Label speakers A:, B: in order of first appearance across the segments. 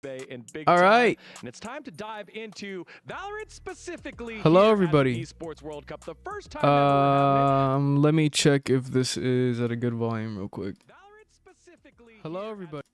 A: And big
B: All right.
A: and it's time to dive into Valorant specifically.
B: Hello, everybody.
A: Esports World Cup, the first time ever we're having it.
B: Let me check if this is at a good volume real quick.
A: Valorant specifically.
B: Hello, everybody.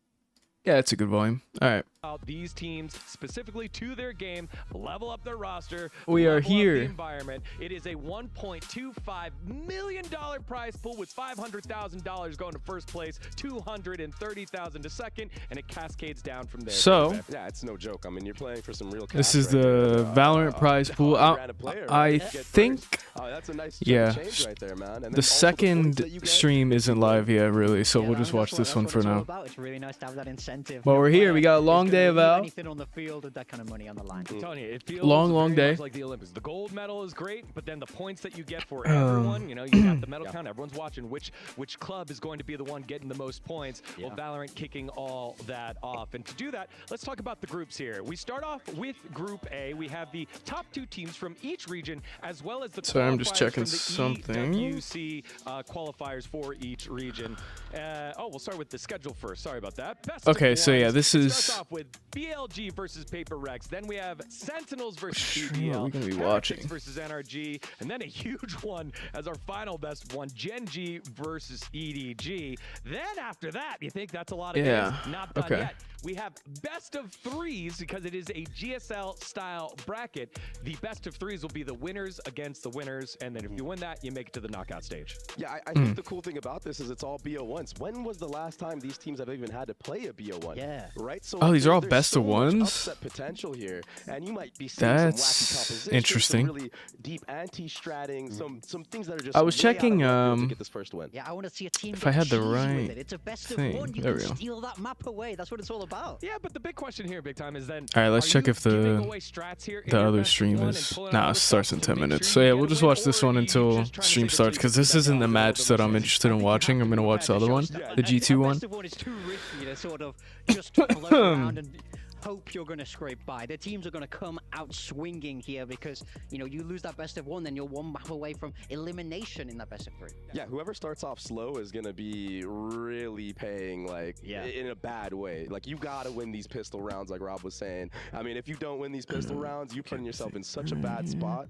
B: Yeah, it's a good volume. All right.
A: These teams specifically to their game, level up their roster.
B: We are
A: level up
B: here.
A: the environment. It is a $1.25 million prize pool with $500,000 going to first place, $230,000 to second, and it cascades down from there.
B: So,
C: yeah, it's no joke. I mean, you're playing for some real cash.
B: this is
C: right
B: the Valorant prize pool. I think,
C: that's a nice
B: yeah,
C: change right there, man. And
B: the second stream isn't live yet, really, so
D: Yeah,
B: we'll just watch this one for now.
D: It's really nice to have that incentive.
B: Well, we're here. We got a long day of Val.
D: Anything on the field with that kind of money on the line.
A: I'm telling you, it feels
B: Long
A: very
B: day.
A: much like the Olympics. The gold medal is great, but then the points that you get for everyone, you know, you got the medal count. Everyone's watching which club is going to be the one getting the most points. Well, Valorant kicking all that off. And to do that, let's talk about the groups here. We start off with Group A. We have the top 2 teams from each region, as well as the
B: Sorry, I'm just
A: qualifiers
B: checking
A: from the
B: something.
A: EWC qualifiers for each region. We'll start with the schedule first. Sorry about that. Best
B: Okay,
A: of
B: so yeah,
A: ones.
B: this
A: It
B: is
A: starts off with BLG versus Paper Rex. Then we have Sentinels versus
B: stream are
A: BBL.
B: we gonna be
A: Heretics
B: watching?
A: versus NRG, and then a huge one as our final best one, Gen.G versus EDG. Then after that, you think that's a lot of games? Not done yet. We have best of 3s because it is a GSL style bracket. The best of 3s will be the winners against the winners, and then if you win that, you make it to the knockout stage.
C: Yeah, I think the cool thing about this is it's all BO1s. When was the last time these teams have even had to play a BO1?
D: Yeah.
C: Right? So
B: these are all
C: there's
B: best
C: so
B: of
C: much
B: ones?
C: upset potential here, and you might be seeing
B: That's
C: some wacky compositions,
B: interesting.
C: some really deep anti-stratting, some things that are just
B: I was
C: way out of
B: checking,
C: left field to get this first win.
D: Yeah, I want to see a team
B: if I
D: get
B: had the
D: cheesy with
B: right
D: it. It's a best of
B: thing.
D: one. You
B: There
D: can
B: we go.
D: steal that map away. That's what it's all about.
A: Yeah, but the big question here, big time, is then.
B: All right, let's check if the other stream is. Nah, it starts in 10 minutes. So yeah, we'll just watch this one until stream starts because this isn't the match that I'm interested in watching. I'm gonna watch the other one, the G2 one.
D: Best of one is too risky to sort of just float around and hope you're going to scrape by. The teams are going to come out swinging here because, you know, you lose that best of 1, then you're 1 map away from elimination in that best of 3.
C: Yeah, whoever starts off slow is going to be really paying, like, in a bad way. Like, you got to win these pistol rounds, like Rob was saying. I mean, if you don't win these pistol rounds, you're putting yourself in such a bad spot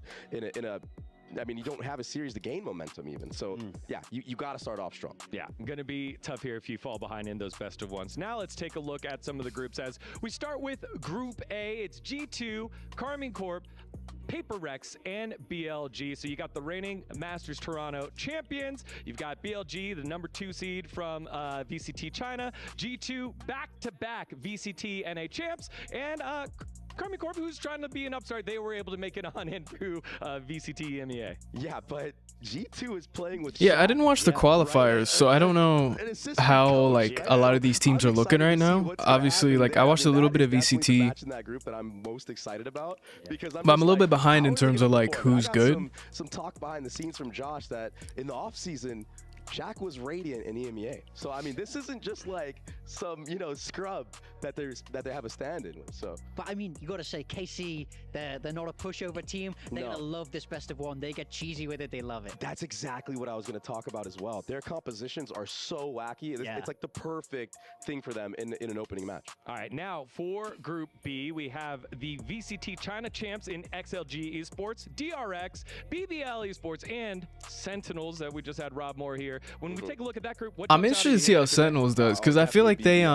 C: I mean, you don't have a series to gain momentum even. So, yeah, you got to start off strong.
A: Yeah, going to be tough here if you fall behind in those best of ones. Now let's take a look at some of the groups as we start with Group A. It's G2, Karmine Corp, Paper Rex, and BLG. So you got the reigning Masters Toronto champions. You've got BLG, the number 2 seed from VCT China. G2, back-to-back VCT NA champs. And Karmine Corp, who's trying to be an upstart, they were able to make it on in through VCT EMEA.
C: Yeah, but G2 is playing with
B: I didn't watch the qualifiers, so I don't know how like a lot of these teams are looking right now. Obviously, like I watched a little bit of VCT,
C: in that group that I'm most excited about because
B: but I'm a little bit behind in terms of like who's good.
C: Some talk behind the scenes from Josh that in the off season, Jack was radiant in EMEA. So I mean, this isn't just like some, you know, scrub that they have a stand-in with. So,
D: but I mean, you got to say KC, they're not a pushover team. They're gonna love this best of 1. They get cheesy with it. They love it.
C: That's exactly what I was gonna talk about as well. Their compositions are so wacky. It's like the perfect thing for them in an opening match.
A: All right, now for Group B, we have the VCT China champs in XLG Esports, DRX, BBL Esports, and Sentinels that we just had Rob Moore here. When we take a look at that group,
B: I'm interested to see how Sentinels does because I feel like they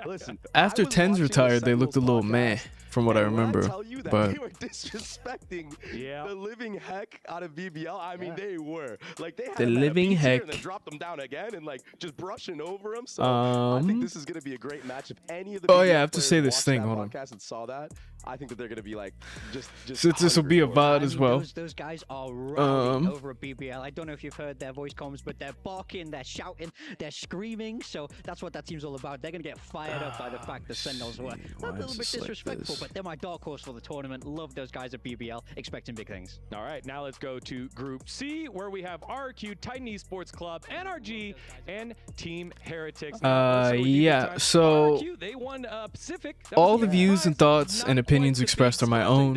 C: listen,
B: after Ten's retired, they looked a little meh from what I remember.
C: But they were disrespecting the living heck out of BBL. I mean, they were like they had
B: the living heck.
C: And then dropped them down again and like just brushing over them. So I think this is gonna be a great match. If any of the
B: I have to say this thing. Hold on.
C: And saw that, I think that they're gonna be like just.
B: Since this will be a VOD as well.
D: Those guys are rowdy over at BBL. I don't know if you've heard their voice comms, but they're barking, they're shouting, they're screaming. So that's what that team's all about. They're gonna get fired up by the fact that Sentinels were a little bit disrespectful. but they're my dark horse for the tournament. Love those guys at BBL, expecting big things.
A: All right, now let's go to Group C, where we have RQ, Titan Esports Club, NRG, and Team Heretics.
B: Yeah, so
A: RQ, they won Pacific.
B: all the views and thoughts and opinions expressed are my own.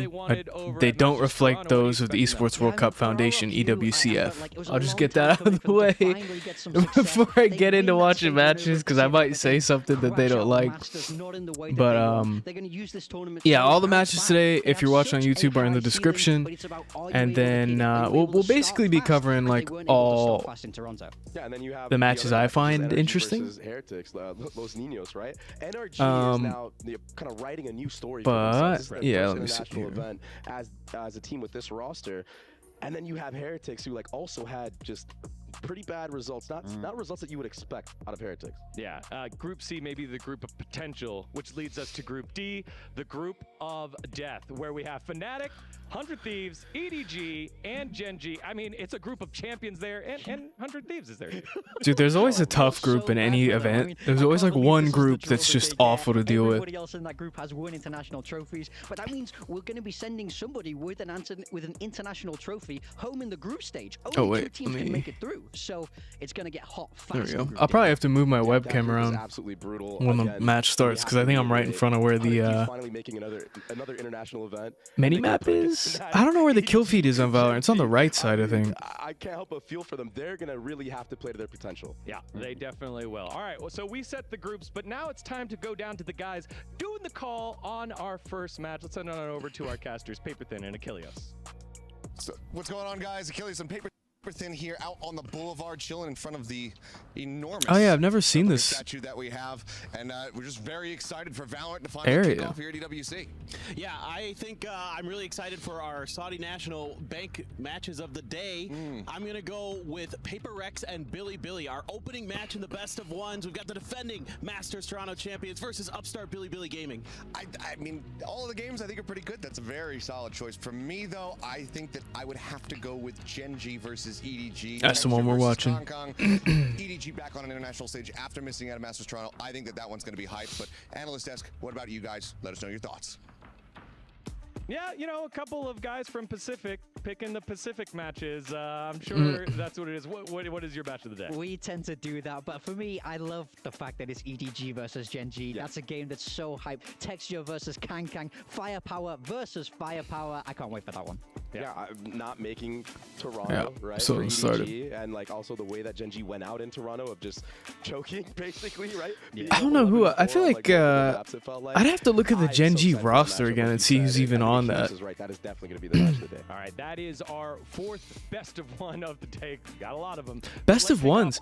B: They don't reflect those of the Esports World Cup Foundation, EWCF. I'll just get that out of the way before I get into watching matches, because I might say something that they don't like. But yeah, all the matches today, if you're watching on YouTube, are in the description, and then we'll basically be covering like all the matches I find interesting.
C: Heretics, Los Niños, right? NRG is now kind of writing a new story.
B: But
C: for
B: yeah, let me see
C: here. Event as a team with this roster, and then you have Heretics, who like also had just pretty bad results, not results that you would expect out of Heretics.
A: Yeah, Group C may be the group of potential, which leads us to Group D, the group of death, where we have Fnatic, 100 Thieves, EDG, and Gen.G. I mean, it's a group of champions there, and 100 Thieves is there.
B: Dude, there's always a tough group in any event. There's always like one group that's just awful to deal with.
D: Everybody else in that group has won international trophies, but that means we're going to be sending somebody with an international trophy home in the group stage. Only two teams can make it through, so it's going to get hot fast.
B: There we go. I'll probably have to move my webcam around
C: absolutely brutal
B: when the match starts, because I think I'm right in front of where the
C: finally making another international event.
B: Mini-map is? I don't know where the kill feed is on Valorant. It's on the right side, I think.
C: I can't help but feel for them. They're going to really have to play to their potential.
A: Yeah, they definitely will. All right, well, so we set the groups, but now it's time to go down to the guys doing the call on our first match. Let's send it on over to our casters, Paperthin and Achilles.
E: So, what's going on, guys? Achilles and Paperthin here, out on the boulevard, chilling in front of the enormous
B: I've never seen this
E: statue that we have, and we're just very excited for Valorant to finally kick off here at EWC.
F: Yeah, I think I'm really excited for our Saudi National Bank matches of the day. I'm gonna go with Paper Rex and BiliBili, our opening match in the best of ones. We've got the defending Masters Toronto champions versus upstart BiliBili Gaming.
E: I mean, all of the games I think are pretty good. That's a very solid choice. For me, though, I think that I would have to go with GenG versus EDG.
B: That's the one we're watching.
E: EDG back on an international stage after missing out of Masters Toronto. I think that one's going to be hyped. But Analyst Desk, what about you guys? Let us know your thoughts.
A: Yeah, you know, a couple of guys from Pacific picking the Pacific matches. I'm sure that's what it is. What is your match of the day?
D: We tend to do that, but for me, I love the fact that it's EDG versus Gen.G. Yeah. That's a game that's so hyped. Texture versus Kang, firepower versus firepower. I can't wait for that one.
C: Yeah, I'm not making Toronto, right?
B: So
C: for
B: started.
C: EDG, and like also the way that Gen.G went out in Toronto of just choking, basically, right?
B: Yeah. I don't know who. I feel like I'd have to look at the Gen.G roster again and see who's even on that.
C: Right, that is definitely going to be the match of the day.
A: All right, that is our fourth best of one of the day. Got a lot of them.
B: Best of ones.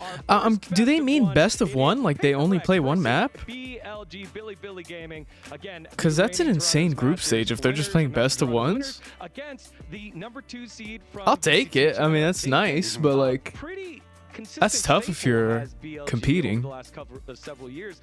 B: Do they mean best of one? Like they only play one map?
A: BLG, BiliBili Gaming again.
B: Because that's an insane group stage if they're just playing best of ones.
A: Against the #2 seed from
B: I'll take it. I mean, that's nice, but like, that's tough if you're competing.
A: The last several years.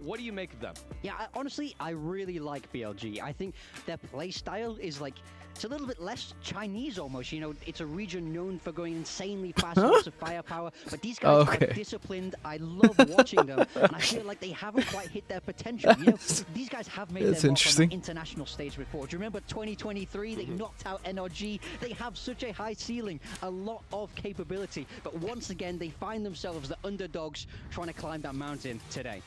A: What do you make of them?
D: Yeah, honestly, I really like BLG. I think their play style is like, it's a little bit less Chinese almost. You know, it's a region known for going insanely fast, lots of firepower. But these guys are disciplined. I love watching them, and I feel like they haven't quite hit their potential. You know, these guys have made their mark on the international stage before. Do you remember 2023? They knocked out NRG. They have such a high ceiling, a lot of capability. But once again, they find themselves the underdogs trying to climb that mountain today.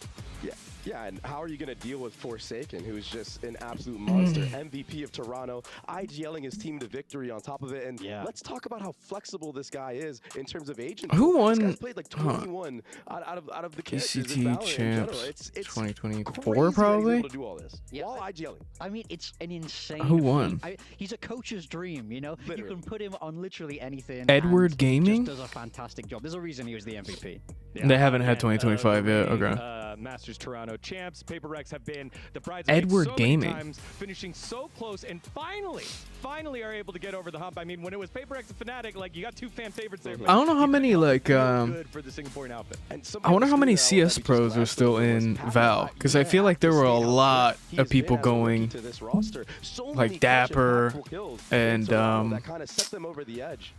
C: Yeah, and how are you going to deal with Forsaken, who's just an absolute monster, MVP of Toronto, IGLing his team to victory on top of it, and let's talk about how flexible this guy is in terms of agent.
B: Who won?
C: This guy's played like 21 out of the
B: PCT champs it's 2024 probably.
C: To do all this while IGLing.
D: I mean, it's an insane.
B: Who won?
D: He's a coach's dream, you know. Literally. You can put him on literally anything.
B: Edward Gaming
D: just does a fantastic job. There's a reason he was the MVP.
B: They haven't had 2025 yet. Okay.
A: Masters Toronto champs. Paper Rex have been the bridesmaids
B: Edward Gaming
A: times, finishing so close, and finally are able to get over the hump. I mean, when it was Paper Rex and Fnatic, like you got two fan favorites there.
B: I don't know how many like
A: good for the Singaporean outfit.
B: I wonder how many CS pros are still in Val, because I feel like there were a lot of people going like Dapper and
C: that kind of set them over the edge.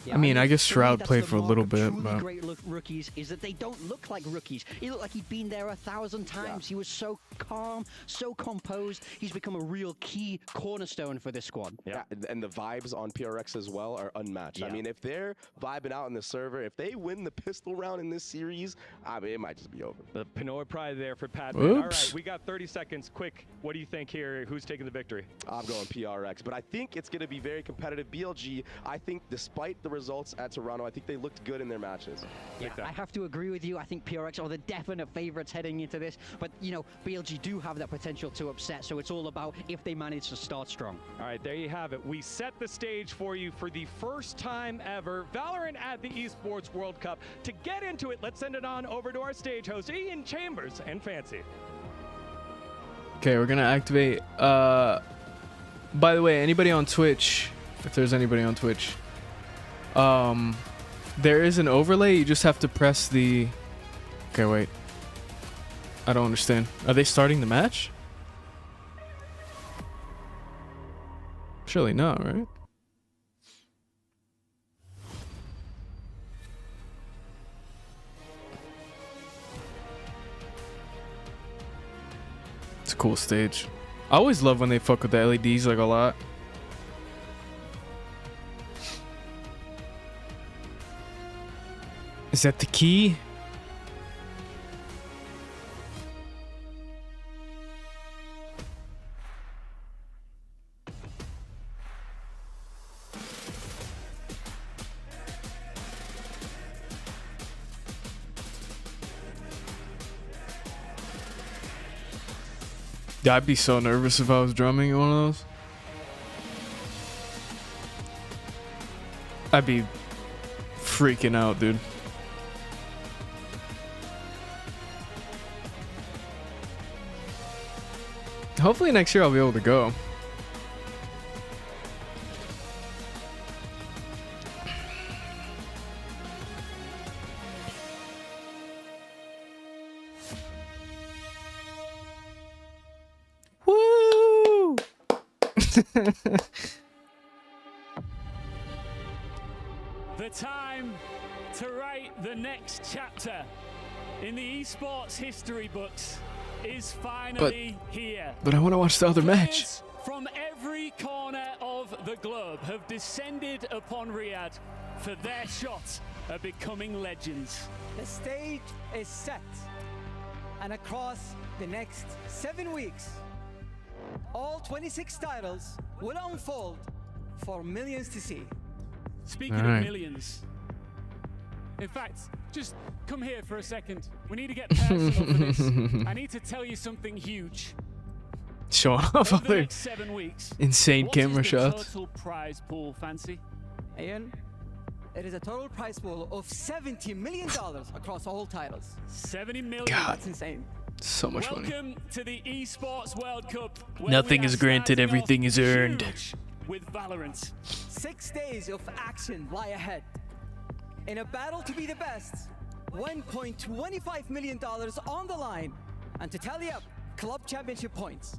D: Yeah,
B: I mean, I guess
D: for me,
B: Shroud
D: that's
B: played
D: the
B: for a
D: mark
B: little
D: of
B: bit,
D: truly
B: but
D: great rookies is that they don't look like rookies. He looked like he'd been there 1,000 times. He was so calm, so composed. He's become a real key cornerstone for this squad.
C: Yeah, and the vibes on PRX as well are unmatched. I mean, if they're vibing out in the server, if they win the pistol round in this series, I mean, it might just be over.
A: The Pinoy pride there for Padman. All
B: Oops.
A: right, we got 30 seconds. Quick, what do you think here? Who's taking the victory?
C: I'm going PRX, but I think it's going to be very competitive. BLG, I think despite the results at Toronto, I think they looked good in their matches.
D: Yeah, I have to agree with you. I think PRX are the definite favorites heading into this. But, you know, BLG do have that potential to upset, so it's all about if they manage to start strong.
A: All right, there you have it. We set the stage for you for the first time ever, Valorant at the Esports World Cup. To get into it, let's send it on over to our stage host, Ian Chambers and Fancy.
B: okay, we're gonna activate. By the way, anybody on Twitch, if there's anybody on Twitch, there is an overlay. You just have to press the. Okay, wait. I don't understand. Are they starting the match? Surely not, right? It's a cool stage. I always love when they fuck with the LEDs like a lot. Is that the key? Yeah, I'd be so nervous if I was drumming one of those. I'd be freaking out, dude. Hopefully next year I'll be able to go. Woo!
G: The time to write the next chapter in the esports history books is finally here.
B: But I want to watch the other match.
G: Players from every corner of the globe have descended upon Riyadh for their shot at becoming legends.
H: The stage is set, and across the next 7 weeks, all 26 titles will unfold for millions to see.
G: Speaking
B: All right.
G: of millions, in fact, just come here for a second. We need to get personal for this. I need to tell you something huge.
B: Showing off
G: Over the
B: other
G: next 7 weeks,
B: insane
G: what
B: camera
G: is the
B: shots.
G: total prize pool, Fancy?
H: Ian, it is a total prize pool of $70 million across all titles.
G: 70 million.
B: God.
H: That's insane.
B: So much money.
G: Welcome to the Esports World Cup. where
B: Nothing
G: we
B: is
G: are
B: granted,
G: starting
B: everything
G: off
B: is earned.
G: huge with Valorant.
H: 6 days of action lie ahead. In a battle to be the best, $1.25 million on the line, and to tally up club championship points.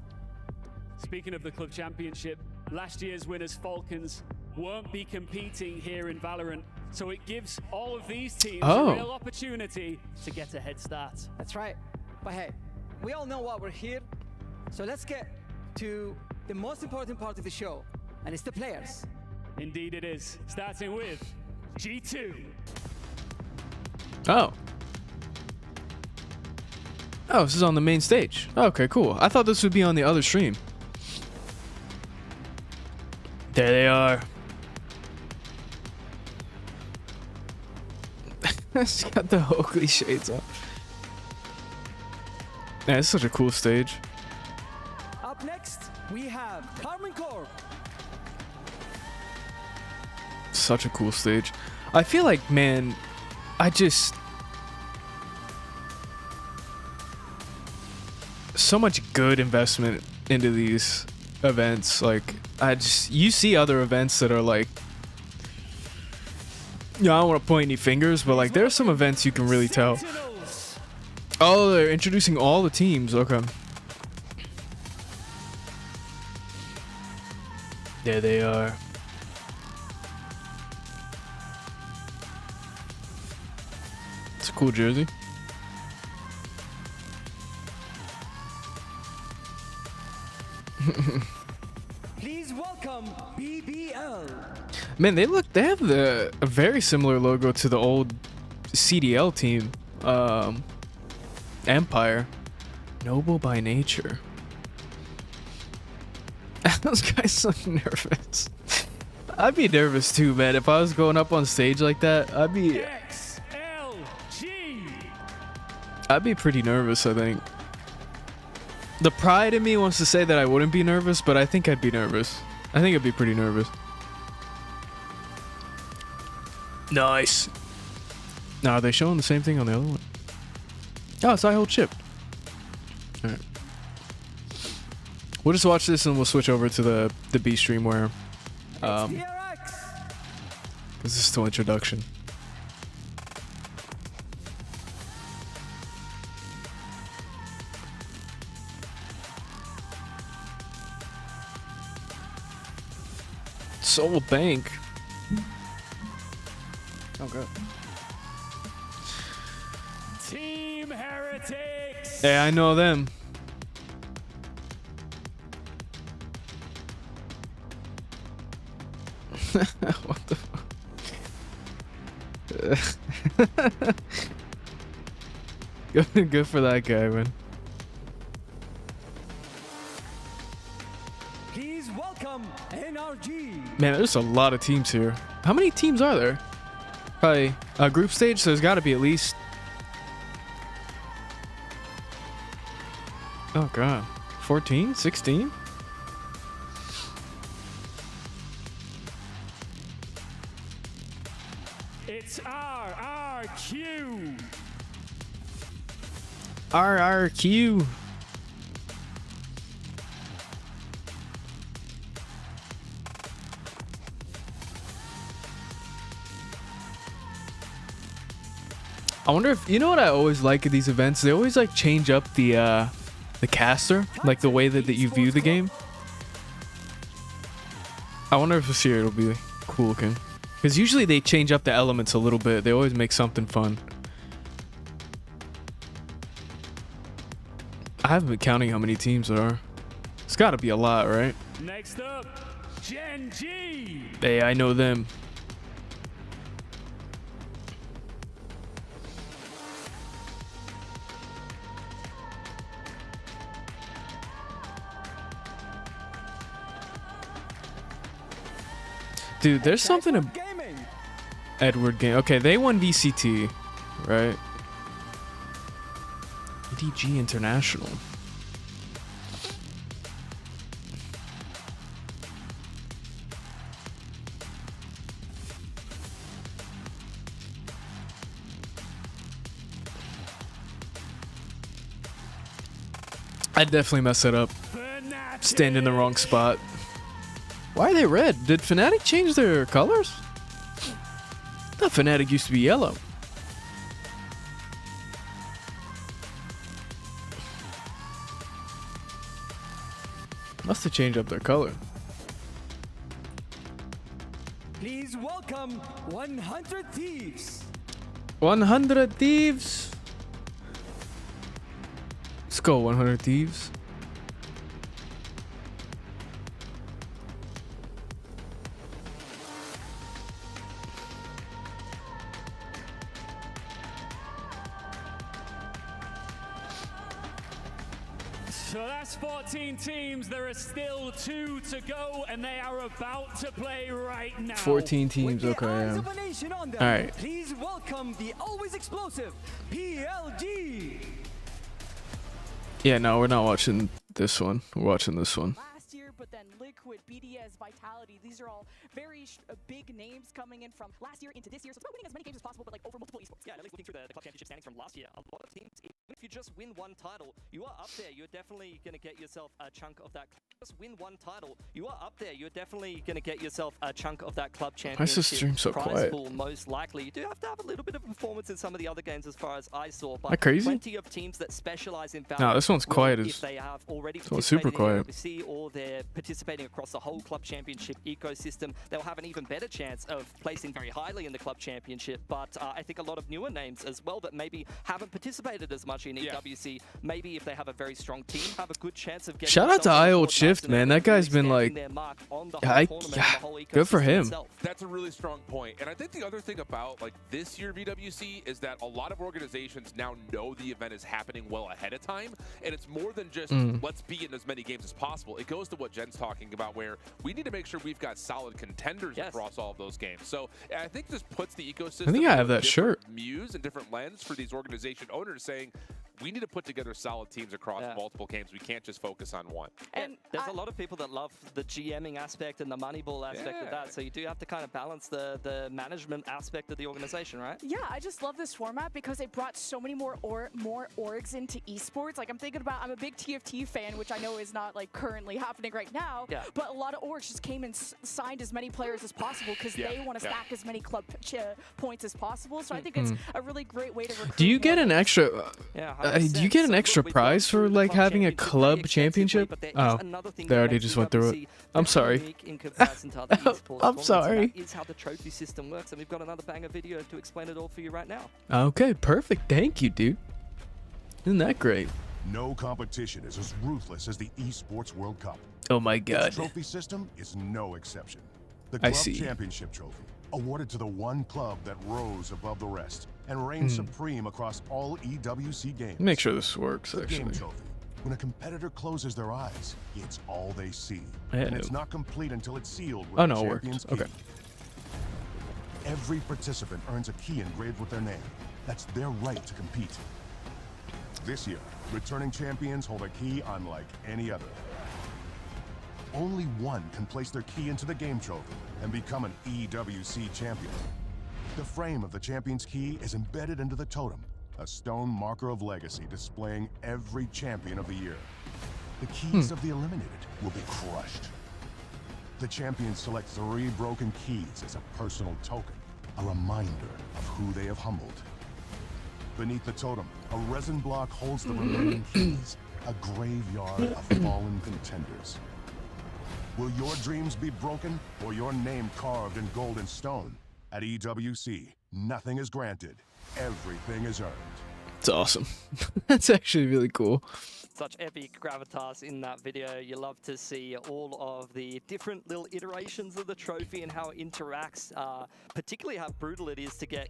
G: Speaking of the club championship, last year's winners Falcons won't be competing here in Valorant, so it gives all of these teams a real opportunity to get a head start.
H: That's right. But hey, we all know why we're here, so let's get to the most important part of the show, and it's the players.
G: Indeed it is, starting with G2.
B: Oh. Oh, this is on the main stage. Okay, cool. I thought this would be on the other stream. There they are. She's got the Oakley shades on. Man, it's such a cool stage.
H: Up next, we have Karmine Corp.
B: Such a cool stage. I feel like, man, so much good investment into these events. Like, you see other events that are like, I don't want to point any fingers, but like, there are some events you can really tell.
G: Sentinels.
B: Oh, they're introducing all the teams. Okay. There they are. It's a cool jersey.
H: Please welcome BBL.
B: Man, they have a very similar logo to the old CDL team, Empire. Noble by nature. Those guys look nervous. I'd be nervous too, man. If I was going up on stage like that, I'd be pretty nervous, I think. The pride in me wants to say that I wouldn't be nervous, but I think I'd be nervous. I think I'd be pretty nervous. Nice. Now, are they showing the same thing on the other one? Oh, it's I hold chip. Alright. We'll just watch this and we'll switch over to the B stream where this is still introduction. Soul Bank. Oh god.
G: Team Heretics.
B: Hey, I know them. What the fuck? Good for that guy, man.
H: Please welcome NRG.
B: Man, there's a lot of teams here. How many teams are there? Probably a group stage, so there's got to be at least... Oh god. 14? 16?
G: It's RRQ.
B: RRQ. I wonder if, you know what I always like at these events? They always like change up the caster, like the way that you view the game. I wonder if this year it'll be cool looking. Because usually they change up the elements a little bit. They always make something fun. I haven't been counting how many teams there are. It's got to be a lot, right?
G: Next up, Gen.G.
B: Hey, I know them. Dude, there's something to Edward Game. Okay, they won VCT, right? EDG International. I'd definitely mess it up. Stand in the wrong spot. Why are they red? Did Fnatic change their colors? I thought Fnatic used to be yellow. Must have changed up their color.
H: Please welcome 100 Thieves.
B: 100 Thieves. Let's go, 100 Thieves.
G: So that's 14 teams. There are still 2 to go, and they are about to play right now.
B: 14 teams, okay. Yeah. All right.
H: Please welcome the always explosive PLG.
B: Yeah, no, we're not watching this one. We're watching this one.
I: Last year, but then Liquid, BDS, Vitality, these are all very big names coming in from last year into this year. So it's about winning as many games as possible, but like over multiple esports.
J: Yeah, and at least looking through the club championship standings from last year, a lot of teams, even if you just win one title, you are up there. You're definitely going to get yourself a chunk of that. Just win one title, you are up there. You're definitely going to get yourself a chunk of that club championship.
B: Why is this stream so
J: prize
B: quiet?
J: pool, most likely. You do have to have a little bit of performance in some of the other games, as far as I saw. But
B: Am I crazy?
J: plenty of teams that specialize in Valorant.
B: No, this one's quiet.
J: If they have already
B: super quiet.
J: EWC or they're participating participating across the whole club championship ecosystem, they'll have an even better chance of placing very highly in the club championship. But I think a lot of newer names as well that maybe haven't participated as much in EWC, maybe if they have a very strong team, have a good chance of getting.
B: Shout out to IOld Shift, man. That guy's been like, good for him.
K: That's a really strong point. And I think the other thing about like this year of EWC is that a lot of organizations now know the event is happening well ahead of time, and it's more than just let's be in as many games as possible. It goes to what Jen's talking about, where we need to make sure we've got solid contenders across all of those games. So I think this puts the ecosystem.
B: I think I have that shirt.
K: Muse and different lens for these organization owners saying, we need to put together solid teams across multiple games. We can't just focus on one.
J: And there's a lot of people that love the GMing aspect and the Moneyball aspect of that. So you do have to kind of balance the management aspect of the organization, right?
I: Yeah, I just love this format because it brought so many more orgs into esports. Like I'm thinking about, I'm a big TFT fan, which I know is not like currently happening right now. Yeah. But a lot of orgs just came and signed as many players as possible because they want to stack as many club points as possible. So I think it's a really great way to recruit.
B: Do you get an extra? Do you get an extra prize for like having a club championship? Oh, they already just went through it. I'm sorry. I'm sorry.
J: That is how the trophy system works, and we've got another banger video to explain it all for you right now.
B: Okay, perfect. Thank you, dude. Isn't that great?
L: No competition is as ruthless as the Esports World Cup.
B: Oh my God.
L: Its trophy system is no exception. The club championship trophy, awarded to the one club that rose above the rest and reigned supreme across all EWC games.
B: Make sure this works,
L: the
B: actually.
L: Game trophy. When a competitor closes their eyes, it's all they see. And it's not complete until it's sealed with the champion's key.
B: Okay.
L: Every participant earns a key engraved with their name. That's their right to compete. This year, returning champions hold a key unlike any other. Only one can place their key into the game trophy and become an EWC champion. The frame of the champion's key is embedded into the totem, a stone marker of legacy displaying every champion of the year. The keys of the eliminated will be crushed. The champions select 3 broken keys as a personal token, a reminder of who they have humbled. Beneath the totem, a resin block holds the remaining keys, a graveyard of fallen contenders. Will your dreams be broken or your name carved in gold and stone? At EWC, nothing is granted, everything is earned.
B: It's awesome. That's actually really cool.
J: Such epic gravitas in that video. You love to see all of the different little iterations of the trophy and how it interacts, particularly how brutal it is to get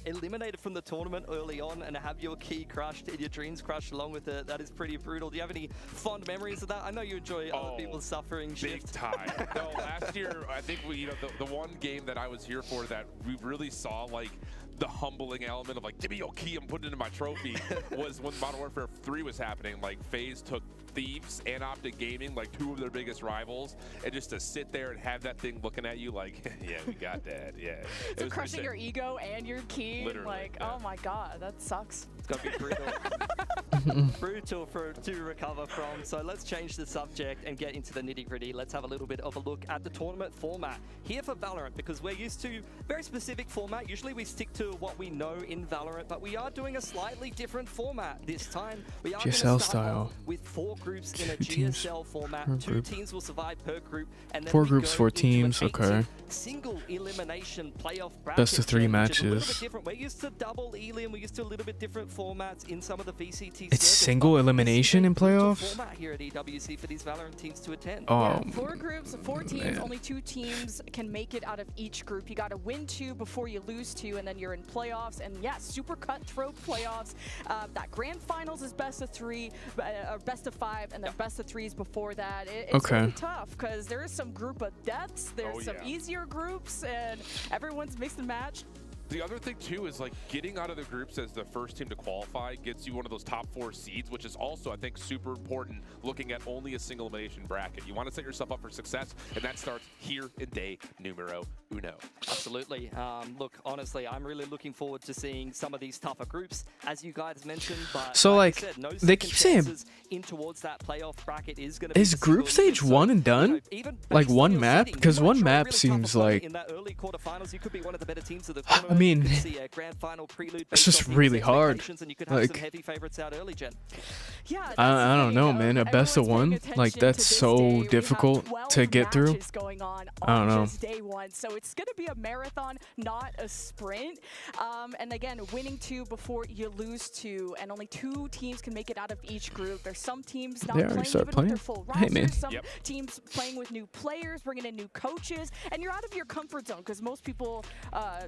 J: eliminated from the tournament early on and have your key crushed and your dreams crushed along with it. That is pretty brutal. Do you have any fond memories of that? I know you enjoy other people's suffering.
K: Big time. No, last year, I think we, the one game that I was here for that we really saw like the humbling element of like, give me your key, I'm putting it in my trophy, was when Modern Warfare 3 was happening. Like FaZe took Thieves and Optic Gaming, like 2 of their biggest rivals, and just to sit there and have that thing looking at you like, yeah, we got that, yeah.
I: So crushing your ego and your key,
K: literally,
I: like, oh my God, that sucks.
J: It's got to be brutal. Brutal to recover from. So let's change the subject and get into the nitty-gritty. Let's have a little bit of a look at the tournament format here for Valorant, because we're used to very specific format. Usually we stick to what we know in Valorant, but we are doing a slightly different format this time. We are
B: GSL style
J: with 4 groups in a GSL format. 2 teams will survive per group, and then
B: 4 groups, 4 teams. Okay.
J: Single elimination playoff bracket.
B: Best of 3 matches.
J: A little bit different. We're used to double elim. We're used to a little bit different formats in some of the VCT.
B: It's single elimination in playoffs.
J: Format here at EWC for these Valorant teams to attend.
I: Yeah, 4 groups, 4 teams. Only 2 teams can make it out of each group. You got to win 2 before you lose 2, and then you're in playoffs. And yeah, super cutthroat playoffs. That grand finals is best of 3, or best of 5, and then best of 3s before that. It's really tough because there is some group of deaths. There's some easier groups, and everyone's mixed and matched.
K: The other thing too is like getting out of the groups as the first team to qualify gets you one of those top 4 seeds, which is also, I think, super important looking at only a single elimination bracket. You want to set yourself up for success, and that starts here in day numero uno.
J: Absolutely. Look, honestly, I'm really looking forward to seeing some of these tougher groups, as you guys mentioned. But
B: so like
J: said, no
B: they keep saying
J: in towards that playoff bracket is going to be
B: group stage 1 and done? Like one map? Because one map seems like,
J: in that early quarterfinals, you could be one of the better teams of the
B: I mean, mean,
J: see a grand final prelude
B: it's just really hard.
J: and you could have some
B: Like,
J: heavy favorites out early, Gen.
I: Yeah,
B: I don't know, man. A best of one, like that's so difficult to get through.
I: Going on
B: I don't know.
I: just day one, so it's going to be a marathon, not a sprint. And again, winning 2 before you lose 2, and only 2 teams can make it out of each group. There's some teams not playing even with their full roster.
B: Hey, man.
I: Some teams playing with new players, bringing in new coaches, and you're out of your comfort zone because most people,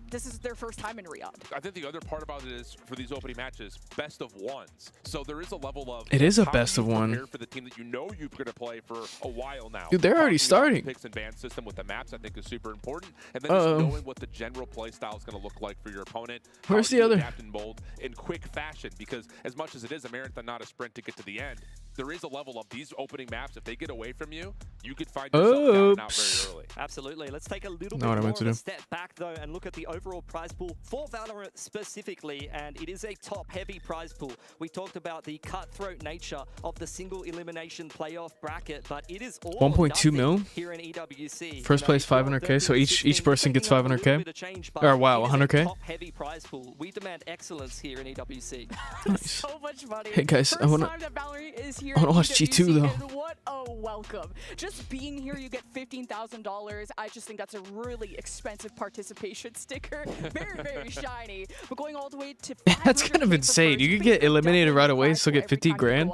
I: this is their first time in Riyadh.
K: I think the other part about it is for these opening matches, best of ones. So there is a level of
B: it is a best of one
K: for the team that you know you're going to play for a while now.
B: Dude, they're already starting.
K: Picks and ban system with the maps, I think, is super important, and then just knowing what the general play style is going to look like for your opponent.
B: Where's the other?
K: Adapt and mold in quick fashion, because as much as it is a marathon, not a sprint to get to the end, there is a level of these opening maps. If they get away from you, you could find yourself down and out very early.
J: Absolutely. Let's take a little bit more of a step back, though, and look at the overall prize pool for Valorant specifically, and it is a top-heavy prize pool. We talked about the cutthroat nature of the single elimination playoff bracket, but it is all
B: 1.2 mil
J: here in EWC.
B: First place 500k, so each person gets 500k. Or wow, 100k.
J: Top-heavy prize pool. We demand excellence here in EWC.
B: Nice.
I: So much money.
B: Hey guys, I wanna watch G2 though.
I: And what a welcome! Just being here, you get $15,000. I just think that's a really expensive participation sticker. Very, very shiny. But going all the way to
B: that's kind of insane. You could get eliminated right away, and still get 50 grand.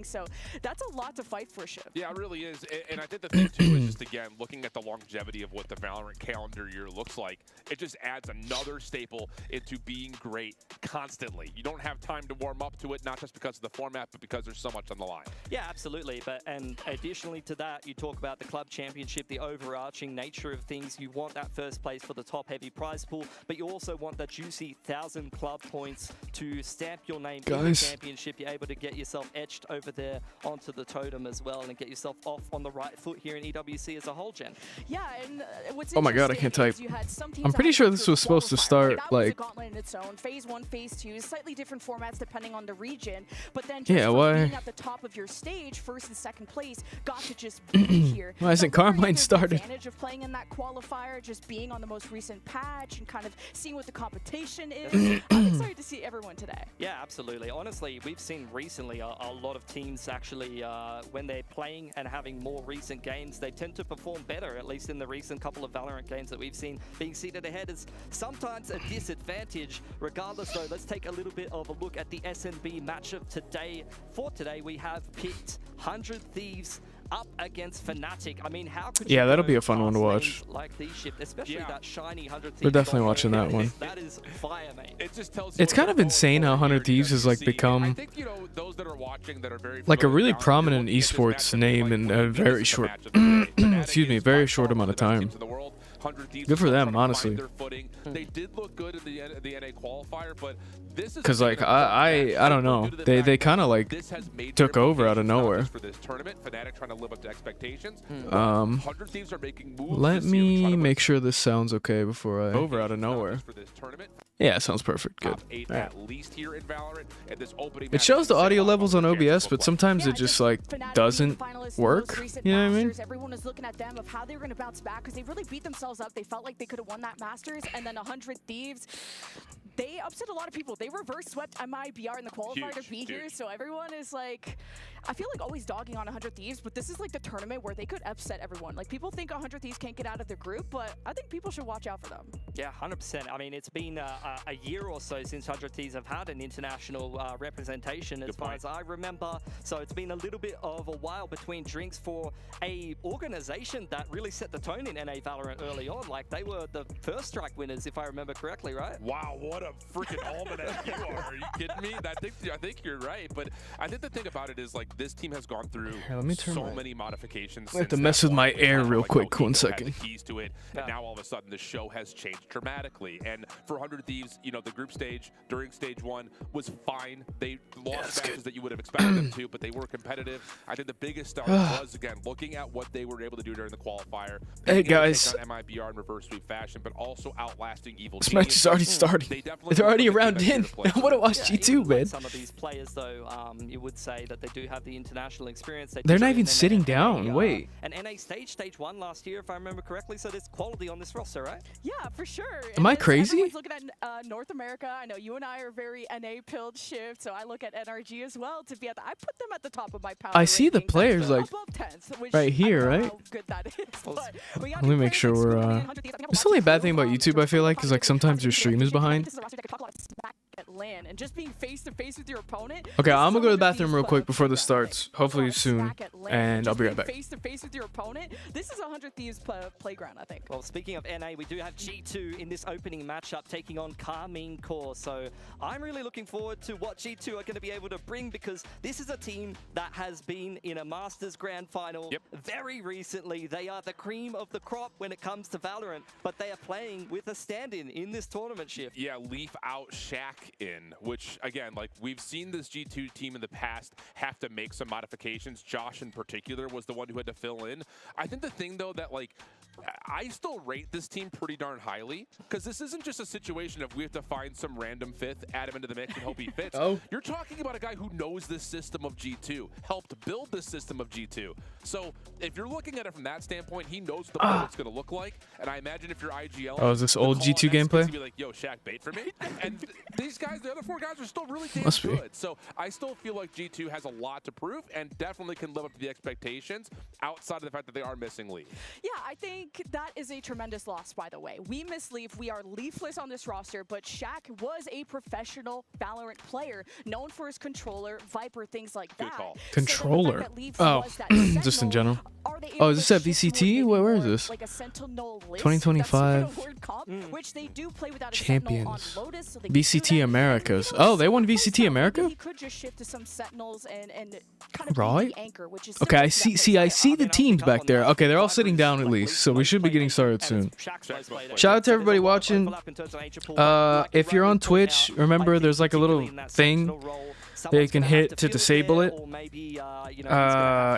I: So that's a lot to fight for, Ship.
K: Yeah, it really is. And I think the thing too is just, again, looking at the longevity of what the Valorant calendar year looks like, it just adds another staple into being great constantly. You don't have time to warm up to it, not just because of the format, but because there's so much on the line.
J: Yeah, absolutely. And additionally to that, you talk about the club championship, the overarching nature of things. You want that first place for the top heavy prize pool, but you also want that juicy 1,000 club points to stamp your name in the championship. You're able to get yourself etched over there onto the totem as well, and get yourself off on the right foot here in EWC as a whole, Gen.
I: Yeah, and what's
B: oh my god, I can't type. I'm pretty sure this was supposed to start like
I: in its own. Phase 1, Phase 2, slightly different formats depending on the region, but then just being at the top of your stage, first and second place, got to just be here.
B: Why isn't Karmine started?
I: Advantage of playing in that qualifier, just being on the most recent patch and kind of seeing what the competition is. I'm excited to see everyone today.
J: Yeah, absolutely. Honestly, we've seen recently a lot of teams actually, when they're playing and having more recent games, they tend to perform better, at least in the recent couple of Valorant games that we've seen. Being seated ahead is sometimes a disadvantage. Regardless, though, let's take a little bit of a look at the SNB matchup today. For today, we have picked 100 Thieves up against Fnatic. I mean, how could
B: that'll be a fun one to watch.
J: Like these shift, especially that shiny 100 Thieves.
B: We're definitely watching that one.
J: That is fire, mate.
K: It just tells
B: it's kind of insane how 100 Thieves has like become
K: I think, you know, those that are watching that are very
B: like a really prominent esports name in a very short excuse me, very short amount of time. Good for them, honestly.
K: They did look good in the NA qualifier, but this is
B: because like I don't know, they kind of like took over out of nowhere.
K: For this tournament, Fnatic trying to live up to expectations.
B: 100
K: Thieves are making moves.
B: Let me make sure this sounds okay before I over out of nowhere. Yeah, it sounds perfect. Good.
K: At least here in Valorant, and this opening
B: it shows the audio levels on OBS, but sometimes it just like doesn't work. You know what I mean?
I: Everyone is looking at them of how they were going to bounce back because they really beat themselves up. They felt like they could have won that Masters, and then 100 Thieves, they upset a lot of people. They reverse swept MIBR in the qualifier to be here, so everyone is like, I feel like always dogging on 100 Thieves, but this is like the tournament where they could upset everyone. Like people think 100 Thieves can't get out of their group, but I think people should watch out for them.
J: Yeah, 100%. I mean, it's been a year or so since 100 Thieves have had an international representation as far as I remember. So it's been a little bit of a while between drinks for a organization that really set the tone in NA Valorant early on. Like they were the first strike winners, if I remember correctly, right?
K: Wow, what a freaking almanac you are. Are you kidding me? I think you're right. But I think the thing about it is like this team has gone through so many modifications.
B: I have to mess with my air real quick. 1 second.
K: The keys to it, and now all of a sudden the show has changed dramatically. And for 100 Thieves, you know, the group stage during stage 1 was fine. They lost matches that you would have expected them to, but they were competitive. I think the biggest star was again looking at what they were able to do during the qualifier.
B: Hey guys,
K: BR in reverse sweep fashion, but also outlasting Evil.
B: This match is already starting. They're already around in. I want to watch G2, man.
J: Some of these players, though, you would say that they do have the international experience.
B: They're not even sitting down. Wait.
J: An NA stage 1 last year, if I remember correctly. So there's quality on this roster, right?
I: Yeah, for sure.
B: Am I crazy?
I: Everyone's looking at North America. I know you and I are very NA pilled shift, so I look at NRG as well to be at I put them at the top of my power.
B: I see the players like
I: above 10s,
B: right here, right?
I: How good that is. But
B: Let me make sure we're. It's only a bad thing about YouTube. I feel like is like sometimes your stream is behind.
I: LAN and just being face to face with your opponent.
B: Okay, I'm gonna go to the bathroom real quick before this starts. Hopefully soon, and I'll be right back.
I: Face to face with your opponent. This is 100 Thieves playground, I think.
J: Well, speaking of NA, we do have G2 in this opening matchup taking on Karmine Corp. So I'm really looking forward to what G2 are going to be able to bring, because this is a team that has been in a Masters Grand Final very recently. They are the cream of the crop when it comes to Valorant, but they are playing with a stand-in in this tournament shift.
K: Yeah, Leaf out, Shaq in, which again, like we've seen this G2 team in the past have to make some modifications. Josh in particular was the one who had to fill in. I think the thing though that like I still rate this team pretty darn highly, because this isn't just a situation of we have to find some random fifth, add him into the mix and hope he fits. You're talking about a guy who knows this system of G2, helped build this system of G2. So if you're looking at it from that standpoint, he knows what the it's going to look like. And I imagine if you're IGL,
B: is this old G2 gameplay?
K: Be like, yo, Shaq, bait for me. And these guys, the other 4 guys, are still really damn good. So I still feel like G2 has a lot to prove and definitely can live up to the expectations outside of the fact that they are missing Leaf.
I: Yeah, I think that is a tremendous loss, by the way. We miss Leaf. We are leafless on this roster, but Shaq was a professional Valorant player, known for his controller, Viper, things like that.
K: Good call.
B: Controller. Just in general. Is this at VCT? Where is this?
I: Like a Sentinel list,
B: 2025
I: which they do play without a
B: champions.
I: Sentinel on Lotus, so they
B: VCT Americas. Oh, they won VCT America?
I: He could just shift to some Sentinels and kind of
B: right.
I: be the anchor, which is
B: Okay, I see. I see the teams back there. Okay, they're all sitting down at least, so we should be getting started soon. Shout out to everybody watching. If you're on Twitch, remember there's like a little thing that you can hit to disable it.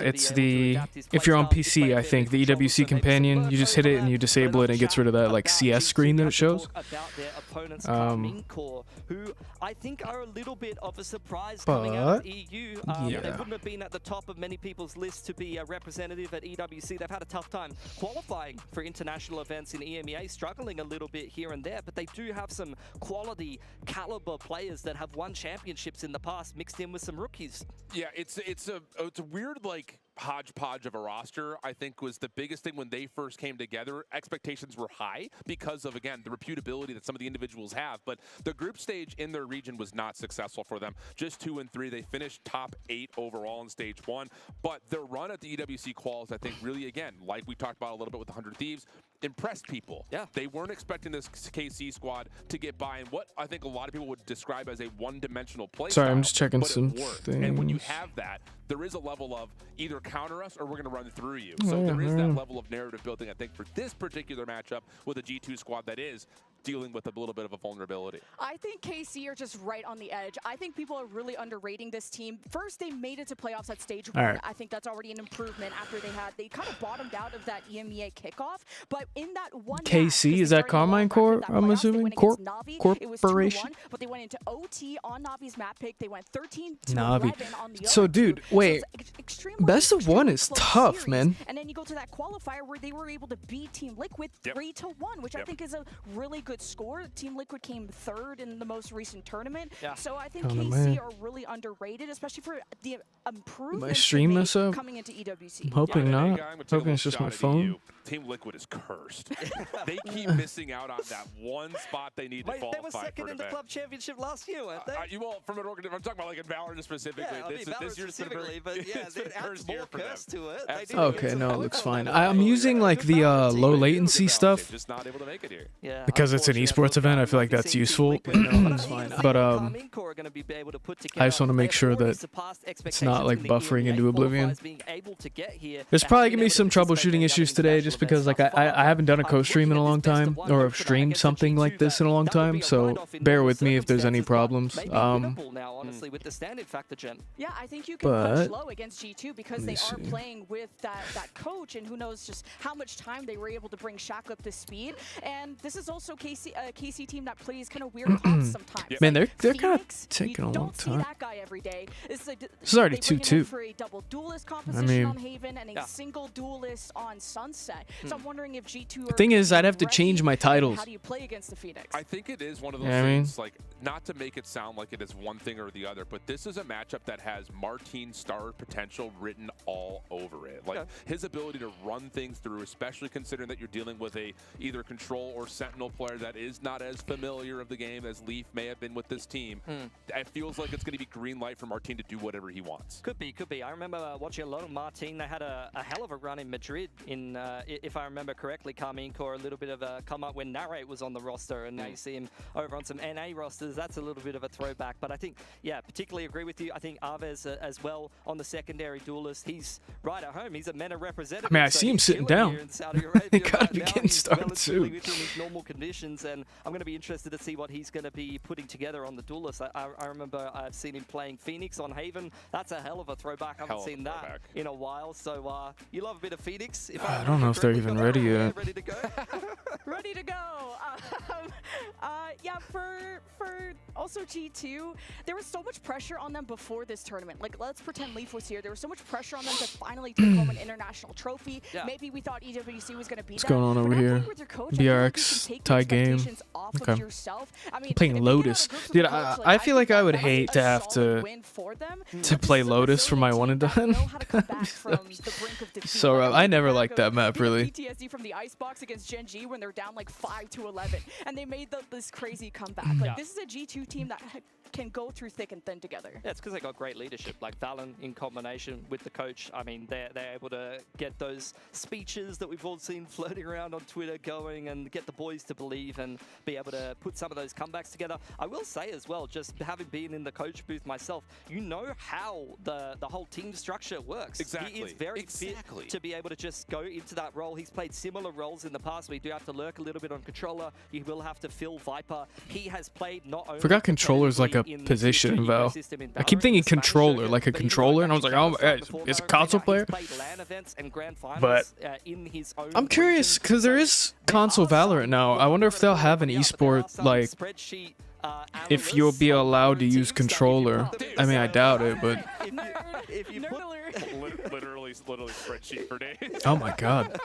B: It's the, if you're on PC, I think, the EWC companion, you just hit it and you disable it and it gets rid of that like CS screen that it shows.
J: Who I think are a little bit of a surprise coming out of EU. They wouldn't have been at the top of many people's lists to be a representative at EWC. They've had a tough time qualifying for international events in EMEA, struggling a little bit here and there, but they do have some quality caliber players that have won championships in the past, mixed in with some rookies.
K: Yeah, it's a weird like hodgepodge of a roster. I think was the biggest thing when they first came together. Expectations were high because of, again, the reputability that some of the individuals have, but the group stage in their region was not successful for them. Just 2 and 3. They finished top 8 overall in stage 1, but their run at the EWC quals, I think, really, again, like we talked about a little bit with the 100 Thieves, impressed people. Yeah, they weren't expecting this KC squad to get by in what I think a lot of people would describe as a one-dimensional play.
B: Sorry, I'm just checking some things.
K: And when you have that, there is a level of either counter us or we're going to run through you. So there is that level of narrative building, I think, for this particular matchup with a G2 squad that is dealing with a little bit of a vulnerability.
I: I think KC are just right on the edge. I think people are really underrating this team. First, they made it to playoffs at stage 1. Right. I think that's already an improvement after they kind of bottomed out of that EMEA kickoff. But in that one
B: KC, is that Karmine Corp? I'm assuming Corporation.
I: It was 2-1, but they went into OT on Navi's map pick. They went 13-11 on the
B: so, dude, wait. Best of 1 is tough,
I: series.
B: Man.
I: And then you go to that qualifier where they were able to beat Team Liquid 3-1, which I think is a really good score. Team Liquid came 3rd in the most recent tournament. So I think KC are really underrated, especially for the improvement coming into EWC.
B: I'm hoping not. Hoping it's just my phone.
K: Team Liquid is cursed. They keep missing out on that one spot they need to qualify.
J: They were second in the club championship last year, weren't they?
K: Well, from an organization, I'm talking about like in Valorant specifically.
J: This year's specifically, but yeah, it adds more curse to it.
B: Okay, no, it looks fine. I'm using like the low latency stuff
K: just not able to make it here.
B: because it's an esports event, I feel like that's useful. But I just want to make sure that it's not like buffering into oblivion. There's probably gonna be some troubleshooting issues today, just because like I haven't done a co-stream in a long time, or streamed something like this in a long time. So bear with me if there's any problems.
I: Yeah, I think you can push low against G2 because they are playing with that coach, and who knows just how much time they were able to bring Shaq up to speed. And this is also KC team that plays kind of weird comps sometimes.
B: Man, they're kind of taking a long time.
I: That guy every day. This
B: is already 2-2.
I: For a double duelist composition on Haven and a single duelist on Sunset. So I'm wondering if G2.
B: The thing is, I'd have to change my titles.
I: How do you play against the Phoenix?
K: I think it is one of those things, like, not to make it sound like it is one thing or the other, but this is a matchup that has Martine star potential written all over it. Like, his ability to run things through, especially considering that you're dealing with a either control or sentinel player that is not as familiar of the game as Leaf may have been with this team. It feels like it's going to be green light for Martine to do whatever he wants.
J: Could be. I remember watching a lot of Martine. They had a hell of a run in Madrid in, if I remember correctly, Karmine Corp, a little bit of a come up when Narrate was on the roster, and now you see him over on some NA rosters. That's a little bit of a throwback. But I think, yeah, particularly agree with you. I think Aves as well on the secondary duelist. He's right at home. He's a MENA representative.
B: I mean, I see him sitting down. He gotta be getting started soon.
J: Within his normal conditions, and I'm going to be interested to see what he's going to be putting together on the duelist. I remember I've seen him playing Phoenix on Haven. That's a hell of a throwback. I haven't seen that in a while. So you love a bit of Phoenix. If
B: I don't know if they're even ready yet.
J: Ready to go.
I: Ready to go. Yeah, for also G2, there was so much pressure on them before this tournament. Like, let's pretend Leaf was here. There was so much pressure on them to finally take home an international trophy. Maybe we thought EWC was going to be
B: What's going on over here? BRX, tie game. Okay. I'm playing Lotus. Dude, I feel like I would hate to have to play Lotus for my one and done. So rough. I never liked that map, really.
I: PTSD from the icebox against Gen.G when they're down like 5-11, and they made this crazy comeback. Like, this is a G2 team that can go through thick and thin together.
J: Yeah, it's because they got great leadership, like Valen in combination with the coach. I mean, they're able to get those speeches that we've all seen floating around on Twitter going, and get the boys to believe and be able to put some of those comebacks together. I will say as well, just having been in the coach booth myself, you know how the whole team structure works.
K: Exactly.
J: He is very fit to be able to just go into that role. He's played similar roles in the past. We do have to lurk a little bit on controller. You will have to fill Viper. He has played not only...
B: Forgot controller's like a position in Val. I keep thinking controller, like a controller, and I was like, oh, it's a console player. But I'm curious, because there is console Valorant now. I wonder if they'll have an esport, like, if you'll be allowed to use controller. I mean, I doubt it, but...
J: If you put
K: literally spreadsheet for days.
B: Oh my god.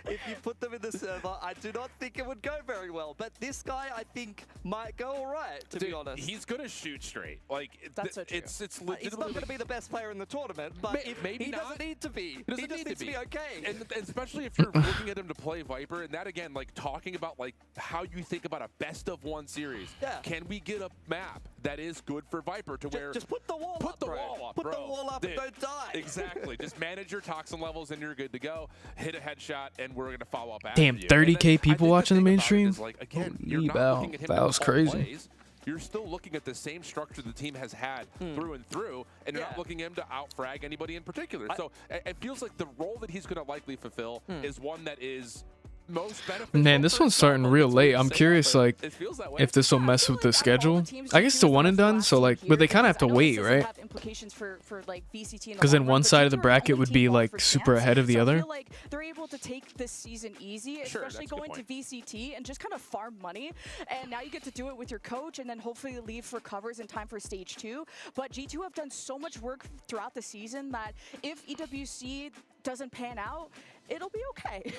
J: If you put them in the server, I do not think it would go very well. But this guy, I think, might go all right, to be honest.
K: He's gonna shoot straight. Like,
J: that's it's he's not gonna be the best player in the tournament, but maybe he doesn't need to be. He just needs to be okay.
K: And especially if you're looking at him to play Viper, and that again, like talking about like how you think about a best-of-1 series.
J: Yeah.
K: Can we get a map that is good for Viper to where
J: just put the wall up,
K: the wall up,
J: Put the wall up and don't die.
K: Exactly. Just manage your toxin levels and you're good to go. Hit a headshot and we're gonna follow up after
B: damn,
K: you.
B: 30K people watching the main stream?
K: Like, again,
B: holy
K: you're not
B: Val.
K: looking at him
B: Val's crazy.
K: plays. You're still looking at the same structure the team has had through and through, and you're not looking at him to out-frag anybody in particular. So it feels like the role that he's going to likely fulfill is one that is most beneficial.
B: Man, this one's starting real late. I'm curious, like, if this will mess with the schedule. I guess it's a one and done, so like, but they kind of have to wait, right? Because then one side of the bracket would be like super ahead of the other.
I: I feel like they're able to take this season easy, especially going to VCT and just kind of farm money. And now you get to do it with your coach, and then hopefully Leaf recovers in time for stage 2. But G2 have done so much work throughout the season that if EWC doesn't pan out, it'll be okay.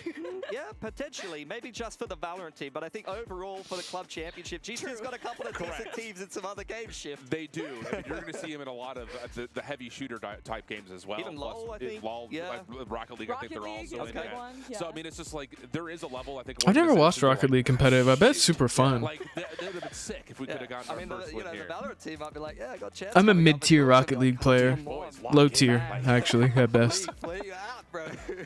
J: Yeah, potentially. Maybe just for the Valorant team, but I think overall for the club championship, G2's got a couple of decent teams in some other games, Shift.
K: They do. I mean, you're going to see him in a lot of the heavy shooter type games as well.
J: Even LoL, I think.
K: LoL, Rocket League, I think they're also in there.
I: Yeah.
K: So, I mean, it's just like, there is a level, I think.
B: I've never watched Rocket League competitive. I bet it's super fun.
K: Like, that would have been sick if we could have gotten
J: I mean,
K: our first
J: the
K: win here.
J: Valorant team might be like, yeah, I got a chance.
B: I'm a mid-tier Rocket League player. Low tier, actually, at best.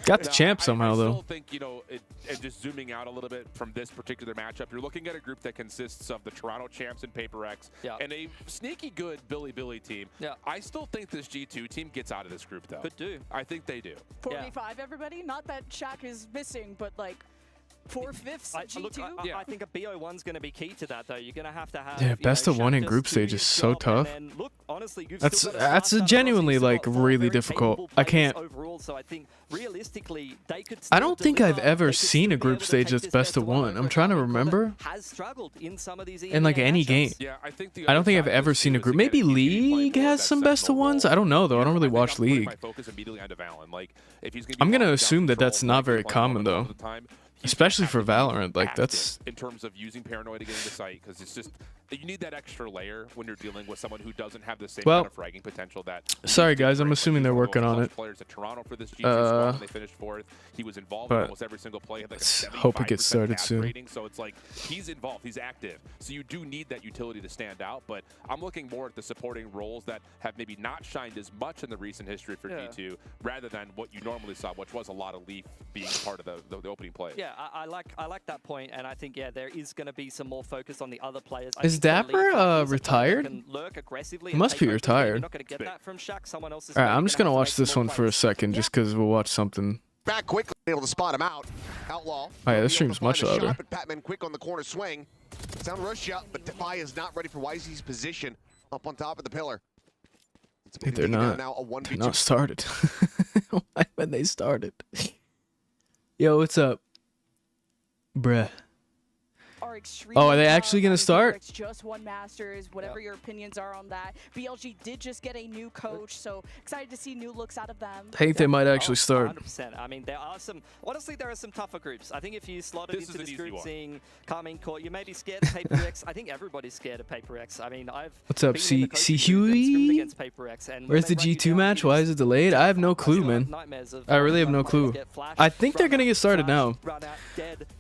B: Got the chance champ somehow,
K: I
B: though.
K: still think, you know, and just zooming out a little bit from this particular matchup, you're looking at a group that consists of the Toronto champs and PaperX and a sneaky good BiliBili team. I still think this G2 team gets out of this group, though.
J: Could do.
K: I think they do.
I: 4v5, everybody? Not that Shaq is missing, but like 4/5 G2?
J: Look, I think a BO1's going to be key to that, though. You're going to have
B: Yeah, best of one in group stage is so tough.
J: Look, honestly,
B: that's genuinely like really difficult. I can't.
J: Overall, so I think realistically, they could.
B: I don't think I've ever seen a group stage that's best of one. I'm trying to remember.
J: Has struggled in some of these
B: in like any game.
K: Yeah,
B: I don't think I've ever seen a group. Maybe League has some best of ones. I don't know though. I don't really watch League. I'm gonna assume that that's not very common though. Especially for Valorant, like that's
K: in terms of using paranoia to get into sight, because it's just you need that extra layer when you're dealing with someone who doesn't have the same kind of fragging potential that.
B: Sorry guys, I'm assuming they're working on it.
K: Players at Toronto for this G2 squad when they finished fourth. He was involved in almost every single play. Had like
B: hope it gets started soon.
K: Rating, so it's like he's involved, he's active. So you do need that utility to stand out. But I'm looking more at the supporting roles that have maybe not shined as much in the recent history for G2, rather than what you normally saw, which was a lot of Leaf being part of the opening play.
J: Yeah, I like that point, and I think there is going to be some more focus on the other players.
B: Is Dapper retired? He must be retired. Alright, I'm just gonna watch this one for a second, just because we'll watch something.
E: Back quickly, able to spot him out. Outlaw.
B: Oh yeah, this stream's much louder.
E: Batman quick on the corner swing. Sound rush up, but Defy is not ready for YZ's position up on top of the pillar.
B: Hey, they're not started. Why when they started? Yo, what's up? Bruh. Oh, are they actually going to start?
I: Just won Masters, whatever your opinions are on that. BLG did just get a new coach, so excited to see new looks out of them.
B: I think they might actually start.
J: 100%. I mean, there are some, honestly, there are some tougher groups. I think if you slotted into this group seeing Karmine Corp, you may be scared of PaperX. I think everybody's scared of PaperX. I mean,
B: What's up, C Huey? Where's the G2 match? Why is it delayed? I have no clue, man. I really have no clue. I think they're going to get started now.
J: Run out,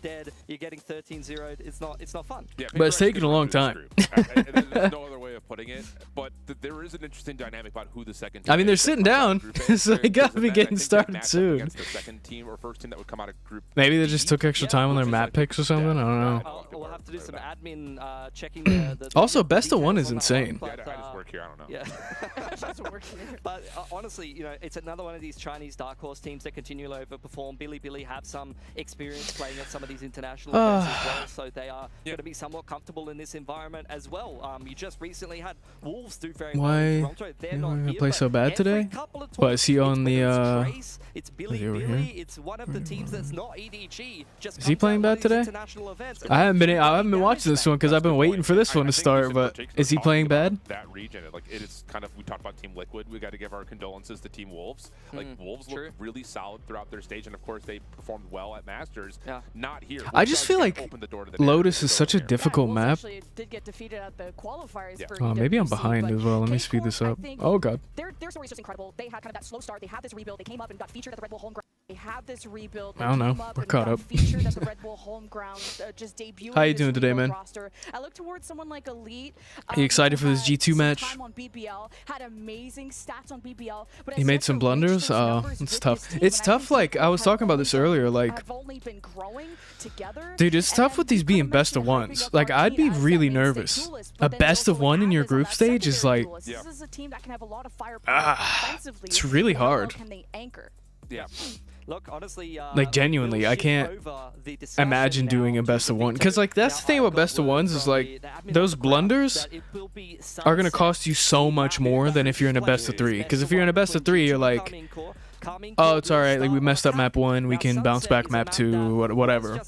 J: dead. You're getting 13-0'd. It's not fun.
K: Yeah,
B: but it's taken a long time.
K: There's no other way of putting it, but there is an interesting dynamic about who the second team
B: I mean, they're sitting down, so they got to be getting started soon.
K: The second team or first team that would come out of group
B: Maybe they just took extra time on their map picks or something. I don't know.
J: We'll have to do some admin checking the
B: Also, best of one is insane.
K: I just work here. I don't know.
J: Yeah. But honestly, you know, it's another one of these Chinese dark horse teams that continually overperform. BiliBili have some experience playing at some of these international events as well, so they are going to be somewhat comfortable in this environment as well. You just recently had Wolves do very well in Toronto. They're not here,
B: play so bad today? But is he on the
J: it's BiliBili. It's one of the teams that's not EDG.
B: Is he playing bad today? I haven't been watching this one because I've been waiting for this one to start, but is he playing bad?
K: That region, like it is kind of, we talked about Team Liquid. We got to give our condolences to Team Wolves. Like Wolves look really solid throughout their stage, and of course they performed well at Masters. Not here.
B: I just feel like Lotus is such a difficult map.
I: Did get defeated at the qualifiers for
B: Oh, maybe I'm behind as well. Let me speed this up. Oh god.
I: Their story is just incredible. They had kind of that slow start. They had this rebuild. They came up and got featured at the Red Bull home ground. They have this rebuild.
B: I don't know. We're caught up.
I: Featured at the Red Bull home ground. Just debuted.
B: How you doing today, man?
I: I look towards someone like Elite.
B: Are you excited for this G2 match?
I: On BBL, had amazing stats on BBL, but
B: he made some blunders. It's tough. It's tough. Like I was talking about this earlier. Like, dude, it's tough with these being best of ones. Like, I'd be really nervous. A best of one in your group stage is like, it's really hard.
J: Yeah. Look, honestly,
B: like genuinely, I can't imagine doing a best of one, because like that's the thing about best of ones is like those blunders are gonna cost you so much more than if you're in a best of three. Because if you're in a best of three, you're like, oh, it's alright, like we messed up map 1, we can bounce back map 2, whatever.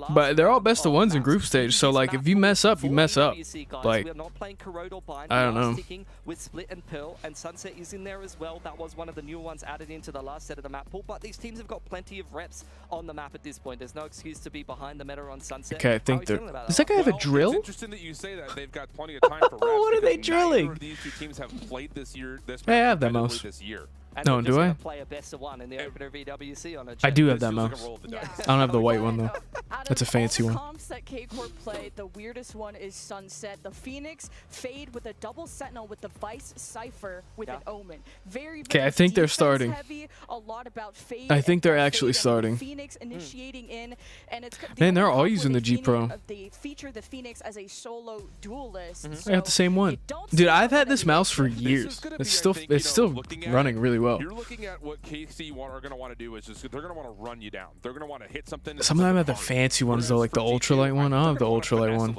B: But they're all best of ones in group stage, so like if you mess up, you mess up. Like, I don't know.
J: With Split and Pearl, and Sunset is in there as well. That was one of the new ones added into the last set of the map pool, but these teams have got plenty of reps on the map at this point. There's no excuse to be behind the meta on Sunset.
B: Okay, I think they're... Does that guy have a drill?
K: It's interesting that you say that. They've got plenty of time for reps.
B: What are they drilling?
K: These two teams have played this year.
B: I have that mouse.
K: This year.
J: And
B: No, do I?
J: Play a best of one in the opener of EWC on a
B: I do have that
K: Like
B: mouse.
K: yeah.
B: I don't have the white one though.
I: Out
B: That's a
I: of
B: fancy
I: all the
B: one.
I: comps that K-Corp played, the weirdest one is Sunset. The Phoenix Fade with a double Sentinel with the Vice Cypher with an Omen. Very,
B: Okay, I think they're starting.
I: heavy, a lot about Fade.
B: I think they're
I: and
B: actually
I: Fade and
B: starting.
I: Phoenix initiating in, and it's
B: Man, they're
I: only
B: all
I: comp
B: using
I: where
B: the G Pro.
I: They feature the Phoenix as a solo duelist.
B: I got the same one. Dude, I've had this mouse for years. It's still running really well.
K: You're looking at what KC are going to want to do is just they're going to want to run you down. They're going to want to hit something.
B: Some of them have the fancy ones though, like the ultralight one. I don't have the ultralight one.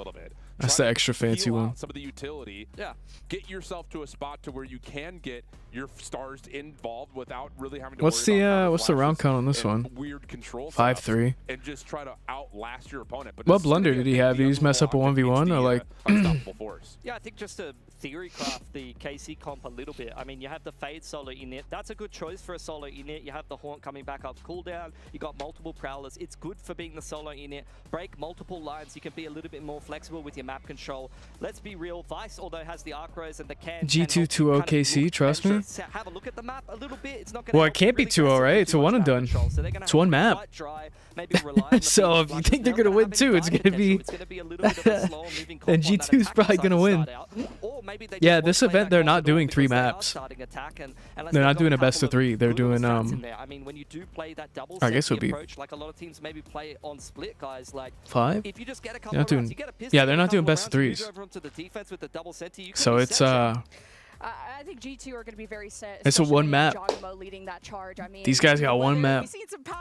B: That's the extra fancy one.
K: Some of the utility. Yeah. Get yourself to a spot to where you can get your stars involved without really having to.
B: What's the round count on this one?
K: Weird control.
B: 5-3.
K: And just try to outlast your opponent. But
B: what blunder did he have? Did he just mess up a 1v1 or like?
K: Unstoppable force.
J: Yeah, I think just to theory craft the KC comp a little bit. I mean, you have the Fade solo init. That's a good choice for a solo init. You have the Haunt coming back up cooldown. You got multiple Prowlers. It's good for being the solo init. Break multiple lines. You can be a little bit more flexible with your map control. Let's be real. Vice, although has the arc rows and the can.
B: G2 2-0 KC, trust me.
J: Have a look at the map a little bit. It's not gonna
B: Well, it can't be 2-0, right? It's a one and done. It's one map. So if you think they're gonna win too, it's gonna be. And G2's probably gonna win. Yeah, this event they're not doing 3 maps. They're not doing a best of 3. They're doing
J: I mean, when you do play that double
B: I guess it would be
J: approach, like a lot of teams maybe play on split, guys. Like
B: 5.
J: if you just get a couple
B: They're not doing.
J: rounds, you get a pistol,
B: Yeah, they're not doing
J: couple
B: best of
J: rounds,
B: 3s.
J: move over onto the defense with the double center, you
B: So
J: can
B: it's
I: I think G2 are going to be very set.
B: It's a one map.
I: Leading that charge. I mean,
B: These guys got one map.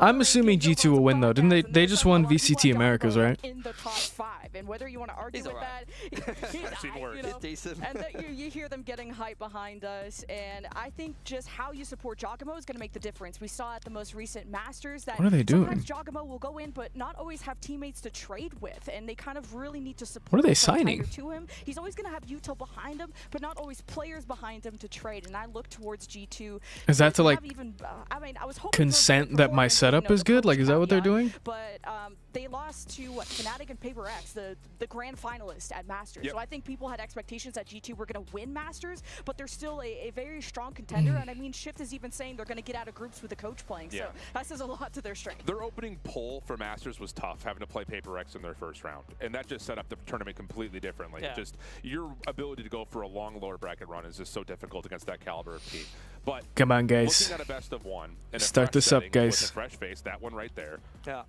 B: I'm assuming G2 will win though. Didn't they? They just won VCT Americas, right?
I: In the top 5, and whether you want to argue with that,
J: It's decent.
I: And that you hear them getting hype behind us, and I think just how you support Giacomo is going to make the difference. We saw at the most recent Masters that
B: what are they doing?
I: Sometimes Giacomo will go in, but not always have teammates to trade with, and they kind of really need to support.
B: What are they signing?
I: To him, he's always going to have util behind him, but not always players behind him to trade. And I look towards G2.
B: Is that to like
I: I mean, I was hoping
B: consent that my setup is good? Like, is that what they're doing?
I: But they lost to Fnatic and Paper X, the grand finalist at Masters. So I think people had expectations that G2 were going to win Masters, but they're still a very strong contender. And I mean, Shift is even saying they're going to get out of groups with the coach playing. So that says a lot to their strength.
K: Their opening poll for Masters was tough, having to play Paper X in their first round. And that just set up the tournament completely differently. Just your ability to go for a long lower bracket run is just so difficult against that caliber of team. But
B: come on, guys.
K: Looking at a best of 1 and
B: start this up, guys.
K: With a fresh face, that one right there. Yeah.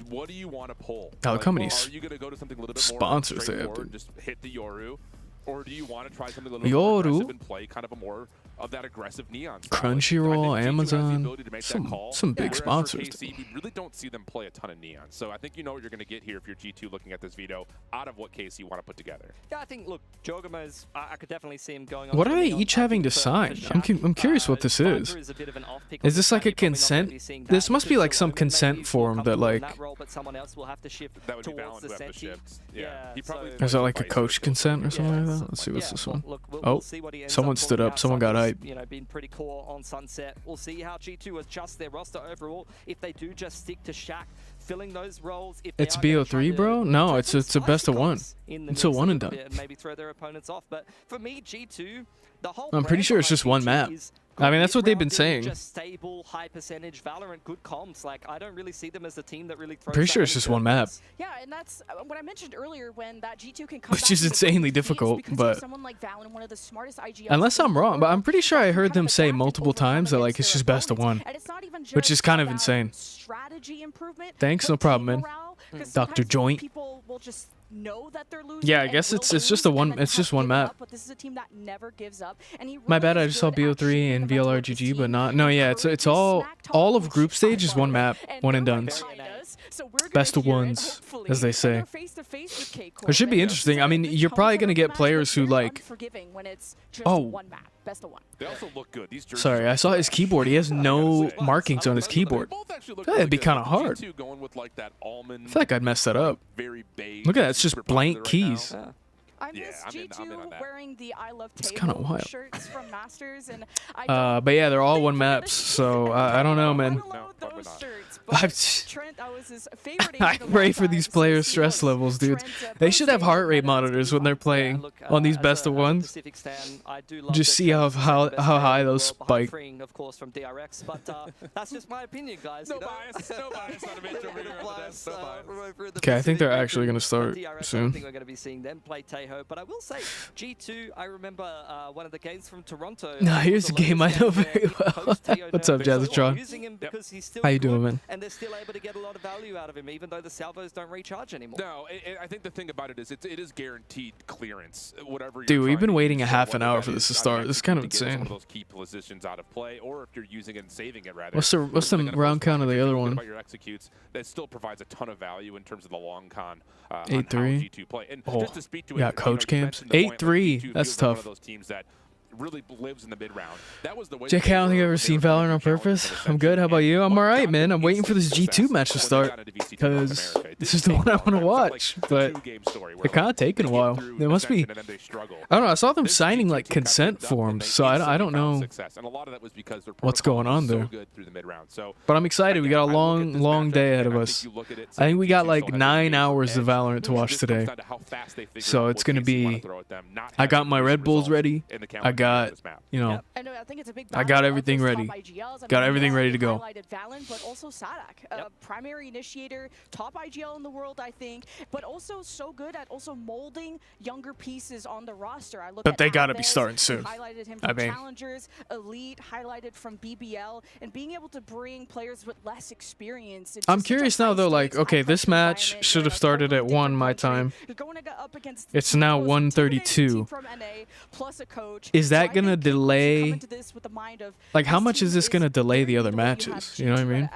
K: What do you want to pull?
B: Now, look how many
K: are you going to go to something a little bit
B: sponsors
K: more
B: they have,
K: and just hit the Yoru? Or do you want to try something a little more aggressive and play kind of a more of that aggressive neon style?
B: Crunchyroll, Amazon, some big sponsors.
K: KC, we really don't see them play a ton of neon. So I think you know what you're going to get here if you're G2 looking at this video out of what KC want to put together.
J: Yeah, I think, look, Jogamo's, I could definitely see him going on.
B: What are they each having to sign? I'm curious what this is. Is this like a consent? This must be like some consent form that like.
K: That would be Valorant who have to shift. Yeah.
B: Is that like a coach consent or something like that? Let's see what's this one. Oh, someone stood up. Someone got hype.
J: You know, been pretty core on Sunset. We'll see how G2 adjusts their roster overall. If they do just stick to Shaq filling those roles. If
B: it's BO3, bro? No, it's a best of 1. It's a one and done.
J: Maybe throw their opponents off. But for me, G2, the whole
B: I'm pretty sure it's just one map. I mean, that's what they've been saying.
J: Just stable, high percentage Valorant, good comps. Like, I don't really see them as a team that really throws.
B: Pretty sure it's just one map.
I: Yeah, and that's what I mentioned earlier when that G2 can come.
B: Which is insanely difficult, but
I: someone like Valorant, one of the smartest IGLs,
B: unless I'm wrong, but I'm pretty sure I heard them say multiple times that like it's just best of 1, which is kind of insane.
I: Strategy improvement.
B: Thanks, no problem, man. Dr. Joint.
I: People will just know that they're losing.
B: Yeah, I guess it's just a one. It's just one map.
I: But this is a team that never gives up. And
B: my bad. I just saw BO3 and VLRGG, but not. No, yeah, it's all of group stage is one map, one and done. Best of 1s, as they say. It should be interesting. I mean, you're probably gonna get players who like. Oh.
K: They also look good. These jerseys
B: sorry, I saw his keyboard. He has no markings on his keyboard. That'd be kind of hard. I feel like I'd mess that up. Look at that. It's just blank keys.
I: I miss G2 wearing the I Love
B: kinda
I: Table
B: wild.
I: shirts from Masters, and I
B: but yeah, they're all one maps, so I don't know, man.
I: Trent, that was his favorite.
B: I pray for these players' stress levels, dude. They should have heart rate monitors when they're playing on these best of ones. Just see how high those spike.
J: Of course, from DRX, but that's just my opinion, guys.
K: No bias on a bench over here.
B: Okay, I think they're actually gonna start soon.
J: I think we're going to be seeing them play Tejo, but I will say G2. I remember one of the games from Toronto.
B: Nah, here's a game I know very well. What's up, Jazzatron? How you doing, man?
J: And they're still able to get a lot of value out of him, even though the salvos don't recharge anymore.
K: No, I think the thing about it is it is guaranteed clearance. Whatever.
B: Dude, we've been waiting a half an hour for this to start. This is kind of insane.
K: Some of those key positions out of play, or if you're using it and saving it rather.
B: What's the round count of the other one?
K: About your executes, that still provides a ton of value in terms of the long con.
B: 8-3.
K: G2 play. And
B: oh,
K: just to speak to it,
B: yeah, coach camps. 8-3. That's tough.
K: One of those teams that really lives in the mid round. That was the way.
B: Jake, I don't think I've ever seen Valorant on purpose. I'm good. How about you? I'm alright, man. I'm waiting for this G2 match to start because this is the one I want to watch. But they're kind of taking a while. There must be. I don't know. I saw them signing like consent forms, so I don't know what's going on there. But I'm excited. We got a long day ahead of us. I think we got like 9 hours of Valorant to watch today. So it's gonna be. I got my Red Bulls ready. I got, you know, I got everything ready. Got everything ready to go.
I: But also Sadak, primary initiator, top IGL in the world, I think, but also so good at also molding younger pieces on the roster.
B: But they gotta be starting soon.
I: Highlighted him from Challengers, Elite, highlighted from BBL, and being able to bring players with less experience.
B: I'm curious now though, like, okay, this match should have started at 1 my time. It's now 1:32. Is that gonna delay? Like, how much is this gonna delay the other matches? You know what I mean?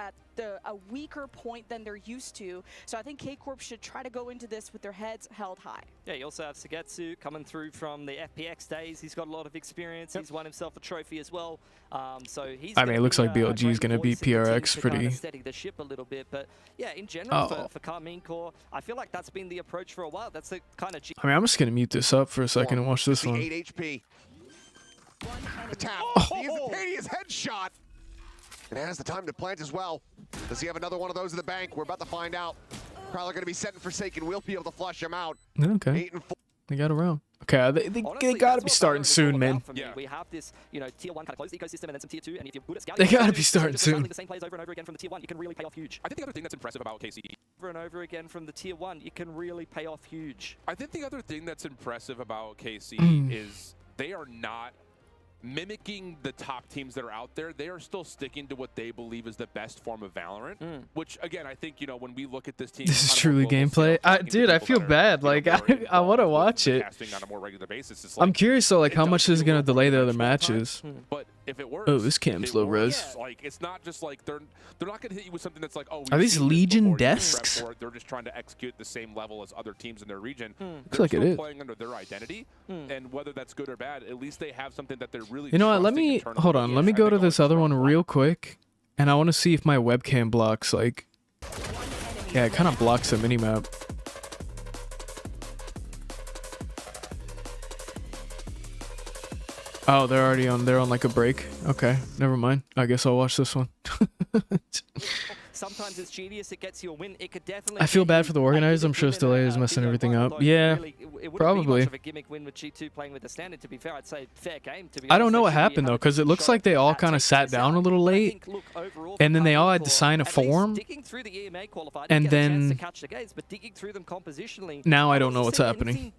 I: A weaker point than they're used to. So I think K-Corp should try to go into this with their heads held high.
J: Yeah, you also have Sagetsu coming through from the FPX days. He's got a lot of experience. He's won himself a trophy as well. So he's.
B: I mean, it looks like BLG is gonna beat PRX pretty.
J: Kind of steady the ship a little bit, but yeah, in general for Karmine Corp, I feel like that's been the approach for a while. That's the kind of.
B: I mean, I'm just gonna mute this up for a second and watch this one.
E: 8 HP. The tap. The instantaneous headshot. And has the time to plant as well. Does he have another one of those in the bank? We're about to find out. Probably going to be set and forsaken. We'll be able to flush him out.
B: Okay.
E: 8 and 4.
B: They got around. Okay, they got to be starting soon, man.
J: Yeah. We have this, you know, tier 1 kind of closed ecosystem and then some tier 2, and if you're good at scouting,
B: they got to be starting soon.
J: The same players over and over again from the tier 1, you can really pay off huge.
K: I think the other thing that's impressive about KC
J: over and over again from the tier 1, you can really pay off huge.
K: I think the other thing that's impressive about KC is they are not mimicking the top teams that are out there. They are still sticking to what they believe is the best form of Valorant, which again, I think, you know, when we look at this team,
B: this is truly gameplay. Dude, I feel bad. Like, I want to watch it.
K: On a more regular basis. It's
B: I'm curious though, like, how much is it going to delay the other matches?
K: But if it works,
B: oh, this cam's low res.
K: Like, it's not just like they're not going to hit you with something that's like, oh,
B: are these Legion desks?
K: They're just trying to execute the same level as other teams in their region.
B: Looks like it is.
K: Playing under their identity, and whether that's good or bad, at least they have something that they're really.
B: You know what? Let me hold on. Let me go to this other one real quick, and I want to see if my webcam blocks. Like, yeah, it kind of blocks the minimap. Oh, they're already on. They're on like a break. Okay, never mind. I guess I'll watch this one.
J: Sometimes it's genius. It gets you a win. It could definitely.
B: I feel bad for the organizers. I'm sure this delay is messing everything up. Yeah, probably.
J: A gimmick win with G2 playing with the standard. To be fair, I'd say fair game. To be
B: I don't know what happened though, because it looks like they all kind of sat down a little late, and then they all had to sign a form, and then now I don't know what's happening.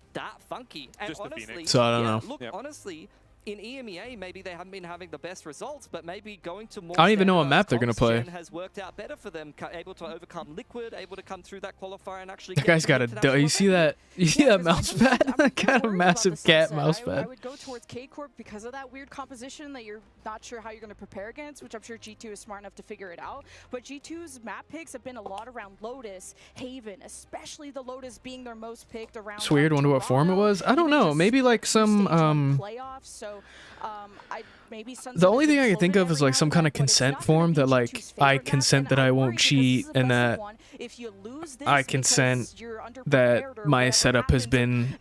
B: So I don't know.
J: Look, honestly, in EMEA, maybe they haven't been having the best results, but maybe going to more.
B: I don't even know what map they're gonna play.
J: Has worked out better for them, able to overcome Liquid, able to come through that qualifier and actually.
B: That guy's got a. You see that? You see that mouse pad? That kind of massive cat mouse pad.
I: I would go towards K-Corp because of that weird composition that you're not sure how you're going to prepare against, which I'm sure G2 is smart enough to figure it out. But G2's map picks have been a lot around Lotus, Haven, especially the Lotus being their most picked around.
B: It's weird. Wonder what form it was. I don't know. Maybe like some
I: playoffs. So So
B: the only thing I can think of is like some kind of consent form that like I consent that I won't cheat and that I consent that my setup has been,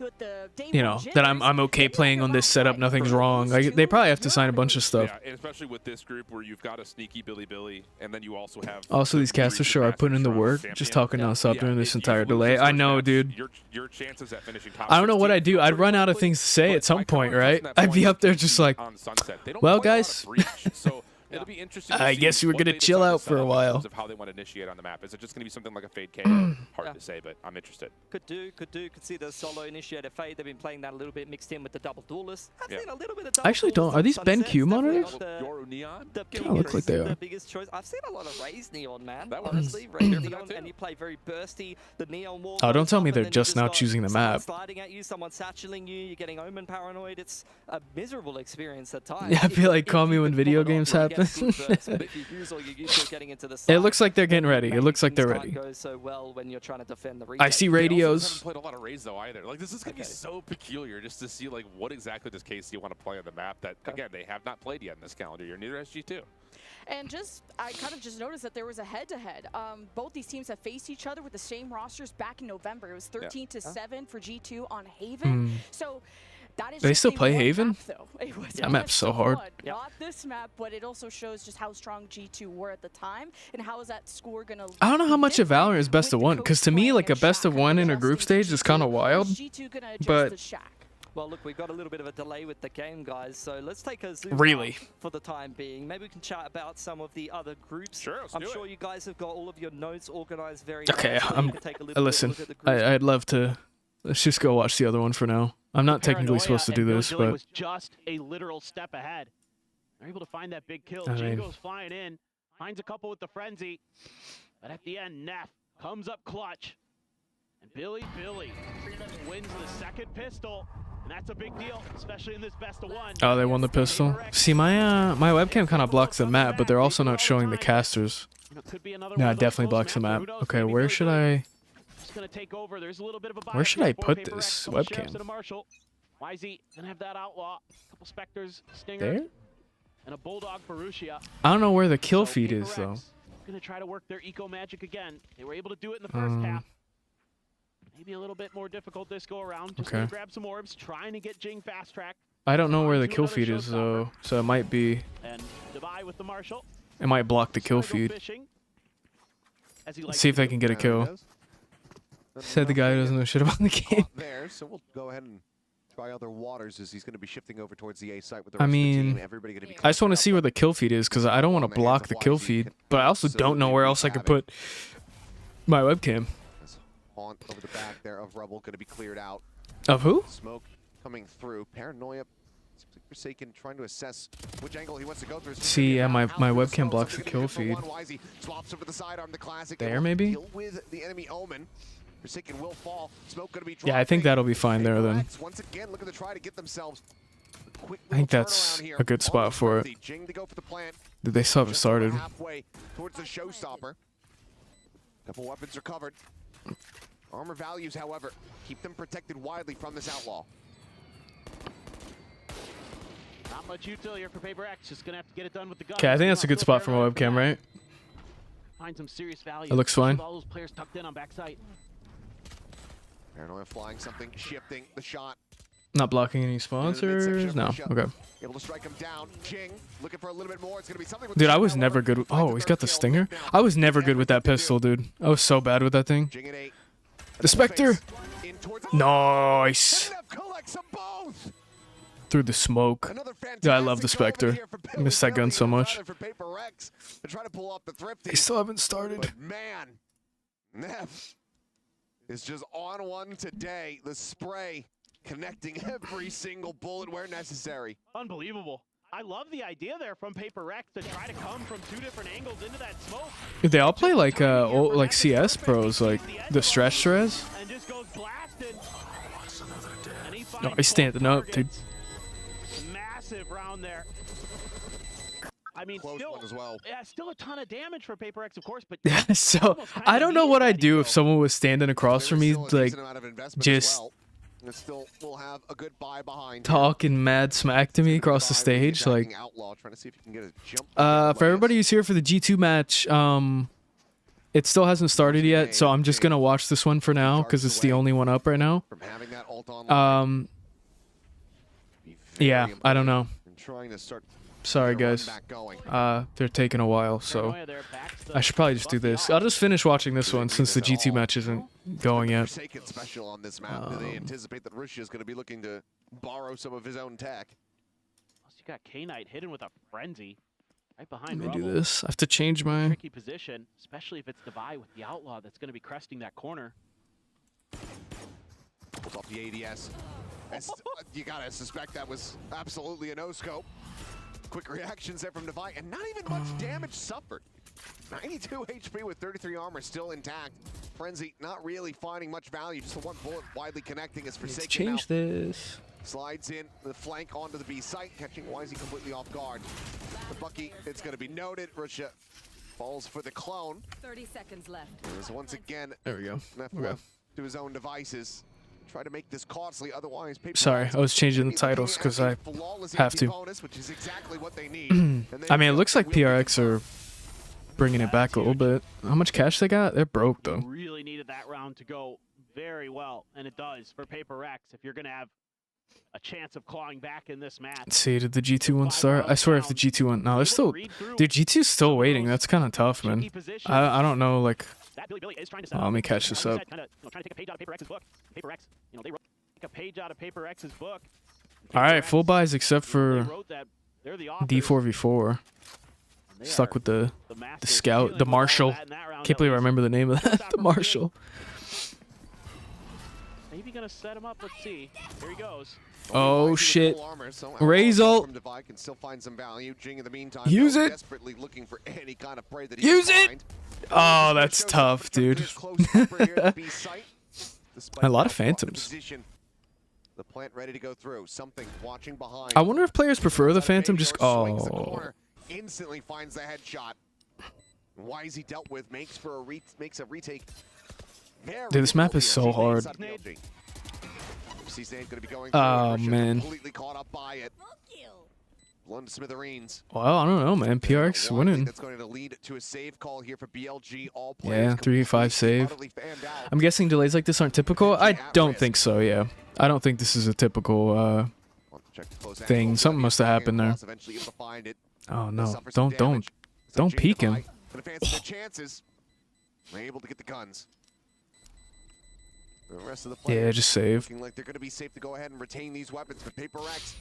B: you know, that I'm okay playing on this setup, nothing's wrong. Like they probably have to sign a bunch of stuff.
K: Yeah, and especially with this group where you've got a sneaky BiliBili, and then you also have.
B: Also, these casters sure are putting in the work. Just talking nonstop during this entire delay. I know, dude.
K: Your chances at finishing top
B: I don't know what I'd do. I'd run out of things to say at some point, right? I'd be up there just like, well, guys,
K: it'll be interesting.
B: I guess we're gonna chill out for a while.
K: Of how they want to initiate on the map. Is it just gonna be something like a fade K? Hard to say, but I'm interested.
J: Could see the solo initiator fade. They've been playing that a little bit mixed in with the double duelist. I've seen a little bit of
B: I actually don't. Are these Ben Q monitors?
K: Neon?
B: Kind of look like they are.
J: The biggest choice. I've seen a lot of Raze Neon, man. Honestly, Raze Neon, and you play very bursty. The Neon wall.
B: Oh, don't tell me they're just now choosing the map.
J: Sliding at you, someone satcheling you. You're getting Omen paranoid. It's a miserable experience at times.
B: Yeah, I feel like call me when video games happen. It looks like they're getting ready. It looks like they're ready. I see radios.
K: Haven't played a lot of Raze though either. Like this is gonna be so peculiar just to see like what exactly does KC want to play on the map that again they have not played yet in this calendar year. Neither has G2.
I: And I kind of just noticed that there was a head-to-head. Both these teams have faced each other with the same rosters back in November. It was 13-7 for G2 on Haven. So.
B: They still play Haven? That map's so hard.
I: Not this map, but it also shows just how strong G2 were at the time and how is that score gonna.
B: I don't know how much of Valorant is best of one, because to me, like a best of one in a group stage is kind of wild. But
J: well, look, we've got a little bit of a delay with the game, guys, so let's take a zoom
B: really
J: out for the time being. Maybe we can chat about some of the other groups.
K: Sure,
J: I'm sure you guys have got all of your notes organized very
B: okay.
J: nicely.
B: Listen, I'd love to. Let's just go watch the other one for now. I'm not technically supposed to do this, but
F: was just a literal step ahead. They're able to find that big kill. G goes flying in, finds a couple with the frenzy, but at the end, Neff comes up clutch, and BiliBili wins the second pistol, and that's a big deal, especially in this best of one.
B: Oh, they won the pistol. See, my webcam kind of blocks the map, but they're also not showing the casters. No, it definitely blocks the map. Okay, where should I? Where should I put this webcam?
F: YZ gonna have that outlaw, a couple specters, stinger,
B: there?
F: And a bulldog Borussia.
B: I don't know where the kill feed is though.
F: Gonna try to work their eco magic again. They were able to do it in the first half. Maybe a little bit more difficult this go around. Just gonna grab some orbs, trying to get Jing fast track.
B: I don't know where the kill feed is though, so it might be.
F: And Dubai with the Marshall.
B: It might block the kill feed. Let's see if they can get a kill. Said the guy who doesn't know shit about the game.
E: There, so we'll go ahead and try other waters as he's going to be shifting over towards the A site with the
B: rest of the team.
E: Everybody going to be
B: I just want to see where the kill feed is because I don't want to block the kill feed, but I also don't know where else I could put my webcam.
E: Haunt over the back there of Rubble going to be cleared out.
B: Of who?
E: Smoke coming through. Paranoia. Forsaken trying to assess which angle he wants to go through.
B: See, yeah, my webcam blocks the kill feed. There, maybe?
E: With the enemy Omen. Forsaken will fall. Smoke gonna be
B: yeah, I think that'll be fine there then.
E: Once again, looking to try to get themselves
B: I think that's a good spot for it. Did they still haven't started?
E: Halfway towards the showstopper. Couple weapons recovered. Armor values, however, keep them protected widely from this outlaw.
F: Not much utility here for Paper X. Just gonna have to get it done with the gun.
B: Okay, I think that's a good spot for my webcam, right?
F: Find some serious value.
B: It looks fine.
F: All those players tucked in on backside.
E: Paranoia flying something, shifting the shot.
B: Not blocking any sponsors. No. Okay.
E: Able to strike him down. Jing looking for a little bit more. It's gonna be something.
B: Dude, I was never good. With, oh, he's got the stinger. I was never good with that pistol, dude. I was so bad with that thing. The Spectre. Nice. Through the smoke. Yeah, I love the Spectre. I miss that gun so much. They still haven't started.
E: Man, Neff is just on one today. The spray connecting every single bullet where necessary.
F: Unbelievable. I love the idea there from Paper Rex to try to come from two different angles into that smoke.
B: They all play like old, like CS pros, like the stretch stress.
F: And just goes blasting.
B: Oh, he's standing up, dude.
F: Massive round there. I mean, still, as well. Yeah, still a ton of damage for Paper X, of course, but
B: so I don't know what I'd do if someone was standing across from me, like just
E: And still will have a good buy behind.
B: Talking mad smack to me across the stage, like.
E: Outlaw, trying to see if he can get a jump
B: For everybody who's here for the G2 match, it still hasn't started yet, so I'm just gonna watch this one for now because it's the only one up right now. Yeah, I don't know. Sorry guys. They're taking a while, so I should probably just do this. I'll just finish watching this one since the G2 match isn't going yet.
E: Special on this map. Do they anticipate that Russia is going to be looking to borrow some of his own tech?
F: Plus you got K-Knight hidden with a frenzy right behind.
B: Let me do this. I have to change my
F: tricky position, especially if it's Divide with the Outlaw that's going to be cresting that corner.
E: Pulls off the ADS. You gotta suspect that was absolutely a no-scope. Quick reactions there from Divide, and not even much damage suffered. 92 HP with 33 armor still intact. Frenzy not really finding much value, just the one bullet widely connecting as Forsaken.
B: Let's change this.
E: Slides in the flank onto the B site, catching Wisey completely off guard. The Bucky, it's gonna be noted. Russia falls for the clone.
M: 30 seconds left.
E: There's once again
B: There we go.
E: left to his own devices. Try to make this costly, otherwise.
B: Sorry, I was changing the titles because I have to. I mean, it looks like PRX are bringing it back a little bit. How much cash they got? They're broke though.
F: Really needed that round to go very well, and it does for Paper X. If you're gonna have a chance of clawing back in this match.
B: Let's see, did the G2 one start? I swear if the G2 one, no, they're still, dude, G2's still waiting. That's kind of tough, man. I don't know, like. Oh, let me catch this up.
F: Trying to take a page out of Paper X's book. Paper X, they wrote a page out of Paper X's book.
B: All right, full buys except for D4v4. Stuck with the scout, the Marshal. Can't believe I remember the name of that. The Marshal.
F: Maybe gonna set him up. Let's see. Here he goes.
B: Oh shit! Razor. Use it. Use it. Oh, that's tough, dude. A lot of phantoms.
E: The plant ready to go through. Something watching behind.
B: I wonder if players prefer the phantom. Just
E: instantly finds the headshot. Wisey dealt with makes a retake.
B: Dude, this map is so hard. Oh man.
E: Blown to smithereens.
B: Well, I don't know, man. PRX winning.
E: That's going to lead to a save call here for BLG. All
B: yeah, 3v5 save. I'm guessing delays like this aren't typical. I don't think so. Yeah, I don't think this is a typical thing. Something must have happened there. Oh no! Don't peek him.
E: Able to get the guns. The rest of the
B: yeah, just save.
E: Looking like they're going to be safe to go ahead and retain these weapons, but Paper X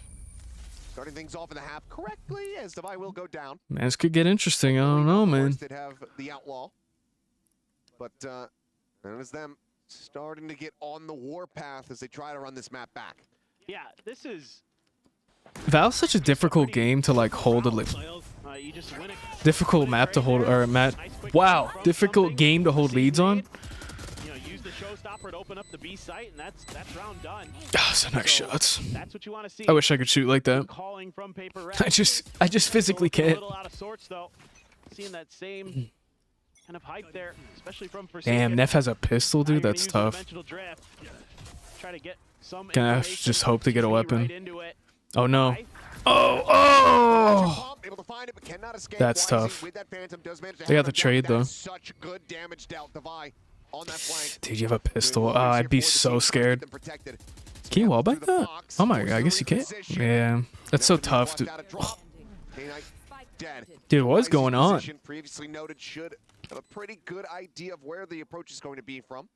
E: starting things off in the half correctly as Divide will go down.
B: Man, this could get interesting. I don't know, man.
E: They'd have the Outlaw, but that is them starting to get on the warpath as they try to run this map back.
F: Yeah, this is.
B: Valve's such a difficult game to like hold a difficult map to hold or map. Wow, difficult game to hold leads on.
F: Showstopper to open up the B site, and that's round done.
B: Ah, some nice shots.
F: That's what you want to see.
B: I wish I could shoot like that.
F: Calling from Paper
B: I just physically can't.
F: A little out of sorts though. Seeing that same kind of hype there, especially from
B: Damn, Neff has a pistol, dude. That's tough.
F: Try to get some
B: Can I just hope to get a weapon? Oh no. Oh! That's tough. They got the trade though. Dude, you have a pistol. Oh, I'd be so scared. Can you wallbang that? Oh my god, I guess you can. Yeah, that's so tough, dude. Oh. Dude, what's going on?
E: Previously noted should have a pretty good idea of where the approach is going to be from.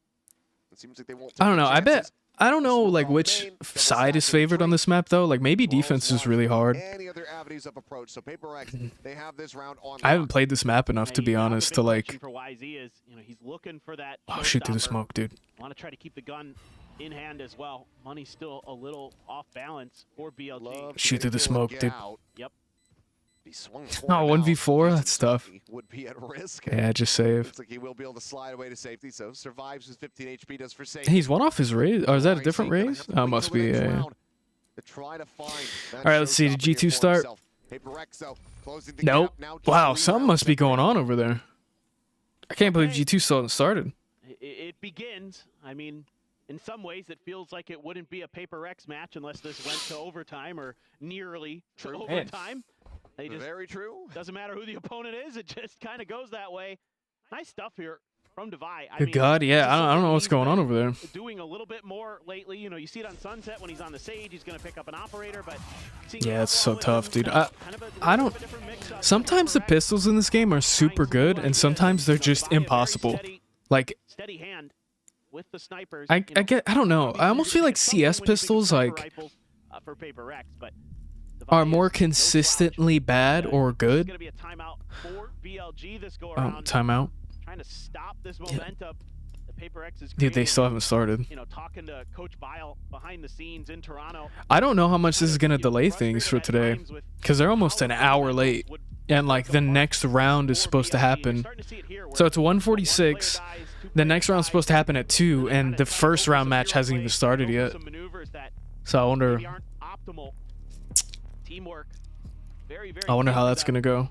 E: It seems like they won't.
B: I don't know. I don't know like which side is favored on this map though. Like maybe defense is really hard.
E: Any other avenues of approach. So Paper X, they have this round on.
B: I haven't played this map enough to be honest to like.
F: He's looking for that.
B: Oh, shoot through the smoke, dude.
F: Want to try to keep the gun in hand as well. Money's still a little off balance for BLG.
B: Shoot through the smoke, dude.
F: Yep.
B: No, 1v4, that's tough.
E: Would be at risk.
B: Yeah, just save.
E: Looks like he will be able to slide away to safety, so survives with 15 HP, does forsake.
B: He's one off his raise. Or is that a different raise? Oh, must be. Yeah. All right, let's see. Did G2 start? Nope. Wow, something must be going on over there. I can't believe G2 still hasn't started.
F: It begins. I mean, in some ways, it feels like it wouldn't be a Paper Rex match unless this went to overtime or nearly to overtime. They just,
E: very true.
F: Doesn't matter who the opponent is, it just kind of goes that way. Nice stuff here from Devi.
B: Good God, yeah, I don't know what's going on over there.
F: Doing a little bit more lately. You know, you see it on Sunset when he's on the Sage, he's going to pick up an operator, but
B: yeah, it's so tough, dude. I don't. Sometimes the pistols in this game are super good, and sometimes they're just impossible. Like,
F: steady hand with the snipers.
B: I don't know. I almost feel like CS pistols like
F: for Paper Rex, but
B: are more consistently bad or good.
F: Going to be a timeout for BLG this go
B: Oh,
F: around.
B: timeout.
F: Trying to stop this momentum. The Paper Rex is
B: Dude, they still haven't started.
F: You know, talking to Coach Bile behind the scenes in Toronto.
B: I don't know how much this is going to delay things for today, because they're almost an hour late, and like the next round is supposed to happen. So it's 1:46. The next round's supposed to happen at 2, and the first round match hasn't even started yet. So I wonder how that's going to go.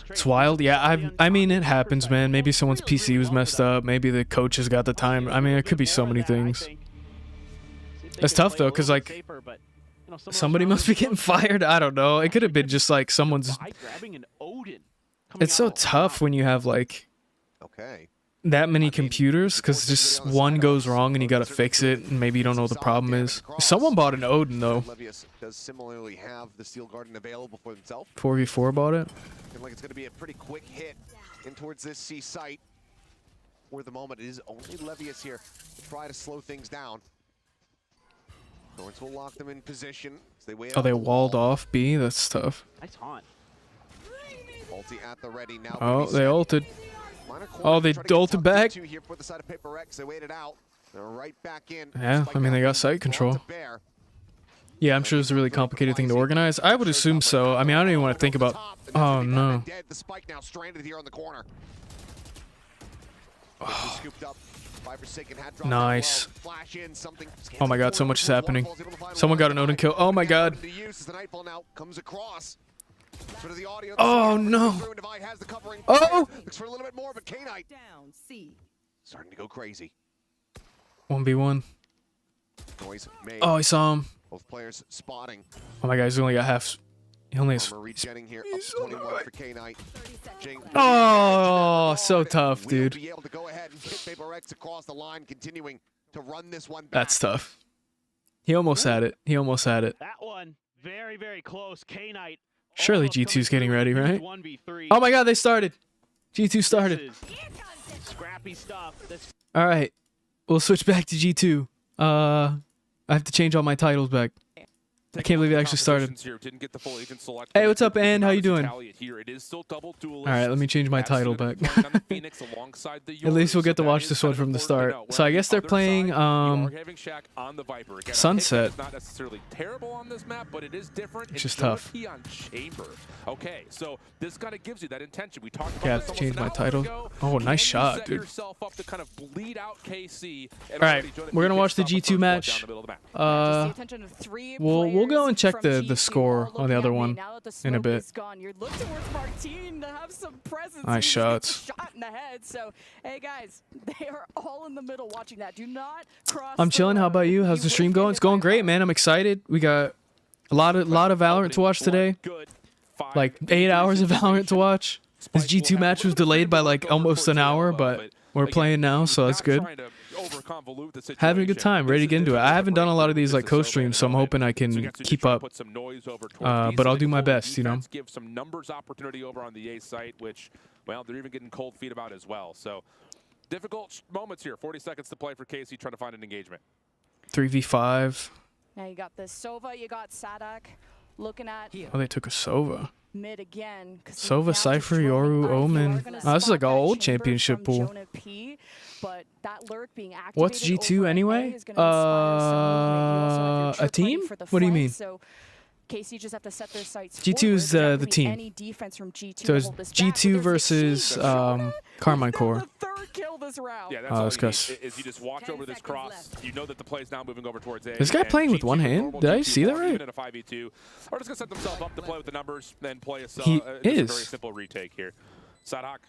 B: It's wild. Yeah, I mean, it happens, man. Maybe someone's PC was messed up. Maybe the coach has got the time. I mean, it could be so many things. It's tough, though, because, like, somebody must be getting fired. I don't know. It could have been just, like, someone's... It's so tough when you have, like, that many computers, because just one goes wrong and you got to fix it, and maybe you don't know what the problem is. Someone bought an Odin, though.
E: Does similarly have the Steel Garden available for himself.
B: 4v4 bought it.
E: Looking like it's going to be a pretty quick hit in towards this C site. For the moment, it is only Levius here to try to slow things down. Thorns will lock them in position. As they wait
B: Oh, they walled off B? That's tough.
F: Nice haunt.
E: Ulti at the ready now.
B: Oh, they ulted. Oh, they ulted back.
E: Here for the side of Paper Rex. They waited out. They're right back in.
B: Yeah, I mean, they got site control. Yeah, I'm sure it's a really complicated thing to organize. I would assume so. I mean, I don't even want to think about... Oh, no.
E: The spike now stranded here on the corner.
B: Nice. Oh my God, so much is happening. Someone got an Odin kill. Oh my God. Oh no. Oh!
E: Looks for a little bit more, but K-Knight starting to go crazy.
B: 1v1.
E: Noise made.
B: Oh, I saw him.
E: Both players spotting.
B: Oh my God, he's only got half. He only has...
E: Regenning here, up to 21 for K-Knight.
B: Oh, so tough, dude.
E: Be able to go ahead and get Paper Rex across the line, continuing to run this one back.
B: That's tough. He almost had it. He almost had it.
F: That one, very, very close. K-Knight.
B: Surely G2's getting ready, right? Oh my God, they started. G2 started.
F: Scrappy stuff.
B: All right, we'll switch back to G2. I have to change all my titles back. I can't believe it actually started. Hey, what's up, Ann? How you doing? All right, let me change my title back. At least we'll get to watch this one from the start. So I guess they're playing Sunset. Which is tough.
K: Okay, so this kind of gives you that intention. We talked about
B: I have to change my title. Oh, nice shot, dude.
K: All
B: right, we're gonna watch the G2 match. We'll go and check the score on the other one in a bit. Nice shots.
I: So, hey guys, they are all in the middle watching that. Do not cross.
B: I'm chilling. How about you? How's the stream going? It's going great, man. I'm excited. We got a lot of Valorant to watch today. Like 8 hours of Valorant to watch. This G2 match was delayed by like almost an hour, but we're playing now, so that's good. Having a good time, ready to get into it. I haven't done a lot of these like co-streams, so I'm hoping I can keep up. But I'll do my best, you know.
K: Give some numbers opportunity over on the A site, which, well, they're even getting cold feet about as well. So difficult moments here. 40 seconds to play for KC, trying to find an engagement.
B: 3v5.
I: Now you got this Sova, you got Sadak. Looking at
B: Oh, they took a Sova.
I: mid again.
B: Sova, Cypher, Yoru, Omen. Oh, this is like an old championship pool.
I: But that lurk being activated
B: What's G2 anyway? A team? What do you mean?
I: So KC just have to set their sights
B: G2 is the team.
I: Any defense from G2
B: So it's G2 versus Karmine Corp.
K: Yeah, that's
B: that's
K: is you just watch over this cross. You know that the play is now moving over towards A.
B: This guy playing with one hand? Did I see that right?
K: Even in a 5v2, are just gonna set themselves up to play with the numbers, then play a
B: He
K: a very
B: is.
K: simple retake here. Sadhak.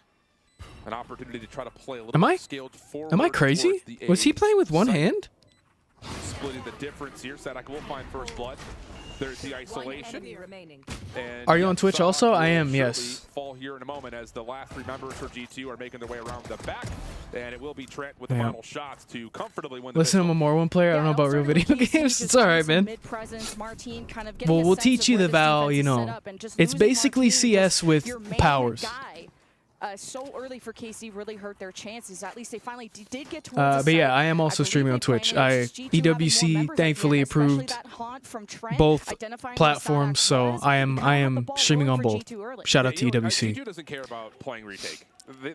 K: An opportunity to try to play a little
B: Am I
K: scaled forward.
B: Am I crazy? Was he playing with one hand?
K: Splitting the difference here. Sadak will find first blood. There's the isolation. And
B: Are you on Twitch also? I am, yes.
K: Fall here in a moment as the last 3 members for G2 are making their way around the back, and it will be Trent with the final shots to comfortably win the
B: Listen, I'm a more one player. I don't know about real video games. It's all right, man. Well, we'll teach you the Val, you know. It's basically CS with powers.
I: So early for KC really hurt their chances. At least they finally did get towards
B: but yeah, I am also streaming on Twitch. EWC thankfully approved both platforms, so I am streaming on both. Shout out to EWC.
K: G2 doesn't care about playing retake.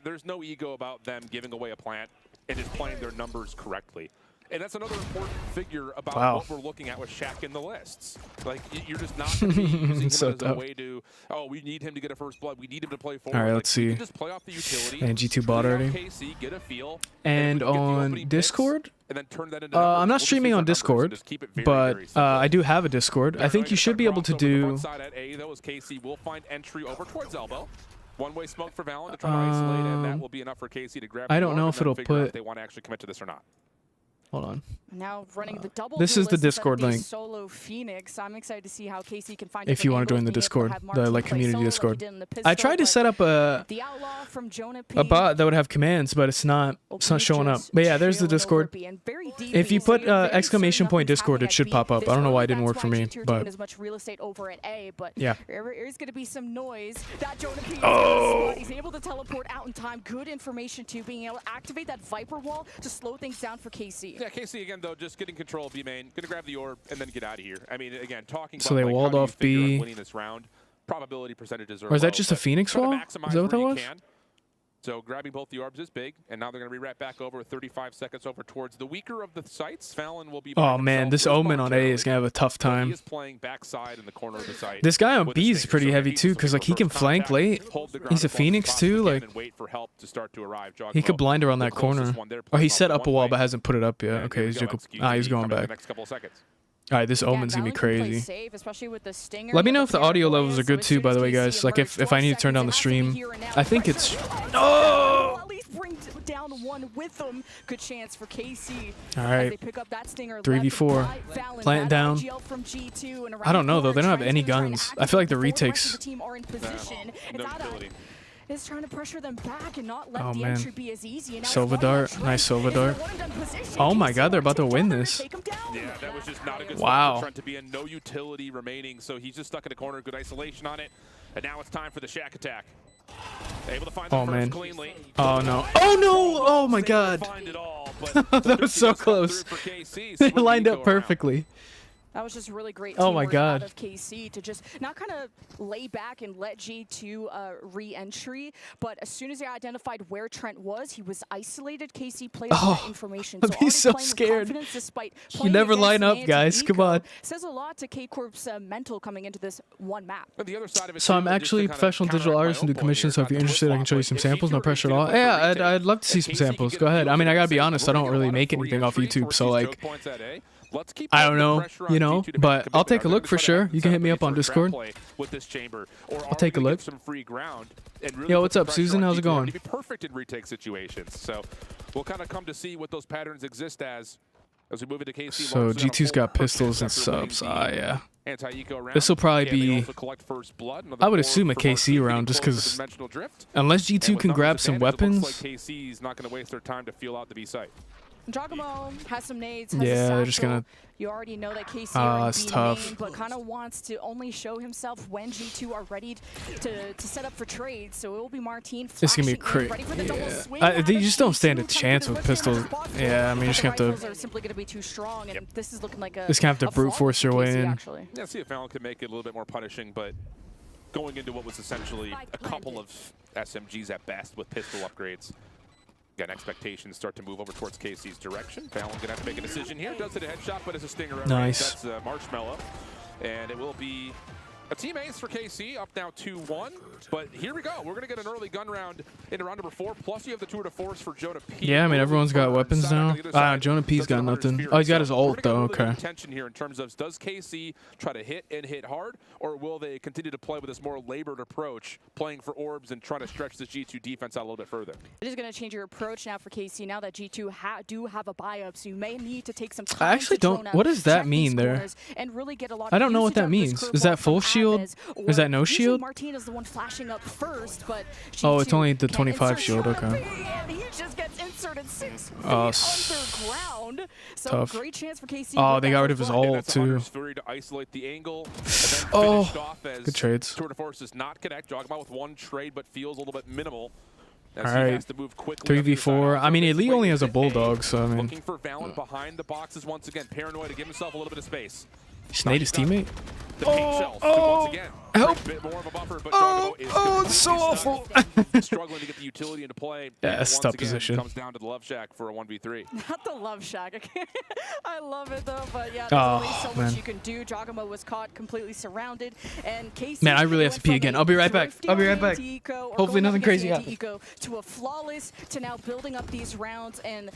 K: There's no ego about them giving away a plant and just playing their numbers correctly. And that's another important figure about what we're looking at with Shaq in the lists. Like, you're just not going to be using him as a way to, oh, we need him to get a first blood. We need him to play forward.
B: All right, let's see.
K: Just play off the utility.
B: And G2 bought already.
K: KC, get a feel,
B: and on Discord?
K: and then turn that into
B: I'm not streaming on Discord, but I do have a Discord. I think you should be able to do...
K: KC will find entry over towards elbow. One-way smoke for Valen to try to isolate, and that will be enough for KC to grab.
B: I don't know if it'll put...
K: if they want to actually commit to this or not.
B: Hold on.
I: Now running the double.
B: This is the Discord link.
I: Solo Phoenix. I'm excited to see how KC can find.
B: If you want to join the Discord, the like community Discord. I tried to set up a bot that would have commands, but it's not showing up. But yeah, there's the Discord. If you put exclamation point Discord, it should pop up. I don't know why it didn't work for me, but yeah.
I: There's going to be some noise. That Jonah P. He's able to teleport out in time. Good information too. Being able to activate that Viper wall to slow things down for KC.
K: Yeah, KC again though, just getting control of B main, gonna grab the orb and then get out of here. I mean, again, talking about
B: so they
K: like,
B: walled off B.
K: Winning this round, probability percentages are
B: or is that
K: low,
B: just a Phoenix wall? Is that what that was?
K: So grabbing both the orbs is big, and now they're going to re-wrap back over 35 seconds over towards the weaker of the sites. Fallon will be.
B: Oh man, this Omen on A is gonna have a tough time.
K: He is playing backside in the corner of the site.
B: This guy on B is pretty heavy too, because like he can flank late. He's a Phoenix too, like he could blind around that corner. Oh, he set up a wall but hasn't put it up yet. Okay, he's going back. All right, this Omen's gonna be crazy. Let me know if the audio levels are good too, by the way, guys. Like if I need to turn down the stream, I think it's. Oh!
I: Down one with them. Good chance for KC.
B: All right. 3v4. Plant down. I don't know though. They don't have any guns. I feel like the retakes.
I: Is trying to pressure them back and not let the entry be as easy.
B: Silva Dart. Nice Silva Dart. Oh my god, they're about to win this.
K: Yeah, that was just not a good
B: wow.
K: Trent to be in. No utility remaining, so he's just stuck in a corner. Good isolation on it. And now it's time for the Shack attack. Able to find the first cleanly.
B: Oh no. Oh no! Oh my god. That was so close. They lined up perfectly.
I: That was just really great
B: teamwork
I: out of KC to just not kind of lay back and let G2 re-entry, but as soon as they identified where Trent was, he was isolated. KC played that information.
B: So he's so scared. You never line up, guys. Come on.
I: Says a lot to K-Corp's mental coming into this one map.
B: So I'm actually a professional digital artist and do commissions, so if you're interested, I can show you some samples. No pressure at all. Yeah, I'd love to see some samples. Go ahead. I mean, I gotta be honest, I don't really make anything off YouTube, so like... I don't know, you know, but I'll take a look for sure. You can hit me up on Discord. I'll take a look. Yo, what's up, Susan? How's it going?
K: Perfect in retake situations. So we'll kind of come to see what those patterns exist as we move into KC.
B: So G2's got pistols and subs. Yeah. This will probably be, I would assume, a KC round, just because unless G2 can grab some weapons.
K: KC's not going to waste their time to feel out the B site.
I: Giacomo has some nades.
B: They're just gonna.
I: You already know that KC are in B main, but kind of wants to only show himself when G2 are ready to set up for trades. So it will be Martin.
B: This is gonna be crazy. Yeah. You just don't stand a chance with pistols. Yeah, I mean, you're just gonna have to.
I: Are simply gonna be too strong, and this is looking like a.
B: Just gonna have to brute force your way in.
K: Yeah, see if Fallon can make it a little bit more punishing, but going into what was essentially a couple of SMGs at best with pistol upgrades. Again, expectations start to move over towards KC's direction. Fallon gonna have to make a decision here. Does hit a headshot, but it's a stinger.
B: Nice.
K: That's Marshmallow. And it will be A team ace for KC, up now 2-1. But here we go. We're going to get an early gun round into round number 4. Plus, you have the tour de force for Jonah P.
B: Yeah, I mean, everyone's got weapons now. Jonah P's got nothing. Oh, he's got his ult, though. Okay.
K: Tension here in terms of, does KC try to hit and hit hard, or will they continue to play with this more labored approach, playing for orbs and trying to stretch the G2 defense out a little bit further?
I: It is going to change your approach now for KC. Now that G2 do have a buy-up, so you may need to take some time.
B: I actually don't. What does that mean there?
I: And really get a lot
B: I don't know what that means. Is that full shield? Is that no shield?
I: Martine is the one flashing up first, but
B: oh, it's only the 25 shield. Okay.
I: And he just gets inserted 6 feet underground. So
B: tough.
I: Great chance for KC.
B: Oh, they got rid of his ult too.
K: To isolate the angle.
B: Oh, good trades.
K: Tour de force does not connect. Jogma with 1 trade, but feels a little bit minimal.
B: All right, 3v4. I mean, Elite only has a bulldog, so I mean.
K: Looking for Valorant behind the boxes once again. Paranoid to give himself a little bit of space.
B: Snade his teammate.
K: Once again.
B: Help!
K: Bit more of a buffer, but
B: it's so awful.
K: Struggling to get the utility into play.
B: Yeah, that's tough position.
K: Comes down to the Love Shack for a 1v3.
I: Not the Love Shack. I love it though, but yeah, there's only so much you can do. Jogamo was caught completely surrounded, and KC.
B: Man, I really have to pee again. I'll be right back. Hopefully nothing crazy happens.
I: To a flawless, to now building up these rounds and.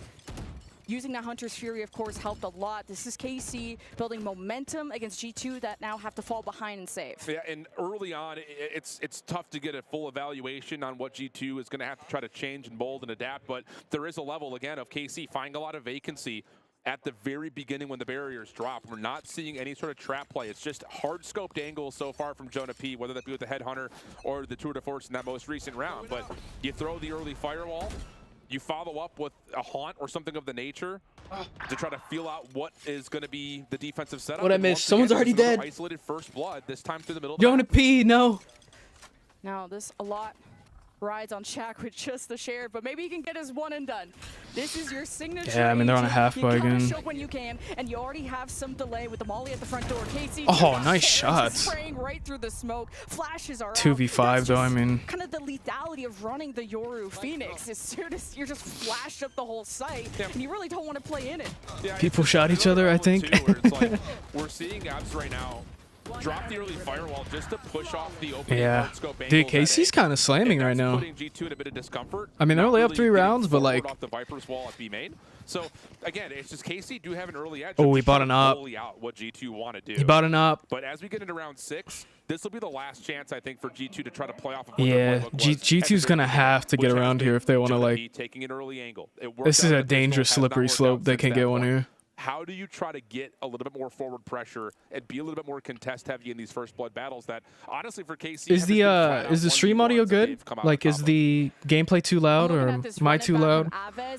I: Using that Hunter's Fury, of course, helped a lot. This is KC building momentum against G2 that now have to fall behind and save.
K: Yeah, and early on, it's tough to get a full evaluation on what G2 is going to have to try to change and mold and adapt, but there is a level, again, of KC finding a lot of vacancy at the very beginning when the barriers drop. We're not seeing any sort of trap play. It's just hard-scoped angles so far from Jonah P, whether that be with the Headhunter or the Tour de Force in that most recent round. But you throw the early firewall, you follow up with a haunt or something of the nature to try to feel out what is going to be the defensive setup.
B: What I missed? Someone's already dead.
K: Isolated first blood, this time through the middle.
B: Jonah P, no.
I: Now this a lot rides on Shaq with just the share, but maybe he can get his one and done. This is your signature.
B: Yeah, I mean, they're on a half buy again.
I: When you can, and you already have some delay with the molly at the front door. KC,
B: oh, nice shots.
I: Spraying right through the smoke. Flashes are
B: 2v5 though, I mean.
I: Kind of the lethality of running the Yoru Phoenix. As soon as you're just flashed up the whole site, and you really don't want to play in it.
K: Yeah,
B: people shot each other, I think.
K: Like, we're seeing abs right now. Drop the early firewall just to push off the opening.
B: Yeah, dude, KC's kind of slamming right now.
K: G2 in a bit of discomfort.
B: I mean, they're only up 3 rounds, but like.
K: Off the Viper's wall at B main. So again, it's just KC do have an early edge.
B: Oh, he bought an up.
K: Out what G2 want to do.
B: He bought an up.
K: But as we get into round 6, this will be the last chance I think for G2 to try to play off of.
B: Yeah, G2's gonna have to get around here if they want to like.
K: Taking an early angle.
B: This is a dangerous slippery slope. They can get one here.
K: How do you try to get a little bit more forward pressure and be a little bit more contest heavy in these first blood battles that honestly for KC
B: is the stream audio good? Like is the gameplay too loud or am I too loud?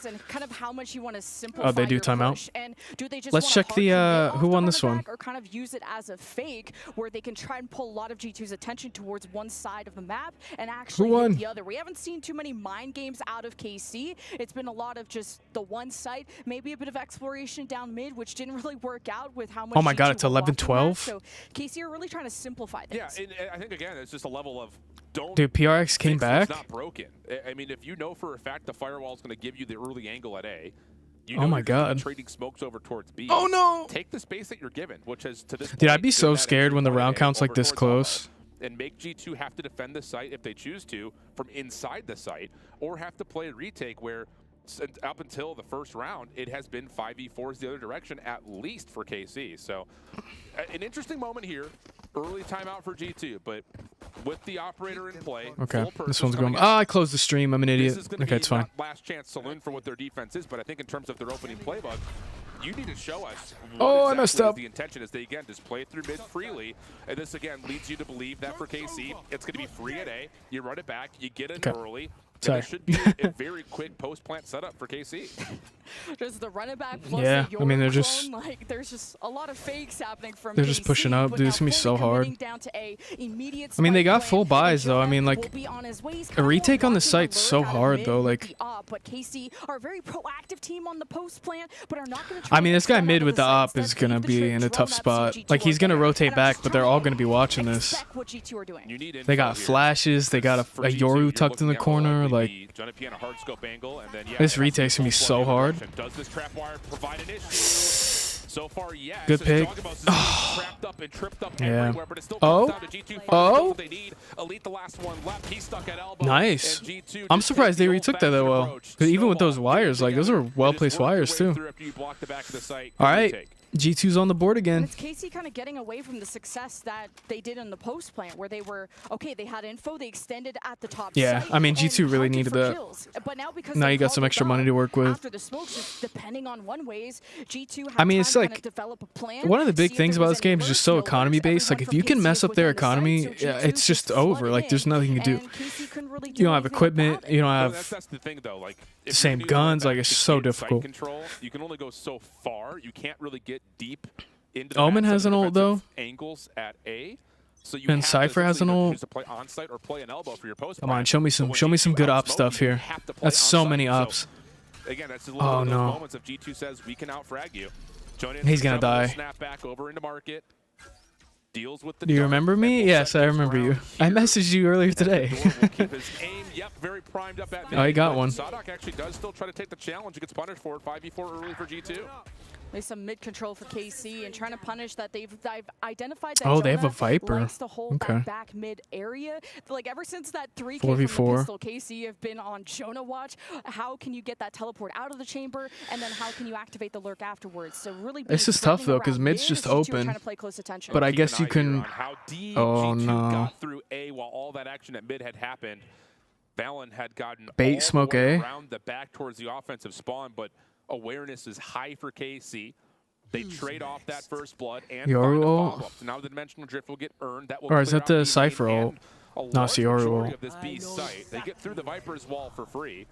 I: And kind of how much you want to simplify
B: oh, they do timeout.
I: And do they just
B: let's check the who won this one.
I: Or kind of use it as a fake where they can try and pull a lot of G2's attention towards one side of the map and actually hit the other. We haven't seen too many mind games out of KC. It's been a lot of just the one side, maybe a bit of exploration down mid, which didn't really work out with how much.
B: Oh my God, it's 11-12.
I: So KC are really trying to simplify things.
K: Yeah, and I think again, it's just a level of don't.
B: Dude, PRX came back.
K: It's not broken. I mean, if you know for a fact the firewall is going to give you the early angle at A, you
B: oh
K: know
B: my God,
K: trading smokes over towards B.
B: Oh no!
K: Take the space that you're given, which has to this.
B: Dude, I'd be so scared when the round count's like this close.
K: And make G2 have to defend the site if they choose to from inside the site, or have to play a retake where. Up until the first round, it has been 5v4s the other direction, at least for KC. So an interesting moment here. Early timeout for G2, but with the operator in play.
B: Okay, this one's going. I closed the stream. I'm an idiot. Okay, it's fine.
K: Last chance saloon for what their defense is, but I think in terms of their opening playbook, you need to show us what
B: I messed up.
K: The intention is they, again, just play through mid freely. And this, again, leads you to believe that for KC, it's going to be free at A. You run it back, you get in early. There should be a very quick post-plant setup for KC.
I: Just the running back plus
B: the I mean, they're just
I: like there's just a lot of fakes happening from
B: they're just pushing up, dude. It's gonna be so hard.
I: Down to I
B: mean, they got full buys though. I mean, like a retake on the site's so hard though. Like,
I: but KC are a very proactive team on the post plant, but are not gonna.
B: I mean, this guy mid with the op is gonna be in a tough spot. Like, he's gonna rotate back, but they're all gonna be watching this. They got flashes. They got a Yoru tucked in the corner. Like, this retake's gonna be so hard.
K: Does this trap wire provide an issue? So far, yes.
B: Good pick.
K: Trapped up and tripped up everywhere, but it still comes down to G2 what they need. Elite, the last one left. He's stuck at elbow.
B: Nice.
K: And G2
B: I'm surprised they retook that well. Because even with those wires, like those are well-placed wires too. All right. G2's on the board again.
I: It's KC kind of getting away from the success that they did in the post plant, where they were, okay, they had info, they extended at the top
B: Yeah,
I: site,
B: I mean, G2 really needed that.
I: But now, because
B: Now you got some extra money to work with.
I: After the smokes, just depending on one ways, G2
B: I mean, it's like,
I: develop a plan,
B: one of the big things about this game is just so economy-based. Like, if you can mess up their economy, it's just over. Like, there's nothing you can do. You don't have equipment. You don't have
K: that's the thing, though. Like,
B: the same guns. Like, it's so difficult.
K: Control, you can only go so far. You can't really get deep into the
B: Omen has an ult though.
K: Angles at A. So you
B: And Cypher has an ult.
K: to play on site or play an elbow for your post.
B: Come on, show me some good op stuff here. That's so many ops.
K: So, again, that's a little bit of those moments of G2 says we can out-frag you.
B: He's gonna die.
K: Snap back over into market. Deals with the
B: Do you remember me? Yes, I remember you. I messaged you earlier today. Oh, he got one.
K: Sadok actually does still try to take the challenge. He gets punished for it. 5v4 early for G2.
I: There's some mid control for KC and trying to punish that they've identified that
B: Oh, they have a
I: Jonah
B: Viper.
I: likes to hold that back mid area. Like ever since that 3K
B: 4v4.
I: from the pistol, KC have been on Jonah watch. How can you get that teleport out of the chamber, and then how can you activate the lurk afterwards? So really,
B: This is tough though, because mid's just open. But I guess you can. Oh no.
K: Got through A while all that action at mid had happened. Valen had gotten
B: Bait smoke A
K: around the back towards the offensive spawn, but awareness is high for KC. They trade off that first blood and find a follow-up. So now the dimensional drift will get earned. That will
B: or is that the Cypher ult? No, it's the Yoru ult.
K: Of this B site. They get through the Viper's wall for free.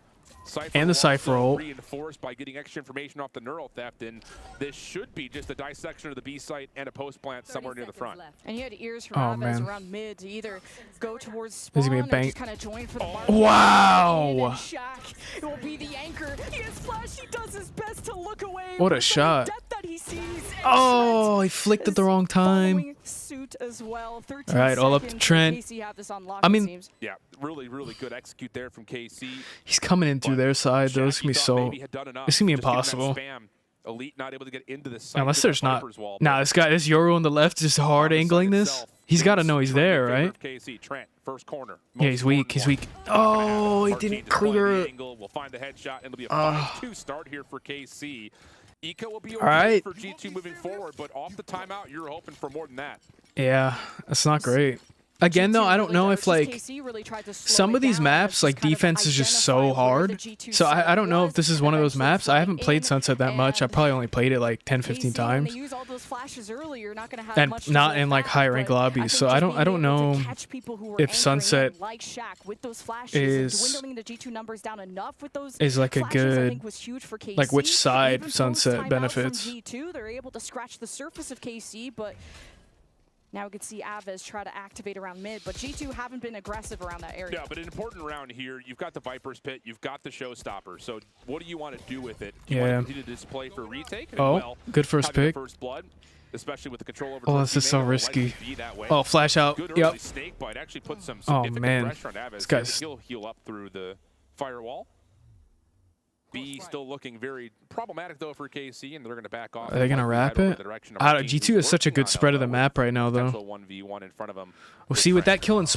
B: And the Cypher ult.
K: Reinforced by getting extra information off the neural theft, and this should be just a dissection of the B site and a post plant somewhere near the front.
I: And you had ears from Aves around mid to either go towards
B: Is he
I: spawn
B: gonna
I: or
B: bank?
I: just kind of join for the market.
B: Wow!
I: Shaq will be the anchor. He has flash. He does his best to look away.
B: What a shot!
I: That he sees.
B: Oh, he flicked at the wrong time.
I: Suit as well.
B: All right, all up to Trent. I mean,
K: yeah, really good execute there from KC.
B: He's coming in through their side though. It's gonna be so. It's gonna be impossible.
K: Elite not able to get into the site.
B: Unless there's not. Nah, this Yoru on the left is hard angling this. He's got to know he's there, right?
K: KC, Trent, first corner.
B: Yeah, he's weak. He's weak. Oh, he didn't clear it.
K: We'll find the headshot, and it'll be a 5-2 start here for KC. Eco will be okay
B: all right
K: for G2 moving forward, but off the timeout, you're hoping for more than that.
B: Yeah, that's not great. Again, though, I don't know if, like, some of these maps, like, defense is just so hard. So I don't know if this is one of those maps. I haven't played Sunset that much. I probably only played it, like, 10, 15 times. And not in, like, high-rank lobbies. So I don't know if Sunset is like a good, like, which side Sunset benefits.
I: They're able to scratch the surface of KC, but now we can see Aves try to activate around mid, but G2 haven't been aggressive around that area.
K: Yeah, but an important round here, you've got the Viper's Pit, you've got the Showstopper, so what do you want to do with it? Do you want to continue to display for retake? And
B: well, good first pick.
K: First blood, especially with the control over
B: this is so risky. Oh, flash out.
K: Good
B: yep.
K: early snake bite actually put some
B: man.
K: pressure on Aves.
B: This guy's...
K: He'll heal up through the firewall. B still looking very problematic though for KC, and they're going to back off.
B: Are they going to wrap it? G2 has such a good spread of the map right now, though.
K: 1v1 in front of them.
B: We'll see with that kill and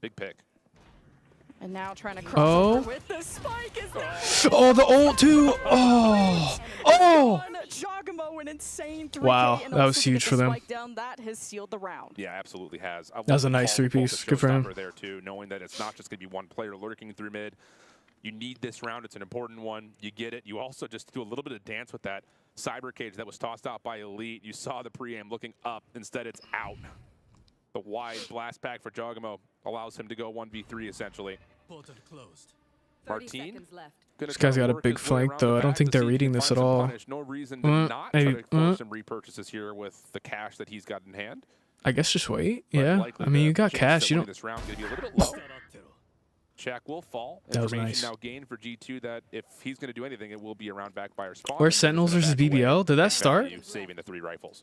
K: big pick.
I: And now trying to cross over with the spike is
B: oh, the ult too. Oh.
I: Jogamo, an insane 3K,
B: wow, that was huge for them.
I: Down, that has sealed the round.
K: Yeah, absolutely has.
B: That was a nice 3-piece. Good for him.
K: There too, knowing that it's not just going to be one player lurking through mid. You need this round. It's an important one. You get it. You also just do a little bit of dance with that cyber cage that was tossed out by Elite. You saw the pre-aim looking up. Instead, it's out. The wide blast pack for Jogamo allows him to go 1v3 essentially. Martine.
B: This guy's got a big flank though. I don't think they're reading this at all.
K: No reason to not try to force some repurchases here with the cash that he's got in hand.
B: I guess just wait. Yeah. I mean, you got cash. You don't.
K: This round going to be a little bit low. Shaq will fall.
B: That was nice.
K: Now gained for G2 that if he's going to do anything, it will be around back by our spawn.
B: Where's Sentinels versus BBL? Did that start?
K: Saving the 3 rifles.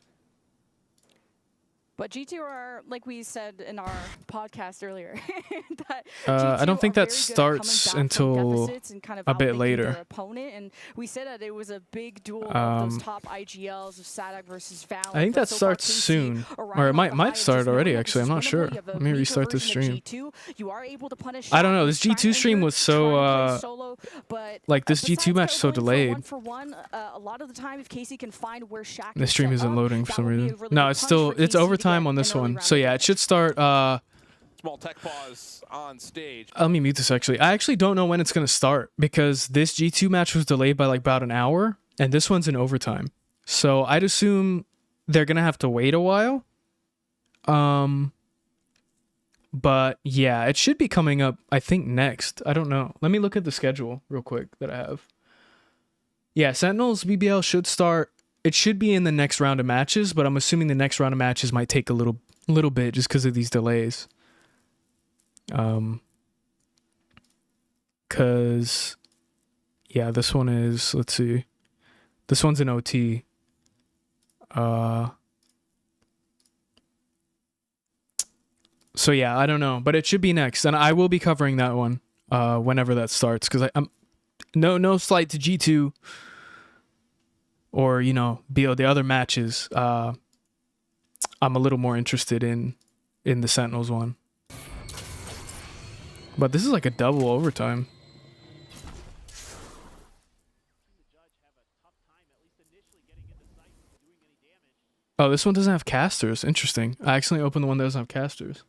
I: But G2 are, like we said in our podcast earlier, that
B: I don't think
I: G2 are
B: that
I: very good at
B: starts
I: coming back from
B: until
I: deficits and kind of
B: a bit
I: outthinking
B: later.
I: their opponent. And we said that it was a big duel of those top IGLs of Sadac versus Valorant.
B: I think that starts soon, or it might start already. Actually, I'm not sure. Let me restart the stream. I don't know. This G2 stream was so like this G2 match so delayed.
I: A lot of the time, if Casey can find where Shaq
B: The stream isn't loading for some reason. No, it's overtime on this one. So yeah, it should start.
K: Small tech pause on stage.
B: Let me mute this actually. I actually don't know when it's gonna start because this G2 match was delayed by like about an hour, and this one's in overtime. So I'd assume they're gonna have to wait a while. But yeah, it should be coming up, I think, next. I don't know. Let me look at the schedule real quick that I have. Yeah, Sentinels BBL should start. It should be in the next round of matches, but I'm assuming the next round of matches might take a little bit just because of these delays. Cause yeah, this one is, let's see. This one's an OT. So yeah, I don't know, but it should be next, and I will be covering that one whenever that starts, because I'm no slight to G2 or the other matches. I'm a little more interested in the Sentinels one, but this is like a double overtime. Oh, this one doesn't have casters. Interesting. I accidentally opened the one that doesn't have casters.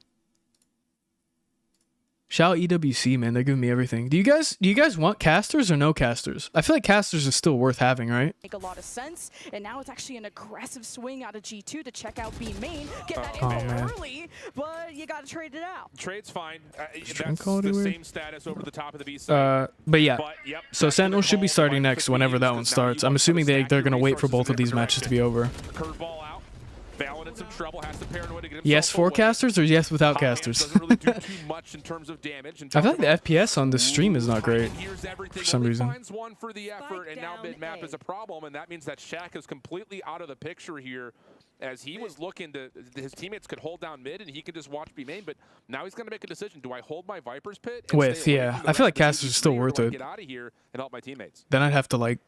B: Shout out EWC, man. They're giving me everything. Do you guys want casters or no casters? I feel like casters is still worth having, right?
I: Make a lot of sense, and now it's actually an aggressive swing out of G2 to check out B main, get that info early, but you got to trade it out.
K: Trade's fine. That's the same status over the top of the B side.
B: But yeah. So Sentinels should be starting next whenever that one starts. I'm assuming they're gonna wait for both of these matches to be over.
K: Curveball out. Valen in some trouble, has to paranoid to get himself
B: Yes for casters or yes without casters?
K: Doesn't really do too much in terms of damage.
B: I feel like the FPS on this stream is not great for some reason.
K: Finds one for the effort, and now mid-map is a problem, and that means that Shaq is completely out of the picture here, as he was looking to, his teammates could hold down mid, and he could just watch B main, but now he's going to make a decision. Do I hold my Viper's Pit?
B: Yeah. I feel like casters is still worth it.
K: Get out of here and help my teammates.
B: Then I'd have to like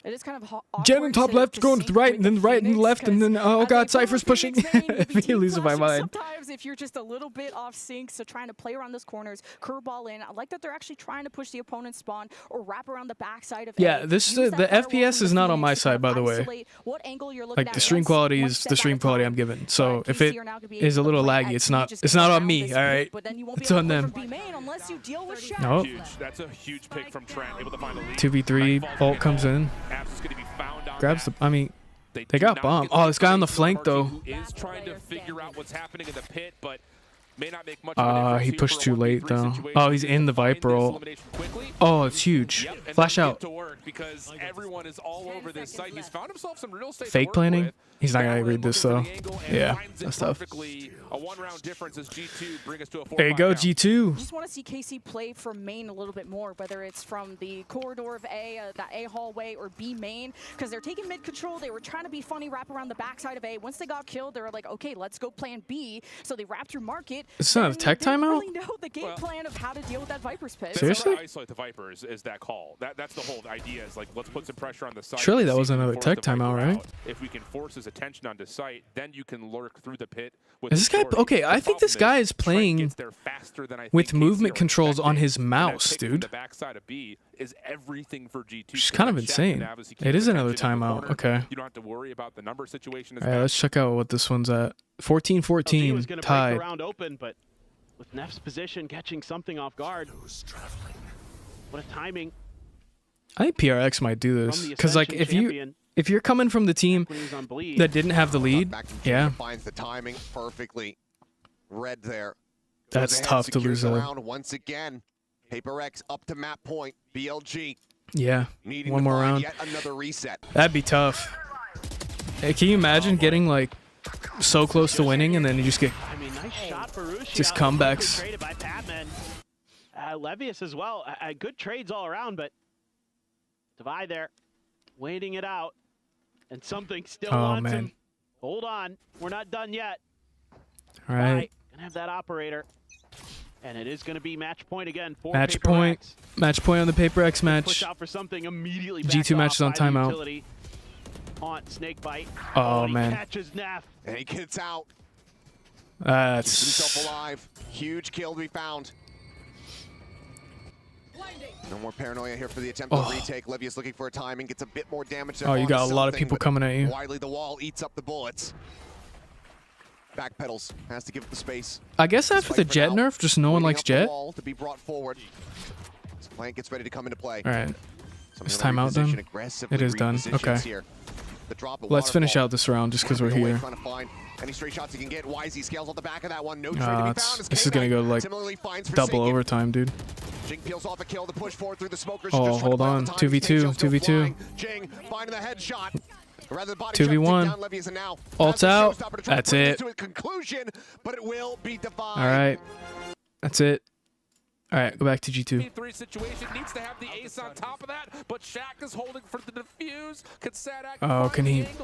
I: It is kind of
B: Gen on top left, going to the right, and then right and left, and then oh god, Cypher's pushing. If you lose my mind.
I: Sometimes if you're just a little bit off sync, so trying to play around those corners, curveball in. I like that they're actually trying to push the opponent's spawn or wrap around the backside of.
B: Yeah, the FPS is not on my side, by the way. Like the stream quality is the stream quality I'm given. So if it is a little laggy, it's not on me. All right, it's on them.
K: No, that's a huge pick from Trent. Able to find a lead.
B: 2v3, ult comes in. Grabs the. I mean, they got bomb. Oh, this guy on the flank though.
K: Is trying to figure out what's happening in the pit, but may not make much of a difference.
B: He pushed too late though. Oh, he's in the Viper ult. Oh, it's huge. Flash out.
K: Because everyone is all over this site. He's found himself some real estate.
B: Fake planning. He's not gonna read this though. Yeah, that's tough.
K: A one-round difference as G2 bring us to a 4-5
B: There you go, G2.
I: I just want to see KC play from main a little bit more, whether it's from the corridor of A, that A hallway, or B main, because they're taking mid control. They were trying to be funny, wrap around the backside of A. Once they got killed, they were like, okay, let's go plan B. So they wrapped through market.
B: It's not a tech timeout?
I: They really know the game plan of how to deal with that Viper's Pit.
B: Seriously?
K: Isolate the Vipers is that call. That's the whole idea. Is like, let's put some pressure on the site.
B: Surely that was another tech timeout, right?
K: If we can force his attention onto site, then you can lurk through the pit.
B: Is this guy okay? I think this guy is playing with movement controls on his mouse, dude.
K: The backside of B is everything for G2.
B: Which is kind of insane. It is another timeout. Okay.
K: You don't have to worry about the number situation.
B: All right, let's check out what this one's at. 14-14 tied.
F: Break the round open, but with Neff's position catching something off guard. What a timing.
B: I think PRX might do this because, like, if you're coming from the team that didn't have the lead, yeah,
E: finds the timing perfectly. Red there.
B: That's tough to lose
E: that. Once again, PaperX up to map point. BLG.
B: Yeah, one more round.
E: Yet another reset.
B: That'd be tough. Hey, can you imagine getting like so close to winning and then you just get
F: nice shot for Rushi.
B: just comebacks?
F: Traded by Patman. Levius as well. Good trades all around, but Divide there, waiting it out, and something still wants him. Hold on, we're not done yet.
B: All right.
F: Gonna have that operator. And it is going to be match point again for
B: Match
F: Paper
B: point.
F: Rex.
B: Match point on the Paper X
F: Push
B: match.
F: out for something immediately.
B: G2 match is on timeout.
F: Haunt, snake bite.
B: Oh,
F: He
B: man.
F: catches Neff.
E: And he gets out. Keeps
B: That's
E: himself alive. Huge kill to be found. No more paranoia here for the attempt to retake. Livia's looking for a timing, gets a bit more damage.
B: Oh, you got a lot of people coming at you.
E: Widely, the wall eats up the bullets. Backpedals, has to give it the space.
B: I guess after the Jet nerf, just no one likes Jet.
E: Wall to be brought forward. This plant gets ready to come into play.
B: All right. Is timeout done? It is done. Okay. Let's finish out this round just because we're here.
E: Any straight shots he can get. YZ scales off the back of that one. No trade to be found.
B: This is gonna go like double overtime, dude.
E: Jing peels off a kill to push forward through the smokers.
B: Oh, hold on. 2v2. 2v2.
E: Jing finding the headshot.
B: 2v1. Ult's out. That's it.
E: Conclusion, but it will be
B: All right. That's it. All right, go back to G2.
K: 3 situation needs to have the ace on top of that, but Shaq is holding for the defuse. Can Sadak
B: Oh, can he?
K: He gets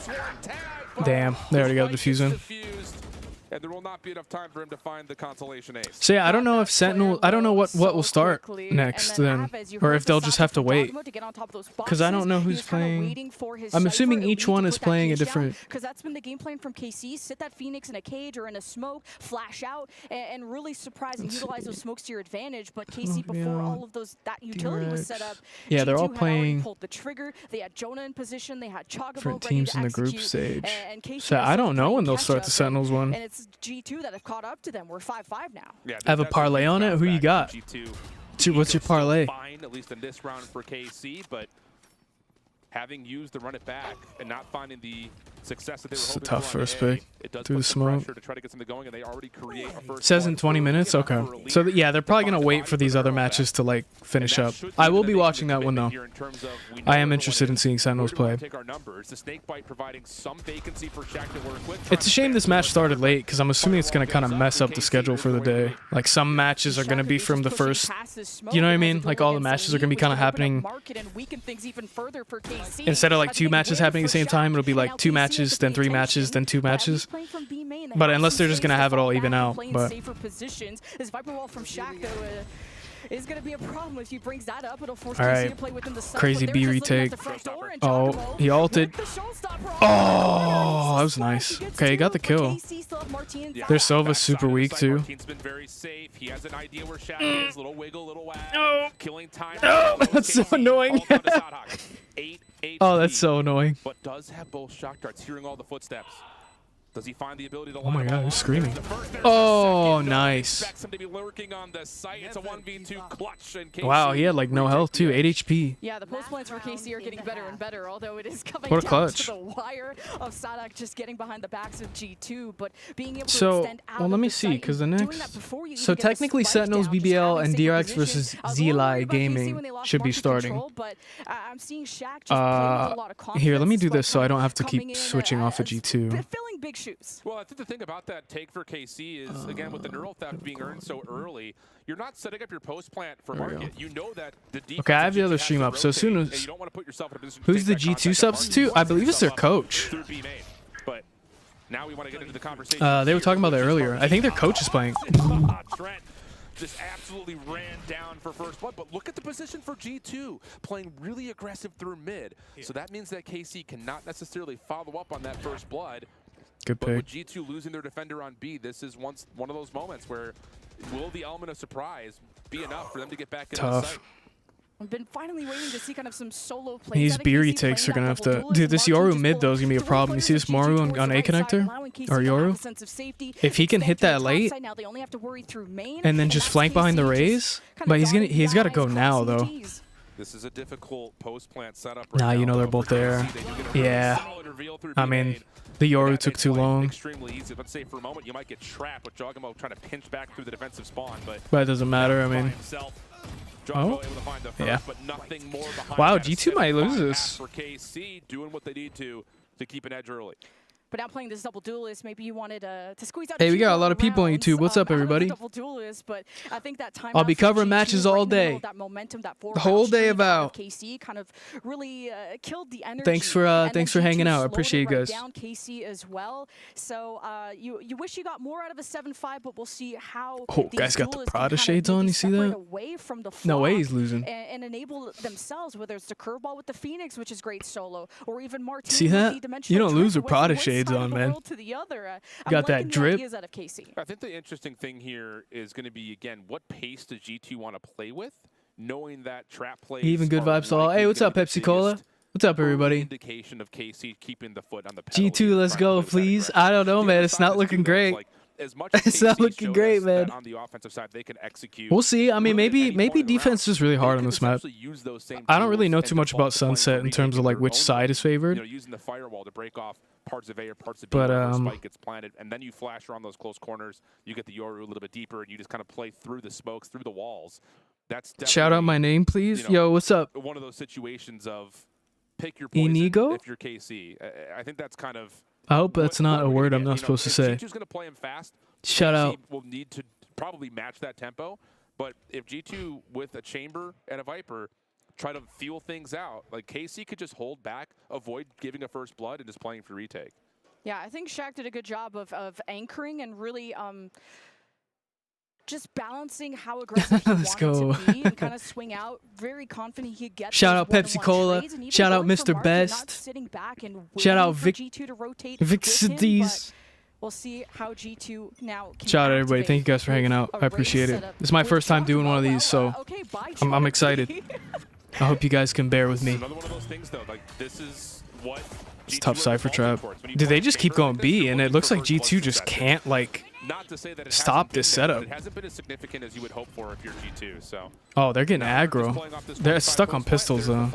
K: one tag.
B: Damn, they already got the defuse in.
K: And there will not be enough time for him to find the consolation ace.
B: So yeah, I don't know if Sentinel. I don't know what will start next then, or if they'll just have to wait. Because I don't know who's playing. I'm assuming each one is playing a different.
I: Because that's been the game plan from KC. Sit that Phoenix in a cage or in a smoke, flash out, and really surprise and utilize those smokes to your advantage. But KC, before all of that utility was set up,
B: yeah, they're all
I: G2 had
B: playing
I: pulled the trigger. They had Jonah in position. They had Chagabo
B: different
I: ready
B: teams
I: to
B: in the group
I: execute,
B: stage.
I: and KC
B: So
I: is
B: I don't know
I: playing
B: when they'll start
I: catch-up,
B: the Sentinels one.
I: And it's G2 that have caught up to them. We're 5-5 now.
K: Yeah,
B: I have a parlay on it. Who you got? What's your parlay?
K: Fine, at least in this round for KC, but having used the run it back and not finding the success that they were hoping
B: It's a tough
K: for on
B: first
K: A,
B: pick.
K: it does
B: Through
K: put
B: the
K: some
B: smoke.
K: pressure to try to get something going, and they already create a first
B: Says in
K: blood
B: 20
K: for
B: minutes.
K: a
B: Okay.
K: lead.
B: So yeah, they're probably gonna wait for these other matches to like finish up. I will be watching that one though. I am interested in seeing Sentinels play.
K: Take our numbers. The snake bite providing some vacancy for Shaq to work with.
B: It's a shame this match started late because I'm assuming it's gonna kind of mess up the schedule for the day. Like some matches are gonna be from the first. You know what I mean? Like all the matches are gonna be kind of happening. Instead of like 2 matches happening at the same time, it'll be like 2 matches, then 3 matches, then 2 matches. But unless they're just gonna have it all even out. But
I: this Viper wall from Shaq though is going to be a problem if he brings that up. It'll force
B: all
I: KC
B: right,
I: to play within the site,
B: crazy
I: but
B: B
I: they're just looking at
B: retake.
I: the front door, and
B: Oh,
I: Chagabo
B: he ulted.
I: with the showstopper
B: Oh, that was nice. Okay, he got the kill. Their Silva's super weak too.
K: Martin's been very safe. He has an idea where Shaq is. Little wiggle, little wag.
B: No.
K: Killing time.
B: No, that's so annoying.
K: 8
B: Oh, that's so annoying.
K: But does have both shock darts, hearing all the footsteps. Does he find the ability to
B: Oh my
K: line
B: god,
K: up?
B: who's screaming?
K: There's
B: Oh, nice.
K: Expects him to be lurking on the site. It's a 1v2 clutch. And KC
B: Wow, he had like no health too, 8 HP.
I: Yeah, the post plans for KC are getting better and better, although it is coming
B: What a
I: down
B: clutch.
I: to the wire of Sadak just getting behind the backs of G2, but being able to
B: So,
I: extend out
B: well, let
I: of
B: me
I: the
B: see,
I: site
B: because the
I: and doing
B: next.
I: that before you
B: So
I: even get the
B: technically,
I: spike
B: Sentinels,
I: down, just
B: BBL,
I: having
B: and
I: safe
B: DRX
I: position.
B: versus
I: I was a little worried
B: ZLI
I: about KC
B: Gaming
I: when they lost
B: should be
I: market
B: starting.
I: control, but I'm seeing Shaq just play with a lot of
B: Here, let me
I: confidence,
B: do
I: but
B: this so I don't have to
I: coming
B: keep
I: in
B: switching off of
I: as
B: G2.
I: filling big shoes.
K: Well, I think the thing about that take for KC is, again, with the neural theft being earned so early, you're not setting up your post plant for market. You know that the defense
B: Okay, I have the
K: G2
B: other
K: has
B: stream
K: to
B: up. So as soon
K: rotate,
B: as.
K: and you don't want to put yourself in a position to
B: Who's the
K: take that
B: G2
K: contact
B: substitute?
K: market.
B: I believe it's their
K: Yourself up
B: coach.
K: through B main. But now we want to get into the conversation.
B: They were talking about that earlier. I think their coach is playing.
K: Trent just absolutely ran down for first blood, but look at the position for G2, playing really aggressive through mid. So that means that KC cannot necessarily follow up on that first blood.
B: Good
K: But
B: pick.
K: with G2 losing their defender on B, this is one of those moments where will the element of surprise be enough for them to get back into the site?
I: I've been finally waiting to see kind of some solo plays.
B: These Beery takes are gonna have to. Dude, this Yoru mid though is gonna be a problem. You see this Maru on A connector? Or Yoru? If he can hit that late and then just flank behind the Raze, but he's got to go now though.
K: This is a difficult post plant setup.
B: Nah, you know they're both there. Yeah. I mean, the Yoru took too long.
K: Extremely easy. Let's say for a moment you might get trapped with Jogamo trying to pinch back through the defensive spawn, but
B: it doesn't matter. I mean. Oh, yeah. Wow, G2 might lose this.
K: For KC doing what they need to keep an edge early.
I: But now playing this double duelist, maybe you wanted to squeeze out.
B: Hey, we got a lot
I: more
B: of people on
I: rounds,
B: YouTube. What's up,
I: out of the
B: everybody?
I: double duelist, but I think that time
B: I'll be covering matches all day.
I: That momentum, that
B: The whole day about.
I: KC kind of really killed the energy.
B: Thanks for hanging out. I appreciate you guys.
I: Down KC as well. So you wish you got more out of a 7-5, but we'll see how.
B: Oh, guys got the Prada shades on. You see that?
I: Away from the
B: no way he's losing.
I: And enable themselves, whether it's the curveball with the Phoenix, which is great solo, or even Martin.
B: See that? You don't lose with Prada shades on, man. Got that drip.
K: I think the interesting thing here is going to be, again, what pace does G2 want to play with, knowing that trap plays.
B: Even good vibes all. Hey, what's up, Pepsi Cola? What's up, everybody?
K: Indication of KC keeping the foot on the pedal.
B: G2, let's go, please. I don't know, man. It's not looking great. It's not looking great, man.
K: On the offensive side, they can execute.
B: We'll see. I mean, maybe defense is really hard on this map. I don't really know too much about Sunset in terms of like which side is favored.
K: Using the firewall to break off parts of A or parts of B where spike gets planted, and then you flash around those close corners. You get the Yoru a little bit deeper, and you just kind of play through the smokes, through the walls. That's
B: shout out my name, please. Yo, what's up?
K: One of those situations of pick your poison
B: Inigo?
K: if you're KC. I think that's kind of.
B: I hope that's not a word I'm not supposed to say.
K: G2's going to play him fast.
B: Shout out.
K: Will need to probably match that tempo, but if G2 with a Chamber and a Viper try to feel things out, like KC could just hold back, avoid giving a first blood, and just playing for retake.
I: Yeah, I think Shaq did a good job of anchoring and really just balancing how aggressive he wanted to be and kind of swing out. Very confident he'd get.
B: Shout out Pepsi Cola. Shout out Mr. Best. Shout out Vixities.
I: We'll see how G2 now can
B: shout out everybody. Thank you guys for hanging out. I appreciate it. This is my first time doing one of these, so I'm excited. I hope you guys can bear with me.
K: Another one of those things, though, like this is what
B: it's tough Cypher trap. Dude, they just keep going B, and it looks like G2 just can't like stop this setup.
K: It hasn't been as significant as you would hope for if you're G2. So.
B: Oh, they're getting aggro. They're stuck on pistols though.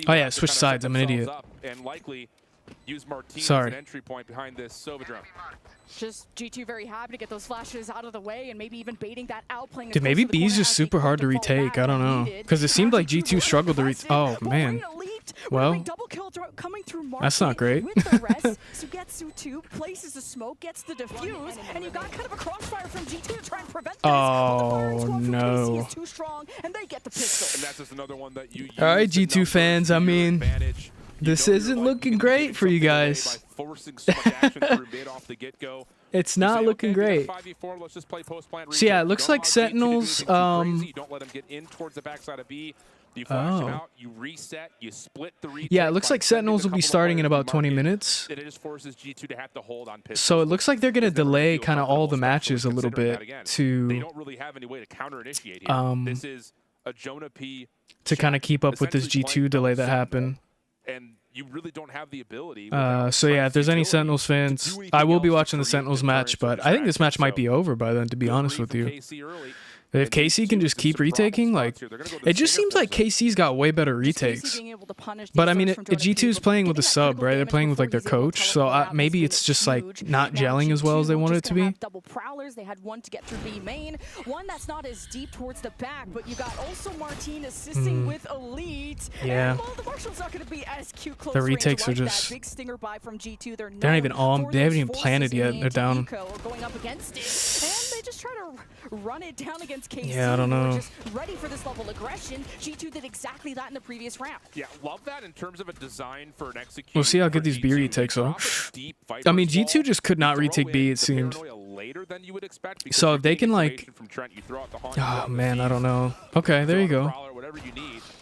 B: Oh yeah, switch sides. I'm an idiot.
K: Use Martinez
B: Sorry.
K: as an entry point behind this Sovidrome.
I: Just G2 very happy to get those flashes out of the way and maybe even baiting that out. Playing
B: dude, maybe B's just super hard to retake. I don't know. Because it seemed like G2 struggled to retake. Oh, man. Well, that's not great.
I: Sugetsu 2 places the smoke, gets the defuse, and you got kind of a crossfire from G2 to try and prevent this.
B: Oh, no.
I: Is too strong, and they get the pistol.
K: And that's just another one that you
B: all right, G2 fans, I mean, this isn't looking great for you guys. It's not looking great. So yeah, it looks like Sentinels. Yeah, it looks like Sentinels will be starting in about 20 minutes. So it looks like they're gonna delay kind of all the matches a little bit to kind of keep up with this G2 delay that happened.
K: And you really don't have the ability.
B: So yeah, if there's any Sentinels fans, I will be watching the Sentinels match, but I think this match might be over by then, to be honest with you. If KC can just keep retaking, like, it just seems like KC's got way better retakes. But I mean, G2's playing with a sub, right? They're playing with like their coach, so maybe it's just like not gelling as well as they wanted it to be.
I: Double prowlers, they had one to get through B main, one that's not as deep towards the back, but you got also Martin assisting with Elite.
B: Yeah.
I: And, well, the Marshall's not going to be as cute close
B: the retakes
I: range
B: are
I: like
B: just.
I: big stinger buy from G2. They're
B: not even on. They haven't even planted yet. They're down.
I: Going up against it, and they just try to run it down against KC.
B: Yeah, I don't know.
I: Just ready for this level of aggression. G2 did exactly that in the previous round.
K: Yeah, love that in terms of a design for an execution.
B: We'll see how good these B retakes are. I mean, G2 just could not retake B, it seemed. So if they can like, oh man, I don't know. Okay, there you go.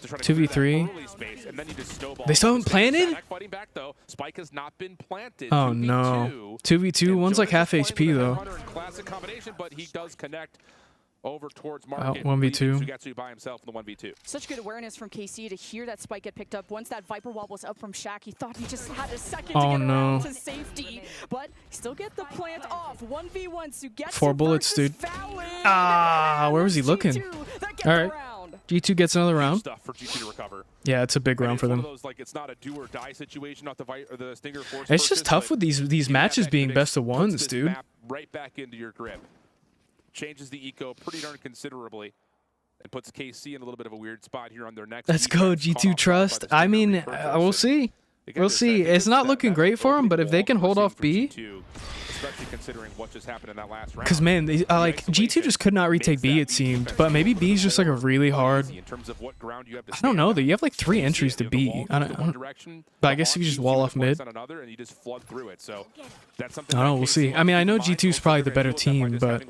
B: 2v3. They still haven't planted? Oh no. 2v2, one's like half HP though.
K: Over towards Market.
B: 1v2.
K: Sugetsu by himself in the 1v2.
I: Such good awareness from KC to hear that spike get picked up. Once that Viper wall was up from Shaq, he thought he just had a second to get around to safety. But still get the plant off. 1v1. Sugetsu
B: 4 bullets, dude. Ah, where was he looking? All right. G2 gets another round.
K: Stuff for G2 to recover.
B: Yeah, it's a big round for them.
K: Those, like, it's not a do or die situation, not the Stinger force.
B: It's just tough with these matches being best of ones, dude.
K: Right back into your grip. Changes the eco pretty darn considerably and puts KC in a little bit of a weird spot here on their next.
B: Let's go, G2 Trust. I mean, we'll see. We'll see. It's not looking great for them, but if they can hold off B,
K: especially considering what just happened in that last round.
B: because man, like G2 just could not retake B, it seemed. But maybe B is just like a really hard. I don't know. Though you have like 3 entries to B. I don't. But I guess if you just wall off mid. I don't know. We'll see. I mean, I know G2 is probably the better team, but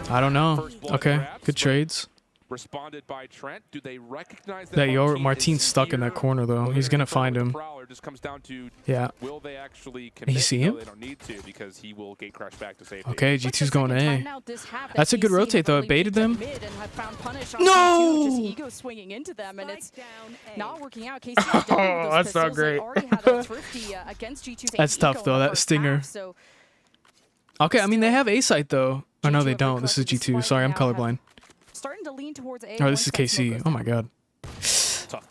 B: I don't know. Okay, good trades.
K: Responded by Trent. Do they recognize
B: that Martine's stuck in that corner though? He's gonna find him.
K: Just comes down to,
B: yeah.
K: Will they actually commit?
B: You see him?
K: No, they don't need to because he will gate crash back to safety.
B: Okay, G2's going A. That's a good rotate though. It baited them.
I: No! Ego swinging into them, and it's not working out.
B: Oh, that's not great. That's tough though. That stinger. Okay, I mean they have A site though. Oh no, they don't. This is G2. Sorry, I'm colorblind.
I: Starting to lean towards A.
B: Oh, this is KC. Oh my god.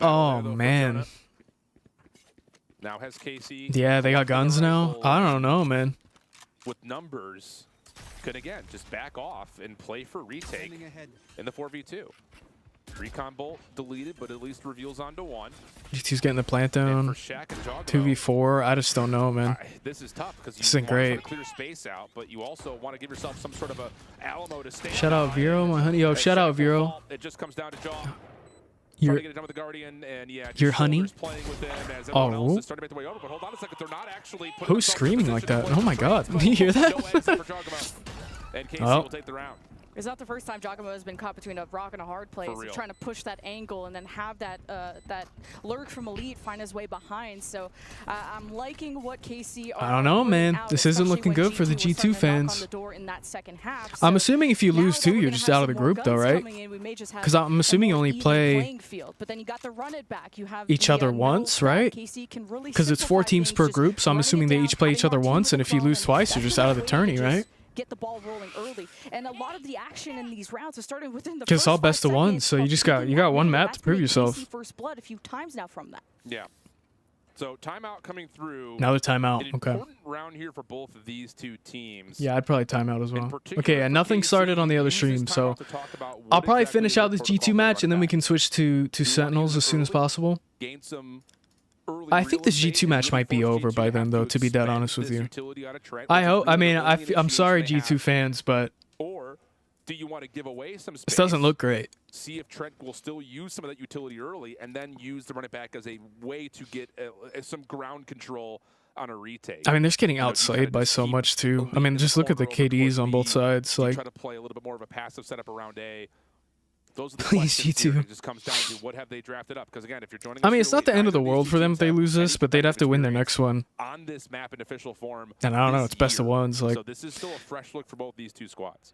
B: Oh man.
K: Now has KC.
B: Yeah, they got guns now. I don't know, man.
K: With numbers, could again just back off and play for retake in the 4v2. Recon bolt deleted, but at least reveals onto 1.
B: G2's getting the plant down. 2v4. I just don't know, man.
K: This is tough because
B: you want
K: to clear space out, but you also want to give yourself some sort of a Alamo to stay.
B: Shout out Vero, my honey. Yo, shout out Vero.
K: It just comes down to Jaw.
B: Your honey?
K: Oh.
B: Who's screaming like that? Oh my god. Did you hear that?
K: Oh. Take the round.
I: It's not the first time Giacomo has been caught between a rock and a hard place. He's trying to push that angle and then have that that lurk from Elite find his way behind. So I'm liking what KC are.
B: I don't know, man. This isn't looking good for the G2 fans. I'm assuming if you lose 2, you're just out of the group, though, right? Because I'm assuming you only play each other once, right? Because it's 4 teams per group, so I'm assuming they each play each other once, and if you lose twice, you're just out of the tourney, right?
I: Get the ball rolling early, and a lot of the action in these rounds is starting within the.
B: It's all best of 1, so you got 1 map to prove yourself.
I: First blood a few times now from that.
K: Yeah. So timeout coming through.
B: Another timeout. Okay.
K: Important round here for both of these 2 teams.
B: Yeah, I'd probably timeout as well. Okay, and nothing started on the other stream, so I'll probably finish out this G2 match, and then we can switch to Sentinels as soon as possible.
K: Gain some.
B: I think this G2 match might be over by then, though, to be dead honest with you. I hope. I mean, I'm sorry, G2 fans, but
K: or do you want to give away some space?
B: This doesn't look great.
K: See if Trent will still use some of that utility early and then use the run it back as a way to get some ground control on a retake.
B: I mean, they're just getting outslayed by so much, too. I mean, just look at the KDs on both sides. Like,
K: try to play a little bit more of a passive setup around A. Those are the
B: Please, G2.
K: It just comes down to what have they drafted up? Because again, if you're joining,
B: I mean, it's not the end of the world for them if they lose this, but they'd have to win their next one.
K: On this map in official form.
B: And I don't know, it's best of 1s. Like,
K: so this is still a fresh look for both these 2 squads.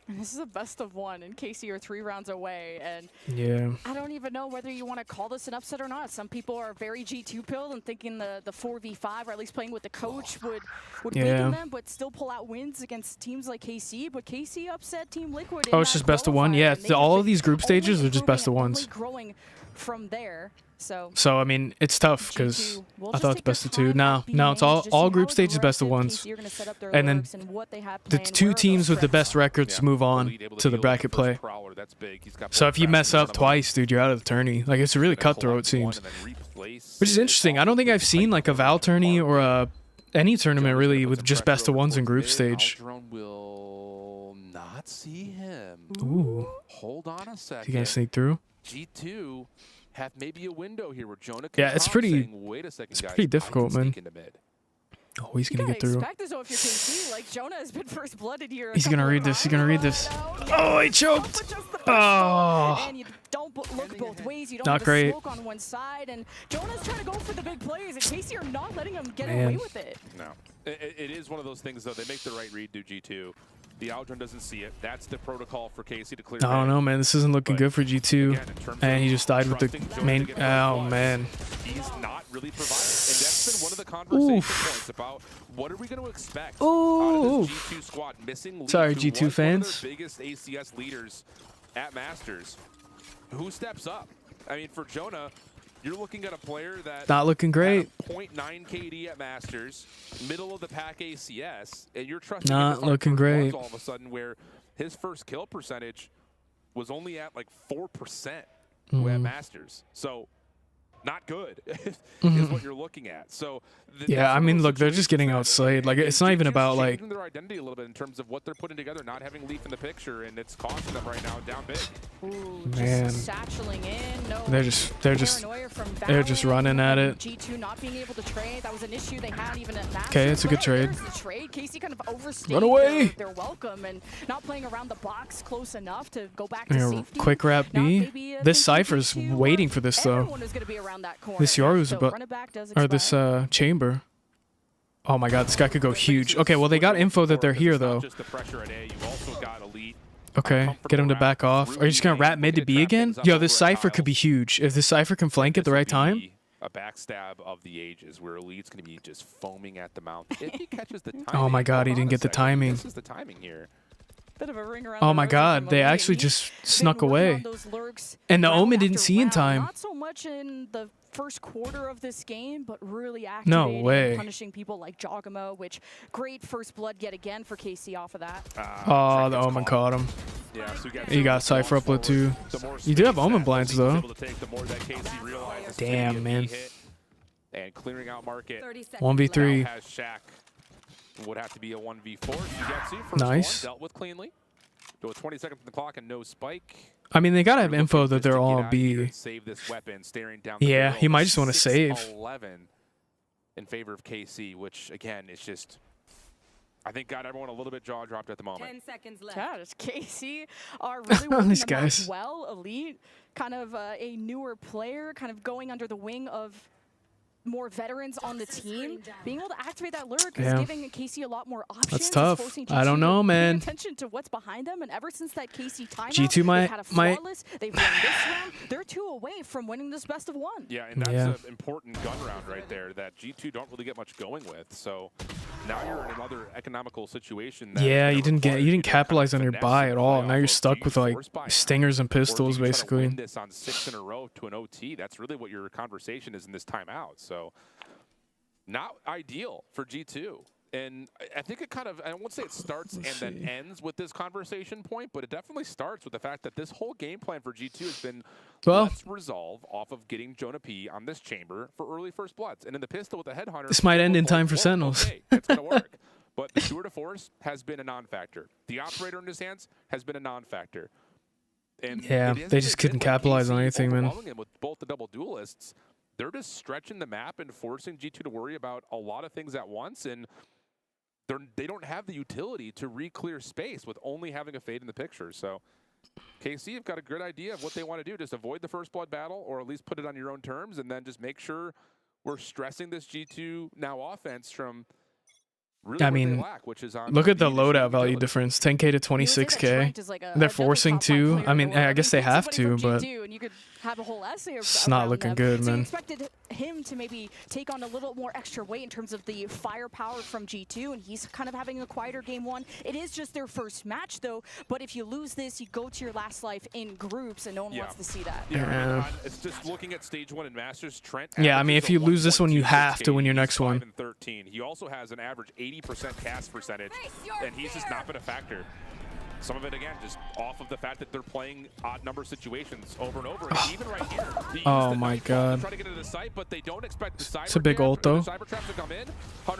I: And this is a best of 1, and KC are 3 rounds away, and
B: yeah,
I: I don't even know whether you want to call this an upset or not. Some people are very G2 pilled and thinking the 4v5, or at least playing with the coach, would weaken them, but still pull out wins against teams like KC. But KC upset Team Liquid.
B: Oh, it's just best of 1. Yeah, all of these group stages are just best of 1s.
I: Growing from there. So
B: I mean, it's tough because I thought it's best of 2. No, it's all group stages best of 1s, and then the 2 teams with the best records move on to the bracket play. So if you mess up twice, dude, you're out of the tourney. Like, it's really cutthroat, it seems. Which is interesting. I don't think I've seen like a Val tourney or any tournament really with just best of 1s in group stage.
K: Will not see him.
B: Ooh.
K: Hold on a second.
B: You gonna sneak through?
K: G2 have maybe a window here where Jonah
B: yeah, it's pretty.
K: Wait a second,
B: it's
K: guys.
B: pretty difficult, man. Oh, he's gonna get through.
I: Expect this, though, if you're KC. Like, Jonah has been first blooded here.
B: He's gonna read this. He's gonna read this. Oh, he choked. Oh.
I: And you don't look both ways. You don't
B: not
I: have
B: great.
I: Smoke on one side, and Jonah's trying to go for the big plays, and KC are not letting him get away with it.
K: No, it is one of those things though. They make the right read, do G2. The Aldrin doesn't see it. That's the protocol for KC to clear.
B: I don't know, man. This isn't looking good for G2. Again, and he just died with the main. Oh, man.
K: He's not really providing. And that's been one of the conversation points about what are we going to expect out of this G2 squad. Missing
B: sorry, G2 fans.
K: One of the biggest ACS leaders at Masters. Who steps up? I mean, for Jonah, you're looking at a player that
B: not looking great.
K: 0.9 KD at Masters, middle of the pack ACS, and you're trusting
B: not looking great.
K: All of a sudden, where his first kill percentage was only at like 4% at Masters. So not good is what you're looking at. So
B: yeah, I mean, look, they're just getting outslayed. Like, it's not even about like
K: their identity a little bit in terms of what they're putting together, not having Leaf in the picture, and it's costing them right now down big.
I: Ooh,
B: man.
I: just satcheling in. No,
B: they're just running at it.
I: G2 not being able to trade. That was an issue they had even at that.
B: Okay, it's a good trade.
I: Casey kind of overstayed
B: Run away.
I: Their welcome and not playing around the box close enough to go back to safety.
B: Quick wrap B. This Cypher's waiting for this though. This Yoru's about, or this chamber. Oh my god, this guy could go huge. Okay, well they got info that they're here though. Okay, get him to back off. Are you just gonna wrap mid to B again? Yo, this Cypher could be huge. If this Cypher can flank at the right time.
K: A backstab of the ages where Elite's going to be just foaming at the mouth. If he catches the timing.
B: Oh my god, he didn't get the timing.
K: This is the timing here.
I: Bit of a ring around
B: oh my god, they actually just snuck away. And the Omen didn't see in time.
I: Not so much in the first quarter of this game, but really activating and punishing people like Jogamo, which great first blood yet again for KC off of that.
B: Oh, the Omen caught him.
K: Yeah, so
B: you got Cypher upload too. You do have Omen blinds though. Damn, man.
K: And clearing out market.
B: 1v3.
K: Has Shaq. Would have to be a 1v4.
B: Nice.
K: Dealt with cleanly. Go 20 seconds on the clock and no spike.
B: I mean, they gotta have info that they're all B.
K: Save this weapon, staring down
B: yeah, he might just want to save.
K: 11 in favor of KC, which again is just. I think got everyone a little bit jaw dropped at the moment.
I: 10 seconds left. Yeah, just KC are really working
B: these
I: them
B: guys.
I: Out well. Elite, kind of a newer player, kind of going under the wing of more veterans on the team, being able to activate that lurk is giving KC a lot more options.
B: That's tough. I don't know, man.
I: Attention to what's behind them, and ever since that KC timeout,
B: G2 might.
I: They've won this round. They're 2 away from winning this best of 1.
K: Yeah, and that's an important gun round right there that G2 don't really get much going with. So now you're in another economical situation. That
B: you didn't capitalize on your buy at all. Now you're stuck with like stingers and pistols basically.
K: This on 6 in a row to an OT. That's really what your conversation is in this timeout. So not ideal for G2. And I think it kind of, I won't say it starts and then ends with this conversation point, but it definitely starts with the fact that this whole game plan for G2 has been, let's resolve off of getting Jonah P on this chamber for early first bloods. And in the pistol with the Headhunter.
B: This might end in time for Sentinels.
K: Okay, it's going to work. But the tour de force has been a non-factor. The operator in his hands has been a non-factor. And
B: yeah, they just couldn't capitalize on anything, man.
K: With both the double duelists, they're just stretching the map and forcing G2 to worry about a lot of things at once, and they don't have the utility to re-clear space with only having a Fade in the picture. So KC have got a good idea of what they want to do. Just avoid the first blood battle, or at least put it on your own terms, and then just make sure we're stressing this G2 now offense from really
B: I mean, look at the loadout value difference, 10K to 26K. They're forcing to. I mean, I guess they have to, but it's not looking good, man.
I: Expected him to maybe take on a little more extra weight in terms of the firepower from G2, and he's kind of having a quieter game 1. It is just their first match, though, but if you lose this, you go to your last life in groups, and no one wants to see that.
K: Yeah, it's just looking at stage 1 in Masters. Trent.
B: Yeah, I mean, if you lose this one, you have to win your next one.
K: 13. He also has an average 80% cast percentage, and he's just not been a factor. Some of it, again, just off of the fact that they're playing odd number situations over and over. And even right here,
B: oh my god.
K: Try to get into the site, but they don't expect the cyber
B: it's a big ult, though.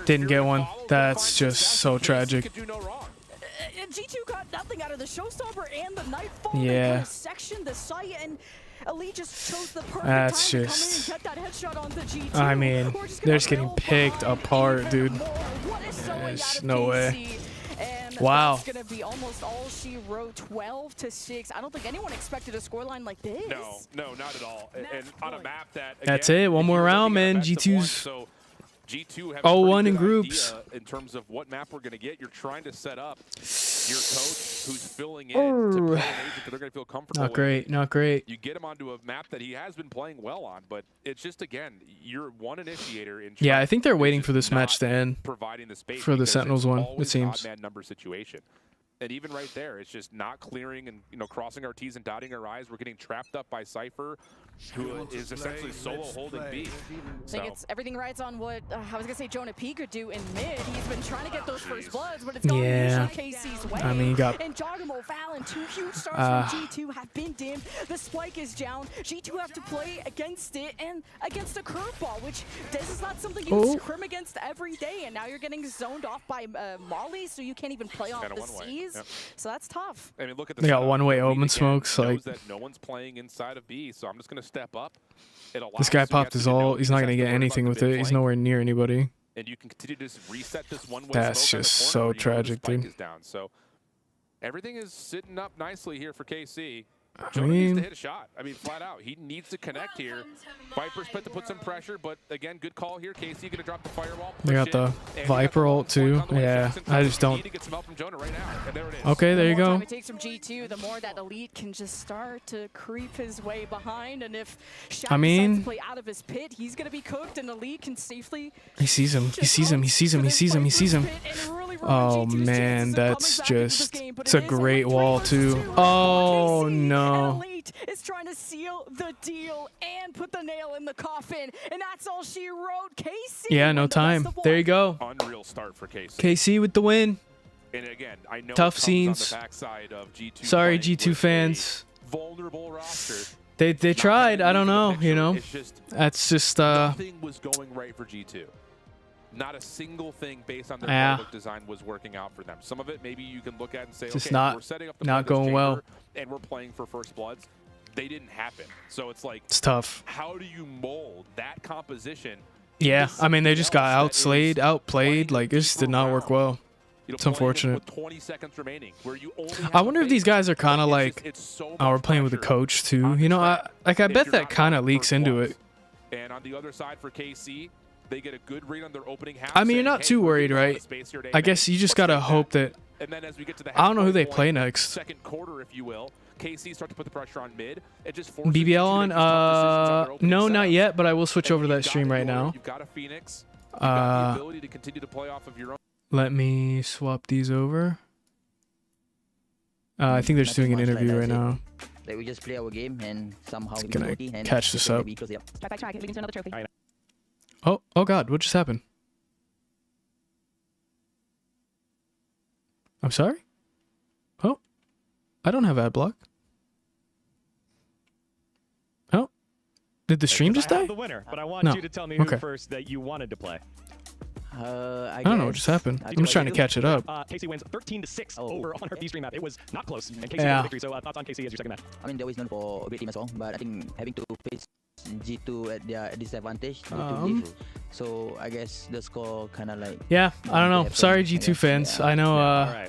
B: Didn't get one. That's just so tragic.
I: G2 got nothing out of the showstopper and the nightfall.
B: Yeah.
I: They kind of sectioned the site, and Elite just chose the perfect time to come in and get that headshot onto G2.
B: I mean, they're just getting picked apart, dude. There's no way. Wow.
I: That's going to be almost all she wrote, 12-6. I don't think anyone expected a scoreline like this.
K: No, not at all. And on a map that, again,
B: that's it. One more round, man. G2's
K: G2
B: 0-1 in groups.
K: In terms of what map we're going to get, you're trying to set up your coach who's filling in to play an agent that they're going to feel comfortable
B: with. Not great.
K: You get him onto a map that he has been playing well on, but it's just, again, you're one initiator.
B: Yeah, I think they're waiting for this match to end for the Sentinels one, it seems.
K: Odd man number situation. And even right there, it's just not clearing and crossing our T's and dotting our I's. We're getting trapped up by Cypher. who is essentially solo holding B.
I: I think it's everything rides on what I was gonna say Jonah P could do in mid. He's been trying to get those first bloods, but it's gone usually KC's way.
B: I mean, you got
I: and Jogamo, Valen, 2 huge stars from G2 have been dimmed. The spike is down. G2 have to play against it and against a curveball, which this is not something you scrim against every day. And now you're getting zoned off by Molly, so you can't even play off the C's.
K: Yep.
I: So that's tough.
K: I mean, look at the
B: they got one-way open smokes. Like
K: that no one's playing inside of B, so I'm just gonna step up.
B: This guy popped his ult. He's not gonna get anything with it. He's nowhere near anybody.
K: And you can continue to just reset this one-way.
B: That's just so tragic, dude.
K: So everything is sitting up nicely here for KC.
B: I
K: Jonah needs to
B: mean,
K: hit a shot. I mean, flat out, he needs to connect here. Viper's put to put some pressure, but again, good call here. KC gonna drop the firewall.
B: they got the Viper ult too. Yeah, I just don't. Okay, there you go.
I: The more time it takes from G2, the more that Elite can just start to creep his way behind. And if Shaq decides to play out of his pit, he's gonna be cooked, and Elite can safely.
B: He sees him. He sees him. He sees him. He sees him. He sees him. Oh man, that's just. It's a great wall too. Oh no.
I: Elite is trying to seal the deal and put the nail in the coffin, and that's all she wrote. KC.
B: Yeah, no time. There you go.
K: Unreal start for KC.
B: KC with the win.
K: And again, I know
B: tough scenes.
K: On the backside of G2
B: sorry, G2 fans.
K: Vulnerable roster.
B: They tried. I don't know. You know. That's just.
K: Nothing was going right for G2. Not a single thing based on their playbook design was working out for them. Some of it maybe you can look at and say,
B: just
K: okay, we're setting up the
B: not going well,
K: and we're playing for first bloods. They didn't happen. So it's like,
B: it's tough.
K: How do you mold that composition?
B: Yeah, I mean, they just got outplayed. Like, this did not work well. It's unfortunate.
K: 20 seconds remaining, where you only
B: I wonder if these guys are kind of like, we're playing with the coach too. You know, I bet that kind of leaks into it.
K: And on the other side for KC, they get a good read on their opening half.
B: I mean, you're not too worried, right? I guess you just gotta hope that.
K: And then as we get to the
B: I don't know who they play next.
K: Second quarter, if you will. KC start to put the pressure on mid. It just
B: BBL on? No, not yet. But I will switch over to that stream right now.
K: You've got a Phoenix. You've got the ability to continue to play off of your own.
B: Let me swap these over. I think they're just doing an interview right now.
M: Like we just play our game and somehow we
B: gonna catch this up. Oh God! What just happened? I'm sorry? Oh, I don't have ad block. Oh, did the stream just die?
A: The winner, but I want you to tell me who first that you wanted to play.
B: I don't know what just happened. I'm just trying to catch it up.
A: KC wins 13-6 over on her B stream map. It was not close, and KC won the victory. So thoughts on KC as your second match?
M: I mean, they're always known for a great team as well, but I think having to face G2 at their disadvantage due to leave. So I guess the score kind of like.
B: Yeah, I don't know. Sorry, G2 fans. I know.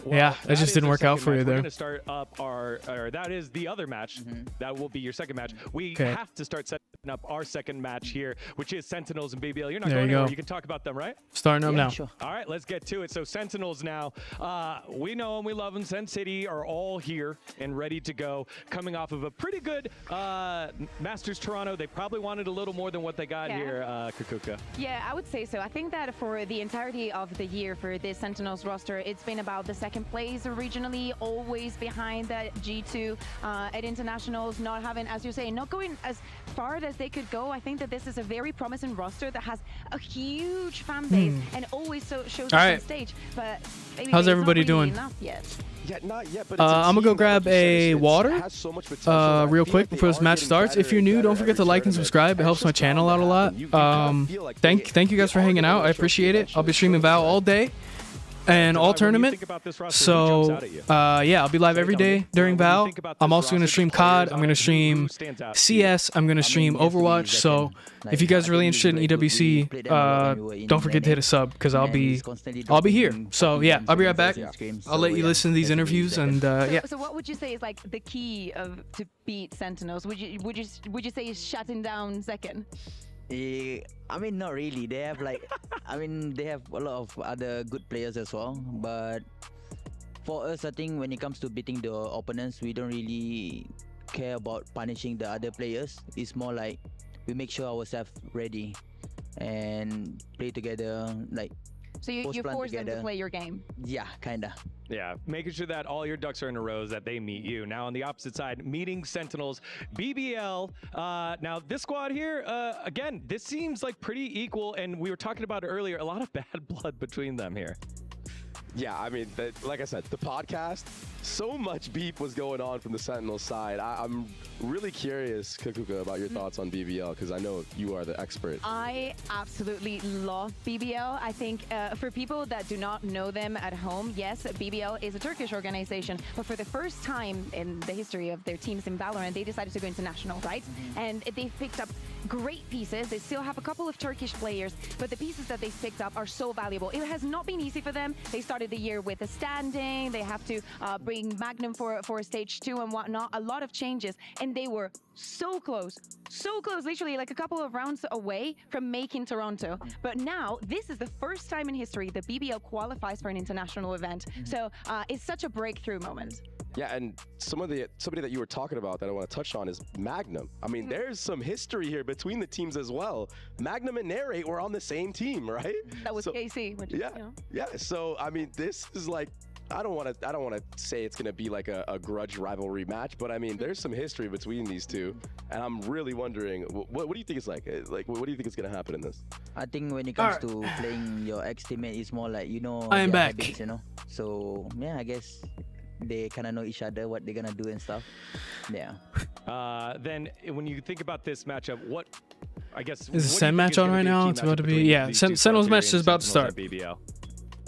B: Yeah, it just didn't work out for you there.
A: We're gonna start up our. That is the other match. That will be your second match. We have to start setting up our second match here, which is Sentinels and BBL. You're not going anywhere. You can talk about them, right?
B: Starting up now.
M: Sure.
A: All right, let's get to it. So Sentinels now, we know them, we love them. Sen City are all here and ready to go, coming off of a pretty good Masters Toronto. They probably wanted a little more than what they got here, Kukuka.
N: Yeah, I would say so. I think that for the entirety of the year for this Sentinels roster, it's been about the second place regionally, always behind that G2 at internationals, not having, as you say, not going as far as they could go. I think that this is a very promising roster that has a huge fan base and always shows up on stage. But
B: how's everybody doing?
C: Yeah, not yet, but
B: I'm gonna go grab a water real quick before this match starts. If you're new, don't forget to like and subscribe. It helps my channel out a lot. Thank you guys for hanging out. I appreciate it. I'll be streaming Val all day and all tournament. So yeah, I'll be live every day during Val. I'm also going to stream COD. I'm going to stream CS. I'm going to stream Overwatch. So if you guys are really interested in EWC, don't forget to hit a sub because I'll be here. So yeah, I'll be right back. I'll let you listen to these interviews and yeah.
N: So what would you say is like the key to beat Sentinels? Would you say shutting down second?
M: I mean, not really. They have like, I mean, they have a lot of other good players as well. But for us, I think when it comes to beating the opponents, we don't really care about punishing the other players. It's more like we make sure ourselves ready and play together. Like
N: So you force them to play your game.
M: Yeah, kinda.
A: Yeah, making sure that all your ducks are in a row, that they meet you. Now on the opposite side, meeting Sentinels, BBL. Now this squad here, again, this seems like pretty equal, and we were talking about it earlier, a lot of bad blood between them here.
C: Yeah, I mean, like I said, the podcast, so much beef was going on from the Sentinels side. I'm really curious, Kakuka, about your thoughts on BBL, because I know you are the expert.
N: I absolutely love BBL. I think for people that do not know them at home, yes, BBL is a Turkish organization, but for the first time in the history of their teams in Valorant, they decided to go international, right? And they've picked up great pieces. They still have a couple of Turkish players, but the pieces that they've picked up are so valuable. It has not been easy for them. They started the year with a standing. They have to bring Magnum for stage 2 and whatnot. A lot of changes, and they were so close, literally like a couple of rounds away from making Toronto. But now this is the first time in history that BBL qualifies for an international event. So it's such a breakthrough moment.
C: Yeah, and somebody that you were talking about that I want to touch on is Magnum. I mean, there's some history here between the teams as well. Magnum and Narrate were on the same team, right?
N: That was KC, which
C: yeah,
N: is, you know.
C: yeah. So I mean, this is like, I don't want to say it's gonna be like a grudge rivalry match, but I mean, there's some history between these two, and I'm really wondering, what do you think it's like? Like, what do you think is gonna happen in this?
M: I think when it comes to playing your ex-teammate, it's more like, you know,
B: I am back.
M: habits, you know. So yeah, I guess they kind of know each other, what they're gonna do and stuff. Yeah.
A: Then when you think about this matchup, what I guess
B: is a Sen match on right now? It's about to be, yeah. Sentinels match is about to start.
A: BBL.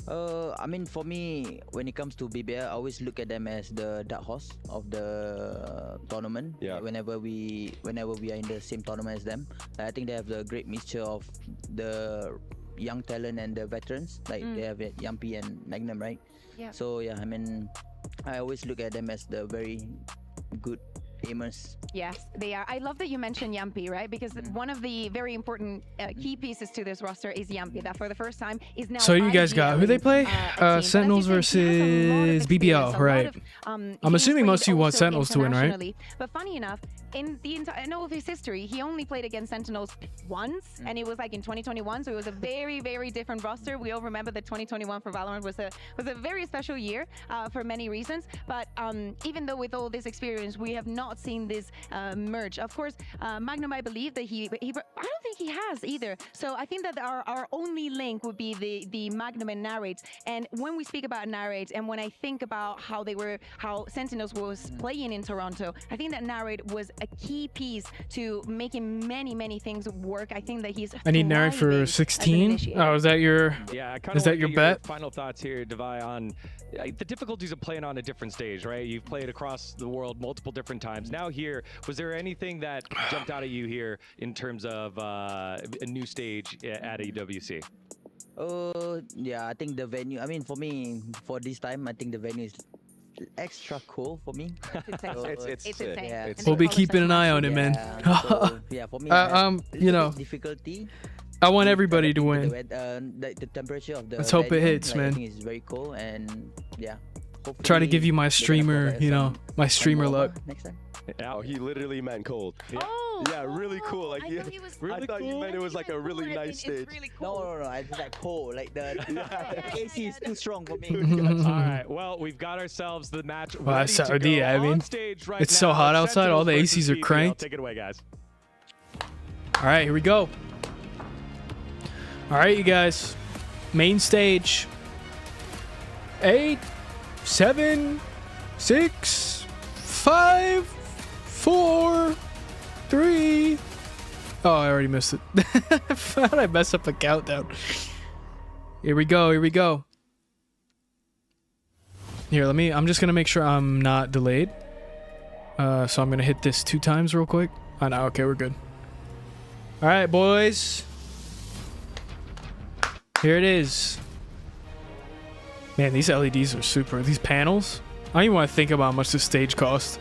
M: I mean, for me, when it comes to BBL, I always look at them as the dark horse of the tournament.
C: Yeah.
M: Like whenever we are in the same tournament as them, I think they have the great mixture of the young talent and the veterans. Like they have Yumpy and Magnum, right?
N: Yeah.
M: So yeah, I mean, I always look at them as the very good aimers.
N: Yes, they are. I love that you mentioned Yumpy, right? Because one of the very important key pieces to this roster is Yumpy, that for the first time is now.
B: So you guys got who they play? Sentinels versus BBL, right? I'm assuming most of you want Sentinels to win, right?
N: But funny enough, in all of his history, he only played against Sentinels once, and it was like in 2021. So it was a very, very different roster. We all remember that 2021 for Valorant was a very special year for many reasons. But even though with all this experience, we have not seen this merge. Of course, Magnum, I believe that I don't think he has either. So I think that our only link would be the Magnum and Narrate. And when we speak about Narrate, and when I think about how Sentinels was playing in Toronto, I think that Narrate was a key piece to making many things work. I think that he's.
B: I need Narrate for 16. Oh, is that your?
A: Yeah,
B: is that your bet?
A: Final thoughts here, Devi, on the difficulties of playing on a different stage, right? You've played across the world multiple different times. Now here, was there anything that jumped out at you here in terms of a new stage at EWC?
M: Yeah, I think the venue. I mean, for me, for this time, I think the venue is extra cool for me.
N: It's insane.
M: Yeah,
B: We'll be keeping an eye on it, man.
M: So, yeah, for me,
B: you know,
M: difficulty.
B: I want everybody to win.
M: The temperature of the.
B: Let's hope it hits, man.
M: I think it's very cool, and yeah.
B: Try to give you my streamer, you know, my streamer luck.
M: Next time.
C: Oh, he literally meant cold. Yeah, yeah, really cool. Like,
N: I thought he was
C: I thought you meant it was like a really nice stage.
N: Really cool.
M: No, I just like cold. Like the AC is too strong for me.
A: All right, well, we've got ourselves the match ready to go
B: I mean,
A: on stage right
B: it's
A: now.
B: so hot outside. All the
A: Sentinels
B: ACs are
A: versus
B: cranked.
A: BBL. Take it away, guys.
B: All right, here we go. All right, you guys. Main stage. 8, 7, 6, 5, 4, 3. Oh, I already missed it. How did I mess up a countdown? Here we go. Here we go. Here, I'm just gonna make sure I'm not delayed. So I'm gonna hit this 2 times real quick. Oh no, okay, we're good. All right, boys. Here it is. Man, these LEDs are super. These panels, I don't even want to think about how much this stage cost.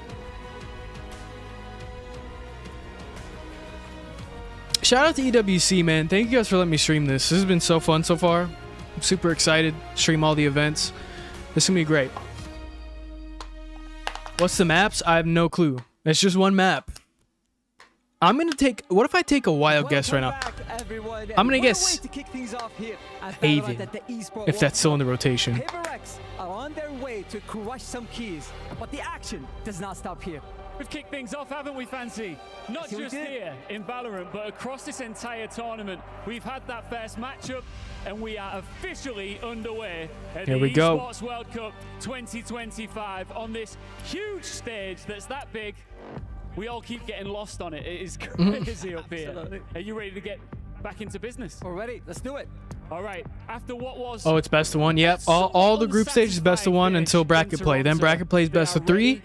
B: Shout out to EWC, man. Thank you guys for letting me stream this. This has been so fun so far. I'm super excited. Stream all the events. This is going to be great. What's the maps? I have no clue. It's just one map. I'm going to take... What if I take a wild guess right now?
H: everyone.
B: I'm gonna
H: What a
B: guess
H: way to kick things off here at
B: Aven,
H: Valorant at the Esports
B: if that's still in the rotation.
H: PaperX are on their way to crush some keys, but the action does not stop here.
G: We've kicked things off, haven't we, Fancy? Not
H: Yes, we
G: just
H: did.
G: here in Valorant, but across this entire tournament. We've had that first matchup, and we are officially underway at
B: Here
G: the
B: we go.
G: Esports World Cup 2025 on this huge stage that's that big. We all keep getting lost on it. It is crazy up here.
H: Absolutely.
G: Are you ready to get back into business?
H: We're ready. Let's do it.
G: All right. After what was...
B: Oh, it's best of one. Yep. All the group stage is best of one until bracket play. Then bracket play is best of 3.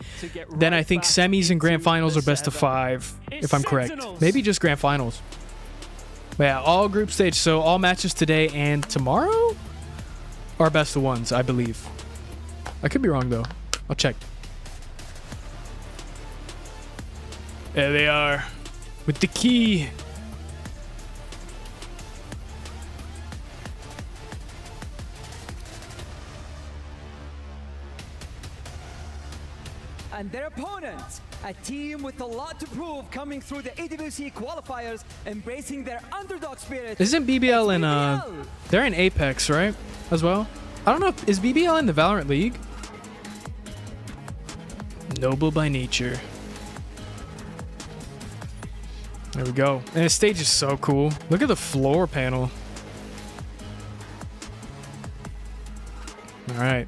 B: Then I think semis and grand finals are best of 5, if I'm correct. Maybe just grand finals. But yeah, all group stage. So all matches today and tomorrow are best of ones, I believe. I could be wrong though. I'll check. There they are with the key.
H: And their opponents, a team with a lot to prove coming through the EWC qualifiers, embracing their underdog spirit.
B: Isn't BBL in
H: BBL.
B: they're in Apex, right? As well? I don't know, is BBL in the Valorant League? Noble by nature. There we go. And the stage is so cool. Look at the floor panel. All right.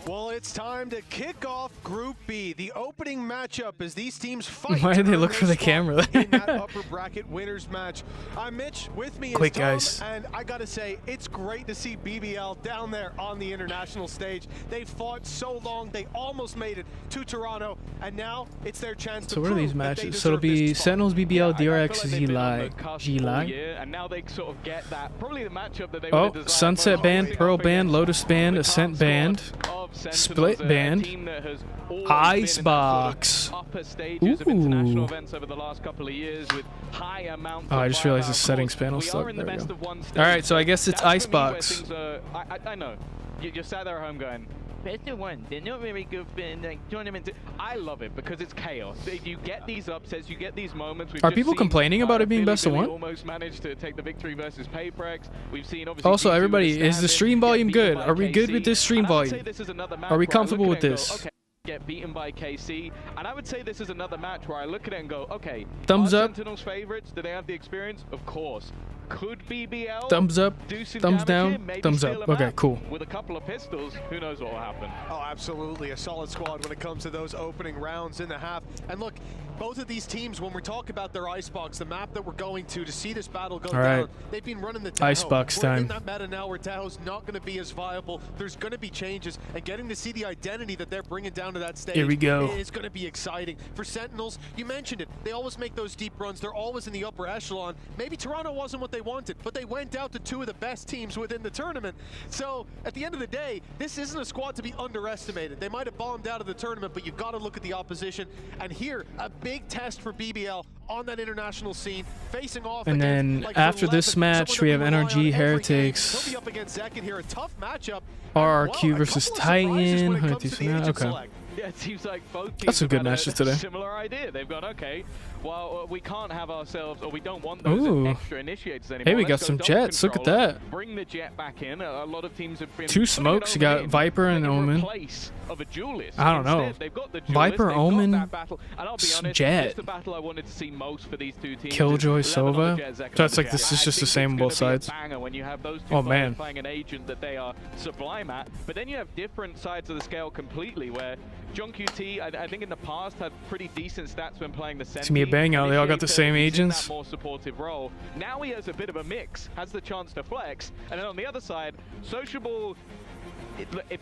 O: Well, it's time to kick off Group B. The opening matchup as these teams fight.
B: Why did they
O: to
B: look
O: earn
B: for the
O: their spot
B: camera?
O: in that upper bracket winners match. I'm Mitch. With me is
B: Quick,
O: Tom,
B: guys.
O: and I gotta say, it's great to see BBL down there on the international stage. They fought so long, they almost made it to Toronto, and now it's their chance to
B: So what are these
O: prove that they
B: matches? So it'll
O: deserve
B: be
O: this spot.
B: Sentinels, BBL, DRX,
A: I feel like they've been on the
B: Z-Lag,
A: cusp
B: G-Lag.
A: all year, and now they sort of get that, probably the matchup that they
B: Oh,
A: would have desired
B: Sunset
A: most,
B: band,
A: facing
B: Pearl
A: up
B: band,
A: against
B: Lotus band,
A: the
B: Ascent
A: top
B: band,
A: squad of Sentinels,
B: Split
A: a
B: band,
A: team that has always
B: Icebox.
A: been in that sort of upper stages of international
B: Ooh.
A: events over the last couple of years with high amounts
B: Oh,
A: of
B: I just realized
A: firepower.
B: the settings
A: Of course,
B: panel
A: we
B: stuck.
A: are in the
B: There we
A: best
B: go.
A: of one stage,
B: Alright, so I guess it's
A: that's for me where
B: Icebox.
A: things are- I know. You're sat there at home going, best of one, they're not very good in like tournaments. I love it because it's chaos. You get these upsets, you get these moments. We've
B: Are
A: just
B: people
A: seen,
B: complaining about it being best of
A: BiliBili
B: one?
A: almost managed to take the victory versus PaperX. We've seen obviously
B: Also,
A: G2
B: everybody,
A: with the
B: is the
A: stand-in,
B: stream
A: get
B: volume
A: beaten
B: good?
A: by
B: Are we good with
A: KC.
B: this stream
A: And I would say
B: volume?
A: this is another match
B: Are we
A: where I
B: comfortable
A: look
B: with
A: at it and
B: this?
A: go, okay, get beaten by KC, and I would say this is another match where I look at it and go, okay,
B: Thumbs
A: are
B: up.
A: Sentinels favorites? Do they have the experience? Of course. Could BBL
B: Thumbs up,
A: do some
B: thumbs
A: damage here?
B: down,
A: Maybe
B: thumbs
A: steal
B: up.
A: a
B: Okay,
A: map?
B: cool.
A: With a couple of pistols, who knows what will happen?
O: Oh, absolutely. A solid squad when it comes to those opening rounds in the half. And look, both of these teams, when we talk about their Icebox, the map that we're going to see this battle go
B: All right.
O: down, they've been running the Tahoe.
B: Icebox
O: We're
B: time.
O: in that meta now where Tahoe's not going to be as viable. There's going to be changes, and getting to see the identity that they're bringing down to that stage
B: Here we go.
O: is going to be exciting. For Sentinels, you mentioned it. They always make those deep runs. They're always in the upper echelon. Maybe Toronto wasn't what they wanted, but they went out to two of the best teams within the tournament. So at the end of the day, this isn't a squad to be underestimated. They might have bombed out of the tournament, but you've got to look at the opposition. And here, a big test for BBL on that international scene, facing off
B: And
O: against,
B: then
O: like,
B: after
O: Verleven,
B: this match,
O: someone
B: we
O: that
B: have
O: rely on
B: NRG,
O: every game.
B: Heretics,
O: He'll be up against Zekin here, a tough matchup.
B: RRQ
O: Wow, a
B: versus
O: couple of surprises
B: Titan,
O: when it comes
B: Heretics,
O: to the agent
B: okay.
O: select.
A: Yeah, it seems like both teams
B: That's some
A: have
B: good
A: had a
B: matches today.
A: similar idea. They've gone, okay, well, we can't have ourselves, or we don't want those
B: Ooh.
A: extra initiators anymore.
B: Hey, we
A: Let's
B: got
A: go
B: some
A: dome
B: jets. Look at
A: controller,
B: that.
A: Bring the jet back in. A lot of teams have been
B: Two
A: putting it
B: smokes. You
A: over
B: got
A: in,
B: Viper and
A: in
B: Omen.
A: place of a duelist.
B: I don't know.
A: Instead, they've got the duelist,
B: Viper,
A: they've got
B: Omen,
A: that battle. And I'll be honest,
B: Jet.
A: it's the battle I wanted to see most for these two teams.
B: Killjoy,
A: is 11 on
B: Sova.
A: the Jet, Zekin on
B: So it's
A: the
B: like
A: Jet.
B: this is
A: I
B: just the
A: think
B: same on
A: it's
B: both
A: gonna be a
B: sides.
A: banger when you have those two
B: Oh,
A: players
B: man.
A: playing an agent that they are sublime at, but then you have different sides of the scale completely, where John QT, I think in the past, had pretty decent stats when playing the Sentinels.
B: It's gonna be a bang out. They all got the same agents.
A: More supportive role. Now he has a bit of a mix, has the chance to flex, and then on the other side, Sociable.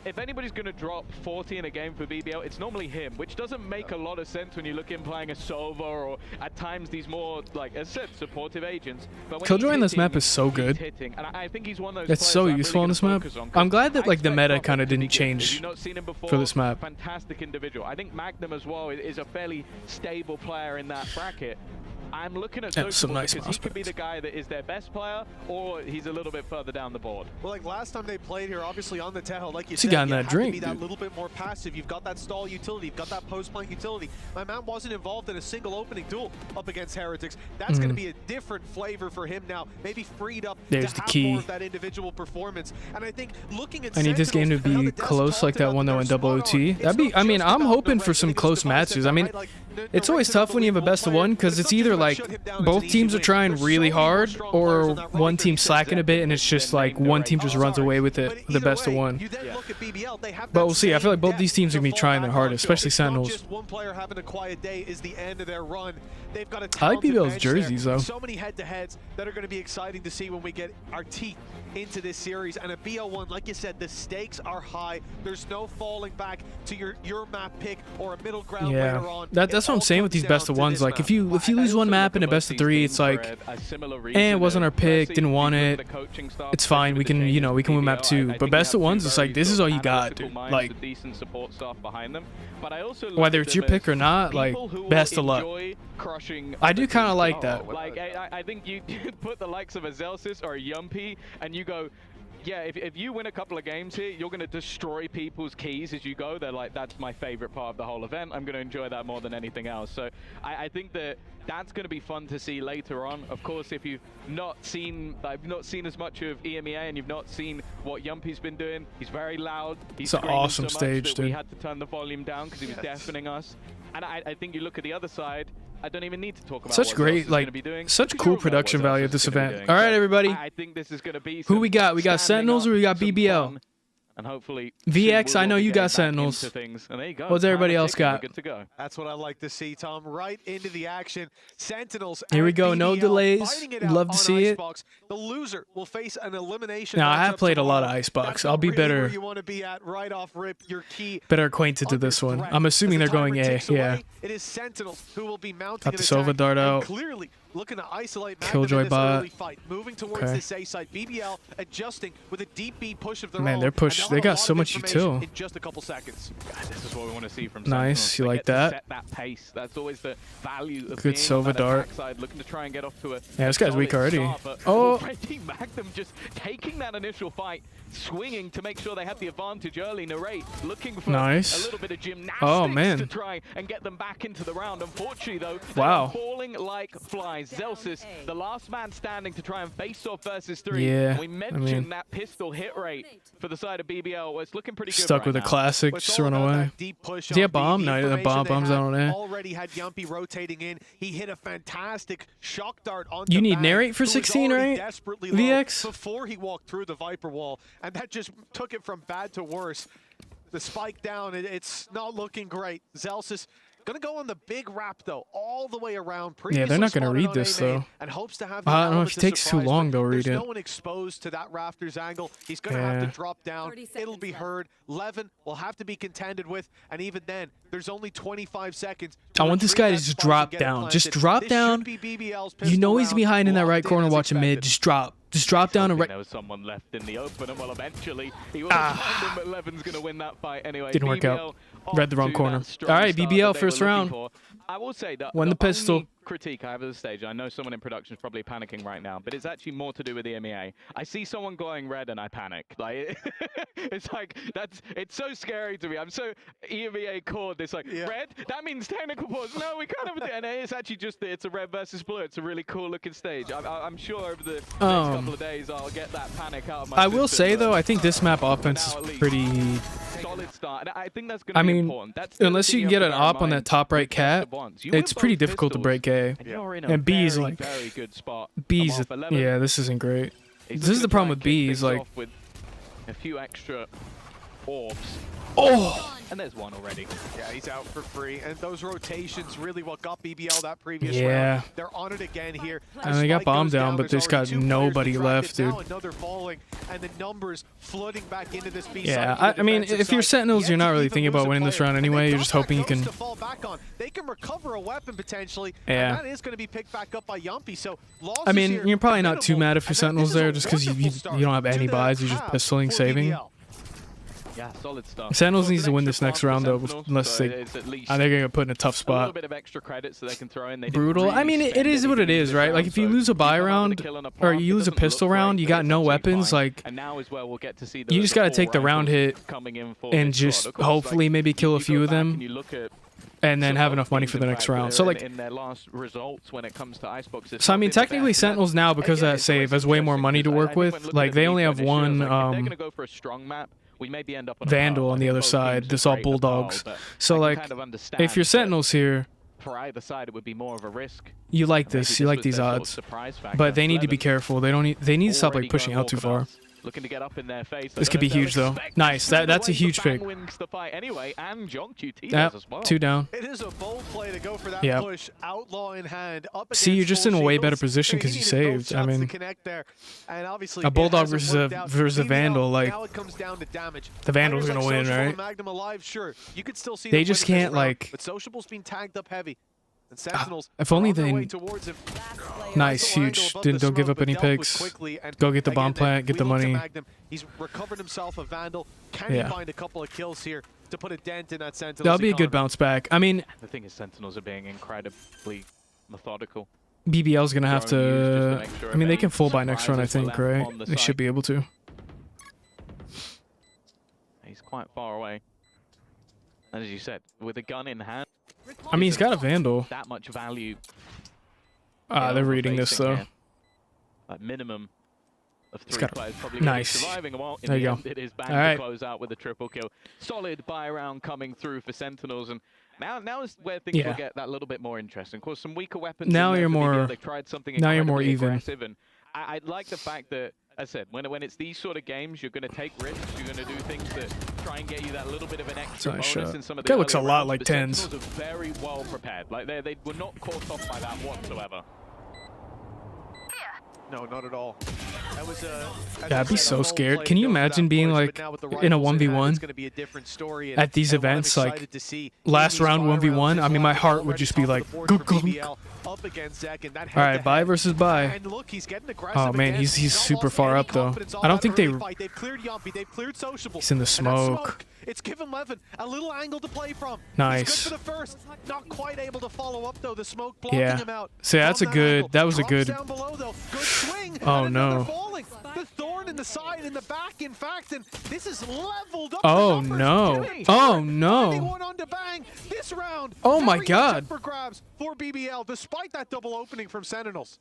A: If anybody's going to drop 40 in a game for BBL, it's normally him, which doesn't make a lot of sense when you look in playing a Sova or at times these more, like I said, supportive agents. But when
B: Killjoy
A: he's
B: in this
A: hitting,
B: map is so
A: he's
B: good.
A: hitting. And I think he's one of those
B: It's
A: players
B: so
A: that I'm
B: useful
A: really
B: on this
A: gonna
B: map.
A: focus on, 'cause
B: I'm glad that
A: I
B: like the
A: expect
B: meta kind of
A: Robert to be
B: didn't
A: good. If
B: change
A: you've not seen him before,
B: for this map.
A: Fantastic individual. I think Magnum as well is a fairly stable player in that bracket.
P: I'm looking at
B: That's some
P: Sociable
B: nice
P: because he could be the guy that is their best player, or he's a little bit further down the board.
O: Well, like last time they played here, obviously on the Tejo, like you
B: He
O: said,
B: got
O: you
B: that
O: have
B: drink,
O: to be that
B: dude.
O: little bit more passive. You've got that stall utility, you've got that post-plant utility. My man wasn't involved in a single opening duel up against Heretics. That's going to be a different flavor for him now. Maybe freed up
B: There's
O: to
B: the
O: have
B: key.
O: more of that individual performance. And I think looking at
B: I need this game to be close like that one that went double OT. That'd be, I mean, I'm hoping for some close matches. I mean, it's always tough when you have a best of one because it's either like both teams are trying really hard or one team slacking a bit and it's just like one team just runs away with it, the best of one. But we'll see. I feel like both these teams are going to be trying their hardest, especially Sentinels.
O: Just one player having a quiet day is the end of their run. They've got a
B: I like
O: talented
B: BBL's
O: bench
B: jerseys
O: there.
B: though.
O: So many head-to-heads that are going to be exciting to see when we get our teeth into this series. And a BL1, like you said, the stakes are high. There's no falling back to your map pick or a middle ground later on.
B: That's what I'm saying with these best of ones. Like if you lose one map in a best of 3, it's like, it wasn't our pick, didn't want it. It's fine. We can, you know, we can win map 2. But best of ones, it's like this is all you got, dude. Like
P: decent support staff behind them. But I also
B: whether it's your pick or not, like best of luck. I do kind of like that.
P: Like I think you put the likes of a Zelsis or a Yumpy, and you go, yeah, if you win a couple of games here, you're going to destroy people's keys as you go. They're like, that's my favorite part of the whole event. I'm going to enjoy that more than anything else. So I think that's going to be fun to see later on. Of course, if you've not seen as much of EMEA and you've not seen what Yumpy's been doing, he's very loud. He's
B: It's an awesome stage, dude.
P: We had to turn the volume down because he was deafening us. And I think you look at the other side, I don't even need to talk about
B: Such
P: what
B: great,
P: Zelsis
B: like,
P: is gonna be doing,
B: such
P: because
B: cool
P: you all know what
B: production
P: Zelsis
B: value at
P: is
B: this
P: gonna be
B: event.
P: doing.
B: All right,
P: So
B: everybody.
P: I think this is going to be
B: Who we got? We got
P: standing
B: Sentinels
P: up,
B: or we got
P: some
B: BBL?
P: fun, and hopefully
B: VX,
P: soon
B: I
P: we
B: know
P: will be
B: you got
P: getting back
B: Sentinels.
P: into things. And there you go.
B: What's everybody
P: Time
B: else
P: ticking, we're
B: got?
P: Good to go.
O: That's what I like to see, Tom. Right into the action. Sentinels.
B: Here we
O: and
B: go. No
O: BBL
B: delays.
O: fighting it out
B: Love to
O: on
B: see it.
O: Icebox. The loser will face an elimination.
B: Now I have
O: matchup
B: played a lot of
O: tomorrow.
B: Icebox.
O: That's
B: I'll be
O: really where
B: better
O: you want to be at right off rip. Your key.
B: better acquainted to this one. I'm assuming they're going A. Yeah.
O: It is Sentinels who will be mounting
B: Got
O: an
B: the Sova
O: attack
B: dart
O: and
B: out.
O: clearly looking to isolate Magnum
B: Killjoy
O: in this
B: bot.
O: early fight. Moving towards
B: Okay.
O: this A side. BBL adjusting with a deep B push of their
B: Man,
O: own.
B: they're
O: and
B: pushed.
O: they'll
B: They
O: have a
B: got
O: lot
B: so
O: of
B: much
O: information
B: util.
O: in just a couple seconds.
P: God, this is what we want to see from
B: Nice,
P: Sentinels.
B: you
P: They
B: like
P: get to
B: that?
P: set that pace. That's always the value of
B: Good
P: being on
B: Sova
P: that
B: dart.
P: backside, looking to try and get off to a
B: Yeah, this guy's
P: solid
B: weak already.
P: start, but
B: Oh.
P: already Magnum just taking that initial fight, swinging to make sure they had the advantage early. Narrate looking for
B: Nice.
P: a little bit of gymnastics
B: Oh, man.
P: to try and get them back into the round. Unfortunately, though, they
B: Wow.
P: are falling like flies. Zelsis, the last man standing to try and face off versus 3.
B: Yeah,
P: And we
B: I
P: mentioned
B: mean-
P: that pistol hit rate for the side of BBL. Well, it's looking pretty good
B: Stuck
P: right
B: with a
P: now.
B: classic,
O: But it's
B: just
O: all
B: run
O: about
B: away.
O: that deep push
B: Does he
O: on
B: have bomb?
O: B.
B: No, the
O: information
B: bomb
O: they
B: bombs
O: had
B: out on A.
O: Already had Yumpy rotating in. He hit a fantastic shock dart onto
B: You need
O: Bang,
B: narrate for
O: who was
B: 16,
O: already
B: right?
O: desperately low
B: VX?
O: before he walked through the Viper wall, and that just took it from bad to worse. The spike down, it's not looking great. Zelsis gonna go on the big wrap though, all the way around.
B: Yeah, they're not gonna
O: Previously
B: read
O: spotted
B: this,
O: on A main,
B: though.
O: and hopes to have the
B: I don't know
O: element
B: if it
O: to
B: takes too
O: surprise,
B: long,
O: but
B: they'll read
O: there's
B: it.
O: no one exposed to that Rafters angle. He's gonna have
B: Yeah.
O: to drop down. It'll be heard. Levin will have to be contended with, and even then, there's only 25 seconds.
B: I want this guy to just drop down. Just drop down. You know he's behind in that right corner watching mid. Just drop. Just drop down and right.
P: There was someone left in the open, and well, eventually he will find him, but Levin's going to win that fight anyway.
B: Didn't work out.
P: BBL
B: Read the wrong
P: off to
B: corner.
P: that strong
B: All right,
P: start
B: BBL
P: that they were
B: first
P: looking
B: round.
P: for. I will say that
B: Won the pistol.
P: only critique I have of the stage, I know someone in production is probably panicking right now, but it's actually more to do with the EMEA. I see someone going red and I panic. Like it's like it's so scary to me. I'm so EMEA cord. It's like red. That means technical pause. No, we can't have it. And it's actually just it's a red versus blue. It's a really cool looking stage. I'm sure over the next couple of days I'll get that panic out of my
B: I will
P: system,
B: say
P: but
B: though, I think this map offense
P: now at
B: is
P: least,
B: pretty.
P: solid start. And I think that's going to
B: I
P: be
B: mean,
P: important. That's the
B: unless
P: thing
B: you can
P: have
B: get
P: to
B: an
P: bear in
B: op on
P: mind
B: that top right
P: with
B: cat,
P: best of ones. You
B: it's
P: win
B: pretty
P: both
B: difficult to
P: pistols,
B: break A.
P: and you're in a
B: And B is
P: very,
B: like,
P: very good spot.
B: B's.
P: I'm off 11.
B: Yeah, this isn't great.
P: He's
B: This is
P: looking
B: the
P: to
B: problem
P: try
B: with
P: and
B: B.
P: kick
B: Is
P: things
B: like,
P: off with a few extra orbs.
B: oh.
P: And there's one already.
O: Yeah, he's out for free. And those rotations really what got BBL that previous
B: Yeah.
O: round. They're on it again here.
B: And they got bombed down, but there's got nobody left, dude.
O: Now another falling, and the numbers flooding back into this B
B: Yeah,
O: side.
B: I mean, if you're Sentinels, you're not really thinking about winning this round anyway. You're just hoping you can.
O: To fall back on. They can recover a weapon potentially.
B: Yeah.
O: And that is going to be picked back up by Yumpy. So losses
B: I mean,
O: here
B: you're probably
O: are
B: not too
O: minimal,
B: mad if you're
O: and
B: Sentinels
O: this is a
B: there, just because you
O: wonderful
B: don't have
O: start
B: any
O: to the
B: buys. You're just
O: half
B: pistoling,
O: for
B: saving.
O: BBL.
P: Yeah, solid stuff.
B: Sentinels needs to win this next round though, unless they're gonna get put in a tough
P: A
B: spot.
P: little bit of extra credits that they can throw in. They
B: Brutal.
P: really
B: I mean, it is what it is, right? Like if you lose a buy round or you lose a pistol round, you got no weapons. Like
P: and now as well, we'll get to see
B: you just gotta take the round hit and just hopefully maybe kill a few of them. And then have enough money for the next round. So like,
P: in their last results when it comes to Icebox,
B: so I mean, technically Sentinels now, because of that save, has way more money to work with. Like they only have one Vandal on the other side. This all Bulldogs. So like, if you're Sentinels here,
P: for either side, it would be more of a risk.
B: you like this, you like these odds, but they need to be careful. They need to stop like pushing out too far.
P: Looking to get up in their face.
B: This could be huge though. Nice. That's a huge pick.
P: Anyway, and GenG
B: Yep,
P: as well.
B: 2 down.
O: It is a bold play to go for that
B: Yep.
O: push, outlaw in hand. Up
B: See, you're just in a way better position because you saved. I mean, a Bulldog versus a Vandal, like the Vandal's gonna win, right? They just can't like.
O: But Sociable's been tagged up heavy. And Sentinels
B: If only they.
O: towards him.
B: Nice, huge. Don't give up any picks. Go get the bomb plant, get the money.
O: He's recovered himself a Vandal. Can he find a couple of kills here to put a dent in that Sentinels?
B: That'll be a good bounce back. I mean,
P: The thing is, Sentinels are being incredibly methodical.
B: BBL's gonna have to. I mean, they can full buy next run, I think, right? They should be able to.
P: He's quite far away. And as you said, with a gun in hand.
B: I mean, he's got a Vandal.
P: That much value.
B: They're reading this though.
P: Like minimum of 3
B: got
P: players probably
B: nice.
P: Surviving. Well, in
B: There you
P: the
B: go.
P: end, it is Bang
B: All right.
P: to close out with a triple kill. Solid buy round coming through for Sentinels, and now is where things will get that little bit more interesting. Of course, some weaker weapons.
B: Now
P: in there
B: you're
P: for BBL.
B: more.
P: They've tried something
B: Now you're more
P: incredibly
B: even.
P: aggressive, and I like the fact that, as I said, when it's these sort of games, you're going to take risks. You're going to do things that try and get you that little bit of an extra
B: Nice
P: bonus
B: shot.
P: in some of the
B: Guy looks a
P: earlier
B: lot
P: rounds,
B: like
P: but
B: Tens.
P: Sentinels are very well prepared. Like they were not caught off by that whatsoever.
O: No, not at all. That was
B: Yeah, I'd be so scared. Can you imagine being like in a 1v1 at these events, like last round 1v1? I mean, my heart would just be like, gunk, gunk. All right, buy versus buy. Oh man, he's super far up though. I don't think they. He's in the smoke.
O: It's given Levin a little angle to play from.
B: Nice.
O: He's good for the first. Not quite able to follow up though. The smoke blocking him out.
B: So that's a good. That was a good.
O: Down below, though. Good swing.
B: Oh no.
O: Falling. The thorn in the side, in the back, in fact, and this is leveled up.
B: Oh no. Oh no.
O: This round.
B: Oh my God.
O: For grabs for BBL, despite that double opening from Sentinels.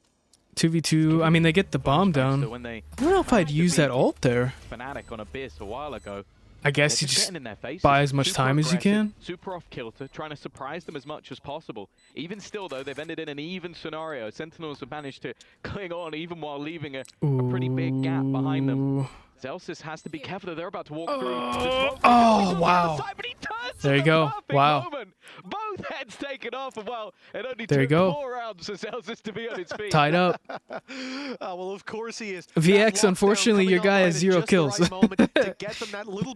B: 2v2. I mean, they get the bomb down. I don't know if I'd use that ult there.
P: Fnatic on Abyss a while ago.
B: I guess you just buy as much time as you can.
P: Super off kilter, trying to surprise them as much as possible. Even still, though, they've ended in an even scenario. Sentinels have managed to cling on even while leaving a pretty big gap behind them. Zelsis has to be careful. They're about to walk through.
B: Oh, wow. There you go. Wow.
P: Both heads taken off. Well, it only
B: There you
P: took
B: go.
P: 4 rounds for Zelsis to be on his feet.
B: Tied up.
O: Well, of course he is.
B: VX, unfortunately, your guy has 0 kills.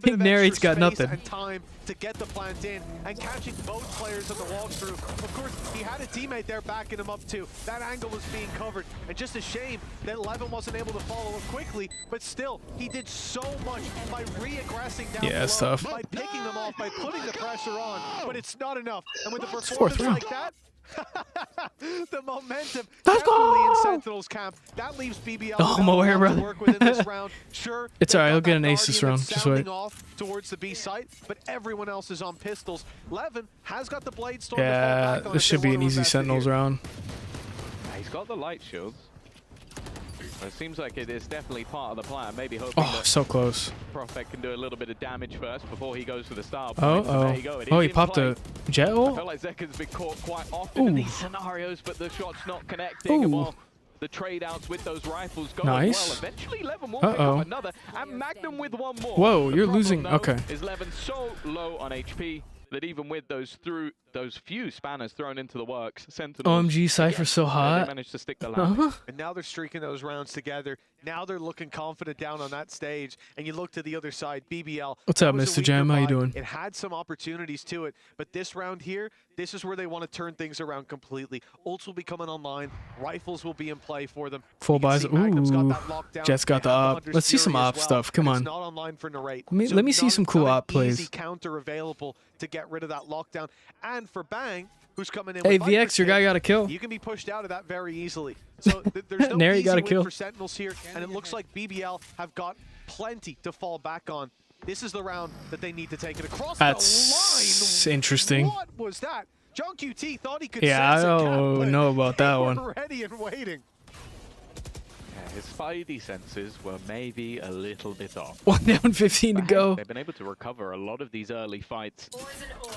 B: Narrate's got nothing.
O: And time to get the plant in and catching both players on the walkthrough. Of course, he had a teammate there backing him up too. That angle was being covered, and just a shame that Levin wasn't able to follow up quickly. But still, he did so much by re-aggressing down below,
B: it's tough.
O: by picking them off, by putting the pressure on. But it's not enough. And with a
B: 4-3.
O: performance like that, the momentum definitely in Sentinels camp. That leaves BBL
B: Mohair, brother.
O: to work within this round. Sure,
B: It's alright, he'll
O: they've got
B: get an
O: that
B: ace this
O: Guardian
B: round.
O: that's
B: Just wait.
O: sounding off towards the B site, but everyone else is on pistols. Levin has got the blade storm to fall
B: Yeah,
O: back on
B: this
O: if
B: should
O: they
B: be an
O: wanna
B: easy
O: invest it
B: Sentinels
O: here.
B: round.
P: He's got the light shields. It seems like it is definitely part of the plan. Maybe hoping
B: Oh,
P: that
B: so close.
P: Prophet can do a little bit of damage first before he goes for the star.
B: Oh,
P: There you go. It
B: oh,
P: is
B: he
P: in
B: popped
P: play.
B: a jet
P: I
B: ult?
P: feel like Zekan's been caught quite often in
B: Ooh.
P: these scenarios, but the shot's not connecting. And
B: Ooh.
P: while the trade outs with those rifles go
B: Nice.
P: well, eventually Levin will pick
B: Uh-oh.
P: up another. And Magnum with one more.
B: Whoa,
P: The
B: you're
P: problem,
B: losing.
P: though,
B: Okay.
P: Is Levin so low on HP? that even with those few spanners thrown into the works, Sentinels,
B: OMG, Cypher's so hot.
P: they managed to stick the landing.
O: And now they're streaking those rounds together. Now they're looking confident down on that stage. And you look to the other side, BBL.
B: What's up, Mr. Jam? How you doing?
O: It had some opportunities to it, but this round here, this is where they want to turn things around completely. Ults will be coming online. Rifles will be in play for them.
B: Full buys. Ooh, Jet's got the op. Let's see some op stuff. Come on.
O: Not online for Narrate.
B: Let me see some cool op plays.
O: Easy counter available to get rid of that lockdown. And for Bang, who's coming in
B: Hey,
O: with
B: VX, your guy got a kill.
O: You can be pushed out of that very easily. So there's no
B: Nary
O: easy
B: got a
O: win
B: kill.
O: for Sentinels here, and it looks like BBL have got plenty to fall back on. This is the round that they need to take it across the line.
B: That's interesting.
O: What was that? John QT thought he could
B: Yeah, I
O: sense a gap,
B: don't
O: but
B: know about that
O: they
B: one.
O: were ready and waiting.
P: Yeah, his spidey senses were maybe a little bit off.
B: 1 down, 15 to go.
P: They've been able to recover a lot of these early fights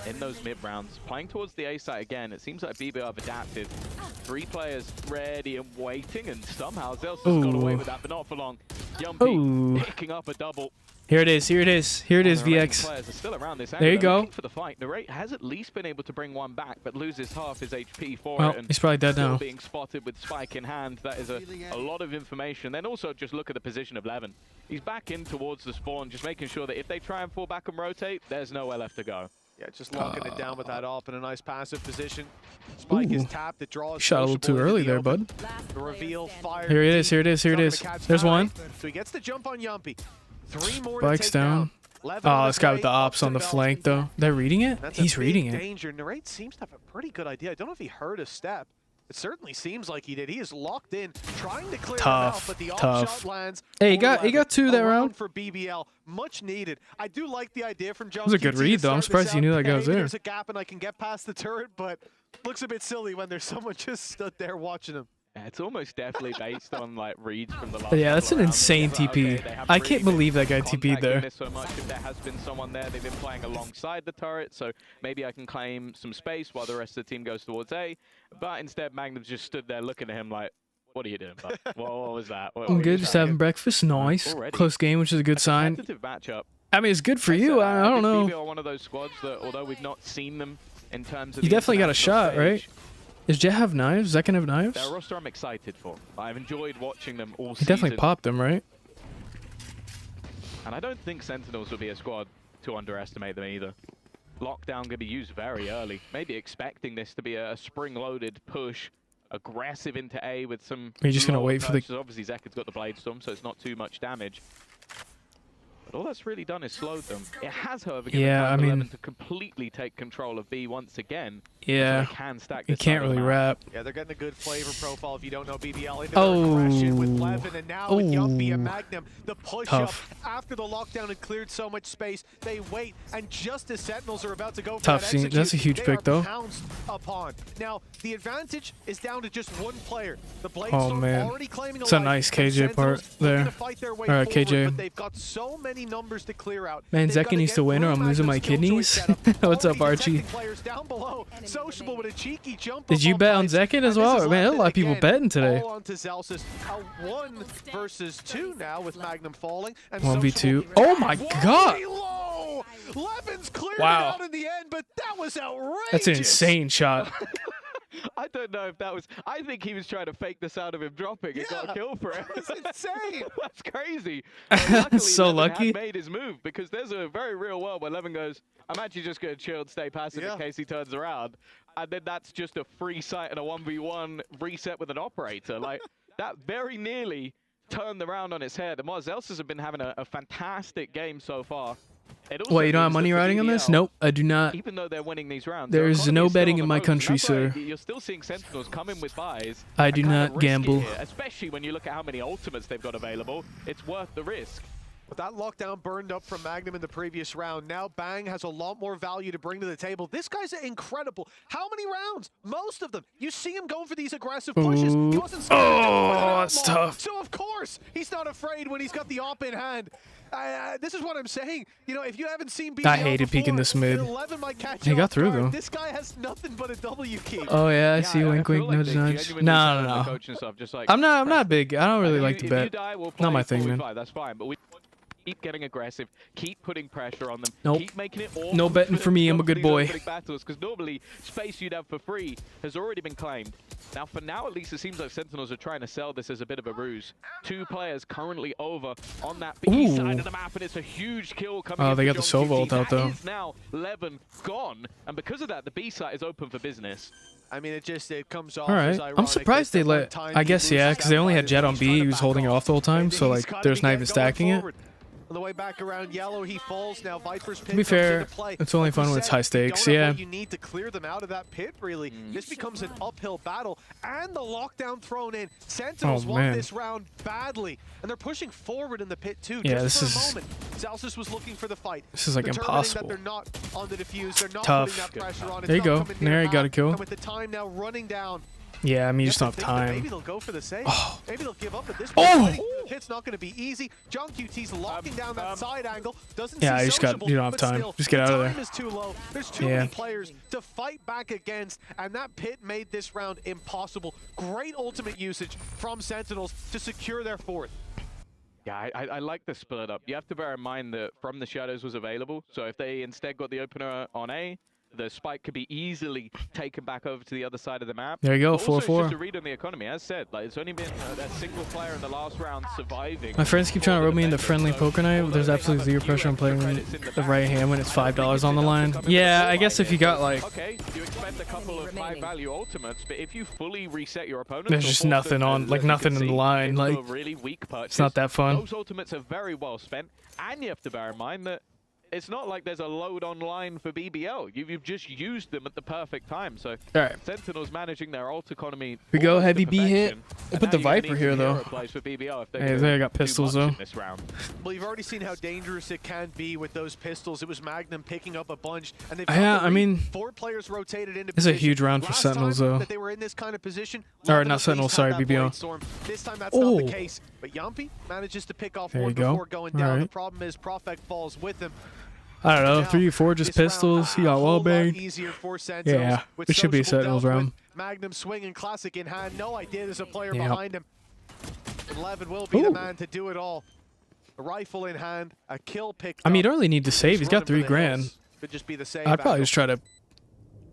P: in those mid rounds. Playing towards the A site again, it seems like BBL have adapted. 3 players ready and waiting, and somehow Zelsa's got away with that, but not for long. Yumpy picking up a double.
B: Here it is. Here it is. Here it is, VX.
P: Players are still around this
B: There you go.
P: Looking for the fight. Narrate has at least been able to bring one back, but loses half his HP for
B: Well,
P: it. And
B: he's probably dead
P: still
B: now.
P: being spotted with spike in hand. That is a lot of information. Then also just look at the position of Levin. He's back in towards the spawn, just making sure that if they try and fall back and rotate, there's nowhere left to go.
O: Yeah, just locking it down with that op in a nice passive position. Spike is tapped. It draws.
B: Shot a little too early there, bud.
O: The reveal fire.
B: Here it is. Here it is. Here it is. There's one.
O: So he gets the jump on Yumpy. 3 more
B: Spike's down. Oh, this guy with the ops on the flank, though. They're reading it? He's reading it.
O: Danger. Narrate seems to have a pretty good idea. I don't know if he heard a step. It certainly seems like he did. He is locked in, trying to clear him out, but the off shot lands.
B: Hey, he got 2 that round.
O: For BBL, much needed. I do like the idea from John.
B: It was a good read, though. I'm surprised he knew that guy was there.
O: There's a gap and I can get past the turret, but looks a bit silly when there's someone just stood there watching him.
P: Yeah, it's almost definitely based on like reads from the last.
B: Yeah, that's an
P: rounds.
B: insane TP. I can't believe that guy TP'd there.
P: So much. If there has been someone there, they've been playing alongside the turret, so maybe I can claim some space while the rest of the team goes towards A. But instead, Magnum just stood there looking at him like, "What are you doing, bud? what was that?"
B: I'm good, just having breakfast. Nice. Close game, which is a good sign.
P: Matchup.
B: I mean, it's good for you. I don't know.
P: BBL are one of those squads that, although we've not seen them in terms of
B: You definitely got a shot, right? Does Jet have knives? Zek can have knives?
P: Their roster I'm excited for. I've enjoyed watching them all season.
B: He definitely popped them, right?
P: And I don't think Sentinels will be a squad to underestimate them either. Lockdown going to be used very early. Maybe expecting this to be a spring-loaded push, aggressive into A with some...
B: Are you just going to wait for the...
P: Obviously, Zek has got the Blade Storm, so it's not too much damage. But all that's really done is slowed them. It has, however, given
B: I mean,
P: 11 to completely take control of B once again.
B: Yeah,
P: so they can stack
B: you can't really wrap.
O: Yeah, they're getting a good flavor profile if you don't know BBL. Into aggression with Levin, and now with Yumpy and Magnum, the push-up after the lockdown had cleared so much space. They wait, and just as Sentinels are about to go for that execute,
B: that's a huge pick, though.
O: Pounced upon. Now, the advantage is down to just one player. The Blade
B: Oh,
O: Storm
B: man.
O: already claiming
B: It's a nice KJ part there. All right, KJ.
O: But they've got so many numbers to clear out.
B: Man, Zeki needs to win or I'm losing my kidneys. What's up, Archie?
O: Down below, Sociable with a cheeky jump.
B: Did you bet on Zekin as well? Man, a lot of people betting today.
O: All onto Zelsis. A 1 versus 2 now with Magnum falling. And
B: 1v2. Oh my god!
O: Levin's cleared it out in the end, but that was outrageous.
B: That's an insane shot.
P: I don't know if that was... I think he was trying to fake the sound of him dropping and got a kill for it.
O: That's insane.
P: That's crazy.
B: So
P: Levin
B: lucky.
P: had made his move, because there's a very real world where Levin goes, I'm actually just going to chill and stay passive in case he turns around. And then that's just a free sight and a 1v1 reset with an operator. Like, that very nearly turned the round on its head. And Mars Elsas have been having a fantastic game so far.
B: Wait, you don't have money riding on this? Nope, I do not.
P: Even though they're winning these rounds,
B: there's no betting in my country, sir.
P: You're still seeing Sentinels come in with buys.
B: I do not gamble.
P: Here, especially when you look at how many ultimates they've got available. It's worth the risk.
O: But that lockdown burned up from Magnum in the previous round. Now Bang has a lot more value to bring to the table. This guy's incredible. How many rounds? Most of them. You see him going for these aggressive pushes. He wasn't scared
B: that's tough.
O: So of course he's not afraid when he's got the op in hand. This is what I'm saying. You know, if you haven't seen BBL
B: I hated peeking this mid. He got through though.
O: This guy has nothing but a W key.
B: Oh yeah, I see. Wink, wink, nudge, nudge. No. I'm not big. I don't really like to bet. Not my thing, man.
P: That's fine, but keep getting aggressive, keep putting pressure on them,
B: Nope.
P: keep making it awkward.
B: No betting for me. I'm a good boy.
P: Because normally space you'd have for free has already been claimed. Now, for now, at least, it seems like Sentinels are trying to sell this as a bit of a ruse. 2 players currently over on that B side of the map, and it's a huge kill coming.
B: Oh, they got the Sova ult out though.
P: Is now Levin gone, and because of that, the B side is open for business.
O: I mean, it comes off.
B: All right, I'm surprised they let. I guess yeah, because they only had Jet on B. He was holding it off the whole time, so like there's not even stacking it.
O: On the way back around yellow, he falls. Now Viper's pit
B: To be fair, it's only fun when it's high stakes. Yeah.
O: You need to clear them out of that pit. Really, this becomes an uphill battle, and the lockdown thrown in. Sentinels want this round badly, and they're pushing forward in the pit too.
B: Yeah,
O: just
B: this
O: for a
B: is.
O: moment. Celsius was looking for the fight.
B: This is like impossible.
O: That they're not on the defuse. They're not
B: Tough.
O: putting that pressure on.
B: There you go. There you got a kill.
O: And with the time now running down.
B: Yeah, I mean, you just don't have time.
O: Maybe they'll go for the save.
B: Oh.
O: Maybe they'll give up at this point. It's not going to be easy. JenG.Q's locking down that side angle. Doesn't
B: yeah,
O: see
B: you just got. You don't have time.
O: Still,
B: just get out of there.
O: Time is too low. There's too many players to fight back against, and that pit made this round impossible. Great ultimate usage from Sentinels to secure their 4th.
P: Yeah, I like the split up. You have to bear in mind that From the Shadows was available, so if they instead got the opener on A, the spike could be easily taken back over to the other side of the map.
B: There you go,
P: also,
B: 4-4.
P: Just to read on the economy, as said, like it's only been a single player in the last round surviving.
B: My friends keep trying to rope me into friendly poker night, but there's absolutely zero pressure on playing the right hand when it's $5 on the line. Yeah, I guess if you got like.
P: Okay, you expect a couple of high-value ultimates, but if you fully reset your opponent,
B: There's just nothing on, like nothing in the line. Like
P: really weak purchase.
B: It's not that fun.
P: Those ultimates are very well spent, and you have to bear in mind that it's not like there's a load online for BBL. You've just used them at the perfect time. So Sentinels managing their ult economy.
B: We go heavy B hit. They put the Viper here though. Hey, they got pistols though.
O: Well, you've already seen how dangerous it can be with those pistols. It was Magnum picking up a bunch, and they've
B: I mean,
O: 4 players rotated into.
B: It's a huge round for Sentinels though.
O: That they were in this kind of position.
B: Or not Sentinels, sorry, BBL.
O: This time that's not the case. But Yumpy manages to pick off one before going down. The problem is Profek falls with him.
B: I don't know, 3-4 just pistols. He got wall banged. Yeah, it should be a Sentinels round.
O: Magnum swinging classic in hand. No idea there's a player behind him. And Levin will be the man to do it all. A rifle in hand, a kill picked
B: I mean, you don't really need to save. He's got 3 grand.
O: Could just be the save.
B: I'd probably just try to.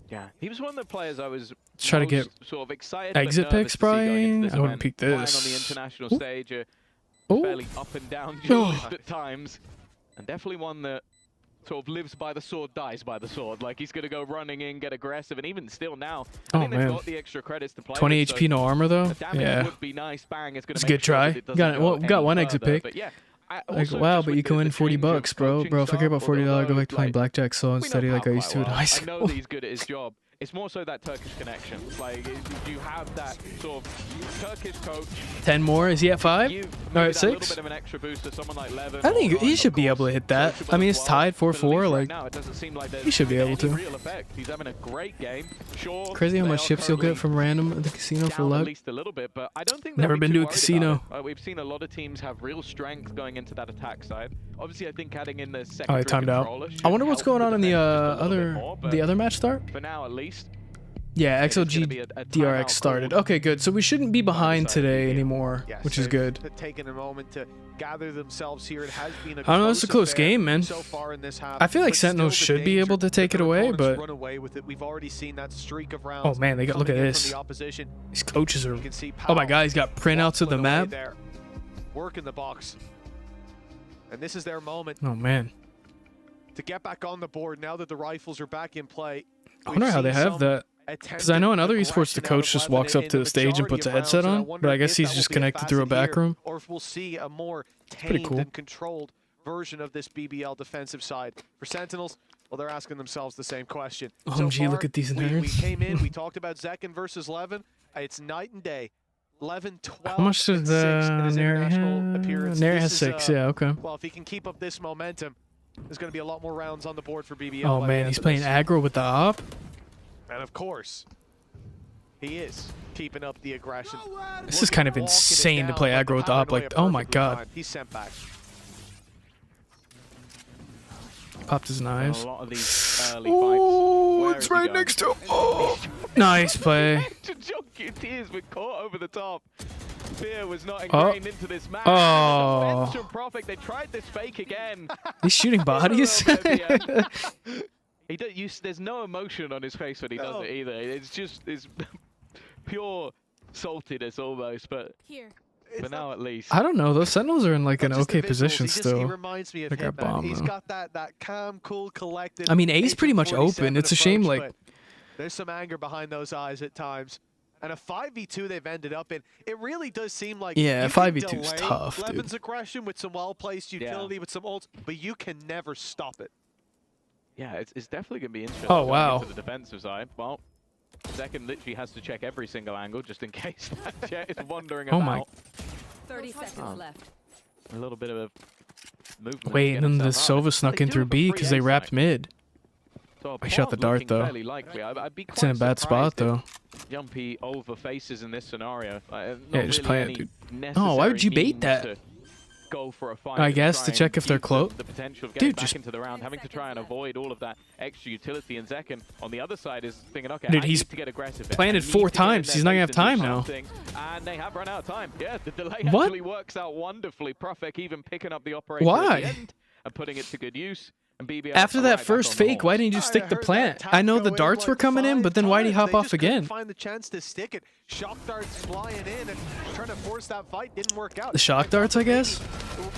P: Yeah, he was one of the players I was
B: try to get
P: sort of excited.
B: Exit picks, probably. I wouldn't pick this.
P: On the international stage, fairly up and down at times, and definitely one that sort of lives by the sword, dies by the sword. Like he's gonna go running in, get aggressive, and even still now, I think they've got the extra credits to play.
B: 20 HP, no armor though. Yeah,
P: would be nice. Bang, it's
B: a good try. Got one exit pick.
P: But yeah.
B: Like, wow, but you can win $40, bro. Bro, if I care about $40, I go back to playing blackjack so unsteady like I used to in high school.
P: I know that he's good at his job. It's more so that Turkish connection. Like, you have that sort of Turkish coach.
B: 10 more? Is he at 5? All right, 6.
P: A little bit of an extra boost to someone like Levin.
B: I think he should be able to hit that. I mean, it's tied 4-4. Like,
P: now, it doesn't seem like
B: he should be able to.
P: Real effect. He's having a great game. Sure.
B: Crazy how much chips you'll get from random at the casino for luck.
P: At least a little bit, but I don't think
B: never been to a casino.
P: We've seen a lot of teams have real strength going into that attack side. Obviously, I think adding in the second.
B: Oh, I timed out. I wonder what's going on in the other match start.
P: For now, at least.
B: Yeah, XLG DRX started. Okay, good. So we shouldn't be behind today anymore, which is good.
O: Taking a moment to gather themselves here. It has been a
B: I don't know, it's a close game, man.
O: So far in this half,
B: I feel like Sentinels should be able to take it away, but
O: run away with it. We've already seen that streak of rounds.
B: Oh man, they got look at this. These coaches are. Oh my God, he's got printouts of the map.
O: Work in the box, and this is their moment.
B: Oh man.
O: To get back on the board now that the rifles are back in play.
B: I wonder how they have that. Because I know in other esports, the coach just walks up to the stage and puts a headset on, but I guess he's just connected through a back room.
O: Or if we'll see a more tamed and controlled version of this BBL defensive side. For Sentinels, well, they're asking themselves the same question.
B: OMG, look at these nerds.
O: We came in, we talked about Zekken versus Levin. It's night and day. Levin 12
B: How much does Neri has 6, yeah, okay.
O: Well, if he can keep up this momentum, there's going to be a lot more rounds on the board for BBL.
B: Oh man, he's playing aggro with the op.
O: And of course, he is keeping up the aggression.
B: This is kind of insane to play aggro with the op. Like, oh my God.
O: He's sent back.
B: Popped his knives.
P: A lot of these early
B: fights. It's right next to him. Oh, nice play.
P: JenG has been caught over the top. fear was not ingrained into this match.
B: Oh.
P: They tried this fake again.
B: He's shooting bodies.
P: There's no emotion on his face when he does it either. It's just pure saltiness almost, but for now at least.
B: I don't know. Those Sentinels are in like an okay position
O: He
B: still.
O: reminds me of
B: Like a
O: him, man.
B: bomb,
O: He's
B: though.
O: got that calm, cool, collected.
B: I mean, A's pretty much open. It's a shame,
O: approach,
B: like.
O: but there's some anger behind those eyes at times. And a 5v2 they've ended up in, it really does seem like
B: Yeah,
O: you can
B: 5v2 is
O: delay
B: tough, dude.
O: Levin's aggression with some well-placed utility, with some ults, but you can never stop it.
P: Yeah, it's definitely going to be interesting.
B: Oh, wow.
P: To the defensive side. Well, Second literally has to check every single angle just in case that jet is wandering
B: Oh
P: about.
B: my.
Q: 30 seconds left.
P: A little bit of a movement.
B: Wait, and then the Sova snuck in through B because they wrapped mid.
P: So
B: I shot the dart though. It's in a bad spot though.
P: Jumpy over faces in this scenario.
B: Yeah, just play it, dude. Oh, why would you bait that?
P: Go for a fight
B: I guess to check if they're close.
P: the potential of getting
B: Dude,
P: back
B: just
P: into the round, having to try and avoid all of that extra utility. And Zekken on the other side is thinking, okay,
B: dude,
P: I
B: he's
P: need to get aggressive.
B: planted
P: I need
B: 4
P: to get in
B: times.
P: their
B: He's not gonna have
P: face and
B: time
P: do
B: now.
P: something. And they have run out of time. Yeah, the delay
B: What?
P: actually works out wonderfully. Profek even picking up the operator
B: Why?
P: at the end and putting it to good use. And BBL
B: After that first fake, why didn't you just stick the plant? I know the darts were coming in, but then why'd he hop off again?
O: Find the chance to stick it. Shock darts flying in and trying to force that fight didn't work out.
B: The shock darts, I guess?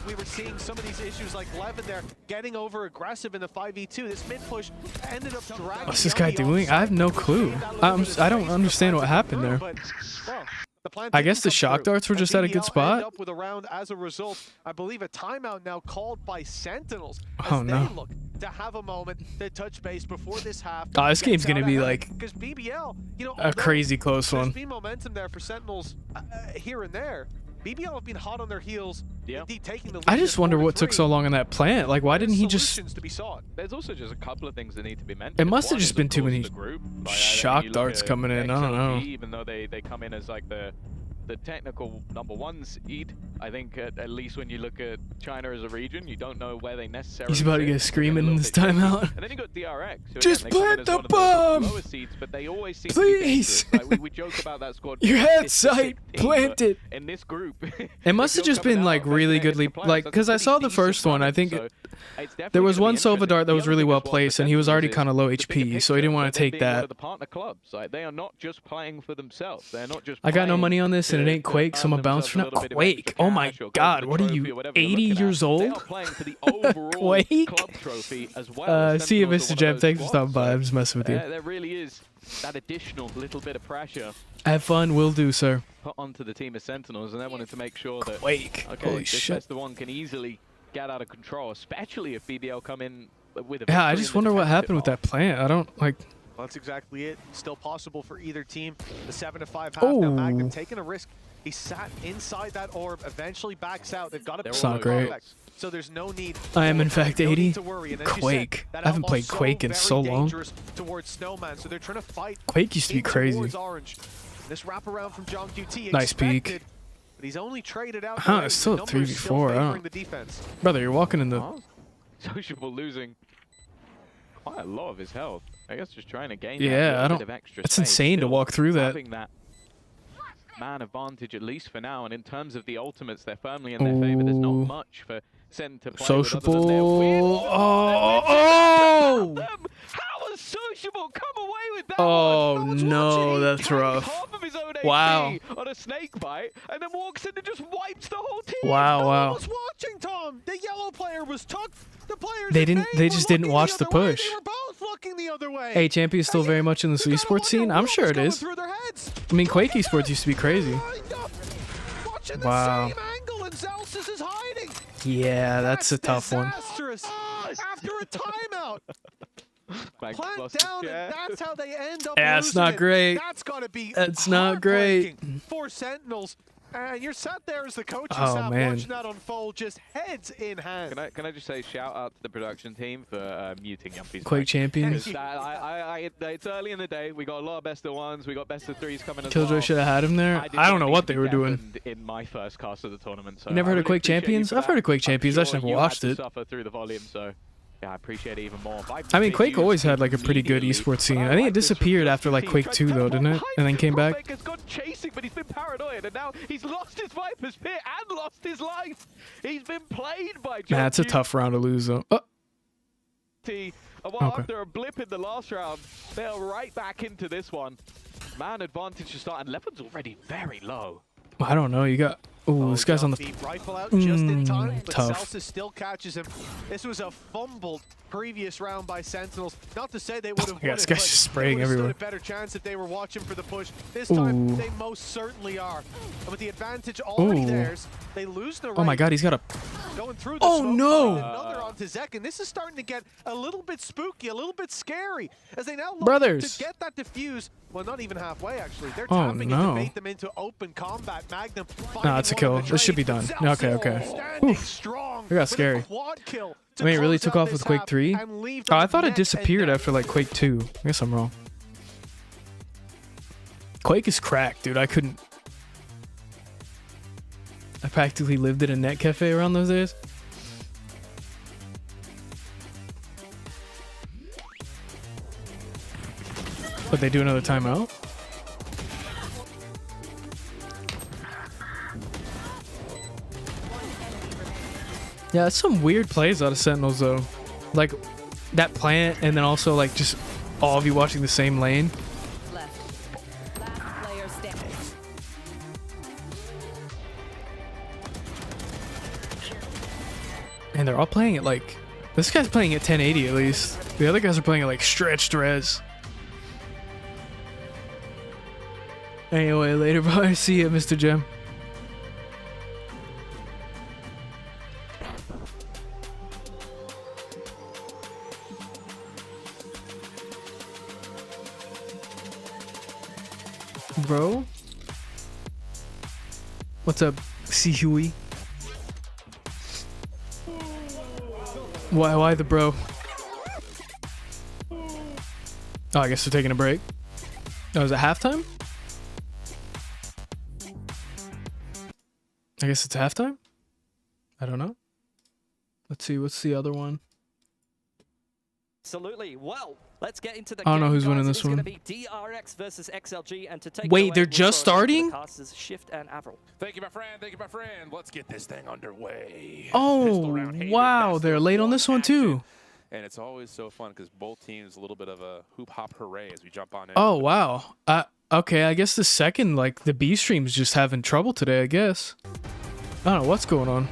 O: We were seeing some of these issues like Levin there getting over aggressive in the 5v2. This mid push ended up dragging.
B: What's this guy doing? I have no clue. I don't understand what happened there. I guess the shock darts were just at a good spot.
O: Up with a round as a result. I believe a timeout now called by Sentinels.
B: Oh no.
O: They look to have a moment to touch base before this half.
B: Oh, this game's gonna be like
O: because BBL, you know,
B: a crazy close
O: there's
B: one.
O: been momentum there for Sentinels here and there. BBL have been hot on their heels. Indeed, taking the lead
B: I just
O: at
B: wonder what took
O: 4-3.
B: so long on that plant. Like, why didn't he just?
O: Solutions to be sought.
P: There's also just a couple of things that need to be mentioned.
B: It must have
P: One
B: just
P: is,
B: been
P: of
B: too
P: course,
B: many
P: the group.
B: shock darts coming in. I don't know.
P: Even though they come in as like the technical #1 seed, I think at least when you look at China as a region, you don't know where they necessarily.
B: He's about to get screaming in this timeout.
P: And then you got DRX. Who,
B: Just
P: again, they come in
B: plant
P: as
B: the
P: one of
B: bomb!
P: lowest seeds, but they always seem
B: Please!
P: to be dangerous. Like, we joke about that squad.
B: Your
P: being
B: head
P: a
B: sight
P: team, but
B: planted.
P: in this group.
B: It must have just been like really goodly, like, because I saw the first one. I think there was one Sova dart that was really well placed, and he was already kind of low HP, so he didn't want to take that.
P: The partner clubs, like, they are not just playing for themselves. They're not just.
B: I got no
P: playing
B: money on this, and it
P: to
B: ain't Quake, so I'm a bounce for now. Quake! Oh my God! What are you, 80 years old? Quake? See you, Mr. Jeb. Thanks for stopping by. I'm just messing with you.
P: There really is that additional little bit of pressure
B: Have fun. Will do, sir.
P: put onto the team of Sentinels, and they wanted to make sure that
B: Quake.
P: okay,
B: Holy
P: this
B: shit.
P: best of one can easily get out of control, especially if BBL come in with a
B: Yeah, I
P: victory
B: just
P: in the
B: wonder what
P: defensive
B: happened with that plant. I don't like.
O: Well, that's exactly it. Still possible for either team. The 7-5 half. Now Magnum taking a risk. He sat inside that orb, eventually backs out. They've got to
B: It's not great.
O: So there's no need.
B: I am in fact
O: no need
B: 80.
O: to worry. And as you said,
B: Quake.
O: that
B: I haven't played
O: outlaw
B: Quake in
O: very
B: so long.
O: dangerous towards Snowman. So they're trying to fight.
B: Quake used to be
O: in
B: crazy.
O: towards Orange. This wraparound from GenG.
B: Nice peek.
O: expected, But he's only traded out.
B: Huh,
O: the
B: it's still a
O: numbers
B: 3v4.
O: still
B: I
O: favoring
B: don't.
O: the defense.
B: Brother, you're walking in the.
P: Sociable losing quite a lot of his health. I guess just trying to gain
B: Yeah,
P: that
B: I
P: little
B: don't.
P: bit of extra
B: It's
P: space.
B: insane to
P: Still
B: walk through that.
P: having that man advantage, at least for now, and in terms of the ultimates, they're firmly in their favor. There's not
B: Ooh.
P: much for Sen to play with other than their
B: Sociable.
P: weird-
B: Oh!
P: How was Sociable come away with that
B: Oh
P: one?
B: no, that's rough.
P: Half of his own
B: Wow.
P: HP on a snake bite, and then walks in and just wipes the whole team.
B: Wow,
O: No one
B: wow.
O: was watching, Tom. The yellow player was tucked. The players
B: They
O: in
B: didn't.
O: main
B: They
O: were
B: just didn't
O: looking
B: watch the
O: other way.
B: push.
O: They were both looking the other way.
B: Hey, Champion is still very much in the esports scene. I'm sure it is.
O: Through their heads.
B: I mean, Quake esports used to be crazy.
O: Watching the
B: Wow.
O: same angle, and Zelsis is hiding.
B: Yeah, that's a tough one.
O: Disastrous. After a timeout.
P: Max
O: Plant
P: lost his
O: down,
P: chair.
O: and that's how they end up
B: Yeah, it's
O: losing
B: not
O: it.
B: great.
O: That's got to be
B: That's not great.
O: heartbreaking for Sentinels. And you're sat there as the coaching
B: Oh,
O: staff
B: man.
O: watching that unfold, just heads in hand.
P: Can I just say shout out to the production team for muting Yumpy's
B: Quake
P: mic.
B: champions.
P: 'Cause it's early in the day. We got a lot of best of ones. We got best of threes coming as
B: Killjoy
P: well.
B: should have had him there.
P: did
B: I don't
P: not
B: know
P: need
B: what
P: to
B: they
P: be
B: were doing.
P: deafened in my first cast of the tournament. So
B: You never
P: I
B: heard of
P: really
B: Quake
P: appreciate you
B: Champions?
P: for
B: I've heard
P: that.
B: of Quake Champions. I
P: I'm
B: just
P: sure
B: never
P: you
B: watched
P: had to
B: it.
P: suffer through the volume, so yeah, I appreciate it even more.
B: I mean, Quake always had like a pretty good esports scene. I think it disappeared after like Quake 2 though, didn't it? And then came back.
P: Has gone chasing, but but he's been paranoid, and now he's lost his Viper's Pit and lost his life. He's been played by Gen.G.
B: Man, it's a tough round to lose, though. Oh.
P: Well, after a blip in the last round, they're right back into this one. Man advantage to start, and Leopard's already very low.
B: I don't know. You got... Ooh, this guy's on the...
O: Rifle out just in time, but
B: tough.
O: Celsius still catches him. This was a fumbled previous round by Sentinels. Not to say they would have won
B: this
O: it,
B: guy's
O: but
B: just
O: they
B: spraying
O: would have stood
B: everywhere.
O: a better chance if they were watching for the push. This time,
B: Ooh.
O: they most certainly are. And with the advantage already
B: Ooh.
O: theirs, they lose the
B: Oh my
O: right.
B: god, he's got a...
O: Going through the
B: Oh,
O: smoke,
B: no!
O: and another onto Zek, and this is starting to get a little bit spooky, a little bit scary, as they now look
B: Brothers.
O: to get that defuse. Well, not even halfway, actually. They're
B: Oh,
O: tapping
B: no.
O: it to bait them into open combat. Magnum
B: Nah, it's a kill. This should be done. Okay, okay. Oof. It got scary. I mean, it really took off with Quake 3? Oh, I thought it disappeared after, like, Quake 2. I guess I'm wrong. Quake is cracked, dude. I couldn't... I practically lived in a net cafe around those days. But they do another timeout? Yeah, that's some weird plays out of Sentinels, though. Like, that plant, and then also, like, just all of you watching the same lane.
Q: Last player standing.
B: And they're all playing it, like... This guy's playing at 1080, at least. The other guys are playing it, like, stretched res. Anyway, later, bye. See ya, Mr. Gem. Bro? What's up, Sihui? Why the bro? Oh, I guess they're taking a break. Oh, is it halftime? I guess it's halftime? I don't know. Let's see, what's the other one?
J: Absolutely. Well, let's get into the
B: I don't know
J: game,
B: who's
J: guys.
B: winning this
J: It's going to
B: one.
J: be DRX versus XLG, and to take
B: Wait,
J: it away,
B: they're
J: we'll
B: just
J: throw it over to
B: starting?
J: the casters, Shift and Avril.
K: Thank you, my friend. Thank you, my friend. Let's get this thing underway.
B: Oh, wow, they're late on this one too.
K: And it's always so fun because both teams a little bit of a hoop hop hooray as we jump on in.
B: Oh, wow. Okay, I guess the second, like, the B stream's just having trouble today, I guess. I don't know what's going on.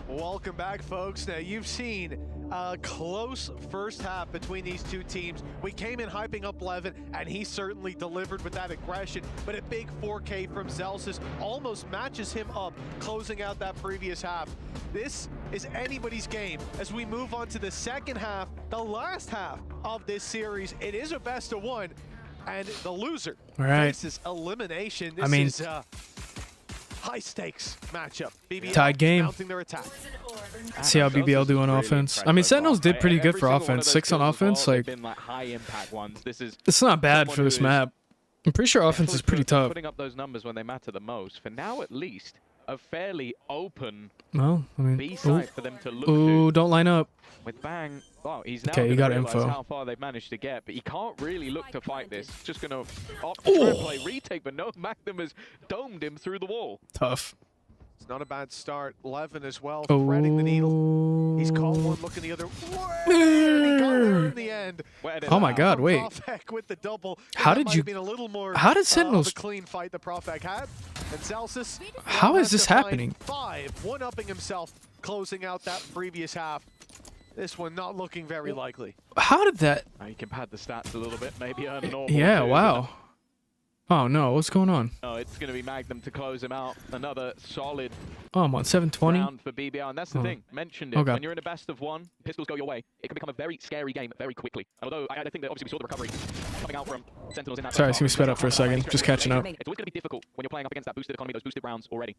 O: Welcome back, folks. Now, you've seen a close first half between these two teams. We came in hyping up Levin, and he certainly delivered with that aggression, but a big 4K from Zelsis almost matches him up, closing out that previous half. This is anybody's game as we move on to the second half, the last half of this series. It is a best of one, and the loser faces elimination. This is high stakes matchup. BBL
B: Tied game.
O: mounting their attack.
B: Let's see how BBL do on offense. I mean, Sentinels did pretty good for offense. 6 on offense, like,
P: high impact ones. This is
B: it's not bad for this map. I'm pretty sure offense is pretty tough.
P: Putting up those numbers when they matter the most. For now, at least, a fairly open
B: Well, I mean,
P: B side for them to look
B: ooh,
P: to.
B: don't line up.
P: With Bang, well, he's now
B: Okay, you
P: gonna
B: got
P: realize
B: info.
P: how far they've managed to get, but he can't really look to fight this. Just gonna opt to try and play retake, but no, Magnum has domed him through the wall.
B: Tough.
O: It's not a bad start. Levin as well, threading the needle. He's caught one, looking the other way. He got her in the end.
B: Oh my god, wait.
O: Profek with the double.
B: How
O: That
B: did
O: might
B: you...
O: have been a little more,
B: How did
O: of
B: Sentinels...
O: a clean fight the Profek had. And Celsius,
B: How is this happening?
O: 5, one-upping himself, closing out that previous half. This one not looking very likely.
B: How did that...
P: You can pad the stats a little bit, maybe earn normal.
B: Yeah,
P: too,
B: wow. Oh no, what's going on?
P: No, it's going to be Magnum to close him out. Another solid
B: Oh, I'm on 720.
P: round for BBL, and that's the thing. Mentioned it.
B: Oh, God.
P: When you're in a best of one, pistols go your way. It can become a very scary game very quickly. Although I think that obviously we saw the recovery coming out from Sentinels in that.
B: Sorry, it's gonna be sped up for a second. Just catching up.
P: It's always going to be difficult when you're playing up against that boosted economy, those boosted rounds already.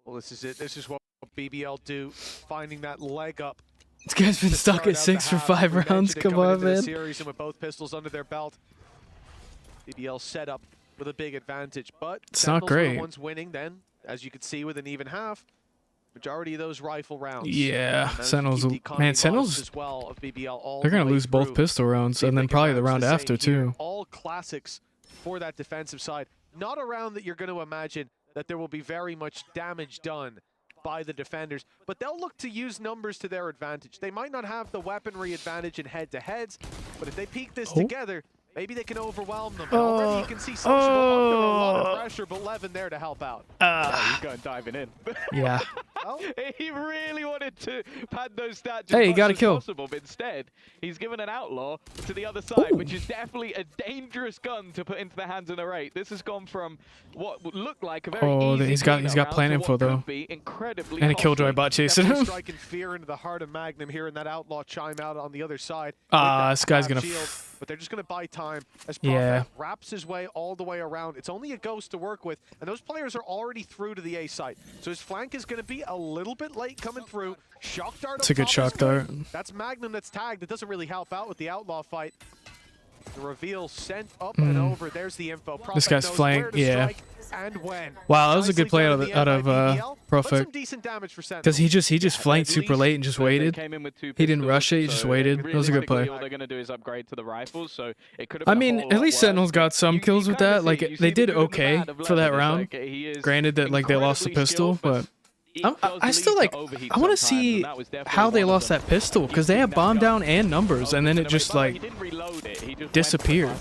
O: Well, this is it. This is what BBL do, finding that leg up.
B: This guy's been stuck at 6 for 5 rounds. Come on, man.
O: Series and with both pistols under their belt, BBL set up with a big advantage. But
B: It's not
O: Sentinels were
B: great.
O: the ones winning then, as you could see with an even half. Majority of those rifle rounds.
B: Yeah,
O: And
B: Sentinels.
O: keep the economy
B: Man,
O: buzz
B: Sentinels.
O: as well of BBL all
B: They're
O: the
B: gonna
O: way
B: lose both
O: through.
B: pistol rounds,
O: See if
B: and
O: they
B: then
O: can
B: probably the
O: manage
B: round
O: same
B: after
O: here.
B: too.
O: All classics for that defensive side. Not a round that you're going to imagine that there will be very much damage done by the defenders, but they'll look to use numbers to their advantage. They might not have the weaponry advantage in head-to-heads, but if they peek this together, maybe they can overwhelm them. And already you can see Sociable under a lot of pressure, but Levin there to help out.
P: He's going diving in.
B: Yeah.
O: Well,
P: he really wanted to pad those stats
B: Hey,
P: as
B: he
P: much
B: got a
P: as
B: kill.
P: possible, but instead, he's given an outlaw to the other side, which is definitely a dangerous gun to put into the hands of an Rate. This has gone from what would look like a very easy
B: he's
P: cleanup
B: got
P: round
B: plan
P: to
B: info
P: what could
B: though,
P: be incredibly
B: and a
P: costly.
B: killjoy bot chasing
O: definitely
B: him.
O: striking fear into the heart of Magnum here, and that outlaw chime out on the other side.
B: This guy's gonna.
O: But they're just going to buy time as
B: Yeah.
O: Prophet wraps his way all the way around. It's only a ghost to work with, and those players are already through to the A site. So his flank is going to be a little bit late coming through. Shock dart.
B: It's a good shock dart.
O: That's Magnum that's tagged. It doesn't really help out with the outlaw fight. The reveal sent up and over. There's the info.
B: This
O: Prophet
B: guy's
O: knows
B: flank,
O: where to
B: yeah.
O: strike and when.
B: Wow, that was a
O: Nicely
B: good play
O: done
B: out
O: at
B: of
O: the end by BBL, but
B: Prophet.
O: some decent damage for Sentinels.
B: Because he just flanked super late and just waited. He didn't rush it. He just waited. It was a good play.
P: All they're going to do is upgrade to the rifles, so it could have
B: I
P: been a
B: mean,
P: whole
B: at
P: lot
B: least
P: worse.
B: Sentinels got some kills with that. Like they did okay for that round.
P: Like, he is
B: Granted that like they lost the pistol, but I still like. I want to see how they lost that pistol because they had bomb down and numbers, and then it just like disappeared.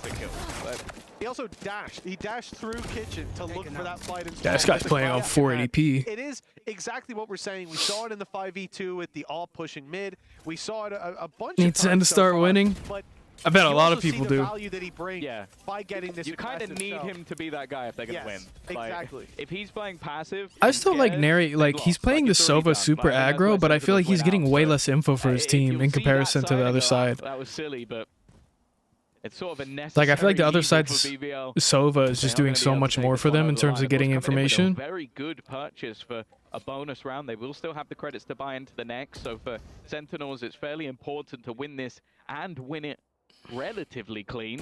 O: He also dashed. He dashed through kitchen to look for that fight.
B: Yeah, this guy's playing on 480p.
O: It is exactly what we're saying. We saw it in the 5v2 with the all pushing mid. We saw it a bunch
B: Needs
O: of
B: him to
O: times so
B: start
O: far,
B: winning.
O: but
B: I bet a
O: you
B: lot
O: also
B: of people
O: see the
B: do.
O: value that he brings by getting this
P: You kind of
O: aggressive
P: need
O: stuff.
P: him to be that guy if they're going to win. Like,
O: exactly.
P: If he's playing passive,
B: I still like Neri. Like he's playing the Sova super aggro, but I feel like he's getting way less info for his team in comparison to the other side.
P: That was silly, but it's sort of a necessary
B: Like I feel like the other
P: evil
B: side's
P: for BBL.
B: Sova is just doing so much more for them in terms of getting information.
P: Very good purchase for a bonus round. They will still have the credits to buy into the next. So for Sentinels, it's fairly important to win this and win it relatively clean.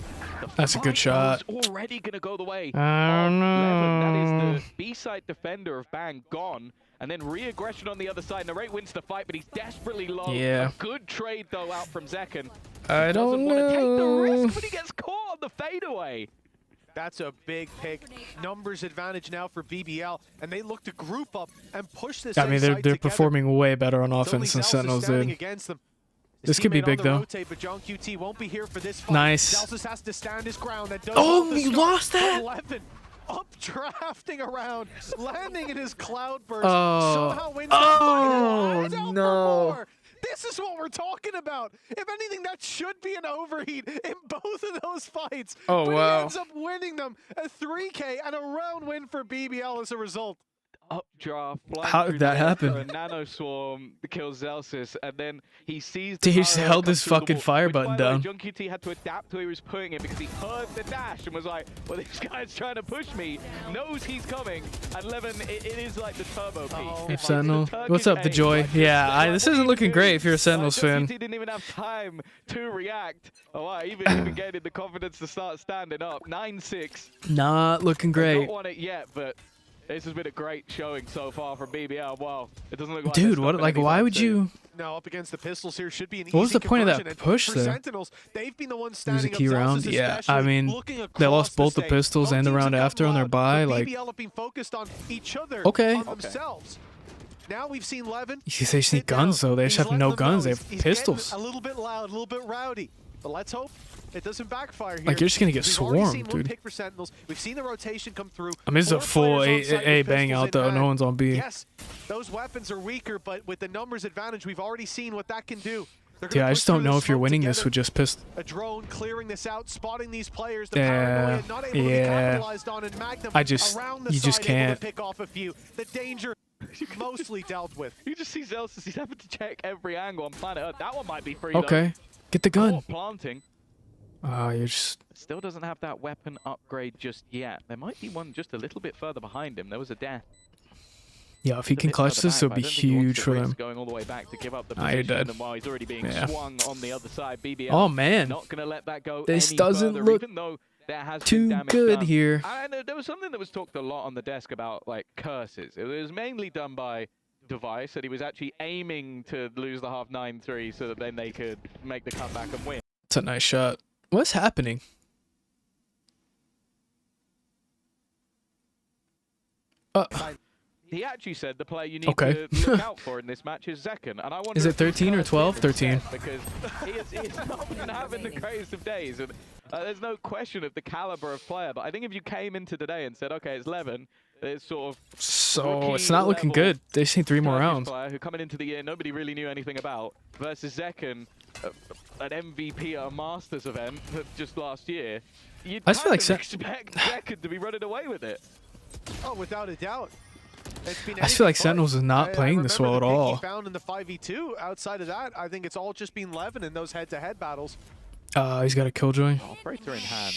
B: That's a good shot.
P: Already gonna go the way.
B: Oh no.
P: That is the B-side defender of Bang gone. And then re-aggression on the other side. Narrate wins the fight, but he's desperately low.
B: Yeah.
P: A good trade, though, out from Zekken.
B: I don't
P: Want to take the
B: know.
P: risk, but he gets caught on the fadeaway.
O: That's a big pick. Numbers advantage now for BBL, and they look to group up and push this.
B: I mean, they're
O: together.
B: performing way better on
O: It's only
B: offense than
O: Zelsis
B: Sentinels
O: standing
B: did.
O: against them.
B: This could be big though.
O: Rotate, but John QT won't be here for this fight.
B: Nice.
O: Zelsis has to stand his ground. That does
B: Oh,
O: help the
B: he
O: start.
B: lost that?
O: 11 up drafting around, landing in his cloud burst.
B: Oh.
O: Somehow wins
B: Oh,
O: that fight.
B: no.
O: This is what we're talking about. If anything, that should be an overheat in both of those fights.
B: Oh,
O: but
B: wow.
O: he ends up winning them. A 3K and a round win for BBL as a result.
P: Updraft.
B: How did that happen?
P: A nano swarm kills Zelsis, and then he sees.
B: Dude, he
P: the
B: just
P: power
B: held
P: come
B: his
P: through the
B: fucking
P: wall,
B: fire
P: which,
B: button
P: by the way,
B: down.
P: John QT had to adapt to where he was putting it because he heard the dash and was like, "Well, this guy's trying to push me." Knows he's coming, and Levin, it is like the turbo piece.
B: If Sentinel, what's up, the joy? Yeah, this isn't looking great if you're a Sentinels fan.
P: He didn't even have time to react. Oh, wow, even gaining the confidence to start standing up. 9-6.
B: Not looking
P: They
B: great.
P: don't want it yet, but this has been a great showing so far from BBL. Wow, it doesn't look like
B: Dude,
P: they're
B: what?
P: stopping
B: Like, why
P: anytime
B: would
P: soon.
B: you?
O: Now up against the pistols here should be an
B: What was
O: easy
B: the point of that
O: conversion. And
B: push
O: for
B: there?
O: Sentinels, they've been the ones
B: It was a
O: standing
B: key
O: up.
B: round.
O: Zelsis
B: Yeah, I
O: especially
B: mean,
O: looking
B: they
O: across
B: lost both the
O: stage.
B: pistols and the
O: Both
B: round
O: teams have
B: after on their
O: come
B: bye.
O: loud, but
B: Like,
O: BBL have been focused on each other,
B: Okay.
O: on themselves. Now we've seen Levin.
B: you say just need guns though. They just have no guns. They have pistols.
O: A little bit loud, a little bit rowdy. But let's hope it doesn't backfire here.
B: Like, you're just gonna get
O: We've already seen
B: swarmed,
O: one
B: dude.
O: pick for Sentinels. We've seen the rotation come through.
B: I mean, it's a
O: 4
B: full
O: players on site
B: A
O: with
B: bang
O: pistols
B: out
O: in
B: though.
O: hand.
B: No one's on B.
O: Yes, those weapons are weaker, but with the numbers advantage, we've already seen what that can do. They're
B: Yeah,
O: gonna
B: I
O: push
B: just don't
O: through
B: know
O: the
B: if you're
O: smoke
B: winning this
O: together.
B: with just pistol.
O: A drone clearing this out, spotting these players. The
B: Yeah,
O: paranoia not able to be
B: yeah.
O: capitalized on, and Magnum
B: I just-
O: around the
B: you just
O: side able
B: can't.
O: to pick off a few. The danger mostly dealt with.
P: You just see Zelsis. He's having to check every angle on planet Earth. That one might be free. though.
B: Okay, get the gun.
P: Caught planting.
B: You're just.
P: Still doesn't have that weapon upgrade just yet. There might be one just a little bit further behind him. There was a death.
B: Yeah, if he
P: A
B: can
P: bit
B: clutch
P: further
B: this,
P: back,
B: it'll
P: but
B: be
P: I don't think he wants
B: huge
P: to
B: for
P: risk
B: them.
P: Going all the way back to give up the
B: Ah, you're
P: position,
B: dead.
P: and while he's already being
B: Yeah.
P: swung on the other side, BBL.
B: Oh, man.
P: Not going to let that go.
B: This
P: any
B: doesn't
P: further,
B: look
P: even though there has
B: Too
P: been damage
B: good
P: done.
B: here.
P: And there was something that was talked a lot on the desk about, like, curses. It was mainly done by Device, that he was actually aiming to lose the half 9-3 so that then they could make the comeback and win.
B: It's a nice shot. What's happening?
P: He actually said the player you need
B: Okay.
P: to look out for in this match is Zekken. And I wonder
B: Is it
P: if it's
B: 13 or
P: Curtis
B: 12?
P: instead,
B: 13.
P: Because he is not been having the greatest of days. And there's no question of the caliber of player. But I think if you came into today and said, okay, it's 11, it's sort of...
B: So it's not looking good. They just need 3 more rounds.
P: Player who coming into the year nobody really knew anything about versus Zekken, an MVP at a Masters event just last year. You'd
B: I just feel like
P: expect Zekken to be running away with it.
O: Oh, without a doubt.
B: I just feel like Sentinels is not playing this well at all.
O: He found in the 5v2. Outside of that, I think it's all just been Levin in those head-to-head battles.
B: He's got a killjoy.
P: Operator in hand.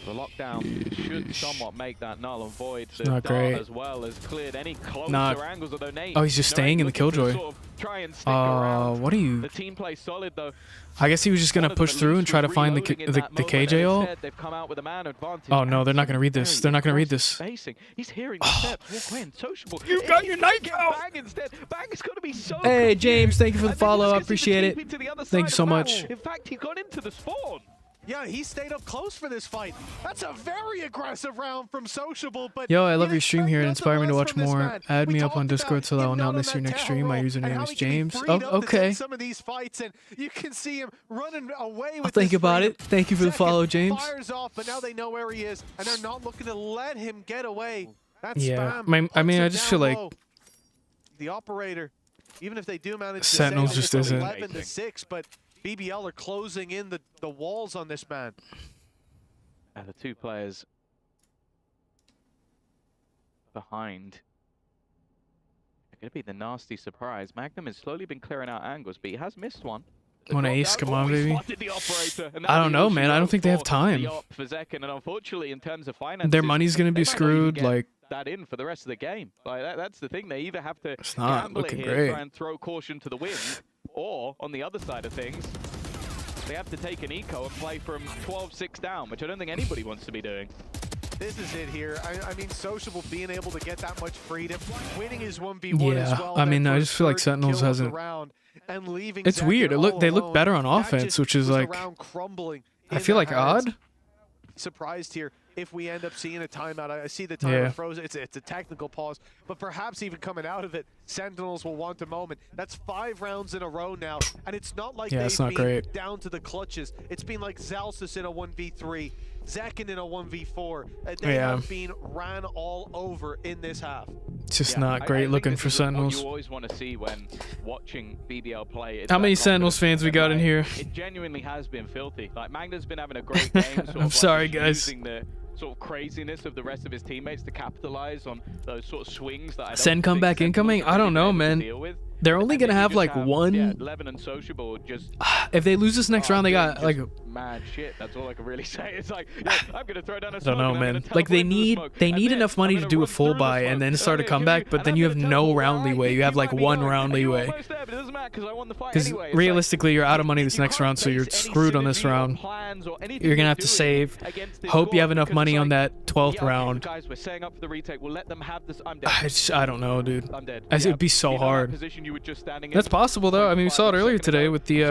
P: The lockdown should somewhat make that null and void. The
B: not
P: dart
B: great.
P: as well as cleared any closer
B: Not.
P: angles, although Nate.
B: Oh, he's just staying in the killjoy.
P: Sort of try and stick around.
B: What are you?
P: The team plays solid though.
B: I guess he was just gonna push through and try to find the KJ ult.
P: They've come out with a man advantage.
B: Oh no, they're not gonna read this. They're not gonna read this.
P: Spacing. He's hearing the steps. Walk in, sociable.
B: You got your knife out.
P: Bang instead. Bang is gonna be so.
B: Hey James, thank you for the
P: confused.
B: follow. I
P: I think he's
B: appreciate
P: gonna
B: it.
P: see the TP to the other
B: Thank you
P: side
B: so
P: of the
B: much.
P: map. In fact, he got into the spawn.
O: Yeah, he stayed up close for this fight. That's a very aggressive round from Sociable, but
B: Yo, I love your stream here. It inspired me to watch more. Add me up on Discord so that I will not miss your next stream. My username is James. Oh, okay.
O: Some of these fights, and you can see him running away with
B: I'll think about it. Thank you for the follow, James.
O: Fires off, but now they know where he is, and they're not looking to let him get away. That's
B: Yeah,
O: spam.
B: I mean, I just feel
O: Down
B: like
O: low. The operator, even if they do manage to
B: Sentinels
O: save it,
B: just
O: it's
B: isn't.
O: 11-6, but BBL are closing in the walls on this man.
P: The two players behind are going to be the nasty surprise. Magnum has slowly been clearing out angles, but he has missed one.
B: Want to ace? Come on, baby.
P: The operator, and
B: I don't know, man. I don't think they have time.
P: the op for Zekken, and unfortunately, in terms of finances,
B: Their money's gonna be
P: they might not even
B: screwed.
P: get
B: Like
P: that in for the rest of the game. Like that's the thing. They either have to
B: It's not
P: gamble it
B: looking
P: here,
B: great.
P: try and throw caution to the wind, or on the other side of things, they have to take an eco and play from 12-6 down, which I don't think anybody wants to be doing.
O: This is it here. I mean, Sociable being able to get that much freedom, winning his 1v1 as
B: yeah,
O: well.
B: I mean,
O: that
B: I
O: first
B: just feel like
O: third
B: Sentinels
O: kill of the
B: hasn't.
O: round, and leaving
B: It's
O: Zekken
B: weird.
O: all
B: They look
O: alone.
B: better on
O: That
B: offense,
O: just
B: which is
O: was the
B: like.
O: round crumbling
B: I
O: in
B: feel
O: their
B: like
O: hands.
B: odd.
O: Surprised here if we end up seeing a timeout. I see the timer
B: Yeah.
O: frozen. It's a technical pause, but perhaps even coming out of it, Sentinels will want a moment. That's 5 rounds in a row now, and it's not like
B: Yeah,
O: they've
B: it's not
O: been
B: great.
O: down to the clutches. It's been like Zalsis in a 1v3, Zekken in a 1v4. They
B: Yeah.
O: have been ran all over in this half.
B: It's just
P: Yeah,
B: not
P: I
B: great
P: think
B: looking
P: this
B: for
P: is what
B: Sentinels.
P: you always want to see when watching BBL play. It's
B: How
P: that
B: many
P: confidence
B: Sentinels fans we got in
P: like,
B: here?
P: It genuinely has been filthy. Like Magna's been having a great game. Sort
B: I'm
P: of
B: sorry,
P: like just
B: guys.
P: Using the sort of craziness of the rest of his teammates to capitalize on those sort of swings that I don't
B: Send
P: think
B: comeback
P: Sentinels
B: incoming?
P: have
B: I don't
P: really
B: know,
P: been able to
B: man.
P: deal with.
B: They're only
P: And
B: gonna
P: then you
B: have
P: just
B: like
P: have,
B: one.
P: Yeah, Levin and Sociable just.
B: If they lose this next round, they got like.
P: Mad shit. That's all I can really say. It's like, yeah, I'm gonna throw down a
B: I
P: smoke.
B: don't know,
P: and I'm
B: man.
P: gonna
B: Like they
P: teleport into the
B: need
P: smoke.
B: enough money to do a full buy and then start a comeback, but then you have no round leeway. You have like 1 round leeway. Because realistically, you're out of money this next round, so you're screwed on this round. You're gonna have to save. Hope you have enough money on that 12th round.
P: Guys, we're setting up for the retake. We'll let them have this. I'm dead.
B: I don't know, dude.
P: I'm dead.
B: It'd be so hard. That's possible though. I mean, we saw it earlier today with the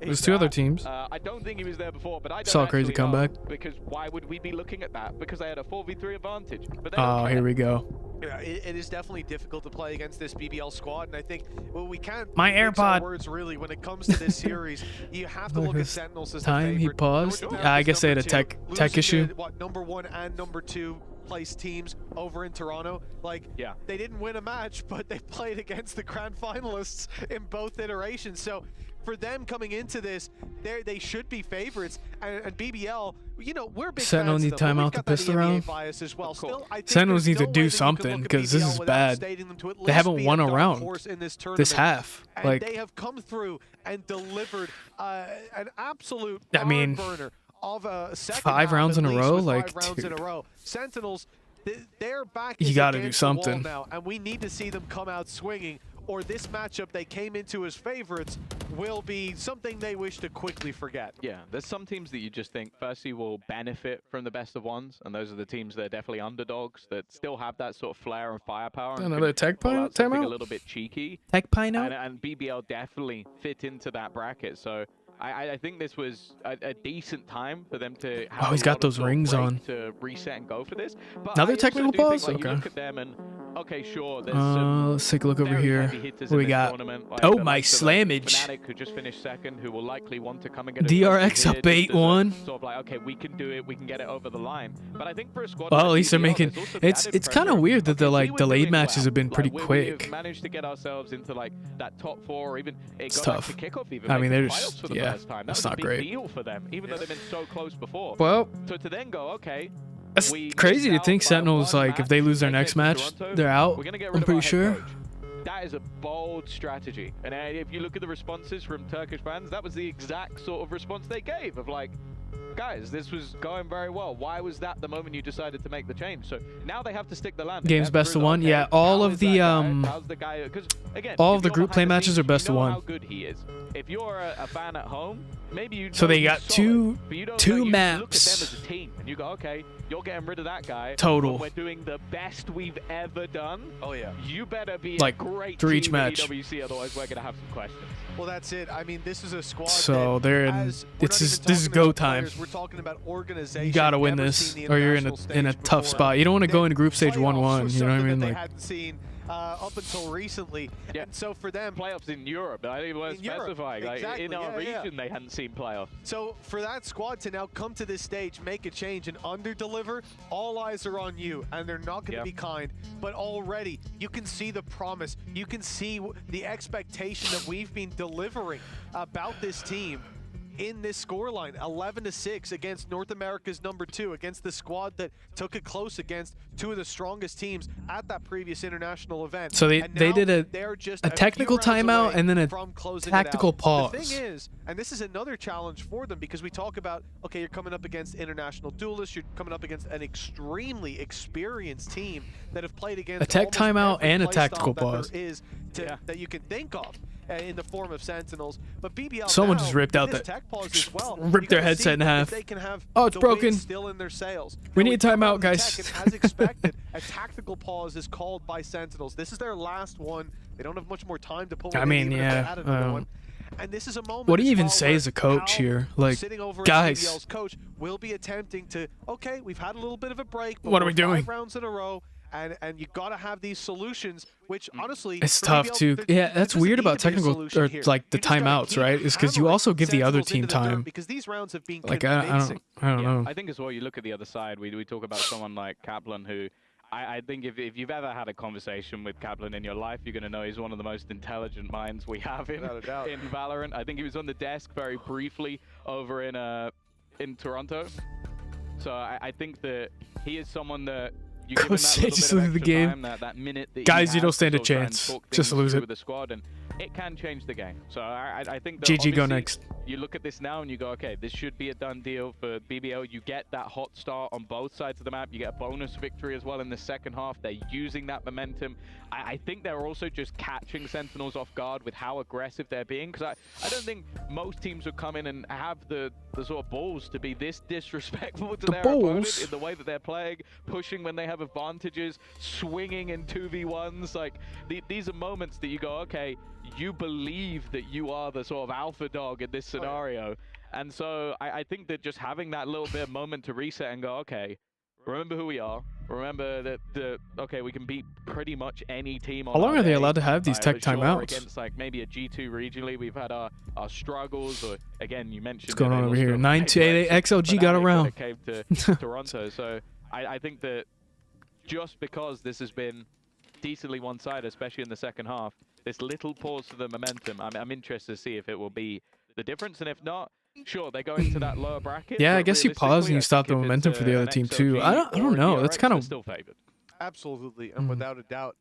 B: there's 2 other teams.
P: I don't think he was there before, but I don't
B: Saw a crazy
P: actually know,
B: comeback.
P: because why would we be looking at that? Because they had a 4v3 advantage. But they
B: Oh,
P: don't
B: here
P: care.
B: we go.
O: Yeah, it is definitely difficult to play against this BBL squad, and I think we can't.
B: My
O: mix our
B: AirPod.
O: words really when it comes to this series. You have to look at Sentinels as the
B: Time he
O: favorite.
B: paused.
O: North
B: Yeah, I
O: America's
B: guess they had a
O: number 2,
B: tech
O: losing
B: issue.
O: to, what, number 1 and number 2 place teams over in Toronto. Like,
P: yeah,
O: they didn't win a match, but they played against the grand finalists in both iterations. So for them coming into this, they should be favorites. And BBL, you know, we're big
B: Sentinels
O: fans
B: need
O: of them, but
B: timeout
O: we've
B: to
O: got that
B: pistol
O: EMEA
B: round.
O: bias as well. Still, I think
B: Sentinels
O: there's
B: need to
O: no way
B: do
O: that you can
B: something
O: look at
B: because this
O: BBL
B: is
O: without
B: bad.
O: stating them to at
B: They
O: least
B: haven't
O: be
B: won a
O: dark
B: round
O: horse in this
B: this
O: tournament.
B: half.
O: And
B: Like,
O: they have come through and delivered an absolute
B: I mean,
O: barn burner of a second
B: 5
O: half
B: rounds
O: at
B: in a
O: least
B: row,
O: with
B: like,
O: 5 rounds in a
B: dude.
O: row. Sentinels, their back
B: You
O: is
B: gotta do
O: against the wall
B: something.
O: now, and we need to see them come out swinging, or this matchup they came into as favorites will be something they wish to quickly forget.
P: Yeah, there's some teams that you just think, firstly, will benefit from the best of ones, and those are the teams that are definitely underdogs, that still have that sort of flair and firepower.
B: Another tech pine
P: timeout? A little bit cheeky.
B: Tech pine out?
P: And BBL definitely fit into that bracket, so I think this was a decent time for them to have
B: he's got those rings on.
P: to reset and go for this. But
B: Another technical pause?
P: Think, like,
B: okay.
P: You look at them and, okay, sure, there's some
B: let's take a look over here. What we got?
P: Like
B: oh, my slammage.
P: Fnatic, who just finished second, who will likely want to come and get a
B: DRX up 8-1.
P: Sort of like, okay, we can do it, we can get it over the line. But I think for a squad,
B: well, at least they're making. It's kind of weird that the like delayed matches have been pretty quick.
P: We've managed to get ourselves into like that top 4, or even it got
B: tough.
P: back to kickoff. Even
B: I mean, they're
P: just for the first time.
B: That's
P: That
B: not
P: was a
B: great.
P: big deal for them, even though they've been so close before.
B: Well,
P: so to then go, okay.
B: That's crazy to think Sentinels, like, if they lose their next match, they're out. I'm pretty sure.
P: That is a bold strategy. And if you look at the responses from Turkish fans, that was the exact sort of response they gave of like, guys, this was going very well. Why was that the moment you decided to make the change? So now they have to stick the landing.
B: Game's best of one.
P: Okay,
B: yeah, all of the
P: again,
B: all of the group play matches are best of one.
P: How good he is. If you're a fan at home, maybe you.
B: So they got two maps.
P: You look at them as a team, and you go, okay, you're getting rid of that guy.
B: Total.
P: We're doing the best we've ever done.
O: Oh yeah.
P: You better be
B: like
P: a great
B: for each
P: team
B: match.
P: in EWC, otherwise we're gonna have some questions.
O: Well, that's it. I mean, this is a squad.
B: So they're in. This is go time.
O: We're talking about organization.
B: You gotta win this, or you're in a tough spot. You don't want to go into group stage 1-1. You know what I mean?
O: They
B: Like.
O: hadn't seen up until recently.
P: Yeah.
O: And so for them,
P: playoffs in Europe, I think we're specifying. Like
O: exactly,
P: in our region, they hadn't seen playoffs.
O: So for that squad to now come to this stage, make a change, and under-deliver, all eyes are on you, and they're not going to be kind. But already, you can see the promise. You can see the expectation that we've been delivering about this team in this scoreline, 11-6 against North America's #2, against the squad that took it close against two of the strongest teams at that previous international event.
B: So they did a technical timeout and then a tactical pause.
O: The thing is, and this is another challenge for them, because we talk about, okay, you're coming up against international duelists, you're coming up against an extremely experienced team that have played against
B: a tech timeout and a tactical pause
O: that you can think of. In the form of Sentinels, but BBL
B: someone
O: now,
B: just ripped out that
O: tech pause as well,
B: ripped their headset in half.
O: They can have
B: oh, it's broken.
O: Still in their sails.
B: We need a timeout, guys.
O: As expected, a tactical pause is called by Sentinels. This is their last one. They don't have much more time to pull.
B: I mean, yeah.
O: And this is a moment.
B: What do you even say as a coach here? Like, guys,
O: BBL's coach will be attempting to. Okay, we've had a little bit of a break. But
B: what are we doing?
O: 5 rounds in a row. And you gotta have these solutions, which honestly
B: it's tough too. Yeah, that's weird about technical or like the timeouts, right? Is because you also give the other team time.
O: Because these rounds have been
B: like I don't know.
P: I think as well. You look at the other side. We talk about someone like Kaplan, who I think if you've ever had a conversation with Kaplan in your life, you're gonna know he's one of the most intelligent minds we have in Valorant. I think he was on the desk very briefly over in Toronto. So I think that he is someone that. You
B: Go say just lose the game.
P: That minute that
B: guys, you don't stand a chance. Just lose it.
P: With the squad, and it can change the game. So I think that
B: GG go next.
P: You look at this now and you go, okay, this should be a done deal for BBL. You get that hot start on both sides of the map. You get a bonus victory as well in the second half. They're using that momentum. I think they're also just catching Sentinels off guard with how aggressive they're being, because I don't think most teams would come in and have the sort of balls to be this disrespectful to their opponent in the way that they're playing, pushing when they have advantages, swinging in 2v1s. Like, these are moments that you go, okay, you believe that you are the sort of alpha dog in this scenario. And so I think that just having that little bit of moment to reset and go, okay, remember who we are. Remember that okay, we can beat pretty much any team.
B: How long are they allowed to have these tech timeouts?
P: Against like maybe a G2 regionally, we've had our struggles. Or again, you mentioned
B: what's going on over here. 9-2 XLG got around.
P: Came to Toronto, so I think that just because this has been decently one-sided, especially in the second half, this little pause to the momentum, I'm interested to see if it will be the difference, and if not, sure, they go into that lower bracket.
B: Yeah, I guess you pause and you stop the momentum for the other team too. I don't know. That's kind of
P: still favored.
O: Absolutely, and without a doubt.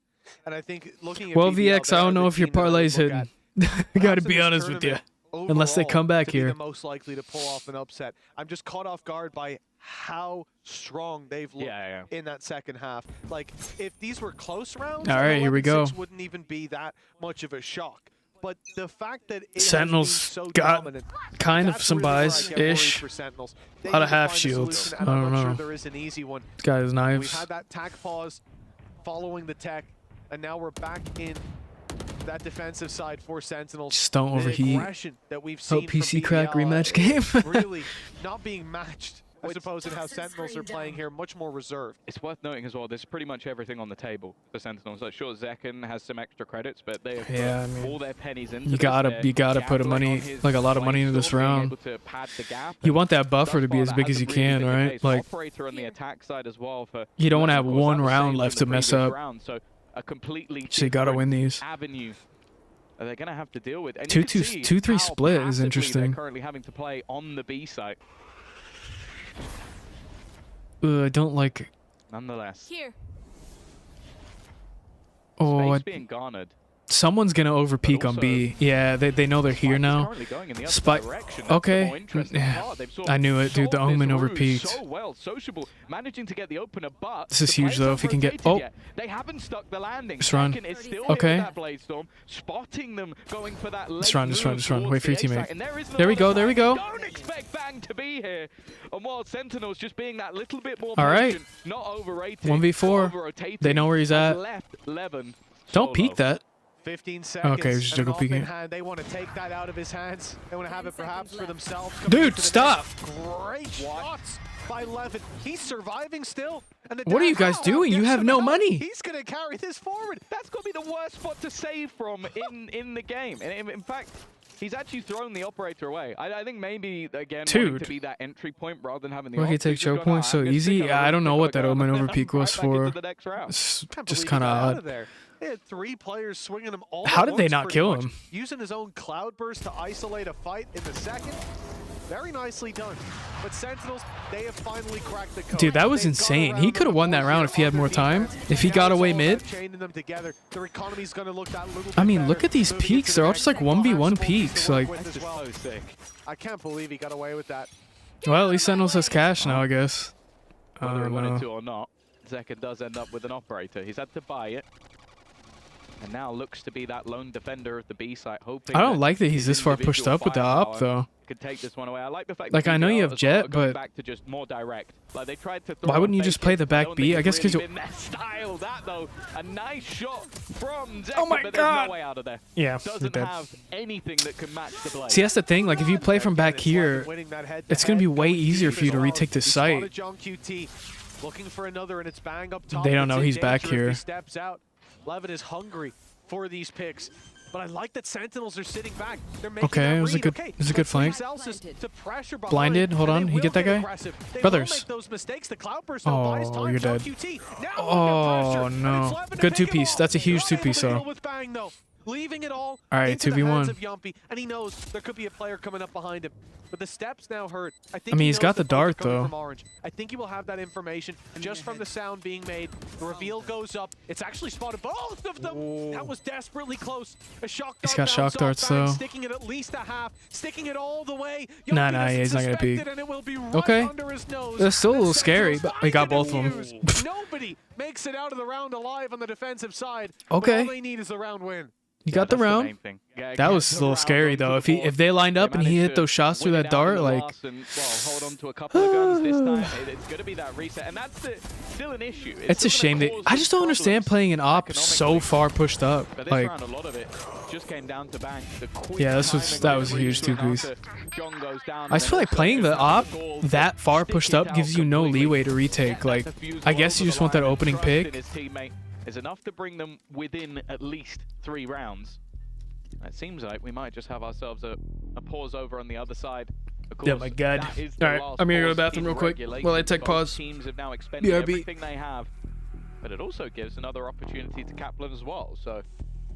O: And I think looking at
B: VX, I don't know if your parlay's hidden. I gotta be honest with you. unless they come back
O: to be
B: here.
O: the most likely to pull off an upset. I'm just caught off guard by how strong they've looked in that second half. Like, if these were close rounds,
B: all right, here we go.
O: wouldn't even be that much of a shock. But the fact that it
B: Sentinels
O: so
B: got
O: dominant,
B: kind of some buys-ish. A lot of half shields. I don't know.
O: There is an easy one.
B: This guy has knives.
O: We've had that tech pause following the tech, and now we're back in that defensive side for Sentinels.
B: Just don't
O: The
B: overheat.
O: aggression that we've seen
B: Hope PC
O: from
B: crack
O: BBL,
B: rematch game.
O: really not being matched, I suppose, in how Sentinels are playing here, much more reserved.
P: It's worth noting as well, there's pretty much everything on the table for Sentinels. Like, sure, Zekken has some extra credits, but they have put all their pennies into
B: you gotta put a a lot of money into this round. You want that buffer to be as big as you can, right? Like,
P: Operator on the attack side as well for
B: you don't want to have one round left to mess up.
P: So a completely
B: So you gotta win these.
P: avenue they're gonna have to deal with. And
B: 2-3 split is interesting.
P: They're currently having to play on the B site.
B: I don't like.
P: Nonetheless.
Q: Here.
B: Oh,
P: Space being garnered.
B: Someone's gonna overpeak on B. Yeah, they know they're here now. Spike. Okay. Yeah, I knew it, dude. The Omen overpeaked.
P: So well, sociable, managing to get the opener, but
B: this is huge though. If he can get. Oh.
P: They haven't stuck the landing.
B: Just run. Okay.
P: That blade storm, spotting them going for that.
B: Just run. Wait for your teammate.
P: There
B: we go.
P: Don't expect Bang to be here. And while Sentinels just being that little bit more patient, not overrated.
B: 1v4. They know where he's at.
P: Left 11.
B: Don't peek that.
O: 15 seconds.
B: Okay, just juggle peeking.
O: They want to take that out of his hands. They want to have it perhaps for themselves.
B: Dude, stop!
O: Great shots by Levin. He's surviving still. And
B: what are you guys doing? You have no money.
O: He's going to carry this forward.
P: That's got to be the worst spot to save from in the game. And in fact, he's actually thrown the operator away. I think maybe, again, wanting to be that entry point rather than having the
B: he take choke points so easy? I don't know what that Omen overpeak was for. It's just kind of odd.
O: They had 3 players swinging him all
B: How did they not kill him?
O: Using his own cloud burst to isolate a fight in the second. Very nicely done. But Sentinels, they have finally cracked the code.
B: Dude, that was insane. He could have won that round if he had more time. If he got away mid. I mean, look at these peaks. They're all just like 1v1 peaks. Like,
O: I can't believe he got away with that.
B: Well, at least Sentinels has cash now, I guess.
P: Whether he wanted to or not, Zekken does end up with an operator. He's had to buy it. And now looks to be that lone defender of the B site, hoping.
B: I don't like that he's this far pushed up with the op, though.
P: Could take this one away. I like the fact.
B: Like, I know you have Jet, but
P: back to just more direct. Like they tried to.
B: Why wouldn't you just play the back B? I guess because you.
P: Style that though, a nice shot from Zekken,
B: oh my
P: but
B: God.
P: There's no way out of there.
B: Yeah,
P: doesn't have anything that can match the blade.
B: See, that's the thing. Like, if you play from back here, it's gonna be way easier for you to retake this site.
O: Looking for another, and it's Bang up top.
B: They don't know he's back here.
O: Steps out. Levin is hungry for these picks, but I like that Sentinels are sitting back. They're making
B: okay, it was a good flank. Blinded. Hold on, he get that guy. Brothers. Oh, you're dead. Oh no. Good 2-piece. That's a huge 2-piece though.
O: Leaving it all.
B: All right, 2v1.
O: And he knows there could be a player coming up behind him. But the steps now hurt.
B: I mean, he's got the dart though.
O: I think he will have that information just from the sound being made. The reveal goes up. It's actually spotted both of them. Ooh. That was desperately close. A shock dart.
B: He's got shock darts though.
O: Sticking it at least a half. Sticking it all the way.
B: Nah, he's not gonna peek.
O: Right
B: okay. That's still a little scary, but we got both of them.
O: Nobody makes it out of the round alive on the defensive side.
B: Okay.
O: All they need is a round win.
B: You got the round. That was a little scary though. If they lined up and he hit those shots through that dart, like.
P: Hold on to a couple of guns this time. It's gonna be that reset, and that's still an issue.
B: It's a shame that I just don't understand playing an op so far pushed up. Like.
P: A lot of it just came down to Bang.
B: Yeah, that was a huge 2-piece. I just feel like playing the op that far pushed up gives you no leeway to retake. Like, I guess you just want that opening pick.
P: Is enough to bring them within at least 3 rounds. It seems like we might just have ourselves a pause over on the other side. Of course,
B: oh my God. Alright, I'm gonna go to the bathroom real quick while I take pause.
P: Teams have now expended everything they have. But it also gives another opportunity to Kaplan as well. So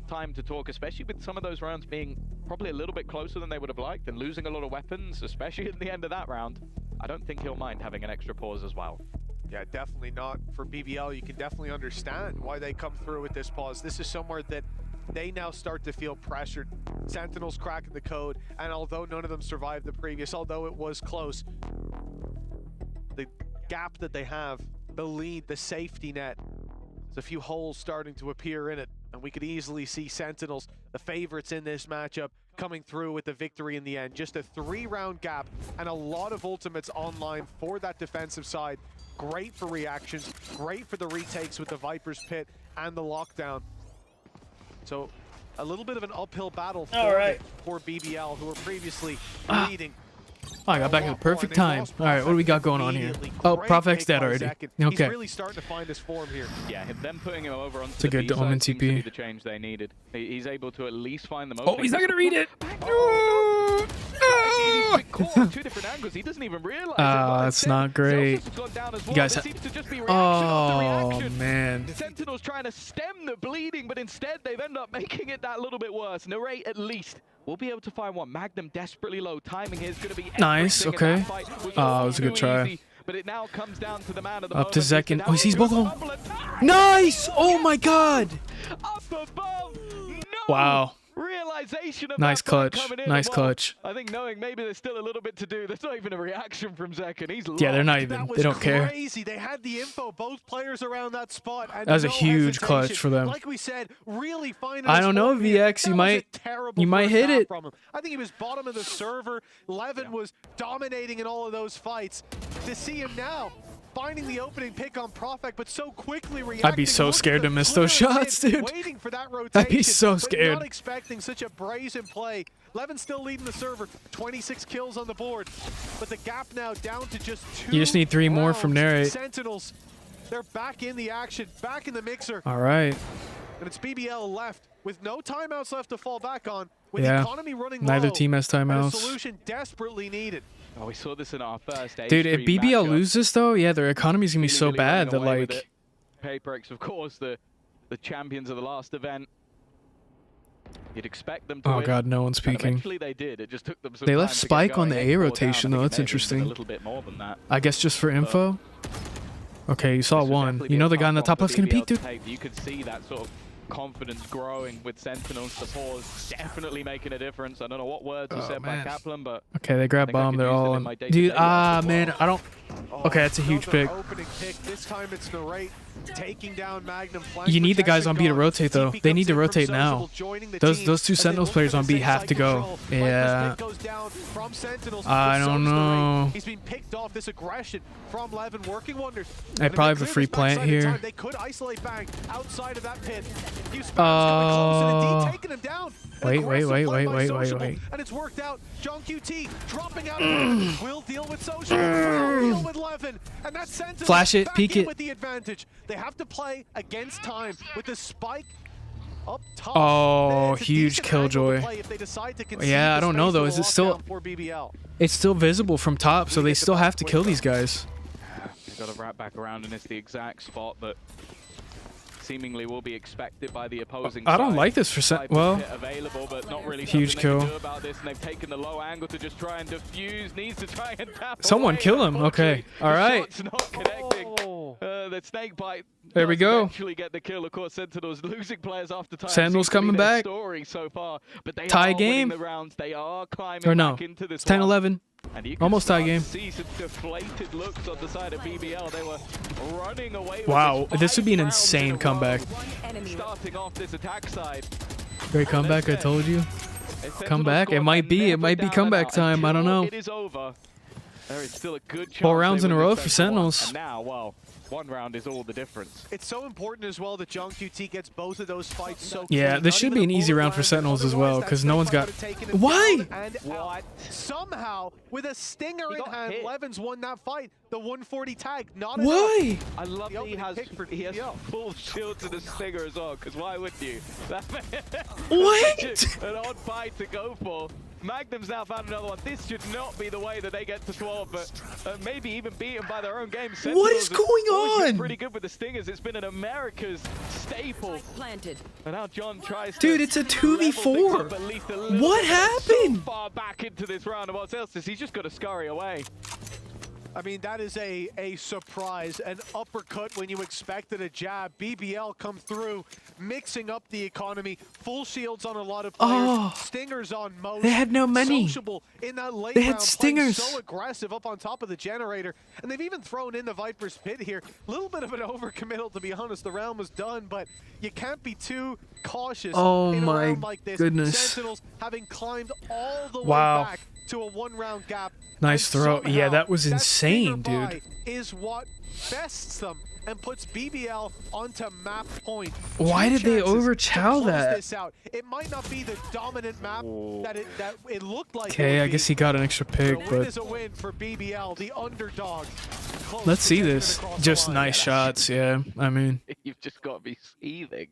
P: time to talk, especially with some of those rounds being probably a little bit closer than they would have liked and losing a lot of weapons, especially at the end of that round. I don't think he'll mind having an extra pause as well.
O: Yeah, definitely not. For BBL, you can definitely understand why they come through with this pause. This is somewhere that they now start to feel pressured. Sentinels cracking the code, and although none of them survived the previous, although it was close, the gap that they have, the lead, the safety net, there's a few holes starting to appear in it, and we could easily see Sentinels, the favorites in this matchup, coming through with the victory in the end. Just a 3-round gap and a lot of ultimates online for that defensive side. Great for reactions, great for the retakes with the Viper's Pit and the lockdown. So a little bit of an uphill battle for BBL, who were previously leading.
B: Oh, I got back at the perfect time. All right, what do we got going on here? Oh, Profec's dead already.
O: He's
B: Okay.
O: really starting to find his form here.
P: Yeah, them putting him over onto
B: It's a good Omen
P: seems to be
B: TP.
P: the change they needed. He's able to at least find the most.
B: Oh, he's not gonna read it.
P: He's been caught on 2 different angles. He doesn't even realize it.
B: That's not great. You guys
P: There seems to just be reaction
B: Oh,
P: after reaction.
B: man.
P: Sentinels trying to stem the bleeding, but instead they've ended up making it that little bit worse. Narrate at least will be able to find one. Magnum desperately low. Timing here is going to be
B: Nice,
P: everything in
B: okay.
P: that fight. Was
B: Oh, it was a good
P: too
B: try.
P: easy, but it now comes down to the man of the
B: Up to
P: moment.
B: Zekin. Oh, he sees both of them. Nice! Oh my god!
P: Up above. No!
B: Wow.
P: Realization of
B: Nice
P: that fight
B: clutch.
P: coming in.
B: Nice
P: Well,
B: clutch.
P: I think knowing maybe there's still a little bit to do. There's not even a reaction from Zekin. He's
B: Yeah, they're not
P: lost.
B: even.
O: That was
B: They don't care.
O: crazy. They had the info, both players around that spot. And
B: That was a
O: no
B: huge
O: hesitation.
B: clutch for them.
O: Like we said, really finding
B: I
O: his
B: don't know,
O: form here.
B: VX.
O: That
B: You
O: was a
B: might.
O: terrible
B: You might
O: first
B: hit
O: half
B: it.
O: from him. I think he was bottom of the server. Levin was dominating in all of those fights. To see him now finding the opening pick on Profec, but so quickly reacting.
B: I'd be so
O: Look at
B: scared
O: the
B: to miss those
O: clear
B: shots,
O: hit,
B: dude.
O: Waiting for that rotation,
B: I'd be so
O: but
B: scared.
O: not expecting such a brazen play. Levin still leading the server, 26 kills on the board, but the gap now down to just 2
B: You just need 3 more from
O: rounds.
B: Narrate.
O: Sentinels, they're back in the action, back in the mixer.
B: All right.
O: And it's BBL left with no timeouts left to fall back on. With
B: Yeah.
O: the economy running
B: Neither
O: low,
B: team has
O: and a
B: timeouts.
O: solution desperately needed.
P: Oh, we saw this in our first
B: Dude, if BBL
P: matchup.
B: loses though, yeah, their economy's gonna be so
P: BiliBili
B: bad that
P: running away with
B: like.
P: it. Paperx, of course, the champions of the last event. You'd expect them to
B: Oh
P: win,
B: god, no one's
P: and
B: peeking.
P: eventually they did. It just took them some
B: They
P: time
B: left
P: to get
B: Spike on
P: going.
B: the
P: They
B: A
P: fell down.
B: rotation
P: I
B: though.
P: think
B: That's
P: maybe even
B: interesting.
P: A little bit more than that.
B: I guess just for info. Okay, you saw
P: This would
B: one.
P: definitely
B: You
P: be
B: know
P: a
B: the guy on the
P: tough
B: top
P: one
B: left's
P: for
B: gonna peek,
P: BBL to
B: dude.
P: take. You could see that sort of confidence growing with Sentinels. The pause definitely making a difference. I don't know what words were said by Kaplan, but
B: Okay, they grab
P: I think I
B: bomb.
P: could
B: They're
P: use them
B: all
P: in
B: on.
P: my day-to-day
B: Dude,
P: life as
B: man,
P: well.
B: I don't. Okay, that's a huge pick.
O: Another opening pick. This time it's Narrate taking down Magnum.
B: You need the guys on B to rotate though. They need to rotate now. Those 2 Sentinels players on B have to go. Yeah. I don't know.
O: He's been picked off. This aggression from Levin working wonders.
B: I probably have a free plant here.
O: They could isolate Bang outside of that pit. Few spams coming close and indeed taking him down.
B: Wait.
O: And it's worked out. John QT dropping out. Will deal with Social. Will deal with Levin. And that's Sentinel.
B: Flash it,
O: back
B: peek
O: in
B: it.
O: with the advantage. They have to play against time with the spike up top.
B: Oh,
O: It's a
B: huge
O: decent angle to
B: killjoy.
O: play if they decide to concede
B: Yeah, I
O: the
B: don't know
O: space
B: though.
O: to
B: Is
O: the
B: it still?
O: lockdown for BBL.
B: It's still visible from top, so they still have to kill these guys.
P: They've got to wrap back around, and it's the exact spot that seemingly will be expected by the opposing
B: I don't
P: side.
B: like this for
P: Side
B: well.
P: pit available, but not really
B: Huge
P: something they
B: kill.
P: can do about this, and they've taken the low angle to just try and defuse. Needs to try and tap
B: Someone
P: away.
B: kill him. Okay. All
P: The
B: right.
P: shot's not connecting. The snake bite.
B: There we
P: does
B: go.
P: Eventually get the kill. Of course, Sentinels losing players after time.
B: Sentinels
P: seems to be
B: coming
P: their
B: back.
P: Story so far, but they
B: Tie
P: are
B: game.
P: winning the rounds. They are climbing
B: Or no.
P: back into this
B: It's 10-11.
P: one. And you can
B: Almost tie
P: start to
B: game.
P: see some deflated looks on the side of BBL. They were running away with
B: Wow, this would be an
P: 5 rounds
B: insane
P: in a
B: comeback.
P: row, starting off this attack side.
B: Great comeback, I told you. Comeback. It might be. It might be comeback time. I don't know.
P: It is over. There is still a good chance
B: 4 rounds
P: they
B: in a
P: will
B: row
P: get
B: for
P: second one.
B: Sentinels.
P: And now, well, 1 round is all the difference.
O: It's so important as well that John QT gets both of those fights so
B: Yeah,
O: clean.
B: this
O: Not
B: should
O: even
B: be
O: a
B: an easy
O: bullet
B: round for
O: round,
B: Sentinels as
O: otherwise
B: well,
O: that
B: because
O: snake
B: no one's
O: fight
B: got.
O: would've taken him
B: Why?
O: down and out. Somehow, with a stinger in hand, Levin's won that fight. The 140 tag, not
B: Why?
O: enough.
P: I love
O: The
P: that he
O: opening
P: has
O: pick for
P: he has
O: BBL.
P: full shield to the stinger as well, because why wouldn't you?
B: What?
P: An odd fight to go for. Magnum's now found another one. This should not be the way that they get to 12, but maybe even beaten by their own game.
B: What is
P: Sentinels
B: going
P: have always been
B: on?
P: pretty good with the stingers. It's been an America's staple.
Q: Planted.
P: And now John tries
B: Dude,
P: to
B: it's a
P: level things
B: 2v4.
P: up at least a little
B: What
P: bit. They're
B: happened?
P: So far back into this round of what else is he's just got to scurry away.
O: I mean, that is a surprise, an uppercut when you expected a jab. BBL come through, mixing up the economy, full shields on a lot of players, stingers on most.
B: They had no money.
O: Sociable in that late
B: They had
O: round,
B: stingers.
O: so aggressive up on top of the generator, and they've even thrown in the Viper's Pit here. A little bit of an overcommittal, to be honest. The round was done, but you can't be too cautious in a round like this.
B: Goodness.
O: Sentinels having climbed all the way back to a one-round gap.
B: Nice throw. Yeah, that was insane, dude.
O: Is what bests them and puts BBL onto map point.
B: Why did they overchow that?
O: This out. It might not be the dominant map that it looked like.
B: Okay, I guess he got an extra pick,
O: A win
B: but
O: is a win for BBL, the underdog.
B: let's see this. Just nice shots, yeah. I mean,
P: You've just got to be seething.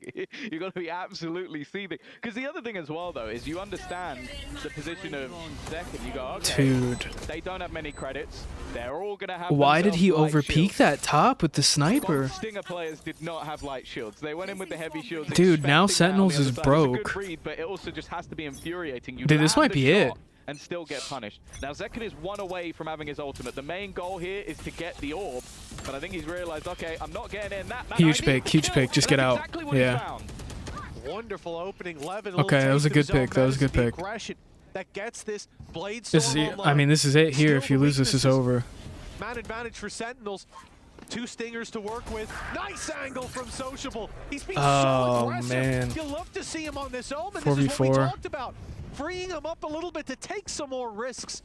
P: You've got to be absolutely seething. Because the other thing as well, though, is you understand the position of second. You go, okay,
B: dude.
P: they don't have many credits. They're all going to have.
B: Why did he
P: themselves light
B: overpeak
P: shields.
B: that top with the sniper?
P: Both Stinger players did not have light shields. They went in with the heavy shields.
B: Dude, now
P: expecting that on
B: Sentinels
P: the
B: is
P: other side. It's a good
B: broke.
P: read, but it also just has to be infuriating. You
B: Dude, this
P: land
B: might
P: the
B: be it.
P: shot and still get punished. Now, Zekken is one away from having his ultimate. The main goal here is to get the orb, but I think he's realized, okay, I'm not getting in that.
B: Huge pick, huge pick. Just get out. Yeah.
O: Wonderful opening. Levin,
B: Okay, that was a good pick. That was a good pick.
O: That gets this blade
B: This is, I mean, this is it here. If you lose, this is over.
O: Man advantage for Sentinels. 2 stingers to work with. Nice angle from Sociable. He's been so aggressive.
B: Man.
O: You'll love to see him on this Omen.
B: 4v4.
O: This is what we talked about. Freeing him up a little bit to take some more risks.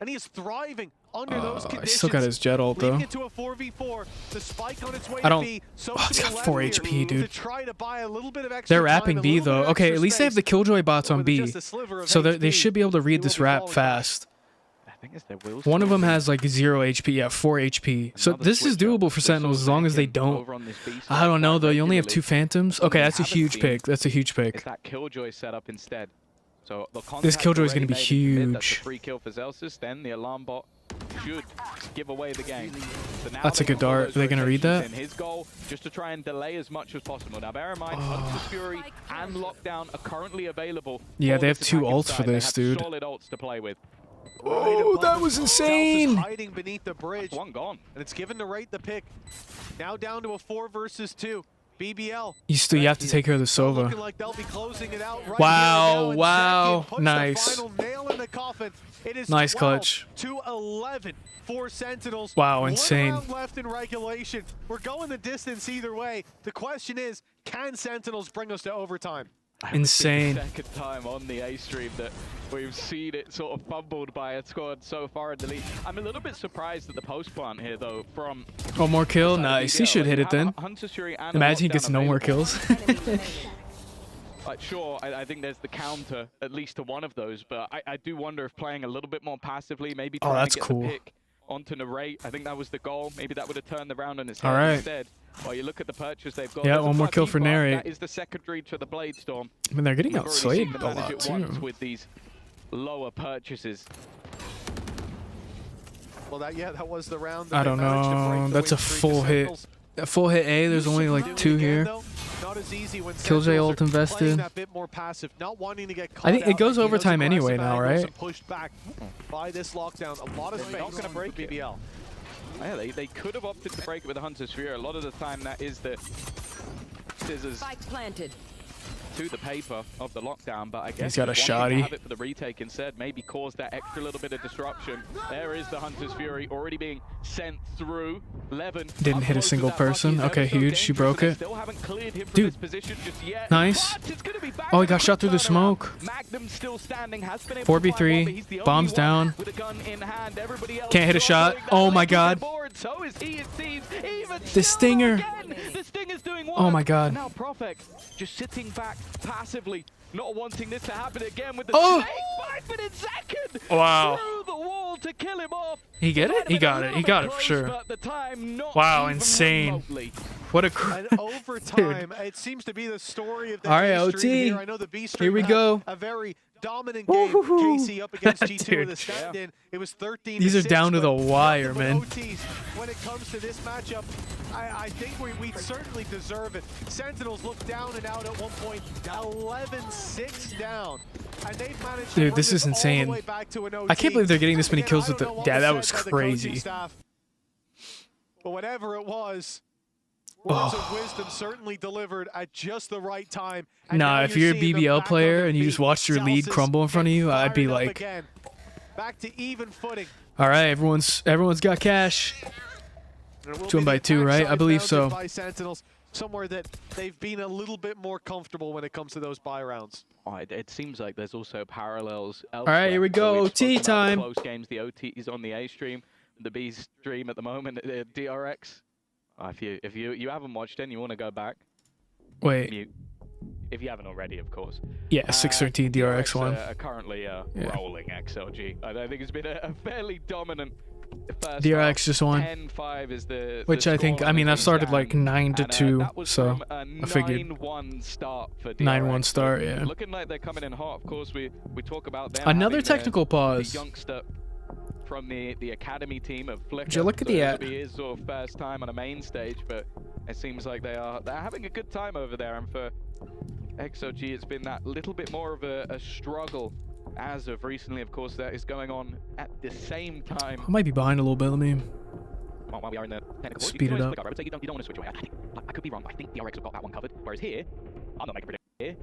O: And he is thriving under those conditions.
B: He still got his jet ult, though.
O: Leading it to a 4v4. The spike on its way
B: I don't.
O: to B.
B: Oh, it's got 4 HP, dude.
O: To try to buy a little bit of extra
B: They're wrapping
O: time,
B: B, though. Okay, at least they have the Killjoy bots on B. So they should be able to read this wrap fast. One of them has like 0 HP, yeah, 4 HP. So this is doable for Sentinels as long as they don't. I don't know, though. You only have 2 Phantoms. Okay, that's a huge pick. That's a huge pick.
P: It's that Killjoy setup instead. So the
B: This Killjoy is
P: going
B: to be huge.
P: That's a free kill for Zelsis. Then the alarm bot should give away the game. So now
B: That's a good dart. Are they going to read that?
P: His goal just to try and delay as much as possible. Now bear in mind, Hunter's Fury and Lockdown are currently available.
B: Yeah,
P: for
B: they have
P: this
B: 2
P: attacking
B: ults for
P: side. They
B: this,
P: have
B: dude.
P: solid ults to play with.
B: Oh, that was insane.
O: Hiding beneath the bridge.
P: That's one gone.
O: And it's given to Wright the pick. Now down to a 4 versus 2. BBL.
B: You have to take care of the Sova.
O: Looking like they'll be closing it out right
B: Wow,
O: here
B: wow,
O: puts
B: nice.
O: the final nail in the coffin. It is
B: Nice
O: 12
B: clutch.
O: to 11 for Sentinels.
B: Wow, insane.
O: 1 round left in regulation. We're going the distance either way. The question is, can Sentinels bring us to overtime?
B: Insane.
P: Second time on the A stream that we've seen it sort of fumbled by a squad so far in the league. I'm a little bit surprised at the post plant here though. From
B: One more kill, nice. He should hit it then. Imagine he gets no more kills.
P: Like, sure, I think there's the counter at least to one of those, but I do wonder if playing a little bit more passively, maybe trying to get the pick onto Narrate. I think that was the goal. Maybe that would have turned the round on its head instead. Well, you look at the purchase they've got.
B: Yeah, one more kill for Narrate.
P: That is the secondary to the Blade Storm.
B: I mean, they're getting
P: We've already seen
B: outslayed
P: them
B: a
P: manage
B: lot,
P: it once
B: too.
P: with these lower purchases.
O: Well, that was the round.
B: I don't know. That's a full hit. A full hit A, there's only like 2 here. Killjoy ult invested.
O: I
B: think it goes overtime anyway now, right?
O: Pushed back by this lockdown. A lot of space.
P: Not going to break BBL. Yeah, they could have opted to break it with a Hunter's Fury. A lot of the time that is the scissors
Q: planted
P: to the paper of the lockdown, but I guess
B: He's got a
P: just wanting to
B: shoddy.
P: have it for the retake instead, maybe cause that extra little bit of disruption. There is the Hunter's Fury already being sent through. Levin
B: Didn't hit a single person. Okay, huge. She broke it.
P: still haven't cleared him from
B: Dude.
P: this position just yet.
B: Nice.
P: But it's gonna be back
B: Oh, he
P: to
B: got
P: a
B: shot through the
P: quick turnaround.
B: smoke.
P: Magnum still standing, has been able to find one, but
B: 4v3.
P: he's the only
B: Bombs
P: one
B: down.
P: with a gun in hand. Everybody else
B: Can't hit a shot.
P: struggling. That
B: Oh my
P: Blake is
B: god.
P: on board. So is he, it seems. Even
B: The stinger.
P: again. The Stinger's doing work.
B: Oh my god.
P: Now Profek just sitting back passively, not wanting this to happen again with the
B: Oh.
P: snake 5 minutes second.
B: Wow.
P: Through the wall to kill him off.
B: He get it? He got it. He got it for sure.
P: But the time not
B: Wow,
P: even
B: insane.
P: remotely.
B: What a
O: And overtime, it seems to be the story of the
B: All right,
O: B stream
B: OT.
O: here. I know the B stream
B: Here we
O: had
B: go.
O: a very dominant game. KC up against G2 with a stand-in. It was 13
B: These
O: to
B: are
O: 6,
B: down to the
O: but
B: wire,
O: nothing but
B: man.
O: OTs. When it comes to this matchup, I think we certainly deserve it. Sentinels look down and out at one point, 11-6 down. And they've managed to
B: Dude,
O: bring
B: this is
O: all the
B: insane.
O: way back to an
B: I can't
O: OT.
B: believe they're getting this many
O: Again,
B: kills
O: I
B: with
O: don't
B: the.
O: know what
B: Yeah, that
O: said
B: was
O: by the coaching
B: crazy.
O: staff. But whatever it was, words of wisdom certainly delivered at just the right time. And
B: Nah,
O: now
B: if you're a
O: seeing them
B: BBL
O: back on
B: player
O: their
B: and you just
O: feet.
B: watched your lead
O: Celsius
B: crumble in front of you, I'd be
O: fired up
B: like,
O: again. Back to even footing.
B: all right, everyone's got cash.
O: And it will
B: 2
O: be
B: by
O: the
B: 2, right? I
O: backside
B: believe
O: founded
B: so.
O: by Sentinels, somewhere that they've been a little bit more comfortable when it comes to those buy rounds.
P: Oh, it seems like there's also parallels
B: All right, here we go. OT time.
P: Close games. The OT is on the A stream, the B stream at the moment. DRX. If you haven't watched it and you want to go back,
B: Wait.
P: mute. If you haven't already, of course.
B: Yeah, 613 DRX one.
P: Are currently rolling XLG. I think it's been a fairly dominant first
B: DRX
P: half.
B: just won.
P: 10-5 is the
B: Which I think, I mean, I've started like 9-2, so I figured
P: 9-1 start for
B: 9-1 start, yeah.
P: Looking like they're coming in hot. Of course, we talk about them.
B: Another
P: having
B: technical pause.
P: The youngster from the academy team of Flicker.
B: Would you look at
P: So
B: the
P: it'll be his sort of first time on a main stage, but it seems like they're having a good time over there. And for XOG, it's been that little bit more of a struggle as of recently. Of course, that is going on at the same time.
B: I might be behind a little bit. Let me
P: While we are in the technical,
B: speed it up.
P: I would say you don't want to switch away. I could be wrong. I think DRX have got that one covered. Whereas here, I'm not making predictions. Here,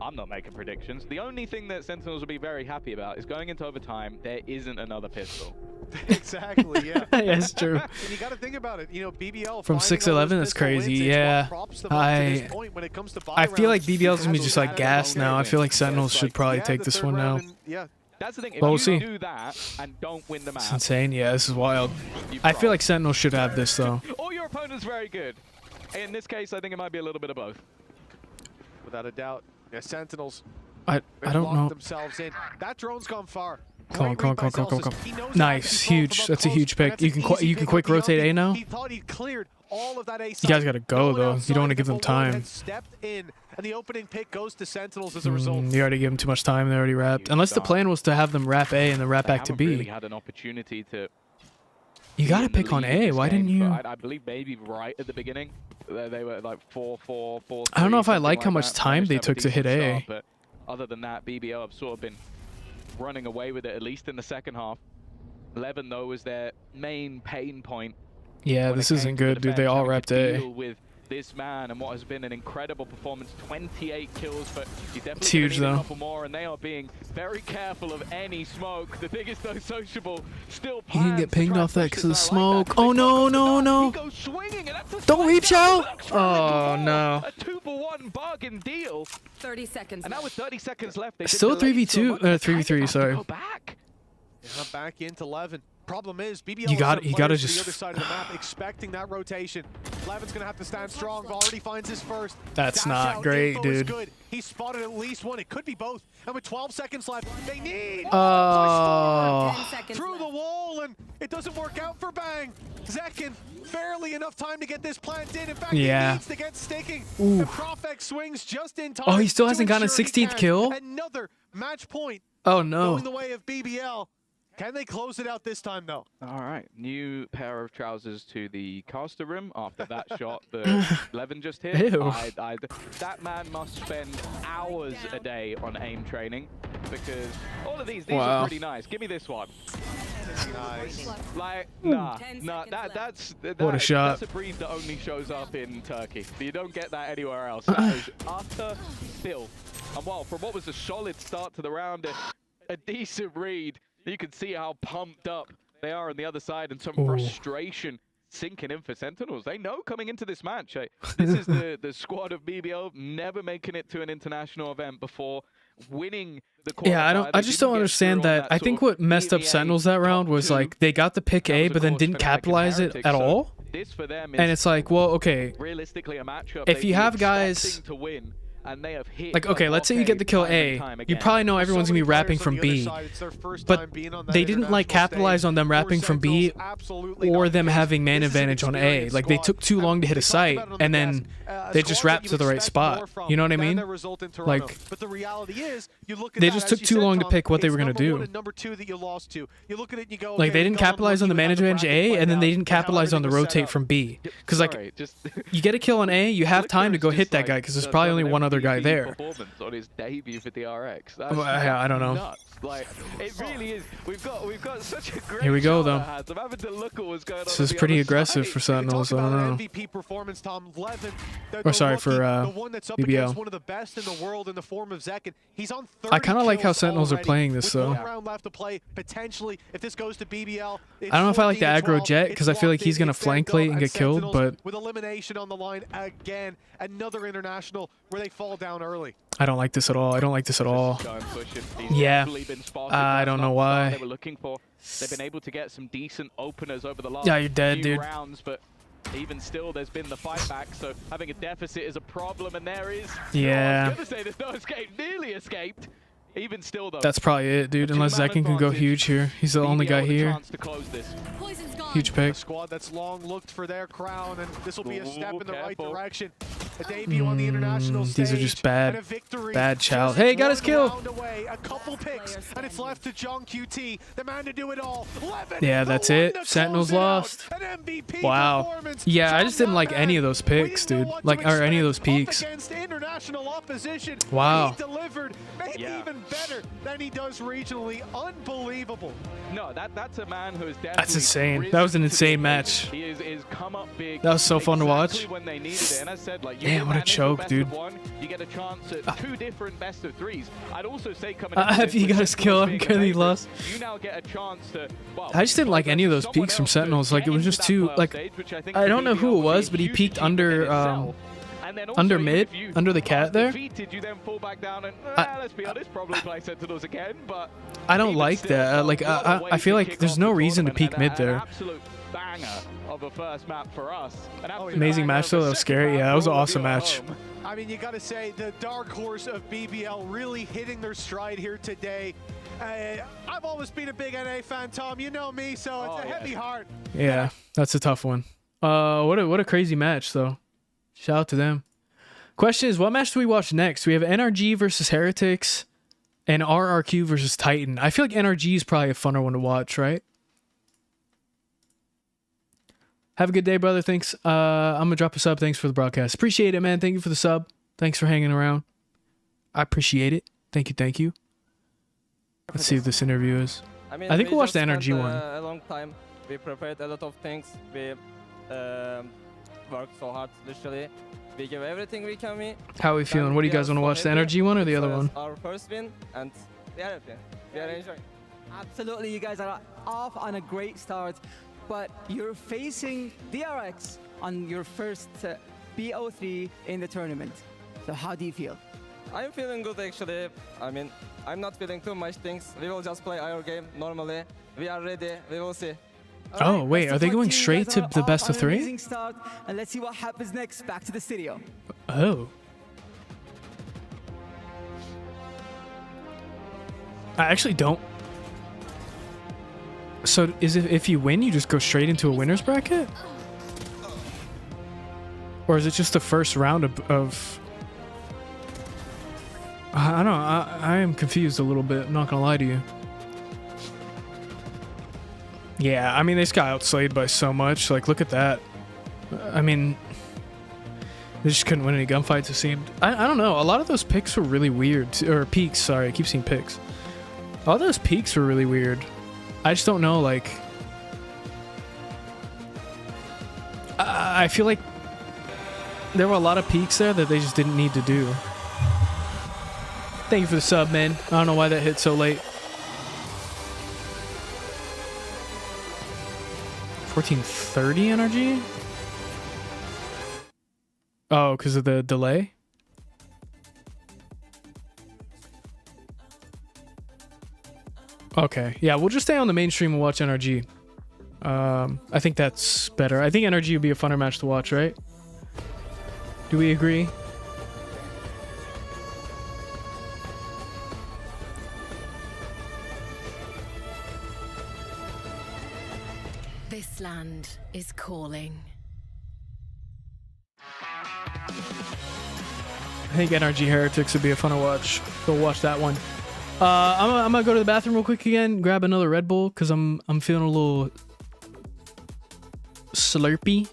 P: I'm not making predictions. The only thing that Sentinels will be very happy about is going into overtime, there isn't another pistol.
O: Exactly, yeah.
B: Yeah, it's true.
O: And you got to think about it. You know, BBL
B: From 6-11, that's crazy. Yeah, I feel like BBL's gonna be just like gas now. I feel like Sentinels should probably take this one now.
O: Yeah.
P: That's the thing. If
B: Well, we'll
P: you
B: see.
P: do that and don't win the match,
B: It's insane. Yeah, this is wild. I feel like Sentinels should have this though.
P: or your opponent's very good. In this case, I think it might be a little bit of both.
O: Without a doubt. Yeah, Sentinels.
B: I don't
O: locked
B: know.
O: themselves in. That drone's gone far.
B: Come on. Nice, huge. That's a huge pick. You can quick rotate A now.
O: He thought he'd cleared all of that A
B: You guys gotta go though. You don't want to give them time.
O: Stepped in, and the opening pick goes to Sentinels as a result.
B: You already give them too much time. They already wrapped. Unless the plan was to have them wrap A and then wrap back to B.
P: Really had an opportunity to.
B: You gotta pick on A. Why didn't you?
P: I believe maybe right at the beginning, they were like 4-4, 4-3.
B: I don't know if I like how
P: something
B: much
P: that.
B: time
P: Managed
B: they
P: to have a
B: took to hit
P: decent
B: A.
P: start, but other than that, BBL have sort of been running away with it, at least in the second half. 11 though was their main pain point.
B: Yeah, this isn't good, dude. They all wrapped A.
P: With this man and what has been an incredible performance, 28 kills, but he's definitely
B: It's huge,
P: gonna need
B: though.
P: a couple more, and they are being very careful of any smoke. The thing is, though, Sociable still
B: You can get pinged off that because of the
P: like
B: smoke. Oh no, no, no! Don't reach out! Oh no!
P: A 2-for-1 bargain deal.
Q: 30 seconds.
P: And now with 30 seconds left, they
B: Still a
P: did delay so
B: 3v2,
P: much, they
B: 3v3.
P: have to
B: Sorry.
P: go back.
O: Yeah, back into 11. Problem is, BBL
B: You gotta
O: is some players to
B: just-
O: the other side of the map expecting that rotation. Levin's gonna have to stand strong. Already finds his first.
B: That's
O: Dash
B: not
O: out,
B: great,
O: info is
B: dude.
O: Good. He spotted at least one. It could be both. And with 12 seconds left, they need
B: Oh.
O: push forward through the wall, and it doesn't work out for Bang. Zekin, barely enough time to get this plant in. In fact,
B: Yeah.
O: he needs to get sticking.
B: Ooh.
O: The Profex swings just in time.
B: Oh, he still
O: to
B: hasn't gotten a
O: ensure he
B: 16th
O: can.
B: kill?
O: Another match point
B: Oh no!
O: going the way of BBL. Can they close it out this time, though?
P: All right, new pair of trousers to the caster room after that shot that Levin just hit.
B: Ew.
P: That man must spend hours a day on aim training because all of these
B: Wow.
P: are pretty nice. Give me this one.
O: Nice.
P: Like, nah, that's
B: What a shot.
P: That's a breed that only shows up in Turkey. You don't get that anywhere else. That is utter filth. And while from what was a solid start to the round, a decent read, you can see how pumped up they are on the other side and some frustration sinking in for Sentinels. They know coming into this match, this is the squad of BBL never making it to an international event before winning the qualifier.
B: Yeah, I just don't understand that. I think what messed up Sentinels that round was like they got the pick A, but then didn't capitalize it at all.
P: This for them
B: And it's like, well, okay,
P: realistically a matchup
B: if
P: they'd
B: you
P: be
B: have guys
P: expecting to win, and they have hit
B: like, okay, let's say you get the kill A, you probably know everyone's gonna be rapping from B, but they didn't like capitalize on them rapping from B or them having man advantage on A. Like they took too long to hit a site, and then they just wrapped to the right spot. You know what I mean? Like,
O: but the reality is, you look at
B: they
O: that,
B: just
O: as
B: took
O: you
B: too
O: said,
B: long to
O: Tom,
B: pick what they
O: it's
B: were gonna
O: number one
B: do.
O: and number two that you lost to. You look at it and you go,
B: Like
O: okay,
B: they didn't
O: Gone
B: capitalize on the man advantage A, and then they didn't capitalize on the rotate from B. Because like, you get a kill on A, you have time to go hit that guy because there's probably only one other other guy there.
P: Performance on his debut for DRX.
B: Well, I don't know.
P: Nuts. Like, it really is. We've got such a great
B: Here we go, though.
P: I'm having to look at what's going on.
B: This is pretty aggressive for Sentinels. I don't know.
O: MVP performance, Tom. Levin,
B: Or sorry, for
O: the one that's up against
B: BBL.
O: one of the best in the world in the form of Zekin. He's on 30
B: I kind of like how
O: kills
B: Sentinels are
O: already,
B: playing this,
O: with
B: though.
O: one round left to play. Potentially, if this goes to BBL,
B: I don't know if I like the
O: 14 to
B: aggro
O: 12.
B: Jet because I feel like he's gonna flank late and get killed, but
O: with elimination on the line again, another international where they fall down early.
B: I don't like this at all. I don't like this at all. Yeah, I don't know why.
P: They were looking for. They've been able to get some decent openers over the last
B: Yeah, you're dead,
P: few
B: dude.
P: rounds, but even still, there's been the fight back. So having a deficit is a problem, and there is.
B: Yeah.
P: I was gonna say there's no escape. Nearly escaped. Even still, though.
B: That's probably it, dude. Unless Zekin can go huge here. He's the only guy here. Huge pick.
O: A squad that's long looked for their crown, and this will be a step in the right direction. A debut on the international stage.
B: These are just bad,
O: and a victory.
B: bad child. Hey, got his kill.
O: Round away, a couple picks, and it's left to John QT, the man to do it all. Levin,
B: Yeah, that's it. Sentinels lost. Wow. Yeah, I just didn't like any of those picks, dude. Like, or any of those peaks.
O: Against international opposition.
B: Wow.
O: He delivered, maybe even better than he does regionally. Unbelievable.
P: No, that's a man who is definitely.
B: That's insane. That was an insane match.
P: He is come up big.
B: That was so fun to watch.
P: When they needed it. And I said, like,
B: Damn, what a choke, dude.
P: You get a chance at 2 different best of 3s. I'd also say coming
B: If he got his kill, I'm good he lost.
P: You now get a chance to. Well,
B: I just didn't like any of those peaks from Sentinels. Like, it was just too, like, I don't know who it was, but he peeked under, under mid, under the cat there.
P: You then fall back down and, let's be honest, probably play Sentinels again, but
B: I don't like that. Like, I feel like there's no reason to peek mid there.
P: Absolute banger of a first map for us.
B: Amazing match though. That was scary. Yeah, that was an awesome match.
O: I mean, you got to say the dark horse of BBL really hitting their stride here today. I've always been a big NA fan, Tom. You know me, so it's a heavy heart.
B: Yeah, that's a tough one. What a crazy match though. Shout out to them. Question is, what match do we watch next? We have NRG versus Heretics and RRQ versus Titan. I feel like NRG is probably a funner one to watch, right? Have a good day, brother. Thanks. I'm going to drop a sub. Thanks for the broadcast. Appreciate it, man. Thank you for the sub. Thanks for hanging around. I appreciate it. Thank you. Thank you. Let's see what this interview is. I think we'll watch the NRG one.
R: A long time. We prepared a lot of things. We worked so hard, literally. We give everything we can.
B: How are we feeling? What do you guys want to watch? The NRG one or the other one?
R: Our first win, and we are happy. We are enjoying.
H: Absolutely, you guys are off on a great start, but you're facing DRX on your first BO3 in the tournament. So how do you feel?
R: I'm feeling good, actually. I mean, I'm not feeling too much things. We will just play our game normally. We are ready. We will see.
B: Oh, wait. Are they going straight to the best of 3?
H: Amazing start, and let's see what happens next. Back to the studio.
B: Oh. I actually don't. So is it if you win, you just go straight into a winner's bracket? Or is it just the first round of I don't know. I am confused a little bit. I'm not going to lie to you. Yeah, I mean, they just got outslayed by so much. Like, look at that. I mean, they just couldn't win any gunfights, it seemed. I don't know. A lot of those picks were really weird. Or peaks, sorry. I keep seeing picks. A lot of those peaks were really weird. I just don't know, like... I feel like there were a lot of peaks there that they just didn't need to do. Thank you for the sub, man. I don't know why that hit so late. 1430 NRG? Oh, because of the delay? Okay. Yeah, we'll just stay on the mainstream and watch NRG. I think that's better. I think NRG would be a funner match to watch, right? Do we agree?
Q: This land is calling.
B: I think NRG Heretics would be a fun to watch. Go watch that one. I'm gonna go to the bathroom real quick again, grab another Red Bull because I'm feeling a little slurpy.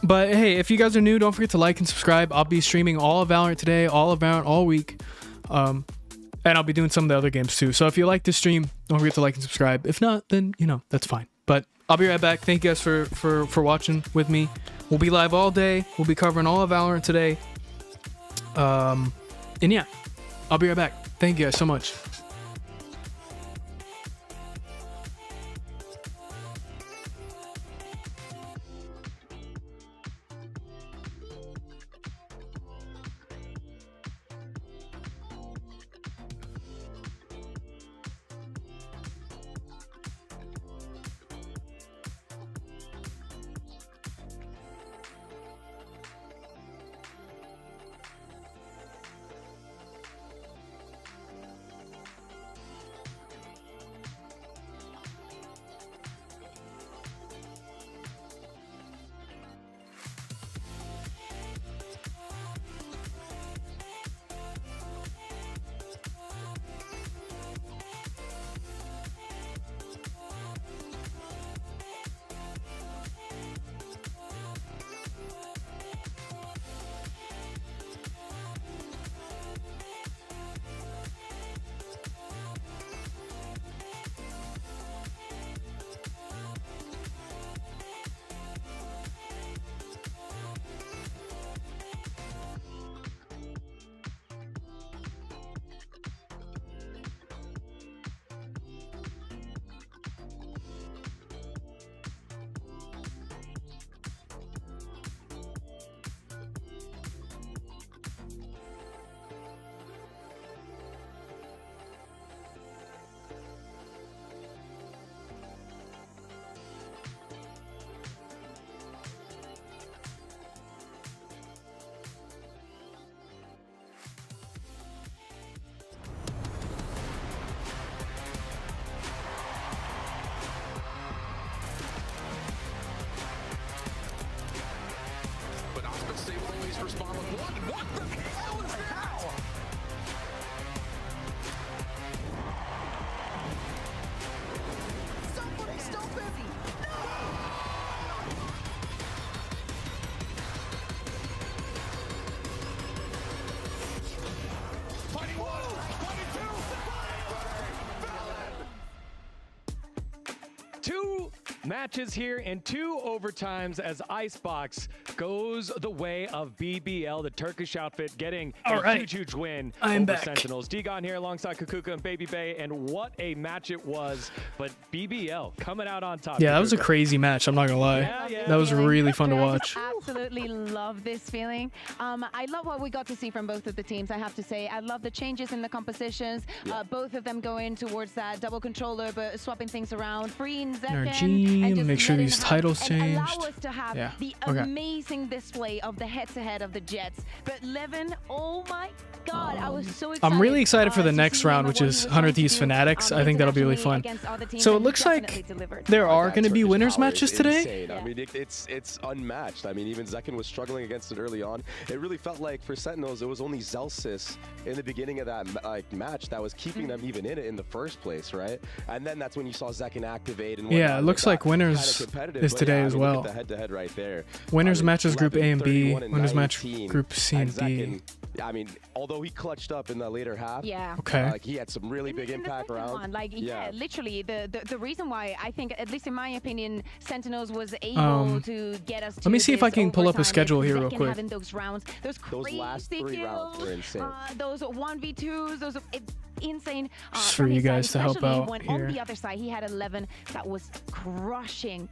B: But hey, if you guys are new, don't forget to like and subscribe. I'll be streaming all of Valorant today, all of Valorant all week. And I'll be doing some of the other games too. So if you like this stream, don't forget to like and subscribe. If not, then, you know, that's fine. But I'll be right back. Thank you guys for watching with me. We'll be live all day. We'll be covering all of Valorant today. And yeah, I'll be right back. Thank you guys so much.
A: Matches here and 2 overtimes as Icebox goes the way of BBL, the Turkish outfit, getting a huge win over Sentinels. Digon here alongside Kukuka and Baby Bay, and what a match it was. But BBL coming out on top.
B: Yeah, that was a crazy match. I'm not gonna lie. That was really fun to watch.
N: I absolutely love this feeling. I love what we got to see from both of the teams, I have to say. I love the changes in the compositions. Both of them going towards that double controller, but swapping things around. Freeing
B: GenG, make sure these titles changed.
N: Allow us to have the amazing display of the head-to-head of the Jets. But Levin, oh my God, I was so excited.
B: I'm really excited for the next round, which is 100 Thieves Fanatics. I think that'll be really fun. So it looks like there are going to be winners matches today.
C: I mean, it's unmatched. I mean, even Zekken was struggling against it early on. It really felt like for Sentinels, it was only Zelsis in the beginning of that match that was keeping them even in it in the first place, right? And then that's when you saw Zekken activate. And
B: yeah, it looks like winners is today as well.
C: The head-to-head right there.
B: Winners matches Group A and B. Winners match Group C and D.
C: I mean, although he clutched up in the later half, like he had some really big impact rounds.
N: Like, literally, the reason why I think, at least in my opinion, Sentinels was able to get us to
B: let me see if I can pull up a schedule here real quick.
N: Having those rounds, those
C: last 3 rounds were insane.
N: Those 1v2s, those insane.
B: Just for you guys to help out
N: when
B: here.
N: On the other side, he had 11 that was crushing,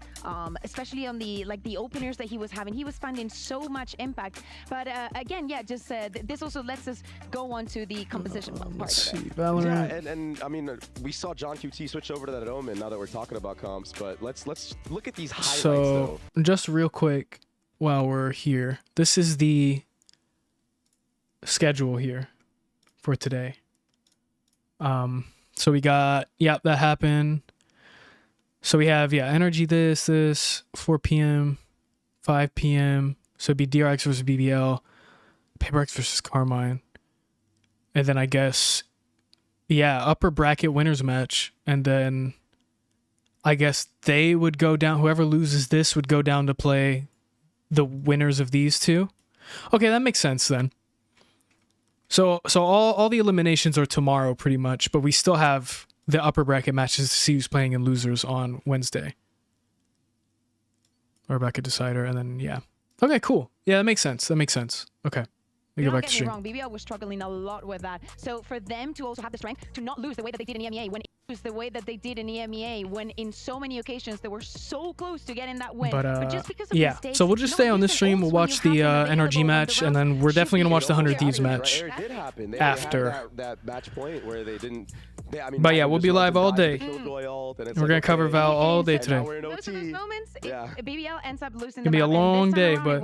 N: especially on the openers that he was having. He was finding so much impact. But again, just this also lets us go on to the composition part.
B: Let's see, Valorant.
C: Yeah, and I mean, we saw John QT switch over to that Omen now that we're talking about comps, but let's look at these highlights though.
B: Just real quick while we're here, this is the schedule here for today. So we got, that happened. So we have, energy this, 4 p.m., 5 p.m. So it'd be DRX versus BBL, PaperX versus Karmine. And then I guess, upper bracket winners match. And then I guess they would go down, whoever loses this would go down to play the winners of these two. Okay, that makes sense then. So all the eliminations are tomorrow pretty much, but we still have the upper bracket matches to see who's playing in losers on Wednesday. Or bracket decider, and then yeah. Okay, cool. Yeah, that makes sense. That makes sense. Okay.
N: Don't get me wrong, BBL was struggling a lot with that. So for them to also have the strength to not lose the way that they did in EMEA, when it was the way that they did in EMEA, when in so many occasions they were so close to getting that win. But just because of
B: yeah,
N: mistakes,
B: so we'll just stay on this stream. We'll watch the NRG match, and then we're definitely gonna watch the 100 Thieves match after.
C: That match point where they didn't.
B: But yeah, we'll be live all day. We're gonna cover Val all day today.
N: Most of those moments, BBL ends up losing.
B: It's gonna be a long day, but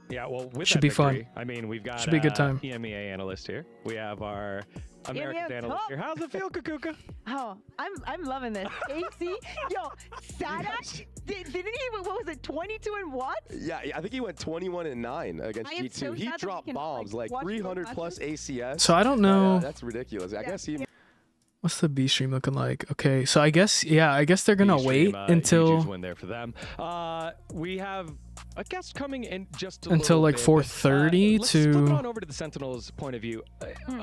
A: yeah, well, with
B: should
A: that
B: be
A: victory,
B: fun.
A: I mean, we've got
B: should be a good time.
A: EMEA analyst here. We have our American analyst here. How's it feel, Kakuka?
N: Oh, I'm loving this. AC, yo, Sadak, didn't he? What was it? 22-1?
C: Yeah, I think he went 21-9 against G2.
N: So
C: he dropped bombs like 300 plus ACS.
B: So I don't know.
C: That's ridiculous. I guess he.
B: What's the B stream looking like? Okay, so I guess they're gonna wait until
A: win there for them. We have a guest coming in just
B: until like 4:30
A: let's
B: to
A: flip it on over to the Sentinels' point of view.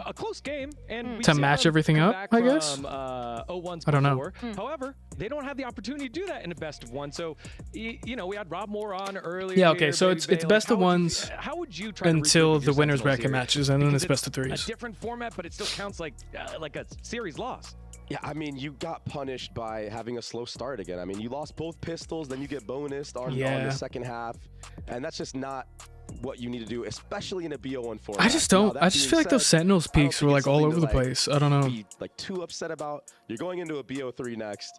A: A close game, and we
B: to
A: see
B: match
A: them
B: everything
A: come
B: up,
A: back
B: I guess.
A: From, 0-1s
B: I don't know.
A: before. However, they don't have the opportunity to do that in a best of one. So, you know, we had Rob Moore on earlier.
B: Yeah, okay, so it's best of ones
A: how would you try
B: until
A: to
B: the winners
A: Sentinels
B: bracket
A: here?
B: matches, and then
A: Because
B: it's best of
A: a
B: threes.
A: different format, but it still counts like a series loss.
C: Yeah, I mean, you got punished by having a slow start again. I mean, you lost both pistols, then you get bonused on the second half, and that's just not what you need to do, especially in a BO1 format.
B: I just don't. I just feel like those Sentinels peaks were like all over the place. I don't know.
C: Be like too upset about. You're going into a BO3 next.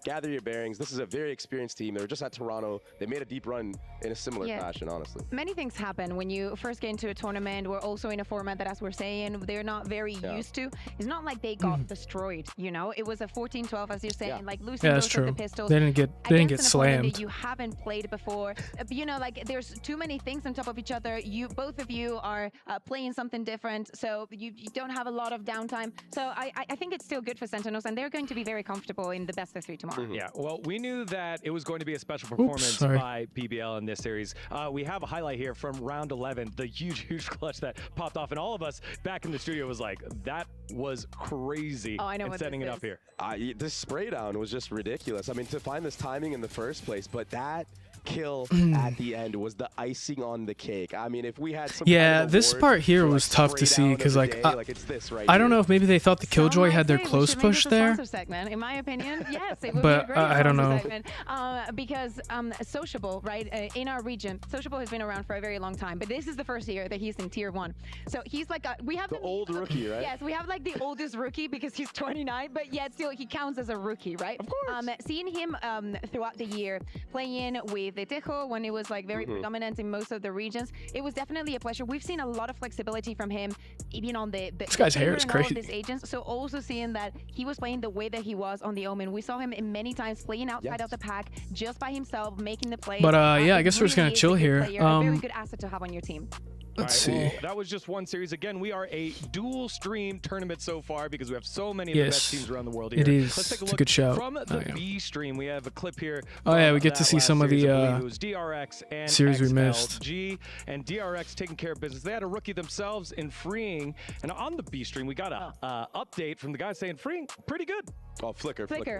C: Gather your bearings. This is a very experienced team. They were just at Toronto. They made a deep run in a similar fashion, honestly.
N: Many things happen when you first get into a tournament. We're also in a format that, as we're saying, they're not very used to. It's not like they got destroyed, you know? It was a 14-12, as you're saying, like losing
B: Yeah, that's
N: both of
B: true.
N: the pistols.
B: They didn't get
N: against an opponent
B: slammed.
N: that you haven't played before. You know, like there's too many things on top of each other. Both of you are playing something different, so you don't have a lot of downtime. So I think it's still good for Sentinels, and they're going to be very comfortable in the best of 3 tomorrow.
A: Yeah, well, we knew that it was going to be a special performance by BBL in this series. We have a highlight here from round 11, the huge clutch that popped off, and all of us back in the studio was like, that was crazy.
N: Oh, I know
A: and
N: what
A: setting
N: this
A: it
N: is.
A: up here.
C: This spray down was just ridiculous. I mean, to find this timing in the first place, but that kill at the end was the icing on the cake. I mean, if we had some
B: this part here was tough to see because like
C: it's this right
B: I don't know if maybe they thought the Killjoy had their close push there.
N: Segment, in my opinion, yes, it would
B: But,
N: be a great
B: I don't know.
N: segment. Because Sociable, right, in our region, Sociable has been around for a very long time, but this is the first year that he's in Tier 1. So he's like, we have
C: the old rookie, right?
N: Yes, we have like the oldest rookie because he's 29, but yet still he counts as a rookie, right? Of course. Seeing him throughout the year playing with the Tejo when it was like very predominant in most of the regions, it was definitely a pleasure. We've seen a lot of flexibility from him, even on the
B: this guy's hair is
N: and all of
B: crazy.
N: these agents. So also seeing that he was playing the way that he was on the Omen. We saw him many times playing outside of the pack, just by himself, making the play.
B: But yeah, I guess we're just gonna chill here.
N: A very good asset to have on your team.
B: Let's see.
A: Well, that was just one series. Again, we are a dual stream tournament so far because we have so many of the best teams around the world here.
B: It is.
A: Let's take a
B: It's
A: look
B: a good shout.
A: from the B stream. We have a clip here.
B: Oh yeah, we get to see some of the
A: it was DRX and
B: series we missed.
A: XLG, and DRX taking care of business. They had a rookie themselves in Freeing, and on the B stream we got a update from the guy saying Freeing pretty good.
C: Oh, Flicker.
N: Flicker.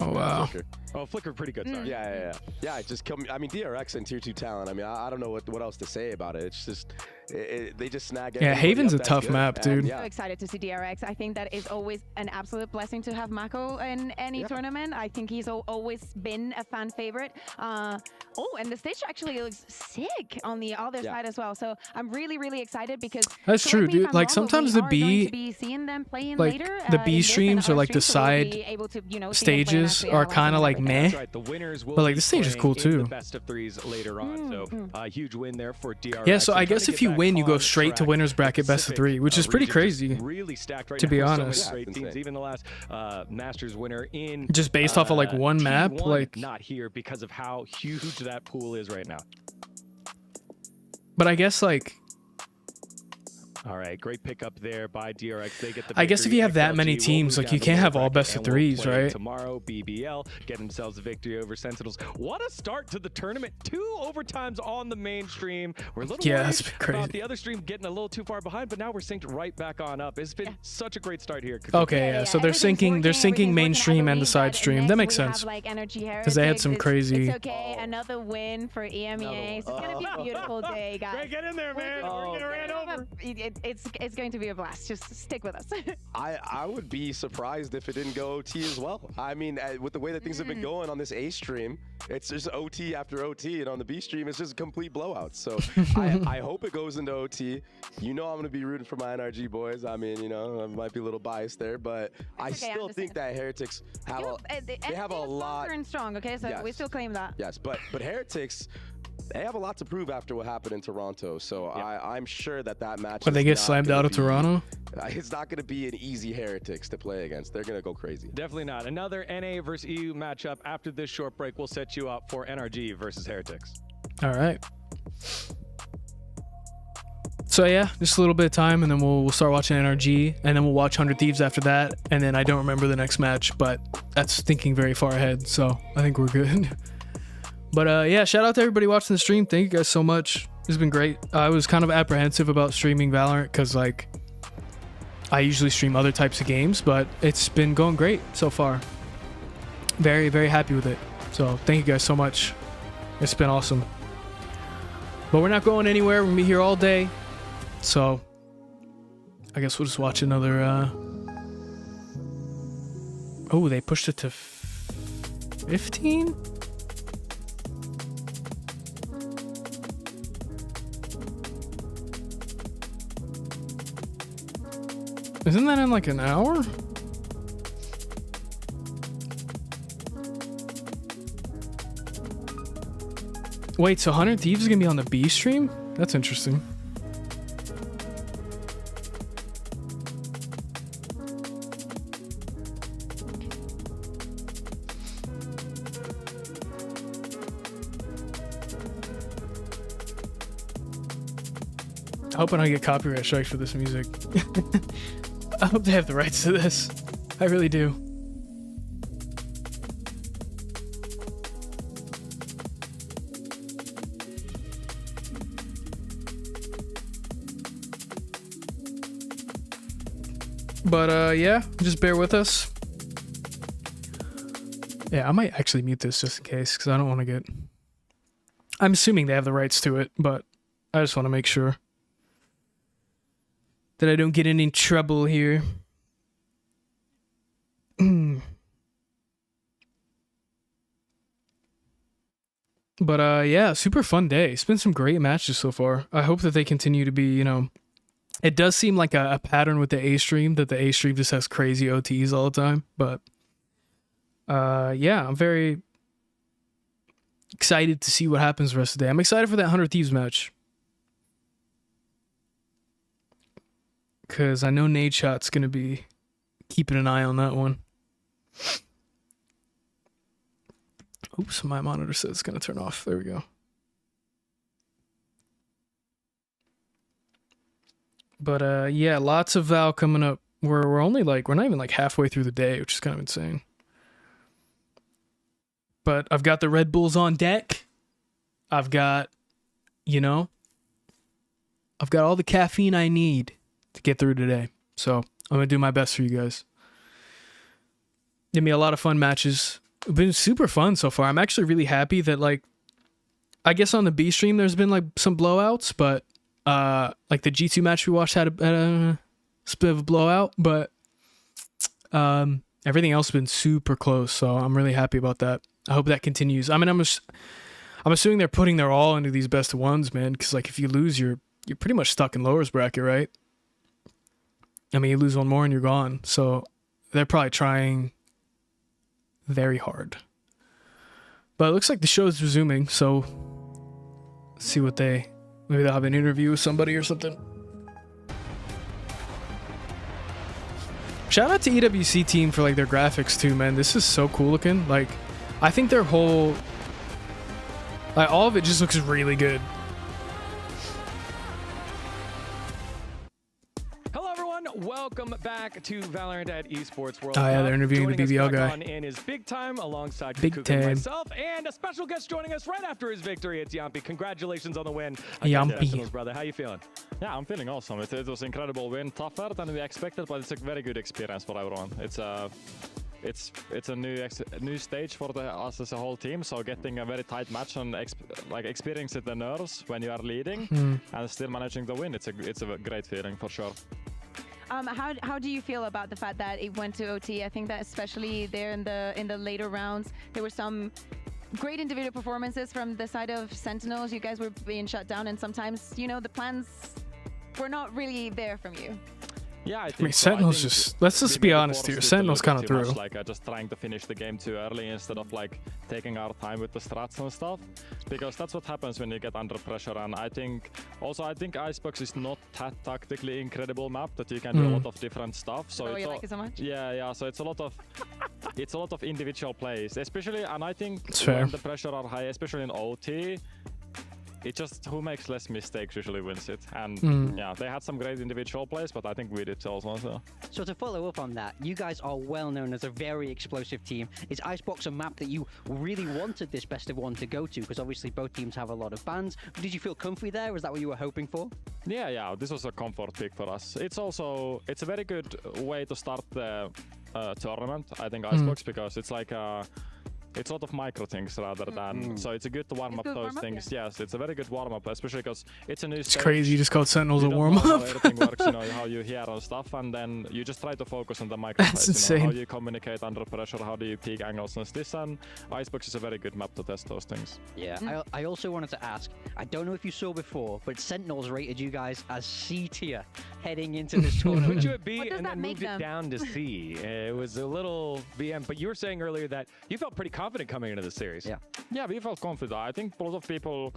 B: Oh wow.
A: Oh, Flicker pretty good. Sorry.
C: Yeah. It just I mean, DRX and Tier 2 talent. I mean, I don't know what else to say about it. It's just they just snag it.
B: Yeah, Haven's a tough map, dude.
N: I'm so excited to see DRX. I think that is always an absolute blessing to have Mako in any tournament. I think he's always been a fan favorite. And the stage actually looks sick on the other side as well. So I'm really excited because
B: that's true, dude. Like sometimes the B, like
N: later,
B: the B streams or like the side stages are kind of like meh.
A: Right, the winners will
B: but like the stage is cool too.
A: The best of threes later on. So a huge win there for DRX.
B: Yeah, so I guess if you win, you go straight to winners bracket best of 3, which is pretty crazy.
A: Really stacked right
B: to be
A: now.
B: honest.
A: So many great teams. Even the last Masters winner in
B: just based off of like one map,
A: T1,
B: like
A: not here because of how huge that pool is right now.
B: But I guess like
A: All right, great pickup there by DRX. They get the
B: I guess if
A: victory.
B: you have that
A: XLG
B: many
A: will
B: teams,
A: move
B: like
A: down
B: you
A: the
B: can't
A: lower
B: have all
A: bracket
B: best of
A: and will
B: threes,
A: play
B: right?
A: Tomorrow, BBL get themselves a victory over Sentinels. What a start to the tournament. 2 overtimes on the mainstream. We're a little worried
B: that's been crazy.
A: about the other stream getting a little too far behind, but now we're synced right back on up. It's been such a great start here.
B: Okay, yeah. So they're syncing mainstream and the side stream. That makes sense. Because they had some crazy.
N: It's okay. Another win for EMEA. So it's gonna be a beautiful day, guys.
A: Greg, get in there, man. We're gonna ran over.
N: It's going to be a blast. Just stick with us.
C: I would be surprised if it didn't go OT as well. I mean, with the way that things have been going on this A stream, it's just OT after OT, and on the B stream, it's just a complete blowout. So I hope it goes into OT. You know I'm going to be rooting for my NRG boys. I mean, you know, I might be a little biased there, but I still think that Heretics have they have a lot.
N: And strong, okay? So we still claim that.
C: Yes, but Heretics, they have a lot to prove after what happened in Toronto. So I'm sure that match.
B: When they get slammed out of Toronto?
C: It's not going to be an easy Heretics to play against. They're going to go crazy.
A: Definitely not. Another NA versus EU matchup after this short break will set you up for NRG versus Heretics.
B: All right. So yeah, just a little bit of time, and then we'll start watching NRG, and then we'll watch 100 Thieves after that, and then I don't remember the next match, but that's thinking very far ahead, so I think we're good. But yeah, shout out to everybody watching the stream. Thank you guys so much. It's been great. I was kind of apprehensive about streaming Valorant because like I usually stream other types of games, but it's been going great so far. Very, very happy with it. So thank you guys so much. It's been awesome. But we're not going anywhere. We're gonna be here all day. So I guess we'll just watch another oh, they pushed it to 15? Isn't that in like an hour? Wait, so 100 Thieves is gonna be on the B stream? That's interesting. I hope I don't get copyright strikes for this music. I hope they have the rights to this. I really do. But yeah, just bear with us. Yeah, I might actually mute this just in case, because I don't want to get... I'm assuming they have the rights to it, but I just want to make sure that I don't get in any trouble here. But yeah, super fun day. It's been some great matches so far. I hope that they continue to be, you know... It does seem like a pattern with the A stream, that the A stream just has crazy OTs all the time. But yeah, I'm very excited to see what happens the rest of the day. I'm excited for that 100 Thieves match. Because I know Nade Shot's going to be keeping an eye on that one. Oops, my monitor says it's going to turn off. There we go. But yeah, lots of Val coming up. We're only like, we're not even like halfway through the day, which is kind of insane. But I've got the Red Bulls on deck. I've got, you know, I've got all the caffeine I need to get through today. So I'm going to do my best for you guys. Give me a lot of fun matches. It's been super fun so far. I'm actually really happy that, like, I guess on the B stream there's been like some blowouts, but like the G2 match we watched had a bit of a blowout, but everything else has been super close, so I'm really happy about that. I hope that continues. I mean, I'm assuming they're putting their all into these best of ones, man, because like if you lose, you're pretty much stuck in lowers bracket, right? I mean, you lose one more and you're gone. So they're probably trying very hard. But it looks like the show is resuming, so let's see what maybe they'll have an interview with somebody or something. Shout out to EWC team for like their graphics too, man. This is so cool looking. Like, I think their whole, like, all of it just looks really good.
A: Welcome back to Valorant at Esports World
B: Oh yeah,
A: Cup.
B: they're interviewing the
A: Joining us
B: BBL
A: back
B: guy.
A: on in his big time alongside
B: Big
A: Kukuka
B: time.
A: and myself, and a special guest joining us right after his victory. It's Yampi. Congratulations on the win.
B: Yampi.
A: Sentinels, brother. How you feeling?
S: Yeah, I'm feeling awesome. It was an incredible win, tougher than we expected, but it's a very good experience for everyone. It's a new stage for us as a whole team. So getting a very tight match and experiencing the nerves when you are leading and still managing the win, it's a great feeling for sure.
N: How do you feel about the fact that it went to OT? I think that especially there in the later rounds, there were some great individual performances from the side of Sentinels. You guys were being shut down, and sometimes, you know, the plans were not really there from you.
S: Yeah,
B: I mean, Sentinels just, let's just be honest here, Sentinels kind of threw.
S: Like just trying to finish the game too early instead of like taking our time with the strats and stuff, because that's what happens when you get under pressure. And I think Icebox is not that tactically incredible map that you can do a lot of different stuff. So
N: Oh, you like it so much?
S: Yeah. So it's a lot of individual plays, especially. And I think
B: It's fair.
S: when the pressure are high, especially in OT. It just, who makes less mistakes usually wins it. And yeah, they had some great individual plays, but I think we did also.
D: So to follow up on that, you guys are well known as a very explosive team. Is Icebox a map that you really wanted this best of one to go to? Because obviously both teams have a lot of bans. Did you feel comfy there? Was that what you were hoping for?
S: Yeah, this was a comfort pick for us. It's a very good way to start the tournament, I think, Icebox, because it's like it's a lot of micro things rather than so it's a good to warm up those things. Yeah. Yes, it's a very good warm up, especially because it's a new stage.
B: It's crazy, you just called Sentinels a
S: You don't
B: warm
S: know how
B: up.
S: everything works, you know, how you hear and stuff, and then you just try to focus on the micro
B: That's
S: plays, you know,
B: insane.
S: how you communicate under pressure, how do you peak angles and this, and Icebox is a very good map to test those things.
D: Yeah, I also wanted to ask, I don't know if you saw before, but Sentinels rated you guys as C tier heading into this tournament.
A: Put you at B and then moved it down to C. It was a little VM, but you were saying earlier that you felt pretty confident coming into this series.
S: Yeah, we felt confident. I think a lot of people,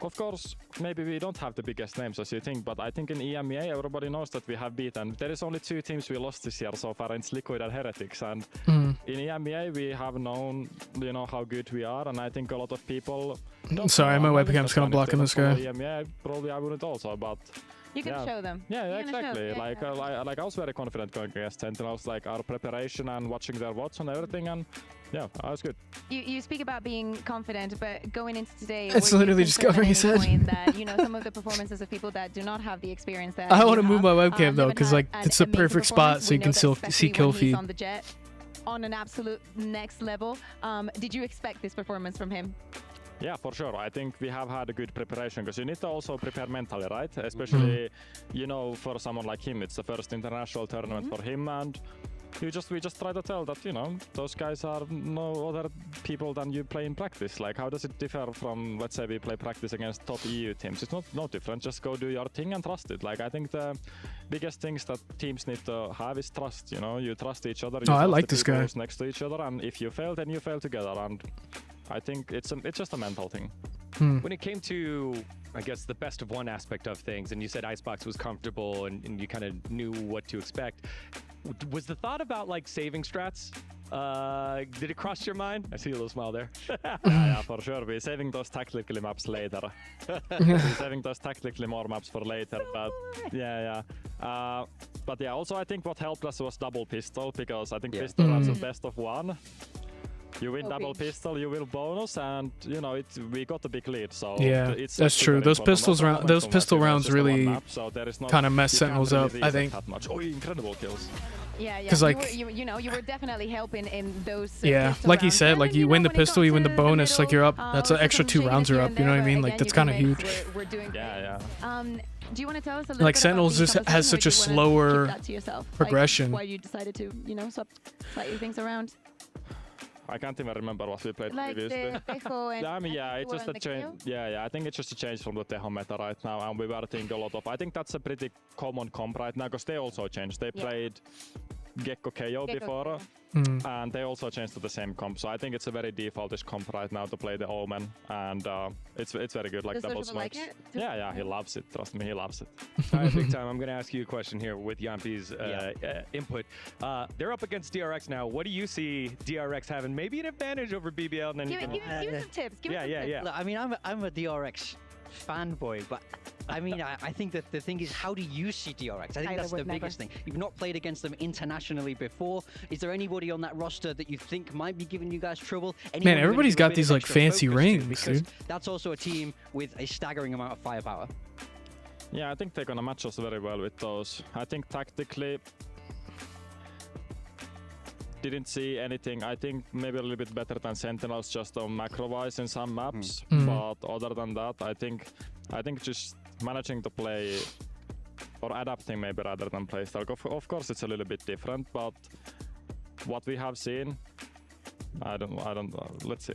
S: of course, maybe we don't have the biggest names as you think, but I think in EMEA everybody knows that we have beaten. There is only 2 teams we lost this year so far, it's Liquid and Heretics, and in EMEA we have known, you know, how good we are, and I think a lot of people don't
B: Sorry,
S: know.
B: my
S: I think
B: webcam's
S: that's
B: kind of
S: fine. If
B: blocking
S: they
B: this
S: don't
B: guy.
S: follow EMEA, probably I wouldn't also, but
N: You can show them.
S: Yeah,
N: You're gonna show
S: exactly.
N: them.
S: Like I was very confident going against Sentinels, like our preparation and watching their VODs and everything, and yeah, I was good.
N: You speak about being confident, but going into today,
B: It's
N: were you
B: literally just
N: concerned
B: covering
N: at
B: his
N: any
B: head.
N: point that, you know, some of the performances of people that do not have the experience that
B: I
N: you
B: want to move my
N: have,
B: webcam though,
N: haven't
B: because
N: had
B: like
N: an
B: it's the
N: amazing
B: perfect spot
N: performance.
B: so you
N: We
B: can
N: know
B: still
N: that
B: see
N: especially
B: kill
N: when he's
B: feed.
N: on the jet, on an absolute next level. Did you expect this performance from him?
S: Yeah, for sure. I think we have had a good preparation because you need to also prepare mentally, right? Especially, you know, for someone like him, it's the first international tournament for him, and we just try to tell that, you know, those guys are no other people than you play in practice. Like, how does it differ from, let's say, we play practice against top EU teams? It's no different. Just go do your thing and trust it. Like, I think the biggest things that teams need to have is trust. You know, you trust each other. You
B: I
S: trust
B: like
S: the
B: this
S: people
B: guy.
S: who's next to each other, and if you fail, then you fail together. And I think it's just a mental thing.
A: When it came to, I guess, the best of one aspect of things, and you said Icebox was comfortable and you kind of knew what to expect, was the thought about like saving strats? Did it cross your mind? I see a little smile there.
S: Yeah, for sure. We're saving those tactically maps later. We're saving those tactically more maps for later, but yeah. But yeah, also I think what helped us was double pistol, because I think pistol runs a best of one. You win double pistol, you win bonus, and you know we got a big lead. So
B: Yeah,
S: it's
B: that's
S: super
B: true. Those
S: important.
B: pistols
S: Also,
B: round, those
S: momentum
B: pistol
S: map, you know,
B: rounds
S: it's just a one
B: really
S: map, so there is no-
B: kind of mess
S: you can't
B: Sentinels
S: really
B: up, I
S: reset
B: think.
S: that much. Oh, incredible kills.
N: Yeah.
B: 'Cause, like-
N: you know, you were definitely helping in those.
B: Yeah,
N: pistol
B: like he
N: rounds.
B: said,
N: And
B: like
N: then,
B: you
N: know,
B: win the
N: when it
B: pistol,
N: got
B: you win the
N: to
B: bonus, like you're up.
N: middle,
B: That's an
N: also
B: extra
N: some
B: 2
N: shakiness
B: rounds
N: here
B: are up.
N: and
B: You know what I
N: there,
B: mean?
N: but
B: Like
N: again,
B: that's
N: you
B: kind of
N: can make-
B: huge.
N: We're doing great.
S: Yeah.
N: Do you want to tell us a little
B: Like
N: bit
B: Sentinels
N: about
B: just
N: the
B: has such a
N: conversation, or do you wanna
B: slower
N: keep that to yourself?
B: progression.
N: Like, why you decided to, you know, swap slightly things around?
S: I can't even remember what we played
N: Like
S: previously.
N: the Tejo and
S: Yeah, I mean, yeah, it's
N: Tejo
S: just a
N: and the
S: change.
N: Kale?
S: Yeah, I think it's just a change from the Tejo meta right now, and we were thinking a lot of. I think that's a pretty common comp right now because they also changed. They played Gecko KO
N: Gecko
S: before, and they also changed to the same comp. So I think it's a very defaultish comp right now to play the Omen, and it's very good, like
N: Does
S: double
N: Social like
S: smokes.
N: it?
S: Yeah, he loves it. Trust me, he loves it.
A: All right, big time. I'm going to ask you a question here with Yampi's input. They're up against DRX now. What do you see DRX having? Maybe an advantage over BBL? And then
N: Give us some tips. Give us some tips.
A: yeah.
D: Look, I mean, I'm a DRX fanboy, but I mean, I think that the thing is, how do you see DRX? I think that's the biggest thing. You've not played against them internationally before. Is there anybody on that roster that you think might be giving you guys trouble?
B: Man, everybody's got these like fancy rings, dude.
D: That's also a team with a staggering amount of firepower.
S: Yeah, I think they're gonna match us very well with those. I think tactically, didn't see anything. I think maybe a little bit better than Sentinels just on macro-wise in some maps. But other than that, I think just managing to play or adapting maybe rather than playstyle. Of course, it's a little bit different, but what we have seen, I don't. Let's see.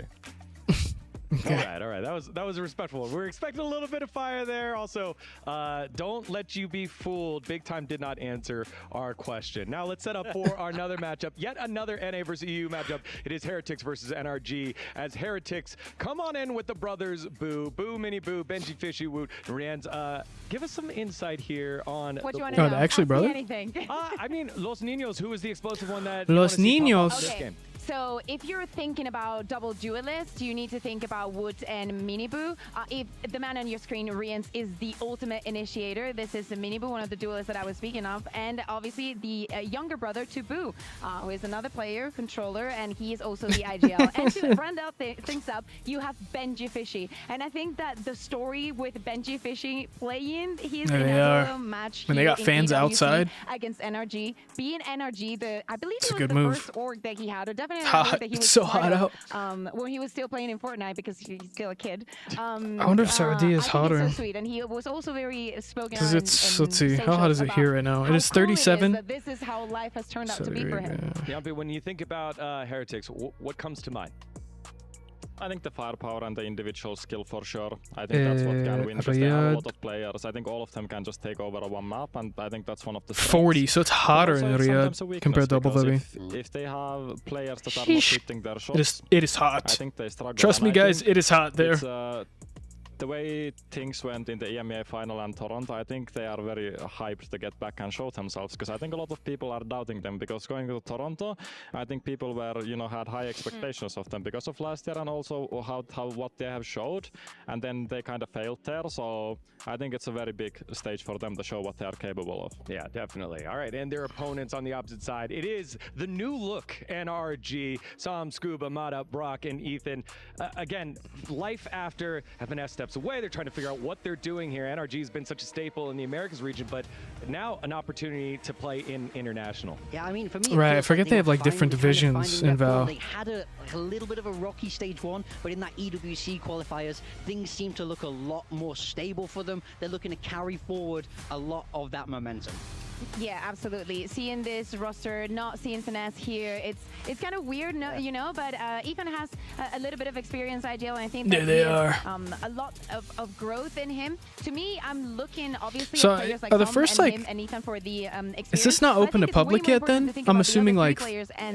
A: All right. That was respectful. We're expecting a little bit of fire there. Also, don't let you be fooled. Big Time did not answer our question. Now let's set up for our another matchup. Yet another NA versus EU matchup. It is Heretics versus NRG. As Heretics come on in with the brothers Boo, Mini Boo, Benji, Fishy, Woot, Rians. Give us some insight here on
I: what you want to know.
B: Actually, brother.
I: Anything.
A: I mean, Los Niños. Who is the explosive one that
B: Los Niños?
A: This game?
N: So if you're thinking about double duelists, you need to think about Wood and Miniboo. If the man on your screen, Rians, is the ultimate initiator, this is Miniboo, one of the duelists that I was speaking of, and obviously the younger brother to Boo, who is another player, controller, and he is also the IGL. And to round out things up, you have Benji Fishy, and I think that the story with Benji Fishy playing his inaugural match
B: when they got fans
N: EWC
B: outside
N: against NRG, being NRG, I believe
B: it's
N: it was the first org that he had, or definitely
B: hot.
N: that he was
B: So hot out.
N: When he was still playing in Fortnite, because he's still a kid.
B: I wonder if Sardi is hotter.
N: So sweet, and he was also very spoken on.
B: It's let's see, how hot is it here right now? It is 37.
N: Cool this is how life has turned out to be for him.
A: Yeah, but when you think about Heretics, what comes to mind?
S: I think the firepower and the individual skill for sure. I think that's what can win. Because they have a lot of players. I think all of them can just take over one map, and I think that's one of the strengths.
B: 40, so it's hotter in Riyadh compared to Abu Dhabi.
S: If they have players that are not hitting their shots,
B: it is hot.
S: I think they struggle.
B: Trust me, guys, it is hot there.
S: The way things went in the EMEA final and Toronto, I think they are very hyped to get back and show themselves, because I think a lot of people are doubting them, because going to Toronto, I think people were, had high expectations of them because of last year and also what they have showed, and then they kind of failed there. So I think it's a very big stage for them to show what they are capable of.
A: Yeah, definitely. All right, and their opponents on the opposite side, it is the new look NRG, Sam, Scuba, Mata, Brock, and Ethan. Again, life after FNF steps away. They're trying to figure out what they're doing here. NRG has been such a staple in the Americas region, but now an opportunity to play in international.
D: Yeah, I mean, for me,
B: right, I forget they have like different divisions in Val.
D: They had a little bit of a rocky stage one, but in that EWC qualifiers, things seem to look a lot more stable for them. They're looking to carry forward a lot of that momentum.
N: Yeah, absolutely. Seeing this roster, not seeing Finesse here, it's kind of weird, you know, but Ethan has a little bit of experience, IGL, and I think that
B: they
N: are a lot of growth in him. To me, I'm looking obviously
B: so
N: at players like
B: are the
N: Tom
B: first,
N: and
B: like,
N: him and Ethan for the experience.
B: Is this not open to public yet then? I'm assuming like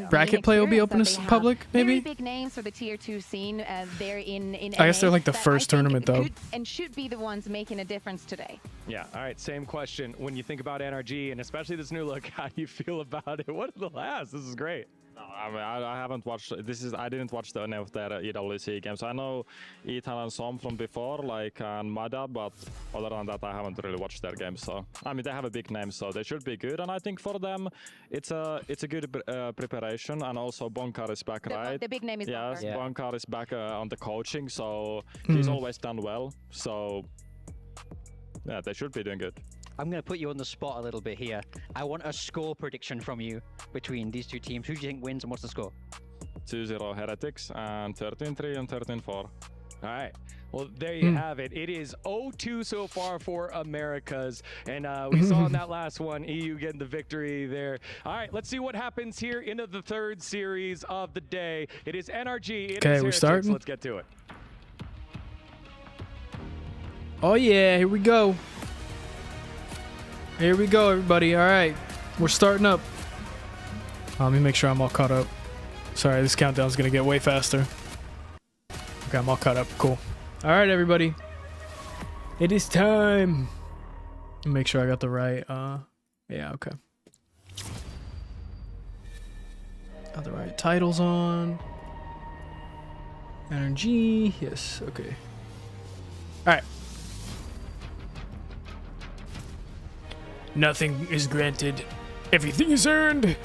B: bracket play will be open to public, maybe?
N: Very big names for the tier 2 scene. They're in
B: I guess they're like the first tournament though.
N: And should be the ones making a difference today.
A: Yeah, all right, same question. When you think about NRG, and especially this new look, how do you feel about it? What are the last? This is great.
S: No, I mean, I haven't watched, I didn't watch any of their EWC games. I know Ethan and Som from before, like, and Mada, but other than that, I haven't really watched their games. So, I mean, they have a big name, so they should be good. And I think for them, it's a good preparation. And also, Bonkar is back, right?
N: The big name is Bonkar.
S: Yes, Bonkar is back on the coaching, so he's always done well. So, yeah, they should be doing good.
D: I'm going to put you on the spot a little bit here. I want a score prediction from you between these two teams. Who do you think wins and what's the score?
S: 2-0 Heretics and 13-3 and 13-4.
A: All right. Well, there you have it. It is 0-2 so far for Americas. And we saw in that last one, EU getting the victory there. All right, let's see what happens here into the third series of the day. It is NRG.
B: Okay, we're starting.
A: Let's get to it.
B: Oh, yeah, here we go. Here we go, everybody. All right, we're starting up. Let me make sure I'm all caught up. Sorry, this countdown's gonna get way faster. Okay, I'm all caught up. Cool. All right, everybody. It is time. Make sure I got the right. Yeah, okay. Got the right titles on. NRG. Yes. Okay. All right. Nothing is granted. Everything is earned.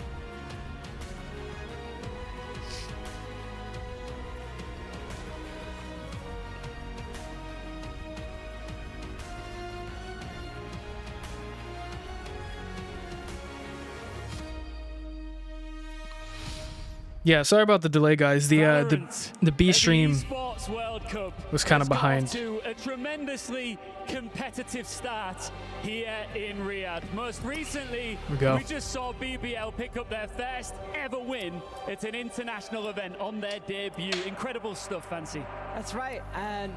B: Yeah, sorry about the delay, guys. The B stream
G: Esports World Cup
B: was kind of
G: has got
B: behind.
G: To a tremendously competitive start here in Riyadh. Most recently,
B: we go.
G: we just saw BBL pick up their first ever win at an international event on their debut. Incredible stuff, Fancy.
H: That's right, and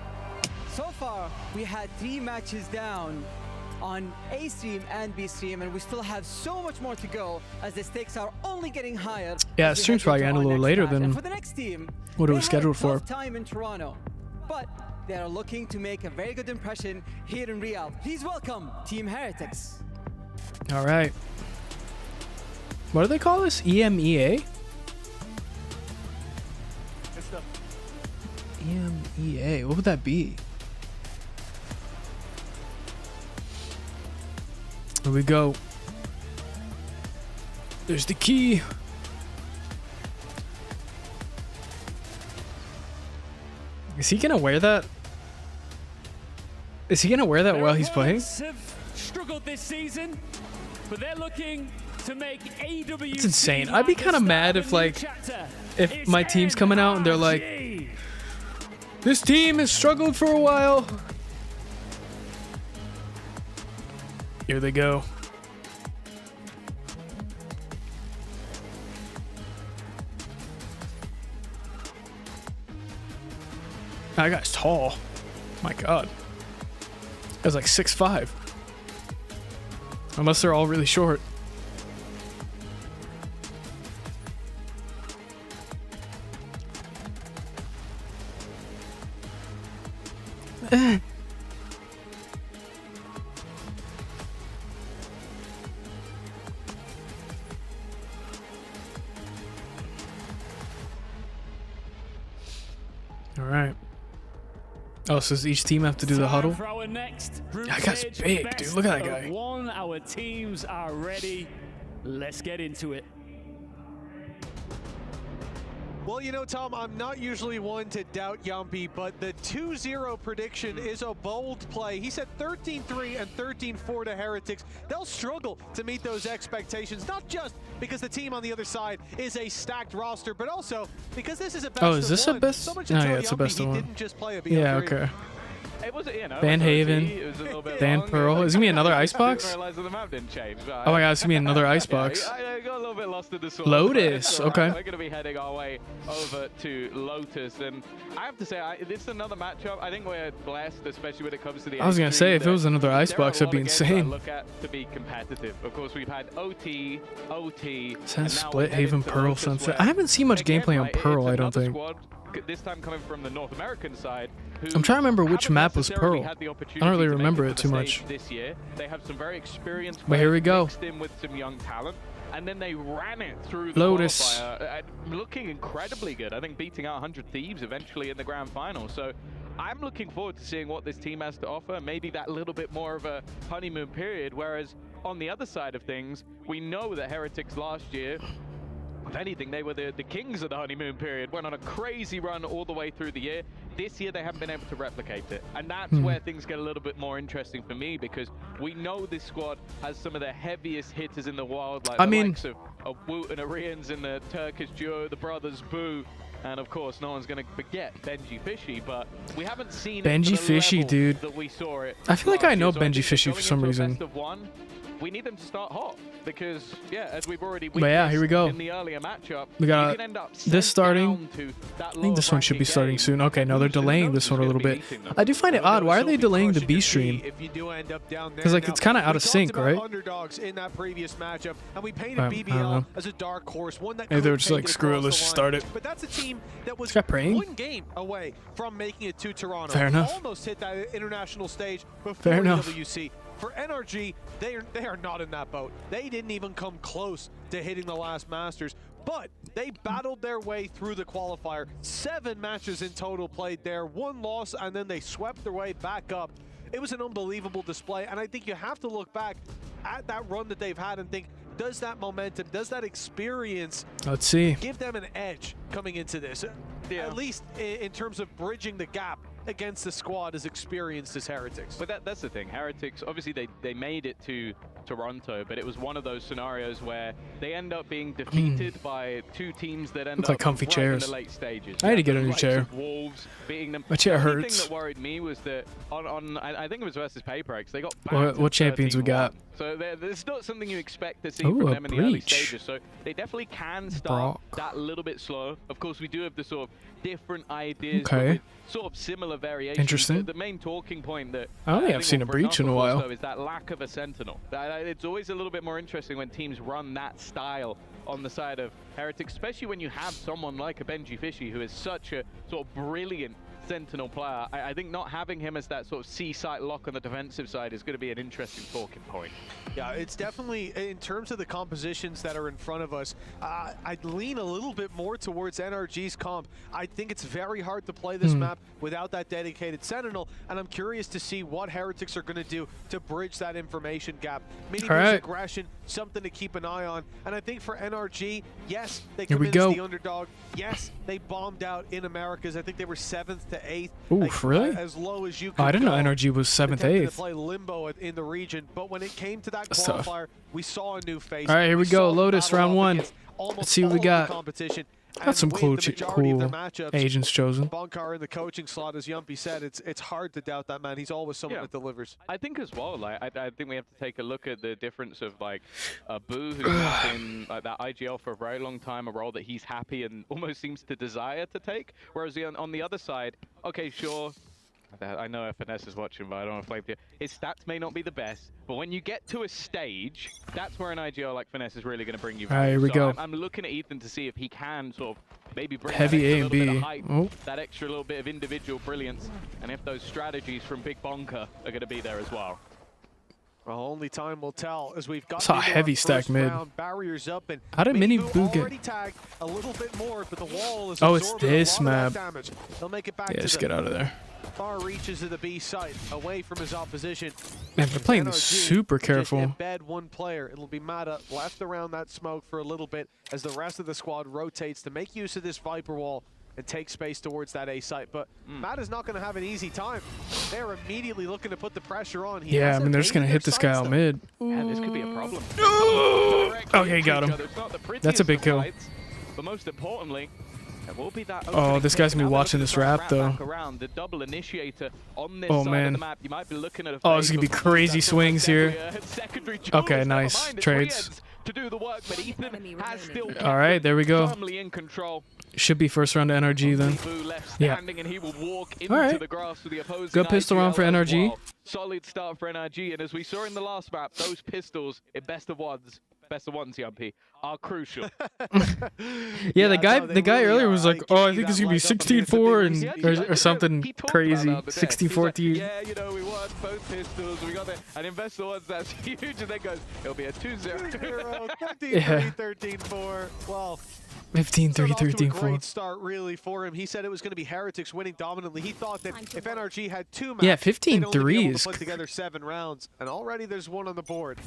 H: so far we had 3 matches down on A stream and B stream, and we still have so much more to go as the stakes are only getting higher.
B: Yeah, stream's probably gonna end a little later than
H: for the next team,
B: what it was scheduled for.
H: Time in Toronto, but they are looking to make a very good impression here in Riyadh. Please welcome Team Heretics.
B: All right. What do they call this? EMEA? EMEA. What would that be? Here we go. There's the key. Is he gonna wear that? Is he gonna wear that while he's playing?
G: Have struggled this season, but they're looking to make EWC.
B: It's insane. I'd be kind of mad if if my team's coming out and they're like, this team has struggled for a while. Here they go. That guy's tall. My God. That guy's like 6'5". Unless they're all really short. All right. Oh, so does each team have to do the huddle? That guy's big, dude. Look at that guy.
G: Our teams are ready. Let's get into it.
O: Well, you know, Tom, I'm not usually one to doubt Yampi, but the 2-0 prediction is a bold play. He said 13-3 and 13-4 to Heretics. They'll struggle to meet those expectations, not just because the team on the other side is a stacked roster, but also because this is a best of one.
B: Oh, is this a best?
O: So much
B: No,
O: to
B: yeah,
O: tell
B: it's a
O: Yampi,
B: best of
O: he
B: one.
O: didn't just play a BL3.
B: Yeah, okay.
P: It was, you know,
B: Van Haven,
P: it was a little bit
B: Van
P: long.
B: Pearl. Is it gonna be another icebox?
P: I didn't realize that the map didn't change.
B: Oh my God, it's gonna be another icebox.
P: I got a little bit lost in the sauce.
B: Lotus, okay.
P: We're gonna be heading our way over to Lotus, and I have to say, this is another matchup. I think we're blessed, especially when it comes to the.
B: I was gonna say, if it was another icebox, that'd be insane.
P: Look at to be competitive. Of course, we've had OT.
B: Since Split, Haven, Pearl, Sunset. I haven't seen much gameplay on Pearl, I don't think.
P: This time coming from the North American side.
B: I'm trying to remember which map was Pearl. I don't really remember it too much.
P: This year, they have some very experienced
B: But here we go.
P: mixed in with some young talent, and then they ran it through the
B: Lotus.
P: qualifier, looking incredibly good. I think beating out 100 Thieves eventually in the grand final. So I'm looking forward to seeing what this team has to offer. Maybe that little bit more of a honeymoon period. Whereas on the other side of things, we know that Heretics last year, if anything, they were the kings of the honeymoon period, went on a crazy run all the way through the year. This year, they haven't been able to replicate it. And that's where things get a little bit more interesting for me, because we know this squad has some of the heaviest hitters in the world, like likes of Woot and Arians in the Turkish duo, the brothers Boo, and of course, no one's going to forget BenG Fishy, but we haven't seen
B: BenG Fishy, dude.
P: that we saw it.
B: I feel like I know BenG Fishy for some reason.
P: We need them to start hot because, yeah, as we've already
B: But yeah, here we go.
P: in the earlier matchup,
B: We got
P: you can end up
B: this starting.
P: down to that
B: I think this one should be starting soon. Okay, no, they're delaying this one a little bit. I do find it odd. Why are they delaying the B stream? Because like it's kind of out of sync, right?
O: Underdogs in that previous matchup, and we painted
B: I don't
O: BBL
B: know.
O: as a dark horse, one that
B: Maybe they were
O: could
B: just
O: take
B: like,
O: it
B: screw it,
O: across
B: let's
O: the
B: just
O: line.
B: start it.
O: But that's a team that was
B: Is that praying?
O: one game away from making it to Toronto.
B: Fair enough.
O: Almost hit that international stage before
B: Fair enough.
O: EWC. For NRG, they are not in that boat. They didn't even come close to hitting the last Masters, but they battled their way through the qualifier. 7 matches in total played there, 1 loss, and then they swept their way back up. It was an unbelievable display, and I think you have to look back at that run that they've had and think, does that momentum, does that experience
B: Let's see.
O: give them an edge coming into this? At least in terms of bridging the gap against the squad as experienced as Heretics.
P: But that's the thing. Heretics, obviously they made it to Toronto, but it was one of those scenarios where they end up being defeated by two teams that end
B: Looks
P: up
B: like comfy
P: right
B: chairs.
P: in the late stages.
B: I had to get a
P: The
B: new
P: likes
B: chair.
P: of Wolves beating them.
B: My chair
P: The only
B: hurts.
P: thing that worried me was that I think it was versus PaperX, they got
B: What champions we got?
P: So there's not something you expect to see
B: Ooh,
P: from
B: a
P: them in the early
B: breach.
P: stages. So they definitely can start that little bit slow. Of course, we do have the sort of different ideas, but
B: Okay.
P: with sort of similar variations.
B: Interesting.
P: The main talking point that
B: I don't think I've
P: think
B: seen
P: will
B: a
P: bring
B: breach
P: up,
B: in a
P: of course,
B: while.
P: though, is that lack of a Sentinel. It's always a little bit more interesting when teams run that style on the side of Heretics, especially when you have someone like a Gen.G Fishy who is such a sort of brilliant Sentinel player. I think not having him as that sort of C-site lock on the defensive side is going to be an interesting talking point.
O: Yeah, it's definitely, in terms of the compositions that are in front of us, I'd lean a little bit more towards NRG's comp. I think it's very hard to play this map without that dedicated Sentinel, and I'm curious to see what Heretics are going to do to bridge that information gap. Mini-boost aggression, something to keep an eye on. And I think for NRG, yes, they come in as the underdog. Yes, they bombed out in Americas. I think they were 7th to 8th.
B: Oof, really?
O: As low as you
B: Oh,
O: could
B: I didn't know
O: go.
B: NRG was 7th,
O: Attempted
B: 8th.
O: to play limbo in the region, but when it came to that
B: That's tough.
O: qualifier, we saw a new face.
B: All right, here we go. Lotus round 1. Let's see what we got. Got some cool agents chosen.
O: Bonkar in the coaching slot, as Yumpy said, it's hard to doubt that man. He's always someone that delivers.
P: I think as well, like I think we have to take a look at the difference of like Boo, who's been like that IGL for a very long time, a role that he's happy and almost seems to desire to take. Whereas on the other side, okay, sure. I know FNS is watching, but I don't want to flame you. His stats may not be the best, but when you get to a stage, that's where an IGL like Finesse is really going to bring you value.
B: All right, here we go.
P: I'm looking at Ethan to see if he can sort of maybe bring
B: Heavy
P: that
B: A
P: extra
B: and
P: little bit
B: B.
P: of hype,
B: Oh.
P: that extra little bit of individual brilliance, and if those strategies from Big Bonker are going to be there as well.
O: Well, only time will tell as we've got
B: Saw a heavy stack mid.
O: Barriers up and
B: How did Mini Boo get?
O: already tagged a little bit more, but the wall is
B: Oh, it's
O: absorbing
B: this
O: a lot
B: map.
O: of that damage. They'll make it back
B: Yeah,
O: to
B: just
O: the
B: get out of there.
O: far reaches of the B site, away from his opposition.
B: Man, they're playing this
O: NRG
B: super
O: just
B: careful.
O: embed one player. It'll be Mata left around that smoke for a little bit as the rest of the squad rotates to make use of this Viper wall and take space towards that A site. But Mata's not going to have an easy time. They're immediately looking to put the pressure on. He
B: Yeah, I
O: has
B: mean, they're just going to hit this guy out mid.
P: And this could be a problem.
B: Okay, got him. That's a big kill.
P: But most importantly, there will be that
B: Oh, this guy's going to be watching this wrap, though.
P: around the double initiator on this
B: Oh,
P: side
B: man.
P: of the map. You might be looking at a
B: Oh, it's going to be crazy swings here.
P: secondary
B: Okay, nice. Trades.
P: to do the work, but Ethan has still
B: All right, there we go.
P: firmly in control.
B: Should be first round to NRG then.
P: Boo left
B: Yeah.
P: standing, and he will walk into
B: All right.
P: the grass with the opposing
B: Good pistol round for
P: IGL as
B: NRG.
P: well. Solid start for NRG, and as we saw in the last map, those pistols in best of ones, Yumpy, are crucial.
B: Yeah, the guy earlier was like, "Oh, I think it's gonna be 16-4 and or something crazy, 16-14."
P: Yeah, you know, we won both pistols, we got it, and in best of ones, that's huge, and then goes, it'll be a 2-0.
O: 13-3, 13-4. Well,
B: 15-3,
O: off to a
B: 13-4.
O: great start, really, for him. He said it was going to be Heretics winning dominantly. He thought that if NRG had 2 maps,
B: Yeah,
O: they'd only be
B: 15-3
O: able
B: is
O: to put together 7 rounds, and already there's 1 on the board.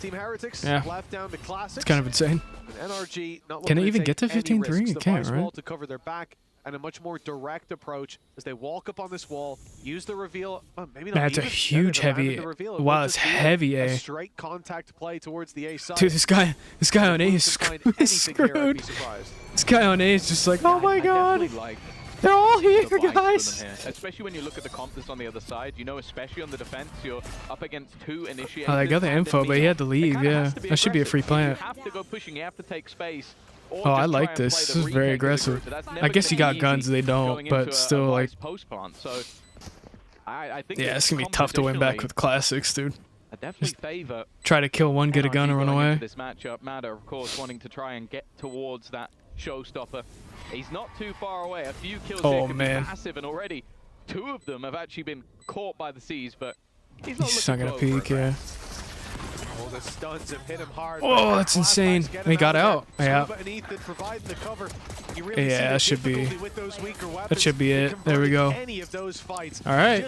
O: Team Heretics
B: Yeah.
O: left down to Classics.
B: It's kind of insane.
O: And NRG not
B: Can it
O: looking
B: even
O: take
B: get to
O: any
B: 15-3?
O: risks.
B: It
O: The
B: can't,
O: vice
B: right?
O: wall to cover their back, and a much more direct approach as they walk up on this wall, use the reveal. Maybe not.
B: Man, it's a
O: even
B: huge
O: better than
B: heavy.
O: having the reveal. It
B: Wow,
O: will
B: it's
O: just be
B: heavy
O: a
B: A.
O: straight contact play towards the A side.
B: Dude, this guy on A is screwed. This guy on A is just like, oh my god. They're all here, guys.
P: Especially when you look at the comp that's on the other side, you know, especially on the defense, you're up against 2 initiators.
B: Oh, they got the info, but he had to leave. Yeah, that should be a free plant.
P: You have to go pushing, you have to take space.
B: Oh, I like this. This is very aggressive. I guess he got guns, they don't, but still, like,
P: So, I think
B: yeah, it's gonna be tough to win back with classics, dude.
P: I definitely favor
B: Try to kill one, get a gun, and run away.
P: this matchup. Matter, of course, wanting to try and get towards that showstopper. He's not too far away. A few kills here could be massive, and already 2 of them have actually been caught by the Seas, but he's not
B: gonna
P: looking
B: peek, yeah.
O: Oh, the stuns have hit him hard.
B: Oh, that's insane. And he got out. Yeah.
O: And Ethan providing the cover.
B: Yeah, that should be. That should be it. There we go. All right.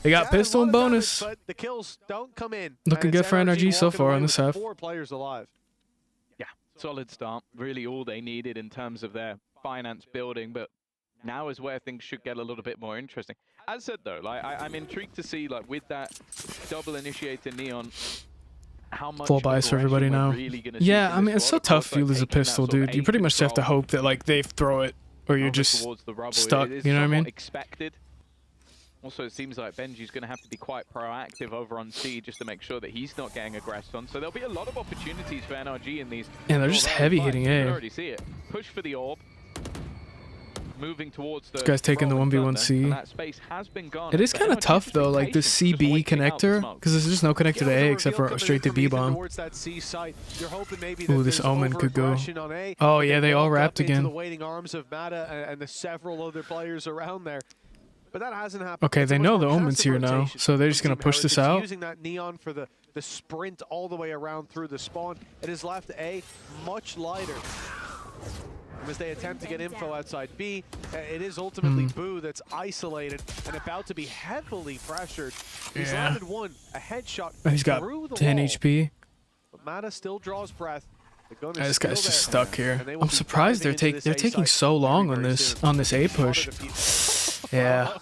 B: They got pistol and bonus.
O: But the kills don't come in.
B: Looking good for NRG so far on this half.
O: 4 players alive.
P: Yeah, solid start. Really all they needed in terms of their finance building, but now is where things should get a little bit more interesting. As said though, like I'm intrigued to see, like, with that double initiator Neon, how much
B: Full bias for everybody now. Yeah, I mean, it's so tough if you lose a pistol, dude. You pretty much have to hope that, like, they throw it or you're just stuck, you know what I mean?
P: Expected. Also, it seems like Benji's going to have to be quite proactive over on C just to make sure that he's not getting aggressed on. So there'll be a lot of opportunities for NRG in these.
B: Yeah, they're just heavy hitting
P: A. You
B: A.
P: can already see it. Push for the orb. Moving towards the
B: This guy's taking the 1v1C.
P: That space has been gone.
B: It is kind of tough though, like this CB connector, because there's just no connector to A except for straight to B bomb. Ooh, this Omen could go. Oh yeah, they all wrapped again.
O: The waiting arms of Mata and the several other players around there. But that hasn't happened.
B: Okay, they know the Omen's here now, so they're just gonna push this out.
O: Using that Neon for the sprint all the way around through the spawn. It has left A much lighter. As they attempt to get info outside B, it is ultimately Boo that's isolated and about to be heavily pressured. He's landed one, a headshot.
B: He's got 10 HP.
O: But Mata still draws breath.
B: This guy's just stuck here. I'm surprised they're taking so long on this A push. Yeah.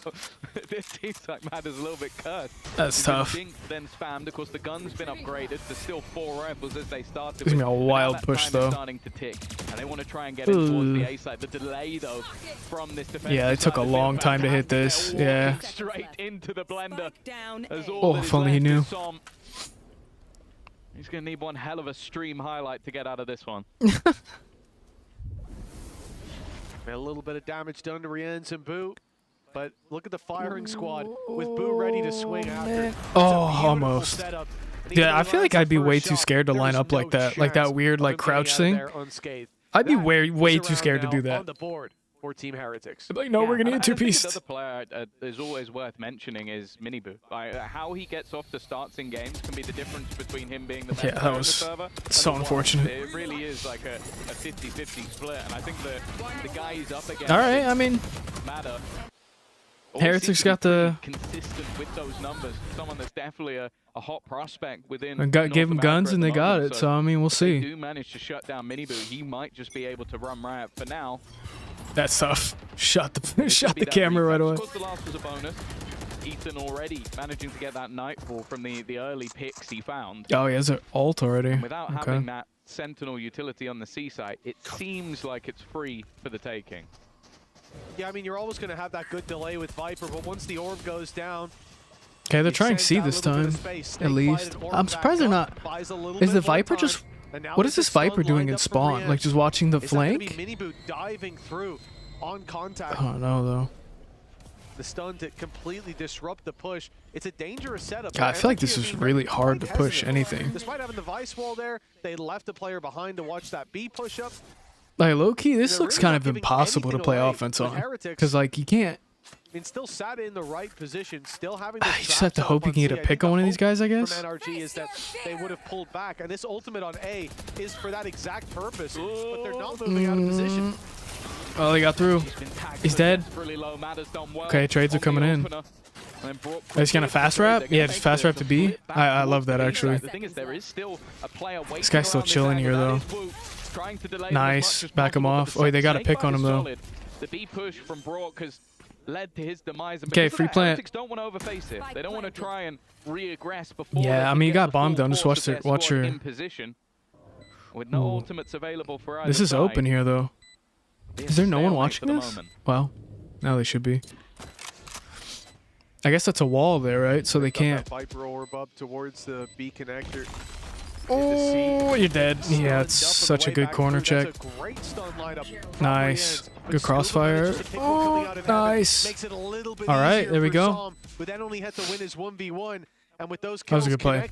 P: This seems like Mata's a little bit cursed.
B: That's tough.
P: Then spammed. Of course, the gun's been upgraded. There's still 4 rifles as they started.
B: It's gonna be a wild push though.
P: Starting to tick, and they want to try and get in towards the A side. The delay though from this defense.
B: Yeah, it took a long time to hit this. Yeah.
P: Straight into the blender.
B: Oh, if only he knew.
P: He's going to need one hell of a stream highlight to get out of this one.
O: A little bit of damage done to Riens and Boo. But look at the firing squad with Boo ready to swing after.
B: Oh, almost. Yeah, I feel like I'd be way too scared to line up like that weird like crouch thing. I'd be way too scared to do that.
O: On the board for Team Heretics.
B: Like, no, we're gonna get two-pieced.
P: The other player is always worth mentioning is Miniboo. How he gets off the starts in games can be the difference between him being the best player on the server.
B: So unfortunate.
P: It really is like a 50-50 split, and I think the guy he's up against.
B: All right, I mean,
P: Matter.
B: Heretics got the
P: consistent with those numbers. Someone that's definitely a hot prospect within.
B: Gave him guns and they got it. So I mean, we'll see.
P: If they do manage to shut down Miniboo, he might just be able to run riot for now.
B: That's tough. Shut the camera right away.
P: Of course, the last was a bonus. Ethan already managing to get that Nightfall from the early picks he found.
B: Oh, he has an ult already.
P: And without having that Sentinel utility on the C side, it seems like it's free for the taking.
O: Yeah, I mean, you're always going to have that good delay with Viper, but once the orb goes down...
B: Okay, they're trying C this time, at least. I'm surprised they're not... Is the Viper just... What is this Viper doing in spawn? Like, just watching the flank?
O: Miniboo diving through on contact.
B: Oh, no, though.
O: The stun to completely disrupt the push. It's a dangerous setup.
B: God, I feel like this is really hard to push anything.
O: Despite having the Vice wall there, they left a player behind to watch that B push up.
B: Like, low-key, this looks kind of impossible to play offense on. Because, like, you can't...
O: I mean, still sat in the right position, still having
B: you just have to hope you can get a pick on one of these guys, I guess.
O: From NRG is that they would have pulled back, and this ultimate on A is for that exact purpose, but they're not moving out of position.
B: Oh, they got through. He's dead. Okay, trades are coming in. He's gonna fast wrap? Yeah, just fast wrap to B. I love that, actually. This guy's still chilling here, though. Nice. Back him off. Oh, they got a pick on him, though.
P: The B push from Brock has led to his demise.
B: Okay, free plant.
P: Heretics don't want to overface it. They don't want to try and re-aggress before.
B: Yeah, I mean, you got bombed down. Just watch your...
P: in position. With no ultimates available for either
B: This is
P: side.
B: open here, though. Is there no one watching this? Well, now they should be. I guess that's a wall there, right? So they can't...
O: Viper orb up towards the B connector.
B: Oh, you're dead. Yeah, it's such a good corner check. Nice. Good crossfire. Oh, nice. All right, there we go. That was a good play.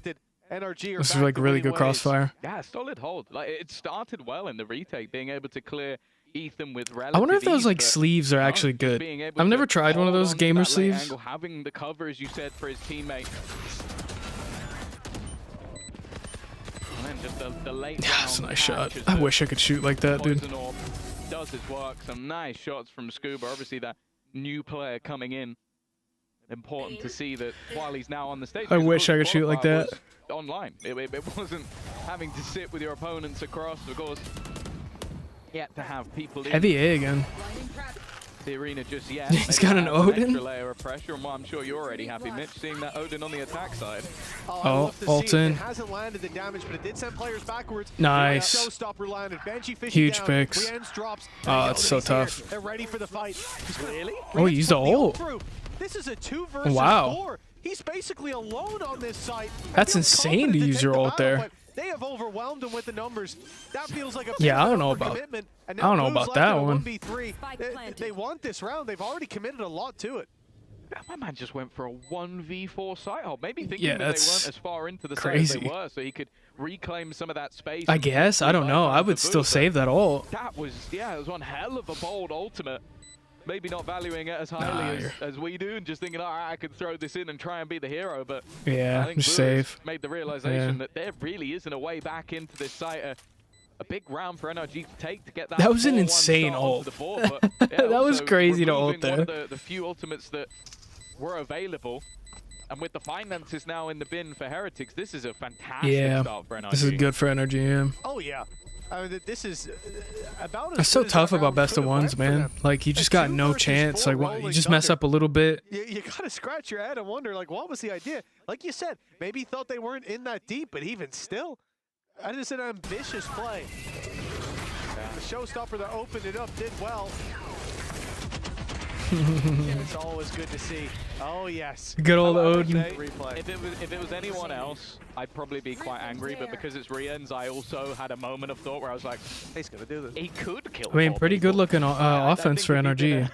B: This is like really good crossfire.
P: Yeah, solid hold. Like, it started well in the retake, being able to clear Ethan with
B: I wonder if those like sleeves are actually good. I've never tried one of those gamer sleeves.
P: Angle, having the cover, as you said, for his teammate. And then just the late
B: That's a
P: round
B: nice shot.
P: catch as
B: I
P: the
B: wish I could shoot like that, dude.
P: Poison Orb does his work. Some nice shots from Scuba. Obviously, that new player coming in. Important to see that while he's now on the stage.
B: I wish I could shoot like that.
P: Online. It wasn't having to sit with your opponents across, of course. Yeah, to have people in
B: Heavy A again.
P: the arena just yet.
B: He's
P: Maybe
B: got an
P: adds
B: Odin?
P: extra layer of pressure, and well, I'm sure you're already happy, Mitch, seeing that Odin on the attack side.
B: Oh, ult in.
O: It hasn't landed the damage, but it did send players backwards.
B: Nice.
O: Showstopper landed. Benji fishing
B: Huge
O: down.
B: picks.
O: Brienne's drops.
B: Oh, it's so tough.
O: They're ready for the fight. Really?
B: Oh, he used the ult.
O: This is a 2 versus
B: Wow.
O: 4. He's basically alone on this site.
B: That's insane to use your ult there.
O: They have overwhelmed him with the numbers. That feels like a
B: Yeah, I don't know
O: big
B: about.
O: commitment. And
B: I
O: now
B: don't know
O: Blue's
B: about
O: left
B: that
O: in a
B: one.
O: 1v3. They want this round. They've already committed a lot to it.
P: My man just went for a 1v4 site hole. Maybe thinking
B: Yeah,
P: that they
B: that's
P: weren't as far into the
B: crazy.
P: site as they were, so he could reclaim some of that space.
B: I
P: and
B: guess. I don't know. I would still save that ult.
P: That was, yeah, it was one hell of a bold ultimate. Maybe not valuing it as highly as we do, and just thinking, all right, I could throw this in and try and be the hero. But
B: Yeah,
P: I think
B: just
P: Blue has
B: save.
P: made the realization
B: Yeah.
P: that there really isn't a way back into this site. A big round for NRG to take to get that.
B: That was an
P: 4-1
B: insane
P: start onto
B: ult.
P: the board, but, yeah,
B: That was
P: also
B: crazy to
P: removing
B: ult
P: one
B: there.
P: of the few ultimates that were available. And with the finances now in the bin for Heretics, this is a fantastic
B: Yeah,
P: start for NRG.
B: this is good for energy. Yeah.
O: Oh, yeah. I mean, this is about as
B: It's so
O: good as
B: tough
O: that
B: about
O: round
B: best of
O: could have
B: ones,
O: went for
B: man.
O: them.
B: Like you just got no chance. Like you just mess up a little bit.
O: You gotta scratch your head and wonder, like, what was the idea? Like you said, maybe he thought they weren't in that deep, but even still, that is an ambitious play. The showstopper that opened it up did well. It's always good to see. Oh yes.
B: Good old
O: How about
B: Odin.
O: that replay?
P: If it was anyone else, I'd probably be quite angry. But because it's Rien's, I also had a moment of thought where I was like,
O: he's gonna do this.
P: He could kill.
B: I mean,
P: 4
B: pretty
P: people.
B: good looking offense for
P: if you've been
B: NRG.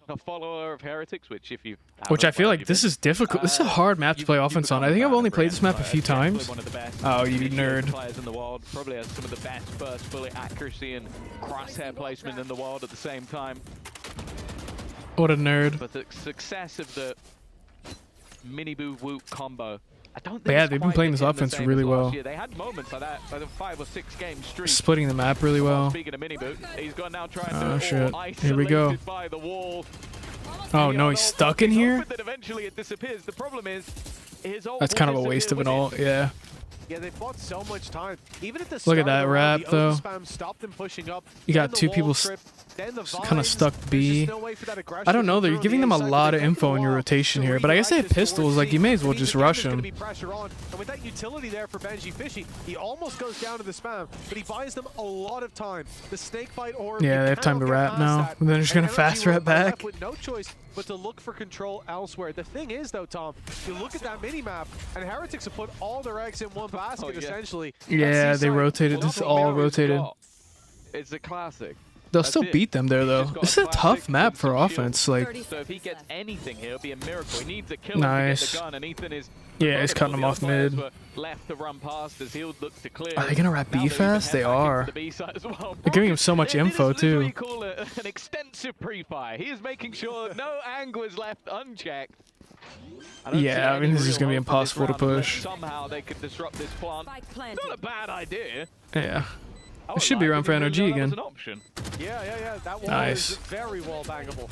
P: A follower of Heretics, which if you
B: Which I feel like this is difficult. This is a hard map to play offense on. I think I've only played this map a few times. Oh, you nerd.
P: Players in the world, probably has some of the best first bullet accuracy and crosshair placement in the world at the same time.
B: What a nerd.
P: But the success of the mini boo whoop combo, I don't think
B: But yeah,
P: it's
B: they've been
P: quite
B: playing this
P: been the
B: offense
P: same
B: really
P: as last
B: well.
P: year. They had moments like that, like a 5 or 6 game streak.
B: Splitting the map really well.
P: Speaking of mini boot, he's got now trying
B: Oh,
P: to
B: shit.
P: all
B: Here we go.
P: isolated by the wall.
B: Oh no, he's stuck in here?
P: That eventually it disappears. The problem is his ult
B: That's
P: will
B: kind of a waste of
P: disappear
B: an
P: with
B: ult,
P: it.
B: yeah.
O: Yeah, they bought so much time. Even at the
B: Look
O: start
B: at that
O: of the round,
B: wrap,
O: the Odin
B: though.
O: spam stopped them pushing up.
B: You
O: then
B: got
O: the
B: 2
O: wall
B: people
O: trip, then the
B: kind of
O: vines.
B: stuck
O: There's
B: B.
O: just no way for that aggression
B: I don't know,
O: to
B: they're
O: come
B: giving
O: through
B: them
O: on
B: a
O: the inside,
B: lot
O: but
B: of
O: they took
B: info
O: a
B: in your
O: while
B: rotation
O: to
B: here, but I guess they have
O: redirect this
B: pistols,
O: towards
B: like
O: C.
B: you may as well
O: It
B: just
O: means
B: rush
O: there's gonna
B: him.
O: be pressure on, and with that utility there for Gen.G Fishy, he almost goes down to the spam, but he buys them a lot of time. The snake fight orb,
B: Yeah,
O: you
B: they have time
O: cannot
B: to
O: get
B: wrap
O: past
B: now.
O: that.
B: And they're just
O: And
B: gonna fast
O: NRG were
B: wrap
O: left
B: back.
O: with no choice but to look for control elsewhere. The thing is, though, Tom, you look at that mini-map, and Heretics have put all their eggs in one basket, essentially.
B: Yeah, they rotated. This is all rotated.
P: It's a classic.
B: They'll
P: That's
B: still
P: it.
B: beat them there, though.
P: He's just got
B: This is a
P: classic
B: tough map for
P: instant
B: offense.
P: shield.
B: Like,
P: So if he gets anything here, it'll be a miracle. He needs a kill
B: Nice.
P: to get the gun, and Ethan is.
B: yeah, he's cutting them off mid.
P: Left to run past as he'll look to clear.
B: Are they gonna wrap B fast? They are.
P: The B side as well.
B: They're giving him so much info,
P: What you
B: too.
P: call it an extensive pre-fire. He is making sure no angle is left unchecked. I don't see
B: Yeah, I
P: any
B: mean, this is
P: real
B: gonna be
P: hope for this
B: impossible to
P: round unless
B: push.
P: Somehow they could disrupt this plant. Not a bad idea.
B: Yeah.
P: I
B: It should be around for NRG
P: that was
B: again.
P: an option.
O: Yeah. That wall
B: Nice.
O: is very wall bangable.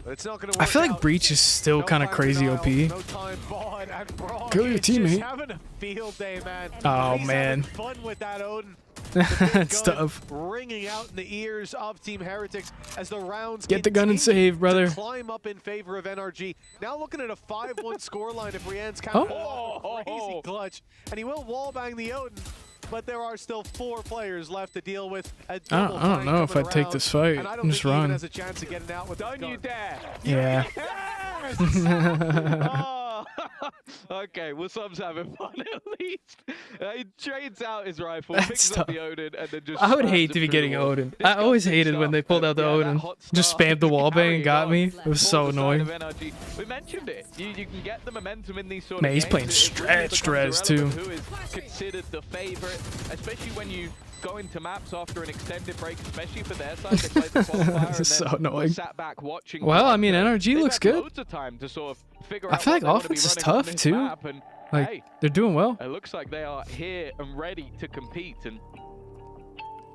O: But it's not going to
B: I
O: work
B: feel like
O: out.
B: Breach is still kind of crazy OP.
O: No time bought, and Braun
B: Kill your
O: is just
B: teammate.
O: having a field day, man.
B: Oh,
O: He's
B: man.
O: having fun with that Odin.
B: It's
O: Gun
B: tough.
O: ringing out in the ears of Team Heretics as the rounds
B: Get the gun and
O: continue
B: save, brother.
O: to climb up in favor of NRG. Now looking at a 5-1 scoreline if Rien's can't
B: Oh.
O: pull off a crazy clutch, and he will wallbang the Odin. But there are still 4 players left to deal with. A double
B: I don't
O: flank
B: know if
O: coming
B: I'd take
O: around,
B: this fight
O: and I don't
B: and just
O: think he even
B: run.
O: has a chance of getting out with
P: Don't you dare!
B: Yeah.
P: Oh, okay, well, Sub's having fun at least. He trades out his rifle,
B: That's
P: picks
B: tough.
P: up the Odin, and then just.
B: I would
P: spams
B: hate
P: it
B: to be
P: through
B: getting
P: the wall.
B: Odin.
P: This
B: I always
P: gun
B: hated
P: is
B: when they
P: tough.
B: pulled out the
P: Yeah, that
B: Odin.
P: hot
B: Just
P: start
B: spammed the wall bang and got me.
P: carrying
B: It was
P: on
B: so
P: the side
B: annoying.
P: of NRG. We mentioned it. You can get the momentum in these sort
B: Man,
P: of
B: he's
P: games.
B: playing
P: It
B: stretched
P: really
B: res,
P: becomes irrelevant
B: too.
P: Who is considered the favorite, especially when you go into maps after an extended break, especially for their side. They played the qualifier
B: This
P: and
B: is so
P: then
B: annoying.
P: sat back watching.
B: Well, I mean,
P: They've
B: NRG looks
P: had
B: good.
P: loads of time to sort of figure
B: I
P: out
B: feel
P: what
B: like
P: they wanna be
B: offense is
P: running on
B: tough,
P: this
B: too.
P: map, and
B: Like,
P: hey,
B: they're doing well.
P: it looks like they are here and ready to compete. And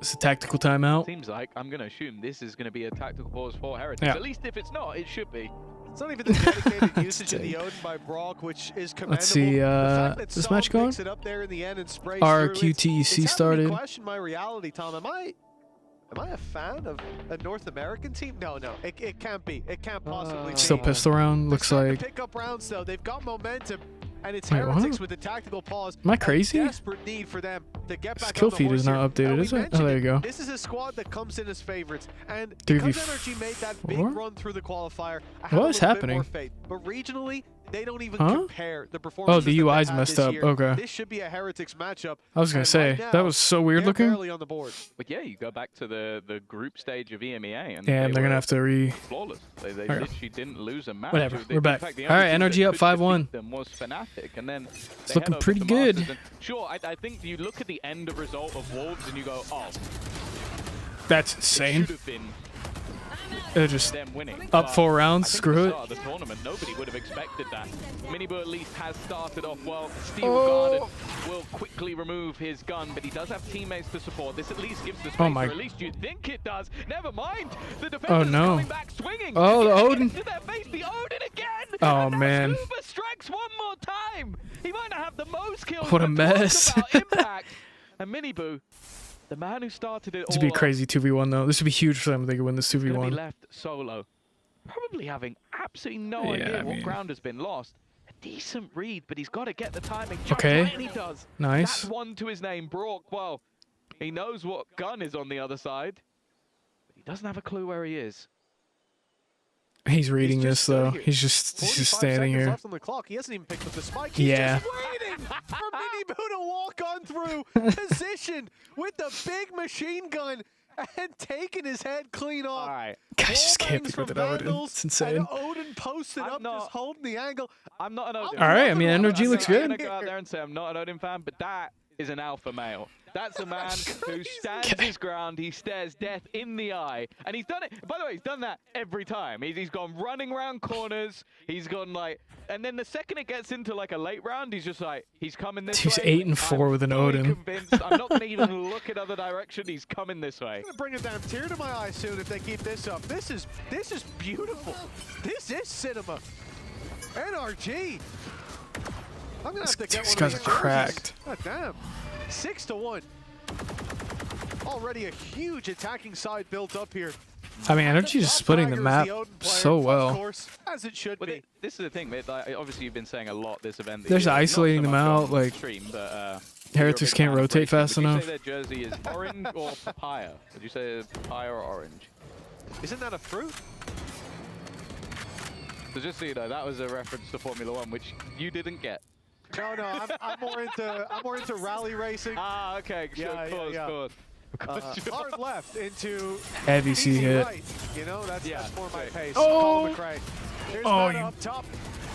B: It's a tactical timeout.
P: seems like I'm going to assume this is going to be a tactical pause for Heretics.
B: Yeah.
P: At least if it's not, it should be.
O: It's not even the dedicated usage of the Odin by Brock, which is commendable.
B: Let's see, this match going?
O: It up there in the end and sprays
B: RQTEC
O: it's
B: started.
O: question my reality, Tom. Am I a fan of a North American team? No, it can't be. It can't possibly be.
B: Still pistol round, looks like.
O: Pick up rounds though. They've got momentum, and it's
B: Wait,
O: Heretics
B: what?
O: with the tactical pause.
B: Am I crazy?
O: A desperate need for them to get back
B: Skill
O: on the
B: feed
O: horse
B: is not
O: here.
B: updated,
O: Now,
B: is
O: we
B: it? Oh, there you go.
O: This is a squad that comes in as favorites, and
B: 3v4?
O: because NRG made that big run through the qualifier, I have
B: What
O: a
B: is
O: little
B: happening?
O: bit more faith. But regionally, they don't even
B: Huh?
O: compare the performances.
B: Oh, the
O: that
B: UI's
O: they had
B: messed
O: this
B: up.
O: year.
B: Okay.
O: This should be a Heretics matchup.
B: I was gonna
O: and
B: say,
O: right now,
B: that was so weird
O: they're
B: looking.
O: barely on the board.
P: But yeah, you go back to the group stage of EMEA, and
B: Damn, they're
P: were
B: gonna have to
P: flawless. They
B: Okay.
P: literally didn't lose a match.
B: Whatever,
P: They-
B: we're
P: in
B: back.
P: fact, the
B: All
P: only
B: right,
P: team
B: NRG
P: that
B: up
P: could
B: 5-1.
P: defeat them was Fnatic, and then
B: It's
P: they
B: looking
P: head over
B: pretty
P: to
B: good.
P: Masters, and sure, I think you look at the end result of Wolves and you go, oh,
B: That's
P: it
B: insane.
P: should have been
B: They're just
P: them winning.
B: up
P: But
B: 4 rounds.
P: I think
B: Screw
P: at the
B: it.
P: start of the tournament, nobody would have expected that. Minibu at least has started off well. Steel
B: Oh.
P: Garden will quickly remove his gun, but he does have teammates to support. This at least gives the space,
B: Oh my-
P: or at least you think it does. Never mind. The
B: Oh
P: defenders
B: no.
P: coming back swinging.
B: Oh, the
P: Again,
B: Odin.
P: to their face, the Odin again.
B: Oh man.
P: Uber strikes one more time. He might not have the most kills.
B: What a
P: but talk
B: mess.
P: about impact. And Minibu, the man who started it
B: This would be a
P: all
B: crazy 2v1 though. This would be huge for them if they could win this
P: going to be
B: 2v1.
P: left solo, probably having absolutely no
B: Yeah,
P: idea
B: I
P: what
B: mean-
P: ground has been lost. A decent read, but he's got to get the timing just
B: Okay.
P: right, and he does.
B: Nice.
P: That's one to his name, Brock. Well, he knows what gun is on the other side, but he doesn't have a clue where he is.
B: He's reading this
O: stood
B: though.
O: here.
B: He's just
O: 45
B: standing
O: seconds
B: here.
O: left on the clock. He hasn't even picked up the spike. He's
B: Yeah.
O: just waiting for Minibu to walk on through, positioned with the big machine gun and taking his head clean off.
P: All right.
B: Guys just can't
O: Wallbangs
B: pick with
O: from
B: an Odin.
O: Vandals,
B: It's insane.
O: And Odin posted up, just holding the angle.
P: I'm not an Odin.
B: All right, I mean, energy looks
P: I'm
B: good.
P: going to go out there and say I'm not an Odin fan, but that is an alpha male. That's a man who stands his ground. He stares death in the eye. And he's done it. By the way, he's done that every time. He's gone running around corners. He's gone like... And then the second it gets into like a late round, he's just like, he's coming this
B: He's
P: way.
B: 8 and 4 with an
P: fully
B: Odin.
P: Convinced. I'm not going to even look at other direction. He's coming this way.
O: I'm gonna bring a damn tear to my eye soon if they keep this up. This is beautiful. This is cinema. NRG. I'm gonna have to get
B: These
O: one
B: guys
O: of
B: are
O: these jerseys.
B: cracked.
O: God damn. 6-1. Already a huge attacking side built up here.
B: I mean, energy is splitting the map so well.
O: Course, as it should be.
P: This is the thing. Like, obviously, you've been saying a lot this event.
B: They're just
P: Not so
B: isolating them
P: much on
B: out, like,
P: stream, but,
B: Heretics
P: you're a big
B: can't
P: fan of
B: rotate
P: racing.
B: fast
P: Would
B: enough.
P: you say their jersey is orange or papaya? Would you say papaya or orange?
O: Isn't that a fruit?
P: So just so you know, that was a reference to Formula One, which you didn't get.
O: No, I'm more into rally racing.
P: Ah, okay, sure,
O: Yeah,
P: of course.
O: Hard left into
B: Heavy C
O: easy
B: hit.
O: right. You know, that's more my pace.
B: Oh!
O: Colin McRae. There's
B: Oh,
O: Meta
B: you-
O: up top.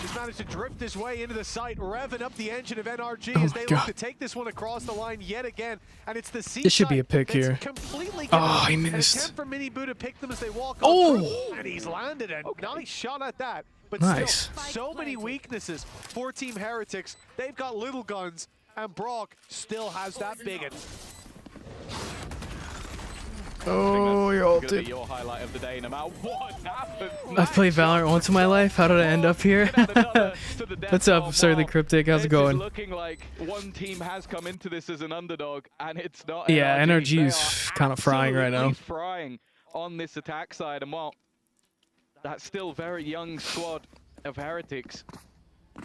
O: Just managed to drift his way into the site, revving up the engine of NRG
B: Oh
O: as
B: my
O: they
B: God.
O: look to take this one across the line yet again. And it's the C
B: This should be
O: site
B: a pick
O: that's
B: here.
O: completely
B: Oh, he
O: given.
B: missed.
O: An attempt for Minibu to pick them as they walk
B: Oh!
O: on through. And he's landed a nice shot at that. But
B: Nice.
O: still, so many weaknesses for Team Heretics. They've got little guns, and Brock still has that big one.
B: Oh, you're
P: Gonna be
B: ulted.
P: your highlight of the day, no matter what happens.
B: I've played Valorant once in my life. How did I end up here? What's up, Absurdly Cryptic? How's it
P: It's
B: going?
P: looking like one team has come into this as an underdog, and it's not.
B: Yeah,
P: NRG. They
B: NRG is
P: are
B: kind of frying right now.
P: absolutely frying on this attack side, and while that still very young squad of Heretics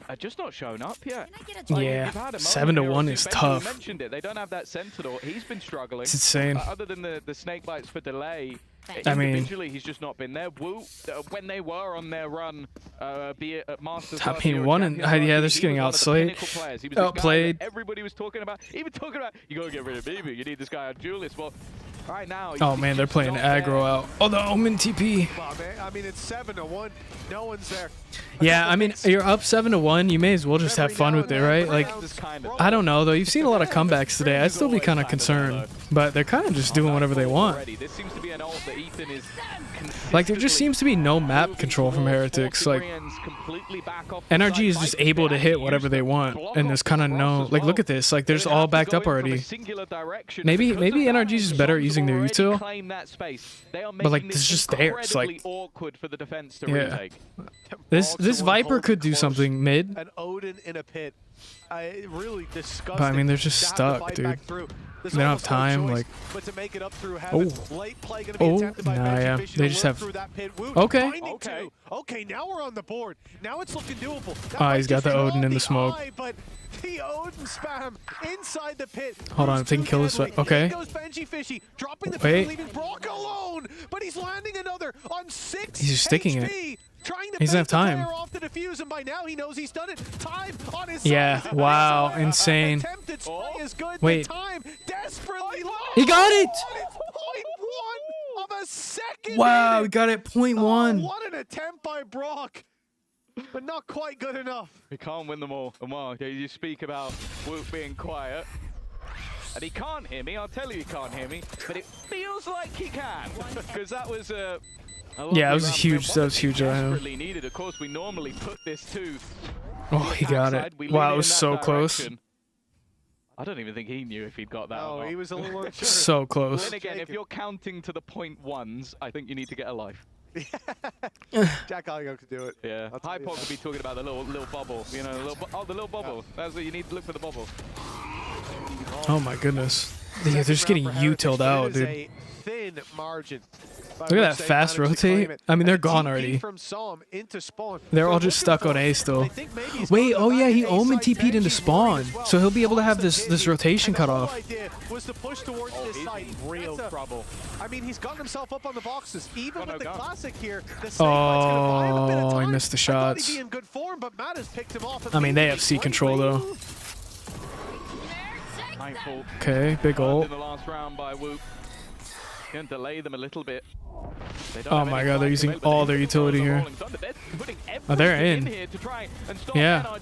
P: are just not shown up yet.
B: Yeah,
P: you've had a moment
B: 7 to
P: here or
B: 1
P: two.
B: is
P: Benji,
B: tough.
P: You mentioned it. They don't have that Sentinel. He's been struggling.
B: It's insane.
P: Other than the snake bites for delay,
B: I mean-
P: individually he's just not been there. Wu, when they were on their run, be it at Masters.
B: I
P: last year
B: mean,
P: or
B: one and
P: Champions
B: yeah,
P: last
B: they're just
P: year,
B: getting
P: he was one of the
B: outslayed,
P: pinnacle players. He was the guy
B: outplayed.
P: that everybody was talking about. Even talking about, you gotta get rid of BB. You need this guy on Julius. Well, right now.
B: Oh man, they're playing aggro out. Oh, the Omen TP.
O: I mean, it's 7-1. No one's there.
B: Yeah, I mean, you're up 7 to 1. You may as well just have fun with it, right? Like, I don't know though. You've seen a lot of comebacks today. I'd still be kind of concerned, but they're kind of just doing whatever they want.
P: This seems to be an ult that Ethan is
B: Like, there just seems to be no map control from Heretics. Like, NRG is just able to hit whatever they want, and there's kind of no, like, look at this, like, they're just all backed up already. Maybe NRG is just better at using their util, but like, it's just there. It's like, yeah, this Viper could do something mid.
O: An Odin in a pit. Really disgusting.
B: But I mean, they're just stuck, dude. They don't have time, like.
O: But to make it up through
B: Oh,
O: late play gonna be attempted by
B: nah, yeah.
O: Vision
B: They
O: to
B: just
O: work
B: have.
O: through that pit. Woot
B: Okay.
O: finding two. Okay, now we're on the board. Now it's looking doable. That
B: Oh,
O: might
B: he's got
O: just
B: the
O: be
B: Odin
O: all
B: in the smoke.
O: eye, but the Odin spam inside the pit.
B: Hold on, if they can kill this. Okay.
O: Goes Benji Fishy, dropping the
B: Wait.
O: pit, leaving Brock alone, but he's landing another on 6
B: He's just sticking it.
O: HP. Trying to
B: He doesn't have time.
O: off the defuse, and by now he knows he's done it. Time on his
B: Yeah.
O: side.
B: Wow. Insane.
O: Attempted spray is good.
B: Wait.
O: The time desperately low.
B: He got it.
O: 0.1 of a second.
B: Wow, he got it. 0.1.
O: What an attempt by Brock, but not quite good enough.
P: He can't win them all. Omar, you speak about Woot being quiet. And he can't hear me. I'll tell you he can't hear me. But it feels like he can. Because that was a
B: Yeah, that was huge. That was huge.
P: desperately needed. Of course, we normally put this to
B: Oh, he got it. Wow, it was so close.
P: I don't even think he knew if he'd got that.
O: Oh, he was a little unsure.
B: So close.
P: Then again, if you're counting to the 0.1s, I think you need to get a life.
O: Jack Alligo could do it.
P: Yeah. Hypok could be talking about the little bubble. You know, the little bubble. That's what you need to look for, the bubble.
B: Oh my goodness. They're just getting utiled out, dude.
O: A thin margin.
B: Look at that fast rotate. I mean, they're gone already.
O: From Psalm into spawn.
B: They're all just stuck on A still. Wait, oh yeah, he Omen TP'd into spawn, so he'll be able to have this rotation cut off.
O: Was to push towards this side.
P: Real trouble.
O: I mean, he's gotten himself up on the boxes. Even with the classic here, the
B: Oh, I missed the shots.
O: be in good form, but Matt has picked him off.
B: I mean, they have C control though. Okay, big ult.
P: In the last round by Woot. Can delay them a little bit.
B: Oh my god, they're using all their utility here. Oh, they're in. Yeah.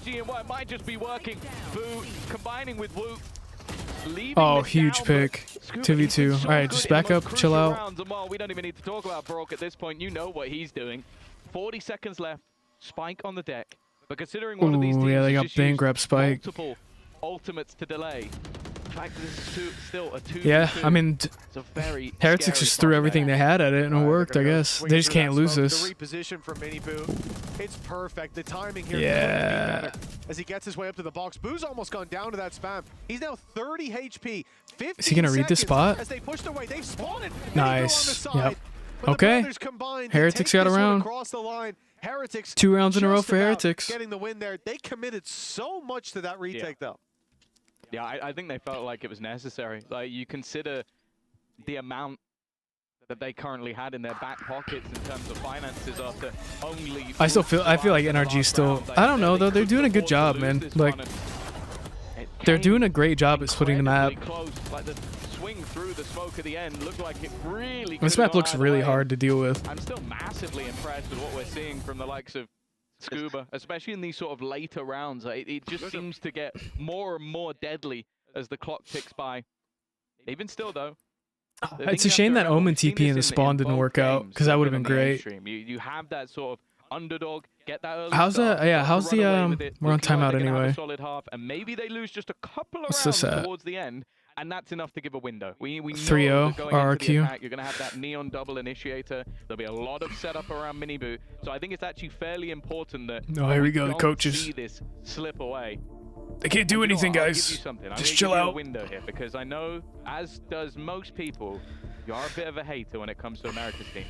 B: Oh, huge pick. 2v2. Alright, just back up, chill out.
P: We don't even need to talk about Brock at this point. You know what he's doing. 40 seconds left. Spike on the deck. But considering one of these teams
B: yeah, they got
P: just
B: bang
P: used
B: grab Spike.
P: multiple ultimates to delay. In fact, this is still a 2v2.
B: Yeah, I mean,
P: It's a very
B: Heretics just threw everything they had at it and it worked, I guess. They just can't lose this.
O: The reposition from Mini Boo, it's perfect. The timing here
B: Yeah.
O: couldn't be better. As he gets his way up to the box, Boo's almost gone down to that spam. He's now 30 HP. 15
B: Is he gonna read this spot?
O: As they pushed away, they've spawned.
B: Nice. Yep. Okay. Heretics got around.
O: Across the line. Heretics
B: 2 rounds in a row
O: just
B: for
O: about
B: Heretics.
O: Getting the win there. They committed so much to that retake, though.
P: Yeah, I think they felt like it was necessary. Like, you consider the amount that they currently had in their back pockets in terms of finances after only...
B: I feel like NRG still, I don't know though, they're doing a good job, man. Like, they're doing a great job at splitting the map.
P: Like the swing through the smoke at the end looked like it really...
B: This map looks really hard to deal with.
P: I'm still massively impressed with what we're seeing from the likes of Scuba, especially in these sort of later rounds. It just seems to get more and more deadly as the clock ticks by. Even still, though,
B: It's a shame that Omen TP in the spawn didn't work out, because that would have been great.
P: You have that sort of underdog, get that early
B: How's
P: start,
B: that? Yeah, how's the we're on timeout
P: they're gonna have a
B: anyway.
P: solid half, and maybe they lose just a couple of
B: What's
P: rounds
B: this at?
P: towards the end, and that's enough to give a window. We know
B: 3-0
P: that going into the
B: RRQ.
P: attack, you're going to have that neon double initiator. There'll be a lot of setup around Mini Boo, so I think it's actually fairly important that
B: Oh, here we go, the
P: don't
B: coaches.
P: see this slip away.
B: They can't do
P: And you know
B: anything,
P: what? I'll
B: guys.
P: give you something. I'm
B: Just
P: gonna
B: chill
P: give you a
B: out.
P: window here, because I know, as does most people, you are a bit of a hater when it comes to America's team.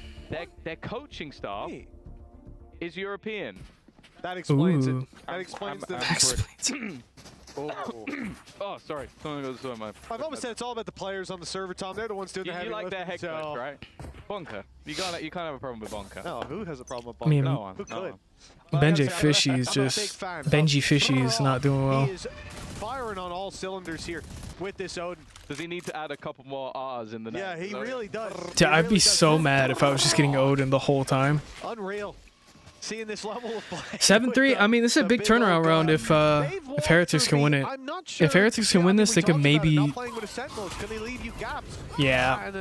P: Their coaching staff is European.
O: That explains
B: Ooh.
O: it. That explains the...
B: That explains it.
P: Oh, sorry. Something goes through my...
O: I've always said it's all about the players on the server, Tom. They're the ones doing the heavy
P: You like their
O: lifting,
P: head coach,
O: so...
P: right? Bonka. You can't have a problem with Bonka.
O: No, who has a problem with Bonka?
B: I mean,
P: No one.
O: Who
P: No
O: could?
P: one.
B: Benji Fishy is just... Benji Fishy is not doing well.
O: He is firing on all cylinders here with this Odin.
P: Does he need to add a couple more R's in the
O: Yeah,
P: name?
O: he really does.
B: Dude, I'd be so mad if I was just getting Odin the whole time.
O: Unreal. seeing this level of play.
B: 7-3. I mean, this is a big turnaround round if Heretics can win it. If Heretics can win this, they could maybe. Yeah.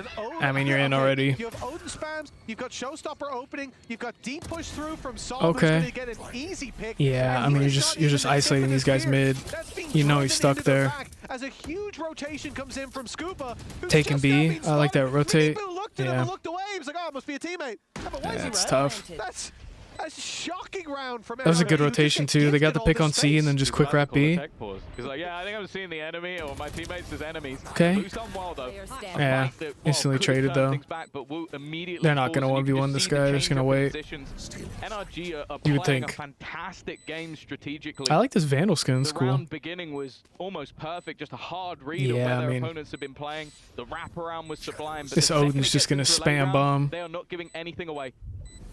B: I mean, you're in already.
O: You have Odin spams. You've got Showstopper opening. You've got deep push through from Sol.
B: Okay.
O: Who's gonna get an easy pick.
B: Yeah. I mean, you're just isolating these guys mid. You know he's stuck there.
O: As a huge rotation comes in from Scuba.
B: Taking B. I like that rotate. Yeah.
O: Looked away. He was like, oh, it must be a teammate.
B: Yeah, it's tough.
O: That's a shocking round from
B: That was a good rotation too. They got the pick on C and then just quick wrap B.
P: He's like, yeah, I think I'm seeing the enemy or my teammates as enemies.
B: Okay.
P: Who's done well though.
B: Yeah. Instantly traded though. They're not gonna 1v1 this guy. They're just gonna wait.
P: NRG are
B: You would
P: playing
B: think.
P: a fantastic game strategically.
B: I like this Vandal skin. It's
P: The
B: cool.
P: round beginning was almost perfect, just a hard read of
B: Yeah,
P: where
B: I
P: their
B: mean-
P: opponents have been playing. The wraparound was sublime. But
B: This
P: the second
B: Odin's
P: it
B: just
P: gets
B: gonna
P: into the late
B: spam
P: round,
B: bomb.
P: They are not giving anything away.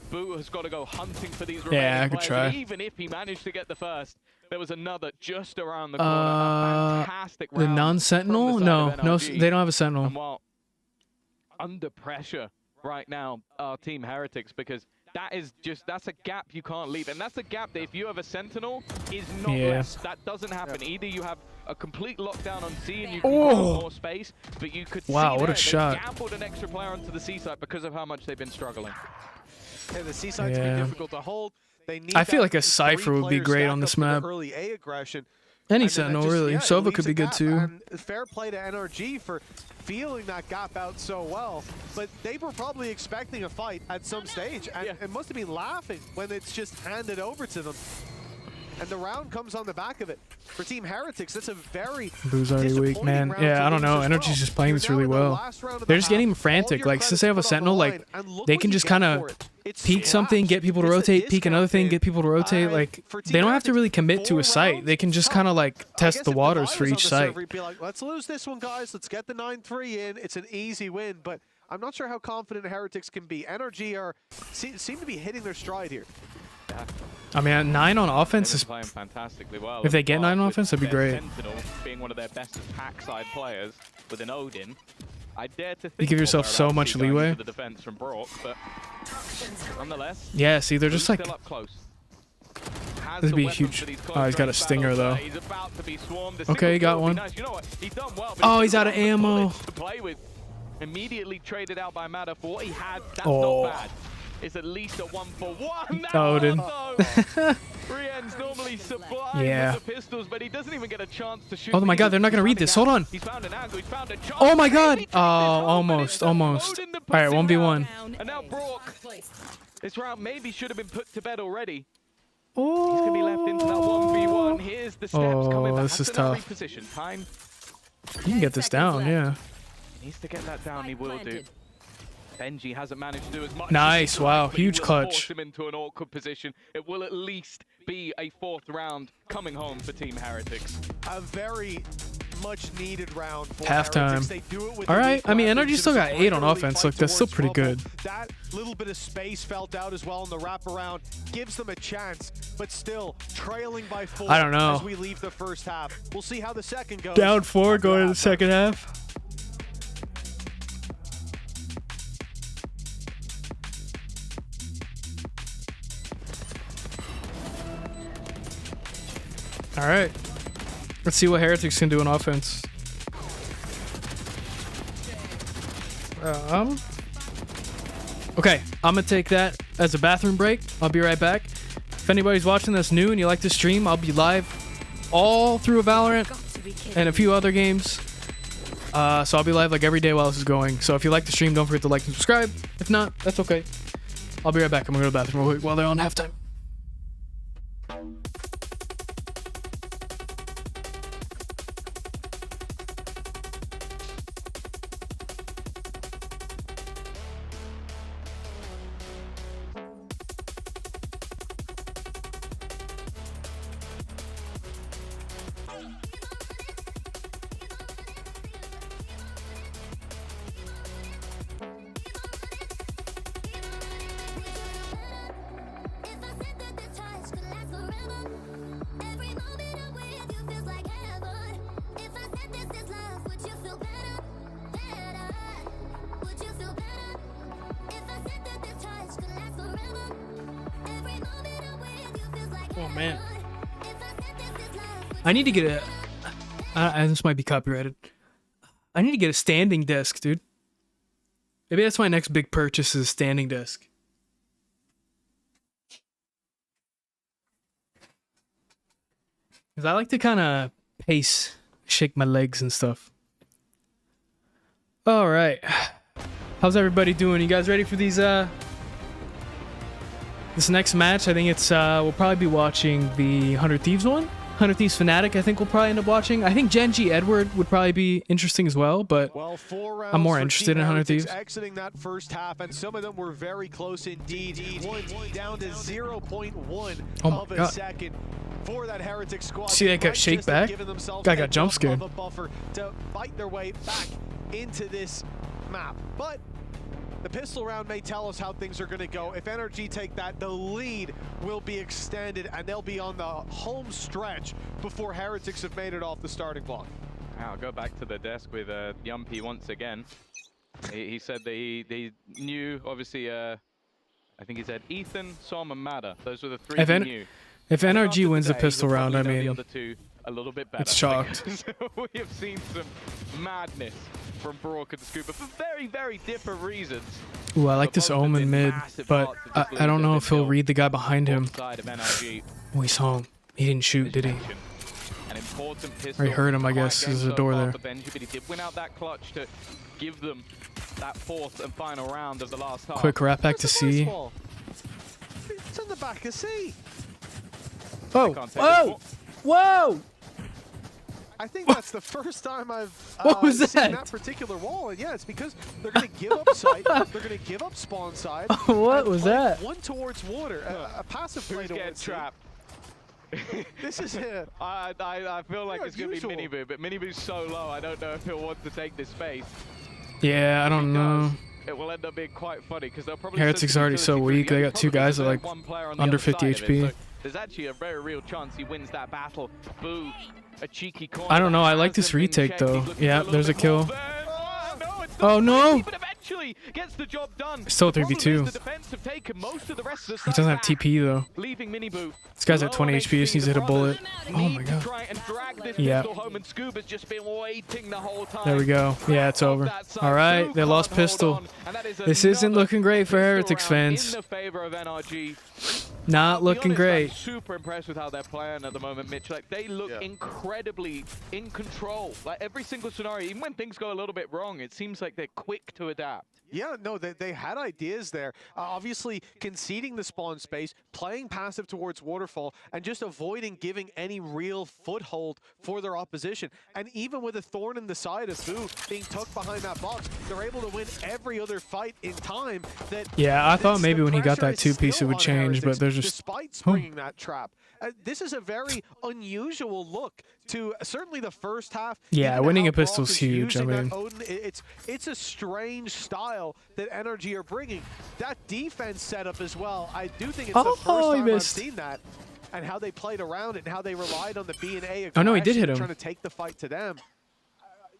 P: Boo has got to go hunting for these
B: Yeah,
P: remaining
B: I could
P: players.
B: try.
P: And even if he managed to get the first, there was another just around the corner. A fantastic
B: The
P: round
B: non-sentinel?
P: from the
B: No,
P: side of
B: no,
P: NRG.
B: they don't have a sentinel.
P: And while under pressure right now, our team Heretics, because that's a gap you can't leave. And that's a gap that if you have a sentinel is not
B: Yeah.
P: left. That doesn't happen. Either you have a complete lockdown on C and you can
B: Oh.
P: grow more space, but you could
B: Wow,
P: see
B: what a
P: there,
B: shot.
P: They gambled an extra player onto the C side because of how much they've been struggling.
O: And the C side's
B: Yeah.
O: been difficult to hold. They need
B: I feel
O: that
B: like a
O: three
B: Cypher would be
O: players
B: great
O: stack
B: on
O: up
B: this
O: for the
B: map.
O: Early A aggression.
B: Any
O: And then
B: sentinel,
O: just,
B: really.
O: yeah, it
B: Sova
O: leaves
B: could be
O: a
B: good
O: gap.
B: too.
O: And fair play to NRG for feeling that gap out so well. But they were probably expecting a fight at some stage, and it must have been laughing when it's just handed over to them. And the round comes on the back of it. For Team Heretics, that's a very
B: Boo's already weak,
O: disappointing
B: man.
O: round
B: Yeah,
O: to
B: I don't
O: lose
B: know.
O: as
B: Energy's
O: well.
B: just playing this really
O: You're now in the
B: well.
O: last round of the
B: They're just
O: half.
B: getting
O: All
B: frantic.
O: your
B: Like, since they have a
O: credits put on the
B: sentinel,
O: line,
B: like,
O: and look
B: they
O: what
B: can
O: you
B: just
O: get
B: kind
O: for
B: of
O: it. It's
B: peek something, get people to
O: It's the
B: rotate, peek another thing, get people to rotate. Like,
O: for
B: they
O: Team
B: don't have to
O: Heretics,
B: really commit to a site. They can just kind of, like, test the waters for each site.
O: Server, he'd be like, let's lose this one, guys. Let's get the 9-3 in. It's an easy win, but I'm not sure how confident Heretics can be. NRG seem to be hitting their stride here.
B: I mean, 9 on offense is.
P: Playing fantastically well.
B: If they get 9 on
P: With
B: offense, that'd be
P: their
B: great.
P: Sentinel being one of their best pack side players with an Odin. I dare to think
B: You give yourself
P: they're
B: so
P: actually
B: much
P: going
B: leeway.
P: into the defense from Brock, but nonetheless.
B: Yeah, see, they're just
P: Boo's
B: like.
P: still up close. Has
B: This would
P: the
B: be
P: weapons
B: huge.
P: for these
B: Oh, he's got a
P: close-range
B: stinger,
P: battles,
B: though.
P: He's about to be swarmed. The
B: Okay, he
P: single
B: got
P: kill would
B: one.
P: be nice. You know what? He's done well. But
B: Oh,
P: he's
B: he's out of
P: got the
B: ammo.
P: bullets to play with. Immediately traded out by Matter for what he had. That's
B: Oh.
P: not bad. It's at least a 1-for-1.
B: Odin.
P: Rien's normally sublime
B: Yeah.
P: with the pistols, but he doesn't even get a chance to shoot.
B: Oh my god, they're not going to read this. Hold on.
P: He's found an angle. He's found a chance.
B: Oh my god. Oh, almost. Almost. Alright, 1v1.
P: And now Brock. This round maybe should have been put to bed already.
B: Oh.
P: He's going to be left into that 1v1. Here's the steps coming back.
B: This is
P: Has to now
B: tough.
P: reposition. Time.
B: You can get this down, yeah.
P: He needs to get that down. He will do. Gen.G hasn't managed to do as much.
B: Nice,
P: as he'd
B: wow,
P: like, but he
B: huge
P: will
B: clutch.
P: Force him into an awkward position. It will at least be a 4th round coming home for Team Heretics.
O: A very much needed round for
B: Halftime.
O: Heretics. They do it with
B: All
O: the
B: right.
O: weak
B: I mean,
O: weapons.
B: Energy
O: It
B: still
O: was a
B: got
O: great
B: 8 on
O: early
B: offense.
O: fight
B: Look, that's still
O: towards
B: pretty
O: trouble.
B: good.
O: That little bit of space felt out as well in the wraparound gives them a chance, but still trailing by 4
B: I don't know.
O: as we leave the first half. We'll see how the second goes.
B: Down 4
O: after
B: going to the
O: halftime.
B: second half. All right. Let's see what Heretics can do on offense. Okay, I'm going to take that as a bathroom break. I'll be right back. If anybody's watching that's new and you like to stream, I'll be live all through Valorant and a few other games. So I'll be live like every day while this is going. So if you like the stream, don't forget to like and subscribe. If not, that's okay. I'll be right back. I'm going to go to the bathroom real quick while they're on halftime. man. I need to get a... this might be copyrighted. I need to get a standing desk, dude. Maybe that's my next big purchase, is a standing desk. Because I like to kind of pace, shake my legs and stuff. All right. How's everybody doing? You guys ready for these, this next match? I think it's, we'll probably be watching the 100 Thieves one. 100 Thieves Fnatic, I think we'll probably end up watching. I think Gen.G Edward would probably be interesting as well, but I'm more interested in 100 Thieves.
O: Exiting that first half, and some of them were very close indeed. One down to 0.1 of a second for that Heretics squad.
B: See that guy shake back? Guy got jump scared.
O: Buffer to fight their way back into this map, but the pistol round may tell us how things are going to go. If NRG take that, the lead will be extended, and they'll be on the home stretch before Heretics have made it off the starting block.
P: I'll go back to the desk with Yumpy once again. He said that he knew, obviously, I think he said Ethan, Som, and Mada. Those were the three he knew.
B: If NRG wins the pistol round, I mean,
P: the other two a little bit better.
B: It's shocked.
P: So we have seen some madness from Baroque and Scuba for very, very different reasons.
B: Ooh, I like this Omen mid, but I don't know if he'll read the guy behind him. Oh, he saw him. He didn't shoot, did he? Or he heard him, I guess. There's a door there.
P: But he did win out that clutch to give them that fourth and final round of the last half.
B: Quick wrap back to C.
O: It's on the back of C.
B: Oh, whoa! Whoa!
O: I think that's the first time I've seen that particular wall, and yeah, it's because they're going to give up site, they're going to give up spawn side.
B: What was that?
O: One towards water, a passive play towards
P: trapped.
O: This is it.
P: I feel like it's going to be Miniboo, but Miniboo's so low, I don't know if he'll want to take this space.
B: Yeah, I don't know.
P: It will end up being quite funny because they'll probably.
B: Heretics already so weak. They got two guys that like under 50 HP.
P: So there's actually a very real chance he wins that battle. Boo, a cheeky corner.
B: I don't know. I like this retake though. Yeah, there's a kill. Oh no!
P: But eventually gets the job done.
B: It's still 3v2. He doesn't have TP though.
P: Leaving Miniboo.
B: This guy's at 20 HP. Just needs to hit a bullet. Oh my god. Yeah. There we go. Yeah, it's over. All right, they lost pistol. This isn't looking great for Heretics fans. Not looking great.
P: I'm super impressed with how they're playing at the moment, Mitch. Like they look incredibly in control. Like every single scenario, even when things go a little bit wrong, it seems like they're quick to adapt.
O: Yeah, no, they had ideas there. Obviously, conceding the spawn space, playing passive towards Waterfall, and just avoiding giving any real foothold for their opposition. And even with a thorn in the side of Boo being tucked behind that box, they're able to win every other fight in time.
B: Yeah, I thought maybe when he got that two-piece it would change, but there's just...
O: Despite springing that trap. This is a very unusual look to certainly the first half.
B: Yeah, winning a pistol's huge. I mean,
O: it's a strange style that NRG are bringing. That defense setup as well. I do think it's the first time I've seen that, and how they played around it and how they relied on the B and A.
B: Oh no, he did hit him.
O: Trying to take the fight to them.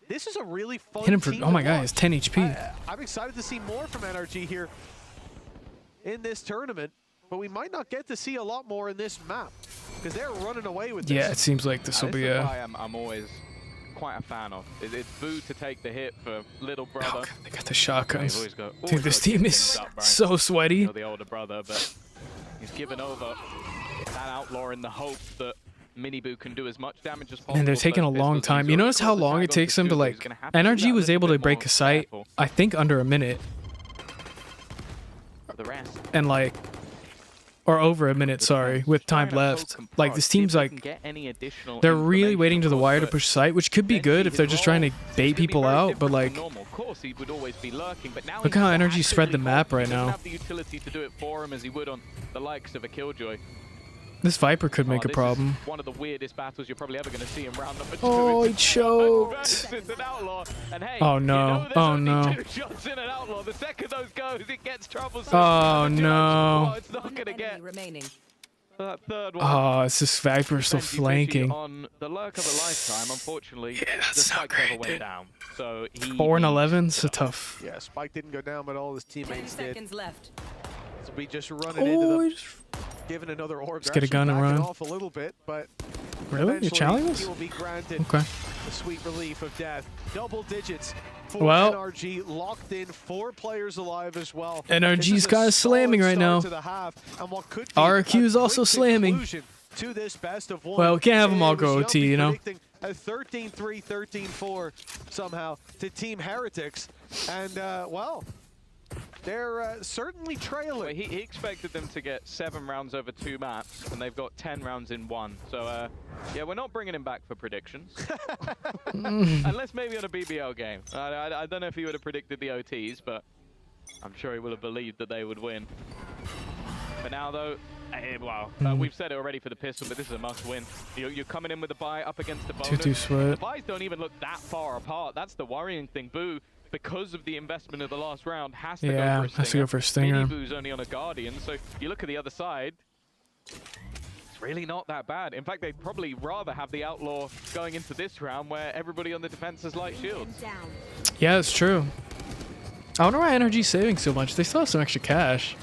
O: This is a really fun.
B: Hit him for. Oh my god, it's 10 HP.
O: I'm excited to see more from NRG here in this tournament. But we might not get to see a lot more in this map because they're running away with this.
B: Yeah, it seems like this will be a...
P: I'm always quite a fan of. It's Boo to take the hit for little brother.
B: Oh, they got the shotguns. Dude, this team is so sweaty.
P: The older brother, but he's given over that outlaw in the hope that Miniboo can do as much damage as possible.
B: And they're taking a long time. You notice how long it takes them to like... NRG was able to break a site, I think, under a minute.
P: The rest.
B: And like... Or over a minute, sorry, with time left. Like, this team's like, they're really waiting to the wire to push site, which could be good if they're just trying to bait people out, but like, look how NRG spread the map right now. This Viper could make a problem.
P: One of the weirdest battles you're probably ever going to see in round number 2.
B: Oh, he choked. Oh no. Oh no.
P: The second those goes, it gets troublesome.
B: Oh no.
P: It's not going to get that third one.
B: Oh, it's this Viper still flanking.
P: On the lurk of a lifetime, unfortunately,
B: yeah, that's
P: the
B: not
P: spike
B: great,
P: went down. So
B: 4 and 11's a tough.
O: Yeah, Spike didn't go down, but all his teammates did.
Q: 10 seconds left.
O: will be just running into them, giving another orb.
B: Just get a gun and run.
O: Off a little bit, but
B: really? You're challenging
O: he
B: us?
O: will be granted
B: Okay.
O: the sweet relief of death. Double digits for
B: Well,
O: NRG, locked in, 4 players alive as well.
B: NRG's guys slamming right now. RQ is also slamming.
O: To this best of one.
B: Well, we can't have them all go OT, you know?
O: A 13-3, 13-4 somehow to Team Heretics. And, well, they're certainly trailing.
P: Well, he expected them to get 7 rounds over 2 maps, and they've got 10 rounds in 1. So, yeah, we're not bringing him back for predictions. Unless maybe on a BBL game. I don't know if he would have predicted the OTs, but I'm sure he would have believed that they would win. For now, though, wow, we've said it already for the pistol, but this is a must-win. You're coming in with a buy up against the bonus.
B: 2-2 sweat.
P: The buys don't even look that far apart. That's the worrying thing. Boo, because of the investment of the last round, has to go for a stinger.
B: Has to go for a stinger.
P: Boo's only on a Guardian, so you look at the other side, it's really not that bad. In fact, they'd probably rather have the Outlaw going into this round where everybody on the defense has light shields.
B: Yeah, it's true. I wonder why NRG's saving so much. They still have some extra cash.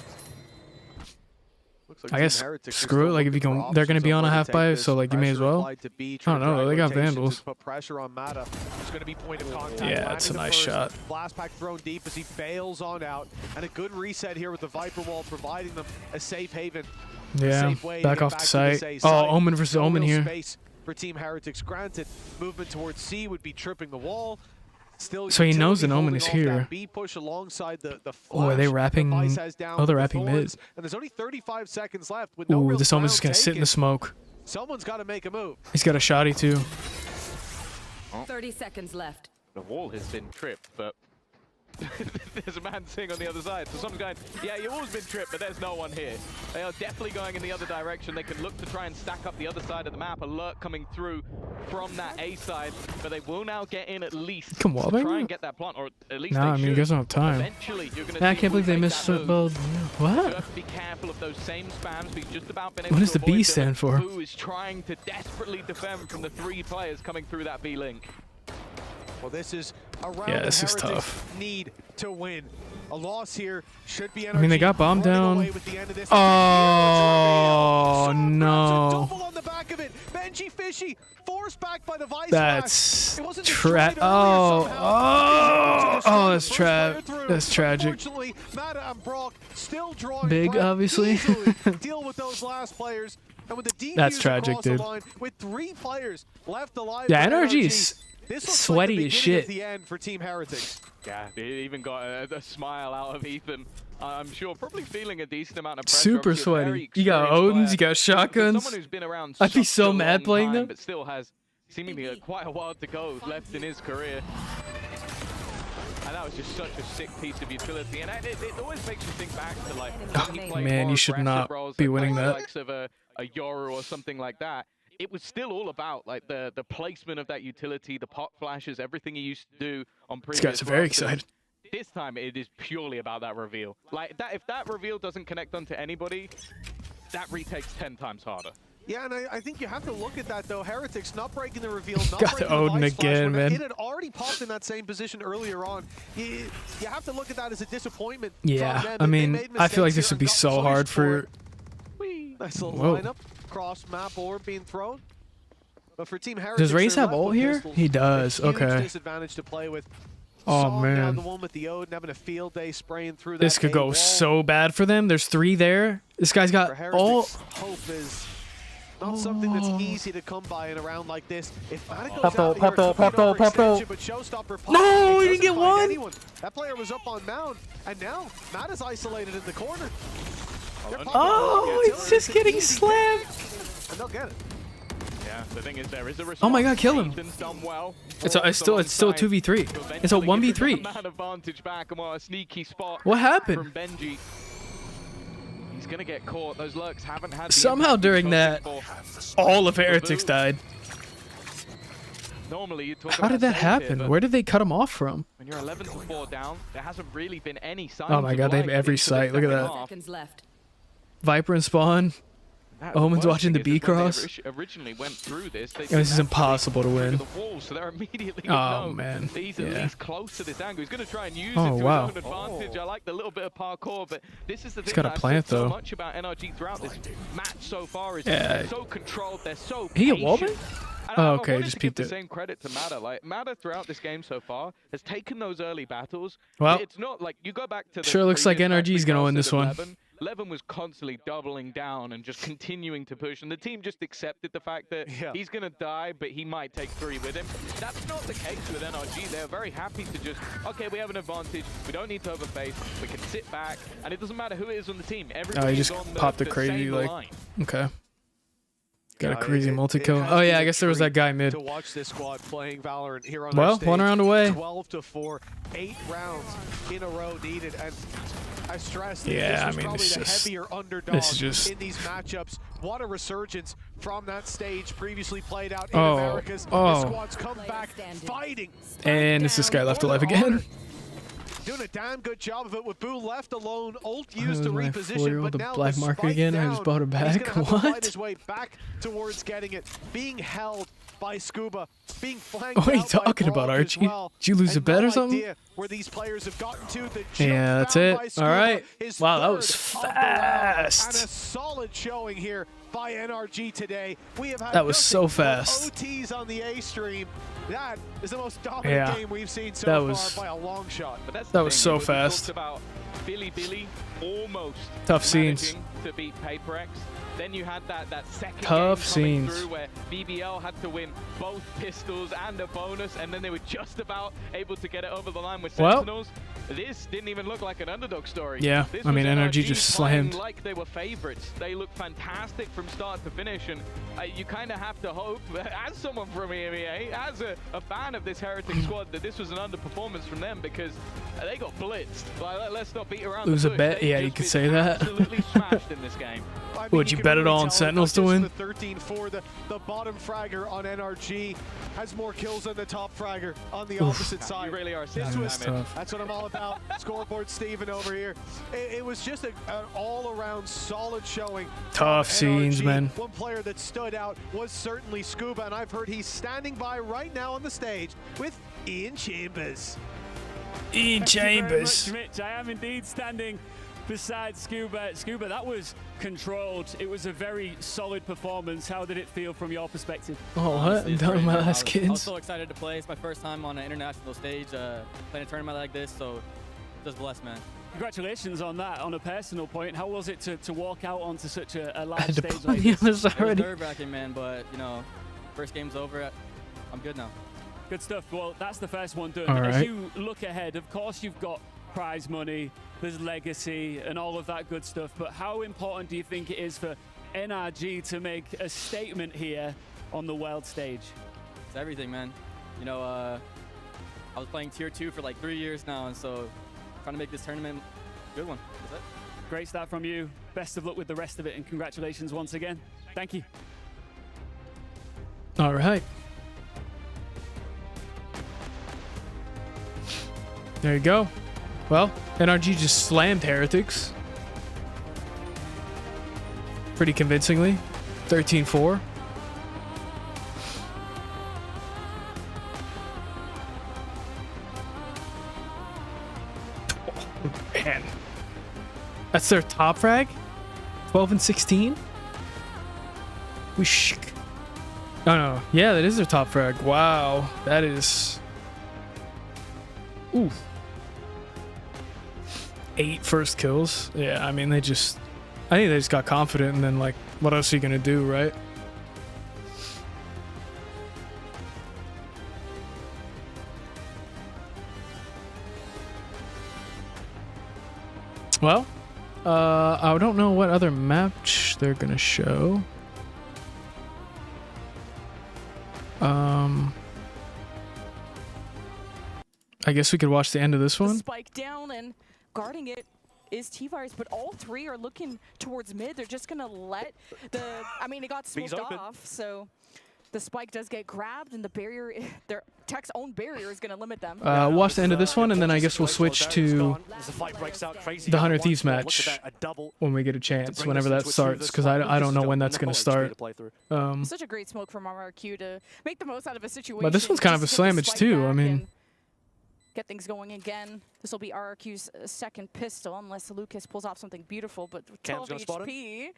O: Like
B: I guess screw it. Like if you can, they're gonna be on a half buy, so like you may as well. I don't know. They got Vandals.
O: Put pressure on Mata. It's going to be point of contact.
B: Yeah, it's a nice shot.
O: Blast pack thrown deep as he bails on out, and a good reset here with the Viper wall providing them a safe haven.
B: Yeah, back off the site. Oh, Omen versus Omen here.
O: Space for Team Heretics. Granted, movement towards C would be tripping the wall. Still,
B: so he knows an Omen is here. Oh, are they wrapping? Oh, they're wrapping mid.
O: And there's only 35 seconds left. With
B: Ooh, this Omen's just gonna sit in the smoke.
O: Someone's got to make a move.
B: He's got a shoddy too.
Q: 30 seconds left.
P: The wall has been tripped, but there's a man sitting on the other side. So someone's going, yeah, your wall's been tripped, but there's no one here. They are definitely going in the other direction. They can look to try and stack up the other side of the map. Alert coming through from that A side, but they will now get in at least
B: Come on,
P: to try and get that plant, or at least
B: nah, I mean, you guys don't have time.
P: Eventually, you're gonna
B: I can't believe they missed it. Well, what?
P: You have to be careful of those same spams. We've just about been able
B: What
P: to
B: does the B
P: avoid them.
B: stand for?
P: Who is trying to desperately defend from the 3 players coming through that B link?
O: Well, this is a round
B: yeah, this
O: that
B: is
O: Heretics
B: tough.
O: need to win. A loss here should be.
B: I mean, they got bombed down. Oh no! That's tragic. Oh, that's That's tragic. Big, obviously.
O: Deal with those last players. And with the
B: that's tragic, dude.
O: With 3 players left alive.
B: Yeah, NRG's sweaty as shit.
O: The end for Team Heretics.
P: Yeah, they even got a smile out of Ethan. I'm sure, probably feeling a decent amount of pressure.
B: Super sweaty. You got Odins, you got shotguns.
P: Someone who's been around
B: I'd be so mad playing them.
P: But still has seemingly quite a while to go left in his career. And that was just such a sick piece of utility. And it always makes you think back to like,
B: man, you should not be winning that.
P: Likes of a Yoru or something like that. It was still all about like the placement of that utility, the pot flashes, everything he used to do on previous.
B: These guys are very excited.
P: This time it is purely about that reveal. Like that, if that reveal doesn't connect onto anybody, that retakes 10 times harder.
O: Yeah, and I think you have to look at that though. Heretics not breaking the reveal, not
B: got
O: breaking
B: the Odin
O: the
B: again, man.
O: It had already popped in that same position earlier on. You have to look at that as a disappointment.
B: Yeah, I mean, I feel like this would be so hard for.
O: Nice little
B: Whoa.
O: lineup, cross map orb being thrown. But for Team Heretics,
B: Does Raze have ult here? He does. Okay.
O: Disadvantage to play with.
B: Oh man.
O: The one with the Odin having a field day spraying through
B: This
O: that
B: could go
O: wall.
B: so bad for them. There's 3 there. This guy's got all.
O: Hope is not something that's easy to come by in a round like this. If Fnatic goes
B: Pepto,
O: out here,
B: Pepto,
O: it could be
B: Pepto,
O: an overextension,
B: Pepto.
O: but Showstopper pops.
B: No,
O: It
B: he didn't get
O: doesn't find
B: one.
O: anyone. That player was up on mound, and now Matt is isolated in the corner.
B: Oh, he's just getting slammed.
O: And they'll get it.
P: Yeah, the thing is there is a response.
B: Oh my God, kill him.
P: Ethan's done well.
B: It's still a 2v3. It's a 1v3.
P: Man advantage back, and what a sneaky spot.
B: What happened?
P: From GenG. He's gonna get caught. Those lurks haven't had.
B: Somehow during that, all of Heretics died.
P: Normally, you talk
B: How did that happen? Where did they cut him off from?
P: When you're 11-4 down, there hasn't really been any signs.
B: Oh my God, they have every site. Look at that.
Q: Seconds left.
B: Viper and Spawn. Omen's watching the B cross.
P: Originally went through this.
B: This is impossible to win.
P: The wall, so they're immediately
B: Oh man.
P: He's at least close to this angle. He's going to try and use it
B: Oh
P: to
B: wow.
P: his own advantage. I like the little bit of parkour, but this is the thing
B: got a
P: that I've
B: plant,
P: said so
B: though.
P: much about NRG throughout this match so far is
B: Yeah.
P: so controlled. They're so
B: He get
P: patient.
B: wallbang?
P: And
B: Oh,
P: I
B: okay,
P: wanted
B: just
P: to give
B: peeped
P: the
B: it.
P: same credit to Mada. Like Mada throughout this game so far has taken those early battles.
B: Well,
P: It's not like you go back to the
B: sure looks like
P: previous match
B: NRG is
P: we
B: gonna win
P: casted
B: this one.
P: 11. Levin was constantly doubling down and just continuing to push, and the team just accepted the fact that he's going to die, but he might take 3 with him. That's not the case with NRG. They're very happy to just, okay, we have an advantage. We don't need to overface. We can sit back, and it doesn't matter who it is on the team.
B: Oh,
P: Everybody
B: he just
P: is on
B: popped a
P: the
B: crazy
P: same
B: like.
P: line.
B: Okay. Got a crazy multi-kill. Oh yeah, I guess there was that guy mid.
O: To watch this squad playing Valorant here on
B: Well,
O: our stage.
B: 1 round away.
O: 12-4, 8 rounds in a row needed, and I stress that
B: Yeah,
O: this
B: I
O: was
B: mean,
O: probably
B: it's
O: the
B: just-
O: heavier underdog
B: this is just-
O: in these matchups. What a resurgence from that stage previously played out in
B: Oh,
O: Americas.
B: oh.
O: The squad's come back fighting.
B: And is this guy left alive again?
O: Doing a damn good job of it with Boo left alone. Ult
B: Oh,
O: used to
B: my
O: reposition,
B: 4-year-old
O: but
B: the
O: now
B: black
O: the
B: market
O: spike
B: again. I
O: down,
B: just bought it
O: and he's
B: back.
O: gonna have to fight
B: What?
O: his way back towards getting it. Being held by Scuba, being flanked
B: What are you
O: out by
B: talking about,
O: Brawl as
B: Archie?
O: well.
B: Did you lose a
O: And
B: bet
O: no
B: or something?
O: idea where these players have gotten to. The
B: Yeah, that's
O: jump
B: it.
O: down by Scuba,
B: All right.
O: his
B: Wow, that was
O: third of the round, and a
B: fast.
O: solid showing here by NRG today. We have had
B: That was so
O: nothing but
B: fast.
O: OTs on the A stream. That is the most dominant
B: Yeah.
O: game we've seen so
B: That
O: far
B: was-
O: by a long shot.
P: But that's
B: That
P: the
B: was
P: thing,
B: so
P: we
B: fast.
P: talked about BiliBili almost
B: Tough scenes.
P: managing to beat PaperX. Then you had that second
B: Tough
P: game coming
B: scenes.
P: through where BBL had to win both pistols and a bonus, and then they were just about able to get it over the line with
B: Well-
P: Sentinels. This didn't even look like an underdog story.
B: Yeah,
P: This
B: I mean,
P: was
B: NRG just
P: playing
B: slammed.
P: like they were favorites. They looked fantastic from start to finish, and you kind of have to hope, as someone from EMEA, as a fan of this Heretics squad, that this was an underperformance from them because they got blitzed. Like, let's not beat around
B: Lose
P: the
B: a
P: bush.
B: bet?
P: They've
B: Yeah, you
P: just
B: could
P: been
B: say that.
P: absolutely smashed in this game.
B: Would you bet it all on Sentinels to win?
O: The 13-4, the bottom fragger on NRG has more kills than the top fragger on the opposite side.
P: You really are
O: This
P: seeing
O: was
P: damage.
O: that's what I'm all about. Scoreboard Steven over here. It was just an all-around solid showing.
B: Tough
O: from
B: scenes,
O: NRG.
B: man.
O: One player that stood out was certainly Scuba, and I've heard he's standing by right now on the stage with Ian Chambers.
B: Ian
G: Thank you very
B: Chambers.
G: much, Mitch. I am indeed standing beside Scuba. Scuba, that was controlled. It was a very solid performance. How did it feel from your perspective?
B: Oh, what? I'm done with my last
T: I was
B: kids.
T: so excited to play. It's my first time on an international stage, playing a tournament like this, so just blessed, man.
G: Congratulations on that. On a personal point, how was it to walk out onto such a
B: I
G: large
B: had to
G: stage
B: put
G: like
B: me
G: this?
B: on this
T: It was
B: already.
T: nerve-wracking, man, but, you know, first game's over. I'm good now.
G: Good stuff. Well, that's the first one done.
B: All
G: As
B: right.
G: you look ahead, of course, you've got prize money, there's legacy, and all of that good stuff. But how important do you think it is for NRG to make a statement here on the world stage?
T: It's everything, man. You know, I was playing Tier 2 for like 3 years now, and so trying to make this tournament a good one. That's it.
G: Great start from you. Best of luck with the rest of it, and congratulations once again. Thank you.
B: All right. There you go. Well, NRG just slammed Heretics. Pretty convincingly. 13-4. Man. That's their top frag? 12 and 16? Oh no. Yeah, that is their top frag. Wow. That is... Ooh. 8 first kills. Yeah, I mean, I think they just got confident, and then, like, what else are you gonna do, right? Well, I don't know what other match they're gonna show. I guess we could watch the end of this one.
I: Spike down, and guarding it is T-Virus, but all three are looking towards mid. They're just gonna let the, I mean, it got smoked
O: open.
I: off, so the spike does get grabbed, and the barrier, their Tech's own barrier is going to limit them.
B: Watch the end of this one, and then I guess we'll switch to the Hunter Thieves match when we get a chance, whenever that starts, because I don't know when that's going to start.
I: Such a great smoke from RRQ to make the most out of a situation.
B: But this one's kind of a slammage too. I mean,
I: get things going again. This will be RRQ's second pistol, unless Lucas pulls off something beautiful. But 12 HP,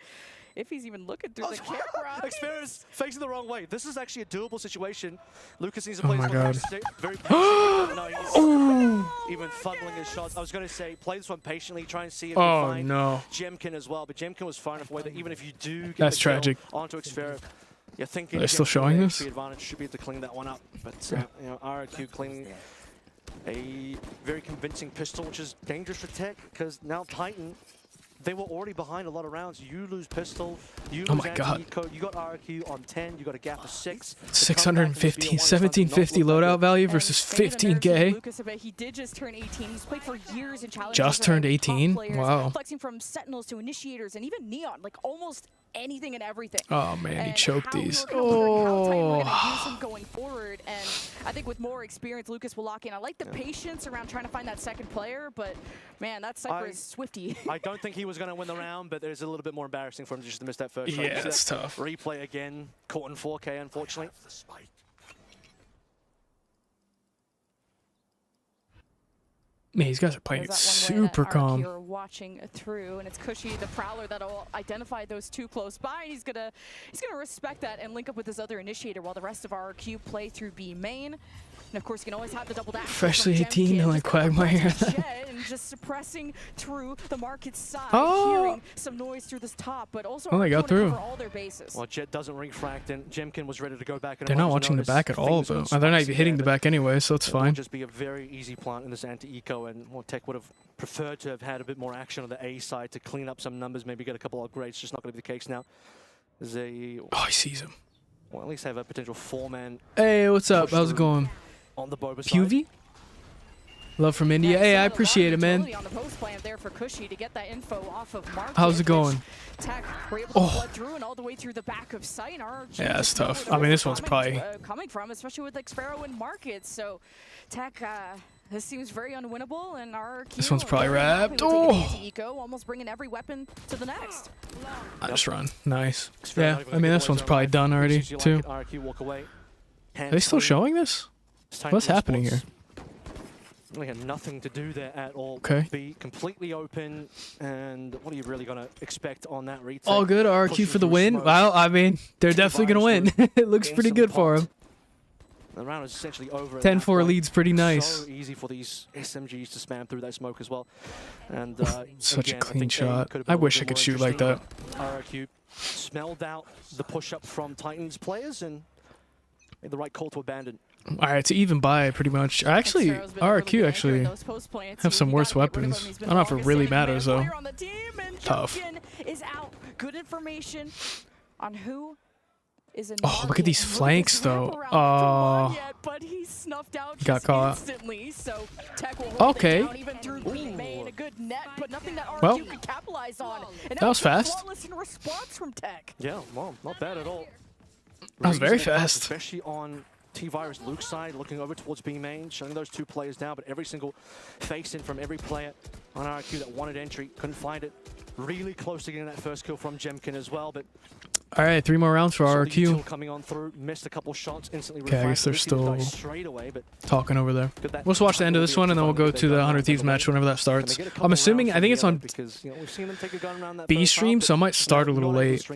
I: if he's even looking through the camera.
U: Experience facing the wrong way. This is actually a doable situation. Lucas needs to play
B: my God.
U: very patiently. No, he's even funneling his shots. I was going to say, play this one patiently, try and see if you find GenG as well. But GenG was far enough away that even if you do get the
B: tragic.
U: Kill onto Xferif, you're thinking
B: they're still showing this.
U: Advantage should be able to clean that one up. But you know, RRQ cleaning a very convincing pistol, which is dangerous for Tech, because now Titan, they were already behind a lot of rounds. You lose pistol, you lose anti-eco, you got RRQ on 10, you got a gap of 6.
B: 650, 1750 loadout value versus 15K.
I: Lucas, he did just turn 18. He's played for years in challenges.
B: Just turned 18? Wow.
I: Flexing from Sentinels to Initiators and even Neon, like almost anything and everything.
B: Oh man, he choked these.
I: Oh. Use him going forward, and I think with more experience, Lucas will lock in. I like the patience around trying to find that second player, but man, that Cypher is swifty.
U: I don't think he was going to win the round, but there's a little bit more embarrassing for him just to miss that first shot.
B: Yeah, it's tough.
U: Replay again, caught in 4K, unfortunately.
B: Man, these guys are playing it super calm.
I: You're watching through, and it's Cushy, the Prowler, that'll identify those two close by. And he's gonna respect that and link up with his other Initiator while the rest of RRQ play through B main. And of course, you can always have the double dash.
B: Freshly 18, like Quagmire.
I: And just suppressing through the market side,
B: Oh!
I: hearing some noise through this top, but also
B: Oh, they got through.
U: All their bases. Well, Jet doesn't refract, and GenG was ready to go back. And
B: They're not watching the back at all, though. They're not even hitting the back anyway, so it's fine.
U: Just be a very easy plant in this anti-eco, and Tech would have preferred to have had a bit more action on the A side to clean up some numbers, maybe get a couple of upgrades. Just not going to be the case now. There's a...
B: Oh, he sees him.
U: Well, at least have a potential 4-man.
B: Hey, what's up? How's it going?
U: On the Boba
B: Puvy? Love from India. Hey, I appreciate it, man.
I: On the post plan there for Cushy to get that info off of Market.
B: How's it going?
I: Tech were able to flood through and all the way through the back of sight.
B: Yeah, that's tough. I mean, this one's probably
I: coming from, especially with like Sparrow and Market. So Tech, this seems very unwinnable, and RRQ.
B: This one's probably wrapped. Oh!
I: Eco, almost bringing every weapon to the next.
B: Nice run. Nice. Yeah, I mean, this one's probably done already, too. Are they still showing this? What's happening here?
U: We had nothing to do there at all.
B: Okay.
U: Be completely open, and what are you really going to expect on that retake?
B: All good. RRQ for the win. Well, I mean, they're definitely going to win. It looks pretty good for them.
U: The round is essentially over.
B: 10-4 lead's pretty nice.
U: So easy for these SMGs to spam through that smoke as well. And
B: such
U: again,
B: a clean shot. I wish I could shoot like that.
U: RRQ smelled out the push-up from Titans players and made the right call to abandon.
B: All right, to even buy pretty much. Actually, RRQ actually have some worse weapons. I don't know if it really matters though. Tough.
I: Is out. Good information on who is in.
B: Oh, look at these flanks though.
I: But he snuffed out
B: got caught.
I: instantly. So Tech will hold it down even through main. A good net, but nothing that RRQ could capitalize on. And
B: that was fast.
I: Flawless in response from Tech.
U: Yeah, well, not bad at all.
B: That was very fast.
U: Especially on T-Virus Luke's side, looking over towards B main, showing those two players down, but every single face-in from every player on RRQ that wanted entry, couldn't find it. Really close to getting that first kill from GenG as well, but...
B: All right, 3 more rounds for RRQ.
U: Coming on through, missed a couple shots, instantly
B: okay, I guess they're still
U: away, but
B: talking over there. Let's watch the end of this one, and then we'll go to the Hunter Thieves match whenever that starts. I'm assuming, I think it's on B stream, so I might start a little late.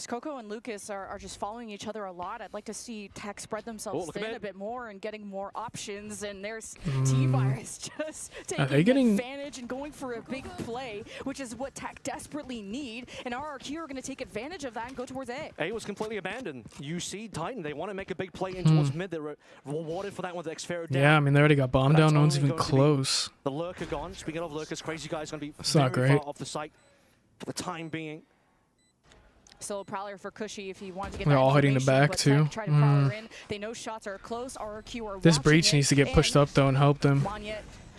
I: Coco and Lucas are just following each other a lot. I'd like to see Tech spread themselves thin a bit more and getting more options. And there's T-Virus just taking advantage and going for a big play, which is what Tech desperately need. And RRQ are going to take advantage of that and go towards A.
U: A was completely abandoned. You see Titan, they want to make a big play in towards mid. They were rewarded for that with Xferif down.
B: Yeah, I mean, they already got bombed down. No one's even close.
U: The lurker gone. Speaking of lurkers, Crazy Guy's going to be
B: very
U: far off the site for the time being.
I: Still a Prowler for Cushy if he wants to get
B: They're all hitting the back too.
I: They know shots are close. RRQ are
B: this breach needs to get pushed up though and help them.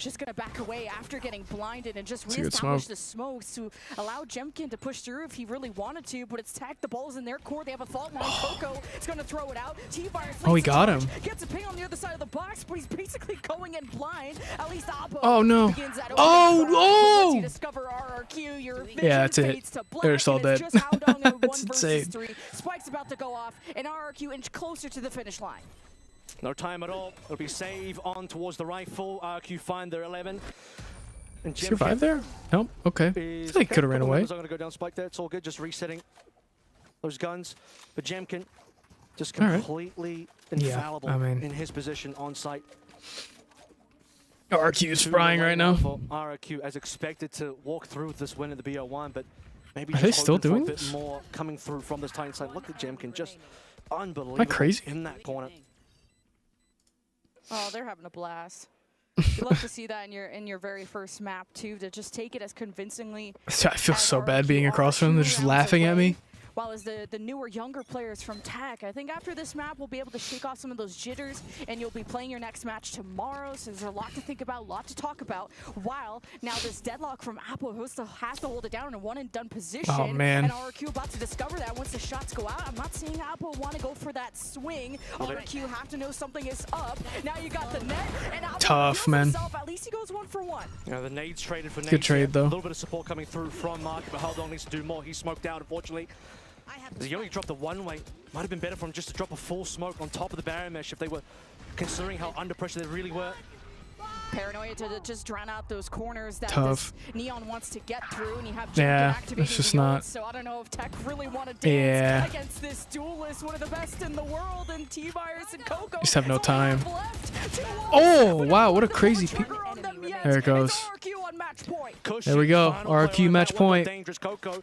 I: just gonna back away after getting blinded and just
B: That's a good
I: reestablish
B: smoke.
I: the smokes to allow Jemkin to push through if he really wanted to, but it's Tech, the ball's in their court, they have a fault line. Coco is gonna throw it out. T-Virus
B: Oh, he got him.
I: gets a ping on the other side of the box, but he's basically going in blind. At least Oppo
B: Oh, no.
I: begins that
B: Oh,
I: opening
B: oh!
I: Once you discover RRQ, your vision
B: Yeah, that's it.
I: fades to black,
B: They're just all
I: and it's
B: dead.
I: just Howdong in
B: That's
I: 1 versus
B: insane.
I: 3. Spike's about to go off, and RRQ inch closer to the finish line.
U: No time at all. It'll be save on towards the rifle. RQ find their 11. And
B: Survive there? Nope. Okay. I think he could have ran away.
U: I'm going to go down Spike there. It's all good. Just resetting those guns. But Jemkin just
B: All right.
U: completely
B: Yeah,
U: infallible
B: I mean-
U: in his position on site.
B: RQ is frying right now.
U: For RQ as expected to walk through with this win in the BO1, but maybe
B: Are
U: just
B: they still
U: hoping for
B: doing
U: a bit
B: this?
U: more coming through from this Titan side. Look at Jemkin, just unbelievable.
B: Am I crazy?
U: In that corner.
I: Oh, they're having a blast. You love to see that in your very first map too, to just take it as convincingly.
B: I feel so bad being across from them. They're just laughing at me.
I: While as the newer, younger players from Tech, I think after this map, we'll be able to shake off some of those jitters, and you'll be playing your next match tomorrow, so there's a lot to think about, a lot to talk about, while now this deadlock from Apple has to hold it down in a one-and-done position.
B: Oh, man.
I: And RRQ about to discover that once the shots go out. I'm not seeing Apple want to go for that swing. RRQ have to know something is up. Now you got the net, and Apple
B: Tough,
I: heals
B: man.
I: himself. At least he goes 1 for 1.
U: The nades traded for nades.
B: Good trade,
U: here.
B: though.
U: A little bit of support coming through from Mark, but Haldong needs to do more. He smoked out, unfortunately. He only dropped the one-way. Might have been better for him just to drop a full smoke on top of the barrier mesh if they were considering how under pressure they really were.
I: Paranoia to just drown out those corners that
B: Tough.
I: this Neon wants to get through, and you have Jemkin
B: Yeah,
I: activating
B: it's just
I: the ult,
B: not.
I: so I don't know if Tech really want to dance
B: Yeah.
I: against this duelist, one of the best in the world, and T-Virus and Coco.
B: Just have no
I: It's only
B: time.
I: half left.
B: Oh, wow, what a crazy peek. There it goes.
I: RRQ on match point.
B: There we go. RQ match point.
U: Dangerous Coco.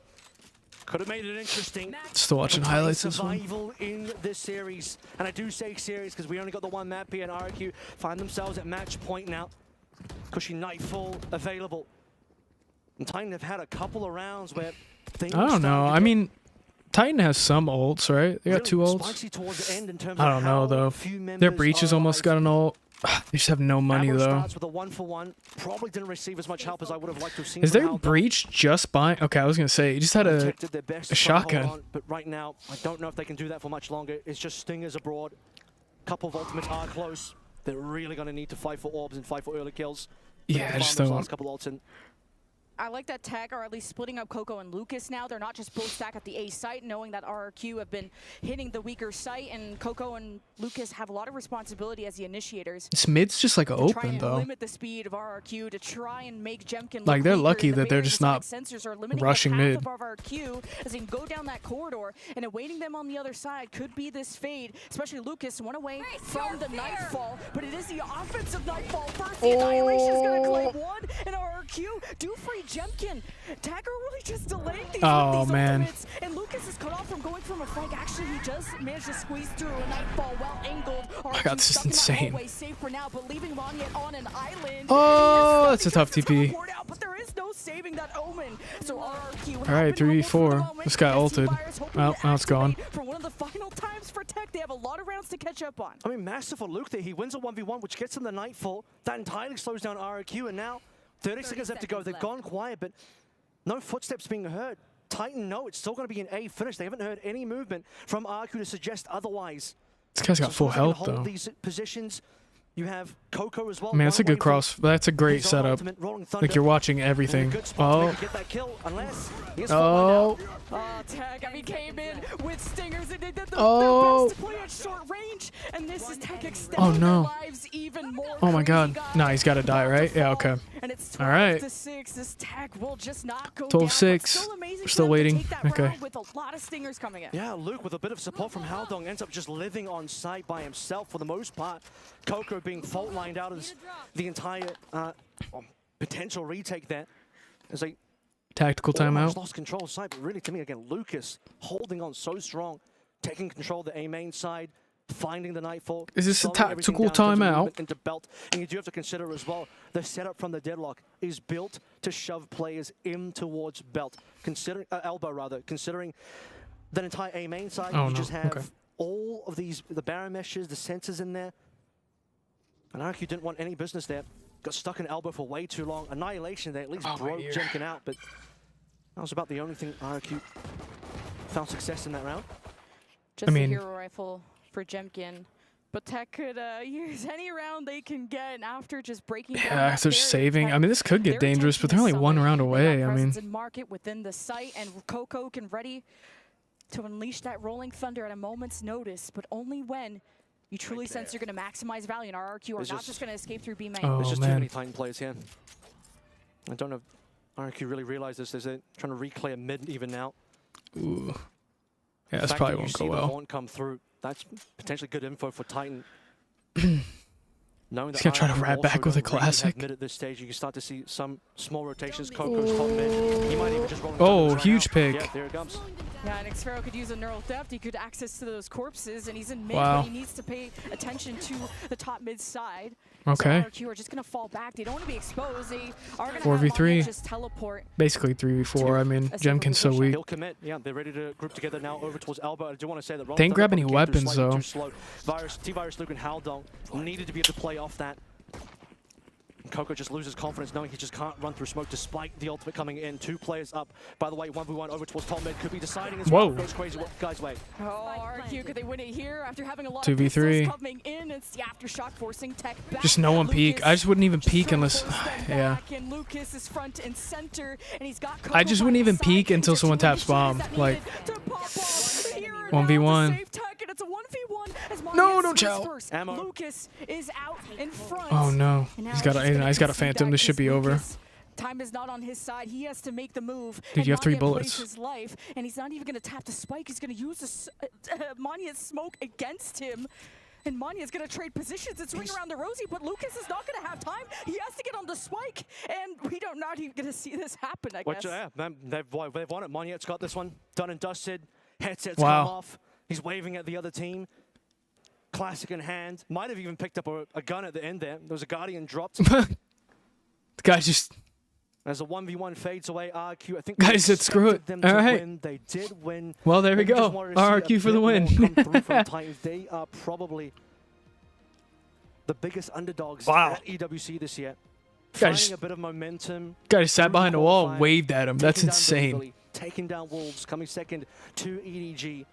U: Could have made it interesting.
B: Still watching highlights this one.
U: Survival in this series. And I do say series because we only got the one map here, and RQ find themselves at match point now. Cushy Nightfall available. And Titan have had a couple of rounds where things
B: I don't know. I mean, Titan has some ults, right? They got 2 ults.
U: spicy towards the end in terms
B: I
U: of
B: don't know,
U: how
B: though.
U: few
B: Their
U: members
B: breach has
U: are
B: almost got an ult. They just have no money,
U: Amber
B: though.
U: starts with a 1-for-1. Probably didn't receive as much help as I would have liked to have seen.
B: Is
U: from
B: their
U: Haldong.
B: breach just buying? Okay, I was going to say, he just had
U: Protected their best
B: a
U: to try to hold
B: shotgun.
U: on, but right now, I don't know if they can do that for much longer. It's just Stingers abroad. Couple of ultimates are close. They're really going to need to fight for orbs and fight for early kills.
B: Yeah, I just
U: Those
B: don't.
U: last couple ults in.
I: I like that Tech are at least splitting up Coco and Lucas now. They're not just both stacked at the A site, knowing that RRQ have been hitting the weaker site, and Coco and Lucas have a lot of responsibility as the initiators.
B: This mid's just like
I: To try
B: open,
I: and
B: though.
I: limit the speed of RRQ, to try and make Jemkin look
B: Like, they're
I: weaker.
B: lucky
I: The
B: that they're
I: barriers
B: just
I: and
B: not
I: sensors are limiting
B: rushing
I: the path
B: mid.
I: of RRQ as they can go down that corridor, and awaiting them on the other side could be this fade, especially Lucas, one away from the Nightfall, but it is the offensive Nightfall first. The Annihilation is going to claim one, and RRQ do free Jemkin. Tagger really just delaying these,
B: Oh,
I: these
B: man.
I: ultimates, and Lucas is cut off from going from a flank. Actually, he just managed to squeeze through a Nightfall, well angled.
B: Oh my God, this is insane.
I: Safe for now, but leaving Monyet on an island.
B: Oh, that's a tough TP.
I: But there is no saving that Omen. So RRQ
B: All right, 3v4. This guy ulted. Well, now it's gone.
I: for one of the final times for Tech. They have a lot of rounds to catch up on.
U: I mean, massive for Luke there. He wins a 1v1, which gets him the Nightfall. That entirely slows down RRQ, and now 30 seconds left to go. They've gone quiet, but no footsteps being heard. Titan, no, it's still going to be an A finish. They haven't heard any movement from RQ to suggest otherwise.
B: This guy's got full
U: as long as
B: health,
U: they can hold
B: though.
U: these positions. You have Coco as well.
B: Man, that's a
U: one away
B: good cross. That's a great
U: his own
B: setup.
U: ultimate, Rolling Thunder.
B: Like, you're watching everything.
U: Good spot to
B: Oh.
U: maybe get that kill, unless he is
B: Oh.
I: Tech, I mean, came in with stingers and they did
B: Oh.
I: their best to play at short range, and this is Tech extending
B: Oh, no.
I: their lives even more.
B: Oh, my God. Nah, he's got to die, right? Yeah, okay.
I: And it's
B: All right.
I: 12-6. This Tech will just not go
B: 12-6.
I: down, but still amazing
B: We're
I: for
B: still
I: them to
B: waiting.
I: take that
B: Okay.
I: round with a lot of stingers coming in.
U: Yeah, Luke with a bit of support from Haldong ends up just living on site by himself for the most part. Coco being fault lined out as the entire potential retake there. As they
B: Tactical
U: almost
B: timeout.
U: lost control of site, but really to me again, Lucas holding on so strong, taking control of the A main side, finding the Nightfall.
B: Is this a
U: slowing everything
B: tactical
U: down in terms of
B: timeout?
U: movement into Belt. And you do have to consider as well, the setup from the deadlock is built to shove players in towards Belt. Considering Elbow rather, considering that entire A main side,
B: Oh,
U: you
B: no.
U: just have
B: Okay.
U: all of these, the barrier meshes, the sensors in there. And RQ didn't want any business there. got stuck in elbow for way too long. Annihilation, they at least broke GenG out, but that was about the only thing RRQ found success in that round.
I: Just a hero rifle for GenG. But Tech could use any round they can get, and after just breaking down
B: Yeah, they're saving. I mean, this could get dangerous, but they're only one round away. I mean,
I: in market within the site, and Coco can ready to unleash that rolling thunder at a moment's notice, but only when you truly sense you're going to maximize value, and RRQ are not just going to escape through B main.
U: There's just too many Titan players here. I don't know if RRQ really realized this. They're trying to re-clear mid even now.
B: Ooh. Yeah, that's probably won't go well.
U: The horn come through. That's potentially good info for Titan.
B: He's gonna try to rat back with a classic.
U: Mid at this stage, you can start to see some small rotations. Coco's top mid. He might even just roll.
B: Huge pick.
U: Yeah, there it comes.
I: Yeah, and Xfero could use a neural theft. He could access to those corpses, and he's in mid,
B: wow.
I: but he needs to pay attention to the top mid side.
B: Okay.
I: So RRQ are just gonna fall back. They don't want to be exposed. They are gonna
B: 4v3.
I: just teleport.
B: Basically 3v4. I mean, GenG's so weak.
U: He'll commit. Yeah, they're ready to group together now over towards Elbow. I do want to say that
B: they didn't grab any weapons though.
U: T-Virus, Luke, and Haldong needed to be able to play off that. Coco just loses confidence knowing he just can't run through smoke despite the ultimate coming in. 2 players up. By the way, 1v1 over towards top mid could be deciding as well. Goes crazy. Guys, wait.
I: Oh, RRQ, could they win it here after having a lot
B: 2v3.
I: of pistols coming in? It's the aftershock forcing Tech back.
B: Just no one peek. I just wouldn't even peek unless, yeah.
I: And Lucas is front and center, and he's got
B: I just wouldn't even peek until someone taps bomb. Like 1v1.
I: It's a 1v1 as
B: no, don't chow.
I: Lucas is out in front.
B: Oh no, he's got a phantom. This should be over.
I: Time is not on his side. He has to make the move.
B: Dude, you have 3
I: Manya
B: bullets.
I: His life, and he's not even going to tap the spike. He's going to use Manya's smoke against him. And Manya's going to trade positions and swing around the Rosie, but Lucas is not going to have time. He has to get on the spike, and we don't not even going to see this happen, I guess.
U: Yeah, they've won it. Manyet's got this one done and dusted. Headsets
B: wow.
U: come off. He's waving at the other team. Classic in hand. Might have even picked up a gun at the end there. There was a Guardian dropped.
B: The guy just...
U: As a 1v1 fades away, RRQ, I think
B: guys said screw it. All right.
U: Win. They did win.
B: Well, there we go. RRQ for the win.
U: They are probably the biggest underdogs at EWC this year.
B: Guys,
U: finding a bit of momentum.
B: Guy just sat behind a wall and waved at him. That's insane.
U: Taking down Wolves, coming second to EDG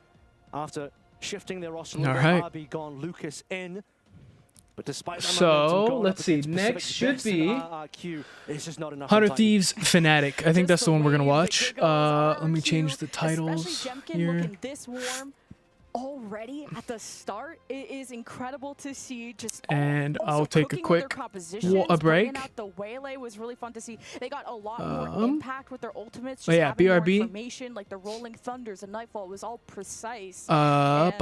U: after shifting their roster.
B: All right.
U: RB gone, Lucas in. But despite that
B: so let's see. Next should be Hunter Thieves Fnatic. I think that's the one we're gonna watch. Let me change the titles here.
I: Already at the start, it is incredible to see. Just
B: and I'll take a quick break.
I: Out the Waylay was really fun to see. They got a lot more impact with their ultimates.
B: Just yeah, BRB.
I: More information, like the Rolling Thunders and Nightfall was all precise.
B: Yeah,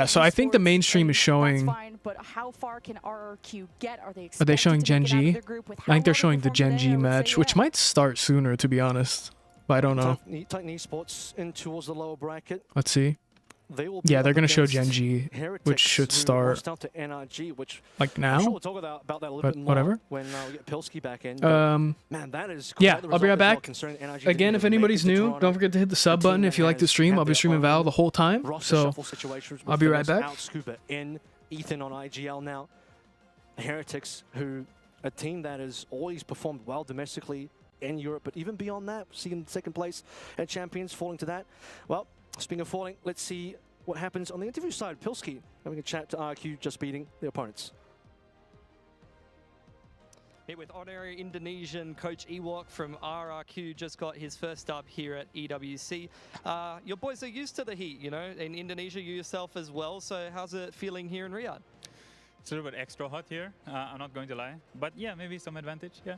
B: so I think the mainstream is showing.
I: That's fine, but how far can RRQ get? Are they?
B: Are they showing Gen.G? I think they're showing the Gen.G match, which might start sooner, to be honest. But I don't know.
U: Titan Esports in towards the lower bracket.
B: Let's see. Yeah, they're gonna show Gen.G, which should start
U: down to NRG, which
B: like now.
U: I'm sure we'll talk about that a little bit more
B: whatever.
U: When we get Pilski back in. Man, that is
B: yeah. I'll be right back. Again, if anybody's new, don't forget to hit the sub button if you like the stream. I'll be streaming Val the whole time, so I'll be right back.
U: Outscooper in Ethan on IGL now. Heretics, who a team that has always performed well domestically in Europe, but even beyond that, seeing second place at Champions, falling to that. Well, speaking of falling, let's see what happens on the interview side. Pilski having a chat to RQ, just beating the opponents.
J: Here with honorary Indonesian coach Ewok from RRQ, just got his first up here at EWC. Your boys are used to the heat, you know, in Indonesia, you yourself as well. So how's it feeling here in Riyadh?
L: It's a little bit extra hot here, I'm not going to lie. But yeah, maybe some advantage, yeah.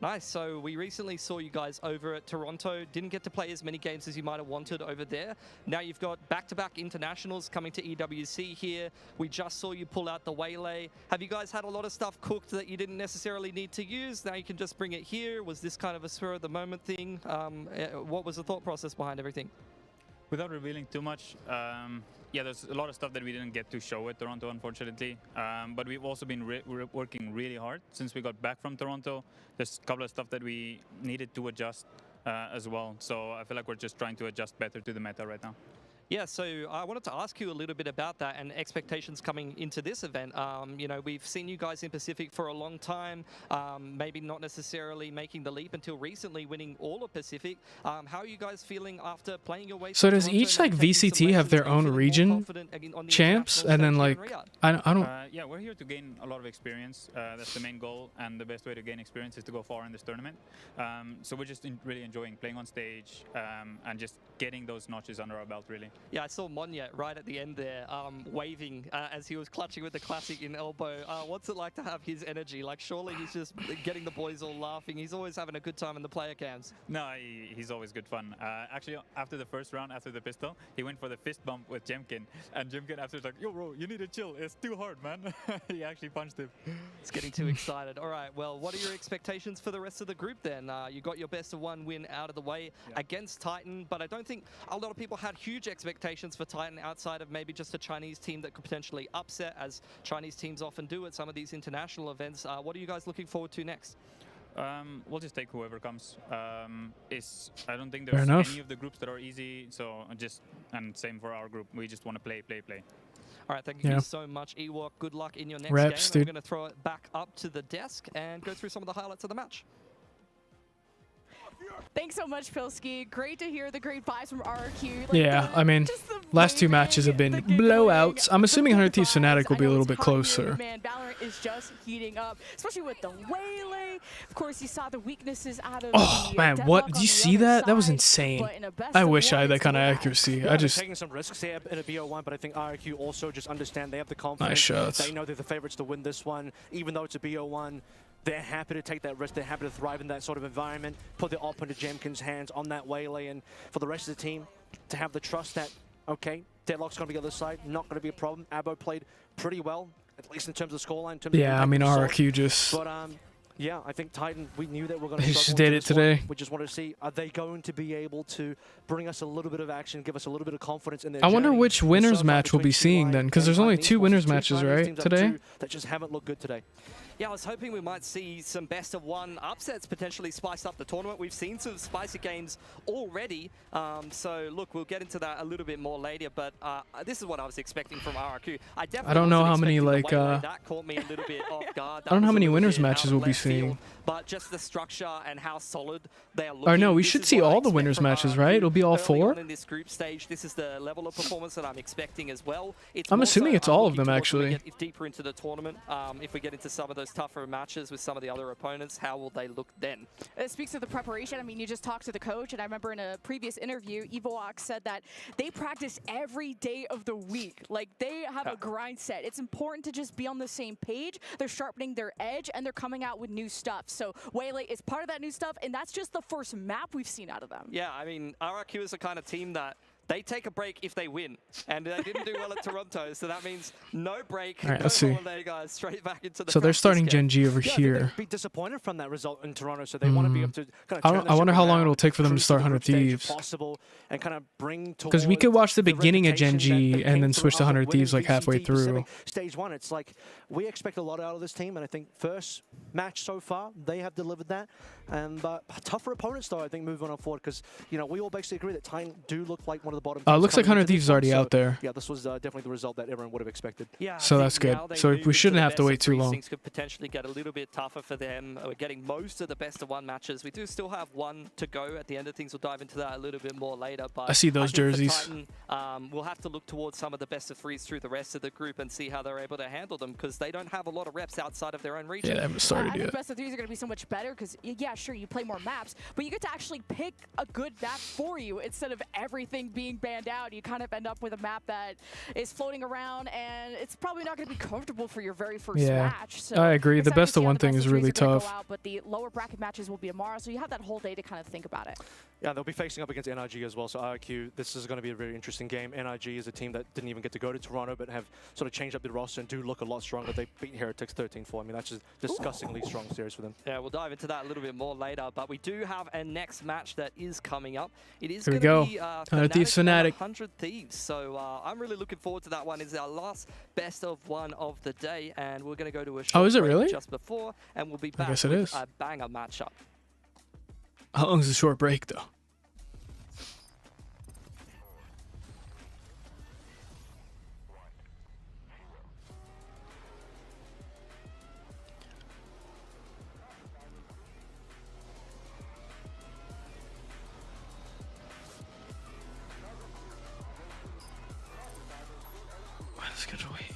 J: Nice. So we recently saw you guys over at Toronto. Didn't get to play as many games as you might have wanted over there. Now you've got back-to-back internationals coming to EWC here. We just saw you pull out the Waylay. Have you guys had a lot of stuff cooked that you didn't necessarily need to use? Now you can just bring it here. Was this kind of a spur-of-the-moment thing? What was the thought process behind everything?
L: Without revealing too much, yeah, there's a lot of stuff that we didn't get to show at Toronto, unfortunately. But we've also been working really hard since we got back from Toronto. There's a couple of stuff that we needed to adjust as well. So I feel like we're just trying to adjust better to the meta right now.
J: Yeah, so I wanted to ask you a little bit about that and expectations coming into this event. You know, we've seen you guys in Pacific for a long time, maybe not necessarily making the leap until recently winning all of Pacific. How are you guys feeling after playing your way
B: So
J: through
B: does
J: Toronto
B: each
J: and
B: like
J: taking some
B: VCT have
J: lessons?
B: their
J: Are you
B: own
J: feeling more
B: region
J: confident on the
B: champs,
J: international
B: and then
J: stage
B: like
J: here in Riyadh?
B: I don't.
L: Yeah, we're here to gain a lot of experience. That's the main goal, and the best way to gain experience is to go far in this tournament. So we're just really enjoying playing on stage and just getting those notches under our belt, really.
J: Yeah, I saw Monya right at the end there, waving as he was clutching with the classic in elbow. What's it like to have his energy? Like, surely he's just getting the boys all laughing. He's always having a good time in the player cams.
L: No, he's always good fun. Actually, after the first round, after the pistol, he went for the fist bump with Jemkin, and Jemkin after was like, "Yo, bro, you need to chill. It's too hard, man." He actually punched him.
J: It's getting too excited. All right, well, what are your expectations for the rest of the group then? You got your best of one win out of the way against Titan, but I don't think a lot of people had huge expectations for Titan outside of maybe just a Chinese team that could potentially upset, as Chinese teams often do at some of these international events. What are you guys looking forward to next?
L: We'll just take whoever comes. I don't think
B: Fair
L: there's
B: enough.
L: any of the groups that are easy, so and same for our group. We just want to play.
J: All right, thank you so much, Ewok. Good luck in your next
B: Reps,
J: game.
B: dude.
J: I'm going to throw it back up to the desk and go through some of the highlights of the match.
I: Thanks so much, Pilski. Great to hear the great vibes from RRQ. Like
B: Yeah, I mean, last two matches have been blowouts. I'm assuming Thieves Fnatic will be a little bit closer.
I: Man, Valorant is just heating up, especially with the Waylay. Of course, you saw the weaknesses out of
B: Oh man, what? Did you see that? That was insane. I wish I had that kind of accuracy.
U: Yeah, They're
B: just
U: taking some risks here in a BO1, but I think RRQ also just understand they have the confidence.
B: Nice shots.
U: They know they're the favorites to win this one, even though it's a BO1. They're happy to take that risk. They're happy to thrive in that sort of environment, put the op into Jemkin's hands on that Waylay, and for the rest of the team to have the trust that, okay, Deadlock's going to be on the other side, not going to be a problem. Abo played pretty well, at least in terms of scoreline.
B: Yeah, I mean, RRQ just...
U: But, yeah, I think Titan, we knew that we're going to
B: They
U: struggle
B: just did
U: into
B: it
U: this one.
B: today.
U: We just wanted to see, are they going to be able to bring us a little bit of action, give us a little bit of confidence in their
B: I wonder
U: journey?
B: which
U: And
B: winners
U: so far
B: match we'll be
U: between
B: seeing
U: T1
B: then, because there's
U: and
B: only
U: Titan
B: two
U: Esports,
B: winners
U: two
B: matches,
U: Chinese
B: right,
U: teams out
B: today?
U: two that just haven't looked good today.
J: Yeah, I was hoping we might see some best of one upsets potentially spice up the tournament. We've seen some spicy games already. So look, we'll get into that a little bit more later, but this is what I was expecting from RRQ. I
B: don't know how many, like,
J: that caught me a little bit off guard.
B: I don't know how many winners matches we'll be seeing.
J: But just the structure and how solid they are looking.
B: Or no, we
J: this
B: should
J: is
B: see
J: what I
B: all the
J: expect
B: winners
J: from
B: matches,
J: RRQ
B: right? It'll be all
J: early
B: four?
J: on in this group stage. This is the level of performance that I'm expecting as well. It's
B: I'm
J: more
B: assuming
J: so
B: it's all of
J: looking
B: them,
J: towards when we
B: actually.
J: get deeper into the tournament, if we get into some of those tougher matches with some of the other opponents, how will they look then?
I: It speaks of the preparation. I mean, you just talked to the coach, and I remember in a previous interview, Evox said that they practice every day of the week. Like, they have a grind set. It's important to just be on the same page. They're sharpening their edge, and they're coming out with new stuff. So Waylay is part of that new stuff, and that's just the first map we've seen out of them.
J: Yeah, I mean, RRQ is the kind of team that they take a break if they win, and they didn't do well at Toronto, so that means no break,
B: All right,
J: no
B: let's see.
J: holiday, guys, straight back into the
B: So they're
J: practice
B: starting
J: game.
B: GenG over
U: Yeah,
B: here.
U: they'd be disappointed from that result in Toronto, so they want to be able to kind of
B: I wonder how long it'll take for them to start 100 Thieves.
U: Possible and kind of bring
B: Because we could watch the beginning of GenG and then switch to 100 Thieves like halfway through.
U: Stage one, it's like we expect a lot out of this team, and I think first match so far they have delivered that. And tougher opponents though, I think, moving on forward, because you know we all basically agree that Titan do look like one of the bottom.
B: It
U: teams
B: looks like
U: coming
B: 100
U: into
B: Thieves
U: this
B: is
U: one,
B: already
U: so,
B: out there.
U: Yeah, this was definitely the result that everyone would have expected.
J: Yeah,
B: So that's good. So we shouldn't have to wait too long.
J: Things could potentially get a little bit tougher for them. We're getting most of the best of one matches. We do still have one to go at the end of things. We'll dive into that a little bit more later. But
B: I see those
J: think for
B: jerseys.
J: Titan, we'll have to look towards some of the best of threes through the rest of the group and see how they're able to handle them, because they don't have a lot of reps outside of their own region.
B: Yeah, they haven't started
I: I think
B: yet.
I: best of threes are going to be so much better because, yeah, sure, you play more maps, but you get to actually pick a good map for you instead of everything being banned out. You kind of end up with a map that is floating around, and it's probably not going to be comfortable for your very first match. So
B: I agree. The
I: excited to
B: best
I: see
B: of
I: how
B: one
I: the
B: thing
I: best
B: is
I: of threes
B: really
I: are gonna go
B: tough.
I: out, but the lower bracket matches will be tomorrow, so you have that whole day to kind of think about it.
U: Yeah, they'll be facing up against NRG as well, so RRQ, this is going to be a very interesting game. NRG is a team that didn't even get to go to Toronto, but have sort of changed up their roster and do look a lot stronger. They beat Heretics 13-4. I mean, that's just disgustingly strong series for them.
J: Yeah, we'll dive into that a little bit more later, but we do have a next match that is coming up. It is
B: Here we
J: going to
B: go.
J: be
B: 100 Thieves Fnatic.
J: 100 Thieves, so I'm really looking forward to that one. It's our last best of one of the day, and we're going to go to a short
B: is it
J: break
B: really?
J: just before, and we'll be back
B: guess it
J: with
B: is.
J: a banger matchup.
B: How long is the short break, though?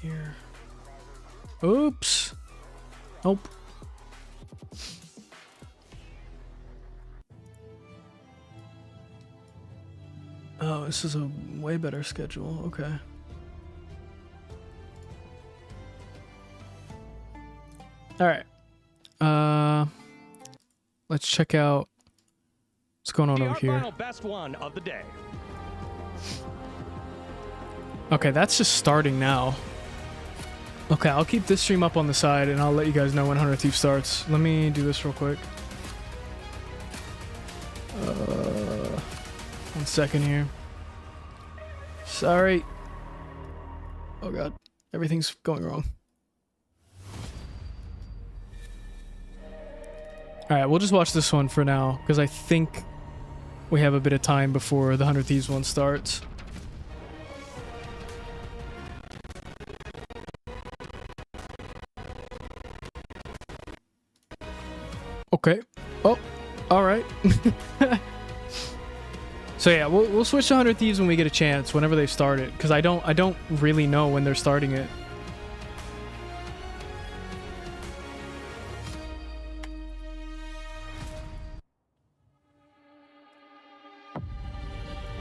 B: here. Oops. Nope. Oh, this is a way better schedule. Okay. All right. Let's check out what's going on over here.
A: Final best one of the day.
B: Okay, that's just starting now. Okay, I'll keep this stream up on the side and I'll let you guys know when 100 Thieves starts. Let me do this real quick. 1 second here. Sorry. Oh god, everything's going wrong. Alright, we'll just watch this one for now, because I think we have a bit of time before the 100 Thieves one starts. Okay. Oh, alright. So yeah, we'll switch to 100 Thieves when we get a chance, whenever they start it, because I don't really know when they're starting it.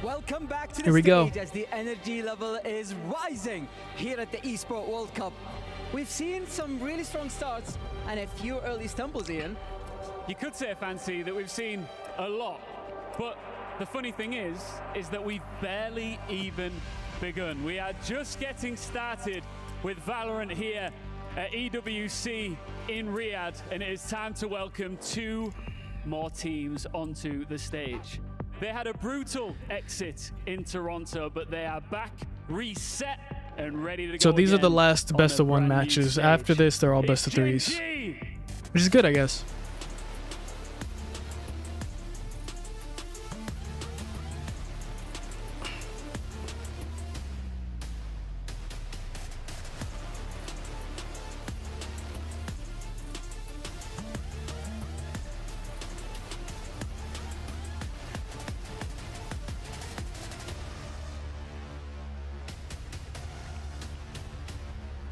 H: Welcome back to the
B: Here we go.
H: stage as the energy level is rising here at the Esports World Cup. We've seen some really strong starts and a few early stumbles, Ian.
G: You could say, Fancy, that we've seen a lot, but the funny thing is that we've barely even begun. We are just getting started with Valorant here at EWC in Riyadh, and it is time to welcome 2 more teams onto the stage. They had a brutal exit in Toronto, but they are back, reset, and ready to go.
B: So these are the
G: again
B: last best of 1 matches.
G: stage.
B: After this, they're all best of 3s.
G: GenG!
B: Which is good, I guess.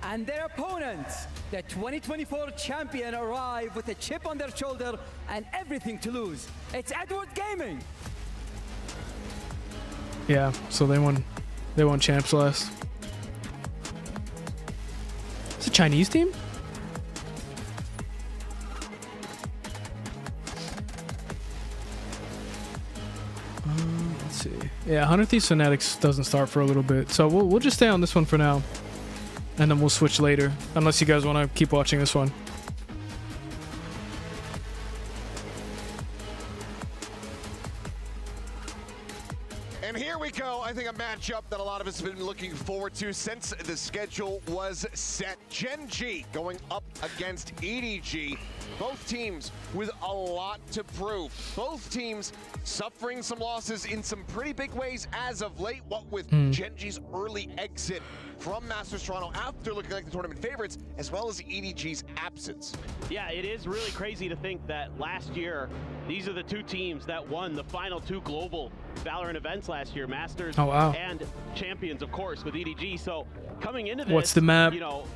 H: And their opponents, the 2024 champion, arrive with a chip on their shoulder and everything to lose. It's Edward Gaming.
B: Yeah, so they won champs last. It's a Chinese team? Let's see. Yeah, 100 Thieves Fnatic doesn't start for a little bit, so we'll just stay on this one for now. And then we'll switch later, unless you guys want to keep watching this one.
E: And here we go. I think a matchup that a lot of us have been looking forward to since the schedule was set. Gen.G going up against EDG. Both teams with a lot to prove. Both teams suffering some losses in some pretty big ways as of late, what with Gen.G's early exit from Masters Toronto after looking like the tournament favorites, as well as EDG's absence.
F: Yeah, it is really crazy to think that last year, these are the 2 teams that won the final 2 global Valorant events last year, Masters and Champions, of course, with EDG. So coming into this,
B: what's the map?
F: You know,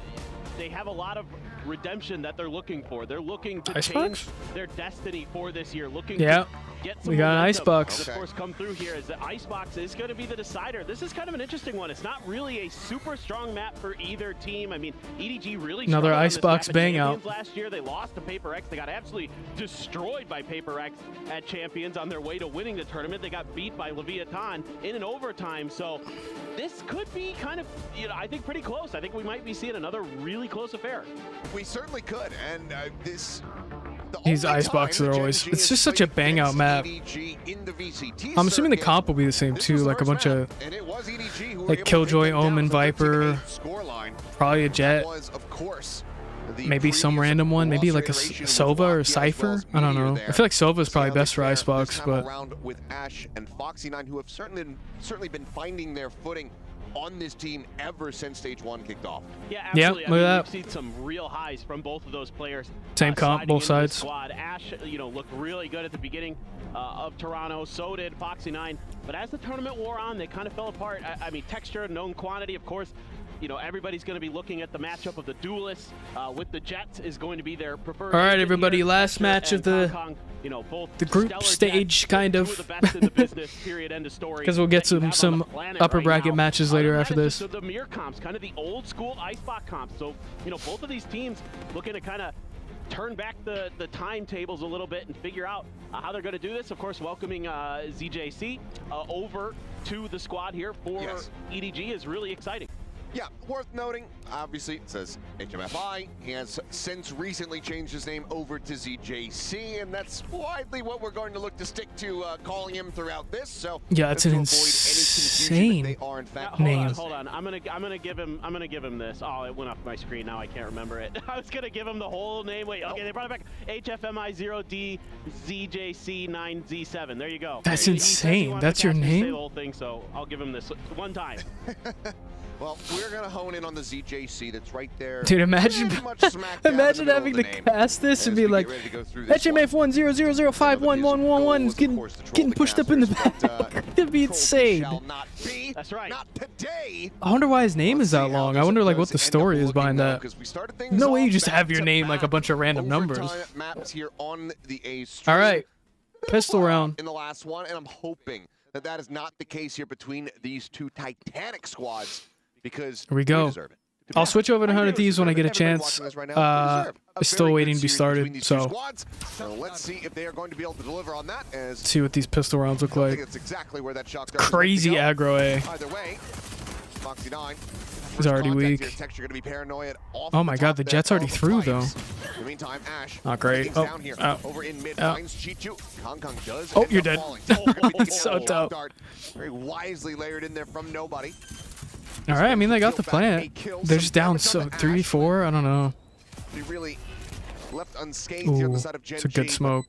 F: they have a lot of redemption that they're looking for. They're looking to
B: Icebox?
F: change their destiny for this year, looking to get some
B: we got an
F: momentum.
B: Icebox.
F: Of course, come through here as the Icebox is going to be the decider. This is kind of an interesting one. It's not really a super strong map for either team. I mean, EDG really
B: Another Icebox bang out.
F: Last year, they lost to Paper X. They got absolutely destroyed by Paper X at Champions on their way to winning the tournament. They got beat by Leviathan in an overtime. So this could be kind of, you know, I think pretty close. I think we might be seeing another really close affair.
E: We certainly could, and
B: These Iceboxes are always, it's just such a bang out map. I'm assuming the comp will be the same too, like a bunch of like Killjoy, Omen, Viper, probably a Jet, maybe some random one, maybe like a Sova or Cypher. I don't know. I feel like Sova is probably best for Icebox, but
E: with Ash and Foxy9, who have certainly been finding their footing on this team ever since stage 1 kicked off.
F: Yeah, absolutely.
B: Yeah, look at that.
F: We've seen some real highs from both of those players.
B: Same comp, both sides.
F: Squad. Ash, you know, looked really good at the beginning of Toronto. So did Foxy9. But as the tournament wore on, they kind of fell apart. I mean, texture, known quantity, of course. you know, everybody's going to be looking at the matchup of the duelists with the Jets is going to be their preferred.
B: All right, everybody, last match of the group stage, kind of. Because we'll get some upper bracket matches later after this.
F: So the mirror comps, kind of the old school Icebox comps. So, you know, both of these teams looking to kind of turn back the timetables a little bit and figure out how they're going to do this. Of course, welcoming ZJC over to the squad here for EDG is really exciting.
E: Yeah, worth noting, obviously, it says HMFI. He has since recently changed his name over to ZJC, and that's widely what we're going to look to stick to calling him throughout this. So
B: yeah, it's an insane
E: they are in fact
B: name.
F: Hold on. I'm gonna give him this. Oh, it went off my screen. Now I can't remember it. I was gonna give him the whole name. Wait, okay, they brought it back. HFMI0D ZJC9Z7. There you go.
B: That's insane. That's your name?
F: Say the whole thing, so I'll give him this one time.
E: Well, we're gonna hone in on the ZJC that's right there.
B: Dude, imagine having to cast this and be like, HMF100051111 getting pushed up in the back. That'd be insane.
F: That's right.
E: Not today.
B: I wonder why his name is that long. I wonder like what the story is behind that. No way you just have your name like a bunch of random numbers.
E: Maps here on the A stream.
B: All right, pistol round
E: in the last one, and I'm hoping that that is not the case here between these two Titanic squads. Because
B: here we go. I'll switch over to 100 Thieves when I get a chance. Still waiting to be started, so
E: let's see if they are going to be able to deliver on that.
B: See what these pistol rounds look like.
E: That's exactly where that shotgun
B: Crazy aggro A.
E: Either way, Foxy 9
B: is already weak. Oh my god, the Jet's already through though.
E: In the meantime, Ash,
B: not great. Oh,
E: over in mid
B: oh, you're dead. It's so tough.
E: Very wisely layered in there from nobody.
B: All right, I mean they got the plant. They're just down so 3-4. I don't know.
E: They really left unscathed here on the side of Gen.G.
B: It's a good smoke.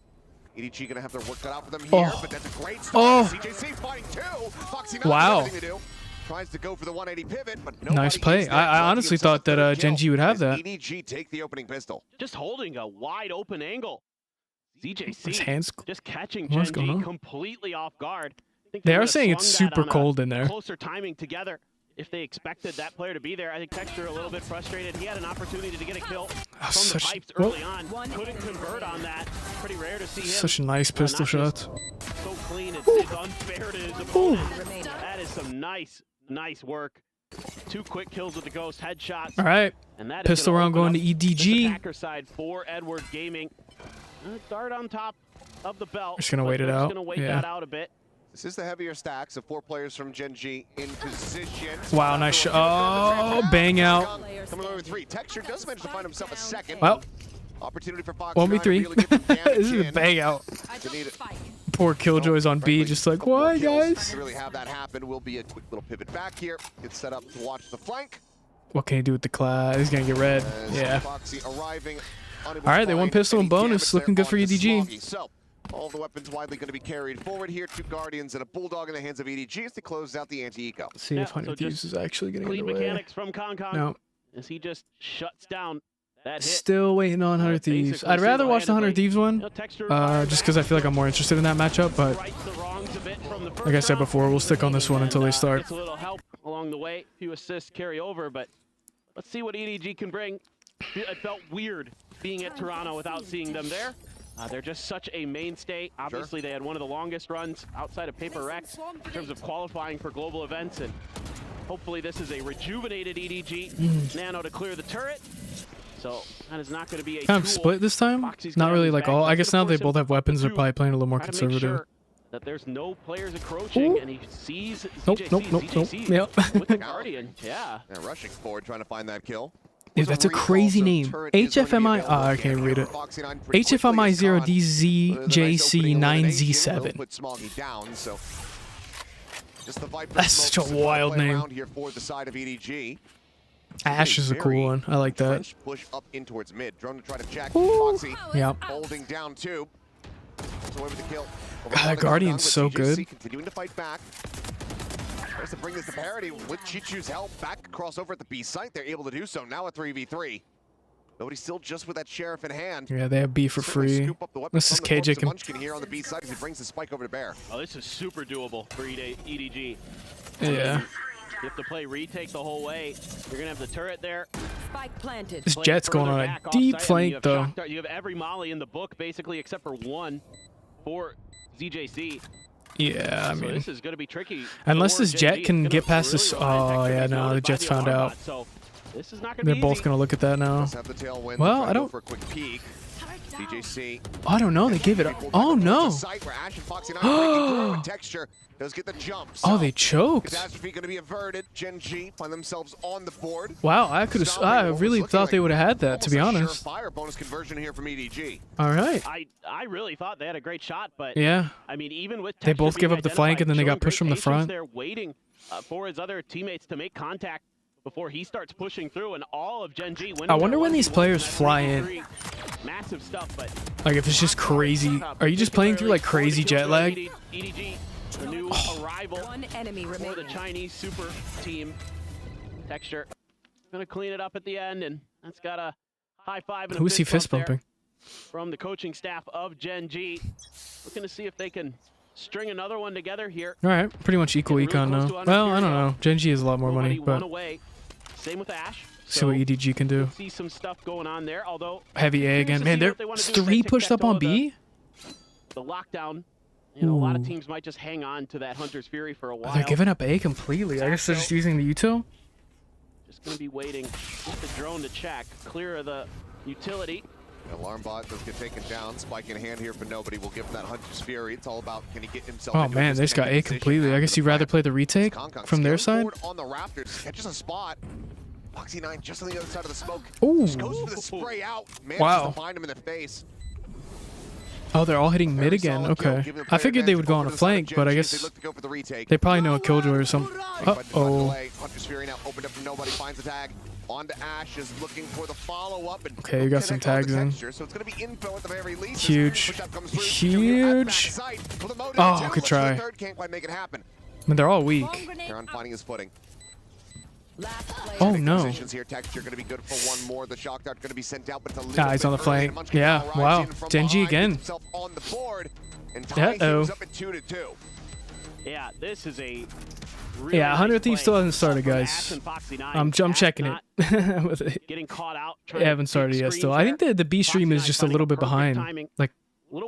E: EDG gonna have their work cut out for them here, but that's a great start. CJC fighting too. Foxy
B: wow.
E: Tries to go for the 180 pivot, but
B: nice play. I honestly thought that Gen.G would have that.
E: EDG take the opening pistol.
F: Just holding a wide open angle. ZJC
B: hands
F: just catching Gen.G completely off guard.
B: They are saying it's super cold in there.
F: Closer timing together. If they expected that player to be there, I think Texture a little bit frustrated. He had an opportunity to get a kill from the pipes early on. Couldn't convert on that. Pretty rare to see him.
B: Such a nice pistol shot.
F: So clean, it's unfair to his opponent. That is some nice work. 2 quick kills with the Ghost headshots.
B: All right,
F: and that
B: pistol round going to EDG.
F: Hacker side for Edward Gaming. Dart on top of the belt.
B: Just gonna wait it out.
F: Gonna wait that out a bit.
E: This is the heavier stacks of 4 players from Gen.G in position.
B: Wow, nice shot. Oh, bang out.
E: Coming over 3. Texture does manage to find himself a second.
B: Well,
E: opportunity for Fox
B: 1v3. This is a bang out. Poor Killjoy's on B, just like, why, guys?
E: To really have that happen will be a quick little pivot back here. Get set up to watch the flank.
B: What can he do with the class? He's gonna get red. Yeah. All right, they won pistol and bonus. Looking good for EDG.
E: So, all the weapons widely going to be carried forward here. 2 Guardians and a Bulldog in the hands of EDG as they close out the anti-eco.
B: See if 100 Thieves is actually getting
F: clean
B: away.
F: Mechanics from Kong
B: No.
F: As he just shuts down that hit.
B: Still waiting on 100 Thieves. I'd rather watch the 100 Thieves one, just because I feel like I'm more interested in that matchup. But like I said before, we'll stick on this one until they start.
F: It's a little help along the way. A few assists carry over, but let's see what EDG can bring. It felt weird being at Toronto without seeing them there. They're just such a mainstay. Obviously, they had one of the longest runs outside of Paper Rex in terms of qualifying for global events, and hopefully this is a rejuvenated EDG. Nano to clear the turret. So that is not going to be a
B: kind of split this time. Not really like all. I guess now they both have weapons. They're probably playing a little more conservative.
F: That there's no players encroaching, and he sees
B: Nope. Yep.
F: with the Guardian. Yeah.
E: Rushing forward, trying to find that kill.
B: Dude, that's a crazy name. HFMI. I can't read it. HFMI 0DZJC9Z7. That's such a wild name. Ash is a cool one. I like that.
E: Push up in towards mid. Drone to try to jack Foxy.
B: Yep.
E: Holding down 2. Away with the kill.
B: God, Guardian's so good.
E: Continuing to fight back. Tries to bring this to parity with Chichu's help. Back crossover at the B site. They're able to do so. Now a 3v3. Nobody's still just with that sheriff in hand.
B: Yeah, they have B for free. This is KJ.
E: Munchkin here on the B side as he brings the spike over to Bear.
F: Oh, this is super doable for EDG.
B: Yeah.
F: You have to play retake the whole way. You're gonna have the turret there.
Q: Spike planted.
B: This Jet's going on a deep flank, though.
F: You have every molly in the book, basically, except for one for ZJC.
B: Yeah, I mean,
F: so this is going to be tricky.
B: Unless this Jet can get past this. Oh, yeah, no, the Jet's found out.
F: So this is not going to
B: They're
F: be
B: both going to look at that now. Well, I don't. I don't know. They gave it up. Oh, no.
E: Does get the jump.
B: Oh, they choked.
E: Catastrophe going to be averted. Gen.G find themselves on the board.
B: Wow, I really thought they would have had that, to be honest.
E: Fire bonus conversion here from EDG.
B: All right.
F: I really thought they had a great shot, but
B: yeah.
F: I mean, even with
B: they both give up the flank and then they got pushed from the front.
F: They're waiting for his other teammates to make contact before he starts pushing through, and all of Gen.G.
B: I wonder when these players fly in.
F: Massive stuff, but
B: like if it's just crazy. Are you just playing through like crazy jet lag?
F: EDG, the new arrival for the Chinese super team. Texture gonna clean it up at the end, and that's got a high five. And
B: who is he fist bumping?
F: From the coaching staff of Gen.G. Looking to see if they can string another one together here.
B: All right, pretty much equal econ now. Well, I don't know. Gen.G has a lot more money, but
F: same with Ash.
B: See what EDG can do.
F: See some stuff going on there, although
B: heavy A again. Man, they're 3 pushed up on B.
F: The lockdown. You know, a lot of teams might just hang on to that Hunter's Fury for a while.
B: They're giving up A completely. I guess they're just using the util.
F: Just going to be waiting just the drone to check. Clear of the utility.
E: Alarm bot does get taken down. Spike in hand here for nobody. We'll give him that Hunter's Fury. It's all about can he get himself
B: oh man, they just got A completely. I guess you'd rather play the retake from their side.
E: On the rafters, catches a spot. Foxy9 just on the other side of the smoke.
B: Ooh.
E: Just goes for the spray out. Manages to find him in the face.
B: Oh, they're all hitting mid again. Okay. I figured they would go on a flank, but I guess they probably know a killjoy or something. Uh-oh.
E: Hunter's Fury now opened up from nobody, finds the tag. On to Ash is looking for the follow-up.
B: Okay, you got some tags in.
E: So it's going to be info at the very least.
B: Huge. Huge. Oh, good try.
E: Can't quite make it happen.
B: I mean, they're all weak.
E: Aaron finding his footing.
B: Oh no.
E: Here. Texture going to be good for one more. The shock dart going to be sent out, but it's a little
B: he's on the flank. Yeah, wow. Gen.G again.
E: On the board, and
B: uh-oh.
E: up at 2-2.
F: Yeah, this is a really
B: yeah, 100 Thieves still hasn't started, guys. I'm checking it. With it.
F: Getting caught out.
B: It haven't started yet still. I think the B stream is just a little bit behind. Like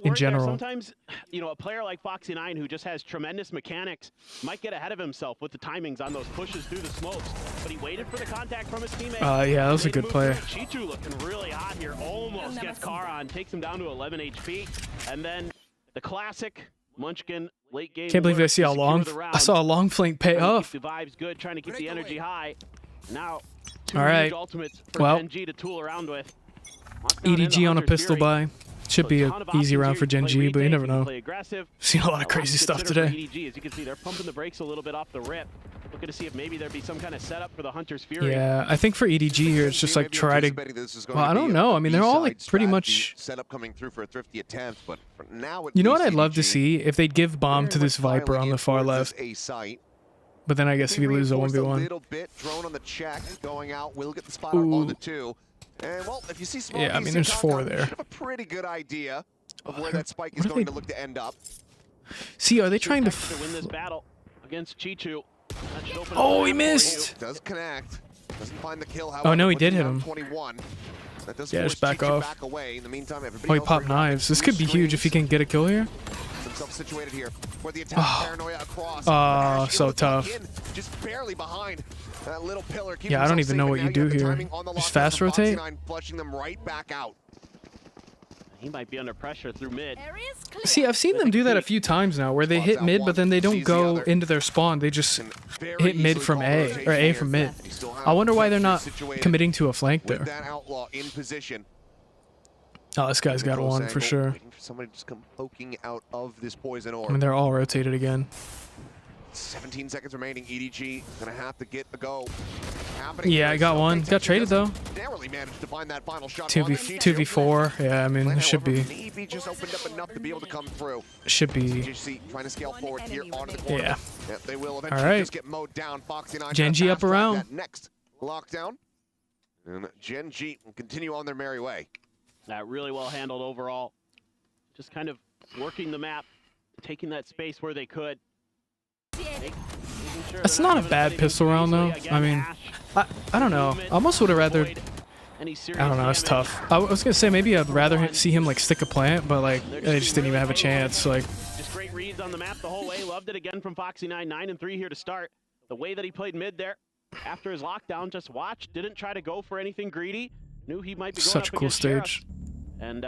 B: in general.
F: Sometimes, you know, a player like Foxy9 who just has tremendous mechanics might get ahead of himself with the timings on those pushes through the smokes. But he waited for the contact from his teammate.
B: Yeah, that was a good play.
F: Chichu looking really hot here. Almost gets Karan, takes him down to 11 HP. And then the classic Munchkin late game.
B: Can't believe I see how long. I saw a long flank pay off.
F: The vibes good, trying to keep the energy high. Now,
B: all right.
F: ultimates for Gen.G to tool around with.
B: EDG on a pistol buy. Should be an easy round for Gen.G, but you never know. Seen a lot of crazy stuff today.
F: EDG, as you can see, they're pumping the brakes a little bit off the rip. Looking to see if maybe there'd be some kind of setup for the Hunter's Fury.
B: Yeah, I think for EDG here, it's just like try to. Well, I don't know. I mean, they're all like pretty much.
E: Setup coming through for a thrifty attempt, but for now,
B: you know what I'd love to see if they'd give bomb to this Viper on the far left. But then I guess if you lose a 1v1.
E: Little bit drone on the check going out. We'll get the spot on the 2. And well, if you see small
B: yeah, I mean, there's 4 there.
E: Have a pretty good idea of where that spike is going to look to end up.
B: See, are they trying to
F: win this battle against Chichu?
B: Oh, he missed.
E: Does connect. Doesn't find the kill.
B: Oh no, he did hit him.
E: 21. That does
B: yeah, just back off.
E: Back away. In the meantime,
B: oh, he popped knives. This could be huge if he can get a kill here.
E: Situated here for the attack. Paranoia across.
B: So tough.
E: Just barely behind that little pillar.
B: Yeah, I don't even know what you do here. Just fast rotate.
E: Flushing them right back out.
F: He might be under pressure through mid.
B: See, I've seen them do that a few times now, where they hit mid, but then they don't go into their spawn. They just hit mid from A, or A from mid. I wonder why they're not committing to a flank there.
E: That outlaw in position.
B: Oh, this guy's got one for sure.
E: Somebody just come poking out of this poison orb.
B: I mean, they're all rotated again.
E: 17 seconds remaining. EDG gonna have to get the go.
B: Yeah, I got one. Got traded though.
E: Narrowly managed to find that final shot.
B: 2v4. Yeah, I mean, it should be.
E: Maybe just opened up enough to be able to come through.
B: Should be.
E: GC trying to scale forward here onto the corner.
B: Yeah.
E: They will eventually just get mowed down. Foxy9
B: Gen.G up around.
E: Next lockdown, and Gen.G will continue on their merry way.
F: That really well handled overall. Just kind of working the map, taking that space where they could.
B: That's not a bad pistol round though. I mean, I don't know. I almost would have rather. I don't know. It's tough. I was gonna say maybe I'd rather see him like stick a plant, but like they just didn't even have a chance. Like.
F: Just great reads on the map the whole way. Loved it again from Foxy9. 9-3 here to start. The way that he played mid there after his lockdown, just watched. Didn't try to go for anything greedy. Knew he might be going
B: Such
F: up
B: a cool
F: against
B: stage.
F: And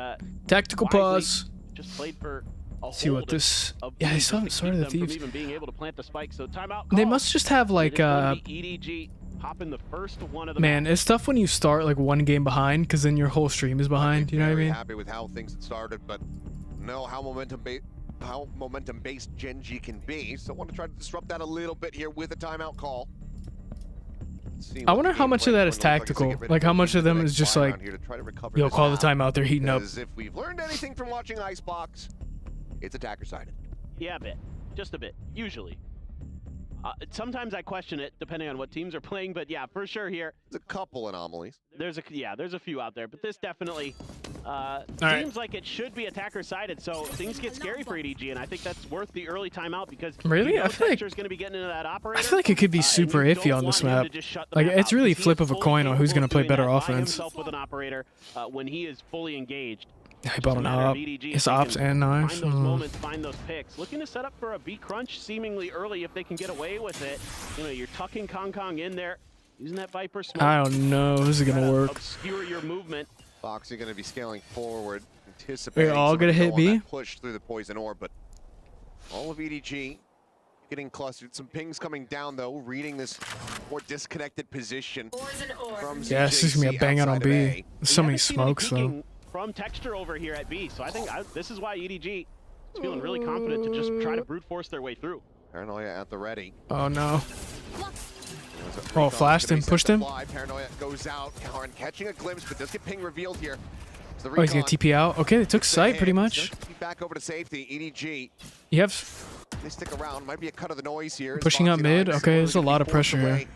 B: Tactical pause.
F: Just played for a
B: See what this. Yeah, I saw it. Sorry, the Thieves.
F: Even being able to plant the spike. So timeout.
B: They must just have like
F: EDG hopping the first one of the
B: man, it's tough when you start like one game behind because then your whole stream is behind. You know what I mean?
E: Happy with how things had started, but know how momentum-based Gen.G can be. So I want to try to disrupt that a little bit here with a timeout call.
B: I wonder how much of that is tactical. Like how much of them is just like, yo, call the timeout. They're heating up.
E: If we've learned anything from watching Icebox, it's attacker-sided.
F: Yeah, a bit. Just a bit. Usually. Sometimes I question it, depending on what teams are playing, but yeah, for sure here.
E: There's a couple anomalies.
F: There's a few out there, but this definitely seems like it should be attacker-sided, so things get scary for EDG, and I think that's worth the early timeout because
B: really,
F: I
B: feel like
F: going to be getting into that operator.
B: I feel like it could be super iffy on this map. Like it's really flip of a coin on who's going to play better offense.
F: With an operator when he is fully engaged.
B: He bought an op. His ops and knives.
F: Find those moments, find those picks. Looking to set up for a B crunch seemingly early if they can get away with it. You know, you're tucking Kong in there, using that Viper smoke.
B: I don't know. This is gonna work.
E: Obscure your movement. Foxy going to be scaling forward, anticipating.
B: We're all gonna hit B.
E: Push through the poison orb, but all of EDG getting clustered. Some pings coming down though, reading this more disconnected position. From
B: yeah, this is gonna be a bang out on B. There's so many smokes though.
F: From Texture over here at B, so I think this is why EDG is feeling really confident to just try to brute force their way through.
E: Paranoia at the ready.
B: Oh no. Oh, flashed him, pushed him.
E: Paranoia goes out, Karn catching a glimpse, but does get ping revealed here.
B: Oh, he's gonna TP out. Okay, they took sight pretty much.
E: Back over to safety, EDG.
B: You have.
E: They stick around. Might be a cut of the noise here.
B: Pushing up mid. Okay, there's a lot of pressure here.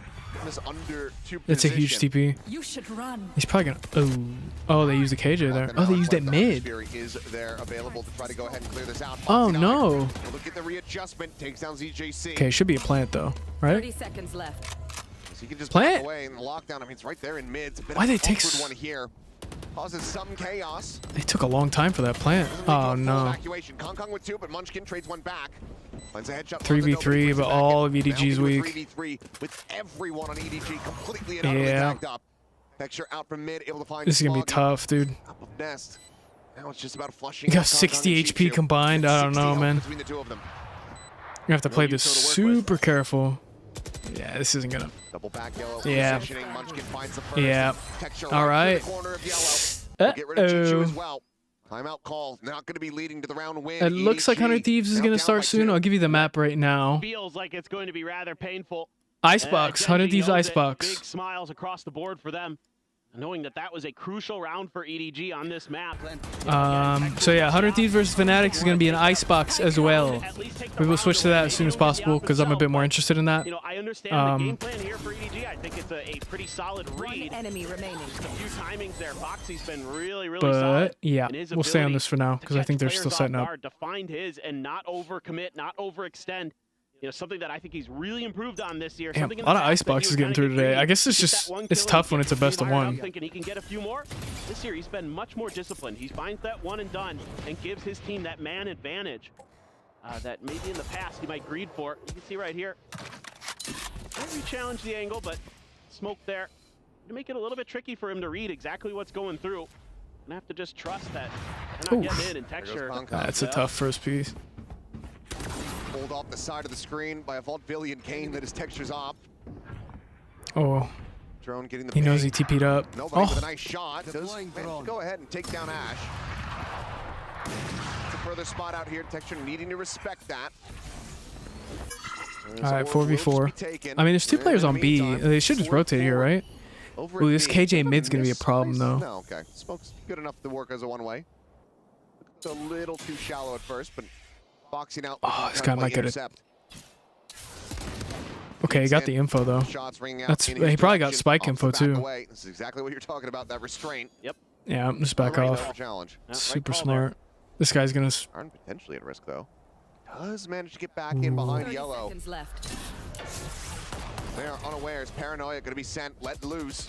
B: That's a huge TP.
Q: You should run.
B: He's probably gonna. Oh, they used the KJ there. Oh, they used it mid.
E: Is there available to try to go ahead and clear this out.
B: Oh no.
E: Look at the readjustment. Takes down ZJC.
B: Okay, should be a plant though, right?
Q: 30 seconds left.
E: So he can just
B: plant
E: away in the lockdown. I mean, it's right there in mid.
B: Why they take
E: one here? Causes some chaos.
B: They took a long time for that plant. Oh no.
E: Evacuation. Kong with 2, but Munchkin trades one back. Finds a headshot.
B: 3v3, but all of EDG's weak.
E: 3v3 with everyone on EDG completely and utterly backed up. Texture out from mid, able to find.
B: This is gonna be tough, dude.
E: Top of nest. Now it's just about flushing.
B: You got 60 HP combined. I don't know, man.
E: Between the two of them.
B: You have to play this super careful. Yeah, this isn't gonna.
E: Double back yellow.
B: Yeah.
E: Munchkin finds the first.
B: Yeah.
E: Texture
B: all right.
E: Get rid of Chichu as well. Timeout call. Not going to be leading to the round win.
B: It looks like 100 Thieves is going to start soon. I'll give you the map right now.
F: Feels like it's going to be rather painful.
B: Icebox. 100 Thieves Icebox.
F: Big smiles across the board for them, knowing that that was a crucial round for EDG on this map.
B: So yeah, 100 Thieves versus Fnatic is going to be an Icebox as well. We will switch to that as soon as possible because I'm a bit more interested in that.
F: You know, I understand the game plan here for EDG. I think it's a pretty solid read.
Q: One enemy remaining.
F: Just a few timings there. Foxy's been really solid.
B: But yeah, we'll stay on this for now because I think they're still setting up.
F: To find his and not overcommit, not overextend. You know, something that I think he's really improved on this year.
B: Damn, a lot of Iceboxes getting through today. I guess it's just, it's tough when it's a best of one.
F: I'm thinking he can get a few more. This year he's been much more disciplined. He finds that one and done and gives his team that man advantage that maybe in the past he might greed for. You can see right here. Maybe challenge the angle, but smoke there. To make it a little bit tricky for him to read exactly what's going through. And have to just trust that they're not getting in and Texture.
B: That's a tough first piece.
E: Pulled off the side of the screen by a Vaudevillian Kane that is Texture's op.
B: Oh.
E: Drone getting the
B: he knows he TP'd up.
E: Nobody with a nice shot. Does go ahead and take down Ash. It's a further spot out here. Texture needing to respect that.
B: All right, 4v4. I mean, there's 2 players on B. They should just rotate here, right? Ooh, this KJ mid's gonna be a problem though.
E: No, okay. Smoke's good enough to work as a one-way. It's a little too shallow at first, but boxing out.
B: Oh, this guy might get it. Okay, he got the info though. That's he probably got spike info too.
E: This is exactly what you're talking about. That restraint.
F: Yep.
B: Yeah, I'm just back off. Super smart. This guy's gonna.
E: Potentially at risk though. Does manage to get back in behind yellow. They are unawares. Paranoia going to be sent, let loose.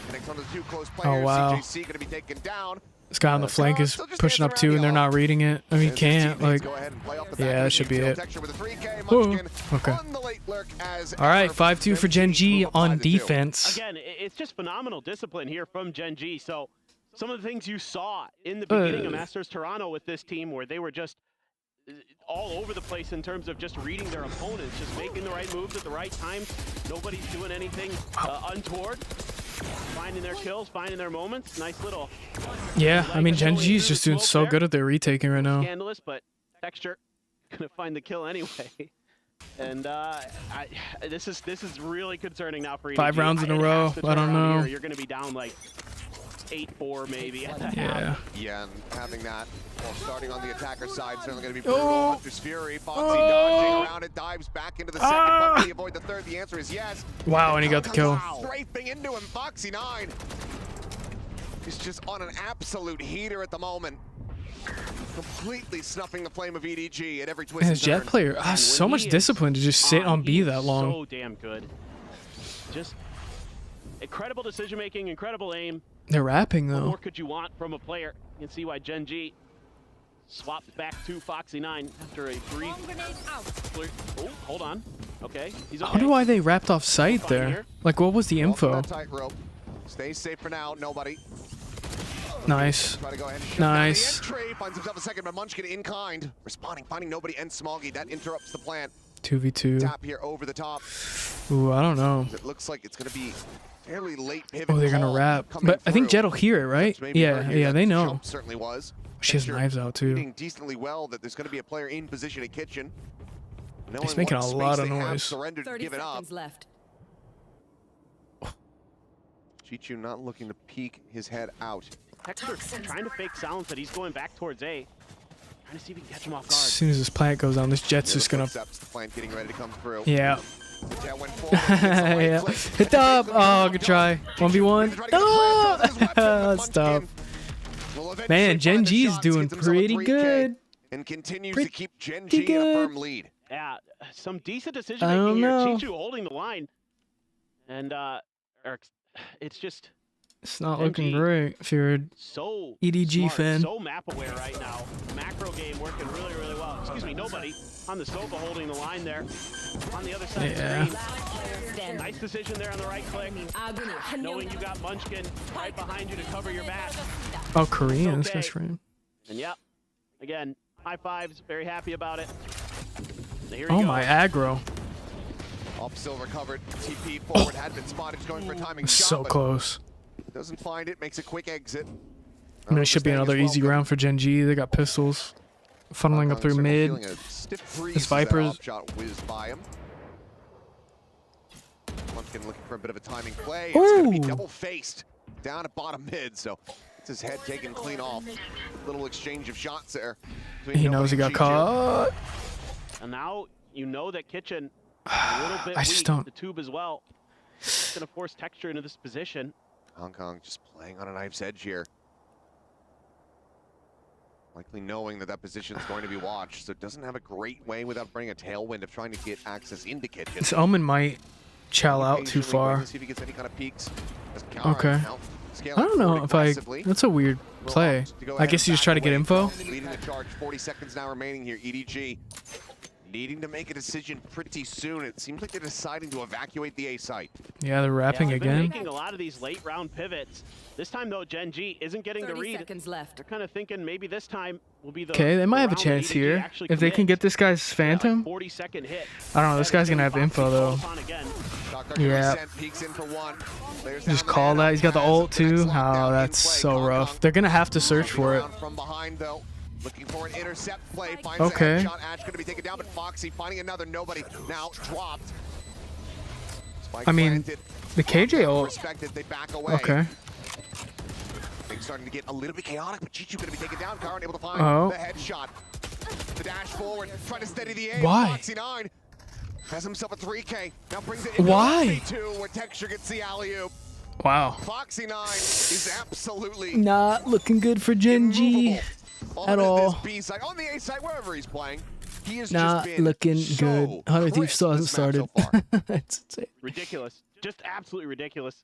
E: Connects onto the two close players.
B: Oh, wow.
E: CJC going to be taken down.
B: This guy on the flank is pushing up too, and they're not reading it. I mean, can't, like... Yeah, that should be it. Ooh, okay. All right, 5-2 for Gen.G on defense.
F: Again, it's just phenomenal discipline here from Gen.G. So some of the things you saw in the beginning of Masters Toronto with this team where they were just all over the place in terms of just reading their opponents, just making the right moves at the right times. Nobody's doing anything untoward. Finding their kills, finding their moments. Nice little...
B: Yeah, I mean, Gen.G is just doing so good at their retaking right now.
F: Scandalous, but Texture gonna find the kill anyway. And this is really concerning now for EWC.
B: 5 rounds in a row. I don't know.
F: You're gonna be down like 8-4 maybe at the
B: half.
E: Yeah, and having that while starting on the attacker side certainly going to be brutal. Hunter's Fury, Foxy dodging around it, dives back into the second. But will he avoid the third? The answer is yes.
B: Wow, and he got the kill.
E: Strafing into him, Foxy 9. He's just on an absolute heater at the moment. Completely snuffing the flame of EDG at every twist
B: And
E: and
B: his Jet
E: turn.
B: player has so much discipline to just sit on B that long.
F: So damn good. Just incredible decision making, incredible aim.
B: They're rapping
F: What
B: though.
F: more could you want from a player? You can see why Gen.G swaps back to Foxy 9 after a brief. Oh, hold on. Okay, he's
B: I
F: okay.
B: wonder why they wrapped off site there. Like, what was the info?
E: Tightrope. Stay safe for now. Nobody.
B: Nice.
E: Try to go ahead and shut
B: Nice.
E: down the entry. Finds himself a second, but Munchkin in kind. Responding, finding nobody, and Smoggy. That interrupts the plan.
B: 2v2.
E: Tap here over the top.
B: Ooh, I don't know.
E: It looks like it's going to be fairly late pivot.
B: Oh, they're gonna wrap. But I think Jet will hear it, right? Yeah, they know.
E: Jump certainly was.
B: She has knives out too.
E: Reading decently well that there's going to be a player in position at kitchen.
B: He's making a lot of noise.
E: Surrendered,
Q: 30
E: give it up.
Q: seconds left.
E: Chichu not looking to peek his head out.
F: Texture trying to fake silence that he's going back towards A. Trying to see if he can catch him off
B: As
F: guard.
B: soon as this plant goes down, this Jet's just gonna...
E: The plant getting ready to come through.
B: Yeah.
E: The Jet went forward, gets the right
B: Yeah.
E: click.
B: Hit up! Oh, good try. 1v1. Oh! Stop. Man, Gen.G is doing pretty good.
E: And continues
B: Pretty
E: to keep Gen.G in a firm lead.
F: Yeah, some decent decision
B: I
F: making
B: don't
F: here.
B: know.
F: Chichu holding the line. And it's just
B: It's not
F: Gen.G
B: looking great if you're an
F: so
B: EDG
F: smart,
B: fan.
F: so map aware right now. Macro game working really, really well. Excuse me, nobody on the sofa holding the line there. On the other side
B: Yeah.
F: of the screen. Nice decision there on the right click. Knowing you got Munchkin right behind you to cover your back.
B: Oh, Korean. This
F: Okay.
B: guy's Korean.
F: And yep, again, high fives. Very happy about it. So here
B: Oh
F: you go.
B: my, aggro.
E: Off still recovered. TP forward had been spotted. He's going for a timing shot.
B: So
E: but
B: close.
E: Doesn't find it. Makes a quick exit.
B: I mean, it should be another easy round for Gen.G. They got pistols. Funneling up through mid. This Viper's...
E: Shot whizzed by him. Munchkin looking for a bit of a timing play. It's going to be double-faced down at bottom mid, so it's his head taken clean off. Little exchange of shots there.
B: He knows he got caught.
F: And now you know that Kitchen a little bit
B: I just
F: weak.
B: don't-
F: The tube as well. It's going to force Texture into this position.
E: Hong Kong just playing on a knife's edge here. Likely knowing that that position is going to be watched, so it doesn't have a great way without bringing a tailwind of trying to get access into Kitchen.
B: This Omen might chow out too far.
E: See if he gets any kind of peeks.
B: Okay. I don't know if I... That's a weird play. I guess you just try to get info.
E: Leading the charge, 40 seconds now remaining here. EDG needing to make a decision pretty soon. It seems like they're deciding to evacuate the A site.
B: Yeah, they're rapping
F: They've been
B: again.
F: making a lot of these late round pivots. This time though, Gen.G isn't getting the
Q: 30
F: read.
Q: seconds left.
F: They're kind of thinking maybe this time will be the
B: Okay, they might have a
F: round that
B: chance
F: EDG
B: here.
F: actually
B: If they can
F: commits.
B: get this guy's Phantom.
F: 40-second hit.
B: I don't know, this guy's gonna have info though. Yeah. Just call that. He's got the ult too. Oh, that's so rough. They're gonna have to search for it.
E: From behind though. Looking for an intercept play. Finds
B: Okay.
E: a headshot. Ash going to be taken down, but Foxy finding another. Nobody now dropped. Spike
B: I mean,
E: planted.
B: the KJ ult.
E: Respected. They back away.
B: Okay.
E: Things starting to get a little bit chaotic, but Chichu going to be taken down. Karn able to find
B: Oh.
E: the headshot. The dash forward, trying to steady the aim.
B: Why?
E: Foxy 9 has himself a 3K. Now brings it into
B: Why?
E: 2 where Texture gets the alley-oop.
B: Wow.
E: Foxy 9 is absolutely
B: Not looking good for Gen.G
E: on
B: at all.
E: this B side, on the A side, wherever he's playing. He has
B: not
E: just been
B: looking
E: so
B: good. 100 Thieves still hasn't
E: crisp this map
B: started.
E: so far.
B: It's insane.
F: Ridiculous. Just absolutely ridiculous.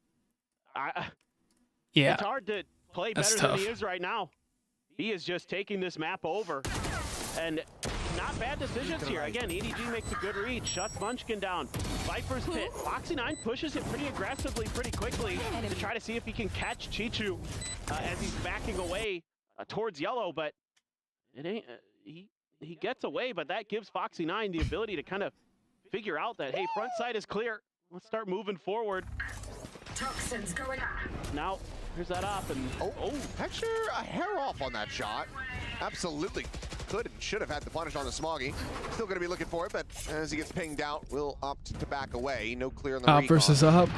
B: Yeah.
F: It's hard to play
B: That's
F: better than
B: tough.
F: he is right now. He is just taking this map over. And not bad decisions here. Again, EDG makes a good read. Shuts Munchkin down. Viper's pit. Foxy9 pushes it pretty aggressively, pretty quickly to try to see if he can catch Chichu as he's backing away towards yellow. But it ain't. He gets away, but that gives Foxy9 the ability to kind of figure out that, hey, front side is clear. Let's start moving forward.
Q: Toxins going up.
F: Now, here's that up, and
E: Texture a hair off on that shot. Absolutely could and should have had the punish on the Smoggy. Still going to be looking for it, but as he gets pinged out, will opt to back away. No clear on the
B: Up
E: recon.
B: versus up.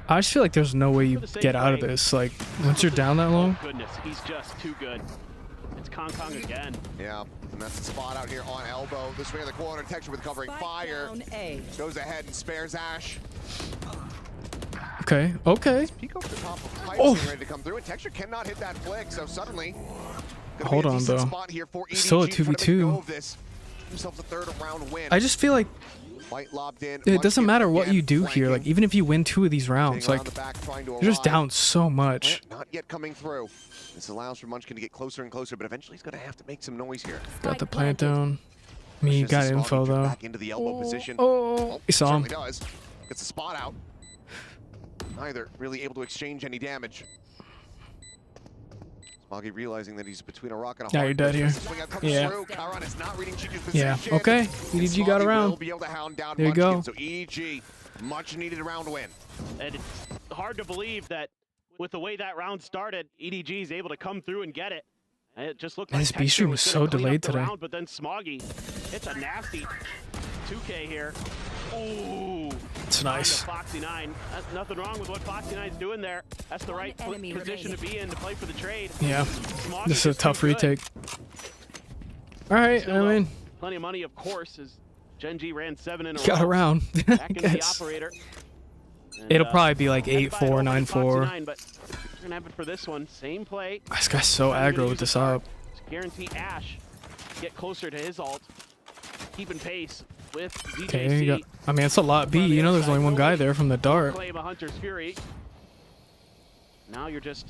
B: I just feel like there's no way you get out of this. Like, once you're down that long.
F: Goodness, he's just too good. It's Kong again.
E: Yeah, and that's the spot out here on elbow. This way in the corner, Texture with covering fire. Goes ahead and spares Ash.
B: Okay, okay.
E: Peek over the top of Pipes getting ready to come through, and Texture cannot hit that flick, so suddenly
B: Hold on, though.
E: spot here for EDG
B: Still a
E: to try to make go
B: 2v2.
E: of this. Themselves a third round win.
B: I just feel like
E: White lobbed in.
B: it doesn't matter what you do here. Like, even if you win 2 of these rounds, like, you're just down so much.
E: Not yet coming through. This allows for Munchkin to get closer and closer, but eventually he's going to have to make some noise here.
B: Got the plant down. Me got info, though.
E: Back into the elbow position.
B: Oh, he saw him.
E: Certainly does. Gets the spot out. Neither really able to exchange any damage. Smoggy realizing that he's between a rock and a
B: Yeah,
E: hard
B: you're dead here. Yeah.
E: Chiron is not reading Chichu's
B: Yeah,
E: position.
B: okay. EDG got
E: Smoggy
B: around.
E: will be able to hound down
B: There you
E: Munchkin,
B: go.
E: So EDG, much needed round win.
F: And it's hard to believe that with the way that round started, EDG is able to come through and get it. And it just looked
B: Man,
F: like
B: this B
F: Texture
B: stream
F: was
B: was
F: gonna
B: so
F: clean up
B: delayed
F: the
B: today.
F: round, but then Smoggy hits a nasty 2K here. Ooh.
B: It's nice.
F: Foxy9. That's nothing wrong with what Foxy9's doing there. That's the right position to be in to play for the trade.
B: Yeah.
F: Smoggy
B: This is a
F: just
B: tough
F: too good.
B: retake. All right,
F: Still,
B: I mean,
F: plenty of money, of course, as Gen.G ran 7 in a
B: got
F: row.
B: around.
F: Back into the
B: Guess.
F: operator. And,
B: It'll probably be like 8-4, 9-4.
F: But we're gonna have it for this one. Same play.
B: This guy's so aggro with this up.
F: Guarantee Ash get closer to his ult. Keeping pace with DJC.
B: Okay, you got, I mean, it's a lot B. You know, there's only one guy there from the dart.
F: Claim a Hunter's Fury. Now you're just.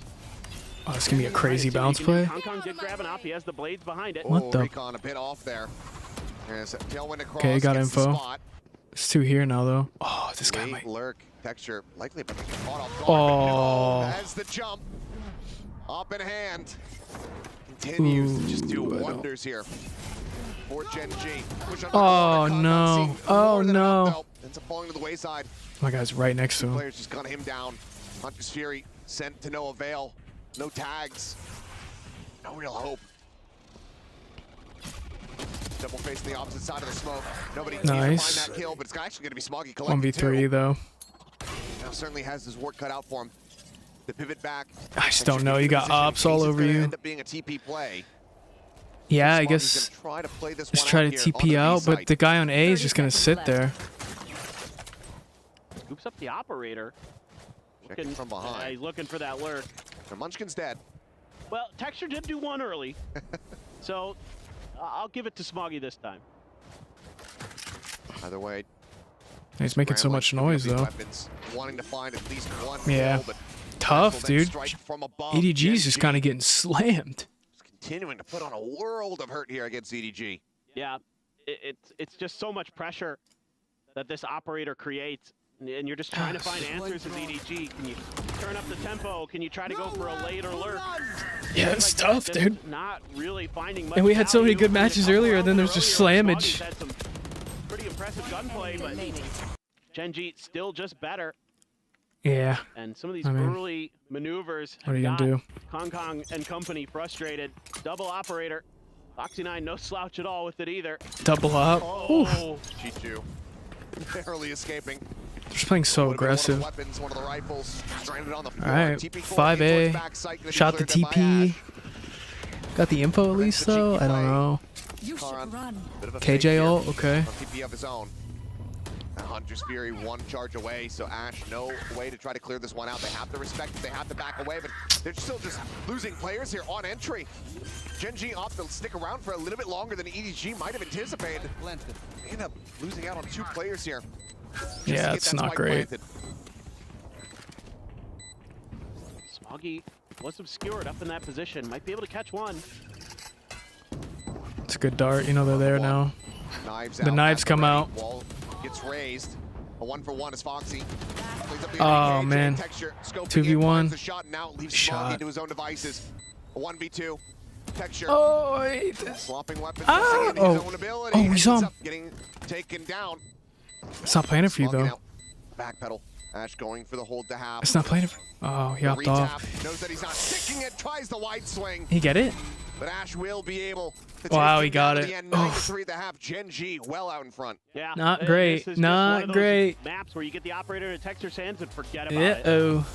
B: Oh, it's gonna be a crazy bounce play.
F: Hong Kong did grab an op. He has the blades behind it.
B: What the?
E: Recon a bit off there. There's a tailwind across.
B: Okay, got
E: gets the
B: info.
E: spot.
B: It's 2 here now, though. Oh, this guy
E: Late
B: might.
E: lurk. Texture likely about to get caught off guard.
B: Oh.
E: No, as the jump up in hand continues to just do wonders here for Gen.G.
B: Oh, no. Oh, no.
E: Ends up falling to the wayside.
B: My guy's right next to him.
E: Players just gun him down. Hunter's Fury sent to no avail. No tags. No real hope. Double facing the opposite side of the smoke. Nobody can
B: Nice.
E: find that kill, but it's actually going to be Smoggy collecting
B: 1v3, though.
E: Now certainly has his work cut out for him. The pivot back.
B: I just don't know. You got ops all over you.
E: End up being a TP play.
B: Yeah, I
E: Smoggy's
B: guess
E: gonna try to play this
B: just
E: one
B: try
E: out
B: to
E: here on
B: TP
E: the
B: out,
E: B
B: but
E: side.
B: the guy on A is just gonna sit there.
F: Scoops up the operator.
E: Checking from behind.
F: He's looking for that lurk.
E: And Munchkin's dead.
F: Well, Texture did do one early. So I'll give it to Smoggy this time.
E: Either way.
B: He's making so much noise, though.
E: Weapons, wanting to find at least one
B: Yeah.
E: kill, but
B: Tough,
E: will then
B: dude.
E: strike from above.
B: EDG's just
E: Gen.G
B: kind of getting slammed.
E: continuing to put on a world of hurt here against EDG.
F: Yeah, it's just so much pressure that this operator creates, and you're just trying to find answers as EDG. Can you turn up the tempo? Can you try to go for a later lurk?
B: Yeah, it's tough,
F: Just
B: dude.
F: Not really finding much
B: And we had so many
F: value.
B: good matches earlier, and then there's just
F: Earlier,
B: slammage.
F: Smoggy's had some pretty impressive gunplay, but Gen.G still just better.
B: Yeah.
F: And some of these
B: I mean,
F: early maneuvers
B: what are you
F: got
B: gonna do?
F: Kong Kong and company frustrated. Double operator. Foxy9 no slouch at all with it either.
B: Double up.
F: Oh,
E: Chichu barely escaping.
B: They're just playing so aggressive.
E: Weapons, one of the rifles, stranded on the floor.
B: All right,
E: TP
B: 5A. Shot the TP. Got the info at least, though? I don't know. KJ ult, okay.
E: TP of his own. Hunter's Fury one charge away, so Ash no way to try to clear this one out. They have to respect it, they have to back away, but They're still just losing players here on entry. Gen.G opt to stick around for a little bit longer than EDG might have anticipated. They end up losing out on 2 players here.
B: Yeah, it's not great.
F: Smoggy was obscured up in that position. Might be able to catch one.
B: It's a good dart. You know they're there now.
E: Knives
B: The knives come out.
E: Wall gets raised. A 1-for-1 is Foxy.
B: Oh man, 2v1.
E: The shot now leaves Smoggy into his own devices. A 1v2. Texture.
B: Oh, I hate this.
E: Swapping weapons.
B: Ah!
E: His own ability.
B: Oh, we saw him.
E: Getting taken down.
B: It's not playing it for you though.
E: Backpedal. Ash going for the hold to half.
B: It's not playing it. Oh, he hopped off.
E: Knows that he's not sticking it. Tries the wide swing.
B: He get it?
E: But Ash will be able to
B: wow, he got it.
E: 9-3 at the half. Gen.G well out in front.
F: Yeah.
B: Not great. Not great.
F: Maps where you get the operator in Texture's hands and forget about it.
B: Uh-oh.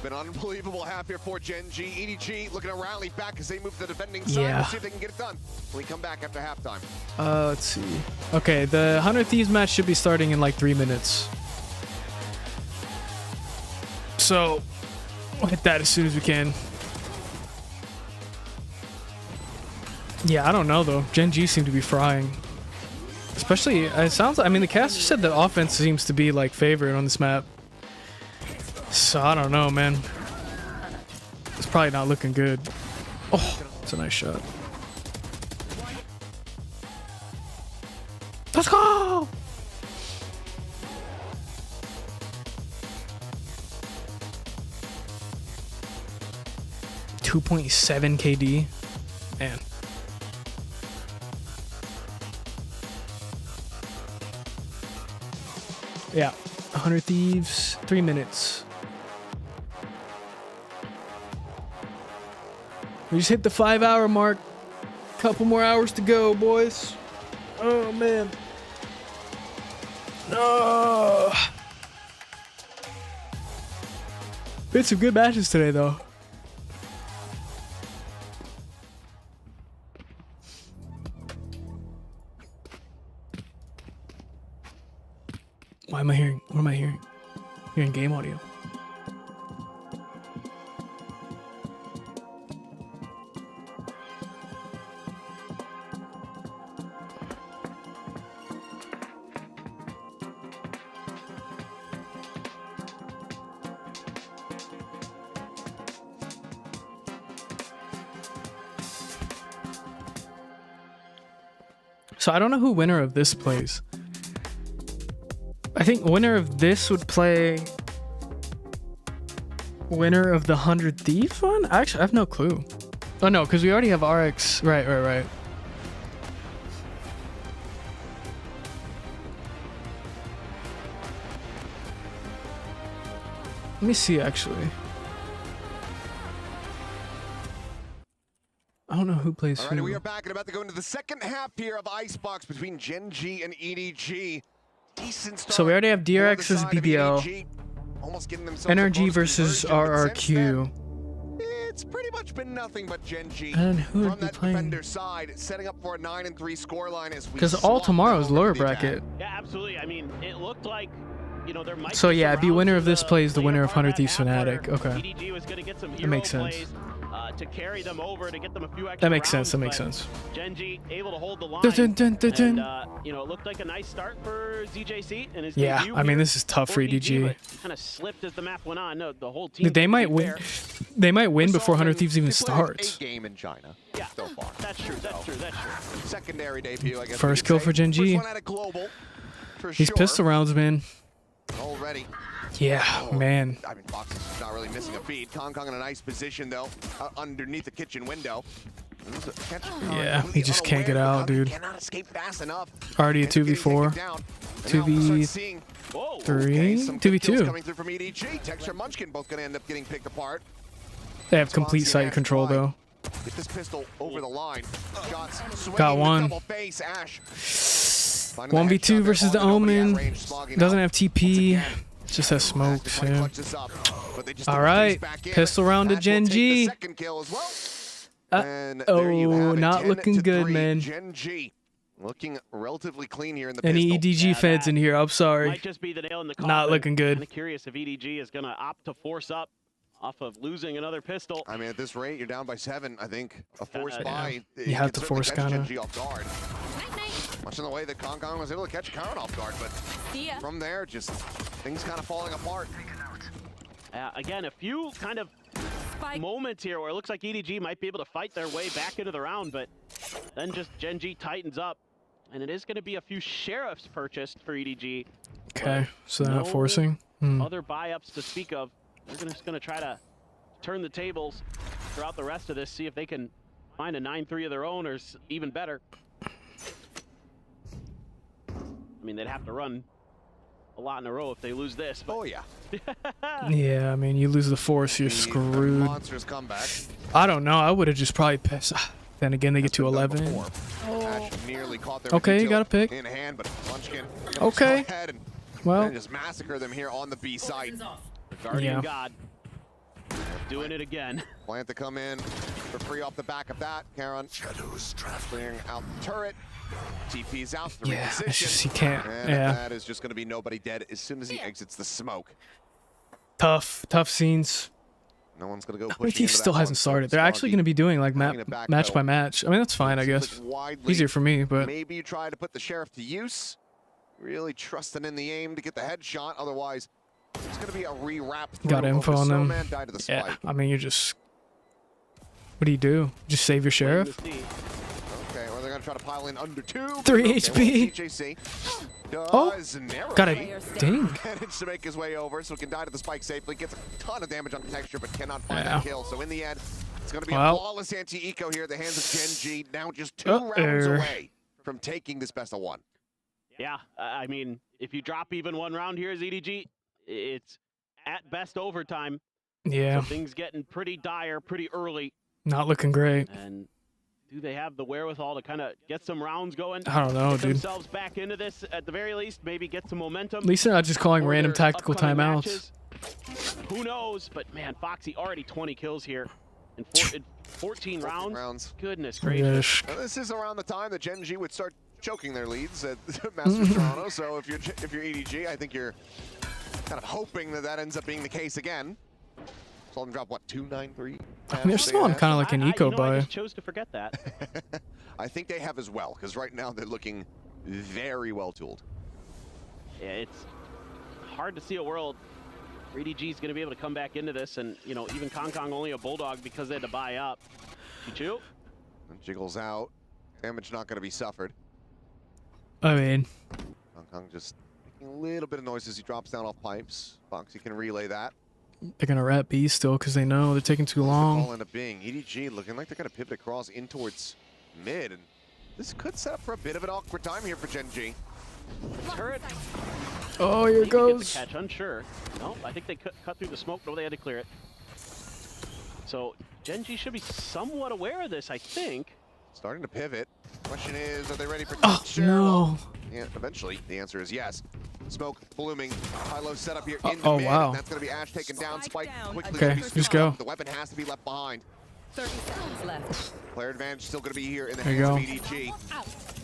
E: Been an unbelievable half here for Gen.G. EDG looking to rally back as they move to the defending side.
B: Yeah.
E: We'll see if they can get it done when we come back after halftime.
B: Let's see. Okay, the 100 Thieves match should be starting in like 3 minutes. So, we'll hit that as soon as we can. Yeah, I don't know though. Gen.G seem to be frying. Especially, it sounds like, I mean, the caster said the offense seems to be like favorite on this map. So, I don't know, man. It's probably not looking good. Oh, it's a nice shot. Let's go! .7 KD. Man. Yeah. 100 Thieves, 3 minutes. We just hit the 5-hour mark. Couple more hours to go, boys. Oh, man. No. Been some good matches today, though. Why am I hearing? What am I hearing? Hearing game audio. So I don't know who winner of this plays. I think winner of this would play winner of the 100 Thieves one? Actually, I have no clue. Oh no, because we already have RX. Right. Let me see, actually. I don't know who plays
E: All right,
B: who.
E: we are back and about to go into the second half here of Icebox between Gen.G and EDG. Decent start.
B: So we already have
E: for the
B: DRX's
E: side of
B: BBL.
E: EDG. Almost getting themselves a
B: NRG
E: bonus
B: versus
E: conversion, but since
B: RRQ.
E: then, it's pretty much been nothing but Gen.G
B: And who would
E: from
B: be
E: that
B: playing?
E: defender side, setting up for a 9-3 scoreline as we
B: Because all
E: swap
B: tomorrow's
E: them over
B: lower
E: to the attack.
B: bracket.
F: Yeah, absolutely. I mean, it looked like, you know, there might
B: So
F: be
B: yeah,
F: some
B: be winner
F: rounds
B: of this plays the winner of 100 Thieves
F: half where
B: Fnatic. Okay.
F: EDG was going to get some
B: That
F: hero
B: makes sense.
F: plays to carry them over, to get them a few extra
B: That makes
F: rounds,
B: sense. That makes
F: but
B: sense.
F: Gen.G able to hold the line.
B: Dun, dun, dun, dun,
F: And,
B: dun.
F: you know, it looked like a nice start for ZJC and his
B: Yeah,
F: debut
B: I mean,
F: here
B: this is tough for EDG.
F: Kind of slipped as the map went on. No, the whole team.
B: Dude, they
F: to
B: might
F: be
B: win.
F: fair.
B: They might win before 100 Thieves even
E: They played
B: starts.
E: a game in China
F: Yeah,
E: so far.
F: that's true. That's true. That's true.
E: Secondary debut, I guess.
B: First
E: we could
B: kill
E: say.
B: for Gen.G.
E: First one at a global, for
B: These
E: sure.
B: pistol rounds, man.
E: Already.
B: Yeah, man.
E: I mean, Fox is not really missing a beat. Kong in a nice position, though, underneath the kitchen window.
B: Yeah, he just can't get out, dude.
E: Cannot escape fast enough.
B: Already a 2v4. 2v3. 2v2.
E: Coming through from EDG. Texture Munchkin both going to end up getting picked apart.
B: They have complete sight control, though.
E: Get this pistol over the line. Shots swinging
B: Got
E: with
B: one.
E: double face. Ash.
B: 1v2 versus the Omen. Doesn't have TP. Just has smokes, yeah. All right. Pistol round to Gen.G. Oh, not looking good, man.
E: Gen.G looking relatively clean here in the
B: Any
E: pistol.
B: EDG feds in here? I'm sorry.
F: Might just be the nail in the coffin.
B: Not looking good.
F: Kind of curious if EDG is going to opt to force up off of losing another pistol.
E: I mean, at this rate, you're down by 7. I think a forced buy.
B: You have to force
E: kind of off guard. Much in the way that Kong was able to catch Karen off guard, but from there, just things kind of falling apart.
F: Again, a few kind of moments here where it looks like EDG might be able to fight their way back into the round, but then just Gen.G tightens up, and it is going to be a few sheriffs purchased for EDG.
B: Okay, so they're not forcing.
F: Other buy-ups to speak of. They're just going to try to turn the tables throughout the rest of this, see if they can find a 9-3 of their own, or even better. I mean, they'd have to run a lot in a row if they lose this. But...
E: Oh, yeah.
B: Yeah, I mean, you lose the force, you're screwed.
E: Monsters come back.
B: I don't know. I would have just probably pissed. Then again, they get to 11.
E: Ash nearly caught their
B: Okay, you got a pick.
E: in hand, but Munchkin
B: Okay. Well,
E: just massacre them here on the B site.
F: Guardian God doing it again.
E: Plant to come in for free off the back of that. Karen clearing out the turret. TP's out the reposition.
B: It's just he can't.
E: And that is just going to be nobody dead as soon as he exits the smoke.
B: Tough scenes.
E: No one's going to go
B: I mean, Thieves still hasn't started. They're actually going to be doing like match by match. I mean, that's fine, I guess. Easier for me, but
E: maybe you try to put the sheriff to use. Really trusting in the aim to get the headshot. Otherwise, it's going to be a re-wrap.
B: Got info on them.
E: Yeah,
B: I mean, you're just. What do you do? Just save your sheriff?
E: Okay, or they're going to try to pile in under 2.
B: 3 HP.
E: TJC
B: does got a ding.
E: Managed to make his way over, so he can die to the spike safely. Gets a ton of damage on the texture, but cannot find a kill. So in the end, it's going to be a flawless anti-eco here at the hands of Gen.G. Now just 2 rounds away from taking this best of 1.
F: Yeah, I mean, if you drop even 1 round here as EDG, it's at best overtime.
B: Yeah.
F: So things getting pretty dire pretty early.
B: Not looking great.
F: And do they have the wherewithal to kind of get some rounds going?
B: I don't know,
F: get
B: dude.
F: themselves back into this at the very least, maybe get some momentum.
B: At least they're not just calling random tactical timeouts.
F: Who knows? But man, Foxy already 20 kills here in 14 rounds. Goodness gracious.
E: Now, this is around the time that Gen.G would start choking their leads at Masters Toronto. So if you're EDG, I think you're kind of hoping that ends up being the case again. Saw them drop what, 2-9-3?
B: I mean, they're still on kind of like an eco buy.
F: I just chose to forget that.
E: I think they have as well, because right now they're looking very well tooled.
F: Yeah, it's hard to see a world where EDG is going to be able to come back into this, and you know, even Kong only a bulldog because they had to buy up. Chichu
E: jiggles out. Damage not going to be suffered.
B: I mean,
E: Kong just making a little bit of noise as he drops down off pipes. Foxy can relay that.
B: they're gonna wrap B still because they know they're taking too long.
E: All end up being EDG looking like they're gonna pivot across in towards mid, and this could set up for a bit of an awkward time here for Gen.G.
F: Turret.
B: Oh, here it goes.
F: Catch, unsure. No, I think they cut through the smoke, but they had to clear it. So Gen.G should be somewhat aware of this, I think.
E: Starting to pivot. Question is, are they ready for
B: touch? No.
E: Yeah, eventually, the answer is yes. Smoke blooming. High-low setup here in the
B: oh,
E: mid.
B: wow.
E: And that's going to be Ash taken down. Spike quickly.
B: Okay, just go.
E: The weapon has to be left behind.
Q: 30 seconds left.
E: Player advantage still going to be here in the
B: There you
E: hands
B: go.
E: of EDG.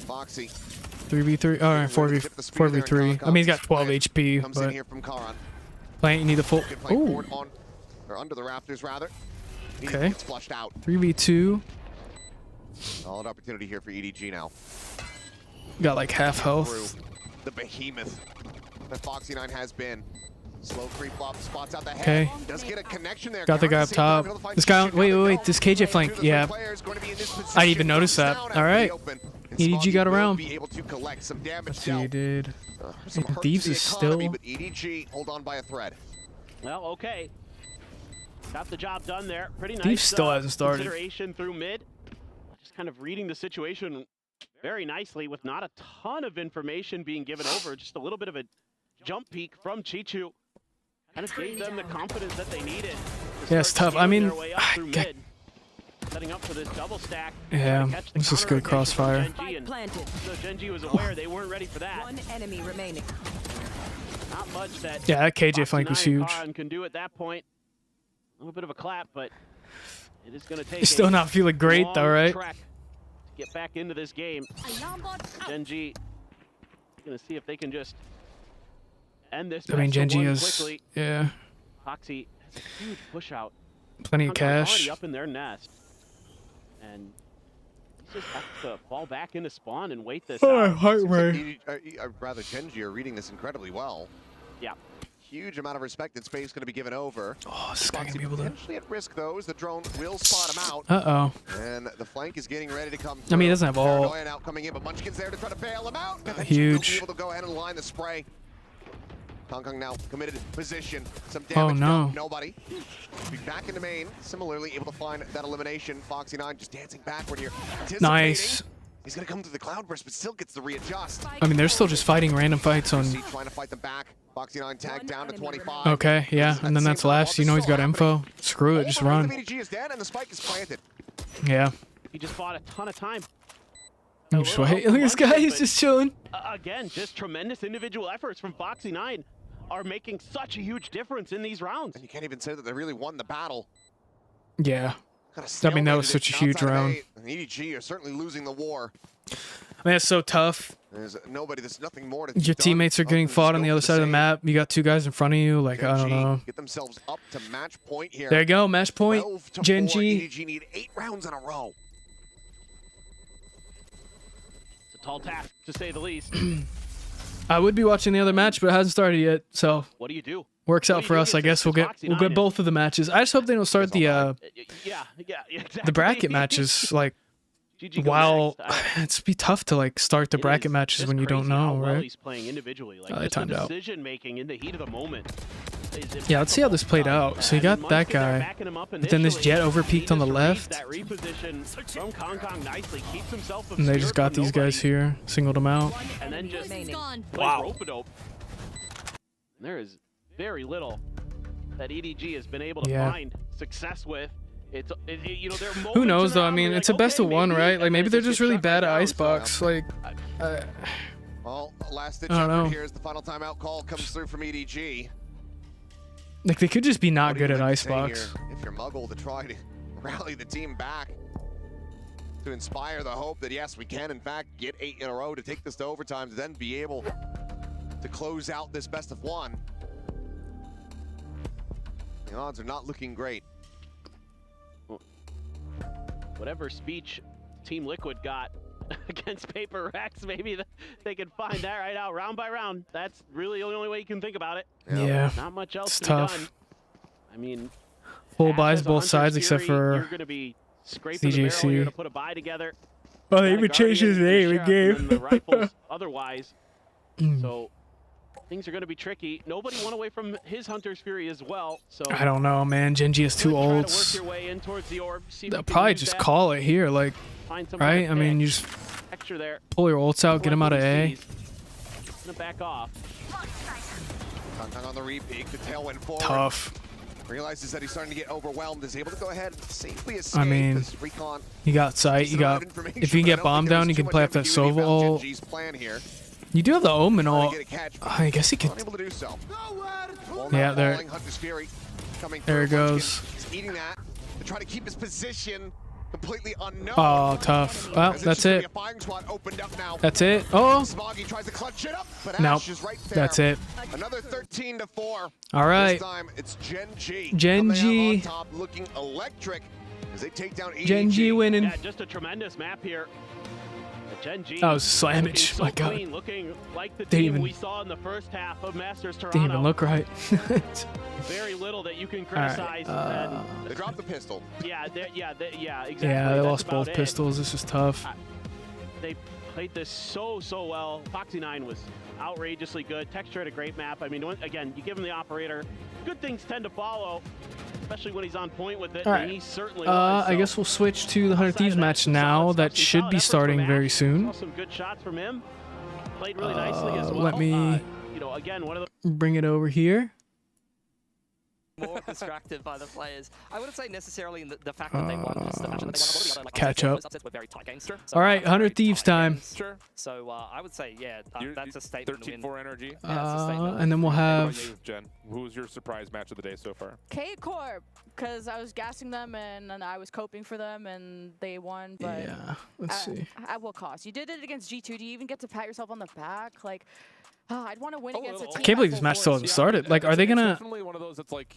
E: Foxy.
B: 3v3. All right, 4v3. I mean, he's got 12 HP.
E: Comes in
B: But
E: here from Karan.
B: plant, you need the full. Ooh.
E: On, or under the rafters, rather.
B: Okay.
E: Gets flushed out.
B: 3v2.
E: Solid opportunity here for EDG now.
B: Got like half health.
E: Through the behemoth that Foxy 9 has been. Slow creep up, spots out the head.
B: Okay.
E: Does get a connection there.
B: Got the guy up top. This guy. Wait. This KJ flank. Yeah. I didn't even notice that. All right. EDG got around. Let's see, he did. And Thieves is still.
E: But EDG hold on by a thread.
F: Well, okay. Got the job done there. Pretty nice.
B: Thieves still hasn't started.
F: Consideration through mid. Just kind of reading the situation very nicely with not a ton of information being given over. Just a little bit of a jump peek from Chichu. Kind of gave them the confidence that they needed.
B: Yeah, it's tough. I mean,
F: setting up for this double stack.
B: Yeah, this is good crossfire.
F: So Gen.G was aware they weren't ready for that.
Q: One enemy remaining.
F: Not much that.
B: Yeah, that KJ flank was huge.
F: Can do at that point. A little bit of a clap, but it is going to take.
B: He's still not feeling great, though, right?
F: Trek to get back into this game. Gen.G going to see if they can just end this.
B: I mean, Gen.G is.
F: quickly.
B: Yeah.
F: Foxy has Huge push out.
B: Plenty of cash.
F: Already up in their nest. And he just has to fall back into spawn and wait this
B: Oh,
F: out.
B: heart
E: Seems like rather Gen.G are reading this incredibly well.
F: Yeah.
E: Huge amount of respected space going to be given over.
B: Oh, this guy gonna be able to.
E: Potentially at risk though, as the drone will spot him out.
B: Uh-oh.
E: And the flank is getting ready to come
B: I mean, he
E: through.
B: doesn't have all.
E: Paranoia now coming in, but Munchkin's there to try to bail him out.
B: Huge.
E: He'll be able to go ahead and line the spray. Kong now committed position. Some
B: Oh,
E: damage.
B: no.
E: Nobody. Be back in the main. Similarly, able to find that elimination. Foxy9 just dancing backward here.
B: Nice.
E: He's gonna come through the cloud burst, but still gets to readjust.
B: I mean, they're still just fighting random fights on.
E: Trying to fight them back. Foxy9 tagged down to 25.
B: Okay, yeah, and then that's last. You know he's got info. Screw it, just run.
E: BBG is dead and the spike is planted.
B: Yeah.
F: He just bought a ton of time.
B: I'm just wait. Look at this guy. He's just chilling.
F: Again, just tremendous individual efforts from Foxy9 are making such a huge difference in these rounds.
E: And you can't even say that they really won the battle.
B: Yeah. I mean, that was such a huge round.
E: And EDG are certainly losing the war.
B: Man, it's so tough.
E: There's nobody. There's nothing more to
B: Your teammates are getting fought on the other side of the map. You got two guys in front of you. Like, I don't know.
E: Get themselves up to match point here.
B: There you go, match point.
E: 12 to 4.
B: GenG.
E: EDG need 8 rounds in a row.
F: It's a tall task, to say the least.
B: I would be watching the other match, but it hasn't started yet. So
F: What do you do?
B: works out for us, I guess. We'll get both of the matches. I just hope they don't start the
F: exactly.
B: bracket matches like while it's be tough to like start the bracket matches when you don't know, right?
F: He's playing individually, like
B: I timed out.
F: decision making in the heat of the moment.
B: Yeah, let's see how this played out. So you got that guy, but then this Jet overpeaked on the left,
F: That reposition from Kong nicely keeps himself
B: and they just got these guys here, singled them out.
F: and then just
B: Wow.
F: rope-a-dope. There is very little that EDG has been able to
B: Yeah.
F: find success with. You know, there are
B: Who
F: moments
B: knows
F: in the
B: though? I
F: round where
B: mean,
F: you're
B: it's a
F: like,
B: best
F: okay,
B: of one,
F: maybe,
B: right?
F: and
B: Like maybe
F: then
B: they're
F: it
B: just
F: gets
B: really
F: shut
B: bad
F: right
B: at
F: down.
B: Icebox. Like,
E: Well, last ditch
B: I don't
E: effort
B: know.
E: here as the final timeout call comes through from EDG.
B: like they could just be not
E: What do you
B: good at
E: like to say
B: Icebox.
E: here, if you're Muggle, to try to rally the team back, to inspire the hope that yes, we can in fact get 8 in a row to take this to overtime, to then be able to close out this best of one. The odds are not looking great.
F: Whatever speech Team Liquid got against Paper Rex, maybe they can find that right out round by round. That's really the only way you can think about it.
B: Yeah,
F: Not much else
B: it's
F: to
B: tough.
F: be done. I mean,
B: Full
F: as
B: buys
F: a
B: both
F: Hunter's
B: sides except
F: Fury, you're
B: for
F: going to be scraping the barrel
B: CJC.
F: here to put a buy together.
B: Oh, they
F: Got a
B: even changed his
F: Guardian,
B: name
F: the Sheriff, and then
B: in
F: the rifles
B: game.
F: otherwise. So things are going to be tricky. Nobody won away from his Hunter's Fury as well. So
B: I don't know, man. GenG is too
F: try to
B: old.
F: work your way in towards the orb, see if
B: They'll
F: you can
B: probably
F: use
B: just
F: that,
B: call it here, like,
F: find some
B: right?
F: kind
B: I
F: of
B: mean, you
F: pick.
B: just
F: Extra there.
B: pull your ults out, get them out of A.
F: Gonna back off.
E: Kong on the repeat, the tailwind forward.
B: Tough.
E: Realizes that he's starting to get overwhelmed, is able to go ahead and safely escape.
B: I mean,
E: this Recon
B: you got sight. You got. If you can get bombed down, you can play up that Sova ult.
E: GenG's plan here.
B: You do have the Omen ult.
E: Get a catch,
B: I guess he could.
E: unable to do so.
B: Yeah, there.
E: Falling, Hunter's Fury coming
B: There it
E: through.
B: goes.
E: He's eating that to try to keep his position completely unknown.
B: Oh, tough. Well,
E: As
B: that's
E: should be
B: it.
E: a firing squad opened up now.
B: That's it. Oh.
E: Smoggy tries to clutch it up, but
B: Nope.
E: Ash is right there.
B: That's it.
E: Another 13 to 4.
B: All right.
E: This time it's Gen.G.
B: GenG.
E: On top, looking electric as they take down EDG.
B: GenG winning.
F: Yeah, just a tremendous map here. Gen.G.
B: That was slammage.
F: looking so
B: My God.
F: clean, looking like the
B: Didn't
F: team
B: even-
F: we saw in the first half of Masters Toronto.
B: Didn't even look right.
F: Very little that you can
B: All right,
F: criticize.
E: They dropped the pistol.
F: Yeah, exactly.
B: Yeah, they
F: That's
B: lost
F: about
B: both
F: it.
B: pistols. This is tough.
F: They played this so well. Foxy9 was outrageously good. Texture had a great map. I mean, again, you give him the operator, good things tend to follow, especially when he's on point with it.
B: All
F: And
B: right.
F: he certainly was.
B: I
F: So
B: guess we'll switch to the 100 Thieves match now. That should be starting very soon.
F: saw some good shots from him. Played really nicely as well.
B: Let me
F: you know, again, one of the
B: bring it over here.
J: More distracted by the players. I wouldn't say necessarily in the fact that they won this, the fact that they won all the other, like,
B: catch up.
J: those upsets were very tight games. So
B: All right, 100 Thieves time.
J: Sure. So I would say, yeah, that's a statement.
K: 13-4 energy.
B: And then we'll have.
K: Jen, who was your surprise match of the day so far?
I: K Corp, because I was gassing them and I was coping for them and they won. But
B: Yeah, let's see.
I: At what cost? You did it against G2. Do you even get to pat yourself on the back? Like, I'd want to win against a team.
B: I can't believe this match still hasn't started. Like, are they gonna?
K: Definitely one of those that's like,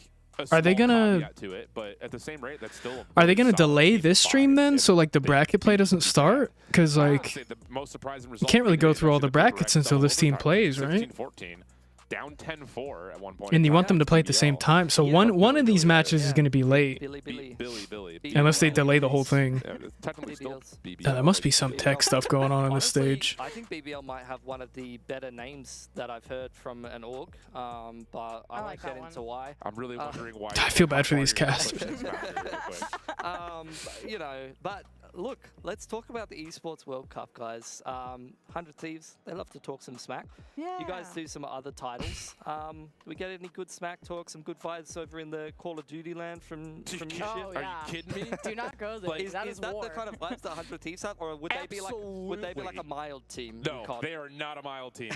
B: Are they gonna?
K: caveat to it, but at the same rate, that's still.
B: Are they gonna delay this stream then, so like the bracket play doesn't start? Because like
K: the most surprising
B: you
K: result
B: can't really go through all the brackets until this team plays, right?
K: 16-14, down 10-4 at one point.
B: And you want them to play at the same time, so one of these matches is gonna be late,
K: BiliBili.
B: unless they delay the whole thing.
K: Technically still BBL.
B: There must be some tech stuff going on this stage.
J: I think BBL might have one of the better names that I've heard from an org, but I won't get into why.
K: I'm really wondering why.
B: I feel bad for these casters.
J: You know, but look, let's talk about the Esports World Cup, guys. 100 Thieves, they love to talk some smack.
I: Yeah.
J: You guys do some other titles. We get any good smack talk, some good fights over in the Call of Duty land from you?
I: Oh,
J: Are
I: yeah.
J: you kidding me?
I: Do not go there.
J: Is
I: That is
J: that
I: war.
J: the kind of vibes that 100 Thieves have, or would they be like a mild team?
K: No,
J: in COD?
K: they are not a mild team.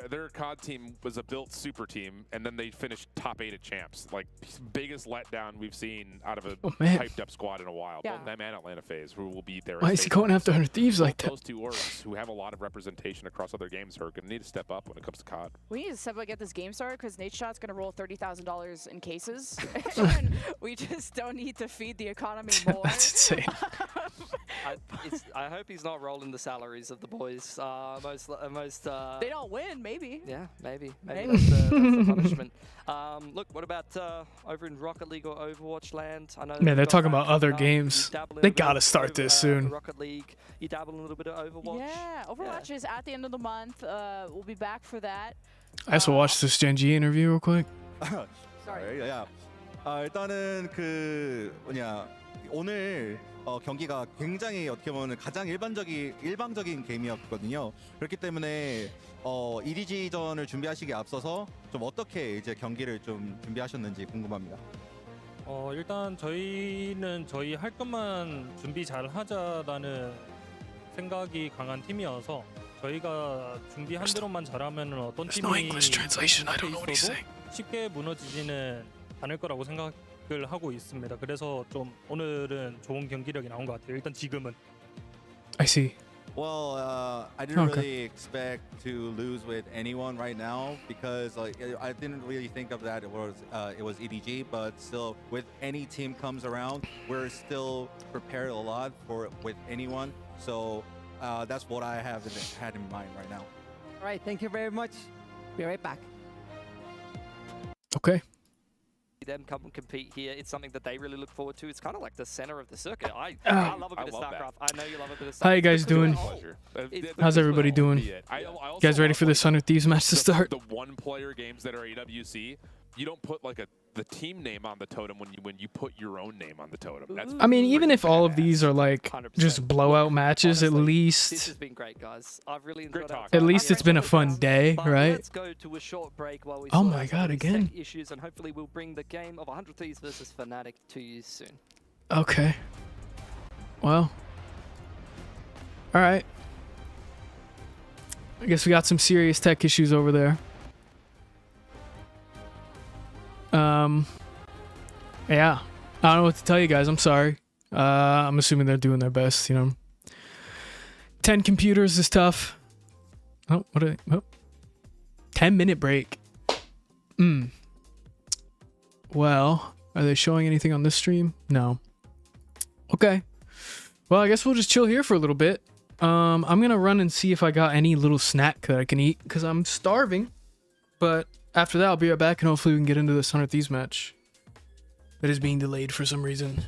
K: their COD team was a built super team, and then they finished top 8 at champs. Like, biggest letdown we've seen out of a hyped up squad in a while.
I: Yeah.
K: Both them and Atlanta FaZe, who will be there.
B: Why is he going after 100 Thieves like that?
K: Those two orgs who have a lot of representation across other games are going to need to step up when it comes to COD.
I: We need to step up, get this game started, because Nate Shot's going to roll $30,000 in cases. And we just don't need to feed the economy more.
B: That's insane.
J: I hope he's not rolling the salaries of the boys.
I: They don't win, maybe.
J: Yeah, maybe.
I: Maybe.
J: That's the punishment. Look, what about over in Rocket League or Overwatch land? I know.
B: Man, they're
J: you've got
B: talking about
J: that
B: other
J: coming up. You
B: games.
J: dabble in
B: They
J: a bit
B: gotta
J: of
B: start this soon.
J: Rocket League. You dabble in a little bit of Overwatch.
I: Yeah, Overwatch is at the end of the month. We'll be back for that.
B: I also watched this Gen.G interview real quick.
M: Sorry. Yeah. 일단은 그 뭐냐 오늘 경기가 굉장히 어떻게 보면 가장 일방적인 게임이었거든요. 그렇기 때문에 EDG전을 준비하시기에 앞서서 좀 어떻게 이제 경기를 좀 준비하셨는지 궁금합니다.
V: 일단 저희는 저희 할 것만 준비 잘 하자라는 생각이 강한 팀이어서 저희가 준비한 대로만 잘하면 어떤
B: There's no
V: 팀이
B: English translation. I don't know what he's
V: 있어도
B: saying.
V: 쉽게 무너지지는 않을 거라고 생각을 하고 있습니다. 그래서 좀 오늘은 좋은 경기력이 나온 것 같아요. 일단 지금은.
B: I see.
M: Well, I didn't
B: Okay.
M: really expect to lose with anyone right now because I didn't really think of that it was EDG, but still, with any team comes around, we're still prepared a lot for with anyone. So that's what I had in mind right now.
H: All right, thank you very much. Be right back.
B: Okay.
J: Them come and compete here. It's something that they really look forward to. It's kind of like the center of the circuit. I love a bit of StarCraft. I know you love a bit of StarCraft.
B: How you guys doing? How's everybody doing? You guys ready for this 100 Thieves match to start?
K: The one-player games that are EWC, you don't put like the team name on the totem when you put your own name on the totem. That's
B: I mean, even if all of these are like just blowout matches, at
J: This
B: least
J: has been great, guys. I've really enjoyed it.
B: at least it's been a fun day,
J: But
B: right?
J: Let's go to a short break while we
B: Oh
J: sort
B: my
J: out some
B: God,
J: of these
B: again.
J: tech issues, and hopefully we'll bring the game of 100 Thieves versus Fnatic to you soon.
B: Okay. Well. All right. I guess we got some serious tech issues over there. Yeah. I don't know what to tell you guys. I'm sorry. I'm assuming they're doing their best, you know. 10 computers is tough. Oh, what are they? Oh. 10-minute break. Well, are they showing anything on this stream? No. Okay. Well, I guess we'll just chill here for a little bit. I'm gonna run and see if I got any little snack that I can eat, because I'm starving. But after that, I'll be right back, and hopefully we can get into this 100 Thieves match that is being delayed for some reason.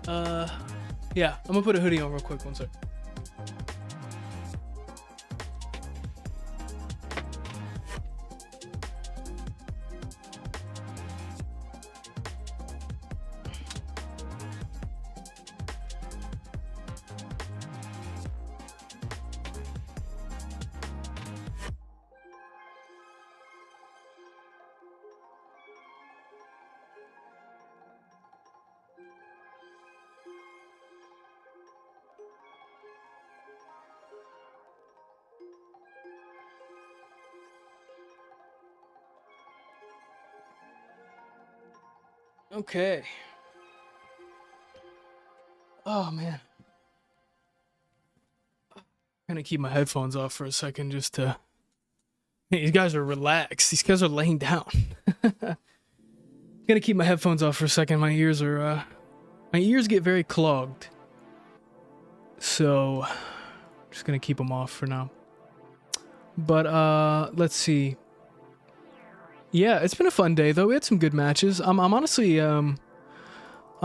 B: Yeah, I'm gonna put a hoodie on real quick. One sec. Okay. Oh man. I'm gonna keep my headphones off for a second just to. Hey, these guys are relaxed. These guys are laying down. Gonna keep my headphones off for a second. My ears get very clogged. So just gonna keep them off for now. But let's see. Yeah, it's been a fun day though. We had some good matches. I'm honestly I'm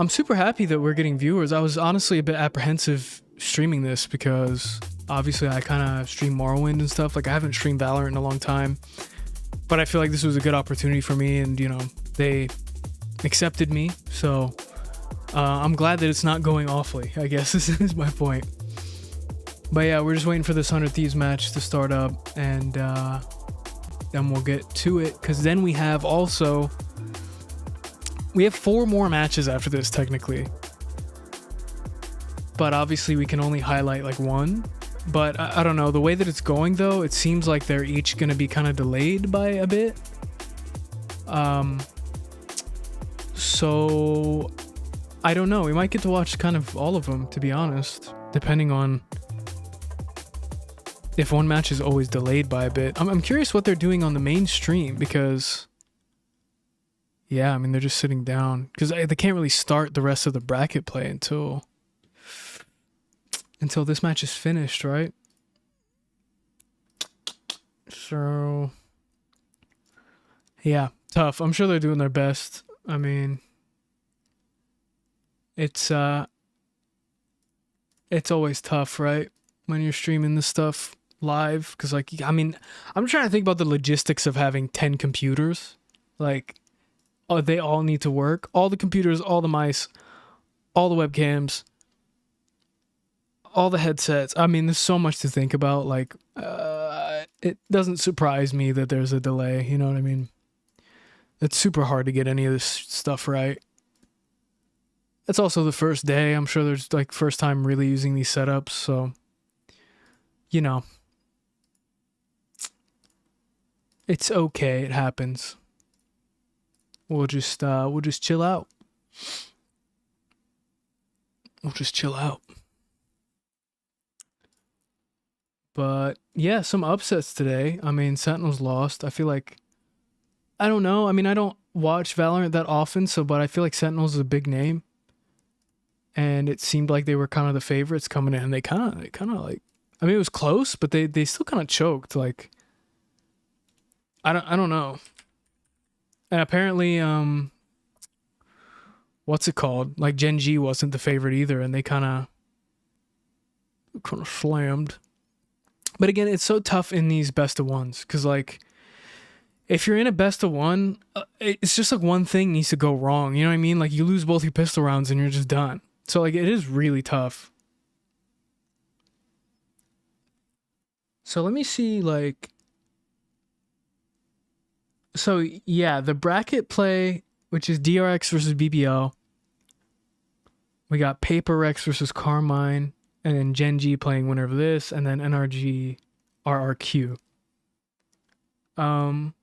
B: super happy that we're getting viewers. I was honestly a bit apprehensive streaming this because obviously I kind of stream Morrowind and stuff. Like I haven't streamed Valorant in a long time, but I feel like this was a good opportunity for me, and you know they accepted me. So I'm glad that it's not going awfully. I guess this is my point. But yeah, we're just waiting for this 100 Thieves match to start up, and then we'll get to it, because then we have 4 more matches after this technically, but obviously we can only highlight like one. But I don't know, the way that it's going though, it seems like they're each going to be kind of delayed by a bit. So I don't know, we might get to watch kind of all of them, to be honest, depending on if one match is always delayed by a bit. I'm curious what they're doing on the main stream, because yeah, I mean, they're just sitting down because they can't really start the rest of the bracket play until this match is finished, right? So yeah, tough. I'm sure they're doing their best. I mean, it's always tough, right, when you're streaming this stuff live, because like, I mean, I'm trying to think about the logistics of having 10 computers. Like, oh, they all need to work, all the computers, all the mice, all the webcams, all the headsets. I mean, there's so much to think about. Like it doesn't surprise me that there's a delay, you know what I mean? It's super hard to get any of this stuff right. It's also the first day. I'm sure there's like first time really using these setups, so you know, it's okay. It happens. We'll just chill out. We'll just chill out. But yeah, some upsets today. I mean, Sentinels lost. I feel like, I don't know. I mean, I don't watch Valorant that often, but I feel like Sentinels is a big name, and it seemed like they were kind of the favorites coming in. And they kind of like, I mean, it was close, but they still kind of choked. Like, I don't know. And apparently, what's it called? Like Gen.G wasn't the favorite either, and they kind of slammed. But again, it's so tough in these best of ones, because like, if you're in a best of one, it's just like one thing needs to go wrong. You know what I mean? Like you lose both your pistol rounds and you're just done. So like, it is really tough. So let me see, like, so yeah, the bracket play, which is DRX versus BBL. We got PaperX versus Karmine, and then GenG playing winner of this, and then NRG RRQ. And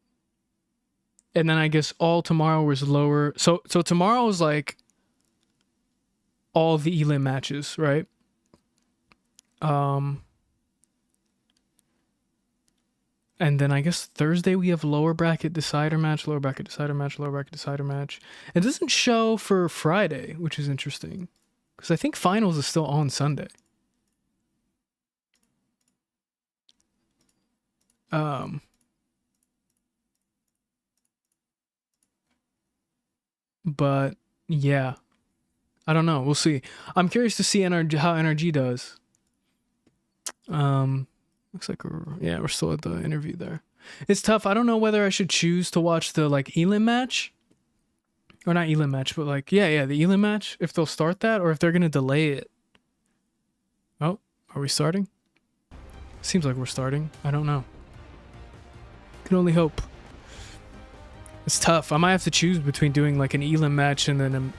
B: then I guess all tomorrow was lower. So tomorrow is like all the elim matches, right? And then I guess Thursday we have lower bracket decider match, lower bracket decider match, lower bracket decider match. It doesn't show for Friday, which is interesting, because I think finals is still on Sunday. But yeah, I don't know. We'll see. I'm curious to see how NRG does. Looks like we're still at the interview there. It's tough. I don't know whether I should choose to watch the like Elim match. Or not Elim match, but like the Elim match, if they'll start that or if they're gonna delay it. Oh, are we starting? Seems like we're starting. I don't know. Can only hope. It's tough. I might have to choose between doing like an Elim match and then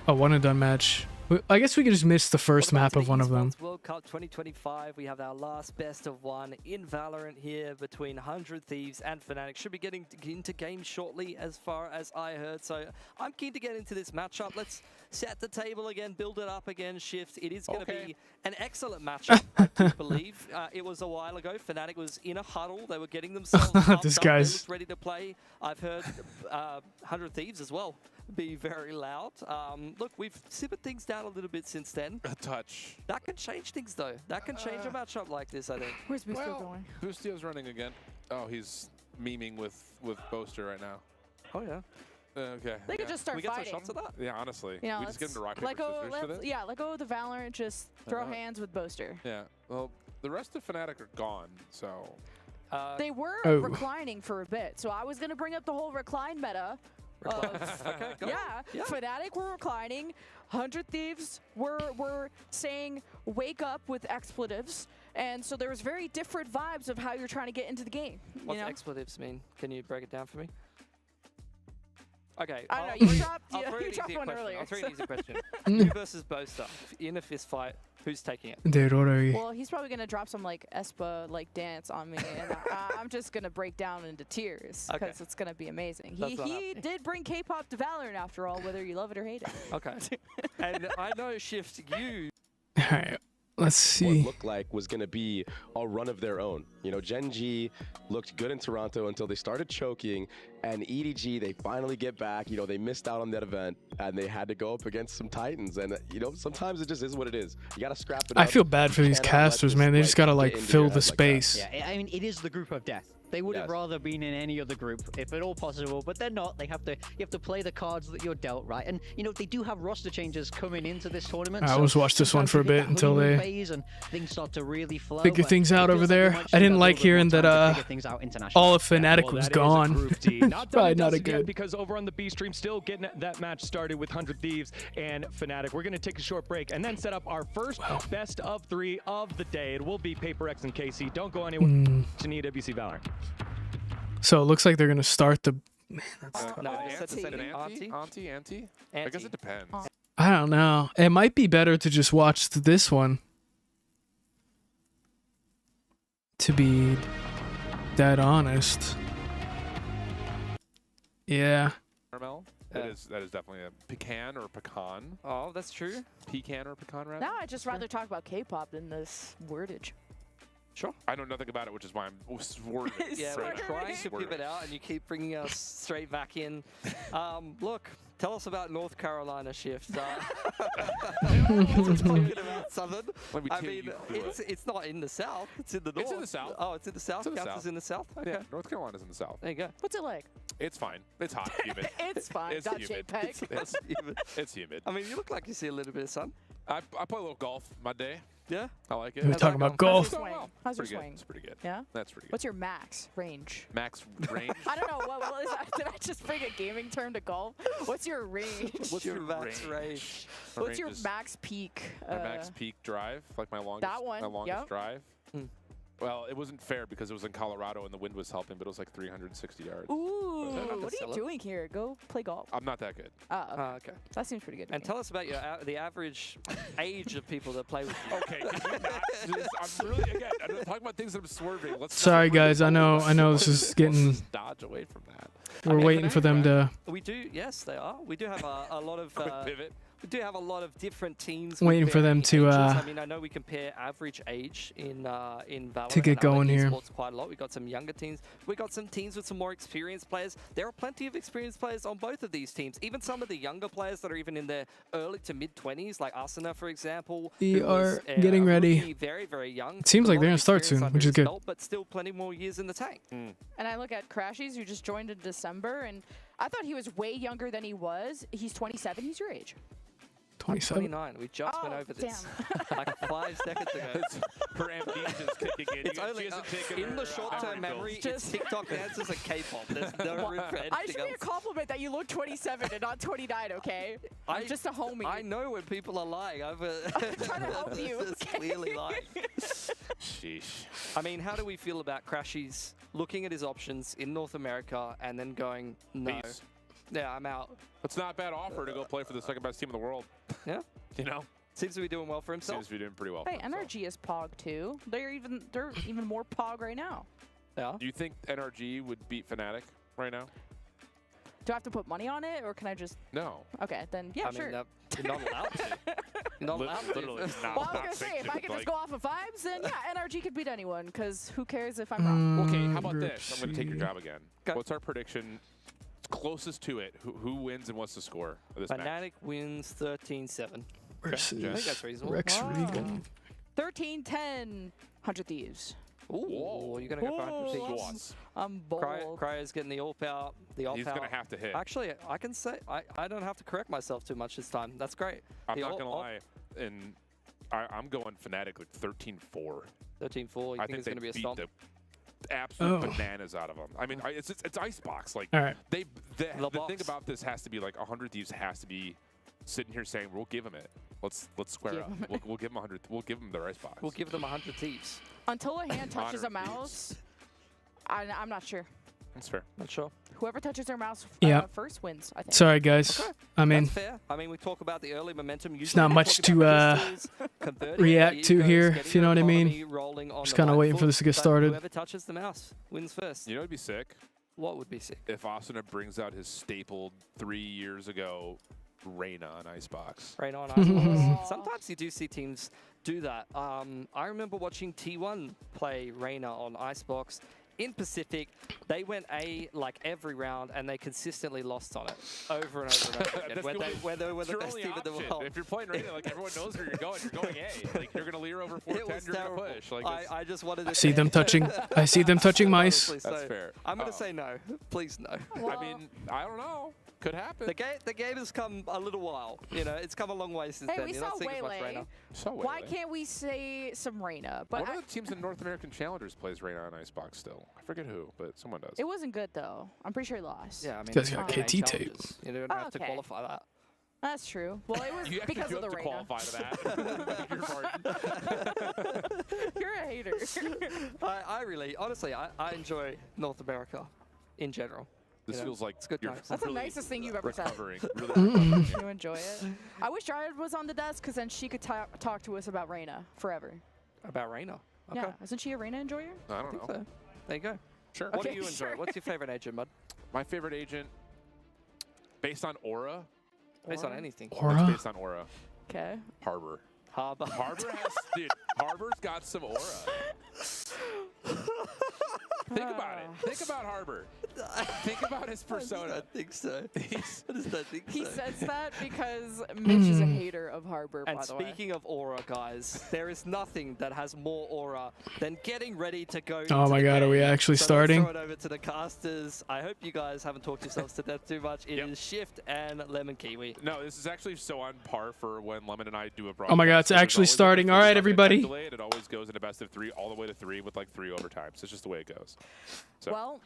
B: a one and done match. I guess we could just miss the first map of one of them.
J: Esports World Cup 2025. We have our last best of one in Valorant here between 100 Thieves and Fnatic. Should be getting into games shortly as far as I heard. So I'm keen to get into this matchup. Let's set the table again, build it up again, Shift. It is going to be an excellent matchup, I do believe. It was a while ago. Fnatic was in a huddle. They were getting themselves
B: This
J: up.
B: guy's
J: They looked ready to play. I've heard 100 Thieves as well be very loud. Look, we've simmered things down a little bit since then.
K: A touch.
J: That can change things, though. That can change a matchup like this, I think.
I: Where's Boostio going?
K: Boostio's running again. Oh, he's memeing with Boaster right now.
J: Oh, yeah.
K: Okay.
I: They could just start
J: we get
I: fighting.
J: some shots of that?
K: Yeah, honestly.
I: You know,
K: we just get into rock, paper,
I: let go,
K: scissors for this?
I: Yeah, let go of the Valorant. Just throw hands with Boaster.
K: Yeah. Well, the rest of Fnatic are gone, so...
I: They were reclining for a bit, so I was going to bring up the whole recline meta.
J: Okay, go.
I: Yeah, Fnatic were reclining. 100 Thieves were saying wake up with expletives, and so there was very different vibes of how you're trying to get into the game.
J: What's expletives mean? Can you break it down for me? Okay.
I: I don't know. You dropped one
J: question.
I: earlier.
J: I'll throw you an easy question. You versus Boaster in a fist fight. Who's taking it?
B: Dude, what are you?
I: Well, he's probably gonna drop some like Espa like dance on me, and I'm just gonna break down into tears because it's gonna be amazing. He did bring K-pop to Valorant after all, whether you love it or hate it.
J: Okay. And I know, Shift, you.
B: All right. Let's see.
C: What looked like was going to be a run of their own. You know, Gen.G looked good in Toronto until they started choking, and EDG, they finally get back. You know, they missed out on that event, and they had to go up against some Titans. And, you know, sometimes it just is what it is. You got to scrap it up.
B: I feel bad for these casters, man. They just got to, like, fill the space.
D: Yeah, I mean, it is the group of death. They would have rather been in any other group, if at all possible, but they're not. You have to play the cards that you're dealt, right? And you know they do have roster changes coming into this tournament.
B: I always watched this one for a bit until they
D: and things start to really flow.
B: Figure things out over there. I didn't like hearing that all of Fnatic was gone. Probably not a good.
A: Because over on the B stream, still getting that match started with 100 Thieves and Fnatic. We're going to take a short break and then set up our first best of 3 of the day. It will be PaperX and KC. Don't go anywhere. It's an EWC Valorant.
B: So it looks like they're gonna start the. Man, that's tough.
K: Auntie? I guess it depends.
B: I don't know. It might be better to just watch this one. To be dead honest. Yeah.
K: Caramel? That is definitely a pecan or pecan.
J: Oh, that's true.
K: Pecan or pecan, rather?
I: Now I'd just rather talk about K-pop than this wordage.
K: Sure. I know nothing about it, which is why I'm swerving.
J: Yeah, we're trying to pivot out, and you keep bringing us straight back in. Look, tell us about North Carolina, Shift. Talking about Southern. I mean, it's not in the South. It's in the North.
K: It's in the South.
J: Oh, it's in the South? Kansas in the South? Okay.
K: Yeah, North Carolina's in the South.
J: There you go.
I: What's it like?
K: It's fine. It's hot. Humid.
I: It's fine.
K: It's
I: Not
K: humid.
I: JPEG.
J: It's humid.
K: It's humid.
J: I mean, you look like you see a little bit of sun.
K: I play a little golf my day.
J: Yeah?
K: I like it.
B: We're talking about golf.
I: How's your swing? How's your
K: Pretty good.
I: swing?
K: It's pretty good.
I: Yeah?
K: That's pretty good.
I: What's your max range?
K: Max range?
I: I don't know. What is that? Did I just bring a gaming term to golf? What's your range?
J: What's your max range?
I: What's your max peak?
K: My max peak drive, like my longest.
I: That one.
K: My longest
I: Yep.
K: drive. Well, it wasn't fair because it was in Colorado and the wind was helping, but it was like 360 yards.
I: Ooh, what are you doing here? Go play golf.
K: I'm not that good.
J: Okay.
I: That seems pretty good.
J: And tell us about your the average age of people that play with you.
K: Okay, can you not? I'm really, again, I'm talking about things that I'm swerving. Let's
B: Sorry, guys. I know this is getting.
K: Let's dodge away from that.
B: We're waiting for them to.
J: We do, yes, they are. We do have a lot of.
K: Quick pivot.
J: We do have a lot of different teams.
B: Waiting for them to.
J: I mean, I know we compare average age in Valorant
B: to get going here.
J: Esports quite a lot. We got some younger teams. We got some teams with some more experienced players. There are plenty of experienced players on both of these teams. Even some of the younger players that are even in their early to mid 20s, like Asuna, for example.
B: We are getting ready.
J: Rookie, very, very young.
B: It seems like they're gonna start soon, which is good.
J: But still, plenty more years in the tank.
I: And I look at Crashies, who just joined in December, and I thought he was way younger than he was. He's 27. He's your age.
B: 27.
J: 29. We just went over this like 5 seconds ago.
K: Her amnesia's kicking in.
J: It's only in the short-term memory. It's TikTok dances and K-pop. There's no room for anything
I: I should be a
J: else.
I: compliment that you look 27 and not 29. Okay, I'm just a homie.
J: I know when people are lying. I'm
I: trying to help you.
J: It's clearly lying.
K: Sheesh.
J: I mean, how do we feel about Crashy's looking at his options in North America and then going, no,
K: Peace.
J: yeah, I'm out.
K: It's not a bad offer to go play for the second best team in the world.
J: Yeah.
K: You know?
J: Seems to be doing well for himself.
K: Seems to be doing pretty well.
I: Hey, NRG is Pog too. They're even more Pog right now.
J: Yeah.
K: Do you think NRG would beat Fnatic right now?
I: Do I have to put money on it, or can I just?
K: No.
I: Okay, then yeah,
J: I
I: sure.
J: mean, you're not allowed to. You're not allowed to.
K: Literally not.
I: Well, I was gonna say, if I could just go off of vibes, then yeah, NRG could beat anyone. Because who cares if I'm wrong?
K: Okay, how about this? I'm going to take your job again. What's our prediction? Closest to it. Who wins and what's the score of this match?
J: Fnatic wins 13-7.
B: Versus
J: I think that's reasonable.
B: Rex Regan.
I: 13-10, 100 Thieves.
J: Ooh, you're going to go for 100 Thieves.
I: I'm bold.
J: Cryo's getting the AWP out. The AWP
K: He's
J: out.
K: going to have to hit.
J: Actually, I can say, I don't have to correct myself too much this time. That's great.
K: I'm
J: The
K: not
J: AWP
K: going to lie. And I'm going Fnatic like 13-4.
J: 13-4. You think it's going to be a stomp?
K: The absolute bananas out of them. I mean, it's Icebox. Like,
B: All right.
K: the thing about this has to be like 100 Thieves has to be sitting here saying we'll give them it. Let's square up. We'll give them 100. We'll give them their Icebox.
J: We'll give them 100 Thieves.
I: Until a hand touches a
K: 100
I: mouse, I'm not sure.
K: That's fair.
J: Not sure.
I: Whoever touches their mouse first wins, I think.
B: Sorry, guys.
J: Okay.
B: I mean,
J: That's fair. I mean, we talk about the early momentum.
B: it's not much to react to here, if you know what I mean. Just kind of waiting for this to get started.
J: Whoever touches the mouse wins first.
K: You know, it'd be sick.
J: What would be sick?
K: If Asuna brings out his stapled 3 years ago Reyna on Icebox.
J: Reyna on Icebox. Sometimes you do see teams do that. I remember watching T1 play Reyna on Icebox. In Pacific, they went A like every round, and they consistently lost on it over and over and over again. Where they were the best team in the world.
K: If you're playing Reyna, like everyone knows where you're going A. Like you're gonna leer over 410, you're gonna push. Like
J: I just wanted to
B: I see them touching. I see them touching mice.
K: That's fair.
J: I'm gonna say no. Please no.
K: I mean, I don't know. Could happen.
J: The game has come a little while. You know, it's come a long way since
I: Hey,
J: then.
I: we
J: You're
I: saw
J: not seeing as much
I: Waylay.
J: Reyna.
I: Why can't we say some Reyna? But
K: One of the teams in North American Challengers plays Reyna on Icebox still. I forget who, but someone does.
I: it wasn't good though. I'm pretty sure he lost.
J: Yeah, I mean,
B: This guy's got
J: it's
B: KT tape.
J: challenges. You don't have to
I: Okay.
J: qualify that.
I: That's true. Well, it was
K: You actually
I: because
K: do
I: of the
K: have to
I: Reyna.
K: qualify to that. Your pardon.
I: You're a hater.
J: I really, honestly, I enjoy North America in general.
K: This feels like
J: it's good
K: you're
J: times.
I: That's
K: really
I: the nicest thing you've ever
K: recovering.
I: said.
K: Really recovering.
I: You enjoy it? I wish Jared was on the desk because then she could talk to us about Reyna forever.
J: About Reyna? Okay.
I: Yeah, isn't she a Reyna enjoyer?
K: I don't know.
J: So. There you go.
K: Sure.
J: What do
I: Okay,
J: you enjoy?
I: sure.
J: What's your favorite agent, bud?
K: My favorite agent, based on aura.
J: Based on anything.
B: Aura?
K: It's based on aura.
I: Okay.
K: Harbor.
J: Harbor.
K: Harbor has, dude. Harbor's got some aura. Think about it. Think about Harbor. Think about his persona.
J: I think so. I just don't think
I: He
J: so.
I: says that because Mitch is a hater of Harbor,
J: And
I: by the way.
J: speaking of aura, guys, there is nothing that has more aura than getting ready to go.
B: Oh my God, are we actually starting?
J: Let's throw it over to the casters. I hope you guys haven't talked yourselves to death too much. It is Shift and Lemon Kiwi.
K: No, this is actually so on par for when Lemon and I do a broadcast.
B: Oh my God, it's
K: There's
B: actually
K: always like a
B: starting. All right,
K: 45-minute
B: everybody.
K: delay, and it always goes in a best of 3 all the way to 3 with like 3 overtimes. It's just the way it goes. So.
I: Well,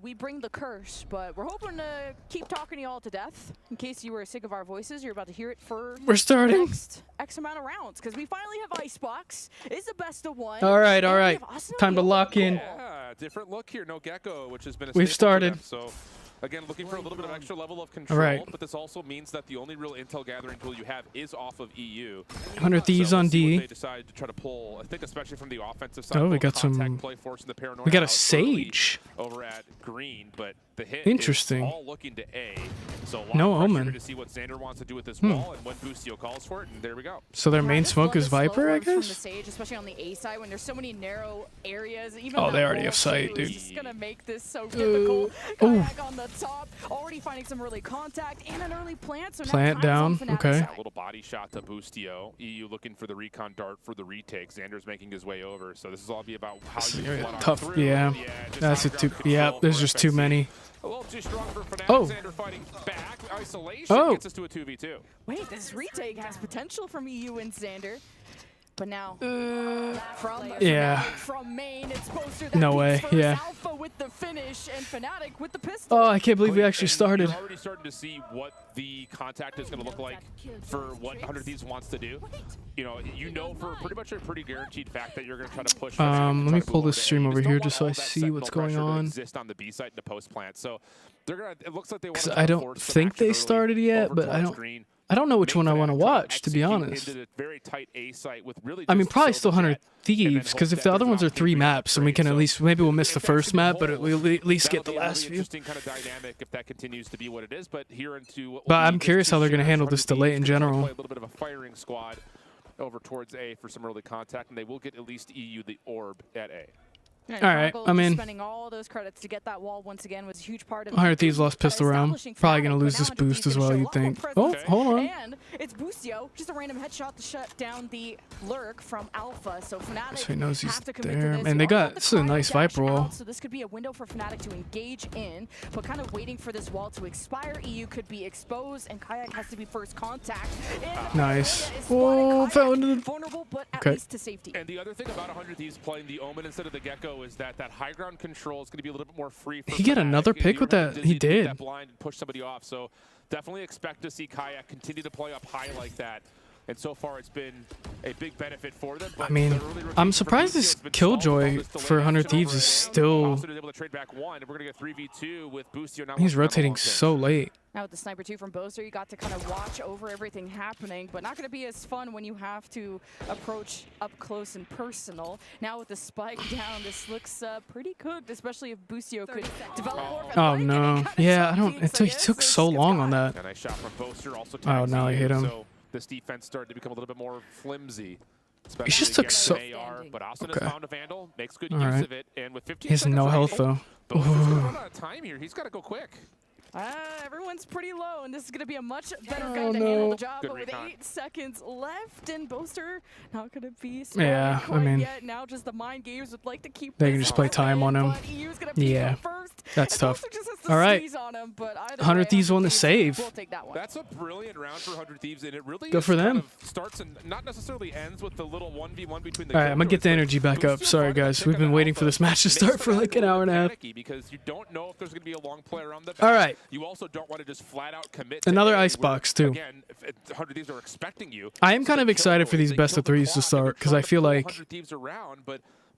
I: we bring the curse, but we're hoping to keep talking to you all to death. In case you were sick of our voices, you're about to hear it for
B: We're starting.
I: the next X amount of rounds, because we finally have Icebox. It's the best of one.
B: All right, all
I: and we
B: right.
I: have Asuna
B: Time to lock in.
K: Yeah, different look here. No Gecko, which has been a
B: We've
K: staple for them.
B: started.
K: So, again, looking for a little bit of extra level of control.
B: right.
K: But this also means that the only real intel gathering tool you have is off of EU.
B: 100 Thieves on
K: we'll see
B: D.
K: what they decide to try to pull. I think especially from the offensive side.
B: Oh, we
K: little
B: got some.
K: contact play forcing the Paranoia
B: We got a
K: out early
B: Sage.
K: over at Green, but the hit
B: Interesting.
K: is all looking to A. So a lot
B: No
K: of pressure
B: Omen.
K: to see what Xander wants to do with this wall and when Boostio calls for it, and there we go.
B: So their main
I: just
B: smoke
I: love
B: is
I: the slow
B: Viper, I
I: ones from the
B: guess?
I: Sage, especially on the A side when there's so many narrow areas. Even
B: Oh,
I: that
B: they already
I: wall
B: have sight,
I: too is
B: dude.
I: just gonna make this so difficult.
B: Ooh.
I: Kayak on the top, already finding some early contact and an early plant. So
B: Plant
I: now time's
B: down,
I: on Fnatic's
B: okay.
I: side.
K: A little body shot to Boostio. EU looking for the recon dart for the retake. Xander's making his way over. So this is all be about how you flood on
B: Tough,
K: through.
B: yeah.
K: Just
B: That's
K: high
B: it too.
K: ground
B: Yeah,
K: control
B: there's
K: for
B: just too
K: FNC.
B: many.
K: A little too strong for Fnatic.
B: Oh.
K: Xander fighting back. Isolation gets us to a 2v2.
I: Wait, this retake has potential from EU and Xander. But now, from main, it's Boaster that
B: no way, yeah.
I: Alpha with the finish and Fnatic with the pistol.
B: Oh, I can't believe we actually started.
K: You're already starting to see what the contact is going to look like for what 100 Thieves wants to do. You know for pretty much a pretty guaranteed fact that you're going to try to push.
B: Let me pull this stream over here just so I see what's going on.
K: Exist on the B site and the post plant. So they're gonna. It looks like they want.
B: I don't think they started yet, but I don't know which one I want to watch, to be honest. I mean, probably still 100 Thieves, because if the other ones are 3 maps, and we can at least, maybe we'll miss the first map, but we'll at least get the last few.
K: Interesting kind of dynamic if that continues to be what it is, but
B: I'm curious how they're going to handle this delay in general.
K: A little bit of a firing squad over towards A for some early contact, and they will get at least EU the orb at A.
I: Yeah,
B: all right, I mean,
I: spending all those credits to get that wall once again was a huge part of
B: 100 Thieves lost pistol round. Probably going to lose this boost as well, you'd think. Oh, hold on.
I: And it's Boostio, just a random headshot to shut down the lurk from Alpha. So Fnatic
B: so he knows he's
I: have to commit
B: there.
I: to this.
B: And they got this is a nice Viper wall.
I: So this could be a window for Fnatic to engage in, but kind of waiting for this wall to expire. EU could be exposed, and Kayak has to be first contact.
B: Nice. Whoa, fell into the...
I: Vulnerable, but at least to safety.
K: And the other thing about 100 Thieves playing the Omen instead of the Gecko is that high ground control is going to be a little bit more free.
B: He get another pick with that? He did.
K: That blind and push somebody off. So definitely expect to see Kayak continue to play up high like that. And so far, it's been a big benefit for them.
B: I mean, I'm surprised this Killjoy for 100 Thieves is still... He's rotating so late.
I: Now with the Sniper 2 from Boaster, you got to kind of watch over everything happening, but not going to be as fun when you have to approach up close and personal. Now with the spike down, this looks pretty cooked, especially if Boostio could develop more of a
B: Oh no. Yeah, I don't... It took so long on that.
K: Nice shot from Boaster, also
B: oh, now I hit him.
K: So this defense started to become a little bit more flimsy.
B: He just took so...
K: But Austin has found a Vandal, makes good use of it, and with 15
B: he has no health though.
K: Boaster's gonna run out of time here. He's got to go quick.
I: Everyone's pretty low, and this is going to be a much better guy to handle the job. But with 8 seconds left, and Boaster not going to be
B: yeah, I mean,
I: yet. Now just the mind games would like to keep.
B: They can just play time on him. Yeah, that's tough. All right, 100 Thieves won the save.
I: We'll take that one.
K: That's a brilliant round for 100 Thieves, and it really
B: go for them.
K: Kind of starts and not necessarily ends with the little 1v1 between the.
B: All right, I'm gonna get the energy back up. Sorry guys, we've been waiting for this match to start for like an hour and a half.
K: Because you don't know if there's gonna be a long play around the back.
B: All right.
K: You also don't want to just flat out commit.
B: Another icebox too.
K: Again, 100 Thieves are expecting you.
B: I am kind of excited for these best of 3s to start because I feel like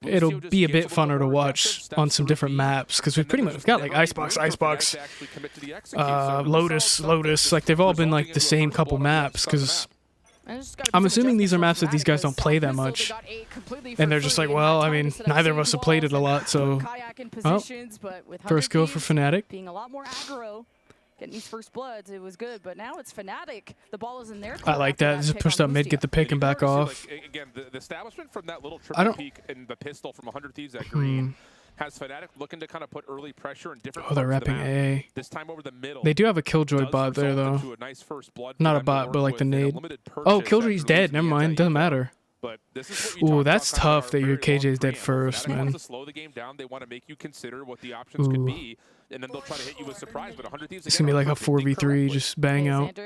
B: it'll be a bit funner to watch on some different maps because we've got like icebox, Lotus. Like they've all been like the same couple maps because I'm assuming these are maps that these guys don't play that much. And they're just like, well, I mean, neither of us have played it a lot, so... Oh, first kill for Fnatic.
I: Being a lot more aggro, getting these first bloods, it was good, but now it's Fnatic. The ball is in their court.
B: I like that. Just pushed up mid, get the pick and back off.
K: Again, the establishment from that little triple peek and the pistol from 100 Thieves at green has Fnatic looking to kind of put early pressure in different
B: they're wrapping A.
K: This time over the middle.
B: They do have a Killjoy bot there, though. Not a bot, but like the nade. Oh, Killjoy's dead. Never mind. Doesn't matter. Ooh, that's tough that your KJ's dead first, man.
K: They want to slow the game down. They want to make you consider what the options could be, and then they'll try to hit you with surprise. But 100 Thieves.
B: It's gonna be like a 4v3, just bang out.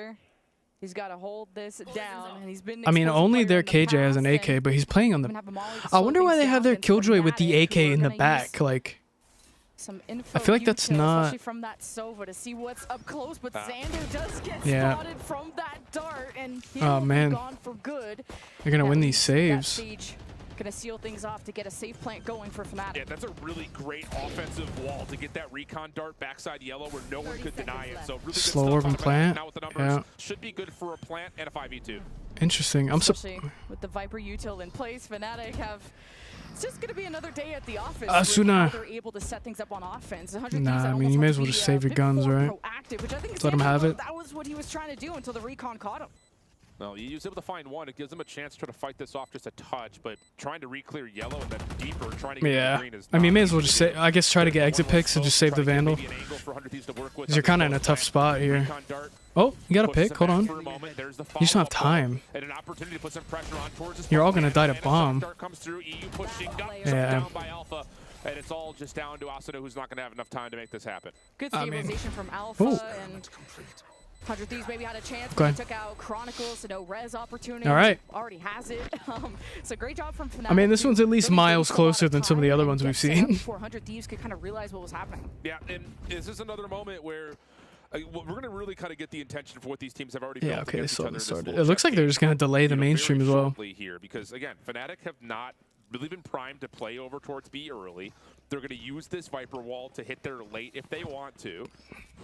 I: He's got to hold this down, and he's been.
B: I mean, only their KJ has an AK, but he's playing on the. I wonder why they have their Killjoy with the AK in the back, like.
I: Some info
B: I feel like that's not.
I: From that Sova to see what's up close, but Xander does get spotted from that dart, and he'll be gone for good.
B: They're gonna win these saves.
I: Gonna seal things off to get a safe plant going for Fnatic.
K: Yeah, that's a really great offensive wall to get that recon dart backside yellow where no one could deny it. So really
B: slow orb and plant.
K: Now with the numbers, should be good for a plant and a 5v2.
B: Interesting.
I: Especially with the Viper util in place, Fnatic have. It's just going to be another day at the office.
B: Asuna.
I: They're able to set things up on offense.
B: Nah, I mean, you may as well just save your guns, right? Let him have it.
I: That was what he was trying to do until the recon caught him.
K: Well, he was able to find one. It gives him a chance to try to fight this off just a touch, but trying to re-clear yellow and then deeper, trying to get green is
B: I mean, may as well just say, I guess try to get exit picks and just save the Vandal. Because you're kind of in a tough spot here. Oh, you got a pick. Hold on. You just don't have time. You're all going to die to bomb. Yeah.
K: And it's all just down to Asuna, who's not going to have enough time to make this happen.
I: Good stabilization from Alpha, and 100 Thieves maybe had a chance, but he took out Chronicles, so no res opportunity.
B: All right.
I: Already has it. So great job from Fnatic.
B: I mean, this one's at least miles closer than some of the other ones we've seen.
I: Before 100 Thieves could kind of realize what was happening.
K: Yeah, and this is another moment where we're going to really kind of get the intention for what these teams have already built.
B: Yeah, okay, they
K: against
B: still
K: each other
B: haven't
K: in this
B: started.
K: little
B: It looks like they're just going to delay the main stream as well.
K: Here, because again, Fnatic have not really been primed to play over towards B early. They're going to use this Viper wall to hit their late if they want to,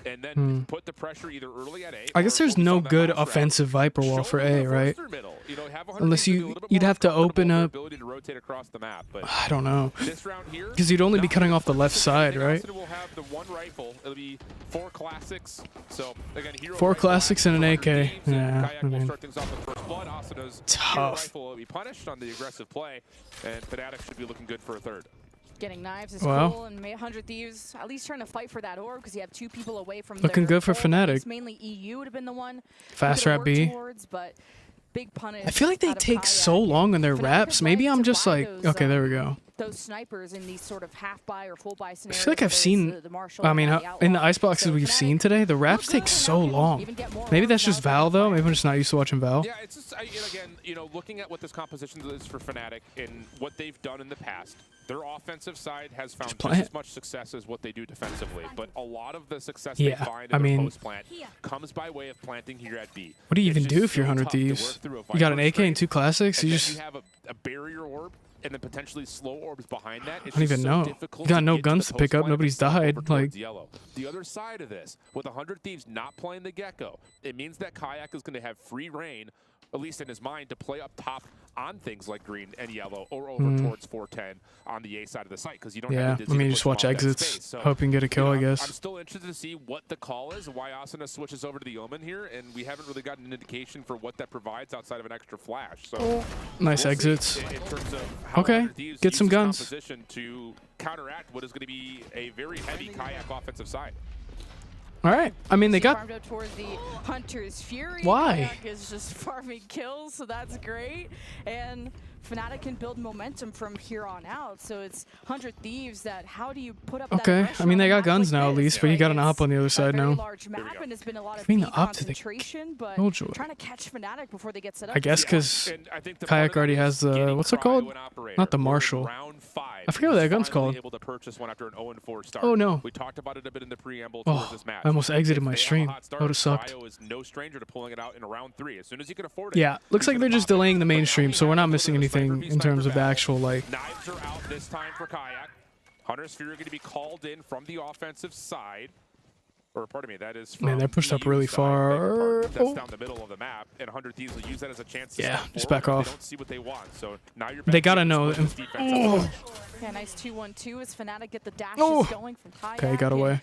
K: and then put the pressure either early at A.
B: I guess there's no good offensive Viper wall for A, right? Unless you'd have to open up. I don't know. Because you'd only be cutting off the left side, right?
K: Will have the one rifle. It'll be 4 classics. So again,
B: 4 classics and an AK. Yeah, I mean, tough.
K: Rifle will be punished on the aggressive play, and Fnatic should be looking good for a third.
I: Getting knives is cool, and 100 Thieves at least trying to fight for that orb because you have 2 people away from
B: looking good for Fnatic.
I: Mainly EU would have been the one.
B: Fast wrap B.
I: Towards, but big punish.
B: I feel like they take so long on their wraps. Maybe I'm just like, okay, there we go.
I: Those snipers in these sort of half buy or full buy scenarios.
B: I feel like I've seen, I mean, in the iceboxes we've seen today, the wraps take so long. Maybe that's just Val, though. Maybe I'm just not used to watching Val.
K: Yeah, it's just, again, you know, looking at what this composition is for Fnatic and what they've done in the past, their offensive side has found just as much success as what they do defensively. But a lot of the success they find in the post-plant comes by way of planting here at B.
B: What do you even do if you're 100 Thieves? You got an AK and 2 classics? You just...
K: You have a barrier orb and then potentially slow orbs behind that.
B: I don't even know. You got no guns to pick up. Nobody's died. Like,
K: yellow. The other side of this, with 100 Thieves not playing the Gecko, it means that Kayak is going to have free reign, at least in his mind, to play up top on things like green and yellow or over towards 410 on the A side of the site, because you don't have
B: I mean, you just watch exits, so, hope you can get a kill, I guess.
K: I'm still interested to see what the call is, why Asuna switches over to the Omen here, and we haven't really gotten an indication for what that provides outside of an extra flash. So
B: nice exits.
K: In terms of how
B: okay, get some guns.
K: Composition to counteract what is going to be a very heavy Kayak offensive side.
B: All right. I mean, they got.
I: Farmed up towards the Hunter's Fury.
B: Why?
I: Kayak is just farming kills, so that's great. And Fnatic can build momentum from here on out. So it's 100 Thieves that. How do you put up?
B: Okay. I mean, they got guns now at least, but you got an op on the other side now.
I: Large map, and it's been a lot of concentration, but trying to catch Fnatic before they get set up.
B: I guess because Kayak already has the what's it called? Not the Marshall. I forget what that gun's called.
K: Able to purchase one after an 0-4 start.
B: Oh no.
K: We talked about it a bit in the preamble towards this match.
B: I almost exited my stream. That would have sucked.
K: Cryo is no stranger to pulling it out in round 3 as soon as you can afford it.
B: Yeah, looks like they're just delaying the main stream, so we're not missing anything in terms of the actual like.
K: Knives are out this time for Kayak. Hunter's Fury going to be called in from the offensive side. Or pardon me, that is from
B: man, they're pushed up really far.
K: That's down the middle of the map, and 100 Thieves will use that as a chance to
B: just back off.
K: They don't see what they want, so now you're
B: they gotta know.
I: Yeah, nice 2-1-2 as Fnatic get the dashes going from Kayak.
B: Okay, got away.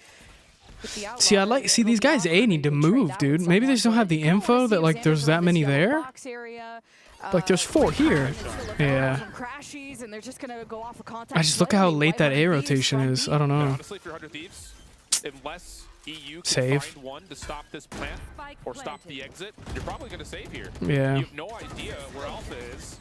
B: See, these guys A need to move, dude. Maybe they just don't have the info that like there's that many there. Like there's 4 here. Yeah. I just look at how late that A rotation is. I don't know.
K: Honestly, for 100 Thieves, unless EU can
B: save.
K: find one to stop this plant or stop the exit, you're probably going to save here.
B: Yeah.
K: You have no idea where Alpha is.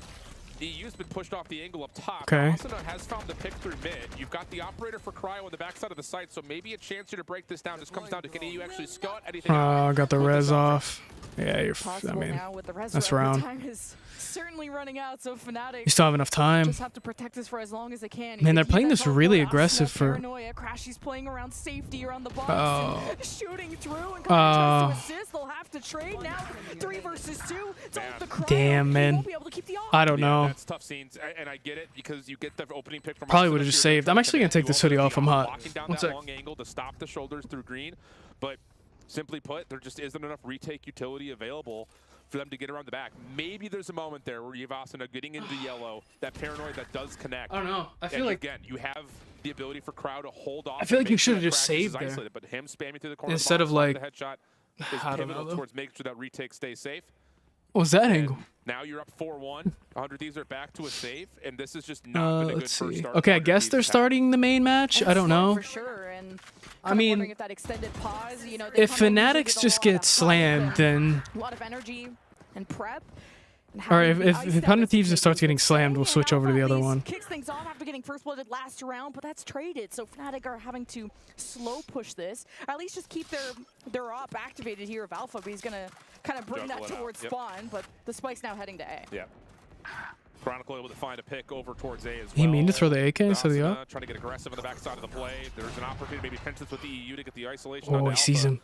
K: EU's been pushed off the angle up top.
B: Okay.
K: Asuna has found the pick through mid. You've got the operator for Cryo on the backside of the site, so maybe a chance here to break this down just comes down to can EU actually scout anything out?
B: Got the res off. Yeah, you're. I mean, that's round.
I: Time is certainly running out, so Fnatic
B: you still have enough time.
I: Just have to protect this for as long as they can.
B: Man, they're playing this really aggressive for.
I: Paranoia. Crashy's playing around safety around the box, and shooting through and tries to assist. They'll have to trade now. 3 versus 2.
B: Damn, man. I don't know.
K: That's tough scenes, and I get it because you get the opening pick from.
B: Probably would have just saved. I'm actually gonna take this hoodie off. I'm hot.
K: Locking down that long angle to stop the shoulders through green, but simply put, there just isn't enough retake utility available for them to get around the back. Maybe there's a moment there where you have Asuna getting into yellow, that paranoid that does connect.
B: I don't know. I feel like
K: again, you have the ability for Crowd to hold off.
B: I feel like you should have just saved there.
K: But him spamming through the corner
B: instead of like
K: the headshot is pivotal towards making sure that retake stays safe.
B: What was that angle?
K: Now you're up 4-1. 100 Thieves are back to a save, and this is just not been a good first start.
B: Okay, I guess they're starting the main match. I don't know.
I: For sure, and
B: I mean,
I: if that extended pause,
B: if Fnatic's just get slammed, then
I: a lot of energy and prep.
B: Or if 100 Thieves just starts getting slammed, we'll switch over to the other one.
I: Kicks things off after getting first blooded last round, but that's traded. So Fnatic are having to slow push this. Or at least just keep their op activated here of Alpha, but he's gonna kind of bring that towards spawn. But the spike's now heading to A.
K: Yeah. Chronicle able to find a pick over towards A as well.
B: He mean to throw the AK instead of the up?
K: Trying to get aggressive on the backside of the play. There's an opportunity, maybe Pentance with the EU to get the isolation.
B: Oh, he sees him.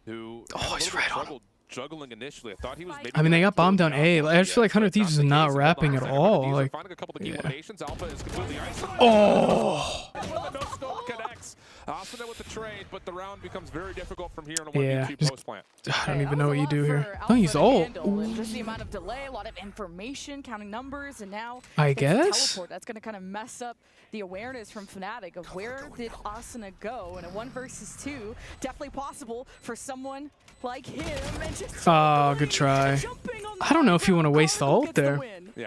K: Who
B: he's right on him.
K: Juggling initially. I thought he was maybe
B: I mean, they got bombed down A. I just feel like 100 Thieves is not rapping at all. Like,
K: finding a couple of key eliminations. Alpha is completely isolated.
B: Oh!
K: No scope connects. Asuna with the trade, but the round becomes very difficult from here on a 1v2 post plant.
B: I don't even know what you do here. Oh, he's ult.
I: Just the amount of delay, a lot of information, counting numbers, and now
B: I
I: it's a
B: guess
I: teleport. That's going to kind of mess up the awareness from Fnatic of where did Asuna go. And a 1 versus 2, definitely possible for someone like him. And just
B: oh, good try. I don't know if you want to waste the ult there,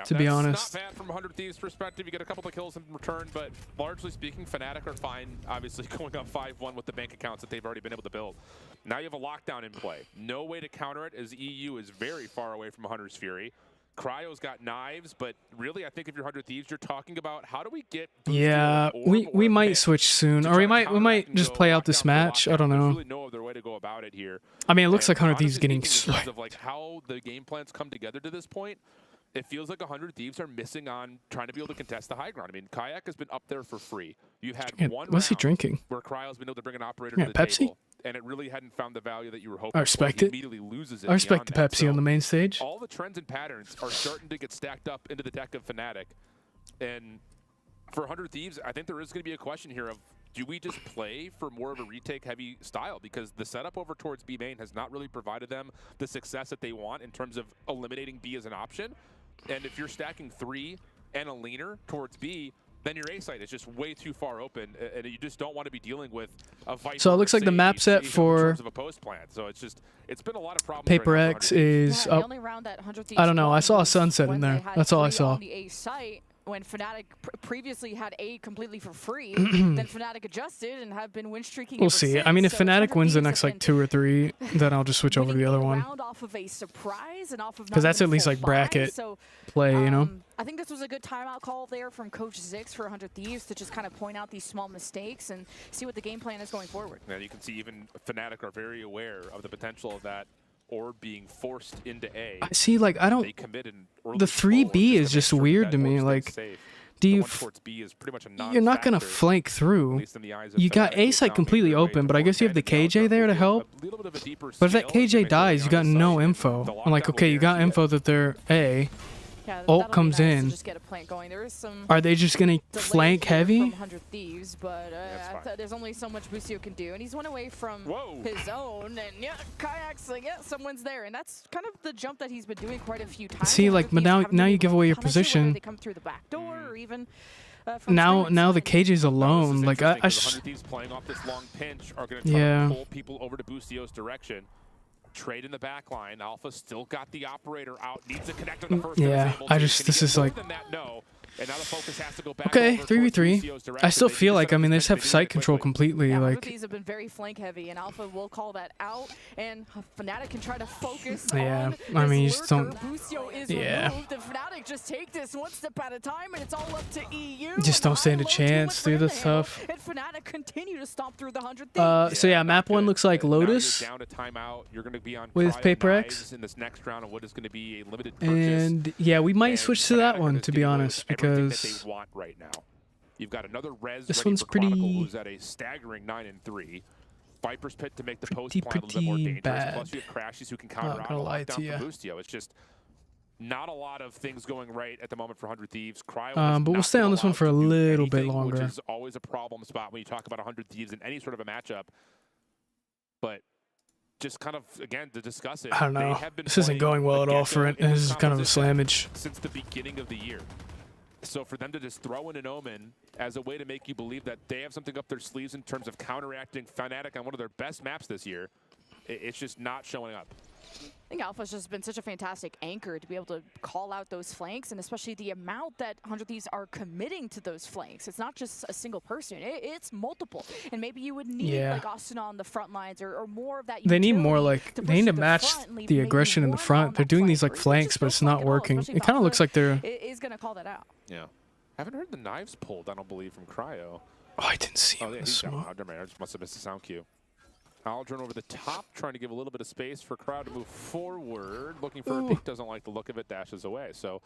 B: to be honest.
K: Not bad from 100 Thieves' perspective. You get a couple of kills in return, but largely speaking, Fnatic are fine, obviously, going up 5-1 with the bank accounts that they've already been able to build. Now you have a lockdown in play. No way to counter it, as EU is very far away from 100's Fury. Cryo's got knives, but really, I think if you're 100 Thieves, you're talking about how do we get
B: yeah, we might switch soon, or we might just play out this match. I don't know.
K: Really no other way to go about it here.
B: I mean, it looks like 100 Thieves getting
K: in terms of like how the game plans come together to this point. It feels like 100 Thieves are missing on trying to be able to contest the high ground. I mean, Kayak has been up there for free. You had one
B: what's he
K: round
B: drinking?
K: where Cryo's been able to bring an operator
B: Yeah,
K: to the
B: Pepsi?
K: table, and it really hadn't found the value that you were hoping
B: I respect
K: for.
B: it.
K: He immediately loses it.
B: I respect the
K: beyond that.
B: Pepsi on the main stage.
K: All the trends and patterns are starting to get stacked up into the deck of Fnatic. And for 100 Thieves, I think there is going to be a question here of, do we just play for more of a retake-heavy style? Because the setup over towards B main has not really provided them the success that they want in terms of eliminating B as an option. And if you're stacking 3 and a leaner towards B, then your A site is just way too far open, and you just don't want to be dealing with a Viper.
B: So it looks like the map set for
K: a post plant. So it's been a lot of problems.
B: Paper X is
I: the only round that 100 Thieves
B: I don't know. I saw a sunset
I: when
B: in
I: they
B: there.
I: had
B: That's all I
I: 3
B: saw.
I: on the A site, when Fnatic previously had A completely for free, then Fnatic adjusted and have been win streaking.
B: We'll see. I mean, if Fnatic wins the next like 2 or 3, then I'll just switch over to the other one.
I: Off of a surprise and off of
B: Because that's at least like bracket play, you know?
I: I think this was a good timeout call there from Coach Zix for 100 Thieves to just kind of point out these small mistakes and see what the game plan is going forward.
K: Yeah, you can see even Fnatic are very aware of the potential of that or being forced into A.
B: I see, like, I don't.
K: They commit an early
B: The 3B is just weird to me. Like, do you? You're not gonna flank through. You got A site completely open, but I guess you have the KJ there to help. But if that KJ dies, you got no info. I'm like, okay, you got info that they're A.
I: Yeah,
B: Ult comes in.
I: just get a plant going. There is some
B: Are they just gonna flank heavy?
I: from 100 Thieves, but there's only so much Busio can do, and he's one away from his own. And yeah, Kayak's like, yeah, someone's there, and that's kind of the jump that he's been doing quite a few times.
B: See, like, but now you give away your position.
I: They come through the back door, or even
B: Now the KJ's alone. Like I
K: playing off this long pinch are going to try to pull people over to Busio's direction. Trade in the back line. Alpha still got the operator out. Needs a connector the first.
B: Yeah, this is like.
K: And now the focus has to go back
B: okay, 3v3. I still feel like, I mean, they just have site control completely.
I: Yeah,
B: like,
I: these have been very flank heavy, and Alpha will call that out, and Fnatic can try to focus
B: yeah,
I: on
B: I mean, you
I: this
B: just don't.
I: Busio is
B: Yeah.
I: removed, and Fnatic just take this one step at a time, and it's all up to EU.
B: Just don't stand a chance, dude. That's tough.
I: And Fnatic continue to stomp through the 100 Thieves.
B: So yeah, map 1 looks like Lotus.
K: Down to timeout. You're going to be on
B: with Paper X
K: in this next round of what is going to be a limited purchase.
B: And yeah, we might switch to that one, to be honest, because
K: right now, you've got another res.
B: This
K: ready
B: one's
K: for
B: pretty.
K: Chronicle, who's at a staggering 9-3. Viper's Pit to make the post plan a little bit more dangerous.
B: Bad.
K: Plus, you have Crashies who can counter out lockdown from Bustio. It's just not a lot of things going right at the moment for 100 Thieves.
B: But we'll stay on this one for a little bit longer.
K: Which is always a problem spot when you talk about 100 Thieves in any sort of a matchup. But just kind of, again, to discuss it.
B: I don't know. This isn't going well at all for it. This is kind of a slammage.
K: Since the beginning of the year. So for them to just throw in an Omen as a way to make you believe that they have something up their sleeves in terms of counteracting Fnatic on one of their best maps this year, it's just not showing up.
I: I think Alpha's just been such a fantastic anchor to be able to call out those flanks, and especially the amount that 100 Thieves are committing to those flanks. It's not just a single person, it's multiple. And maybe you would need like Austin on the front lines or more of that.
B: They need more like, they need to match the aggression in the front. They're doing these like flanks, but it's not working. It kind of looks like they're...
I: Is going to call that out.
K: Yeah. Haven't heard the knives pulled, I don't believe, from Cryo.
B: Oh, I didn't see him.
K: Oh, yeah, he's down. I just must have missed the sound cue. Aldrin over the top, trying to give a little bit of space for Crowd to move forward. Looking for a peek, doesn't like the look of it, dashes away. So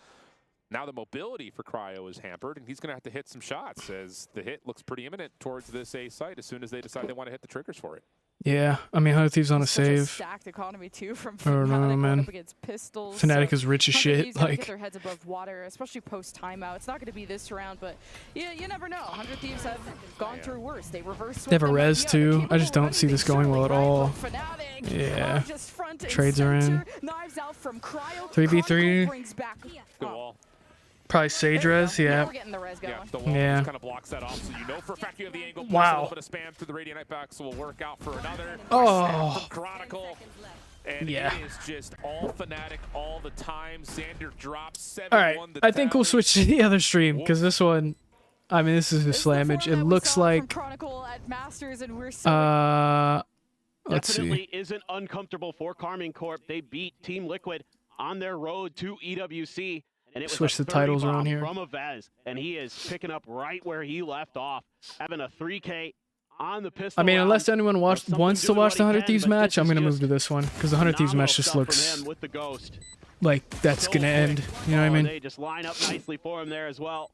K: now the mobility for Cryo is hampered, and he's going to have to hit some shots as the hit looks pretty imminent towards this A site as soon as they decide they want to hit the triggers for it.
B: Yeah, I mean, 100 Thieves on a
I: Such
B: save.
I: Stacked economy too from
B: I don't know,
I: Fnatic
B: man.
I: up against Pistols.
B: Fnatic is rich as
I: 100
B: shit.
I: Thieves gotta
B: Like,
I: get their heads above water, especially post timeout. It's not going to be this round, but you never know. 100 Thieves have gone through worse. They reversed.
B: they have a res too. I just don't see this going well at all. Yeah. Trades are in. 3v3.
K: Good wall.
B: Probably Sage res, yeah.
K: The wall
B: Yeah.
K: kind of blocks that off, so you know for a fact you have the angle.
B: Wow.
K: A little bit of spam through the Radiant Nightbox will work out for another.
B: Oh.
K: From Chronicle. And
B: Yeah.
K: it is just all Fnatic all the time. Xander drops 7-1.
B: All right, I think we'll switch to the other stream because this one, I mean, this is a slammage. It looks like, let's
F: Definitely
B: see.
F: isn't uncomfortable for Karmine Corp. They beat Team Liquid on their road to EWC. And it was
B: Switch
F: a
B: the titles
F: 30
B: around
F: bomb
B: here.
F: from Avez, and he is picking up right where he left off, having a 3K on the pistol.
B: I mean,
F: round.
B: unless anyone wants to watch the 100 Thieves match, I'm going to move to this one because the 100 Thieves match just looks
F: with the ghost.
B: like that's going to end. You know what I mean?
F: They just line up nicely for him there as well.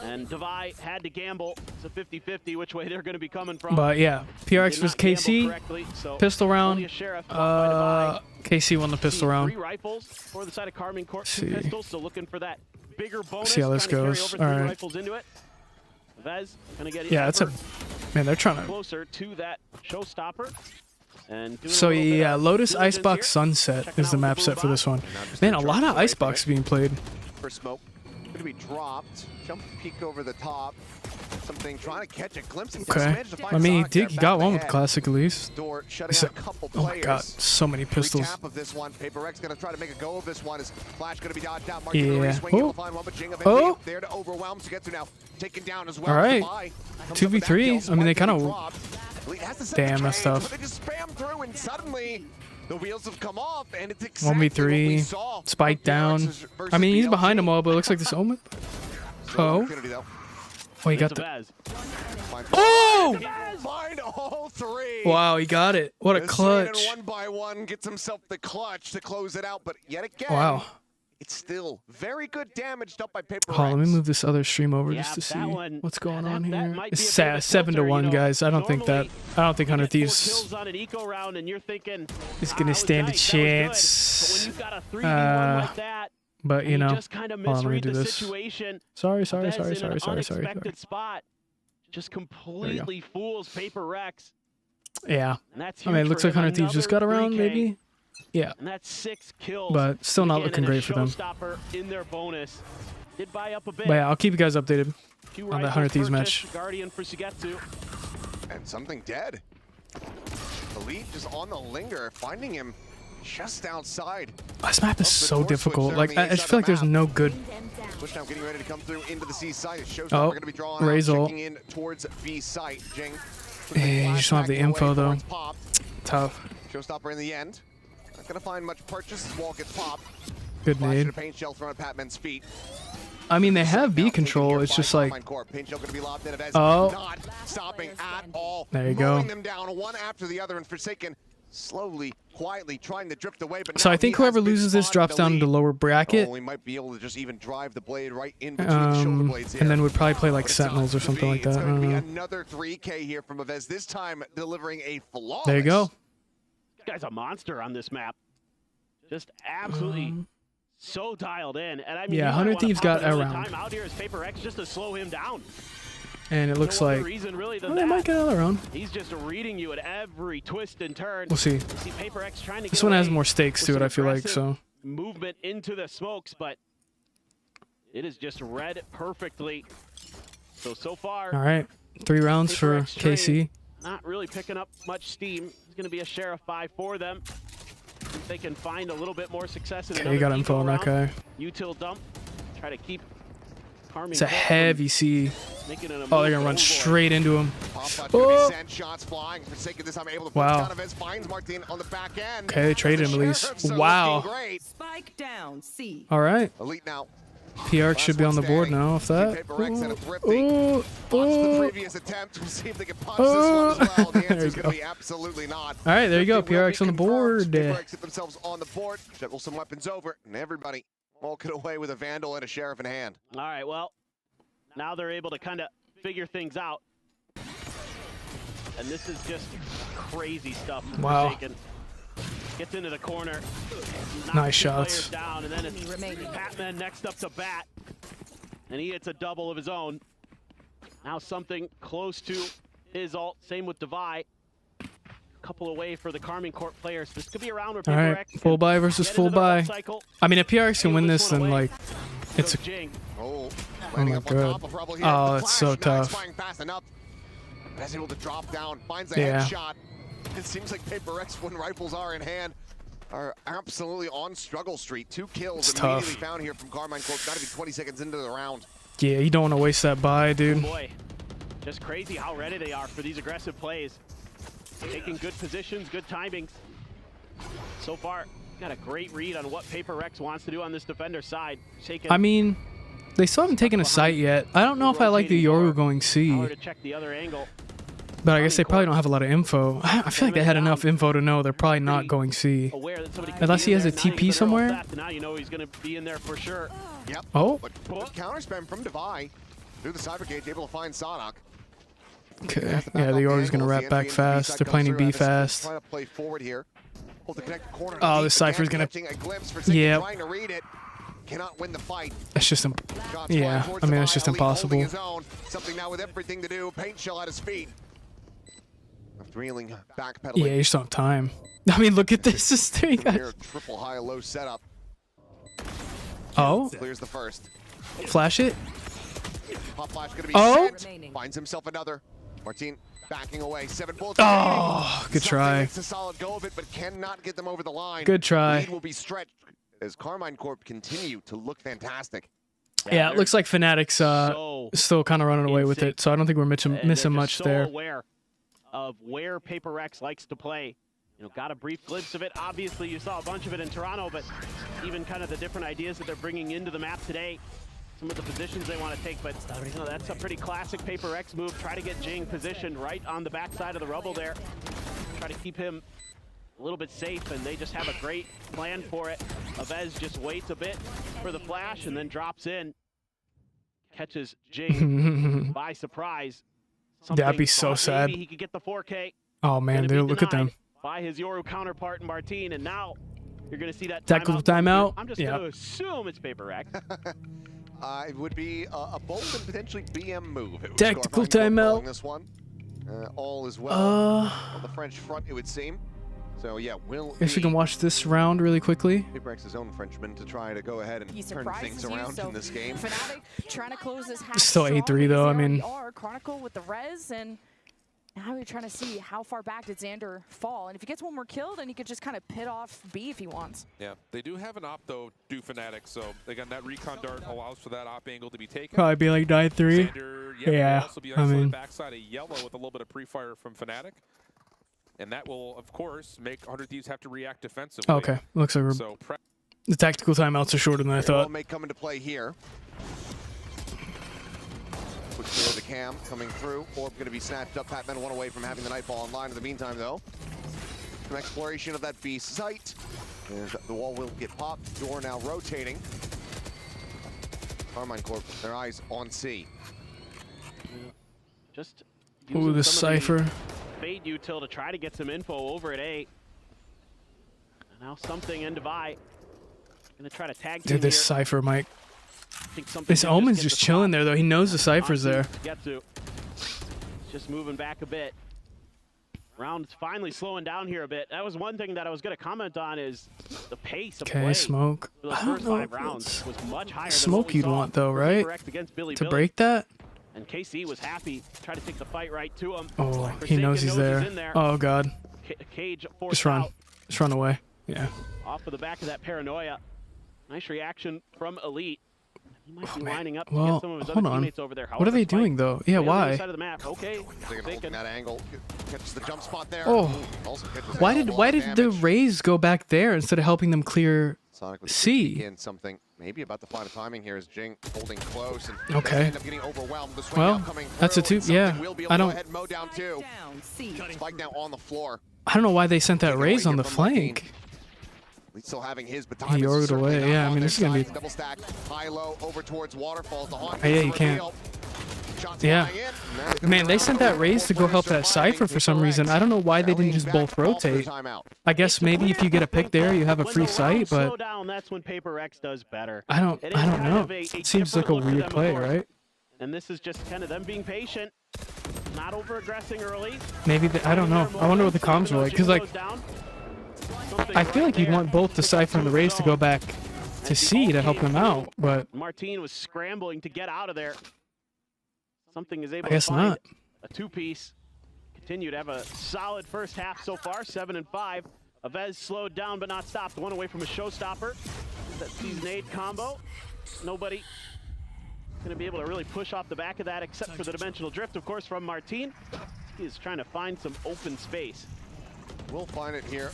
F: And Devi had to gamble. It's a 50-50 which way they're going to be coming from.
B: But yeah, PRX was KC, pistol round. KC won the pistol round.
F: 3 rifles for the side of Karmine Corp, 2 pistols, so looking for that bigger bonus.
B: See how this
F: trying to
B: goes.
F: carry over 3
B: All right.
F: rifles into it. Vez gonna get
B: Yeah, that's a man. They're trying to.
F: closer to that showstopper. And doing
B: So
F: a little bit
B: yeah,
F: of
B: Lotus
F: diligence
B: Icebox
F: here.
B: Sunset
F: Checking
B: is the
F: out
B: map
F: blue
B: set for
F: box.
B: this one. Man, a lot of Icebox being played.
E: For smoke, going to be dropped. Jump peek over the top. Something trying to catch a glimpse. He
B: Okay.
E: managed to find
B: I mean,
E: Zog there,
B: he
E: back
B: got
E: of the
B: one with
E: head.
B: Classic at least.
E: Door shutting
B: It's
E: out a couple
B: oh my
E: players.
B: god, so many pistols.
E: Recap of this one. Paper X going to try to make a go of this one. Is Flash going to be dodged out?
B: Yeah.
E: Swing,
B: Oh.
E: find one, but Jing
B: Oh.
E: there to overwhelm. Sugetsu now taken down as well.
B: All right.
E: Devi comes up with
B: 2v3.
E: that
B: I mean, they
E: kill.
B: kind of.
E: Well, he has to set the
B: Damn, that's
E: trade,
B: tough.
E: but they just spam through, and suddenly the wheels have come off, and it's exactly what we
B: 1v3.
E: saw.
B: Spike down.
E: versus
B: I mean, he's
E: BLG.
B: behind them all, but it looks like this Omen. Oh.
E: Opportunity, though.
B: Oh, he got
F: It's
B: the.
F: Vez.
B: Oh!
E: Find all 3.
B: Wow, he got it. What a
E: This
B: clutch.
E: Sweden one by one gets himself the clutch to close it out, but yet again,
B: Wow.
E: it's still very good damage up by Paper
B: Hold on, let
E: Rex.
B: me move this other stream over
F: Yeah,
B: just to see
F: that one-
B: what's going on
F: that
B: here.
F: might
B: It's
F: be a bit of a
B: 7 to
F: filter,
B: 1,
F: you know.
B: guys. I don't think 100
F: 4
B: Thieves
F: kills on an eco round, and you're thinking
B: is gonna stand a chance.
F: But when you've got a 3v1 like that,
B: But you
F: and
B: know,
F: just kind of
B: hold on, let me
F: misread
B: do
F: the
B: this.
F: situation.
B: Sorry.
F: Vez in an
B: Sorry.
F: unexpected spot just completely fools Paper Rex.
B: Yeah.
F: And that's
B: I mean, it
F: huge
B: looks
F: for
B: like
F: him.
B: 100 Thieves just got
F: Another
B: around,
F: 3K.
B: maybe. Yeah.
F: And that's 6 kills.
B: But still not
F: Again,
B: looking
F: and a
B: great for them.
F: showstopper in their bonus. Did buy up a bit.
B: But yeah, I'll keep you guys updated
F: Few
B: on that
F: rifles
B: 100 Thieves
F: purchased,
B: match.
F: Guardian for Sugetsu.
E: And something dead. Elite just on the linger, finding him just outside.
B: This map is so difficult. Like, I just feel like there's no good.
E: Push now getting ready to come through into the C site. Showstopper
B: Oh,
E: going to be drawn
B: Razor.
E: out, checking in towards B site. Jing.
B: You just don't have the info though. Tough.
E: Showstopper in the end. Not going to find much purchase. Wall gets popped.
B: Good
E: Flash
B: nade.
E: and a paint shell thrown at Patman's feet.
B: I mean, they have B control. It's just like.
E: Paint shell going to be lobbed in of Ez.
B: Oh.
E: Not stopping at all.
B: There you go.
E: Mowing them down one after the other, and Forsaken slowly, quietly trying to drift away. But
B: So
E: now
B: I think
E: he has
B: whoever
E: been
B: loses this
E: spotted
B: drops
E: the
B: down to
E: lead.
B: lower bracket.
E: Oh, he might be able to just even drive the blade right in between the shoulder blades here.
B: And then would probably play like Sentinels or something like that.
E: It's
B: I
E: going to
B: don't
E: be
B: know.
E: another 3K here from Avez, this time delivering a flawless.
B: There you go.
F: This guy's a monster on this map. Just absolutely so dialed in. And I mean,
B: Yeah,
F: you might
B: 100
F: wanna
B: Thieves
F: pop
B: got
F: another
B: around.
F: time out here as Paper X just to slow him down.
B: And it looks
F: No other
B: like.
F: reason really than
B: Well, they might get another round.
F: He's just reading you at every twist and turn.
B: We'll see.
F: You see Paper X trying to
B: This
F: get
B: one has
F: away
B: more stakes
F: with
B: to it,
F: some
B: I feel like,
F: aggressive
B: so.
F: movement into the smokes, but it is just read perfectly. So far.
B: All right. 3 rounds
F: Paper
B: for
F: X train
B: KC.
F: Not really picking up much steam. It's going to be a share of 5 for them. they can find a little bit more success in
B: Okay, you got info on that guy.
F: Util dump. Try to keep Karmine
B: It's a
F: Corp
B: heavy C.
F: making it a
B: Oh, they're gonna run straight into him. Oh.
E: Shots flying. Forsaken this time, able to
B: Wow.
E: finds Martin on the back end.
B: Okay, they traded him at least.
E: Sheriffs are
B: Wow.
E: looking great.
Q: Spike down, C.
B: All right.
E: Elite now.
B: PRX should be on the board now. If that.
E: Watch the previous attempt. We'll see if they can punch this one as well. The answer is going to be absolutely not.
B: All right, there you go. PRX on the board.
E: PRX hit themselves on the board. Shuttle some weapons over, and everybody walking away with a Vandal and a Sheriff in hand.
F: All right, well, now they're able to kind of figure things out. And this is just crazy stuff. from
B: Wow.
F: Forsaken. Gets into the corner.
B: Nice shots.
F: Down, and then it's Patman next up to bat. And he hits a double of his own. Now something close to his ult. Same with Devi. Couple away for the Karmine Corp players. This could be a round where
B: All right,
F: PaperX
B: full buy versus full buy. I mean, if PRX can win this, then like, it's a.
E: Oh
B: my god. Oh, it's so tough.
E: Fast enough. That's able to drop down. Finds a
B: Yeah.
E: headshot. It seems like PaperX, when rifles are in hand, are absolutely on struggle street. 2 kills
B: It's
E: immediately
B: tough.
E: found here from Karmine Corp. Not even 20 seconds into the round.
B: Yeah, you don't want to waste that buy, dude.
F: Boy, just crazy how ready they are for these aggressive plays. Taking good positions, good timings. So far, got a great read on what PaperX wants to do on this defender side. Taking
B: I mean, they still haven't taken a site yet. I don't know if I like the Yoru going C,
F: power to check the other angle.
B: but I guess they probably don't have a lot of info. I feel like they had enough info to know they're probably not going C.
F: Aware that somebody could
B: Unless
F: be
B: he
F: in
B: has a
F: there. Now
B: TP
F: they're all
B: somewhere.
F: set. Now you know he's going to be in there for sure.
E: Yep.
B: Oh.
E: But counter spam from Devi through the cyber gate, able to find Sadok.
B: Okay. Yeah, the Yoru's gonna wrap back fast. They're playing B fast.
E: Trying to play forward here. Hold the connect corner.
B: Oh, the Cypher's gonna.
E: Catching a glimpse for Forsaken,
B: Yeah.
E: trying to read it. Cannot win the fight.
B: That's just.
E: Shots
B: Yeah.
E: flying towards
B: I mean,
E: Devi,
B: it's just
E: Elite holding
B: impossible.
E: his own. Something now with everything to do. Paint shell at his feet. Reeling, backpedaling.
B: Yeah, you just don't have time. I mean, look at this. This three guys.
E: Here, triple high low setup.
B: Oh.
E: Clears the first.
B: Flash it.
E: Pop flash gonna be
B: Oh.
E: sent. Finds himself another. Martin backing away. 7 bullets.
B: Oh, good
E: Something
B: try.
E: makes a solid go of it, but cannot get them over the line.
B: Good try.
E: Lead will be stretched as Karmine Corp continue to look fantastic.
B: Yeah, it looks like Fnatic's still kind of running away with it, so I don't think we're missing much
F: so
B: there.
F: Aware of where PaperX likes to play. You know, got a brief glimpse of it. Obviously, you saw a bunch of it in Toronto, but even kind of the different ideas that they're bringing into the map today, some of the positions they want to take, but you know, that's a pretty classic PaperX move. Try to get GenG positioned right on the backside of the rubble there. Try to keep him a little bit safe, and they just have a great plan for it. Avez just waits a bit for the flash and then drops in. Catches GenG by surprise.
B: That'd be so
F: Thought
B: sad.
F: maybe he could get the 4K.
B: Oh man,
F: Gonna
B: dude,
F: be
B: look at them.
F: denied by his Yoru counterpart Martin, and now you're going to see that
B: Tactical
F: timeout come through.
B: timeout?
F: I'm just
B: Yeah.
F: going to assume it's PaperX.
E: It would be a bold and potentially BM move. It was
B: Tactical
E: Karmine Corp
B: timeout.
E: calling This one. All is well on the French front, it would seem. So yeah, will
B: Guess we can watch this round really quickly.
E: PaperX's own Frenchman to try to go ahead and
I: He
E: turn
I: surprises
E: things
I: you,
E: around
I: so
E: in this game.
I: Fnatic trying to close this half
B: It's still
I: strong
B: 8-3 though, I
I: because they
B: mean.
I: already are. Chronicle with the res, and now you're trying to see how far back did Xander fall. And if he gets one more kill, then he could just kind of pit off B if he wants.
K: Yeah, they do have an op though, do Fnatic, so again, that recon dart allows for that op angle to be taken.
B: Probably be like 9-3.
K: Xander,
B: Yeah,
K: also be
B: I mean.
K: backside of yellow with a little bit of pre-fire from Fnatic. And that will, of course, make 100 Thieves have to react defensively.
B: Okay, looks like
K: So
B: the tactical timeouts are shorter than I thought.
E: May come into play here. Quick clear of the cam coming through. Orb going to be snatched up. Patman one away from having the Nightfall online. In the meantime, though, some exploration of that B site. And the wall will get popped. Door now rotating. Karmine Corp, their eyes on C.
F: Just
B: Ooh,
F: using
B: the
F: some of
B: Cypher.
F: Fade util to try to get some info over at A. And now something in Devi. Gonna try to tag team
B: Dude, this
F: here.
B: Cypher, Mike.
F: I think something
B: This
F: did
B: Omen's
F: get
B: just
F: the
B: chilling there, though. He knows the Cypher's there.
F: Get to. Just moving back a bit. Round's finally slowing down here a bit. That was one thing that I was going to comment on is the pace of play.
B: Okay, smoke.
F: For those
B: I don't
F: first
B: know
F: 5
B: if
F: rounds
B: it's
F: was much higher than
B: smoke
F: what we
B: you'd
F: saw
B: want, though,
F: for
B: right?
F: PaperX against
B: To
F: BiliBili.
B: break that?
F: And KC was happy. Tried to take the fight right to him.
B: Oh, he
F: Forsaken
B: knows he's there.
F: in there.
B: Oh, God.
F: Cage forced
B: Just run.
F: out.
B: Just run away. Yeah.
F: Off of the back of that paranoia. Nice reaction from Elite. He might be lining up to
B: Well,
F: get some of his
B: hold
F: other
B: on.
F: teammates over there.
B: What are they doing though? Yeah, why?
F: Side of the map. Okay.
E: Taking that angle, catches the jump spot there.
B: Oh,
E: Also catches
B: why
E: a
B: did
E: lot of
B: the
E: damage.
B: Rays go back there instead of helping them clear
E: Sonic with
B: C?
E: in something maybe about to find a timing here as Jing holding close and
B: Okay.
E: they end up getting overwhelmed. The swing
B: Well,
E: now coming
B: that's a
E: through,
B: two.
E: and
B: Yeah,
E: something will be able
B: I
E: to go
B: don't.
E: ahead and mow down too. Spike now on the floor.
B: I don't know why they sent that Rays on the flank.
E: He's still having his, but
B: He
E: time is
B: ordered
E: certainly
B: away.
E: not
B: Yeah, I
E: on
B: mean
E: their
B: this is gonna be.
E: side. Double stack, high low over towards waterfalls. The haunt
B: Yeah,
E: makes
B: you
E: the
B: can't.
E: reveal. Shots
B: Yeah.
E: flying in, and that's
B: Man, they
E: gonna
B: sent
E: be
B: that Rays to go help that Cypher for some reason. I don't know why they didn't just both rotate. I guess maybe if you get a pick there, you have a free sight,
F: Slow
B: but
F: down, that's when Paper X does better.
B: I don't know. It seems like a weird play, right?
F: And this is just kind of them being patient, not over aggressing early.
B: Maybe I don't know. I wonder what the comms were like, because like I feel like you'd want both the Cypher and the Rays to go back to C to help them out, but
F: Martine was scrambling to get out of there. Something is able
B: I guess
F: to find
B: not.
F: a two-piece. Continue to have a solid first half so far, 7 and 5. Avez slowed down but not stopped. One away from a showstopper. That season 8 combo. Nobody going to be able to really push off the back of that except for the dimensional drift, of course, from Martine. He is trying to find some open space.
E: We'll find it here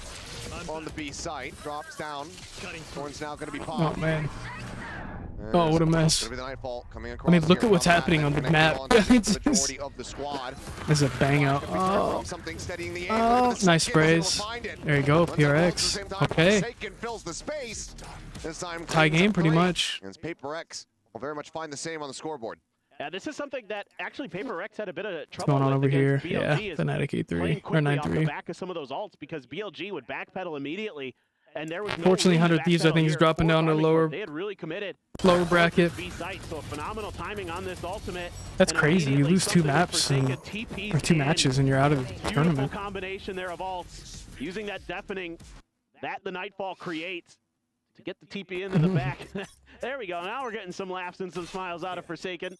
E: on the B site. Drops down. Horn's now going to be popped.
B: oh man. Oh, what a mess.
E: Gonna be the Nightfall coming
B: I mean,
E: across
B: look
E: here
B: at what's
E: from
B: happening on the
E: connecting
B: map.
E: on to
B: It's
E: the
B: just-
E: majority of the squad.
B: There's a bang out. Oh,
E: Something steadying the
B: oh, nice sprays. There you go, PRX. Okay.
E: Forsaken fills the space. This time
B: Tie
E: cleans
B: game,
E: up
B: pretty
E: three.
B: much.
E: And Paper X will very much find the same on the scoreboard.
F: Yeah, this is something that actually Paper X had a bit of
B: What's
F: trouble
B: going on
F: with
B: over here?
F: against
B: Yeah,
F: BLG is
B: Fnatic
F: playing
B: 8-3 or
F: quickly off the
B: 9-3.
F: back of some of those ults because BLG would backpedal immediately, and there was no
B: Fortunately,
F: room to
B: 100 Thieves I
F: backpedal
B: think is
F: here
B: dropping
F: for
B: down to
F: Karmine
B: lower
F: Corp. They had really committed
B: bracket.
F: B site, so phenomenal timing on this ultimate.
B: That's
F: and
B: crazy. You
F: immediately
B: lose two
F: something that
B: maps
F: Forsaken
B: and,
F: TP'd
B: or two
F: in.
B: matches and you're out of the
F: Beautiful
B: tournament.
F: combination there of ults, using that deafening that the Nightfall creates to get the TP into the back. There we go. Now we're getting some laughs and some smiles out of Forsaken.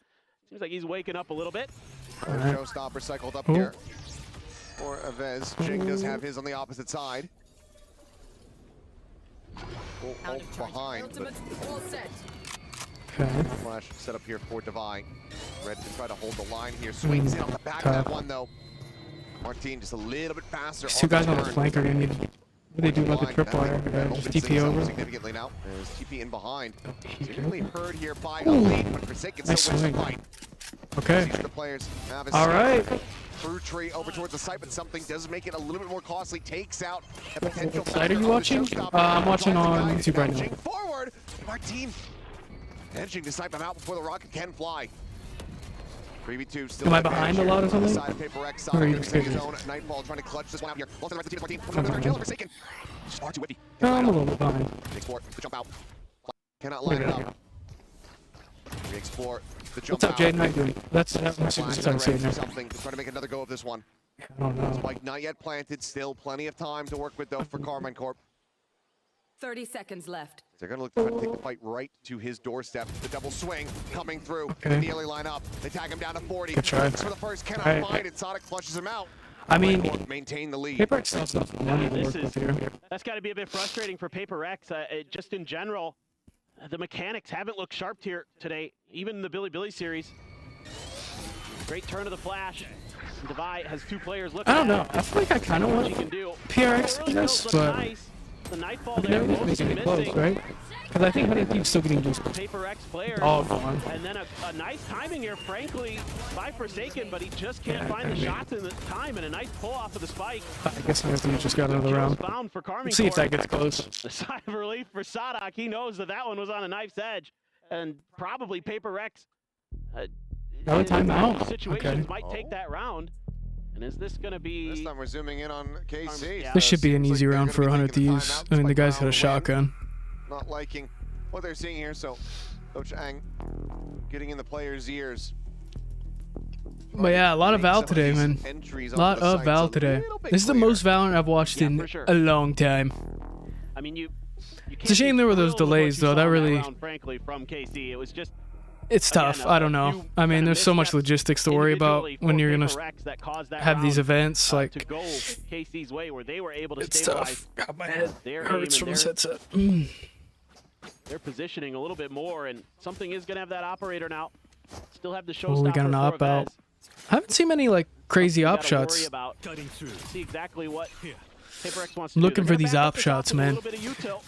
F: Seems like he's waking up a little bit.
E: Showstopper cycled up here for Avez. Jing does have his on the opposite side. Ult behind, but
B: Okay.
E: Flash set up here for Divine. Red to try to hold the line here. Swings in off the back of that one though. Martine just a little bit faster.
B: These two guys on the flank are gonna need. What do they do about the tripwire? Just TP over.
E: Significantly now. There's TP in behind. Significantly heard here by Elite, but Forsaken
B: Nice
E: still wins the
B: swing.
E: fight.
B: Okay.
E: The players have
B: All right.
E: through tree over towards the site, but something does make it a little bit more costly. Takes out a potential.
B: What site are you watching? I'm watching on YouTube right now.
E: Forward, Martine edging to snipe him out before the rocket can fly. 3v2 still.
B: Am I behind a lot or something?
E: Side of Paper X,
B: Or are you
E: Sonic
B: just
E: his
B: kidding?
E: own Nightfall trying to clutch this one out here. Lost on the right to Martine.
B: I'm
E: Another kill,
B: behind.
E: Forsaken. Just far too whippy.
B: No, I'm a little bit behind.
E: Explore the jump out. Cannot line it up. Re-explore the jump
B: What's up,
E: out.
B: Jaden? How you doing? That's just time seeing that.
E: Something to try to make another go of this one.
B: I don't know.
E: Spike not yet planted. Still plenty of time to work with though for Karmine Corp.
Q: 30 seconds left.
E: They're going to look to try to take the fight right to his doorstep. The double swing coming through.
B: Okay.
E: They nearly line up. They tag him down to 40.
B: Good try.
E: Looks for the first, cannot
B: All right.
E: find it. Sonic flushes him out.
B: I mean,
E: Karmine Corp maintain the lead.
B: Paper X still has enough money to
F: This
B: work with
F: is
B: here.
F: that's got to be a bit frustrating for Paper X. Just in general, the mechanics haven't looked sharp here today, even in the BiliBili series. Great turn of the flash. Devi has two players looking.
B: I don't
F: at
B: know. I feel like I kind of
F: what
B: want
F: she can do.
B: PRX in this, but
F: Nice. The Nightfall
B: I
F: there,
B: never
F: both
B: making it close,
F: missing.
B: right? Because I think 100 Thieves still getting just
F: Paper X player.
B: dog on.
F: And then a nice timing here, frankly, by Forsaken, but he just can't
B: Yeah,
F: find the
B: I mean-
F: shots in the time, and a nice pull off of the spike.
B: I guess 100 Thieves just got another round.
F: Found for Karmine
B: Let's see if
F: Corp.
B: that gets close.
F: The sigh of relief for Sadak. He knows that that one was on a knife's edge, and probably Paper X.
B: Another
F: in
B: timeout?
F: situations
B: Okay.
F: might take that round. And is this going to be?
E: This time we're zooming in on KC.
B: This should be an easy round for 100 Thieves. I mean, the guy's got a shotgun.
E: Not liking what they're seeing here, so Coach Ang getting in the players' ears.
B: But yeah, a lot of Val today, man. A lot of Val today. This is the most Valorant I've watched in a long time.
F: I mean, you
B: It's a shame there were those delays, though. That really,
F: frankly, from KC, it was just
B: It's tough. I don't know. I mean, there's so much logistics to worry about when you're gonna have these events. Like,
F: to go KC's way where they were able to
B: it's
F: stabilize.
B: tough. God, my head
F: their
B: hurts
F: aim
B: from
F: and
B: this headset.
F: They're positioning a little bit more, and something is going to have that operator now. Still have the showstopper.
B: Oh, we got an op
F: for
B: out.
F: Vez.
B: I haven't seen many like crazy op shots.
F: See exactly what Paper X wants to
B: Looking
F: do.
B: for these op shots, man.
F: A little bit of util.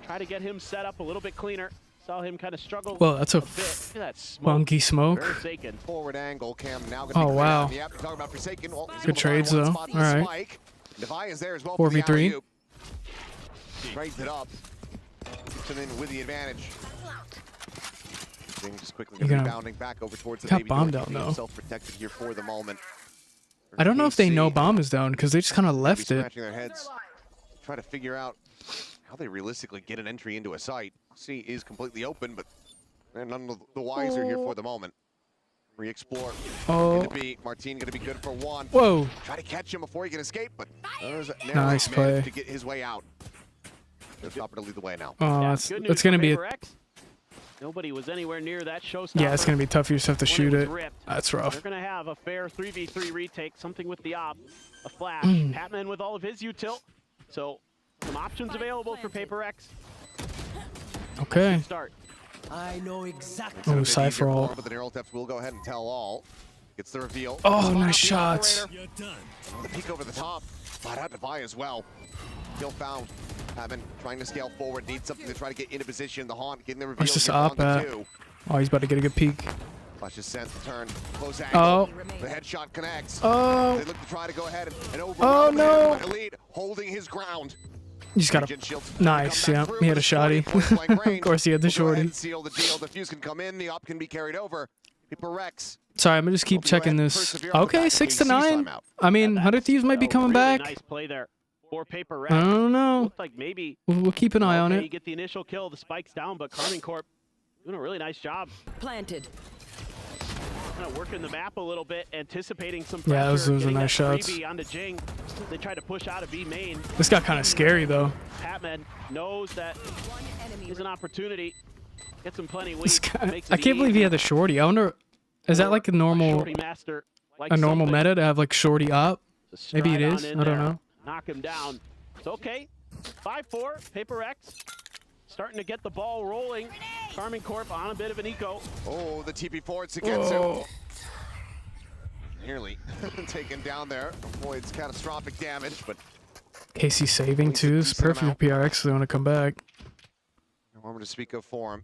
F: Try to get him set up a little bit cleaner. Saw him kind of struggle.
B: Well, that's a
F: bit. Look at that smoke.
B: funky smoke.
F: Forsaken.
E: Forward angle, Cam now
B: Oh, wow.
E: Yep, talking about Forsaken. Well,
B: Good trades, though. All right.
E: Devi is there as well.
B: 4v3.
E: Trades it up. And then with the advantage. Just quickly rebounding back over towards the
B: got
E: baby.
B: bombed down, though.
E: Self-protected here for the moment.
B: I don't know if they know bomb is down because they just kind of left it.
E: Scratching their heads, try to figure out how they realistically get an entry into a site. C is completely open, but they're none of the wiser here for the moment. Re-explore.
B: Oh.
E: Martin gonna be good for one.
B: Whoa.
E: Try to catch him before he can escape, but
B: Nice play.
E: to get his way out. Showstopper to lead the way now.
B: Oh, it's gonna be a.
F: Nobody was anywhere near that showstopper.
B: Yeah, it's gonna be tough. You just have to shoot it. That's rough.
F: They're gonna have a fair 3v3 retake, something with the op, a flash.
B: Mm.
F: Patman with all of his util. So some options available for Paper X.
B: Okay.
F: Start.
H: I know exactly.
B: Oh, Cypher ult.
E: But the Neural Depths will go ahead and tell all. Gets the reveal.
B: Oh, nice shots.
E: The peek over the top. Flat out Devi as well. Kill found. Patman trying to scale forward. Needs something to try to get into position. The Haunt getting the reveal.
B: Where's this op at? Oh, he's about to get a good peek.
E: Flash is sent. Turn. Close angle.
B: Oh.
E: The headshot connects.
B: Oh.
E: They look to try to go ahead and over.
B: Oh, no.
E: Elite holding his ground.
B: You just got a nice, yeah. He had a shotty. Of course, he had the shorty.
E: Seal the deal. The fuse can come in. The op can be carried over. Paper X.
B: Sorry, I'm gonna just keep checking this. Okay, 6-9. I mean, 100 Thieves might be coming back.
F: Nice play there for Paper X.
B: I don't know.
F: Looks like maybe
B: We'll keep an eye on
F: You
B: it.
F: get the initial kill, the spike's down, but Karmine Corp doing a really nice job.
Q: Planted.
F: Kind of working the map a little bit, anticipating some
B: Yeah,
F: pressure.
B: those are nice shots.
F: Onto GenG. They try to push out of B main.
B: This got kind of scary though.
F: Patman knows that is an opportunity. Gets him plenty weak.
B: I can't believe he had the shorty. I wonder, is that like a normal meta to have like shorty op? Maybe it is. I don't know.
F: Knock him down. It's okay. 5-4. Paper X starting to get the ball rolling. Karmine Corp on a bit of an eco.
E: Oh, the TP forwards against him. Nearly taken down there. Avoids catastrophic damage, but
B: KC saving too. It's perfect for PRX if they want to come back.
E: no armor to speak of for him.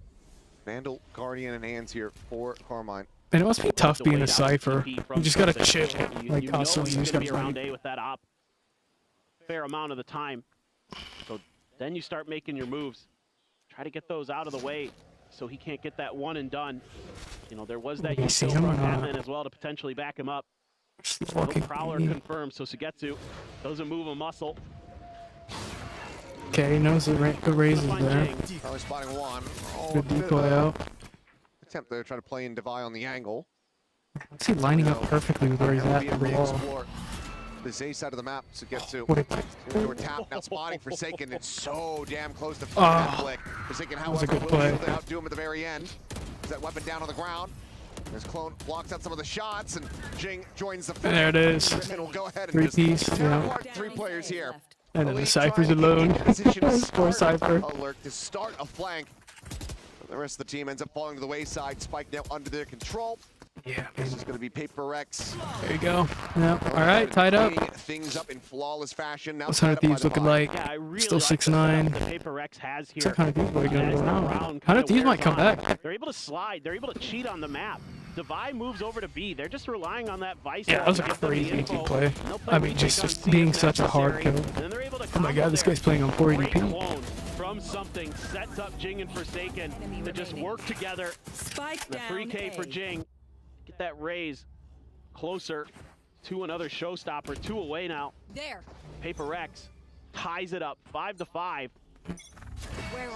E: Vandal, Guardian, and hands here for Karmine.
B: And it must be tough being a Cypher. You just gotta chill, like constantly. You
F: He's
B: just
F: gonna be
B: gotta
F: around A with that op fair amount of the time. So then you start making your moves. Try to get those out of the way so he can't get that one and done. You know, there was that
B: see
F: util
B: him
F: from
B: or not?
F: Batman as well to potentially back him up. No
B: Fucking
F: Prowler
B: me.
F: confirmed, so Sugetsu doesn't move a muscle.
B: Okay, he knows the raise is there.
E: Probably spotting one. Oh,
B: Good decoy out.
E: Attempt there, try to play in Devi on the angle.
B: What's he lining up perfectly with where he's at for the wall?
E: Explore this A side of the map, Sugetsu.
B: What
E: Indoor tap, now spotting Forsaken. It's so damn close to
B: Oh,
E: flick. Forsaken,
B: that was a
E: however,
B: good
E: will
B: play.
E: be able to outdo him at the very end. Is that weapon down on the ground? His clone blocks out some of the shots, and GenG joins the fight.
B: There it is.
E: And will go ahead and
B: 3-piece,
E: tear
B: yeah.
E: apart 3 players here.
B: And then the
E: Elite
B: Cypher's
E: trying to get
B: alone.
E: into position to
B: Poor
E: start
B: Cypher.
E: Alert to start a flank. The rest of the team ends up falling to the wayside. Spike now under their control.
B: Yeah,
E: this is going to be Paper X.
B: There you go. Yeah. All right, tied up.
E: Things up in flawless fashion. Now
B: What's 100 Thieves looking like? Still 6-9.
F: Paper X has here.
B: What's that 100 Thieves really going around? 100 Thieves might come back.
F: They're able to slide. They're able to cheat on the map. Devi moves over to B. They're just relying on that Vice.
B: Yeah, that was a crazy team play. I mean, just being such a hard kill. Oh my god, this guy's playing on 480p.
F: From something sets up GenG and Forsaken to just work together. The 3K for GenG. Get that raise closer to another showstopper. 2 away now.
Q: There.
F: Paper X ties it up 5-5.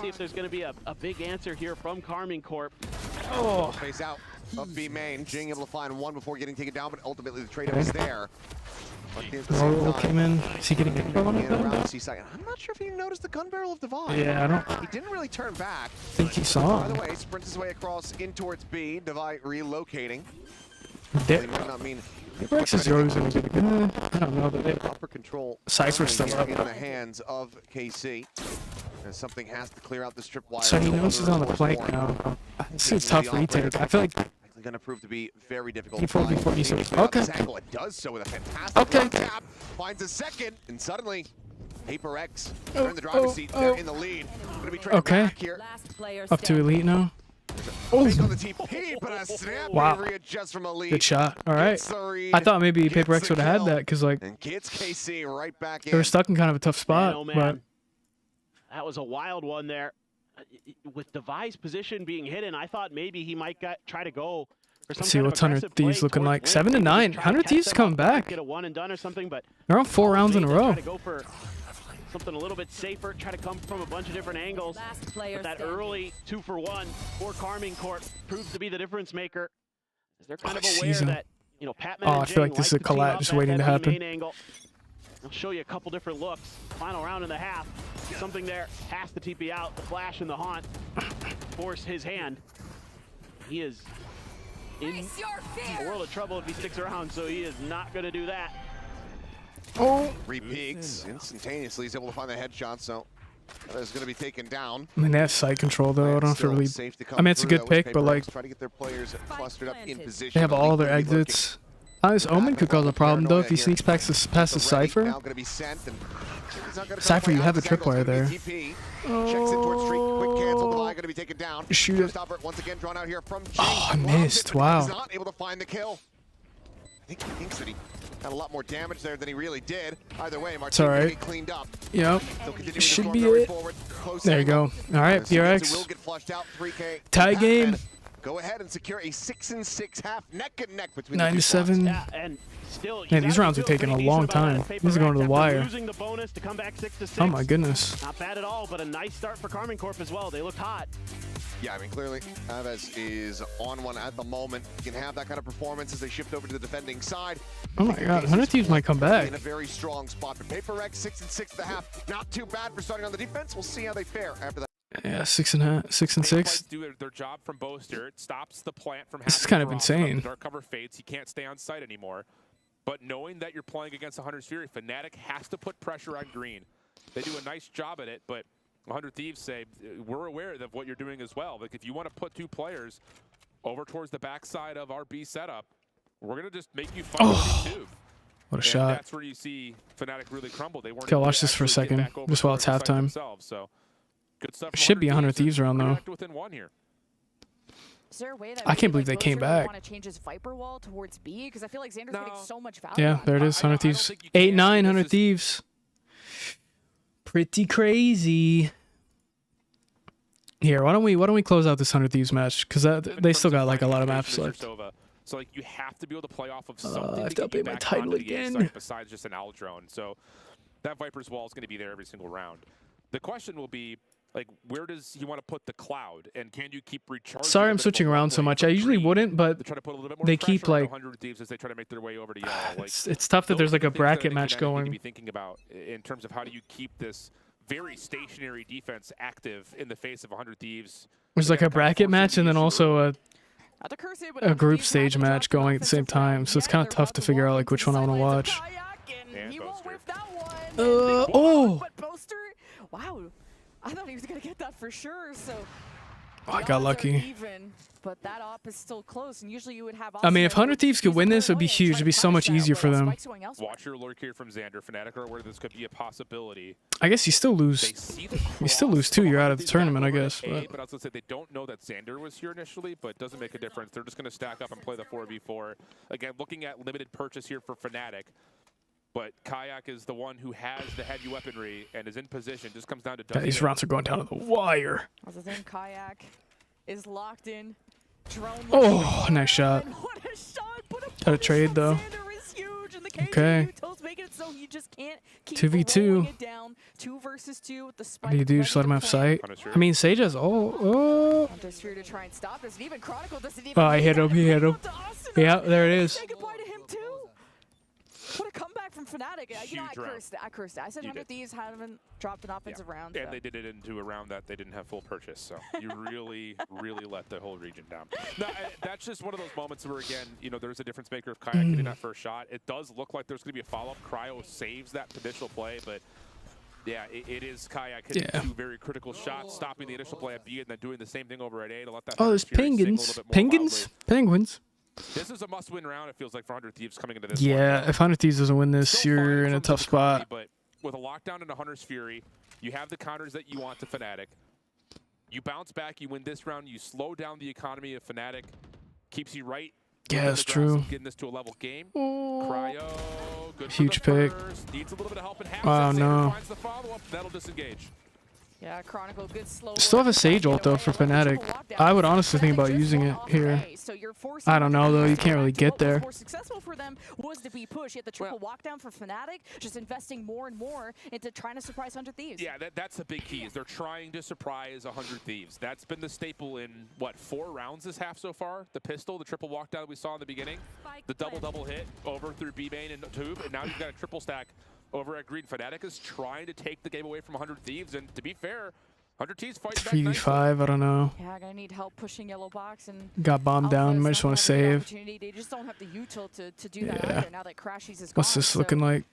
F: See if there's going to be a big answer here from Karmine Corp.
E: Oh, face out of B main. GenG able to find one before getting taken down, but ultimately the trade-off is there.
B: Roll came in. Is he getting hit on it?
E: Around the C-side. I'm not sure if he noticed the gun barrel of Divide.
B: Yeah, I don't
E: He didn't really turn back.
B: think he saw
E: By the
B: him.
E: way, sprints his way across in towards B. Divide relocating.
B: There.
E: Might not mean
B: Rex is always going to be good. I don't know.
E: proper control.
B: Cypher's still up.
E: In the hands of KC. And something has to clear out the strip wire.
B: So he knows he's on the flank now. This is a tough retake. I feel like
E: Going to prove to be very difficult.
B: before he says, okay.
E: It does so with a fantastic tap. Finds a second, and suddenly, Paper X are in the driver's seat. They're in the lead. Going to be traded back here.
B: Up to elite now.
E: On the TP, but a snap readjust from elite.
B: Good shot. All right. I thought maybe Paper X would have had that because like
E: and gets KC right back in.
B: they were stuck in kind of a tough spot. But
F: that was a wild one there. With Devi's position being hidden, I thought maybe he might try to go for some
B: let's see
F: kind of
B: what's 100
F: aggressive
B: Thieves
F: play
B: looking like.
F: towards
B: 7 to
F: Link.
B: 9.
F: Just try to
B: 100
F: catch
B: Thieves
F: them
B: coming
F: up,
B: back.
F: Get a one and done or something, but
B: they're on 4 rounds in a row.
F: Try to go for something a little bit safer. Try to come from a bunch of different angles. But that early 2-for-1 for Karmine Corp proves to be the difference maker. They're kind of aware that Patman
B: I feel like this is a collab just waiting to happen.
F: I'll show you a couple different looks. Final round and a half. Something there has to TP out. The flash and the haunt force his hand. He is in a world of trouble if he sticks around, so he is not going to do that.
B: Oh.
E: 3 peaks instantaneously. He's able to find the headshot, so that's going to be taken down.
B: I mean, they have side control though. I don't know if it really. I mean, it's a good pick, but like
E: try to get their players clustered up in position.
B: they have all their exits. This Omen could cause a problem though if he sneaks past the Cypher. Cypher, you have a tripwire there.
E: Checks in towards Streak. Quick cancel. Divide going to be taken down.
B: Shoot it.
E: Once again drawn out here from
B: Oh, I missed. Wow.
E: He's not able to find the kill. I think he thinks that he had a lot more damage there than he really did. Either way,
B: It's all right.
E: cleaned up.
B: Yep. Should be it. There you go. All right, PRX. Tie game.
E: Go ahead and secure a 6-6 half neck and neck between
B: 9 to 7.
F: Yeah, and still,
B: Man, these rounds are taking a long time. These are going to the wire.
F: Losing the bonus to come back 6-6.
B: Oh my goodness.
F: Not bad at all, but a nice start for Karmine Corp as well. They looked hot.
E: Yeah, I mean, clearly, Aves is on one at the moment. You can have that kind of performance as they shift over to the defending side.
B: Oh my god, 100 Thieves might come back.
E: In a very strong spot. But Paper X, 6-6 the half. Not too bad for starting on the defense. We'll see how they fare after that.
B: Yeah, 6 and 6.
K: Do their job from Boaster. It stops the plant from
B: This is kind of insane.
K: The dark cover fades. He can't stay on site anymore. But knowing that you're playing against 100's Fury, Fnatic has to put pressure on Green. They do a nice job at it, but 100 Thieves say, we're aware of what you're doing as well. Like, if you want to put 2 players over towards the backside of our B setup, we're going to just make you fight with 2.
B: What a shot.
K: That's where you see Fnatic really crumble. They weren't
B: Okay, I'll watch this for a second, just while it's halftime.
K: So, good stuff.
B: Should be 100 Thieves around though.
K: Within 1 here.
I: Is there a way that
B: I can't believe they came back.
I: Want to change his Viper wall towards B? Because I feel like Xander's getting so much value.
B: Yeah, there it is. 100 Thieves. 8-9, 100 Thieves. Pretty crazy. Here, why don't we close out this 100 Thieves match? Because they still got like a lot of maps left.
K: So like you have to be able to play off of something
B: I have
K: to
B: to
K: get you
B: update my
K: back
B: title
K: onto the
B: again.
K: site besides just an owl drone. So that Viper's wall is going to be there every single round. The question will be, like, where does he want to put the cloud, and can you keep recharging?
B: Sorry, I'm switching around so much. I usually wouldn't, but they keep like.
K: 100 Thieves as they try to make their way over to yellow. Like,
B: It's tough that there's like a bracket match
K: Need
B: going.
K: to be thinking about in terms of how do you keep this very stationary defense active in the face of 100 Thieves.
B: There's like a bracket match and then also a group stage match going at the same time, so it's kind of tough to figure out like which one I want to watch. Oh!
I: Wow, I thought he was gonna get that for sure. So
B: I got lucky.
I: But that op is still close, and usually you would have.
B: I mean, if 100 Thieves could win this, it would be huge. It'd be so much easier for them.
K: Watch your lurk here from Xander. Fnatic are aware this could be a possibility.
B: I guess you still lose. You still lose too. You're out of the tournament, I guess.
K: But I was gonna say they don't know that Xander was here initially, but it doesn't make a difference. They're just gonna stack up and play the 4v4. Again, looking at limited purchase here for Fnatic. But Kayak is the one who has the heavy weaponry and is in position. Just comes down to
B: These rounds are going down to the wire.
I: That's the thing. Kayak is locked in. Drone.
B: Oh, nice shot.
I: What a shot!
B: Got a trade though. Okay. 2v2.
I: 2 versus 2 with the
B: What do you do? Just let him have sight? I mean, Sage has. Oh.
I: Here to try and stop this. And even Chronicle doesn't even.
B: Oh, I hit him. He hit him. Yeah, there it is.
I: Say goodbye to him too. What a comeback fallback from Fnatic. You know, I cursed it. I said 100 Thieves haven't dropped an offensive round.
K: And
I: so.
K: they did it into a round that they didn't have full purchase. So you really, really let the whole region down. No, that's just one of those moments where, again, you know, there's a difference maker of Kayak getting that first shot. It does look like there's going to be a follow-up. Cryo saves that initial play, but yeah, it is Kayak hitting two very critical shots, stopping the initial play at B and then doing the same thing over at A to let that.
B: Oh, there's penguins. Penguins.
K: This is a must-win round, it feels like, for 100 Thieves coming into this
B: Yeah,
K: one.
B: if 100 Thieves doesn't win this, you're in a tough spot.
K: But with a lockdown into Hunter's Fury, you have the counters that you want to Fnatic. You bounce back, you win this round, you slow down the economy of Fnatic, keeps you right.
B: Yeah, that's true.
K: Getting this to a level game. Cryo, good
B: huge pick.
K: Needs a little bit of help in half.
B: Oh no.
K: Finds the follow-up, that'll disengage.
I: Yeah, Chronicle, good slow.
B: Still have a Sage ult though for Fnatic. I would honestly think about using it here. I don't know though, you can't really get there.
I: More successful for them was the B push. Yet the triple walkdown for Fnatic, just investing more and more into trying to surprise 100 Thieves.
K: Yeah, that's the big key. Is they're trying to surprise 100 Thieves. That's been the staple in what, 4 rounds this half so far. The pistol, the triple walkdown we saw in the beginning, the double hit over through B main and tube, and now you've got a triple stack over at Green. Fnatic is trying to take the game away from 100 Thieves, and to be fair, 100 Thieves fighting back
B: 3v5, I don't know.
I: Yeah, gonna need help pushing yellow box and
B: Got bombed down, might just want to save.
I: They just don't have the util to do that either now that Crashies is gone.
B: What's this looking like?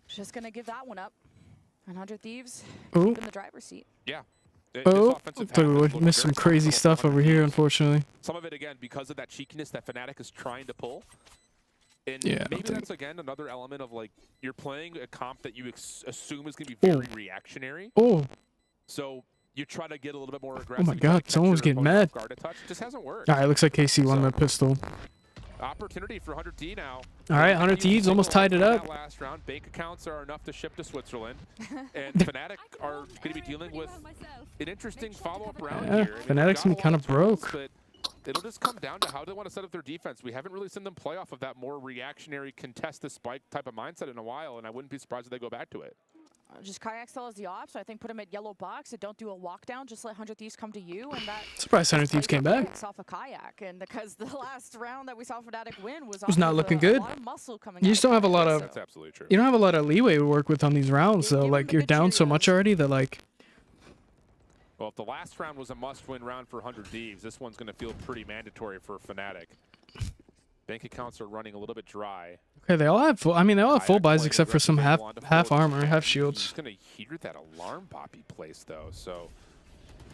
I: Just gonna give that one up. 100 Thieves
B: Ooh.
I: in the driver's seat.
K: Yeah.
B: Oh, we missed some crazy stuff over here, unfortunately.
K: Some of it, again, because of that cheekiness that Fnatic is trying to pull. And
B: yeah,
K: maybe that's, again, another element of, like, you're playing a comp that you assume is going to be very reactionary.
B: Oh.
K: So you try to get a little bit more aggressive.
B: Oh my god, someone was getting mad.
K: It just hasn't worked.
B: Alright, looks like KC won the pistol.
K: Opportunity for 100 now.
B: Alright, 100 Thieves almost tied it up.
K: Last round, bank accounts are enough to ship to Switzerland. And Fnatic are going to be dealing with an interesting follow-up round here.
B: Fnatic's gonna be kind of broke.
K: But it'll just come down to how they want to set up their defense. We haven't really seen them play off of that more reactionary, contest the spike type of mindset in a while, and I wouldn't be surprised if they go back to it.
I: Just Kayak still has the op, so I think put him at yellow box and don't do a walk down. Just let 100 Thieves come to you, and that.
B: Surprised 100 Thieves came back.
I: Off of Kayak, and because the last round that we saw Fnatic win was
B: not looking good. You just don't have a lot of.
K: That's absolutely true.
B: You don't have a lot of leeway to work with on these rounds, though. Like you're down so much already that like.
K: Well, if the last round was a must-win round for 100 Thieves, this one's going to feel pretty mandatory for Fnatic. Bank accounts are running a little bit dry.
B: Okay, they all have full. I mean, they all have full buys except for some half armor, half shields.
K: Just gonna hear that alarm poppy place though. So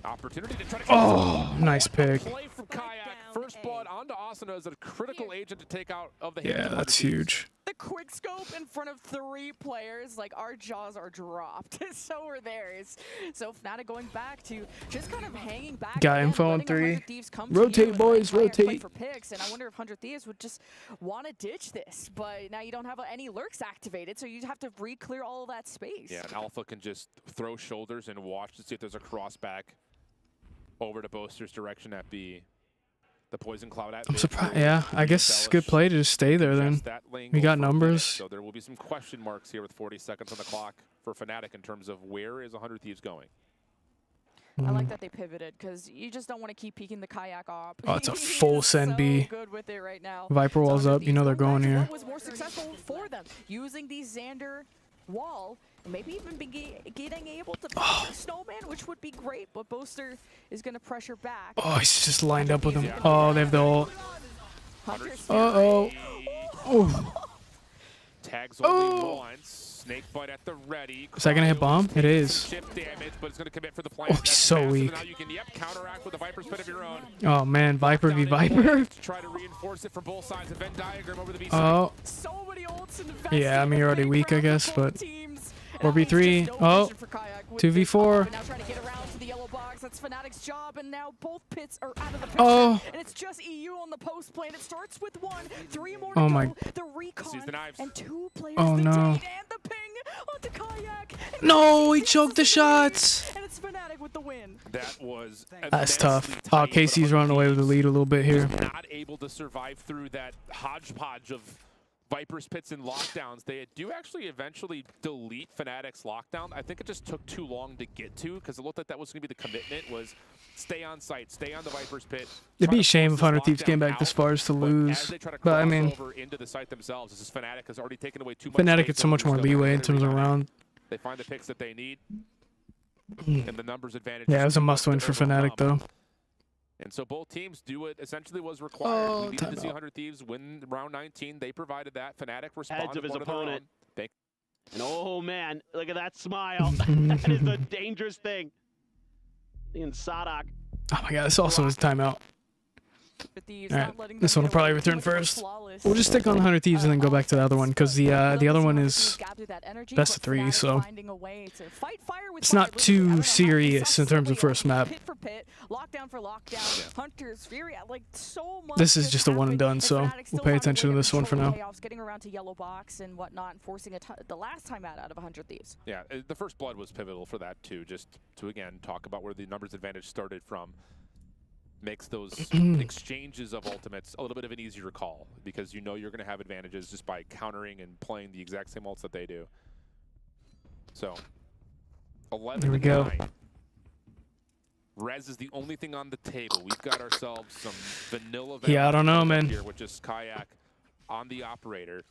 K: opportunity to try to.
B: Oh, nice pick.
K: Play from Kayak. First blood onto Asuna as a critical agent to take out of the.
B: Yeah, that's huge.
I: The quick scope in front of 3 players, like our jaws are dropped. So are theirs. So Fnatic going back to just kind of hanging back.
B: Got info on 3. Rotate, boys, rotate.
I: For picks, and I wonder if 100 Thieves would just want to ditch this, but now you don't have any lurks activated, so you have to re-clear all of that space.
K: Yeah, and Alpha can just throw shoulders and watch to see if there's a cross back over to Boaster's direction at B. The Poison Cloud at
B: I'm surprised. Yeah, I guess it's a good play to just stay there then. We got numbers.
K: So there will be some question marks here with 40 seconds on the clock for Fnatic in terms of where is 100 Thieves going.
I: I like that they pivoted because you just don't want to keep peeking the Kayak op.
B: Oh, it's a full send B.
I: Good with it right now.
B: Viper walls up. You know they're going here.
I: What was more successful for them? Using the Xander wall, and maybe even getting able to pick the Snowman, which would be great, but Boaster is going to pressure back.
B: Oh, he's just lined up with him. Oh, they have the ult. Uh-oh. Oh.
K: Tags only once. Snake bite at the ready.
B: Is that going to hit bomb? It is.
K: Shift damage, but it's going to commit for the
B: Oh, he's so weak.
K: Now you can counteract with a Viper spin of your own.
B: Oh, man. Viper v Viper.
K: Try to reinforce it from both sides. A Venn diagram over the B
B: side.
I: So many ults in the
B: yeah, I mean, you're already weak, I guess, but 4v3. Oh, 2v4.
I: Now trying to get around to the yellow box. That's Fnatic's job, and now both pits are out of the picture.
B: Oh.
I: And it's just EU on the post plane. It starts with 1, 3 more
B: Oh
I: to
B: my.
I: go. The recon and 2 players.
B: Oh no.
I: And the ping onto Kayak.
B: No, he choked the shots.
I: And it's Fnatic with the win.
K: That was
B: That's tough. Oh, Casey's running away with the lead a little bit here.
K: Not able to survive through that hodgepodge of Viper's pits and lockdowns. They do actually eventually delete Fnatic's lockdown. I think it just took too long to get to because it looked like that was going to be the commitment, was stay on site, stay on the Viper's pit.
B: It'd be a shame if 100 Thieves came back this far as to lose. But I mean,
K: Into the site themselves, this is Fnatic has already taken away too much.
B: Fnatic gets so much more leeway in terms of round.
K: They find the picks that they need, and the numbers advantage.
B: Yeah, it was a must-win for Fnatic though.
K: And so both teams do what essentially was required. We needed to see 100 Thieves win round 19. They provided that. Fnatic responded.
F: Heads of his
K: one
F: opponent.
K: Their own.
F: And oh man, look at that smile. That is a dangerous thing. In Sadak.
B: Oh my god, this also is timeout. Alright, this one will probably return first. We'll just stick on the 100 Thieves and then go back to the other one, because the other one is best of 3, so it's not too serious in terms of first map. This is just a one and done, so we'll pay attention to this one for now.
I: Getting around to yellow box and whatnot, and forcing the last time out of 100 Thieves.
K: Yeah, the first blood was pivotal for that too, just to again talk about where the numbers advantage started from. Makes those exchanges of ultimates a little bit of an easier call, because you know you're going to have advantages just by countering and playing the exact same ults that they do. So, 11
B: Here we go.
K: 9. Res is the only thing on the table. We've got ourselves some vanilla.
B: Yeah, I don't know, man.
K: Here with just Kayak on the operator.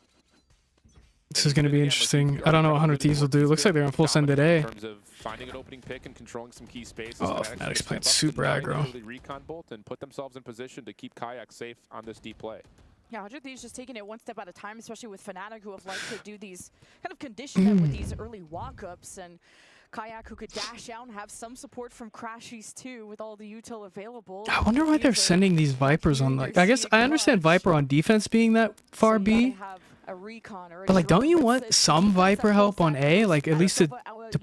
B: This is going to be interesting. I don't know what 100 Thieves will do. Looks like they're on full send today.
K: In terms of finding an opening pick and controlling some key spaces.
B: Oh, Fnatic's playing super aggro.
K: Recon bolt and put themselves in position to keep Kayak safe on this deep play.
I: Yeah, 100 Thieves just taking it one step at a time, especially with Fnatic, who have liked to do these, kind of condition them with these early walk-ups, and Kayak, who could dash out and have some support from Crashies too, with all the util available.
B: I wonder why they're sending these Vipers on, like, I guess I understand Viper on defense being that far B.
I: A recon or a
B: But like, don't you want some Viper help on A? Like, at least to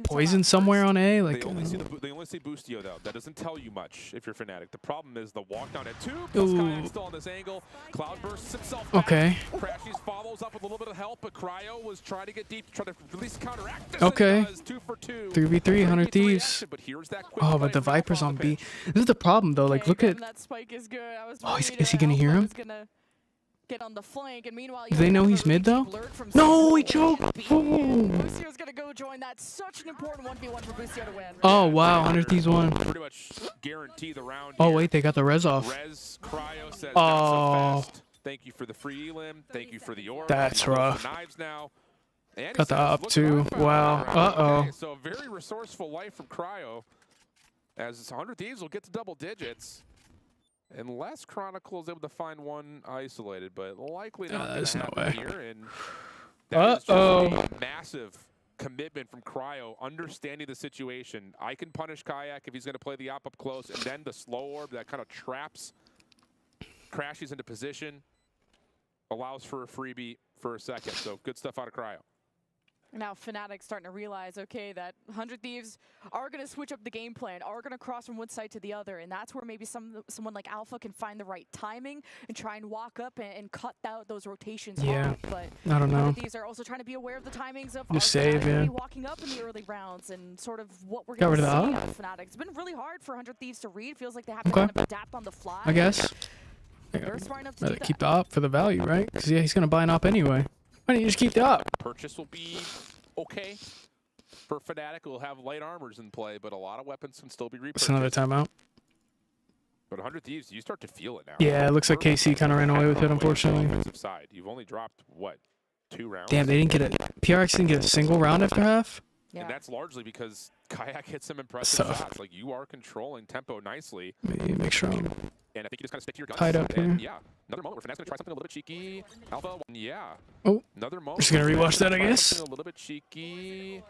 B: poison somewhere on A? Like,
K: They only see Boostio though. That doesn't tell you much if you're Fnatic. The problem is the walk down at 2. Plus Kayak still on this angle. Cloud bursts himself back.
B: Okay.
K: Crashies follows up with a little bit of help, but Cryo was trying to get deep, trying to at least counteract this.
B: okay.
K: 2 for 2.
B: 3v3, 100 Thieves. Oh, but the Viper's on B. This is the problem though. Like, look at.
I: That spike is good. I was
B: Oh, is he gonna hear him?
I: Get on the flank, and meanwhile,
B: Do they know he's mid though? No, he choked.
I: Boostio's gonna go join. That's such an important 1v1 for Boostio to win.
B: Oh wow, 100 Thieves won.
K: Pretty much guarantee the round.
B: Oh wait, they got the res off.
K: Res Cryo says,
B: oh.
K: so thank you for the free elim. Thank you for the orb.
B: That's rough.
K: Knives now. And
B: Got the up too. Wow.
K: Okay, so very resourceful life from Cryo, as 100 Thieves will get to double digits. Unless Chronicle is able to find one isolated, but likely not going to happen here. And that is just a massive commitment from Cryo, understanding the situation. I can punish Kayak if he's going to play the op up close, and then the slow orb that kind of traps Crashies into position, allows for a freebie for a second. So good stuff out of Cryo.
I: Now Fnatic starting to realize, okay, that 100 Thieves are going to switch up the game plan, are going to cross from one side to the other, and that's where maybe someone like Alpha can find the right timing and try and walk up and cut out those rotations.
B: Yeah,
I: but
B: I don't know.
I: 100 Thieves are also trying to be aware of the timings of
B: Just save, yeah.
I: walking up in the early rounds and sort of what we're
B: Got
I: going
B: rid
I: to
B: of
I: see
B: the
I: out of Fnatic. It's been really hard for 100 Thieves to read. Feels like they have to
B: Okay.
I: kind of adapt on the fly.
B: I guess. Rather keep the op for the value, right? Because yeah, he's gonna buy an op anyway. Why don't you just keep the op?
K: Purchase will be okay for Fnatic. We'll have light armors in play, but a lot of weapons can still be repurchased.
B: It's another timeout.
K: But 100 Thieves, you start to feel it now.
B: Yeah, it looks like KC kind of ran away with it, unfortunately.
K: Side. You've only dropped, what, 2 rounds?
B: Damn, they didn't get a PRX didn't get a single round after half.
K: And that's largely because Kayak hit some impressive shots. Like, you are controlling tempo nicely.
B: Make sure I'm
K: and I think you just kind of stick to your guns.
B: tied up
K: and,
B: here.
K: yeah, another moment where Fnatic's going to try something a little bit cheeky. Alpha, yeah.
B: Oh,
K: another moment.
B: Just gonna rewatch that, I
K: Try
B: guess.
K: something a little bit cheeky.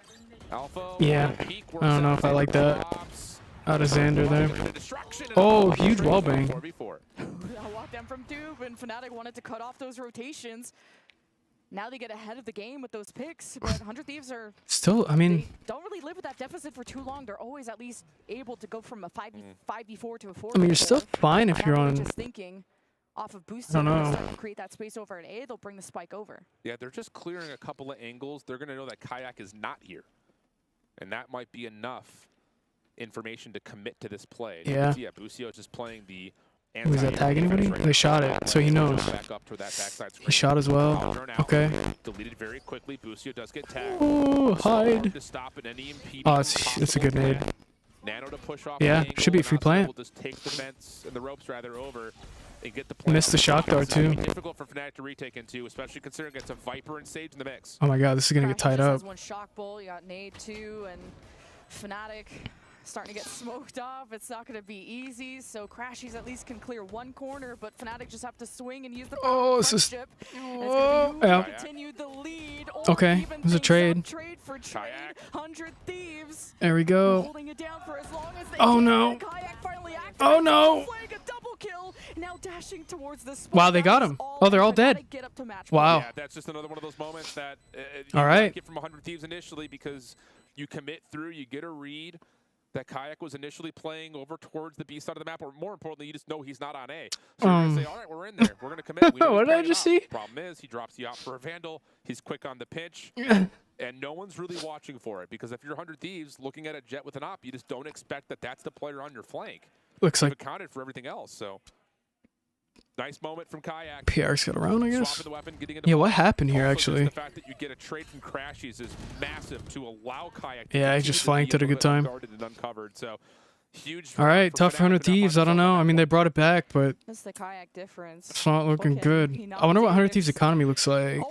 K: Alpha.
B: Yeah, I don't know if I like that. Out of Xander there. Oh, huge wallbang.
I: Walk down from Dube, and Fnatic wanted to cut off those rotations. Now they get ahead of the game with those picks, but 100 Thieves are
B: Still, I mean,
I: don't really live with that deficit for too long. They're always at least able to go from a 5v4 to a 4v4.
B: I mean, you're still fine if you're on.
I: Just thinking off of boosting,
B: I don't know.
I: to create that space over an A, they'll bring the spike over.
K: Yeah, they're just clearing a couple of angles. They're going to know that Kayak is not here, and that might be enough information to commit to this play.
B: Yeah.
K: Yeah, Boostio is just playing the.
B: Was that tag anybody? They shot it, so he knows. He shot as well. Okay.
K: Deleted very quickly. Boostio does get tagged.
B: Oh, hide.
K: To stop at any impeding
B: Oh, it's a good nade.
K: Nano to push off.
B: Yeah,
K: the
B: should be a free plant.
K: We'll just take the fence and the ropes rather over and get the
B: Missed the shock dart too.
K: Difficult for Fnatic to retake into, especially considering it's a Viper and Sage in the mix.
B: Oh my god, this is gonna get tied up.
I: One shock bolt, you got Nade 2 and Fnatic starting to get smoked off. It's not going to be easy, so Crashies at least can clear one corner, but Fnatic just have to swing and use the friendship. Continue the lead.
B: Okay, there's a trade.
I: For trade. 100 Thieves.
B: There we go.
I: Holding it down for as long as they
B: oh
I: can.
B: no.
I: Finally
B: Oh no.
I: Flag, a double kill. Now dashing towards the spot.
B: Wow, they got him. Oh, they're all dead. Wow.
K: Yeah, that's just another one of those moments that
B: all right.
K: Get from 100 Thieves initially because you commit through, you get a read. That Kayak was initially playing over towards the B side of the map, or more importantly, you just know he's not on A. So you're going to say, all right, we're in there. We're going to commit. We
B: what did I just see?
K: Problem is, he drops you out for a Vandal. He's quick on the pitch. And no one's really watching for it, because if you're 100 Thieves looking at a Jet with an op, you just don't expect that that's the player on your flank.
B: Looks
K: You've
B: like
K: accounted for everything else, so... Nice moment from Kayak.
B: PR's got around, I guess.
K: The weapon,
B: Yeah, what happened here,
K: also,
B: actually?
K: The fact that you get a trade from Crashies is massive to allow Kayak to
B: yeah, he just flanked at a good time.
K: Uncovered, so huge.
B: All right, tough for 100 Thieves. I don't know. I mean, they brought it back, but
I: that's the Kayak difference.
B: It's not looking good. I wonder what 100 Thieves economy looks like.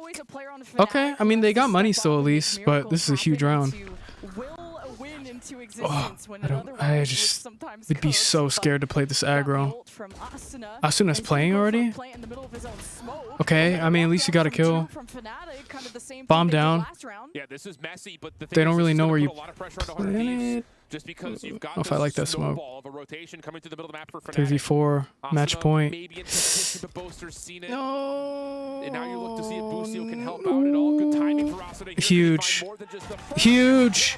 B: Okay, I mean, they got money still at least, but this is a huge round. Oh, would be so scared to play this aggro. Asuna's playing already? Okay, I mean, at least you got a kill. Bomb down.
K: Yeah, this is messy, but the
B: they don't really know where you
K: plant it. Just because you've got
B: if I like that smoke.
K: Of a rotation coming through the middle of the map for
B: 3v4, match point.
K: No. And now you look to see if Busio can help out at all. Good timing for Asuna.
B: Huge. Huge.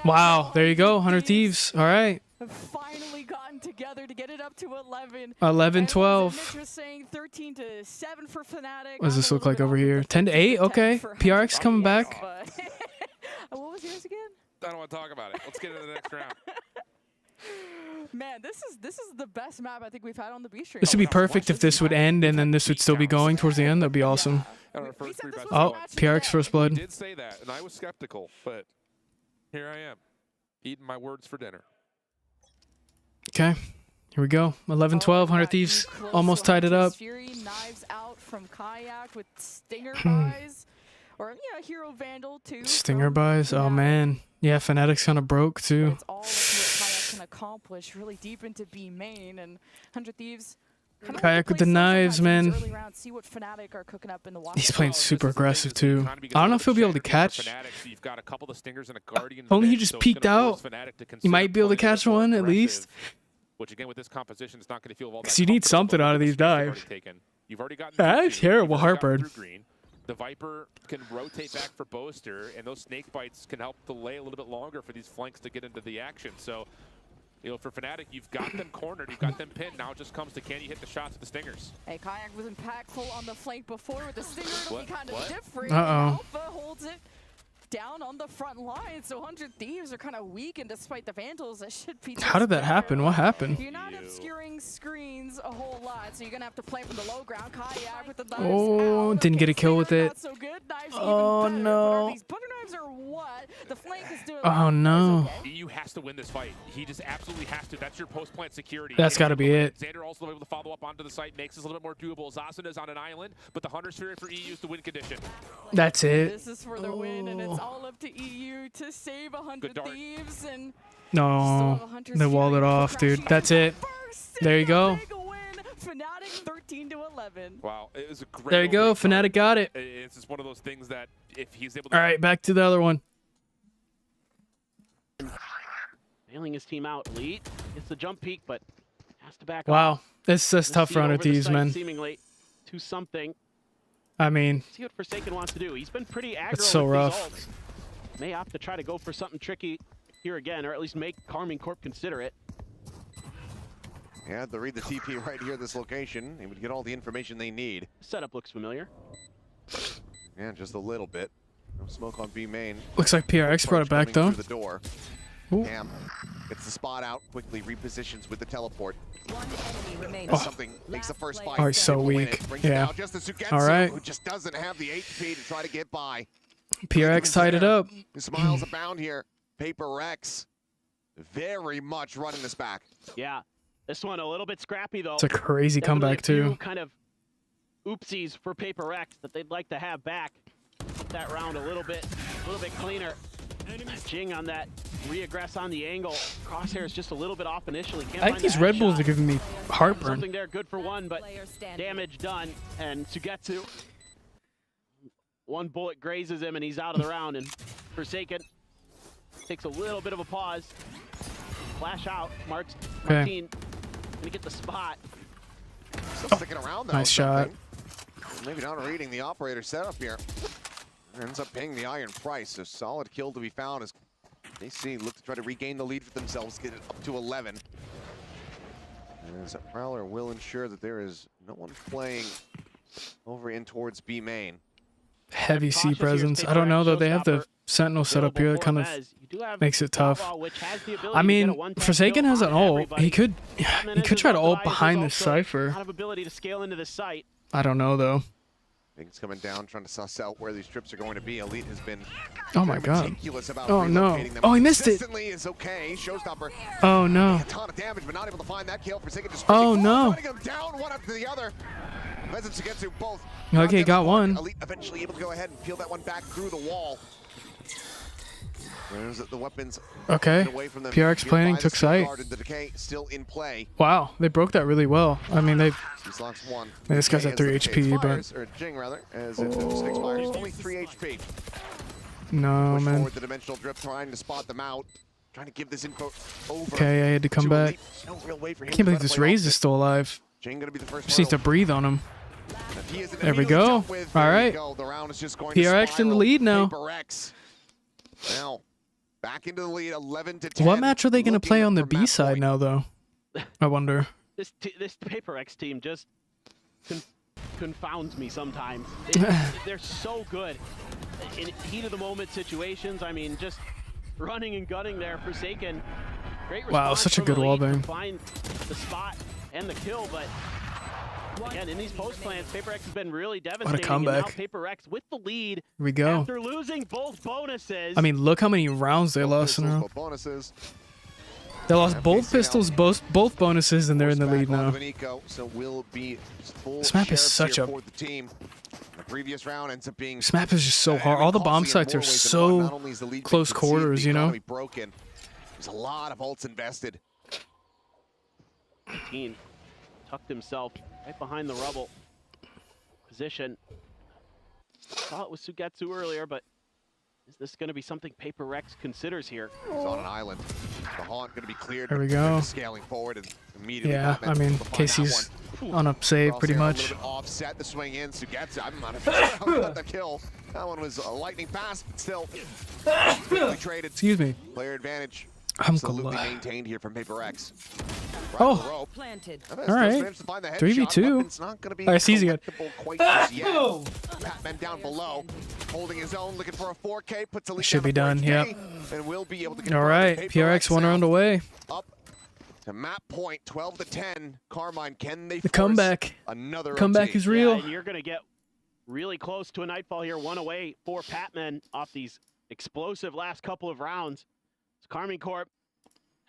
B: Wow, there you go, 100 Thieves. All right.
I: Finally gotten together to get it up to 11.
B: 11-12.
I: Interesting. 13-7 for Fnatic.
B: What does this look like over here? 10-8. Okay. PRX coming back.
I: What was yours again?
K: I don't want to talk about it. Let's get into the next round.
I: Man, this is the best map I think we've had on the B stream.
B: This would be perfect if this would end and then this would still be going towards the end. That'd be awesome. Oh, PRX first blood.
K: I did say that, and I was skeptical, but here I am, eating my words for dinner.
B: Okay, here we go. 11-12, 100 Thieves almost tied it up.
I: Fury knives out from Kayak with Stinger buys. Or, yeah, Hero Vandal, too.
B: Stinger buys? Oh, man. Yeah, Fnatic's kind of broke, too.
I: It's all of what Kayak can accomplish really deep into B main. And 100 Thieves...
B: Kayak with the knives, man.
I: See what Fnatic are cooking up in the
B: He's playing super aggressive, too. I don't know if he'll be able to catch. Only he just peeked out. He might be able to catch one, at least.
K: Which, again, with this composition, it's not going to feel all that.
B: Because you need something out of these dives. That's terrible, Heartburn.
K: The Viper can rotate back for Boaster, and those snake bites can help delay a little bit longer for these flanks to get into the action. So, you know, for Fnatic, you've got them cornered, you've got them pinned. Now it just comes to, can you hit the shots with the Stingers?
I: Hey, Kayak was impactful on the flank before with the Stinger. It'll be kind of different.
B: Uh-oh.
I: Alpha holds it down on the front line, so 100 Thieves are kind of weak, and despite the Vandals, that should be
B: How did that happen? What happened?
I: You're not obscuring screens a whole lot, so you're going to have to play from the low ground. Kayak with the knives
B: Oh, didn't get a kill with it.
I: so good. Knives
B: Oh,
I: even better,
B: no.
I: These butter knives are what? The flank is doing
B: Oh, no.
K: EU has to win this fight. He just absolutely has to. That's your post-plant security.
B: That's got to be it.
K: Xander also able to follow up onto the site, makes this a little bit more doable. Zasuna's on an island, but the Hunter's Fury for EU is the win condition.
B: That's it.
I: This is for the win, and it's all up to EU to save 100 Thieves. And
B: No, they walled it off, dude. That's it. There you go.
I: Fnatic 13-11.
K: Wow, it was a great.
B: There you go. Fnatic got it.
K: It's just one of those things that if he's able to.
B: All right, back to the other one.
F: Bailing his team out. Elite gets the jump peak, but has to back
B: Wow,
F: off.
B: this is tough for 100 Thieves, man.
F: Seemingly to something.
B: I mean,
F: See what Forsaken wants to do. He's been pretty aggro.
B: it's so
F: with
B: rough.
F: these ults. May opt to try to go for something tricky here again, or at least make Karmine Corp consider it.
E: Yeah, they read the TP right here at this location. He would get all the information they need.
F: Setup looks familiar.
E: Yeah, just a little bit. No smoke on B main.
B: Looks like PRX brought it back, though.
E: The door. Cam gets the spot out, quickly repositions with the teleport. Something makes the first fight.
B: Oh, he's so weak. Yeah. All right.
E: Who just doesn't have the HP to try to get by.
B: PRX tied it up.
E: His smiles abound here. Paper Rex very much running this back.
F: Yeah, this one a little bit scrappy though.
B: It's a crazy
F: Definitely
B: comeback
F: a few
B: too.
F: kind of oopsies for Paper X that they'd like to have back. Get that round a little bit cleaner. GenG on that re-aggress on the angle. Crosshair is just a little bit off initially. Can't
B: I think
F: find
B: these
F: the
B: Red
F: headshot.
B: Bulls are giving me heartburn.
F: Something there good for one, but damage done. And Sugetsu, one bullet grazes him and he's out of the round. And Forsaken takes a little bit of a pause. Flash out. Martine gonna get the spot.
E: Still sticking around though.
B: Nice shot.
E: Maybe not reading the operator setup here. Ends up paying the iron price. A solid kill to be found as AC look to try to regain the lead for themselves, get it up to 11. As Prowler will ensure that there is no one playing over in towards B main.
B: Heavy C presence. I don't know though. They have the Sentinel set up here. That kind of makes it tough. I mean, Forsaken has an ult. He could try to ult behind this Cypher. I don't know though.
E: Things coming down, trying to suss out where these trips are going to be. Elite has been
B: Oh my god.
E: meticulous about
B: Oh no.
E: relocating them.
B: Oh, he missed it.
E: Consistently is okay. Showstopper.
B: Oh no.
E: A ton of damage, but not able to find that kill. Forsaken just
B: Oh no.
E: running him down one after the other. Peasants to get to both.
B: Okay, got one.
E: Elite eventually able to go ahead and peel that one back through the wall. There's the weapons.
B: Okay.
E: Away from them.
B: PRX planning took sight.
E: The decay still in play.
B: Wow, they broke that really well. I mean, they.
E: One.
B: This guy's at 3 HP, but.
E: Or GenG rather, as it just expires. Only 3 HP.
B: No,
E: Push
B: man.
E: forward the dimensional drip, trying to spot them out. Trying to give this info over.
B: Okay, I had to come back.
E: No real way for
B: I
E: him
B: can't
E: to
B: believe this
E: play
B: Raze
E: off
B: is still alive.
E: GenG gonna be the first
B: Just needs to breathe on him. There we go. All right.
E: The round is just going
B: PRX in the lead now.
E: Now, back into the lead, 11 to 10.
B: What match are they going to play on the B side now, though? I wonder.
F: This Paper X team just confounds me sometimes. They're so good in heat of the moment situations. I mean, just running and gunning there. Forsaken. Great response.
B: Wow, such a good
F: Elite
B: wallbang.
F: to find the spot and the kill, but again, in these post plans, Paper X has been really devastating.
B: What a comeback.
F: And now Paper X with the lead.
B: Here we go.
F: After losing both bonuses.
B: I mean, look how many rounds they lost in a row.
E: Bonuses.
B: They lost both pistols, both bonuses, and they're in the lead now.
E: So will be full
B: This map is such a.
E: for the team. The previous round ends up being
B: This map is just so hard. All the bomb sites are so close quarters, you know?
E: Broken. There's a lot of ults invested.
F: 18 tucked himself right behind the rubble position. Saw it with Sugetsu earlier, but is this going to be something Paper Rex considers here?
E: He's on an island. The haunt going to be cleared.
B: There we go.
E: Scaling forward and immediately.
B: Yeah, I mean, Casey's on a save pretty much.
E: A little bit offset the swing in. Sugetsu, I'm not about the kill. That one was a lightning fast, but still. Quickly traded.
B: Excuse me.
E: Player advantage.
B: I'm
E: Absolutely
B: glad.
E: maintained here from Paper X.
B: Oh.
Q: Planted.
B: All right. 3v2. I see you.
E: Patman down below, holding his own, looking for a 4K. Puts a
B: Should be done. Yep.
E: And will be able to get
B: All right. PRX 1 round away.
E: Up to map point, 12 to 10. Karmine, can they?
B: The comeback.
E: Another
B: comeback is real.
F: Yeah, and you're going to get really close to a nightfall here. 1 away for Patman off these explosive last couple of rounds. It's Karmine Corp.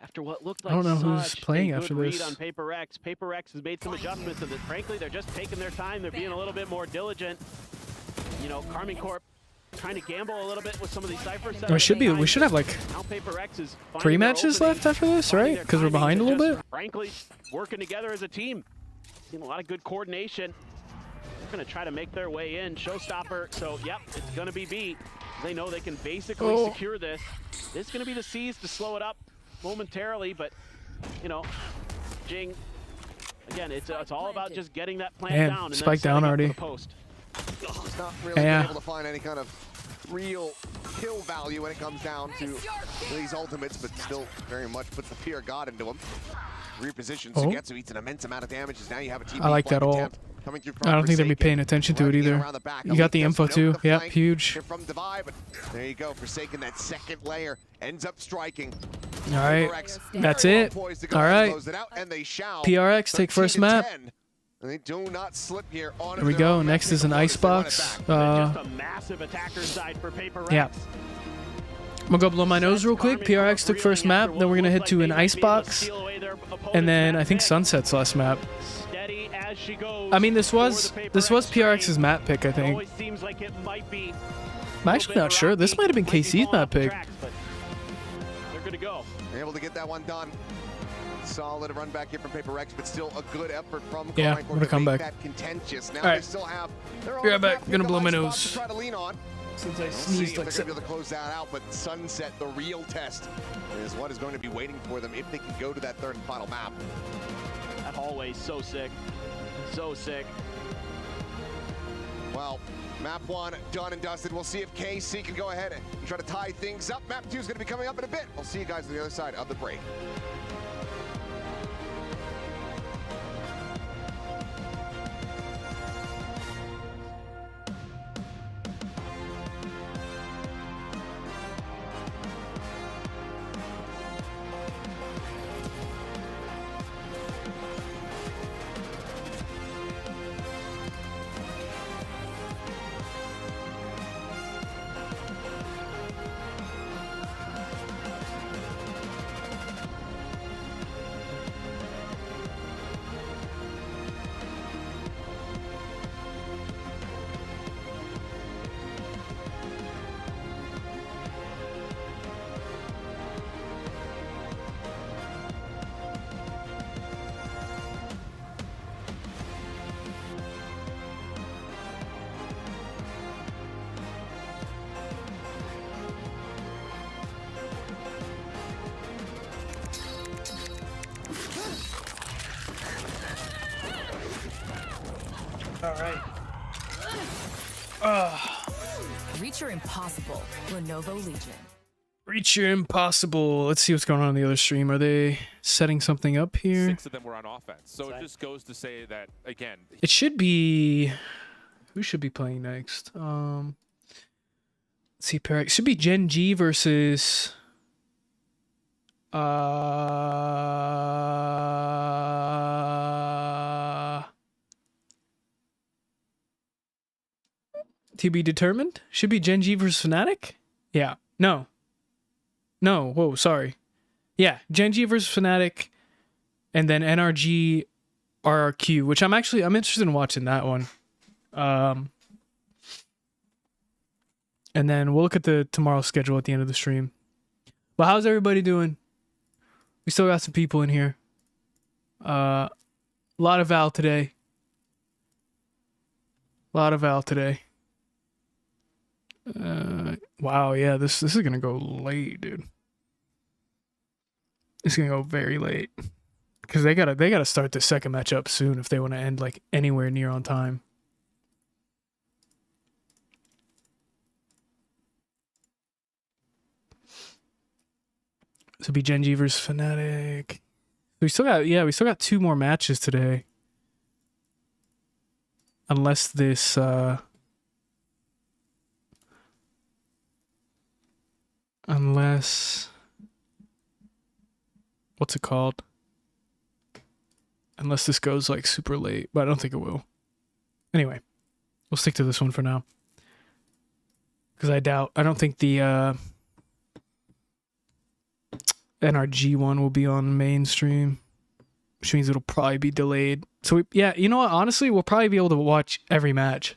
F: After what looked like
B: I don't know who's
F: such
B: playing
F: a good
B: after
F: read
B: this.
F: on Paper X. Paper X has made some adjustments, and frankly, they're just taking their time. They're being a little bit more diligent. You know, Karmine Corp trying to gamble a little bit with some of these ciphers.
B: We should have like 3 matches left after this, right? Because we're behind a little bit.
F: Frankly, working together as a team. Seen a lot of good coordination. They're going to try to make their way in. Showstopper. So, yep, it's going to be B. They know they can basically secure this. This is going to be the C's to slow it up momentarily, but you know, GenG, again, it's all about just getting that plant down and
B: spike
F: then
B: down already.
E: He's not really able to find any kind of real kill value when it comes down to these ultimates, but still very much puts the fear of God into him. Repositions Sugetsu eats an immense amount of damage. Now you have a team.
B: I like that ult. I don't think they'll be paying attention to it either. You got the info too. Yep, huge.
E: From Divide, but there you go. Forsaken that second layer ends up striking.
B: All right, that's it. All right. PRX take first map.
E: They do not slip here.
B: Here we go. Next is an icebox.
F: Just a massive attacker side for Paper Rex.
B: Yeah. gonna go blow my nose real quick. PRX took first map, then we're gonna head to an icebox, and then I think Sunset's last map. I mean, this was PRX's map pick, I think. I'm actually not sure. This might have been KC's map pick.
E: They're good to go. Able to get that one done. Solid run back here from PaperX, but still a good effort from
B: Yeah, I'm gonna come back.
E: that contentious. Now
B: All right.
E: they still have their
B: Be right back. Gonna blow my
E: to
B: nose.
E: try to lean on.
B: Since I
E: We'll see
B: sneezed
E: if
B: like
E: they're going to be able to close that out, but Sunset, the real test, is what is going to be waiting for them if they can go to that third and final map.
F: That hallway is so sick. So sick.
E: Well, map 1 done and dusted. We'll see if KC can go ahead and try to tie things up. Map 2 is going to be coming up in a bit. We'll see you guys on the other side of the break.
B: All right.
N: Reach your impossible. Lenovo Legion.
B: Reach your impossible. Let's see what's going on the other stream. Are they setting something up here?
K: 6 of them were on offense. So it just goes to say that, again,
B: It should be... Who should be playing next? Let's see, Perrick. Should be Gen.G versus... To be determined? Should be Gen.G versus Fnatic? Yeah. No. No. Whoa, sorry. Yeah, Gen.G versus Fnatic, and then NRG RRQ, which I'm interested in watching that one. And then we'll look at the tomorrow's schedule at the end of the stream. But how's everybody doing? We still got some people in here. A lot of Val today. Wow, yeah, this is gonna go late, dude. It's gonna go very late because they gotta start the second match up soon if they want to end like anywhere near on time. So be Gen.G versus Fnatic. We still got 2 more matches today. Unless this what's it called? Unless this goes like super late, but I don't think it will. Anyway, we'll stick to this one for now. Because I don't think the NRG one will be on mainstream, which means it'll probably be delayed. So yeah, you know what? Honestly, we'll probably be able to watch every match.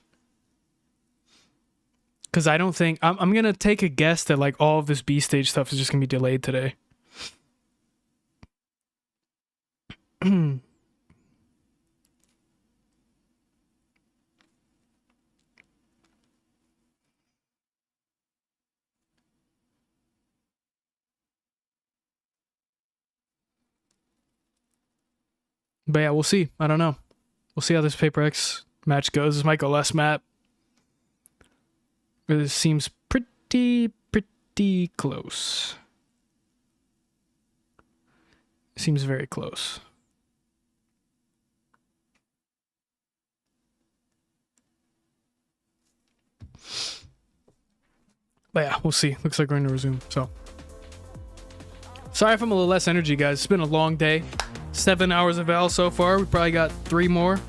B: Because I don't think... I'm going to take a guess that like all of this B stage stuff is just going to be delayed today. But yeah, we'll see. I don't know. We'll see how this Paper X match goes. This might go less map. It seems pretty close. Seems very close. But yeah, we'll see. Looks like we're going to resume. So, sorry if I'm a little less energy, guys. It's been a long day. 7 hours of Val so far. We probably got 3 more.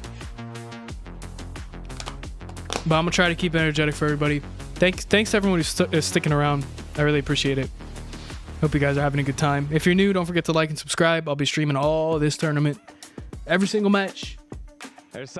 B: But I'm going to try to keep it energetic for everybody. Thanks to everyone who's sticking around. I really appreciate it. Hope you guys are having a good time. If you're new, don't forget to like and subscribe. I'll be streaming all this tournament, every single match,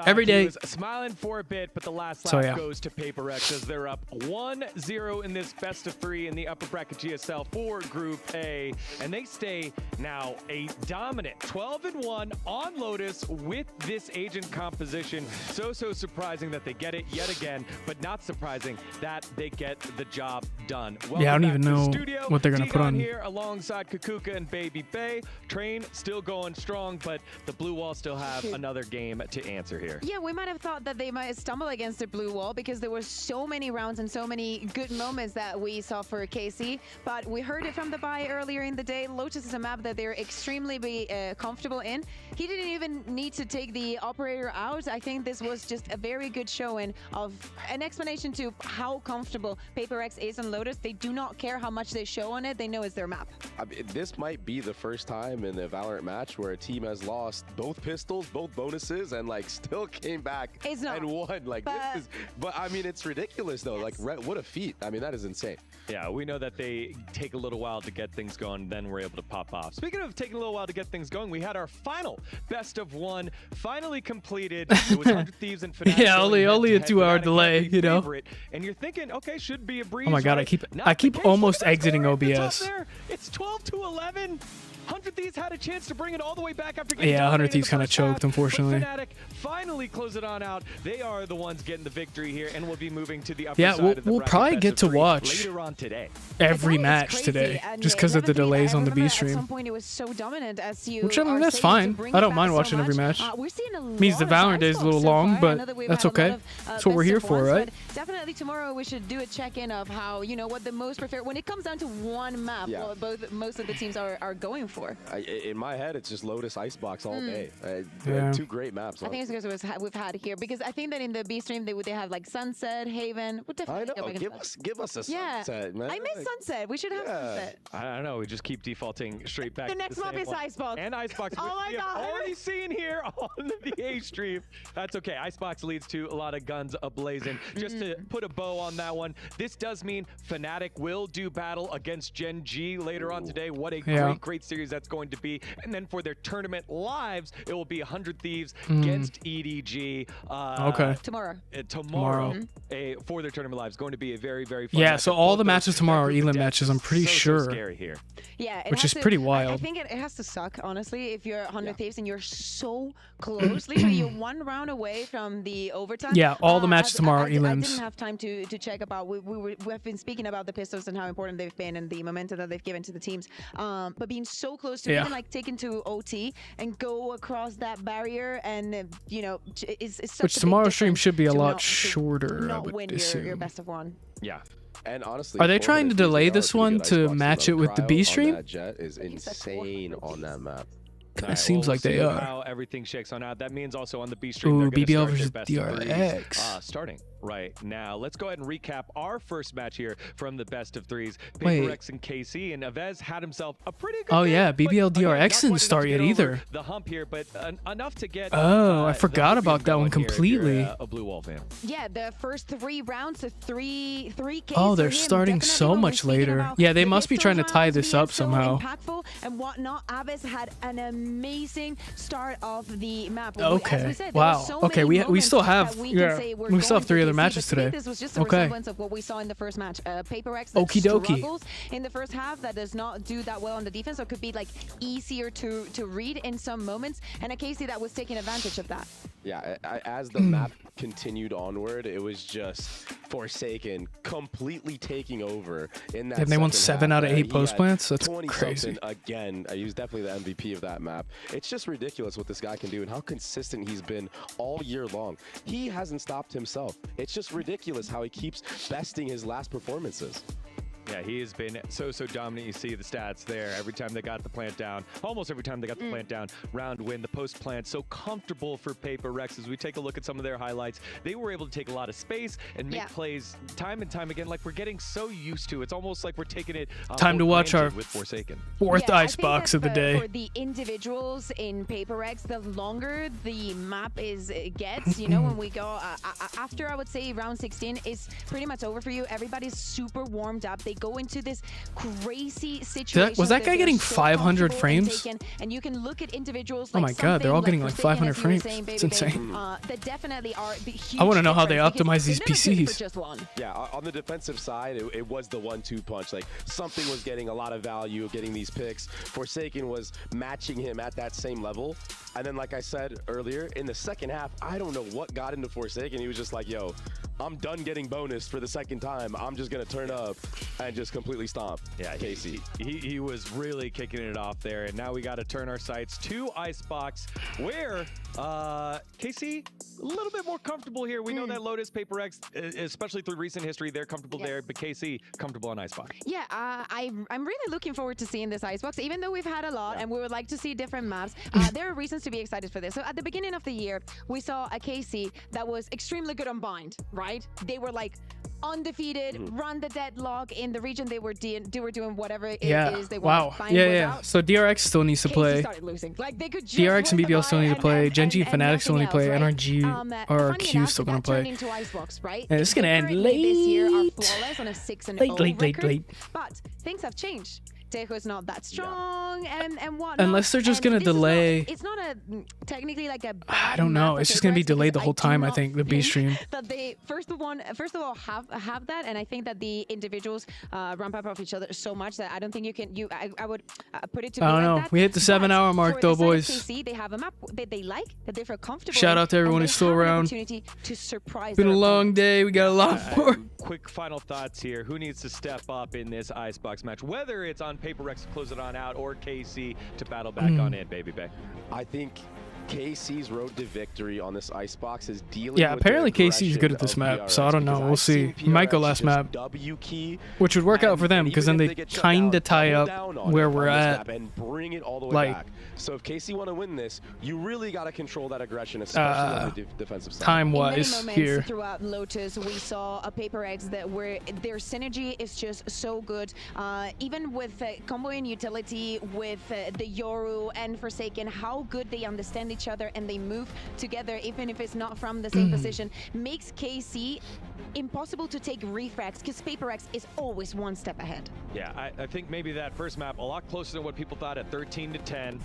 B: every day.
A: Was smiling for a bit, but the last lap
B: So, yeah.
A: goes to PaperX as they're up 1-0 in this best of 3 in the upper bracket GSL for Group A, and they stay now a dominant 12-1 on Lotus with this agent composition. So surprising that they get it yet again, but not surprising that they get the job done.
B: Yeah, I don't even know
A: studio.
B: what they're gonna put on
A: here alongside Kukuka and Baby Bay. Train still going strong, but the Blue Wall still have another game to answer here.
R: Yeah, we might have thought that they might stumble against the Blue Wall because there were so many rounds and so many good moments that we saw for KC, but we heard it from the buy earlier in the day. Lotus is a map that they're extremely comfortable in. He didn't even need to take the operator out. I think this was just a very good showing of an explanation to how comfortable PaperX is on Lotus. They do not care how much they show on it. They know it's their map.
C: I mean, this might be the first time in the Valorant match where a team has lost both pistols, both bonuses, and like still came back and won. Like this is, but I mean, it's ridiculous though. Like what a feat. I mean, that is insane.
A: Yeah, we know that they take a little while to get things going, then we're able to pop off. Speaking of taking a little while to get things going, we had our final best of 1 finally completed. It was 100 Thieves and Fnatic.
B: Yeah, only a 2-hour delay, you know.
A: And you're thinking, okay, should be a breeze.
B: Oh my god,
A: right?
B: I keep almost exiting OBS.
A: It's 12-11. 100 Thieves had a chance to bring it all the way back after getting
B: 100 Thieves kind of choked, unfortunately.
A: Fnatic finally close it on out. They are the ones getting the victory here, and we'll be moving to the upper
B: Yeah,
A: side of the
B: we'll
A: bracket
B: probably
A: best
B: get
A: of
B: to
A: 3
B: watch
A: later on today.
B: every match today, just because of the delays on the B stream.
R: At some point, it was so dominant as you
B: Which, I mean,
R: are
B: that's
R: saying, to
B: fine.
R: bring
B: I
R: it
B: don't
R: back
B: mind
R: so
B: watching every
R: much.
B: match.
R: We're seeing a
B: Means the
R: lot of
B: Valorant day is a little
R: Icebox so
B: long,
R: far. I
B: but
R: know that we've
B: that's
R: had a lot
B: okay.
R: of,
B: That's what we're
R: best
B: here
R: of
B: for,
R: ones,
B: right?
R: but definitely tomorrow we should do a check-in of how, you know, what the most preferred, when it comes down to one map, what most of the teams are going for.
C: In my head, it's just Lotus Icebox all day.
B: Yeah.
C: 2 great maps.
R: I think it's because we've had here, because I think that in the B stream they have like Sunset, Haven. We'll definitely go back and
C: Give us a Sunset, man.
R: I miss Sunset. We should have Sunset.
A: I don't know. We just keep defaulting straight back.
R: The
A: to
R: next
A: the
R: map
A: same
R: is
A: one.
R: Icebox.
A: And Icebox.
R: Oh my
A: we have
R: god!
A: already seen here on the A stream. That's okay. Icebox leads to a lot of guns ablazing. Just to put a bow on that one, this does mean Fnatic will do battle against Gen.G later on today. What a great series that's going to be. And then for their tournament lives, it will be 100 Thieves against EDG. Tomorrow. For their tournament lives, going to be a very fun match.
B: So all the matches tomorrow are Elim matches, I'm pretty sure.
A: Scary here.
R: Yeah,
B: which is pretty wild.
R: I think it has to suck, honestly, if you're 100 Thieves and you're so close. Literally, you're 1 round away from the overtime.
B: Yeah, all the matches tomorrow are Elims.
R: I didn't have time to check about. We've been speaking about the Pistols and how important they've been and the momentum that they've given to the teams. But being so close to even like taken to OT and go across that barrier, and you know, is such
B: Which
R: a
B: tomorrow's
R: big
B: stream should be a lot shorter.
R: Not
B: I would
R: win
B: assume.
R: your best of 1.
A: Yeah.
C: And honestly,
B: are they trying to delay this one to match it with the B stream?
C: That jet is insane on that map.
B: It seems like they are.
A: How everything shakes on out. That means also on the B stream.
B: Ooh,
A: they're
B: BBL
A: versus
B: versus
A: best of
B: 3s.
A: Starting right now. Let's go ahead and recap our first match here from the best of 3s.
B: Wait.
A: PaperX and KC, and Avez had himself a pretty good
B: Oh yeah,
A: game,
B: BBL
A: but, again,
B: DRX didn't start yet either.
A: The hump here, but enough to get.
B: I forgot about that one completely.
A: A Blue Wall fan.
R: Yeah, the first 3 rounds, the 3 Ks.
B: Oh, they're starting so much later. Yeah, they must be trying to tie this up somehow.
R: Impactful and whatnot. Abbas had an amazing start of the map.
B: Okay.
R: As we said,
B: Wow.
R: So
B: okay, we still have
R: we
B: still have 3 other matches today.
R: This was just a resemblance of what we saw in the first match. PaperX
B: Okie dokie.
R: struggles in the first half, that does not do that well on the defense, so it could be like easier to read in some moments, and a Casey that was taking advantage of that.
C: Yeah, as the map continued onward, it was just Forsaken completely taking over in that.
B: And they won 7 out of 8 post plants. That's
C: 20
B: crazy.
C: Again, he was definitely the MVP of that map. It's just ridiculous what this guy can do and how consistent he's been all year long. He hasn't stopped himself. It's just ridiculous how he keeps besting his last performances.
A: Yeah, he has been so dominant. You see the stats there. Every time they got the plant down, almost every time they got the plant down, round win. The post plant so comfortable for PaperX. As we take a look at some of their highlights, they were able to take a lot of space and make plays time and time again. Like we're getting so used to. It's almost like we're taking it.
B: Time to watch our
A: with Forsaken.
B: 4th Icebox of the day.
R: For the individuals in PaperX, the longer the map gets, you know, when we go after, I would say round 16 is pretty much over for you. Everybody's super warmed up. They go into this crazy situation.
B: Was that guy getting 500 frames?
R: And you can look at individuals.
B: Oh my God, they're all getting like 500 frames. It's insane.
R: That definitely are
B: I want to know how they optimize these PCs.
C: Yeah, on the defensive side, it was the 1-2 punch. Like, something was getting a lot of value, getting these picks. Forsaken was matching him at that same level. And then, like I said earlier, in the second half, I don't know what got into Forsaken. He was just like, yo, I'm done getting bonus for the second time. I'm just going to turn up and just completely stomp.
A: Yeah, Casey. He was really kicking it off there. And now we got to turn our sights to Icebox, where Casey, a little bit more comfortable here. We know that Lotus, Paper X, especially through recent history, they're comfortable there. But Casey, comfortable on Icebox.
R: Yeah, I'm really looking forward to seeing this Icebox. Even though we've had a lot and we would like to see different maps, there are reasons to be excited for this. So at the beginning of the year, we saw a KC that was extremely good on bind, right? They were like undefeated, run the deadlock in the region. They were doing whatever it is they want to find
B: yeah. So DRX still needs to play.
R: Started losing. Like, they could
B: DRX and BBL still need to play. GenG and Fnatic still need to play. NRG or Q still gonna play. And it's gonna end late.
R: This year are flawless on a 6-0 record.
B: Late.
R: But things have changed. Tejo's not that strong and whatnot.
B: Unless they're just gonna delay.
R: It's not a technically like a.
B: I don't know. It's just gonna be delayed the whole time. I think the B stream.
R: That they first of all have that, and I think that the individuals ramp up off each other so much that I don't think you can. I would put it to.
B: I don't know.
R: That.
B: We hit the 7-hour mark though, boys.
R: KC, they have a map that they like, that they feel comfortable.
B: Shout out to everyone who's still around.
R: To surprise.
B: Been a long day. We got a lot more.
A: Quick final thoughts here. Who needs to step up in this Icebox match? Whether it's on Paper X to close it on out or KC to battle back on in, Baby Bay.
C: I think KC's road to victory on this Icebox is dealing with
B: apparently KC's good at this map, so I don't know. We'll see. He might go last map, which would work out for them because then they kind of tie up where we're at.
C: And bring it all the way back. So if KC want to win this, you really got to control that aggression, especially on the defensive side.
B: Time-wise here.
R: Throughout Lotus, we saw a Paper X that where their synergy is just so good. Even with combo and utility with the Yoru and Forsaken, how good they understand each other and they move together, even if it's not from the same position, makes KC impossible to take refrags because Paper X is always one step ahead.
A: Yeah, I think maybe that first map a lot closer than what people thought at 13-10.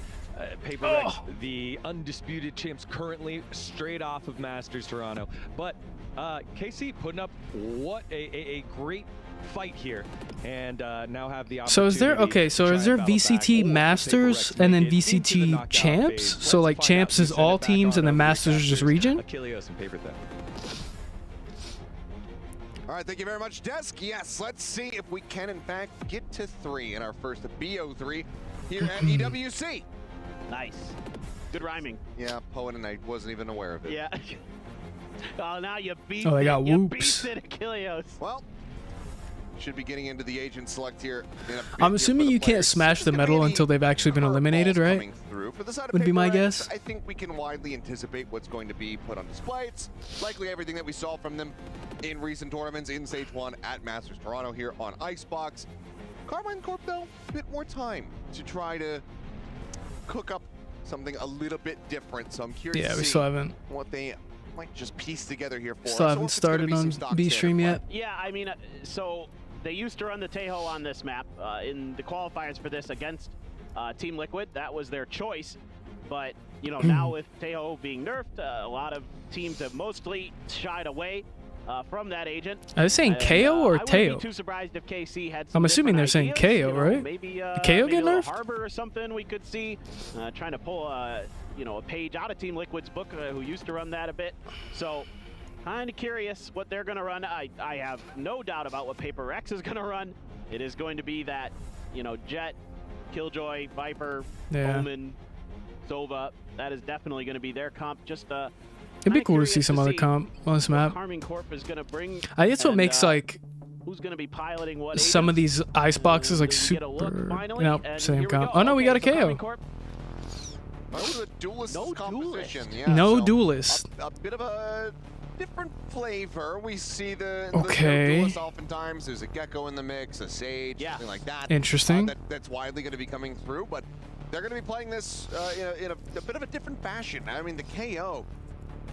A: Paper X, the undisputed champs currently straight off of Masters Toronto. But KC putting up what a great fight here, and now have the opportunity.
B: So is there So is there VCT Masters and then VCT Champs? So like Champs is all teams and then Masters is just region?
A: Achilles and Paper Theft.
E: All right, thank you very much, Desk. Yes, let's see if we can, in fact, get to 3 in our first BO3 here at EWC.
F: Nice. Good rhyming.
E: Yeah, Poet, and I wasn't even aware of it.
F: Yeah. Oh, now you beat
B: they got whoops.
F: Achilles.
E: Well, should be getting into the agent select here.
B: I'm assuming you can't smash the metal until they've actually been eliminated, right? Would be my guess.
E: I think we can widely anticipate what's going to be put on display. It's likely everything that we saw from them in recent tournaments in Stage 1 at Masters Toronto here on Icebox. Karmine Corp, though, a bit more time to try to cook up something a little bit different. So I'm curious to
B: we
E: see
B: still haven't.
E: what they might just piece together here for us.
B: Still haven't started on B stream yet.
F: Yeah, I mean, so they used to run the Tejo on this map in the qualifiers for this against Team Liquid. That was their choice. But, you know, now with Tejo being nerfed, a lot of teams have mostly shied away from that agent.
B: Are they saying KO or
F: I
B: Teo?
F: wouldn't be too surprised if KC had
B: I'm assuming they're saying KO, right?
F: Maybe
B: KO get nerfed?
F: Harbor or something we could see trying to pull a page out of Team Liquid's book who used to run that a bit. So kind of curious what they're going to run. I have no doubt about what Paper X is going to run. It is going to be that, Jet, Killjoy, Viper, Omen, Sova. That is definitely going to be their comp. Just
B: it'd be cool to see some other comp on this map.
F: Karmine Corp is going to bring.
B: I guess what makes
F: who's going to be piloting what
B: some of these ice boxes like super. Nope, same comp. Oh no, we got a KO.
E: Oh, the duelist composition. Yeah,
B: no duelist.
E: A bit of a different flavor. We see the duelist oftentimes. There's a Gecko in the mix, a Sage, something like that.
B: Interesting.
E: That's widely going to be coming through, but they're going to be playing this in a bit of a different fashion. I mean, the KO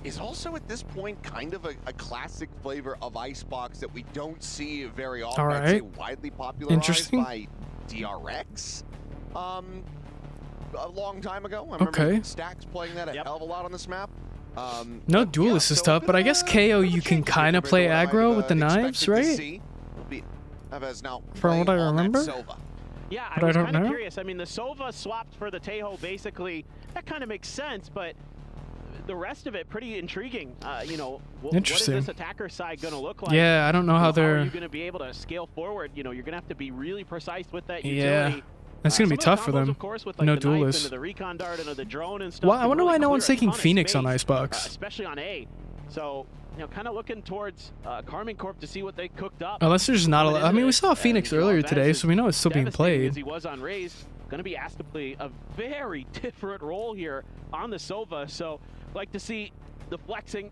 E: is also at this point kind of a classic flavor of Icebox that we don't see very often.
B: All
E: I'd say
B: right.
E: widely popularized
B: Interesting.
E: by DRX. A long time ago. I remember Stacks playing that a hell of a lot on this map.
B: No duelist is tough, but I guess KO you can kind of play aggro with the knives, right? From what I remember.
F: Yeah,
B: But I
F: was
B: don't
F: kind of
B: know.
F: curious. I mean, the Sova swapped for the Tejo, basically. That kind of makes sense, but the rest of it pretty intriguing. You know, what is
B: Interesting.
F: this attacker side going to look like?
B: Yeah, I don't know how
F: How are
B: they're.
F: you going to be able to scale forward? You know, you're going to have to be really precise with that
B: Yeah,
F: utility.
B: that's gonna be
F: Some of the
B: tough for
F: combos,
B: them.
F: Of course, with, like,
B: No
F: the knife
B: duelists.
F: into the recon dart into the drone and stuff.
B: Well, I
F: can
B: wonder
F: really
B: why no
F: clear
B: one's
F: a
B: taking
F: ton of
B: Phoenix on
F: space,
B: Icebox.
F: especially on A. So, you know, kind of looking towards Karmine Corp to see what they cooked up.
B: Unless there's not a lot. I mean, we saw
F: And
B: Phoenix
F: Joel
B: earlier
F: Vance
B: today,
F: is
B: so we know it's still being
F: devastating
B: played.
F: As he was on Raze, going to be asked to play a very different role here on the Sova. So, like to see the flexing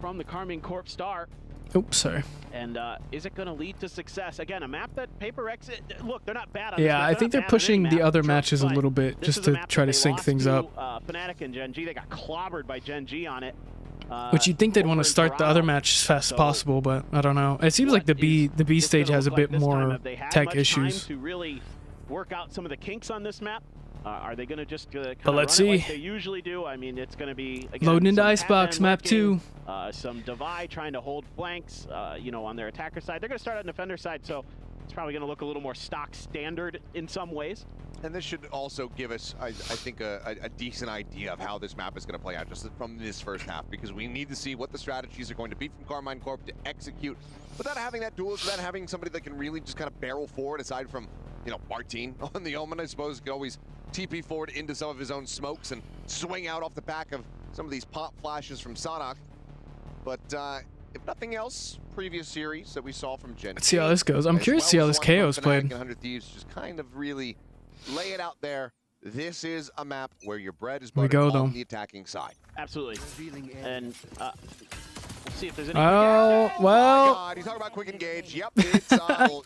F: from the Karmine Corp star.
B: Oops, sorry.
F: And is it going to lead to success? Again, a map that PaperX, look, they're not bad on this
B: Yeah,
F: map.
B: I think they're
F: not bad on any
B: pushing the
F: map,
B: other matches a
F: but
B: little bit
F: this
B: just
F: is a
B: to
F: map
B: try
F: that
B: to
F: they
B: sync
F: lost
B: things
F: to,
B: up.
F: Fnatic and Gen.G, they got clobbered by Gen.G on it.
B: Which you'd think they'd want to start the other match as fast as possible, but I don't know. It seems like the B stage has a bit more tech issues.
F: To really work out some of the kinks on this map. Are they going to just kind
B: But
F: of
B: let's
F: run it like
B: see.
F: they usually do? I mean, it's going to be again,
B: Loading into
F: some
B: Icebox
F: Pac-Man
B: map
F: lurking,
B: 2.
F: Some Divide trying to hold flanks, you know, on their attacker side. They're going to start on the defender side, so it's probably going to look a little more stock standard in some ways.
E: And this should also give us, I think, a decent idea of how this map is going to play out just from this first half, because we need to see what the strategies are going to be from Karmine Corp to execute without having that duelist, without having somebody that can really just kind of barrel forward, aside from, you know, Martin on the Omen, I suppose, could always TP forward into some of his own smokes and swing out off the back of some of these pop flashes from Sanak. But if nothing else, previous series that we saw from Gen.G.
B: Let's see how this goes. I'm curious to see how this KO's played.
E: 100 Thieves just kind of really lay it out there. This is a map where your bread is
B: We
E: buttered
B: go,
E: on
B: though.
E: the attacking side.
F: Absolutely. And we'll see if there's any.
B: Oh,
E: Oh
B: well.
E: my God, he's talking about quick engage. Yep, it's,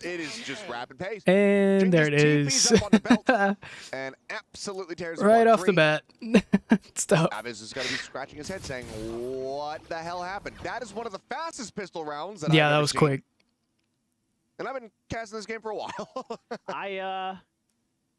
E: it is just rapid pace.
B: And there it
E: TP's
B: is.
E: up on the belt and absolutely tears
B: Right
E: apart
B: off the
E: Green.
B: bat. Stuff.
E: Travis is going to be scratching his head saying, what the hell happened? That is one of the fastest pistol rounds that
B: Yeah,
E: I've
B: that
E: ever
B: was
E: seen.
B: quick.
E: And I've been casting this game for a while.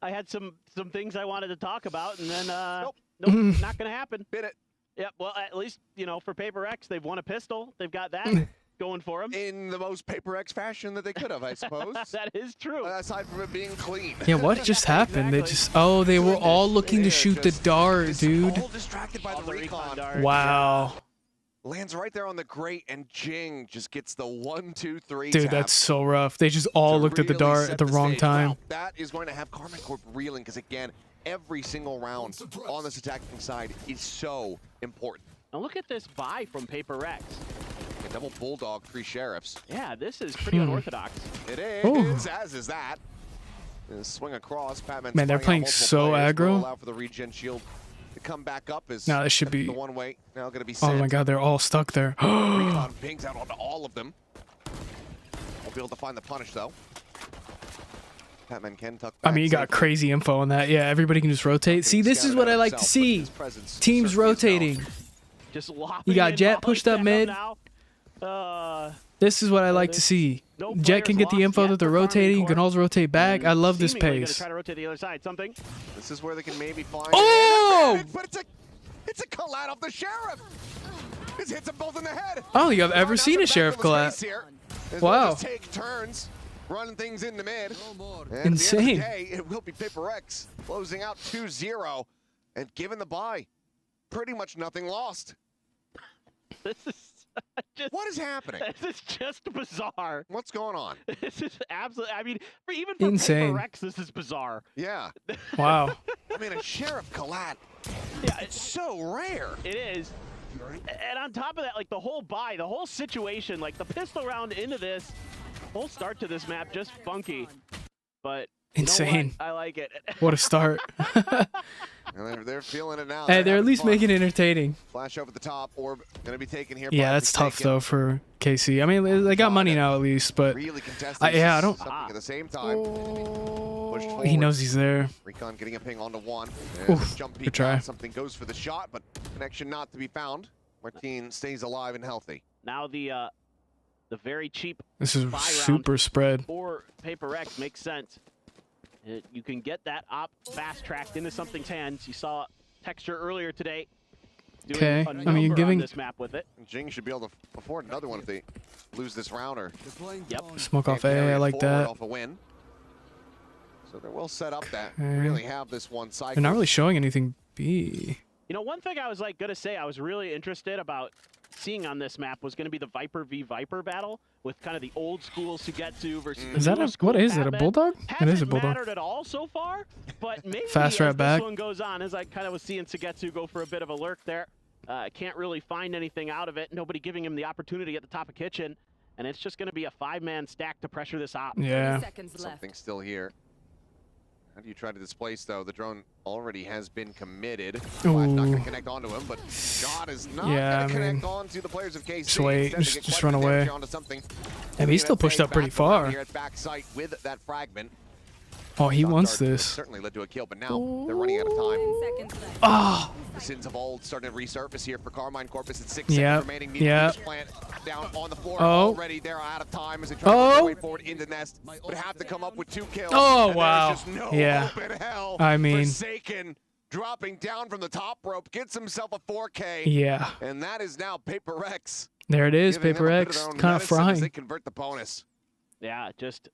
F: I had some things I wanted to talk about, and then nope,
B: Mm-hmm.
F: not gonna happen.
E: Bit it.
F: Yep. Well, at least you know for PaperX, they've won a pistol. They've got that going for them
E: in the most PaperX fashion that they could have, I suppose.
F: That is true.
E: Aside from it being clean.
B: Yeah, what just happened? They just they were all looking to shoot the dart, dude.
E: All distracted by the recon.
B: Wow.
E: Lands right there on the grate, and GenG just gets the 1, 2, 3
B: Dude,
E: tap
B: that's so rough. They just all looked at the
E: really
B: dart
E: set
B: at the
E: the
B: wrong
E: stage.
B: time.
E: Well, that is going to have Karmine Corp reeling, because again, every single round on this attacking side is so important.
F: Now look at this buy from PaperX.
E: A double bulldog, 3 sheriffs.
F: Yeah, this is pretty unorthodox.
E: It is,
B: Ooh.
E: as is that. Swing across. Batman's
B: Man, they're
E: flying
B: playing
E: out multiple
B: so
E: players. Will
B: aggro.
E: allow for the regen shield to come back up. Is
B: No, this should be-
E: the one way now going to be
B: Oh
E: sent.
B: my god, they're all stuck there.
E: Recon pings out onto all of them. Won't be able to find the punish though. Batman can tuck
B: I
E: back
B: mean, you got
E: safely.
B: crazy info on that. Yeah, everybody can just rotate. See, this is what I like to see. Teams rotating.
F: Just lopping
B: You got
F: it
B: Jet
F: all
B: pushed up
F: down
B: mid.
F: now.
B: This is what I like to see.
F: No
B: Jet can
F: players
B: get the info
F: lost
B: that
F: yet
B: they're
F: for Karmine
B: rotating. You can
F: Corp.
B: always rotate back. I love this
F: Seemingly gonna
B: pace.
F: try to rotate the other side. Something.
E: This is where they can maybe find
B: Oh!
E: an advantage, but it's a collat off the sheriff. This hits them both in the head.
B: I don't think I've ever seen a sheriff
E: collapse.
B: collat. Wow.
E: Just take turns, running things in the mid. And
B: Insane.
E: At the end of the day, it will be PaperX closing out 2-0 and giving the bye. Pretty much nothing lost.
F: This is just,
E: what is happening?
F: This is just bizarre.
E: What's going on?
F: This is absolutely. I mean, even for
B: Insane.
F: PaperX, this is bizarre.
E: Yeah.
B: Wow.
E: I mean, a sheriff collat.
F: Yeah,
E: it's so rare.
F: It is. And on top of that, like the whole buy, the whole situation, like the pistol round into this, whole start to this map, just funky. But you know
B: Insane.
F: what? I like it.
B: What a start.
E: And they're feeling it now.
B: Hey, they're at
E: having
B: least
E: fun.
B: making it entertaining.
E: Flash over the top. Orb going to be taken here.
B: Yeah,
E: by
B: that's tough
E: Forsaken.
B: though for KC. I mean, they got money now at least, but
E: Really contested.
B: yeah, I don't.
E: Something at the same time. Pushed forward.
B: He knows he's there.
E: Recon getting a ping onto one.
B: Oof,
E: Jump
B: good
E: peek
B: try.
E: out. Something goes for the shot, but connection not to be found. Martin stays alive and healthy.
F: Now the very cheap
B: This is
F: buy
B: super
F: round
B: spread.
F: for Paper X makes sense. You can get that op fast-tracked into something's hands. You saw Texture earlier today.
B: Okay,
F: I
B: mean, you're giving
F: this map with it.
E: GenG should be able to afford another one if they lose this round or
B: smoke off A. I like that.
E: off a win. So they're well set up that
B: Okay.
E: really have this one cycle.
B: They're not really showing anything B.
F: You know, one thing I was like gonna say I was really interested about seeing on this map was gonna be the Viper v Viper battle with kind of the old school Sugetsu versus the
B: Is that
F: newer
B: a,
F: school
B: what is it? A
F: Batman.
B: bulldog? It is a
F: Hasn't
B: bulldog.
F: mattered at all so far, but maybe
B: Fast
F: as
B: rat
F: this
B: back.
F: one goes on, as I kind of was seeing Sugetsu go for a bit of a lurk there, can't really find anything out of it. Nobody giving him the opportunity at the top of kitchen, and it's just gonna be a 5-man stack to pressure this op.
B: Yeah.
E: Something still here. How do you try to displace, though? The drone already has been committed. Flash not going to connect onto him, but shot is not going to connect onto the players of KC.
B: Just wait.
E: Instead, they get
B: Just
E: quite
B: run
E: a bit of
B: away.
E: damage onto something.
B: And he's still pushed up pretty
E: Back around
B: far.
E: Here at backside with that fragment.
B: Oh, he
E: Shot
B: wants
E: dart
B: this.
E: Certainly led to a kill, but now they're running out of time.
B: Oh.
E: The sins of old starting to resurface here for Karmine Corp. It's at 6
B: Yep,
E: seconds remaining. Need to
B: yep.
E: put this plant down on the floor.
B: Oh.
E: Already they're out of time as they try to make their way forward into nest, but have to come up with 2 kills.
B: Oh,
E: and
B: wow.
E: There's just no
B: Yeah.
E: hope in hell.
B: I mean-
E: Forsaken dropping down from the top rope, gets himself a 4K.
B: Yeah.
E: And that is now Paper X.
B: There it is.
E: Giving them
B: Paper
E: a bit of
B: X.
E: their own
B: Kind of
E: medicine as
B: frying.
E: They convert the bonus.
F: Yeah, just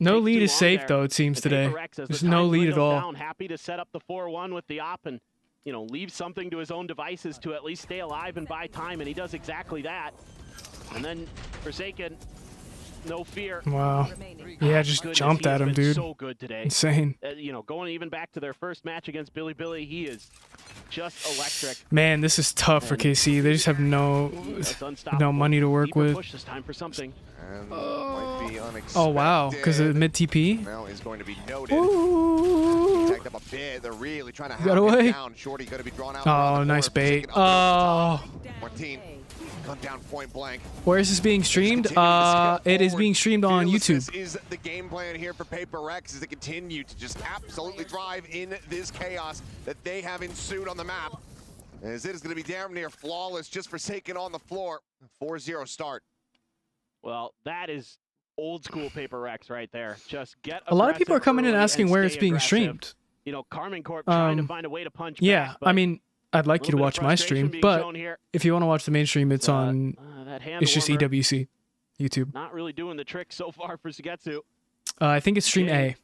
B: No
F: takes
B: lead
F: too
B: is
F: long
B: safe,
F: there.
B: though, it seems
F: And
B: today.
F: Paper X, as the
B: There's no
F: time
B: lead at
F: dwindles
B: all.
F: down, happy to set up the 4-1 with the op and, you know, leave something to his own devices to at least stay alive and buy time, and he does exactly that. And then Forsaken, no fear.
B: Wow. Yeah, just
F: Goodness,
B: jumped
F: he
B: at
F: has
B: him,
F: been
B: dude.
F: So good today.
B: Insane.
F: You know, going even back to their first match against BiliBili, he is just electric.
B: Man, this is tough for KC. They just have no money to work
F: Deeper
B: with.
F: push this time for something.
E: And might be unexpected.
B: Oh, wow. Because of mid TP?
E: Now is going to be noted.
B: Ooh.
E: He tagged up a bit. They're really trying to
B: Got
E: have him
B: away.
E: down. Shorty going to be drawn out.
B: Oh, nice bait. Oh.
E: Martin gone down point blank.
B: Where is this being streamed? It is being streamed on YouTube.
E: This is the game plan here for Paper X, is to continue to just absolutely thrive in this chaos that they have ensued on the map. As it is going to be damn near flawless, just Forsaken on the floor. 4-0 start.
F: Well, that is old school Paper X right there. Just get
B: A lot of people are
F: aggressive
B: coming in
F: early
B: asking
F: and
B: where
F: stay
B: it's being
F: aggressive.
B: streamed.
F: You know, Karmine Corp trying to find a way to punch
B: Yeah,
F: back,
B: I mean, I'd like you to
F: little bit
B: watch
F: of
B: my
F: frustration
B: stream,
F: being
B: but
F: shown here.
B: if you want to watch the main stream, it's on.
F: that hand
B: It's just
F: warmer.
B: EWC, YouTube.
F: Not really doing the trick so far for Sugetsu.
B: I think it's stream A.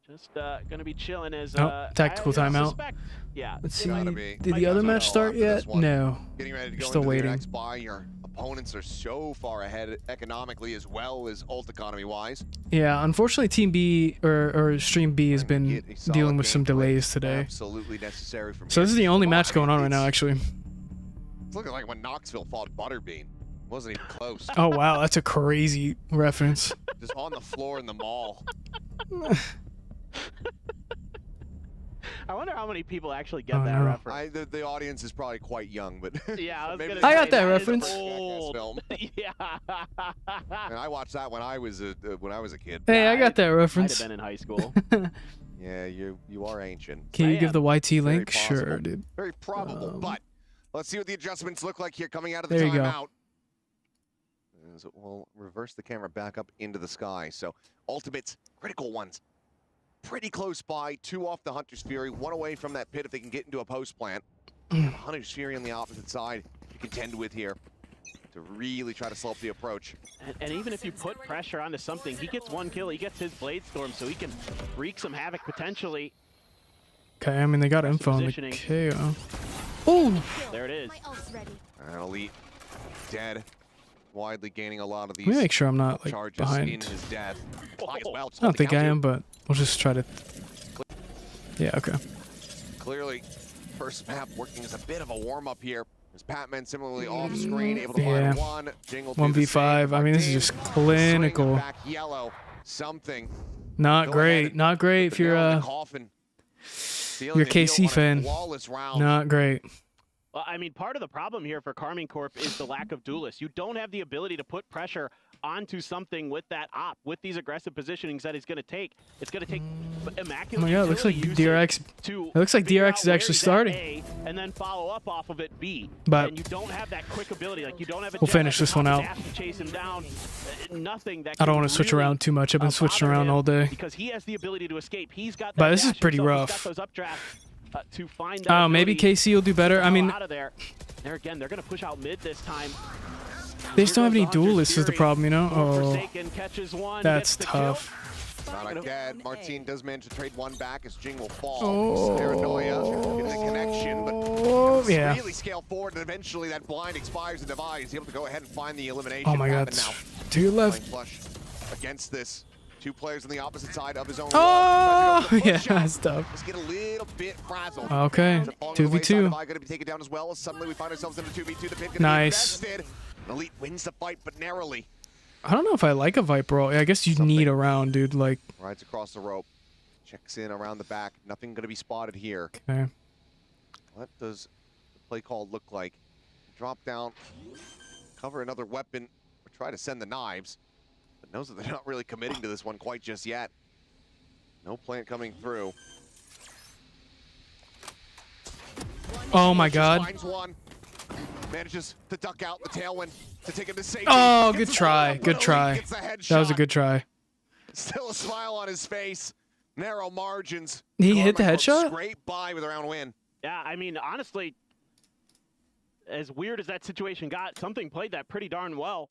F: Just gonna be chilling as
B: Tactical
F: I
B: timeout.
F: suspect, yeah.
B: Let's see.
E: Gotta be.
B: Did the other match start yet? No.
E: Getting ready to go
B: Still
E: into
B: waiting.
E: the next buy. Your opponents are so far ahead economically as well as ult economy wise.
B: Yeah, unfortunately, Team B or Stream B has been dealing with some delays today.
E: Absolutely necessary from
B: So
E: here.
B: this is the only match going on right now, actually.
E: It's looking like when Knoxville fought Butterbean. Wasn't even close.
B: Oh wow, that's a crazy reference.
E: Just on the floor in the mall.
F: I wonder how many people actually get that reference.
E: The audience is probably quite young, but
F: Yeah, I was
E: maybe
F: gonna
E: they
B: I got
F: say,
B: that
F: is
B: reference.
F: old.
E: film.
F: Yeah.
E: And I watched that when I was a kid.
B: Hey, I got that
F: Might
B: reference.
F: have been in high school.
E: Yeah, you are ancient.
B: Can you give the YT
E: Very
B: link?
E: possible.
B: Sure, dude.
E: Very probable, but let's see what the adjustments look like here coming out of the
B: There you go.
E: timeout. As it will reverse the camera back up into the sky. So ultimates, critical ones. Pretty close by, 2 off the Hunter's Fury, 1 away from that pit if they can get into a post plant. Hunter's Fury on the opposite side to contend with here to really try to slow up the approach.
F: And even if you put pressure onto something, he gets 1 kill, he gets his Blade Storm, so he can wreak some havoc potentially.
B: Okay, I mean they got info on the
F: positioning.
B: KO. Oh,
F: There it is.
E: And Elite dead. Widely gaining a lot of these
B: let me make sure I'm not like
E: charges
B: behind.
E: in his death. High as well,
B: I don't think I am, but we'll just try to. Yeah. Okay.
E: Clearly, first map working as a bit of a warm-up here. As Patman similarly off screen, able to
B: Yeah.
E: find one. Jingle do the
B: 1v5.
E: same.
B: I mean, this is just clinical.
E: Back yellow, something.
B: Not
E: Go
B: great.
E: ahead.
B: Not great if you're
E: Nail in
B: a
E: the coffin. Sealing
B: you're a
E: the deal
B: KC
E: on a
B: fan.
E: flawless round.
B: Not great.
F: Well, I mean, part of the problem here for Karmine Corp is the lack of duelists. You don't have the ability to put pressure onto something with that op, with these aggressive positionings that he's going to take. It's going to take
B: Oh
F: immaculate
B: my god, it looks like
F: utility
B: DRX.
F: to
B: It looks like
F: figure
B: DRX
F: out
B: is
F: where
B: actually
F: he's at
B: starting.
F: A, and and then follow up off of it B.
B: But
F: and you don't have that quick ability. Like you don't have a
B: we'll finish this one out.
F: to chase him down. Nothing that
B: I don't want to switch around too much. I've been switching around all day.
F: Because he has the ability to escape. He's got that
B: But this is
F: dash
B: pretty
F: himself.
B: rough.
F: He's got those updrafts, to find
B: Oh, maybe KC will do better. I mean,
F: out of there. There again, they're going to push out mid this time.
B: they just don't have any duelists is the problem, you know? Oh,
F: Forsaken catches one,
B: that's
F: gets the
B: tough.
E: Not again. Martin does manage to trade one back as Jing will fall.
B: Oh.
E: Paranoia in the connection, but
B: yeah.
E: really scale forward, and eventually that blind expires and Divide. He's able to go ahead and find the elimination.
B: Oh my God.
E: Now.
B: To your left.
E: Flush against this. Two players on the opposite side of his own.
B: Oh, yeah, that's tough.
E: Let's get a little bit frazzled.
B: Okay, 2v2.
E: Going to be taken down as well. Suddenly we find ourselves in a 2v2. The pin
B: Nice.
E: Elite wins the fight, but narrowly.
B: I don't know if I like a Viper ult. I guess you need a round, dude. Like,
E: Rides across the rope. Checks in around the back. Nothing going to be spotted here.
B: okay.
E: What does the play call look like? Drop down, cover another weapon, or try to send the knives. But knows that they're not really committing to this one quite just yet. No plant coming through.
B: Oh my God.
E: Finds one. Manages to duck out the tailwind to take him to safety.
B: Oh, good try. Good try. That was a good try.
E: Still a smile on his face. Narrow margins.
B: He hit the
E: Karmine Corp
B: headshot?
E: Scrape by with a round win.
F: Yeah, I mean, honestly, as weird as that situation got, something played that pretty darn well.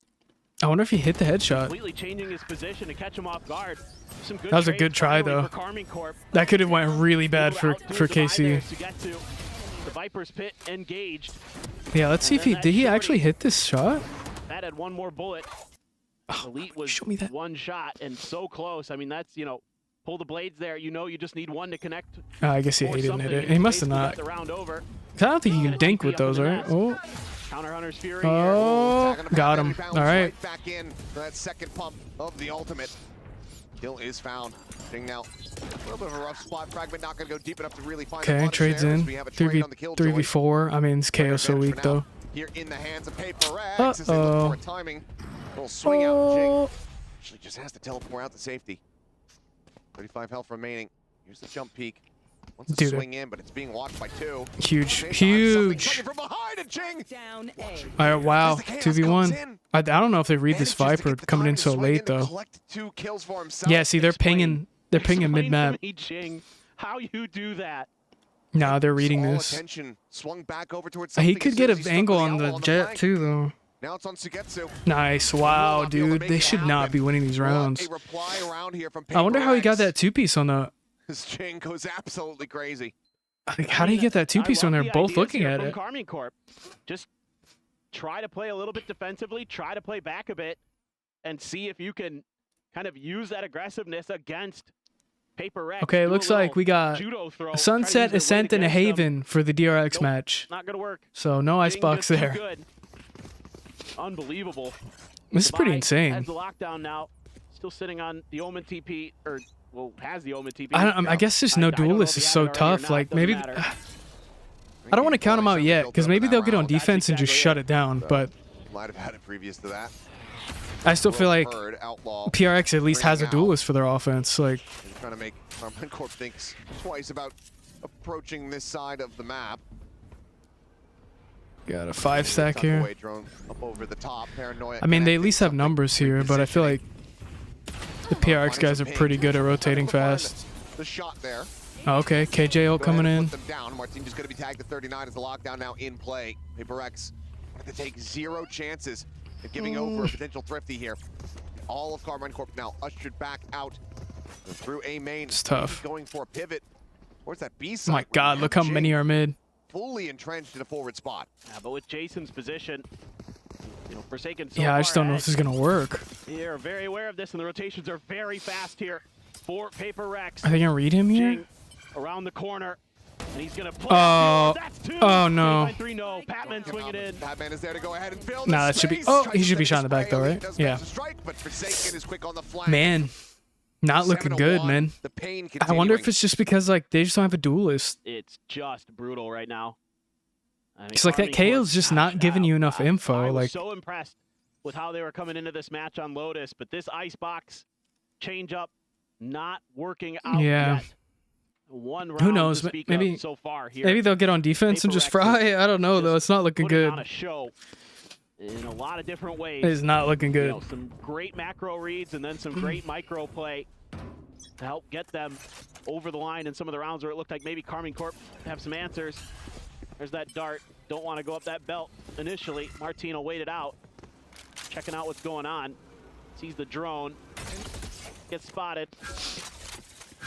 B: I wonder if he hit the headshot.
F: Completely changing his position to catch him off guard. Some good
B: That was a
F: trades
B: good try,
F: finally
B: though.
F: for Karmine Corp.
B: That could have went really bad for KC.
F: To get to the Viper's pit engaged.
B: Yeah, let's see if he did he actually hit this shot?
F: That had one more bullet. Elite was one shot and so close. I mean, that's, you know, pull the blades there. You know, you just need one to connect.
B: I guess he didn't hit it. He must have not.
F: The round over.
B: 'Cause I don't think you can dink with those, right? Oh.
F: Counter Hunter's Fury.
B: Oh, got him. All right.
E: Back in for that second pump of the ultimate. Kill is found. Ding now. A little bit of a rough spot. Fragment not going to go deep enough to really find the
B: Okay,
E: punish
B: trades
E: there, as
B: in.
E: we have a trade on the Killjoy.
B: 3v4. I mean, this KO's so weak, though.
E: Here in the hands of Paper X as they look for a timing. Little swing out. Jing actually just has to teleport out to safety. 35 health remaining. Here's the jump peak. Wants to
B: Dude,
E: swing in, but it's being watched by two.
B: Huge, huge.
E: From behind and Jing.
Q: Down A.
B: All right, wow, 2v1. I don't know if they read this Viper coming in so late though.
E: Two kills for himself.
B: Yeah, see, they're pinging mid map.
F: Jing, how you do that?
B: Nah, they're reading this.
E: Swung back over towards
B: He could get an angle on the jet too, though.
E: Now it's on Sugetsu.
B: Nice, wow, dude. They should not be winning these rounds. I wonder how he got that two-piece on the.
E: This Jing goes absolutely crazy.
B: Like, how did he get that two-piece when they're both looking at it?
F: Karmine Corp. Just try to play a little bit defensively, try to play back a bit, and see if you can kind of use that aggressiveness against Paper Rex.
B: Okay, looks like we got a Sunset, Ascent, and a Haven for the DRX match.
F: Not gonna work.
B: So no icebox there.
F: Good. Unbelievable.
B: This is pretty insane.
F: Has the lockdown now. Still sitting on the Omen TP, or well, has the Omen TP.
B: I guess just no duelist is so tough. Like maybe I don't want to count them out yet because maybe they'll get on defense and just shut it down. But
E: might have had it previous to that.
B: I still feel like PRX at least has a duelist for their offense. Like
E: trying to make Karmine Corp thinks twice about approaching this side of the map.
B: Got a 5-stack here.
E: Up over the top.
B: I mean, they at least have numbers here, but I feel like the PRX guys are pretty good at rotating fast.
E: The shot there.
B: Oh, okay, KJ ult coming in.
E: Put them down. Martin just going to be tagged to 39 as the lockdown now in play. Paper X have to take 0 chances at giving over a potential thrifty here. All of Karmine Corp now ushered back out through A main.
B: It's tough.
E: Going for a pivot. Where's that B
B: Oh
E: side?
B: my God, look how many are mid.
E: Fully entrenched in a forward spot.
F: Yeah, but with Jason's position, you know, Forsaken.
B: Yeah, I just don't know if this is gonna work.
F: You're very aware of this, and the rotations are very fast here for Paper Rex.
B: Are they gonna read him here?
F: Around the corner, and he's gonna play.
B: Oh, oh no.
F: 3 no. Patman swing it in.
E: Patman is there to go ahead and fill.
B: Nah, that should be. Oh, he should be shot in the back though, right? Yeah.
E: But Forsaken is quick on the flank.
B: Man, not looking good, man. I wonder if it's just because like they just don't have a duelist.
F: It's just brutal right now. I mean,
B: It's like that KO's just not giving you enough info.
F: I was
B: Like
F: so impressed with how they were coming into this match on Lotus, but this icebox change up not working out
B: Yeah.
F: yet. One round
B: Who knows?
F: to speak
B: Maybe
F: of so far here.
B: maybe they'll get on defense and just fry. I don't know though. It's not looking
F: Putting
B: good.
F: on a show in a lot of different ways.
B: It's not looking good.
F: You know, some great macro reads and then some great micro play to help get them over the line in some of the rounds where it looked like maybe Karmine Corp have some answers. There's that dart. Don't want to go up that belt initially. Martino waited out, checking out what's going on. Sees the drone, gets spotted.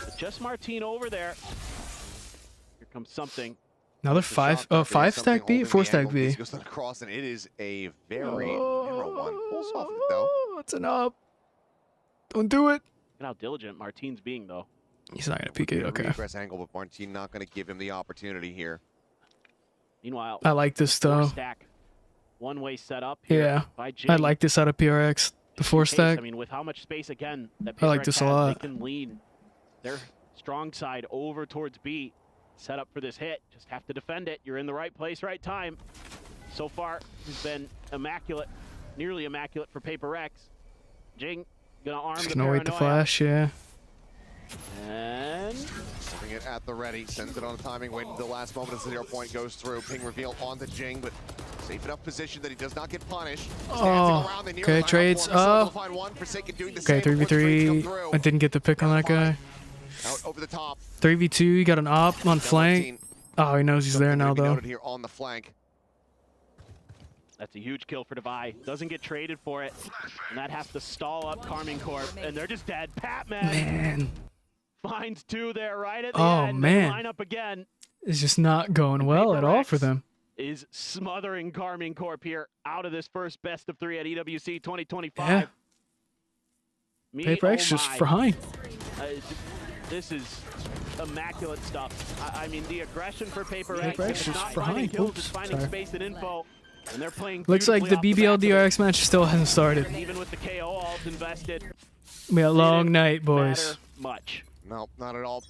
F: But just Martino over there. Here comes something.
B: Another 5-stack B, 4-stack B.
E: Goes across, and it is a very narrow one. Pulls off it though.
B: It's an up. Don't do it.
F: Look at how diligent Martine's being, though.
B: He's not gonna peek it. Okay.
E: Regress angle, but Martine not going to give him the opportunity here.
F: Meanwhile,
B: I like this though.
F: Stack, one-way setup here
B: Yeah.
F: by G.
B: I like this out of PRX. The 4-stack.
F: I mean, with how much space again that
B: I like
F: PRX
B: this a
F: has,
B: lot.
F: They can lean their strong side over towards B. Set up for this hit. Just have to defend it. You're in the right place, right time. So far, it's been immaculate, nearly immaculate for Paper Rex. Jing gonna arm
B: Just
F: the
B: gonna wait the
F: paranoia.
B: flash, yeah.
E: And putting it at the ready, sends it on a timing, waiting until the last moment as the 0 point goes through. Ping reveal onto Jing, but safe enough position that he does not get punished.
B: Oh, okay, trades. Okay, 3v3. I didn't get the pick on that guy.
E: Out over the top.
B: 3v2, you got an op on flank. Oh, he knows he's there now, though.
E: Here on the flank.
F: That's a huge kill for Devi. Doesn't get traded for it. And that has to stall up Karmine Corp. And they're just dead. Patman
B: Man.
F: finds two there right at the
B: Oh,
F: end.
B: man.
F: Line up again.
B: It's just not going well at all for them.
F: Is smothering Karmine Corp here out of this first best of 3 at EWC 2025.
B: Yeah. Paper X
F: oh
B: just
F: my.
B: frying.
F: This is immaculate stuff. I mean, the aggression for Paper X,
B: Paper X
F: it's
B: just
F: not
B: frying.
F: finding kills,
B: Oops,
F: it's finding
B: sorry.
F: space and info. And they're playing
B: Looks like the
F: beautifully off
B: BBL
F: back of
B: DRX match still hasn't started.
F: it. Even with the KO alt invested,
B: We got a long night, boys.
F: matter much.
E: No, not at all.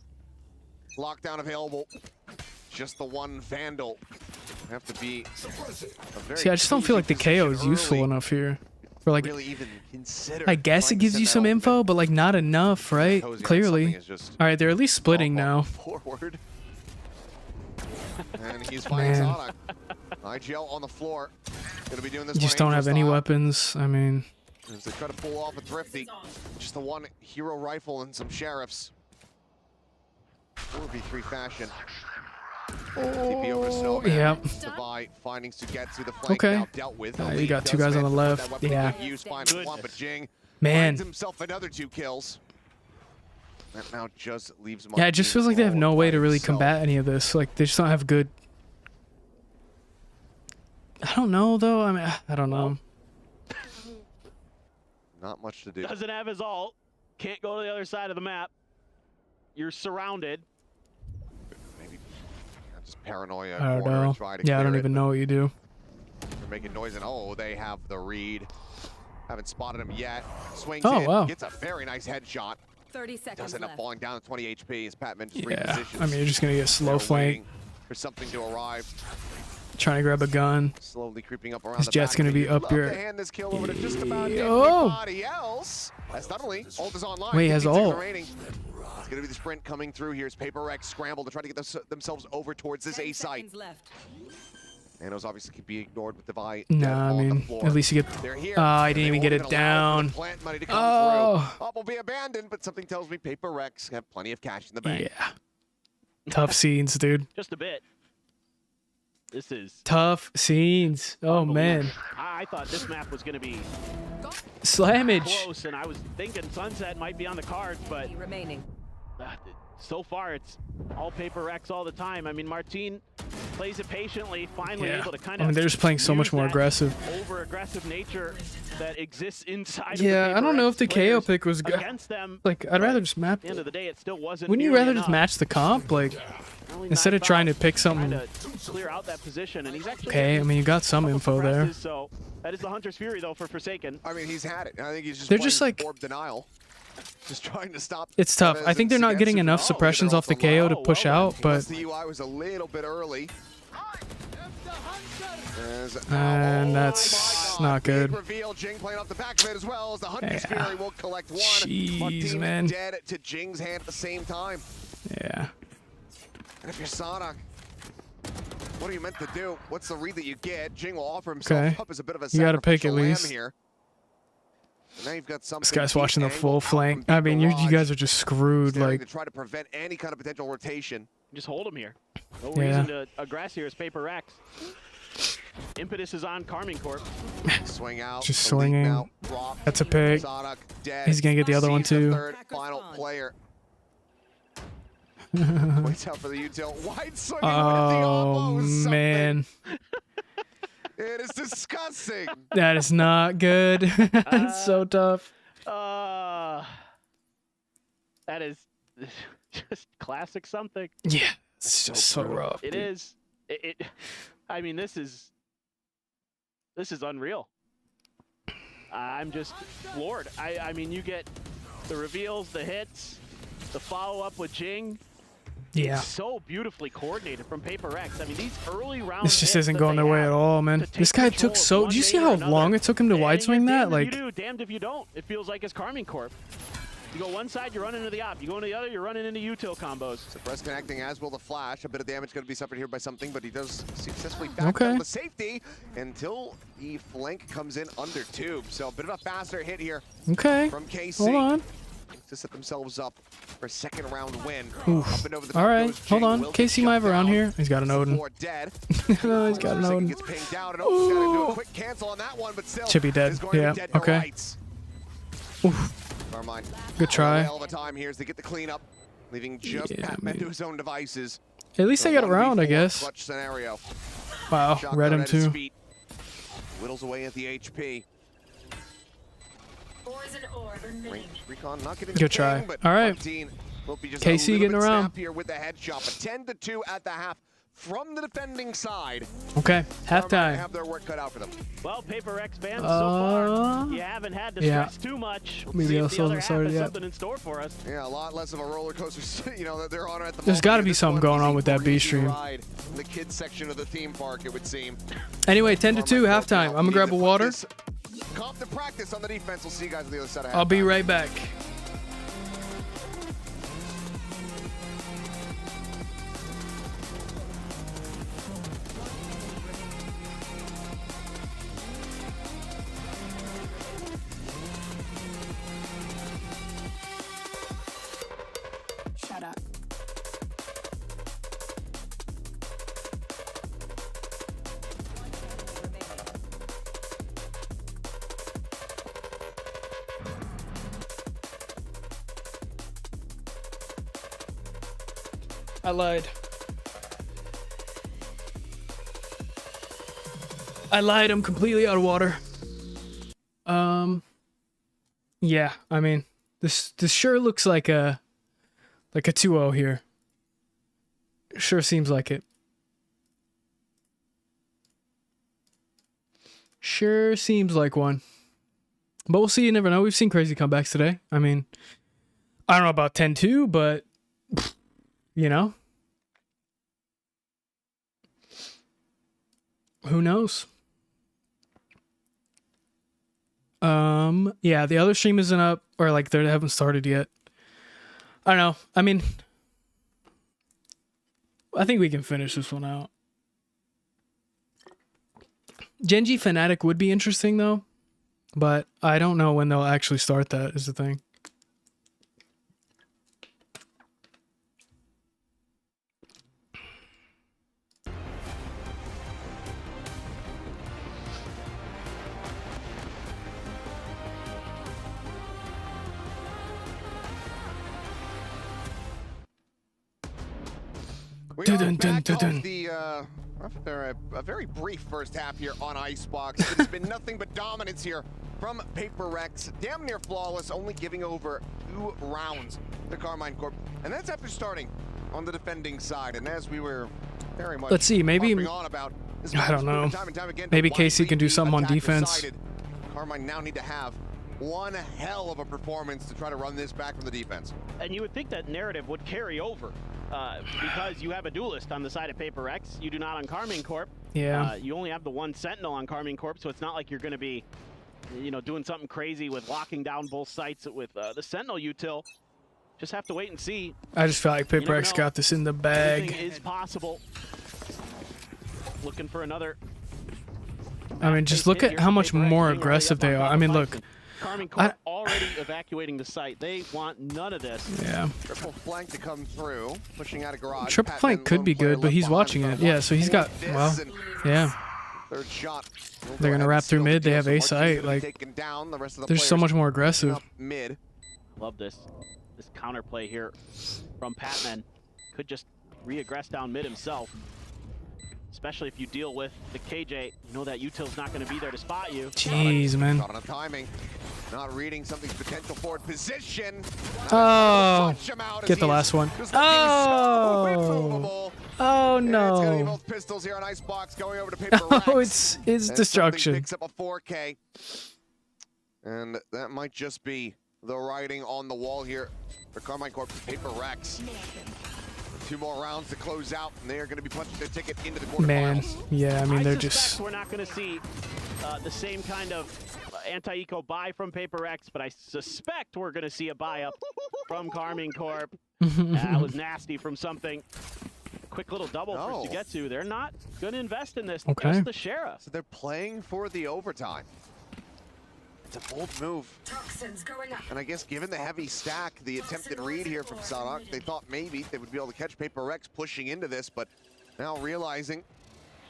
E: Lockdown available. Just the one Vandal. Have to be a very
B: See, I just don't feel like the KO is useful enough here. For like,
E: really even consider
B: I guess it
E: trying to
B: gives
E: send
B: you
E: that
B: some
E: ultimate
B: info, but like not enough, right?
E: Cozy on
B: Clearly.
E: something is just
B: All right, they're at least splitting now.
E: forward. And he's finding
B: Man.
E: Sonic. IGL on the floor. Gonna be doing this
B: You just
E: one
B: don't have
E: Angel
B: any
E: style.
B: weapons. I mean,
E: As they try to pull off a Thrifty. Just the one hero rifle and some sheriffs. 4v3 fashion. TP over to Snowman.
B: Yep.
E: Devi finding Sugetsu, the flank
B: Okay.
E: now dealt with.
B: You
E: Elite
B: got two
E: does
B: guys on the
E: manage to put
B: left.
E: that weapon
B: Yeah.
E: to use, finds one, but Jing
B: Man.
E: finds himself another 2 kills. That now just leaves
B: yeah, it just feels like they have no way to really
E: himself.
B: combat any of this. Like, they just don't have good... I don't know, though. I mean, I don't know.
E: Not much to do.
F: Doesn't have his ult. Can't go to the other side of the map. You're surrounded.
E: Maybe just paranoia.
B: I don't
E: corner and
B: know.
E: try to
B: Yeah, I
E: clear
B: don't
E: it,
B: even
E: but
B: know what you do.
E: They're making noise, and oh, they have the read. Haven't spotted him yet. Swings
B: Oh,
E: in,
B: wow.
E: gets a very nice headshot.
Q: 30 seconds
E: Does end up
Q: left.
E: falling down to 20 HP as Patman just
B: Yeah,
E: repositions.
B: I mean, you're just going to get slow
E: They're
B: flank.
E: waiting for something to arrive.
B: Trying to grab a gun.
E: Slowly creeping up around
B: His
E: the
B: jet's
E: back.
B: gonna be
E: You'd
B: up
E: love
B: here.
E: to hand this kill over to just about
B: Oh.
E: everybody else. As suddenly, ult is online.
B: Wait, he has
E: 15 seconds
B: ult.
E: remaining. It's going to be the sprint coming through here as Paper Rex scramble to try to get themselves over towards this A site. Nanos obviously can be ignored with Devi.
B: Nah, I mean, at least you get...
E: They're here.
B: Oh, I
E: and
B: didn't
E: they
B: even get
E: won't
B: it
E: allow for the
B: down.
E: plant money to come
B: Oh.
E: through. Up will be abandoned, but something tells me Paper Rex have plenty of cash in the bank.
B: Yeah. Tough scenes, dude.
F: Just a bit. This is
B: Tough scenes. Oh, man.
F: I thought this map was going to be
B: Slammage.
F: close, and I was thinking Sunset might be on the cards, but
Q: remaining.
F: So far it's all Paper X all the time. I mean, Martine plays it patiently, finally
B: Yeah.
F: able to kind
B: I
F: of
B: mean, they're just playing so much more aggressive.
F: over-aggressive nature that exists inside of
B: Yeah,
F: the
B: I don't know if the KO
F: players
B: pick was good.
F: against them.
B: Like, I'd rather just map.
F: At the end of the day, it still wasn't.
B: Wouldn't you
F: nearly
B: rather just
F: enough.
B: match the comp? Like,
F: Only
B: instead
F: 9
B: of trying to
F: fouls,
B: pick something.
F: trying to clear out that position, and he's actually
B: Okay, I mean, you got some
F: couple
B: info there.
F: presses, so that is the Hunter's Fury though for Forsaken.
E: I mean, he's had it. I think he's just
B: They're
E: playing
B: just like-
E: orb denial. Just trying to stop.
B: It's tough. I think they're not getting enough suppressions off the KO to push out, but...
E: The UI was a little bit early.
B: And that's not good.
E: Reveal Jing playing off the back of it as well as the Hunter's
B: Yeah.
E: Fury will collect one.
B: Jeez,
E: Martine's
B: man.
E: dead to Jing's hand at the same time.
B: Yeah.
E: And if you're Sonic, what are you meant to do? What's the read that you get? Jing will offer himself up as a bit of a
B: you gotta pick at
E: sacrificial lamb
B: least.
E: here. Now you've got something
B: This guy's watching the full flank. I mean, you guys are just screwed. Like,
E: to try to prevent any kind of potential rotation.
F: Just hold him here. No
B: Yeah.
F: reason to aggress here as Paper X. Impetus is on Karmine Corp.
E: Swing out.
B: just swinging. That's a pick.
E: Sonic dead.
B: He's gonna get the other one
E: Sees the
B: too.
E: third final player. Waits out for the util. Wide swing.
B: Oh man,
E: It is disgusting.
B: that is not good. It's so tough.
F: That is just classic something.
B: Yeah, it's just so rough.
F: It
B: dude.
F: is. I mean, this is unreal. I'm just floored. I mean, you get the reveals, the hits, the follow-up with Jing.
B: Yeah.
F: It's so beautifully coordinated from Paper X. I mean, these early rounds.
B: This just isn't going their way at all, man. This guy took so. Do you see how long it took him to wide swing that? Like,
F: you do, damned if you don't. It feels like it's Karmine Corp. You go one side, you're running into the op. You go into the other, you're running into util combos.
E: Suppress connecting as will the flash. A bit of damage going to be suffered here by something, but he does successfully back down the safety until the flank comes in under tube. So a bit of a faster hit here from KC.
B: Hold on.
E: To set themselves up for a second round win.
B: Oof.
E: Up and over the
B: All
E: top
B: right,
E: goes
B: hold
E: Jing.
B: on.
E: Will get
B: Casey
E: shut
B: might have around
E: down.
B: here. He's got an Odin.
E: Dead.
B: No, he's got an Odin.
E: Gets pinged down, and Oden's got to do a quick cancel on that one, but still
B: Should be dead.
E: is going to
B: Yeah.
E: be dead to
B: Okay.
E: rights. Karmine.
B: Good try.
E: A hell of a time here as they get the cleanup, leaving just Batman to his own devices.
B: At least they got around, I guess.
E: Clutch scenario.
B: Wow,
E: Shotgun
B: read him
E: at his
B: too.
E: feet. Whittles away at the HP. Recon not getting the
B: Good try.
E: ping, but
B: All right.
E: Martin will be just
B: KC
E: a little
B: getting
E: bit
B: around.
E: snappier with the headshot, but 10-2 at the half from the defending side.
B: Okay, halftime.
E: Have their work cut out for them.
F: Well, Paper X fans, so far, you haven't had to stress too much. We'll
B: Maybe
F: see
B: I'll
F: if the
B: still
F: other
B: haven't
F: half
B: started
F: has
B: yet.
F: something in store for us.
E: Yeah, a lot less of a roller coaster, you know, that they're on at the
B: There's
E: moment.
B: got to be
E: This
B: something
E: one
B: going
E: is
B: on
E: a
B: with that B
E: breezy
B: stream.
E: ride in the kids section of the theme park, it would seem.
B: Anyway, 10-2 halftime. I'm gonna grab a water.
E: Confident practice on the defense. We'll see you guys on the other side of
B: I'll be
E: halftime.
B: right back.
I: Shut up.
B: I lied. I'm completely out of water. Yeah, I mean, this sure looks like a 2-0 here. Sure seems like it. Sure seems like one. But we'll see, you never know. We've seen crazy comebacks today. I mean, I don't know about 10-2, but you know, who knows? Yeah, the other stream isn't up, or like they haven't started yet. I don't know. I mean, I think we can finish this one out. Gen.G Fnatic would be interesting though, but I don't know when they'll actually start. That is the thing.
E: We are back off the, after a very brief first half here on Icebox. It's been nothing but dominance here from Paper X. Damn near flawless, only giving over 2 rounds to Karmine Corp. And that's after starting on the defending side. And as we were very much
B: Let's see, maybe
E: on about, this
B: I don't know.
E: time and time again,
B: Maybe
E: widely
B: KC can do something on
E: attacker
B: defense.
E: sided. Karmine now need to have one hell of a performance to try to run this back from the defense.
F: And you would think that narrative would carry over because you have a duelist on the side of Paper X. You do not on Karmine Corp.
B: Yeah.
F: You only have the one Sentinel on Karmine Corp, so it's not like you're going to be, you know, doing something crazy with locking down both sites with the Sentinel util. just have to wait and see.
B: I just feel like Paper X got this in the bag.
F: Anything is possible. Looking for another.
B: I mean, just look at how much more aggressive they are. I mean, look.
F: Karmine Corp already evacuating the site. They want none of this.
B: Yeah.
E: Triple flank to come through, pushing out of garage.
B: Triple flank could be good, but he's watching it. Yeah, so he's got, well, yeah.
E: Third shot.
B: They're going to wrap through mid. They have A site. Like, they're so much more aggressive.
E: Mid.
F: Love this counterplay here from Patman. Could just re-aggress down mid himself. Especially if you deal with the KJ. You know that util's not going to be there to spot you.
B: Jeez, man.
E: Not enough timing. Not reading something's potential forward position.
B: Oh, get the last one. Oh, oh no.
E: It's gonna be both pistols here on Icebox going over to Paper Rex.
B: Oh, it's destruction.
E: Picks up a 4K. And that might just be the writing on the wall here for Karmine Corp. Paper Rex. 2 more rounds to close out, and they are going to be punching their ticket into the quarterfinals.
B: Man, yeah, I mean, they're just...
F: We're not going to see the same kind of anti-eco buy from Paper X, but I suspect we're going to see a buy-up from Karmine Corp. That was nasty from something. Quick little double for Sugetsu. They're not going to invest in this.
B: Okay.
F: Just the Sheriff.
E: So they're playing for the overtime. It's a bold move. And I guess given the heavy stack, the attempted read here from Sanak, they thought maybe they would be able to catch Paper Rex pushing into this, but now realizing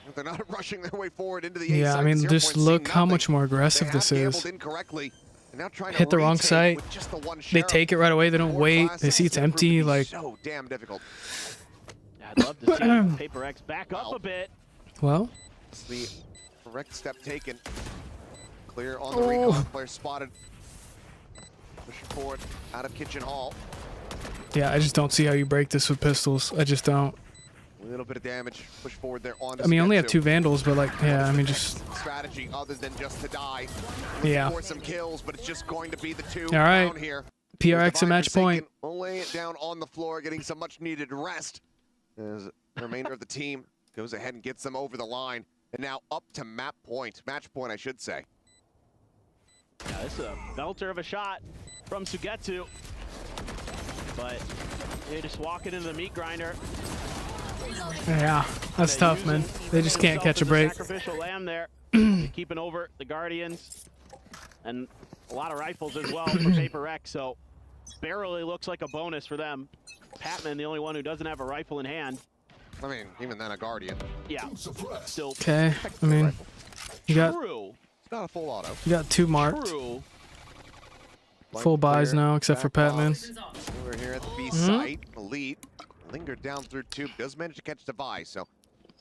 E: that they're not rushing their way forward into the
B: Yeah, I mean, just look how much more aggressive this is. Hit the wrong site. They take it right away. They don't wait. They see it's empty. Like,
E: so damn difficult.
F: I'd love to see Paper X back up a bit.
B: well,
E: It's the correct step taken. Clear on the recon, player spotted. Pushing forward out of Kitchen Hall.
B: yeah, I just don't see how you break this with pistols. I just don't.
E: A little bit of damage. Push forward there on.
B: I mean, only have 2 Vandals, but like, yeah, I mean, just...
E: strategy other than just to die.
B: Yeah.
E: For some kills, but it's just going to be the 2
B: All right.
E: down here.
B: PRX a match point.
E: Will lay it down on the floor, getting some much needed rest. As the remainder of the team goes ahead and gets them over the line. And now up to match point, I should say.
F: Yeah, this is a belter of a shot from Sugetsu. But they just walk it into the meat grinder.
B: Yeah, that's tough, man. They just can't catch a break.
F: Sacrificial lamb there, keeping over the Guardians. And a lot of rifles as well for Paper X, so barely looks like a bonus for them. Patman, the only one who doesn't have a rifle in hand.
E: I mean, even then a Guardian.
F: Yeah, still.
B: Okay, I mean, you got...
E: It's not a full auto.
B: You got 2 marked. Full buys now, except for Patman.
E: We're here at the B site. Elite lingered down through 2, does manage to catch the buy, so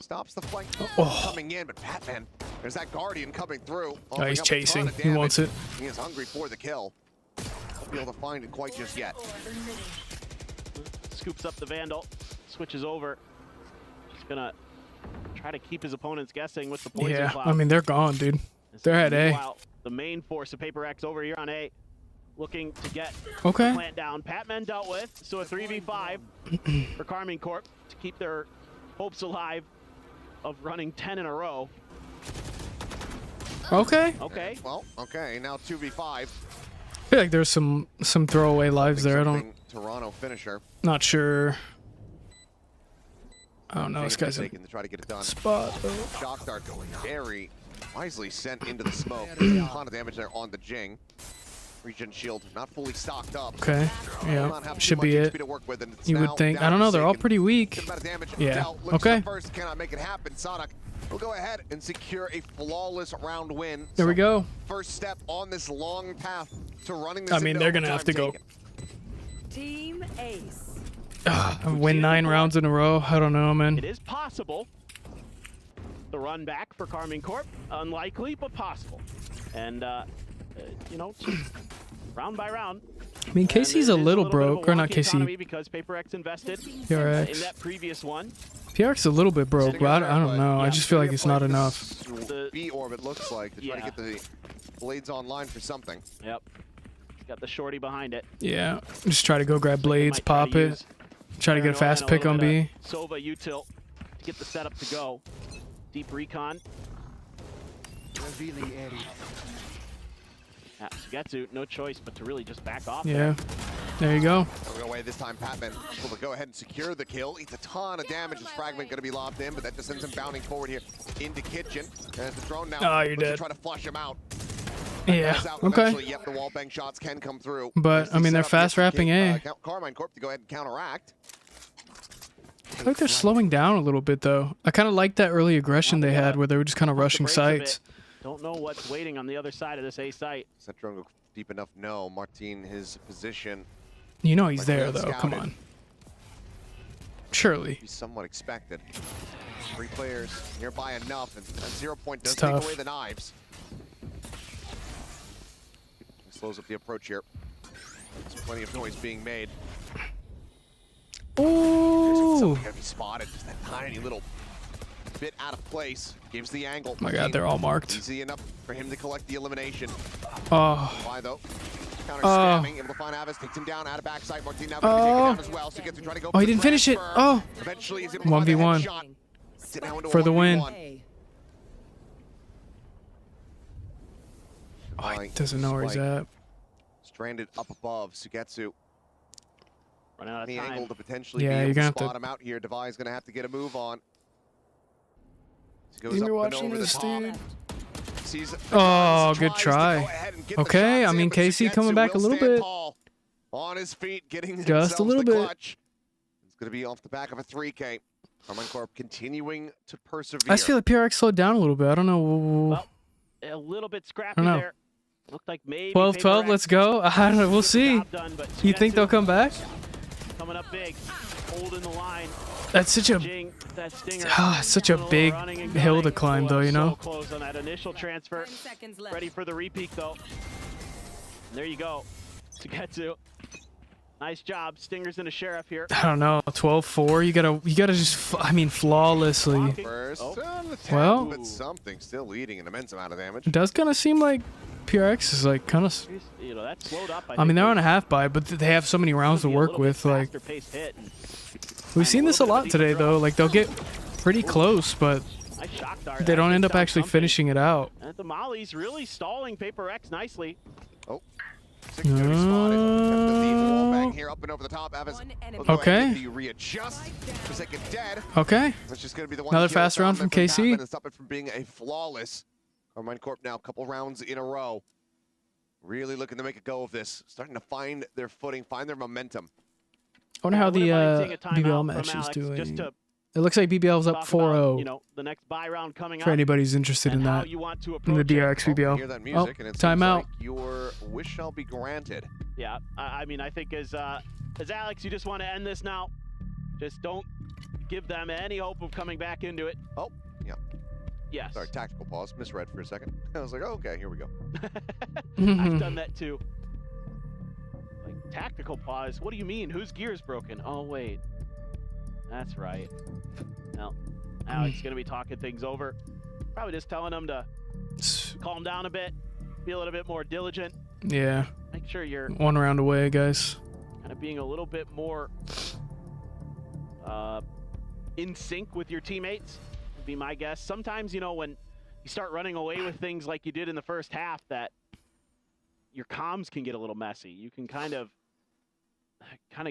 E: stops the flank coming in, but Patman, there's that Guardian coming through.
B: Oh, he's chasing. He wants it.
E: He is hungry for the kill. Won't be able to find it quite just yet.
F: Scoops up the Vandal, switches over. Just gonna try to keep his opponents guessing with the poison cloud.
B: I mean, they're gone, dude. They're at A.
F: Meanwhile, the main force of Paper X over here on A, looking to get
B: the
F: plant down. Patman dealt with, so a 3v5 for Karmine Corp to keep their hopes alive of running 10 in a row.
B: Okay.
F: Okay.
E: Well, okay, now 2v5.
B: I feel like there's some throwaway lives there. I don't...
E: Toronto finisher.
B: Not sure. I don't know. This guy's
E: taking to try to get it done.
B: Spot.
E: Shock dart very wisely sent into the smoke. A lot of damage there on the GenG. Regen shield not fully stocked up.
B: Okay. Yeah. Should be it. You would think. I don't know. They're all pretty weak. Yeah. Okay.
E: First cannot make it happen. Sonic will go ahead and secure a flawless round win.
B: There we go.
E: First step on this long path to running this.
B: I mean, they're gonna have to go.
Q: Team Ace.
B: Win 9 rounds in a row. I don't know, man.
F: It is possible. The run back for Karmine Corp, unlikely but possible. And you know, round by round.
B: I mean, KC's a little broke, or not KC.
F: Because Paper X invested
B: PRX.
F: in that previous one.
B: PRX a little bit broke, but I don't know. I just feel like it's not enough.
E: The B orbit looks like to try to get the blades online for something.
F: Yep. Got the shorty behind it.
B: Yeah. Just try to go grab blades, pop it. Try to get a fast pick on B.
F: Sova util to get the setup to go. Deep recon.
O: Revealing area.
F: Sugetsu, no choice but to really just back off.
B: Yeah.
F: There.
B: There you go.
E: Going away this time, Patman able to go ahead and secure the kill. Eats a ton of damage as Fragment going to be lobbed in, but that just sends him bounding forward here into Kitchen. And the drone now
B: Oh, you're dead.
E: try to flush him out.
B: Yeah, okay.
E: Yep, the wall bang shots can come through.
B: But, I mean, they're fast wrapping A.
E: Karmine Corp to go ahead and counteract.
B: I feel like they're slowing down a little bit, though. I kind of like that early aggression they had where they were just kind of rushing sites.
F: Don't know what's waiting on the other side of this A site.
E: Is that drone go deep enough? No. Martin, his position.
B: You know he's there, though. Come on. Surely.
E: Be somewhat expected. 3 players nearby enough, and that 0 point does
B: It's
E: take
B: tough.
E: away the knives. He slows up the approach here. There's plenty of noise being made.
B: Ooh.
E: Something gotta be spotted. Just that tiny little bit out of place. Gives the angle.
B: Oh my God, they're all marked.
E: Easy enough for him to collect the elimination.
B: Oh.
E: Why though? Counter scamming, able to find Avis, takes him down out of backside. Martin now going to take him down as well. So he gets to try to go.
B: Oh, he didn't finish it. Oh.
E: Eventually he's able to find a
B: 1v1
E: headshot.
B: for the win.
E: Oh,
B: he doesn't know where he's at.
E: Stranded up above, Sugetsu.
F: Run out of
E: the
F: time.
E: angle to potentially
B: Yeah,
E: be
B: you're
E: able
B: gonna
E: to
B: have
E: spot
B: to-
E: him out here. Devi's gonna have to get a move on. He goes
B: You're
E: up and
B: watching
E: over the
B: this,
E: top.
B: dude.
E: Sees the
B: Oh,
E: guns,
B: good
E: tries to
B: try.
E: go ahead and get the
B: Okay,
E: shots
B: I
E: in,
B: mean,
E: but
B: KC coming
E: Sugetsu
B: back a
E: will
B: little
E: stand
B: bit.
E: tall. On his feet, getting
B: Just a
E: themselves
B: little
E: the
B: bit.
E: clutch. It's gonna be off the back of a 3K. Karmine Corp continuing to persevere.
B: I just feel like PRX slowed down a little bit. I don't know.
F: Well, a little bit scrappy
B: know.
F: there. Looked like maybe
B: 12-12, let's go. I don't know. We'll see. You think they'll come back?
F: Coming up big, holding the line.
B: That's such a such a big hill to climb, though. You
F: So
B: know.
F: close on that initial transfer. Ready for the repeat though. And there you go. Sugetsu. Nice job. Stingers and a sheriff here.
B: I don't know. 12-4. You gotta just. I mean, flawlessly.
E: First on the tap,
B: Well-
E: but something still leading an immense amount of damage.
B: It does kind of seem like PRX is like kind of.
F: You know, that slowed up.
B: I mean, they're on a half buy, but they have so many rounds to work with. Like,
F: Faster-paced hit. And
B: we've seen this a lot today, though. Like, they'll get pretty close, but
F: nice shock dart.
B: they don't end up actually finishing it out.
F: And the Molly's really stalling Paper X nicely.
E: Oh. Secondary spotted. The wall bang here up and over the top. Avis will go
B: Okay.
E: ahead and get the readjust. Forsaken dead.
B: Okay.
E: That's just going to be the one
B: Another
E: kill
B: fast round from
E: Patman
B: KC.
E: and stop it from being a flawless. Karmine Corp now a couple rounds in a row. Really looking to make a go of this. Starting to find their footing, find their momentum.
B: I wonder how the
F: Wouldn't mind seeing a timeout
B: BBL
F: from
B: match is
F: Alex,
B: doing.
F: just to
B: It looks like BBL's up
F: talk
B: 4-0.
F: about, you know, the next buy round coming
B: For
F: up.
B: anybody who's interested in
F: and how
B: that.
F: you want to
B: In the
F: approach it.
B: DRX BBL.
E: Hear that
B: Oh,
E: music, and it seems
B: timeout.
E: like your wish shall be granted.
F: Yeah, I mean, I think as Alex, you just want to end this now. Just don't give them any hope of coming back into it.
E: Oh, yeah.
F: Yes.
E: Sorry, tactical pause. Misread for a second. I was like, oh, okay, here we go.
F: I've done that too. Like, tactical pause? What do you mean? Whose gear is broken? Oh, wait. That's right. Well, Alex is going to be talking things over. Probably just telling them to calm down a bit, be a little bit more diligent.
B: Yeah.
F: Make sure you're
B: One round away, guys.
F: kind of being a little bit more in sync with your teammates, would be my guess. Sometimes, you know, when you start running away with things like you did in the first half, that your comms can get a little messy. You can kind of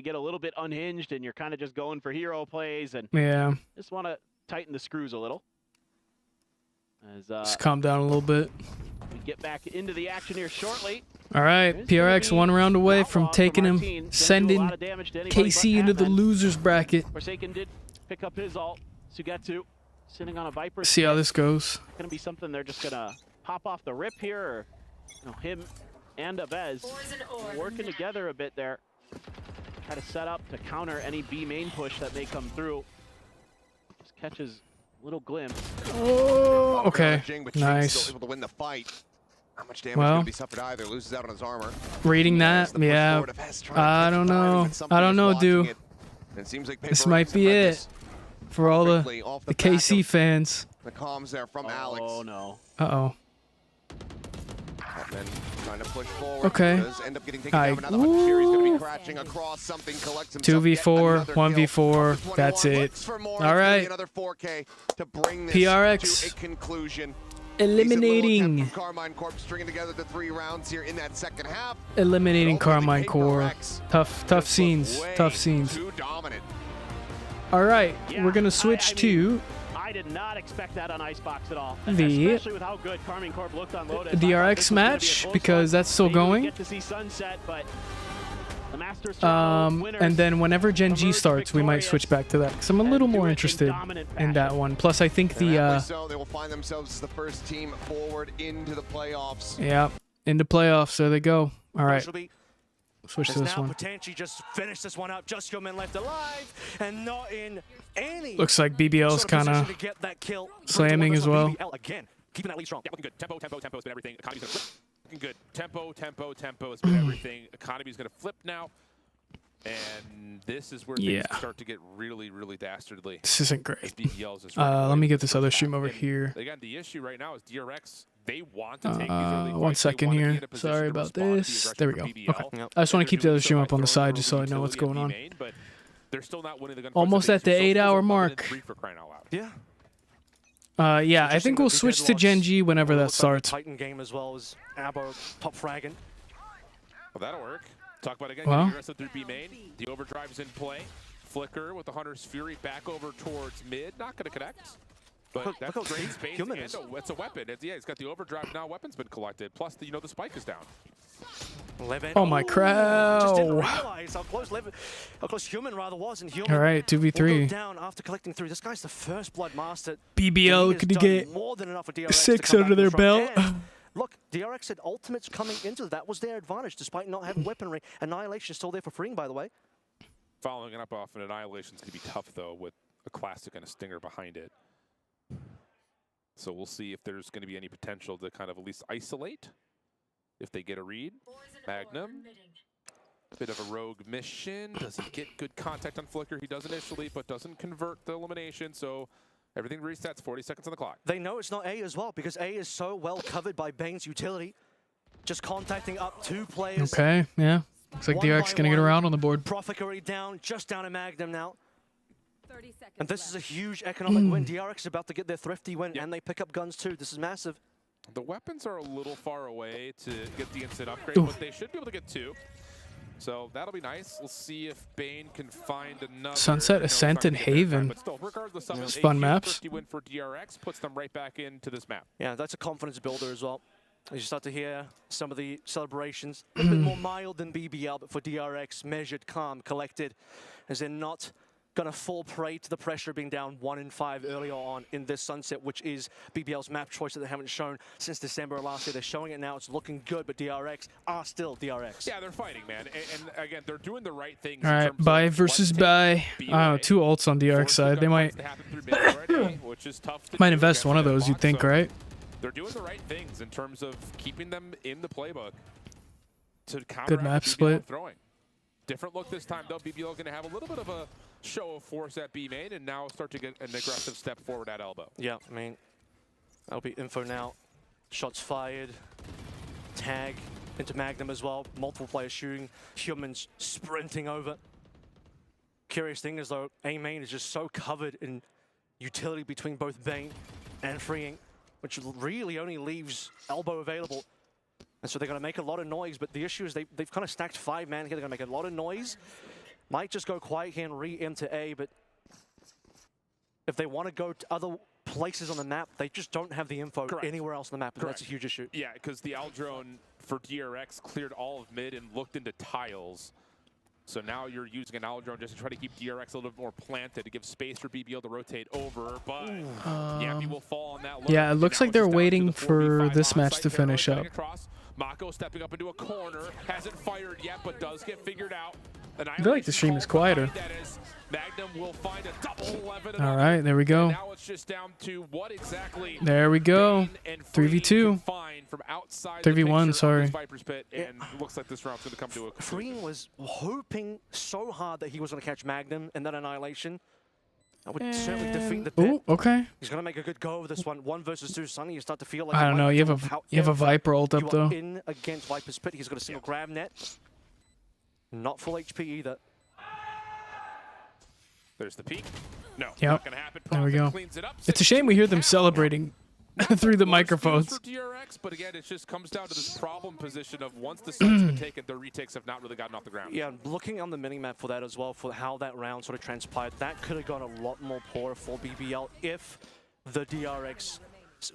F: get a little bit unhinged, and you're kind of just going for hero plays, and
B: Yeah.
F: just want to tighten the screws a little. As
B: Just calm down a little bit.
F: we get back into the action here shortly.
B: All right, PRX one round away from taking him, sending KC into the losers bracket.
F: Forsaken did pick up his ult. Sugetsu sitting on a Viper.
B: See how this goes.
F: Gonna be something they're just gonna pop off the rip here, or you know, him and Abez working together a bit there. Try to set up to counter any B main push that may come through. Just catches a little glimpse.
B: Oh, okay.
E: Jing, but Jing's
B: Nice.
E: still able to win the fight. How much damage
B: Well,
E: going to be suffered either? Loses out on his armor.
B: Reading that, yeah. I don't know. I don't know, dude.
E: It seems like
B: This might be it for all the KC fans.
E: the comms there from Alex.
F: Oh no.
B: Uh-oh.
E: Patman trying to push forward.
B: Okay.
E: Does end up getting taken down, but now the Hunt's going to be crashing across something, collects himself
B: 2v4,
E: yet another
B: 1v4,
E: kill.
B: that's it.
E: Looks for more.
B: All
E: It's gonna be
B: right.
E: Another 4K to bring this
B: PRX.
E: to a conclusion.
B: Eliminating.
E: Karmine Corp stringing together the 3 rounds here in that second half.
B: Eliminating Karmine Corp. Tough scenes. Tough scenes.
E: Too dominant.
B: All right, we're gonna switch to
F: I did not expect that on Icebox at all.
B: the
F: Especially with how good Karmine Corp looked on Lotus.
B: DRX match because that's still going.
F: Get to see Sunset, but the Masters winners,
B: And then whenever Gen.G starts, we might switch back to that because I'm a little more interested in that one. Plus, I think the
E: So they will find themselves as the first team forward into the playoffs.
B: yeah, into playoffs. There they go. All right. Switch to
U: Has
B: this
U: now
B: one.
U: potentially just finished this one up. Just Human left alive and not in any.
B: Looks like BBL's
U: sort of
B: kind
U: position
B: of
U: to get that kill.
B: slamming as well.
U: BBL again, keeping that lead strong.
K: Yeah, looking good. Tempo has been everything. Economy's gonna flip. Looking good. Tempo has been everything. Economy's gonna flip now. And this is where things start to get really, really dastardly.
B: This isn't great.
K: As BBL is just
B: Let me get this other stream over here.
K: Again, the issue right now is DRX. They want to take these early fights.
B: 1 second here. Sorry about this. There we go. Okay. I just want to keep the other stream up on the side just so I know what's going on.
K: But they're still not winning the gunfights.
B: Almost at the 8-hour mark.
U: Yeah.
B: Yeah, I think we'll switch to Gen.G whenever that starts.
U: Titan game as well as Abo top fragging.
K: Well, that'll work. Talk about again.
B: Well.
K: Aggressive through B main. The overdrive is in play. Flicker with the Hunter's Fury back over towards mid. Not going to connect. But that's
U: look how
K: great
U: great
K: space.
U: Human
K: And
U: is.
K: it's a weapon. It's got the overdrive now. Weapon's been collected. Plus, the spike is down.
B: Oh my crap.
U: Just didn't realize how close Human rather was. And Human
B: All right, 2v3.
U: will go down after collecting 3. This guy's the first Blood Master.
B: BBL could get
U: more than enough for DRX
B: 6
U: to come
B: under
U: back
B: their
U: in front.
B: belt.
U: And look, DRX had ultimates coming into that was their advantage, despite not having weaponry. Annihilation is still there for freeing, by the way.
K: Following it up off an Annihilation's going to be tough, though, with a Classic and a Stinger behind it. So we'll see if there's going to be any potential to kind of at least isolate if they get a read. Magnum, bit of a rogue mission. Does he get good contact on Flicker? He does initially, but doesn't convert the elimination. So everything resets, 40 seconds on the clock.
U: They know it's not A as well, because A is so well covered by Bane's utility. Just contacting up 2 players.
B: Okay, yeah. Looks like DRX going to get around on the board.
U: Prophet already down, just down to Magnum now. And this is a huge economic win. DRX is about to get their thrifty win, and they pick up guns too. This is massive.
K: The weapons are a little far away to get the instant upgrade, but they should be able to get 2. So that'll be nice. We'll see if Bane can find another.
B: Sunset, Ascent, and Haven.
K: But still, regardless of
B: It's
K: a
B: fun
K: huge
B: maps.
K: thrifty win for DRX puts them right back into this map.
U: Yeah, that's a confidence builder as well. As you start to hear some of the celebrations, a little bit more mild than BBL, but for DRX, measured, calm, collected, as they're not going to fall prey to the pressure of being down 1 in 5 earlier on in this Sunset, which is BBL's map choice that they haven't shown since December of last year. They're showing it now. It's looking good, but DRX are still DRX.
K: Yeah, they're fighting, man. And again, they're doing the right things.
B: All right, buy versus buy. 2 ults on DRX side. They might invest one of those, you'd think, right?
K: They're doing the right things in terms of keeping them in the playbook to counteract
B: Good map
K: BBL
B: split.
K: throwing. Different look this time, though. BBL going to have a little bit of a show of force at B main and now start to get an aggressive step forward at elbow.
U: Yeah, I mean, that'll be info now. Shots fired. Tag into Magnum as well. Multiple players shooting. Humans sprinting over. Curious thing is, though, A main is just so covered in utility between both Bane and freeing, which really only leaves elbow available. And so they're going to make a lot of noise, but the issue is they've kind of stacked 5 man here. They're going to make a lot of noise. Might just go quiet here and re-enter A, but if they want to go to other places on the map, they just don't have the info anywhere else on the map, and that's a huge issue.
K: Yeah, because the Aldrone for DRX cleared all of mid and looked into tiles. So now you're using an Aldrone just to try to keep DRX a little bit more planted to give space for BBL to rotate over, but Yappy will fall on that.
B: Yeah, it looks like they're waiting for this match to finish up.
K: Mako stepping up into a corner, hasn't fired yet, but does get figured out.
B: I feel like the stream is quieter.
K: Magnum will find a double 11.
B: All right, there we go.
K: Now it's just down to what exactly
B: There we go. 3v2. 3v1, sorry.
U: And
K: looks like this round's going to come to a
U: Freeing was hoping so hard that he was going to catch Magnum and that Annihilation. That would certainly defeat the pit.
B: Ooh, okay.
U: He's going to make a good go of this one. 1 versus 2. Sonny, you start to feel like
B: I don't know. You have a Viper ult up though.
U: In against Viper's pit. He's got a single grab net. Not full HP either.
K: There's the peak. No,
B: yep.
K: not gonna happen.
B: There we go.
K: Cleans it up.
B: It's a shame we hear them celebrating through the microphones.
K: For DRX, but again, it just comes down to this problem position of once the site's been taken, their retakes have not really gotten off the ground.
U: Yeah, looking on the minimap for that as well, for how that round sort of transpired, that could have gone a lot more poor for BBL if the DRX,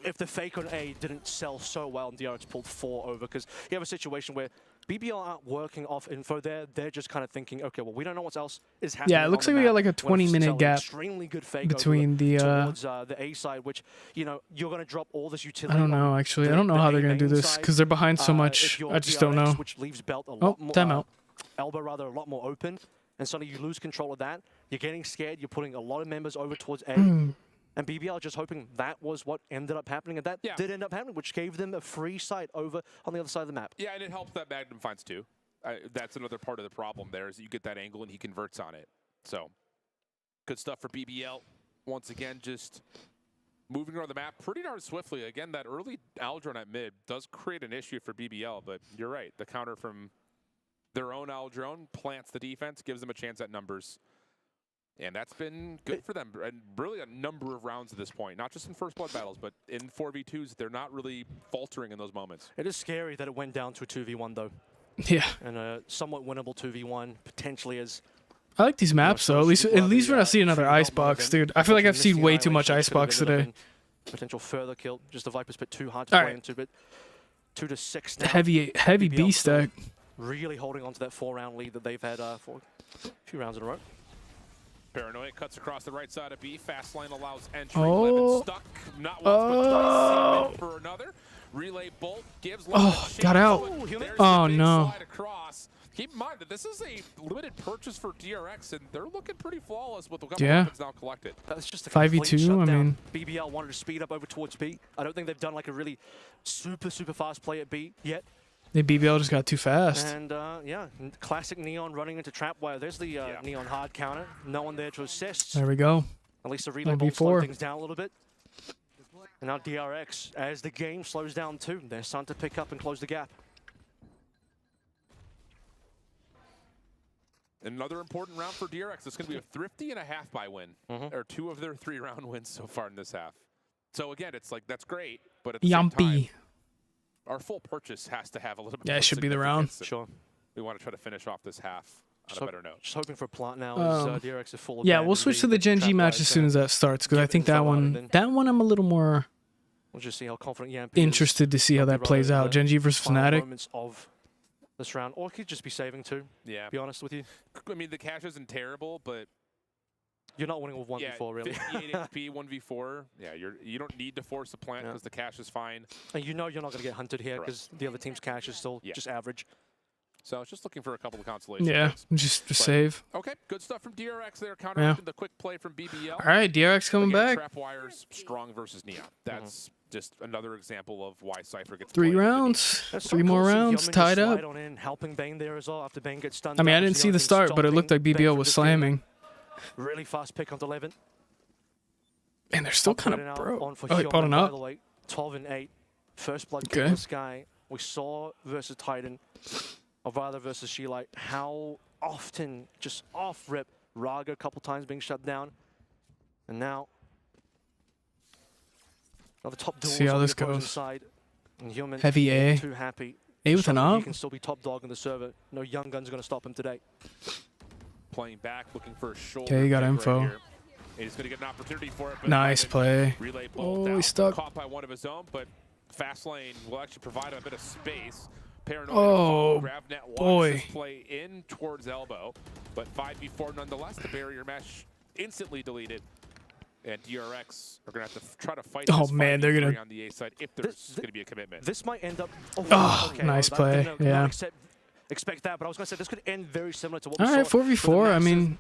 U: if the fake on A didn't sell so well and DRX pulled 4 over, because you have a situation where BBL aren't working off info there. They're just kind of thinking, okay, well, we don't know what else is happening.
B: Yeah, it looks like we got like a 20-minute gap between
U: towards the A side, which, you know, you're going to drop all this utility.
B: I don't know, actually. I don't know how they're going to do this because they're behind so much. I just don't know.
U: Which leaves Belt a
B: Oh,
U: lot more,
B: timeout.
U: Elbow rather a lot more open, and suddenly you lose control of that. You're getting scared. You're putting a lot of members over towards A. And BBL just hoping that was what ended up happening, and that did end up happening, which gave them a free site over on the other side of the map.
K: Yeah, and it helps that Magnum finds 2. That's another part of the problem there is that you get that angle and he converts on it. So, good stuff for BBL. Once again, just moving around the map pretty darn swiftly. Again, that early Aldrone at mid does create an issue for BBL, but you're right. The counter from their own Aldrone plants the defense, gives them a chance at numbers. And that's been good for them, and really a number of rounds at this point. Not just in first blood battles, but in 4v2s, they're not really faltering in those moments.
U: It is scary that it went down to a 2v1, though.
B: Yeah.
U: And a somewhat winnable 2v1, potentially as...
B: I like these maps, though. At least we're not seeing another Icebox, dude. I feel like I've seen way too much Icebox today.
U: Potential further kill. Just the Viper's bit too hard to play into, but 2 to 6 now.
B: Heavy B stack.
U: Really holding on to that 4-round lead that they've had for a few rounds in a row.
K: Paranoia cuts across the right side of B. Fast lane allows entry.
B: Oh.
K: Lemon stuck. Not once, but twice. For another. Relay bolt gives Lemon
B: got out. Oh, no.
K: Slide across. Keep in mind that this is a limited purchase for DRX, and they're looking pretty flawless with the couple weapons now collected.
U: That's just a
B: 5v2, I mean.
U: BBL wanted to speed up over towards B. I don't think they've done like a really super fast play at B yet.
B: The BBL just got too fast.
U: And yeah, classic Neon running into Trapwire. There's the Neon hard counter. No one there to assist.
B: There we go.
U: At least the relay ball slowed things down a little bit. And now DRX, as the game slows down too, they're starting to pick up and close the gap.
K: Another important round for DRX. It's going to be a thrifty and a half-by win. Or 2 of their 3-round wins so far in this half. So again, it's like, that's great, but at the same time, our full purchase has to have a little bit.
B: Yeah, it should be the round.
U: Sure.
K: We want to try to finish off this half on a better note.
U: Just hoping for a plant now. As DRX is full.
B: Yeah, we'll switch to the Gen.G match as soon as that starts because I think that one I'm a little more.
U: We'll just see how confident Yamp
B: interested to see how that plays out. Gen.G versus Fnatic.
U: Moments of this round, or it could just be saving too.
K: Yeah.
U: Be honest with you.
K: I mean, the cash isn't terrible, but
U: you're not winning with 1v4 really.
K: 58 HP, 1v4. Yeah, you don't need to force a plant because the cash is fine.
U: And you know you're not going to get hunted here because the other team's cash is still just average.
K: So I was just looking for a couple of consolations.
B: Yeah, just to save.
K: Okay, good stuff from DRX there. Counteracting the quick play from BBL.
B: All right, DRX coming back.
K: Trapwire's strong versus Neon. That's just another example of why Cypher gets
B: 3 rounds. 3 more rounds, tied up.
U: Helping Bane there as well after Bane gets stunned.
B: I mean, I didn't see the start, but it looked like BBL was slamming.
U: Really fast pick onto Levin.
B: And they're still kind of broke. Oh, he put it
U: by
B: up.
U: the way, 12 and 8. First blood kill in the sky. We saw versus Titan, or rather versus Sheelight, how often, just off rip, Raga a couple times being shut down. And now, the top duels
B: see how
U: on
B: this
U: the opposing
B: goes.
U: Side. And Human
B: Heavy A.
U: Too happy.
B: A with an
U: He
B: up.
U: can still be top dog in the server. No Young Gun's going to stop him today.
K: Playing back, looking for a shoulder.
B: Okay, you got info.
K: Right, he's going to get an opportunity for it. But
B: Nice play.
K: Relay
B: Oh,
K: down,
B: he's stuck.
K: Caught by one of his own, but fast lane will actually provide a bit of space. Paranoia
B: Oh,
K: GravNet
B: boy.
K: watches play in towards elbow, but 5v4 nonetheless. The barrier mesh instantly deleted. And DRX are going to have to try to fight this
B: man, they're going to...
K: on the A side if there's going to be a commitment.
U: This might end up...
B: Oh, nice play. Yeah.
U: Expect that, but I was going to say this could end very similar to what
B: All
U: we
B: right,
U: saw.
B: 4v4. I mean,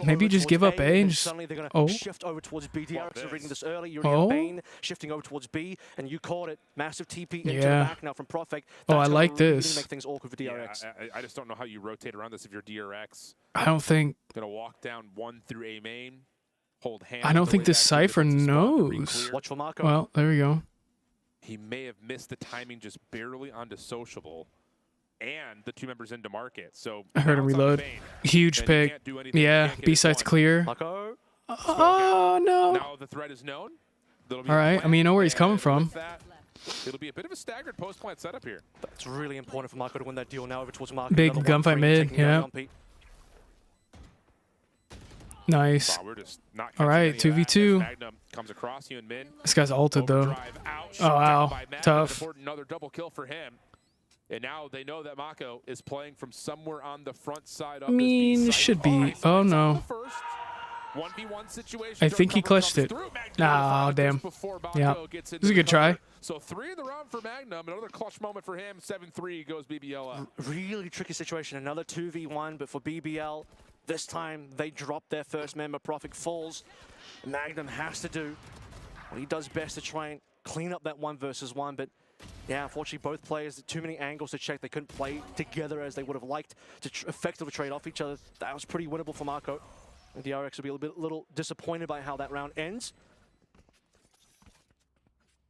B: maybe just give up A and just...
U: Suddenly they're going to shift over towards B. DRX are reading this early. You're in Bane shifting over towards B, and you caught it. Massive TP into the back now from Profect.
B: I like
U: really
B: this.
U: Make things awkward for DRX.
K: Yeah, I just don't know how you rotate around this if you're DRX.
B: I don't think...
K: Going to walk down 1 through A main, hold hands.
B: I don't think this Cypher knows.
U: Watch for Marco.
B: Well, there we go.
K: He may have missed the timing just barely onto Sociable. And the 2 members into market. So
B: I heard him reload. Huge pick. Yeah, B-side's clear. Oh, no.
K: Now the threat is known. All
B: right. I mean, you know where he's coming from.
K: It'll be a bit of a staggered post-plant setup here.
U: That's really important for Marco to win that deal now over towards Marco.
B: Big gunfight mid, yeah. Nice. All right, 2v2.
K: Magnum comes across you and Min.
B: This guy's ulted though. Oh wow, tough.
K: Another double kill for him. And now they know that Mako is playing from somewhere on the front side of
B: I mean, it should be. Oh no.
K: 1v1 situation.
B: I think he clutched it. Ah, damn. Yeah. This is a good try.
K: So 3 in the round for Magnum. Another clutch moment for him. 7-3 goes BBL up.
U: Really tricky situation. Another 2v1, but for BBL, this time they drop their first member. Profit falls. Magnum has to do what he does best to try and clean up that 1 versus 1, but yeah, unfortunately, both players, too many angles to check. They couldn't play together as they would have liked to effectively trade off each other. That was pretty winnable for Marco. And DRX will be a little disappointed by how that round ends.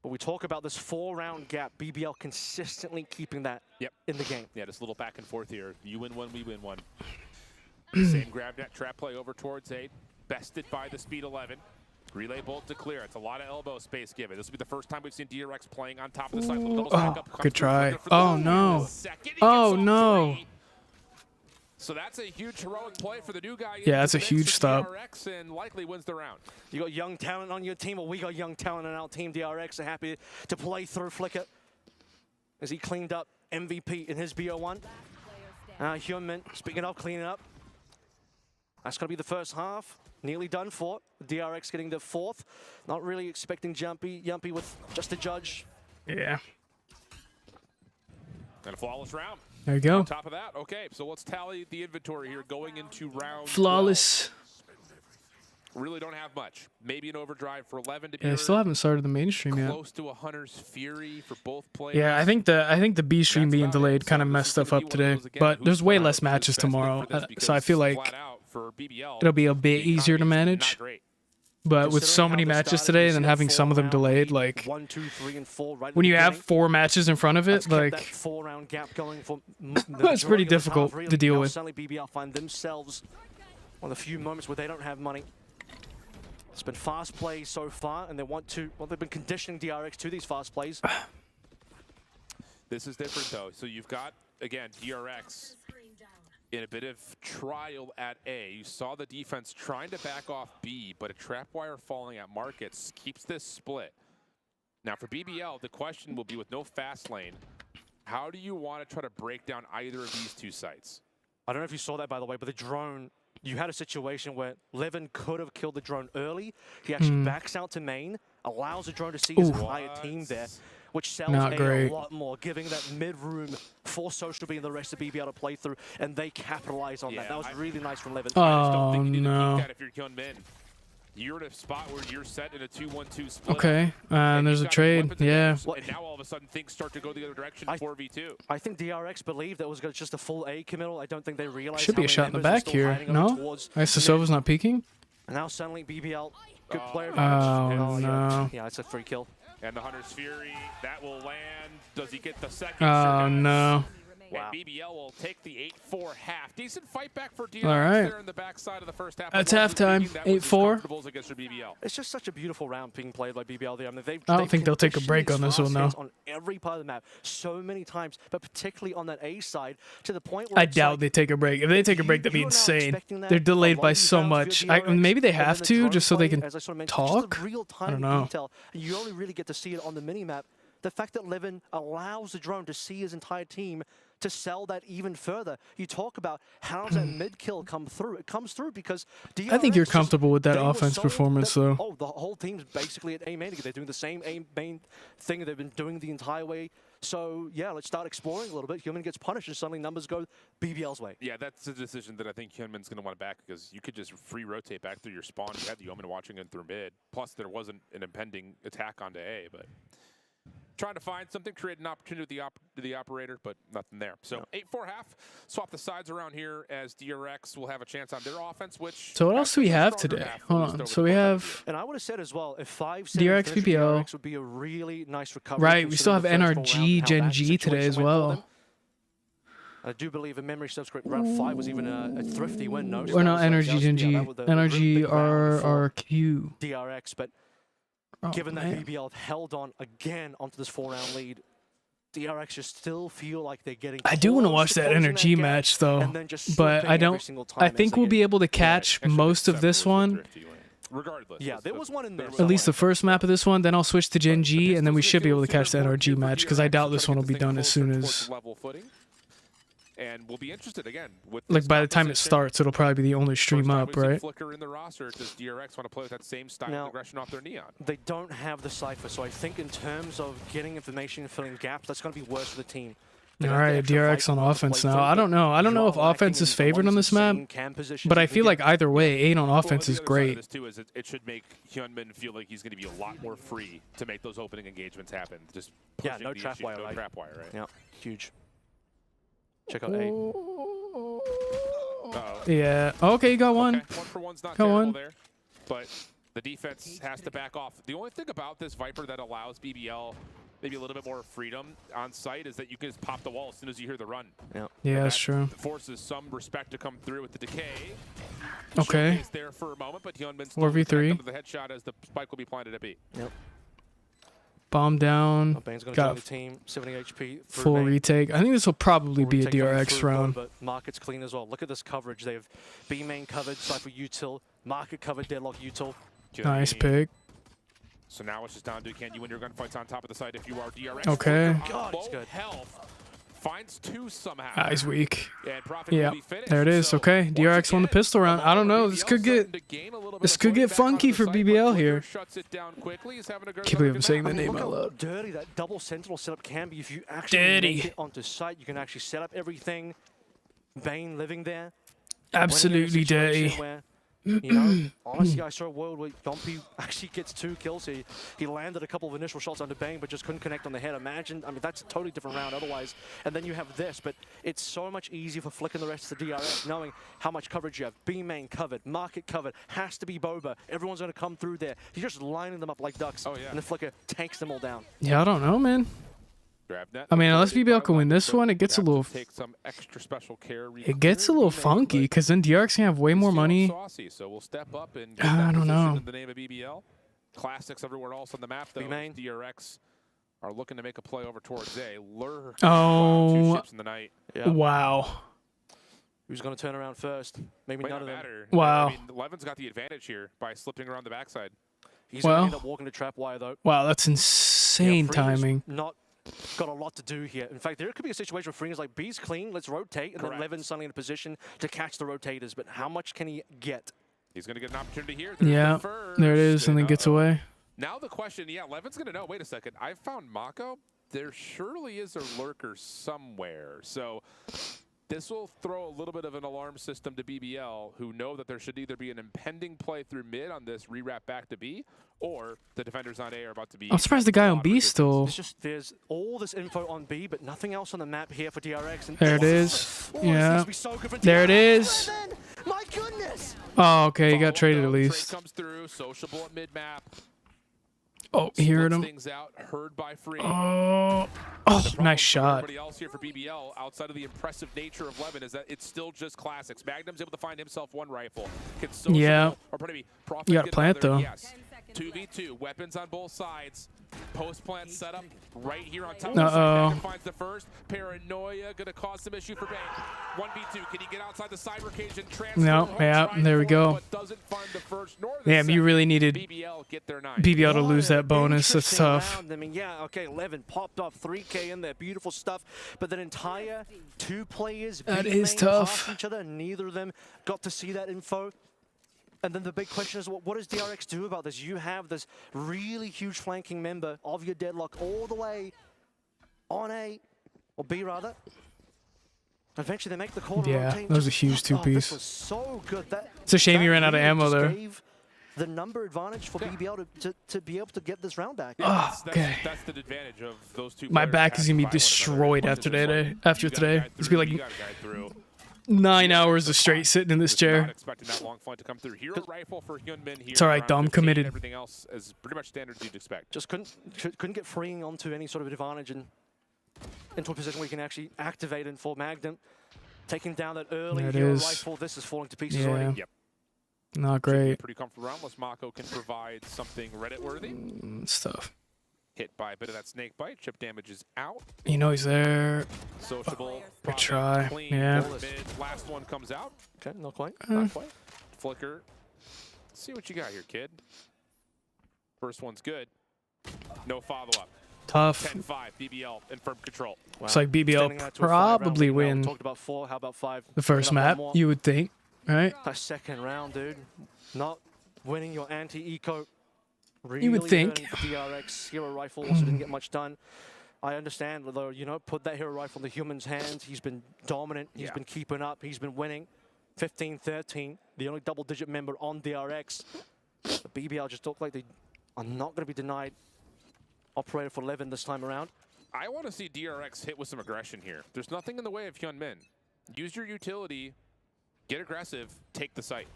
U: But we talk about this 4-round gap, BBL consistently keeping that in the game.
K: Yeah, just a little back and forth here. You win 1, we win 1. Same grab net trap play over towards 8. Bested by the speed 11. Relay bolt to clear. It's a lot of elbow space given. This will be the first time we've seen DRX playing on top of the cycle.
B: Oh, good try. Oh no. Oh no.
K: So that's a huge heroic play for the new guy.
B: Yeah, that's a huge stop.
K: DRX and likely wins the round.
U: You got young talent on your team, or we got young talent on our team. DRX are happy to play through Flicker as he cleaned up MVP in his BO1. Hyunmin, speaking of cleaning up, that's going to be the first half. Nearly done for. DRX getting the 4th. Not really expecting Yumpy with just a judge.
B: Yeah.
K: And a flawless round.
B: There you go.
K: On top of that, okay, so let's tally the inventory here going into round
B: Flawless.
K: 12. Really don't have much. Maybe an overdrive for 11 to be.
B: Yeah, I still haven't started the mainstream yet.
K: Close to a Hunter's Fury for both players.
B: Yeah, I think the B stream being delayed kind of messed stuff up today. But there's way less matches tomorrow, so I feel like it'll be a bit easier to manage. But with so many matches today and then having some of them delayed, like when you have 4 matches in front of it, like it's pretty difficult to deal with.
U: Suddenly BBL find themselves on the few moments where they don't have money. It's been fast plays so far, and they want to. Well, they've been conditioning DRX to these fast plays.
K: This is different though. So you've got again DRX in a bit of trial at A. You saw the defense trying to back off B, but a trap wire falling at markets keeps this split. Now for BBL, the question will be with no fast lane, how do you want to try to break down either of these 2 sites?
U: I don't know if you saw that, by the way, but the drone, you had a situation where Levin could have killed the drone early. He actually backs out to main, allows the drone to see his entire team there, which sells a lot more, giving that mid-room for Socialby and the rest of BBL to play through, and they capitalize on that. That was really nice from Levin.
B: Oh,
K: I just don't think you need to
B: no.
K: peek that if you're Hyunmin. You're in a spot where you're set in a 2-1-2 split.
B: Okay, and there's a trade, yeah.
K: And now all of a sudden things start to go the other direction, 4v2.
U: I think DRX believed that was just a full A committal. I don't think they realized
B: Should be a shot in the back here, no? Isosova's not peeking?
U: And now suddenly BBL, good player.
B: Oh, no.
U: Yeah, it's a free kill.
K: And the Hunter's Fury, that will land. Does he get the second?
B: Oh, no.
K: Wow. And BBL will take the 8-4 half. Decent fight back for DRX there in the backside of the first half.
B: That's halftime, 8-4.
U: It's just such a beautiful round being played by BBL there. I mean,
B: I don't think they'll take a break on this one, though.
U: On every part of the map, so many times, but particularly on that A side, to the point where
B: I doubt they take a break. If they take a break, that'd be insane. They're delayed by so much. Maybe they have to, just so they can talk? I don't know.
U: You only really get to see it on the minimap. The fact that Levin allows the drone to see his entire team to sell that even further. You talk about how does that mid kill come through? It comes through because DRX
B: I think you're comfortable with that offense performance, though.
U: Oh, the whole team's basically at A main. They're doing the same A main thing they've been doing the entire way. So yeah, let's start exploring a little bit. Hyunmin gets punished and suddenly numbers go BBL's way.
K: Yeah, that's a decision that I think Hyunmin's going to want to back because you could just free rotate back through your spawn. You had the Omen watching in through mid. Plus, there wasn't an impending attack onto A, but trying to find something, create an opportunity to the operator, but nothing there. So 8-4 half, swap the sides around here as DRX will have a chance on their offense, which...
B: So what else do we have today? Hold on. So we have...
U: And I would have said as well, if 5
B: DRX BBL
U: would be a really nice recovery.
B: Right, we still have NRG, Gen.G today as well.
U: I do believe in memory serves correct. Round 5 was even a thrifty win. No,
B: or not NRG, Gen.G. NRG RRQ.
U: DRX, but given that BBL have held on again onto this 4-round lead, DRX just still feel like they're getting.
B: I do want to watch that NRG match though, but I don't. I think we'll be able to catch most of this one.
K: Regardless.
U: Yeah, there was one in there.
B: At least the first map of this one. Then I'll switch to Gen.G, and then we should be able to catch the NRG match because I doubt this one will be done as soon as.
K: And we'll be interested again with
B: Like by the time it starts, it'll probably be the only stream up, right?
K: Flicker in the roster. Does DRX want to play with that same style of aggression off their Neon?
U: They don't have the Cypher, so I think in terms of getting information and filling gaps, that's going to be worse for the team.
B: All right, DRX on offense now. I don't know. I don't know if offense is favored on this map, but I feel like either way, 8 on offense is great.
K: This too is it should make Hyunmin feel like he's going to be a lot more free to make those opening engagements happen. Just
U: no trap wire,
K: no trap wire, right?
U: Yeah, huge. Check out 8.
B: Yeah. Okay, you got one.
K: Okay. 1 for 1's not
B: got
K: terrible
B: one.
K: there, but the defense has to back off. The only thing about this Viper that allows BBL maybe a little bit more freedom on site is that you can just pop the wall as soon as you hear the run.
B: Yeah, that's true.
K: Forces some respect to come through with the decay.
B: Okay.
K: There for a moment, but Hyunmin's
B: 4v3.
K: the headshot as the spike will be planted at B.
U: Yep.
B: Bomb down.
U: Bane's gonna
B: Got
U: join the team. 70 HP.
B: full retake. I think this will probably be a DRX round.
U: But Market's clean as well. Look at this coverage. They have B main covered, Cypher util, Market covered, Deadlock util.
B: Nice pick.
K: So now it's just down to can you win your gunfights on top of the site if you are DRX.
B: Okay.
K: God, it's good. Health. Finds 2 somehow.
B: Ah, he's weak.
K: And Prophet
B: Yeah,
K: will be finished.
B: there it is. Okay, DRX won the pistol round. I don't know. This could get funky for BBL here. Can't believe I'm saying the name out loud.
U: Dirty that double Sentinel setup can be if you actually make it onto site. You can actually set up everything. Bane living there.
B: Absolutely dirty.
U: You know, honestly, I saw a world where Yompy actually gets 2 kills. He landed a couple of initial shots under Bane, but just couldn't connect on the head. Imagine, I mean, that's a totally different round otherwise. And then you have this, but it's so much easier for Flick and the rest of the DRX, knowing how much coverage you have. B main covered, Market covered, has to be Boba. Everyone's going to come through there. You're just lining them up like ducks, and then Flicker tanks them all down.
B: Yeah, I don't know, man. I mean, unless BBL can win this one, it gets a little. It gets a little funky because then DRX can have way more money.
K: So we'll step up and
B: I don't know.
K: in the name of BBL. Classics everywhere else on the map, though. DRX are looking to make a play over towards A. Lure 2 ships in the night.
B: Wow.
U: Who's going to turn around first? Maybe none of them.
B: Wow.
K: I mean, Levin's got the advantage here by slipping around the backside.
U: He's going to end up walking the trap wire, though.
B: Wow, that's insane timing.
U: Not got a lot to do here. In fact, there could be a situation where Fring is like, B's clean, let's rotate, and then Levin's suddenly in a position to catch the rotators. But how much can he get?
K: He's going to get an opportunity here.
B: Yeah, there it is, and then gets away.
K: Now the question, Levin's going to know, wait a second, I found Mako. There surely is a lurker somewhere. So this will throw a little bit of an alarm system to BBL, who know that there should either be an impending play through mid on this re-wrap back to B, or the defenders on A are about to be...
B: I'm surprised the guy on B still...
U: There's all this info on B, but nothing else on the map here for DRX. And
B: there it is. Yeah. There it is.
U: My goodness!
B: Oh, okay. He got traded at least.
K: Comes through, sociable at mid-map.
B: Oh, he heard him.
K: Things out, heard by Free.
B: Oh, nice shot.
K: Everybody else here for BBL, outside of the impressive nature of Levin, is that it's still just classics. Magnum's able to find himself 1 rifle.
B: Yeah. You got to plant, though.
K: Yes. 2v2, weapons on both sides. Post-plant setup right here on top of the side. Finds the first. Paranoia going to cause some issue for Bang. 1v2, can he get outside the cyber cage and transfer?
B: No, yeah, there we go. Damn, you really needed BBL to lose that bonus. That's tough.
U: I mean, yeah, okay, 11 popped off 3K in there, beautiful stuff. But that entire 2 players
B: that is tough.
U: Each other, neither of them got to see that info. And then the big question is, what does DRX do about this? You have this really huge flanking member of your deadlock all the way on A, or B rather. Eventually they make the call.
B: Yeah, that was a huge 2-piece.
U: This was so good.
B: It's a shame you ran out of ammo there.
U: The number advantage for BBL to be able to get this round back.
B: Oh, okay.
K: That's the advantage of those 2
B: My back is going to be destroyed after today. It's going to be like 9 hours of straight sitting in this chair. It's all right, though. I'm committed.
K: Everything else is pretty much standard you'd expect.
U: Just couldn't get freeing onto any sort of advantage and into a position where you can actually activate and for Magnum. Taking down that early hero rifle. This is falling to pieces already.
K: Yep.
B: Not great.
K: Pretty comfortable round unless Mako can provide something Reddit-worthy.
B: It's tough.
K: Hit by a bit of that snake bite. Chip damage is out.
B: You know he's there.
K: Sociable.
B: Good try.
K: Clean.
B: Yeah.
K: Mid. Last one comes out.
U: Okay, not quite.
K: Not quite. Flicker. Let's see what you got here, kid. First one's good. No follow-up.
B: Tough.
K: 10-5. BBL in firm control.
B: Looks like BBL probably win
U: Talked about 4. How about 5?
B: the first map, you would think, right?
U: That second round, dude. Not winning your anti-eco. Really
B: You would think.
U: DRX hero rifle also didn't get much done. I understand, though, you know, put that hero rifle in the human's hands. He's been dominant. He's been keeping up. He's been winning. 15-13, the only double-digit member on DRX. The BBL just look like they are not going to be denied operator for 11 this time around.
K: I want to see DRX hit with some aggression here. There's nothing in the way of Hyunmin. Use your utility, get aggressive, take the site.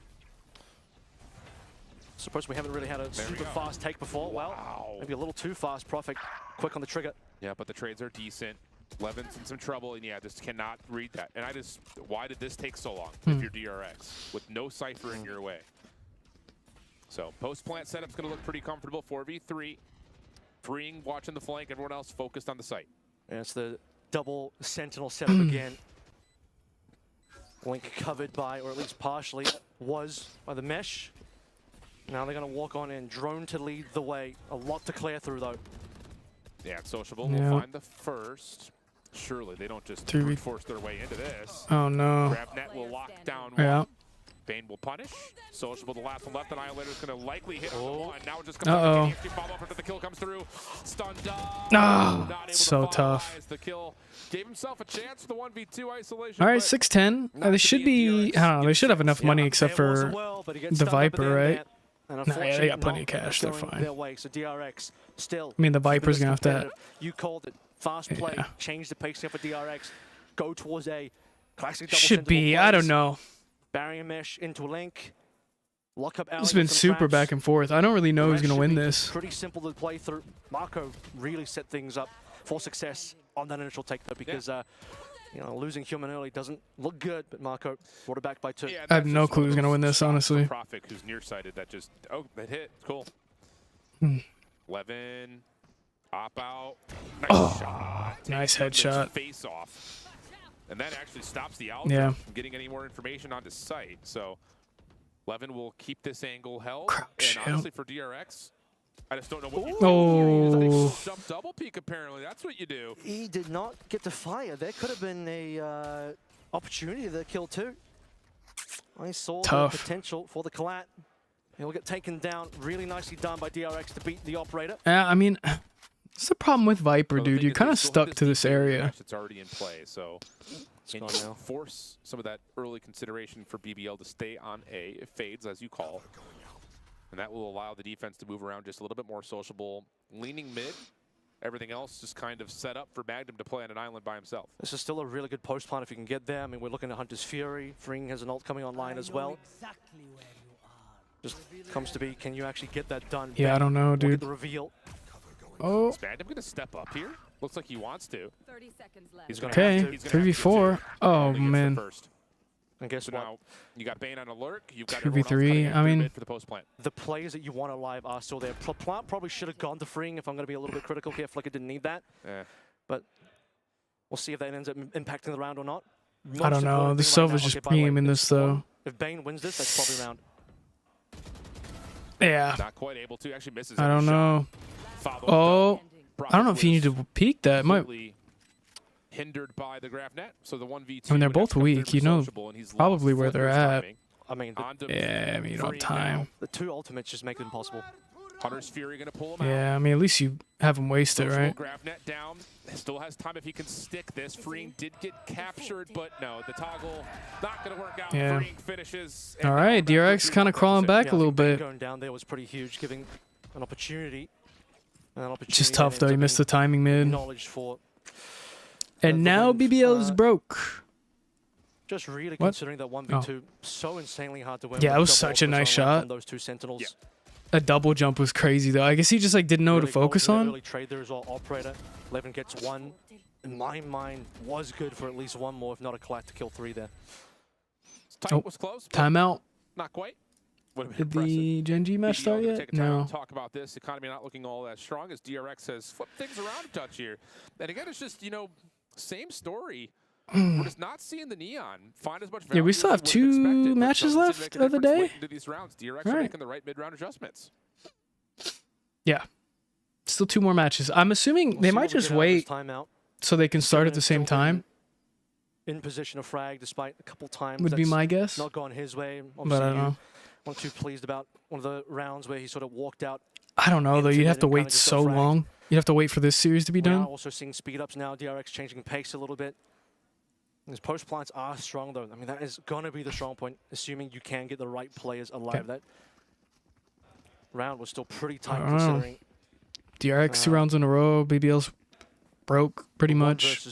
U: Suppose we haven't really had a super fast take before. Wow. Maybe a little too fast. Profit quick on the trigger.
K: Yeah, but the trades are decent. Levin's in some trouble, and yeah, just cannot read that. And why did this take so long if you're DRX with no Cypher in your way? So post-plant setup's going to look pretty comfortable. 4v3. Freeing, watching the flank, everyone else focused on the site.
U: And it's the double Sentinel setup again. Link covered by, or at least partially, was by the mesh. Now they're going to walk on in. Drone to lead the way. A lot to clear through, though.
K: Yeah, Sociable will find the first. Surely they don't just brute force their way into this.
B: Oh, no.
K: GravNet will lock down
B: Yeah.
K: one. Bane will punish. Sociable, the last one left. Annihilator is going to likely hit one. Now it just comes out. Follow up after the kill comes through. Stunned up.
B: Oh, so tough.
K: The kill gave himself a chance for the 1v2 isolation.
B: All right, 6-10. They should be, I don't know, they should have enough money except for the Viper, right? Nah, yeah, they got plenty of cash. They're fine.
U: So DRX still.
B: I mean, the Viper's going to have to.
U: You called it. Fast play. Change the pace here for DRX. Go towards a classic double.
B: Should be, I don't know.
U: Barrier mesh into a link. Lock up.
B: It's been super back and forth. I don't really know who's going to win this.
U: Pretty simple to play through. Marco really set things up for success on that initial take, though, because you know, losing human early doesn't look good, but Marco brought it back by 2.
B: I have no clue who's going to win this, honestly.
K: Profit, who's nearsighted, that just, that hit. Cool. 11. Op out. Nice shot.
B: Nice headshot.
K: Face off. And that actually stops the Alpha from getting any more information onto site. So Levin will keep this angle held. And honestly, for DRX, I just don't know what you do. Jump double peek, apparently. That's what you do.
U: He did not get to fire. There could have been a opportunity to kill 2. I saw the potential for the collat. He'll get taken down. Really nicely done by DRX to beat the operator.
B: Yeah, I mean, it's the problem with Viper, dude. You're kind of stuck to this area.
K: It's already in play, so can you force some of that early consideration for BBL to stay on A? It fades, as you call. And that will allow the defense to move around just a little bit more sociable. Leaning mid. Everything else just kind of set up for Magnum to play on an island by himself.
U: This is still a really good post plan if you can get there. I mean, we're looking at Hunter's Fury. Freeing has an ult coming online as well. Just comes to be, can you actually get that done?
B: Yeah, I don't know, dude.
U: The reveal.
B: Oh.
K: Is Magnum going to step up here? Looks like he wants to.
Q: 30 seconds left.
K: He's gonna
B: Okay,
K: have to. He's gonna
B: 3v4. Oh, man.
U: And guess what?
K: Now, you got Bane on alert. You've got
B: 3v3. I mean,
U: for the post plant. The players that you want alive are still there. Plant probably should have gone to Freeing if I'm going to be a little bit critical here. Flicker didn't need that.
K: Yeah.
U: But we'll see if that ends up impacting the round or not.
B: I don't know. The Silva's just pre-aiming this, though.
U: If Bane wins this, that's probably round.
B: Yeah.
K: Not quite able to. Actually misses.
B: I don't know. Oh. I don't know if you need to peek that. Might.
K: Hindered by the GravNet, so the 1v2.
B: I mean, they're both weak. You know, probably where they're at.
U: I mean,
B: yeah. I mean, you don't have time.
U: The 2 ultimates just make it impossible.
K: Hunter's Fury gonna pull him out.
B: Yeah. I mean, at least you have him wasted, right?
K: GravNet down. Still has time if he can stick this. Freeing did get captured, but no, the toggle not gonna work out.
B: Yeah.
K: Freeing finishes.
B: All right, DRX kind of crawling back a little bit.
U: Going down there was pretty huge, giving an opportunity.
B: Just tough though. He missed the timing mid.
U: Knowledge for.
B: And now BBL is broke.
U: Just really considering that 1v2 so insanely hard to win.
B: Yeah, it was such a nice shot.
U: Those 2 Sentinels. Yeah.
B: A double jump was crazy though. I guess he just like didn't know what to focus on.
U: Early trade there as well. Operator. Levin gets 1. In my mind, was good for at least 1 more, if not a collat to kill 3 there.
K: Tight was close.
B: Timeout.
K: Not quite.
B: Did the Gen.G match start yet? No.
K: Talk about this. Economy not looking all that strong as DRX has flipped things around a touch here. And again, it's just, you know, same story. We're just not seeing the Neon find as much value.
B: Yeah, we still have 2 matches left of the day.
K: These rounds. DRX are making the right mid-round adjustments.
B: Yeah. Still 2 more matches. I'm assuming they might just wait so they can start at the same time.
U: In position of frag, despite a couple times.
B: Would be my guess.
U: Not gone his way. Obviously,
B: But I don't know.
U: Not too pleased about one of the rounds where he sort of walked out.
B: I don't know, though. You'd have to wait so long. You'd have to wait for this series to be
U: We are
B: done.
U: also seeing speed ups now. DRX changing pace a little bit. His post plants are strong, though. I mean, that is going to be the strong point, assuming you can get the right players alive.
B: Okay.
U: That round was still pretty tight,
B: I don't know.
U: considering.
B: DRX 2 rounds in a row. BBL's broke pretty much.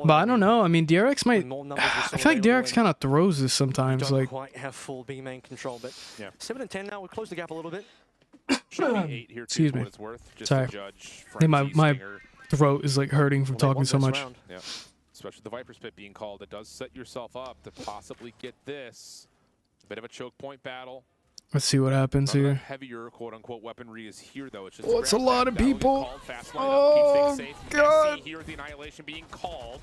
B: But I don't know. I mean, DRX might. I feel like DRX kind of throws this sometimes.
U: Don't
B: Like,
U: quite have full B main control, but 7 and 10 now. We've closed the gap a little bit.
B: excuse me.
K: Just
B: Sorry.
K: to judge
B: I think my
K: Frenchie's stinger.
B: throat is like hurting from talking so much.
K: Yeah. Especially the Viper Spit being called. It does set yourself up to possibly get this. A bit of a choke point battle.
B: Let's see what happens
K: None of
B: here.
K: that heavier quote-unquote weaponry is here, though. It's just
B: Oh, it's a lot of people.
K: Oh,
B: God.
K: Messi here with the Annihilation being called.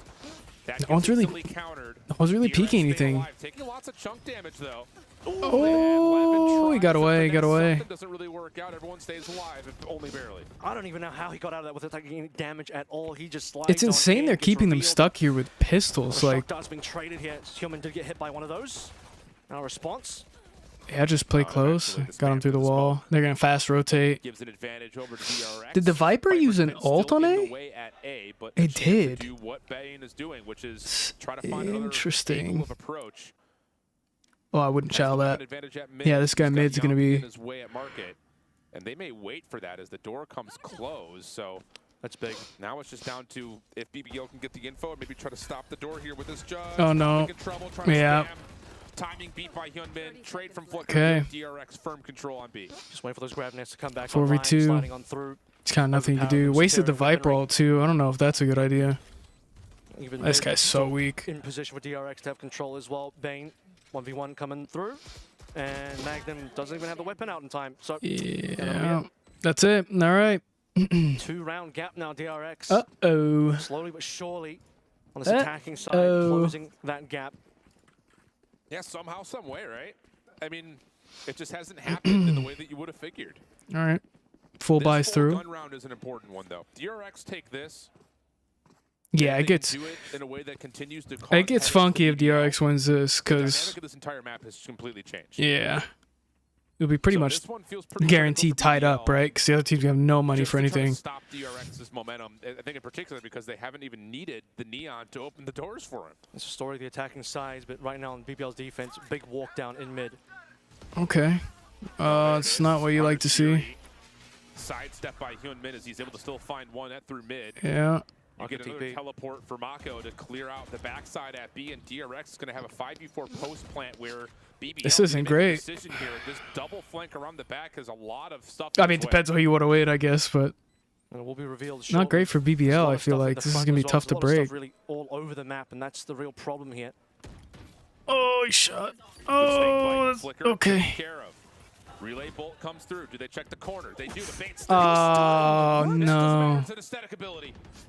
K: That
B: No one's really,
K: countered.
B: no one's really peeking anything.
K: Taking lots of chunk damage, though.
B: Oh, he got away. He got away.
K: Something doesn't really work out. Everyone stays alive, if only barely.
U: I don't even know how he got out of that without taking any damage at all. He just slides
B: It's
U: on
B: insane
U: in,
B: they're
U: gets
B: keeping them
U: revealed.
B: stuck here with pistols.
U: Shock
B: Like,
U: dart's being traded here. Human did get hit by one of those. Now response.
B: yeah, just play close. Got him through the wall. They're going to fast rotate.
K: Gives an advantage over to DRX.
B: Did the Viper use an ult on A?
K: But
B: It did.
K: do what Bane is doing, which is try to find another
B: Interesting.
K: angle of approach.
B: Oh, I wouldn't chow that. Yeah, this guy mid's going to be...
K: His way at market, and they may wait for that as the door comes closed. So that's big. Now it's just down to if BBL can get the info and maybe try to stop the door here with this judge.
B: Oh, no. Yeah.
K: Timing beat by Hyunbin. Trade from Flicker.
B: Okay.
K: DRX firm control on B.
U: Just waiting for those grab nets to come back.
B: 4v2.
U: Sliding on through.
B: It's kind of nothing you can do. Wasted the Viper ult, too. I don't know if that's a good idea.
U: Even
B: This
U: mid,
B: guy's so weak.
U: In position for DRX to have control as well. Bane, 1v1 coming through. And Magnum doesn't even have the weapon out in time. So
B: Yeah. That's it. All right.
U: 2-round gap now, DRX.
B: Uh-oh.
U: Slowly but surely on this attacking side, closing that gap.
K: Yeah, somehow, some way, right? I mean, it just hasn't happened in the way that you would have figured.
B: All right. Full buys
K: This
B: through.
K: gun round is an important one, though. DRX take this.
B: Yeah, it gets...
K: Do it in a way that continues to
B: It gets funky if DRX wins this,
K: the
B: because...
K: dynamic of this entire map has completely changed.
B: Yeah. It'll be pretty much guaranteed tied up, right? Because the other teams have no money for anything.
K: Stop DRX's momentum, I think in particular because they haven't even needed the Neon to open the doors for him.
U: It's a story of the attacking sides, but right now on BBL's defense, big walk down in mid.
B: Okay. It's not what you like to see.
K: Sidestep by Hyunmin as he's able to still find one at through mid.
B: Yeah.
K: You get another teleport for Mako to clear out the backside at B, and DRX is going to have a 5v4 post plant where BBL
B: This isn't great.
K: Here. This double flank around the back has a lot of stuff.
B: I mean, it depends on who you want to win, I guess, but...
U: And it will be revealed
B: Not great for BBL, I feel like. This is going to be tough to break.
U: Really all over the map, and that's the real problem here.
B: Oh, he shot. Oh, okay.
K: Relay bolt comes through. Do they check the corner? They do. The bait's
B: Oh, no.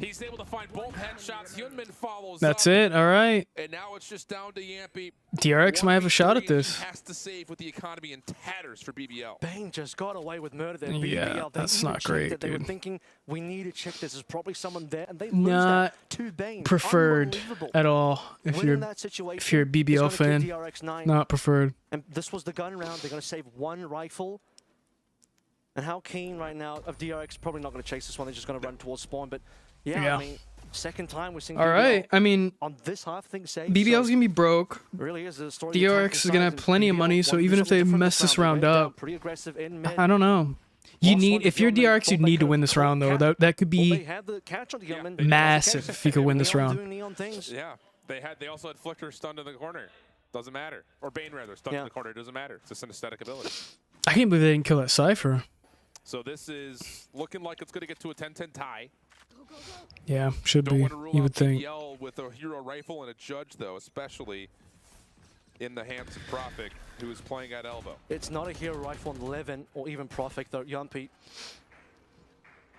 K: He's able to find both headshots. Hyunmin follows
B: That's it. All right.
K: And now it's just down to Yampy.
B: DRX might have a shot at this.
K: Has to save with the economy in tatters for BBL.
U: Bane just got away with murder there.
B: Yeah,
U: BBL,
B: that's not great,
U: They were
B: dude.
U: thinking, we need to check this. There's probably someone there, and they lose
B: Not
U: that to Bane.
B: preferred at all. If
U: Winning
B: you're
U: that situation
B: if you're a
U: is
B: BBL
U: gonna give
B: fan,
U: DRX 9.
B: not preferred.
U: And this was the gun round. They're going to save one rifle. And how keen right now of DRX, probably not going to chase this one. They're just going to run towards spawn. But yeah, I mean, second time we're seeing
B: All right. I mean,
U: on this half thing safe.
B: BBL's going to be broke.
U: Really is a story.
B: DRX is going to have plenty of money, so even if they mess this round up,
U: pretty aggressive in mid.
B: I don't know. You need, if you're DRX, you need to win this round, though. That could be massive if you could win this round.
K: Yeah, they also had Flicker stunned in the corner. Doesn't matter. Or Bane rather, stunned in the corner. Doesn't matter. It's just an aesthetic ability.
B: I can't believe they didn't kill that Cypher.
K: So this is looking like it's going to get to a 10-10 tie.
B: Yeah, should be. You would think.
K: BBL with a hero rifle and a judge, though, especially. in the hands of Profik, who is playing at elbow.
U: It's not a hero rifle on Levin or even Profik, though. Yumpy,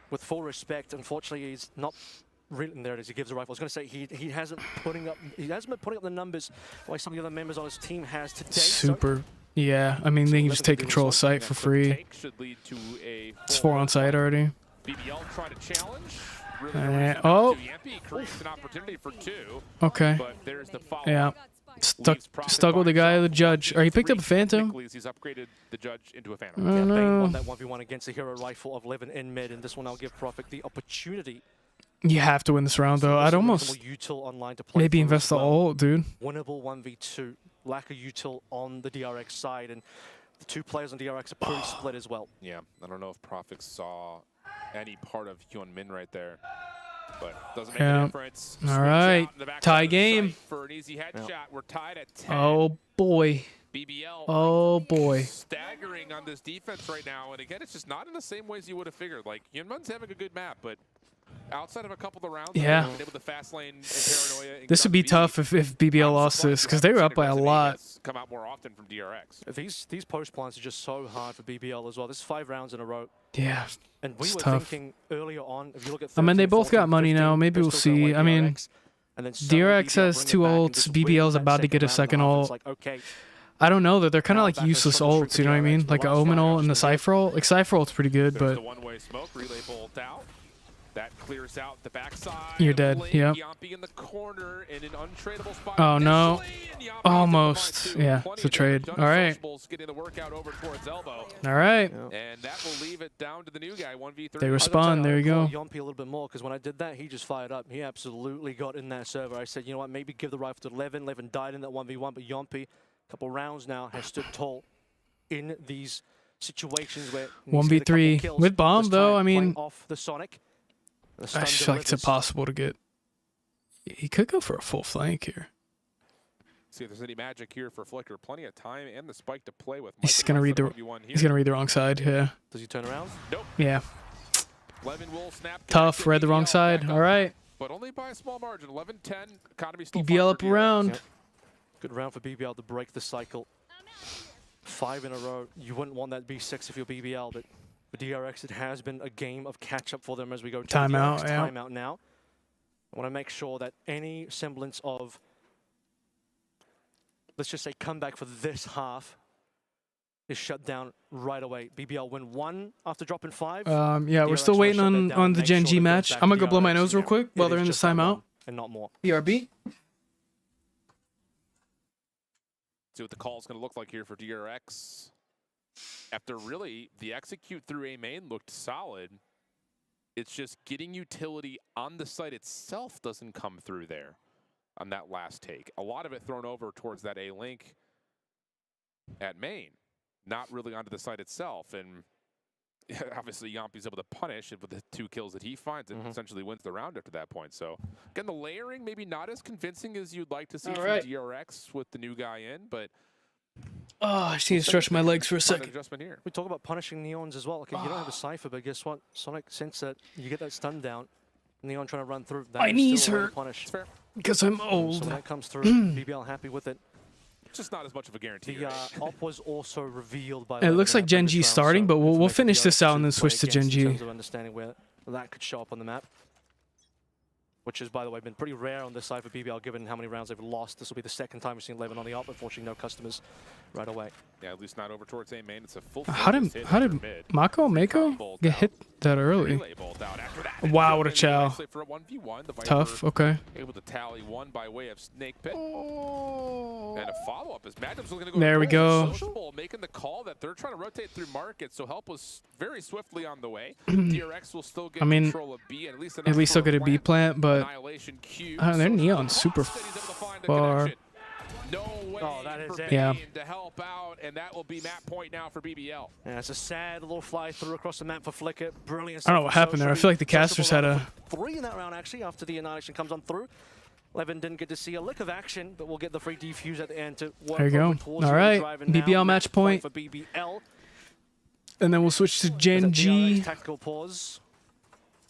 U: with full respect, unfortunately, he's not. There it is. He gives the rifle. I was going to say he hasn't been putting up the numbers like some of the other members on his team has today.
B: Super. Yeah, I mean, they can just take control of site for free. It's 4 on site already.
K: BBL trying to challenge. Really
B: oh.
K: Yampy creates an opportunity for 2.
B: Okay.
K: But there's the follow-up.
B: Yeah. Stuck with the guy, the judge. Or he picked up a Phantom.
K: He's upgraded the judge into a Phantom.
B: Oh, no.
U: They won that 1v1 against the hero rifle of Levin in mid, and this will now give Profik the opportunity.
B: You have to win this round, though. I'd almost maybe invest the ult, dude.
U: Winnable 1v2. Lack of util on the DRX side, and the 2 players on DRX are pretty split as well.
K: Yeah, I don't know if Profik saw any part of Hyun Min right there, but doesn't make a difference.
B: All right, tie game.
K: For an easy headshot, we're tied at 10.
B: Oh boy.
K: BBL.
B: Oh boy.
K: Staggering on this defense right now, and again, it's just not in the same ways you would have figured. Like Hyun Min's having a good map, but outside of a couple of the rounds,
B: yeah.
K: Able to fast lane and paranoia.
B: This would be tough if BBL lost this, because they were up by a lot.
K: Come out more often from DRX.
U: These post plants are just so hard for BBL as well. This is 5 rounds in a row.
B: Yeah,
U: and we were
B: tough.
U: thinking earlier on, if you look at 13,
B: I mean, they both
U: 14,
B: got money
U: 15,
B: now. Maybe we'll see. I mean, DRX has 2 ults. BBL's about to get a second ult.
U: Like, okay,
B: I don't know, that they're kind of like useless ults, you know what I mean? Like an Omen ult and the Cypher ult. Like Cypher ult's pretty good, but
K: the one-way smoke, relay bolt out. That clears out the backside.
B: You're dead. Yep.
K: Yampy in the corner in an untradeable spot.
B: Oh no. Almost. Yeah, it's a trade. All right.
K: Getting the workout over towards elbow.
B: All right.
K: And that will leave it down to the new guy, 1v3.
B: They respond. There you go.
U: Yampy a little bit more, because when I did that, he just fired up. He absolutely got in that server. I said, you know what, maybe give the rifle to Levin. Levin died in that 1v1, but Yampy, a couple rounds now, has stood tall in these situations where
B: 1v3 with bomb, though. I mean,
U: off the Sonic.
B: I just feel like it's impossible to get. He could go for a full flank here.
K: See if there's any magic here for Flicker. Plenty of time and the spike to play with.
B: He's gonna read the. He's gonna read the wrong side. Yeah.
U: Does he turn around?
K: Nope.
B: Yeah.
K: Levin will snap.
B: Tough. Read the wrong side. All right.
K: But only by a small margin. 11-10. Economy still.
B: BBL up around.
U: Yep. Good round for BBL to break the cycle. 5 in a row. You wouldn't want that to be 6 if you're BBL, but. For DRX, it has been a game of catch-up for them as we go to
B: timeout.
U: Timeout now. I want to make sure that any semblance of, let's just say, comeback for this half is shut down right away. BBL win 1 after dropping 5.
B: Yeah,
U: DRX
B: we're still waiting on the Gen G match. I'm gonna go blow my nose real
U: now.
B: quick while they're in this timeout.
U: And not more.
B: BRB.
K: See what the call is going to look like here for DRX. After really, the execute through A main looked solid. It's just getting utility on the site itself doesn't come through there on that last take. A lot of it thrown over towards that A link at main, not really onto the site itself. And obviously, Yampy's able to punish it with the 2 kills that he finds and essentially wins the round after that point. So again, the layering maybe not as convincing as you'd like to see from DRX with the new guy in, but
B: oh, I just need to stretch my legs for a second.
U: We talk about punishing Neons as well. Okay, you don't have a Cypher, but guess what? Sonic, since that you get that stun down, Neon trying to run through.
B: My knees hurt
U: fair.
B: because I'm old.
U: So when that comes through, BBL happy with it.
K: It's just not as much of a guarantee.
U: The op was also revealed by.
B: It looks like Gen G starting, but we'll finish this out and then switch to Gen G.
U: In terms of understanding where that could show up on the map. Which has, by the way, been pretty rare on this side for BBL, given how many rounds they've lost. This will be the second time we've seen Levin on the op. Unfortunately, no customers right away.
K: Yeah, at least not over towards A main. It's a full.
B: How did Mako get hit that early? Wow, what a chow. Tough. Okay.
K: Able to tally 1 by way of snake pit. And a follow-up as Magnum's looking to go.
B: There we go.
K: Sociable, making the call that they're trying to rotate through market, so help was very swiftly on the way. DRX will still get control of B, and at least
B: they'll get a B plant, but their Neon's super far.
K: No way for
B: yeah.
K: to help out, and that will be map point now for BBL.
U: Yeah, it's a sad little fly through across the map for Flicker. Brilliant.
B: I don't know what happened there. I feel like the casters had a
U: 3 in that round actually after the annihilation comes on through. Levin didn't get to see a lick of action, but we'll get the free defuse at the end to work.
B: There you go. All right, BBL match point.
U: For BBL.
B: And then we'll switch to Gen G.
U: Tactical pause.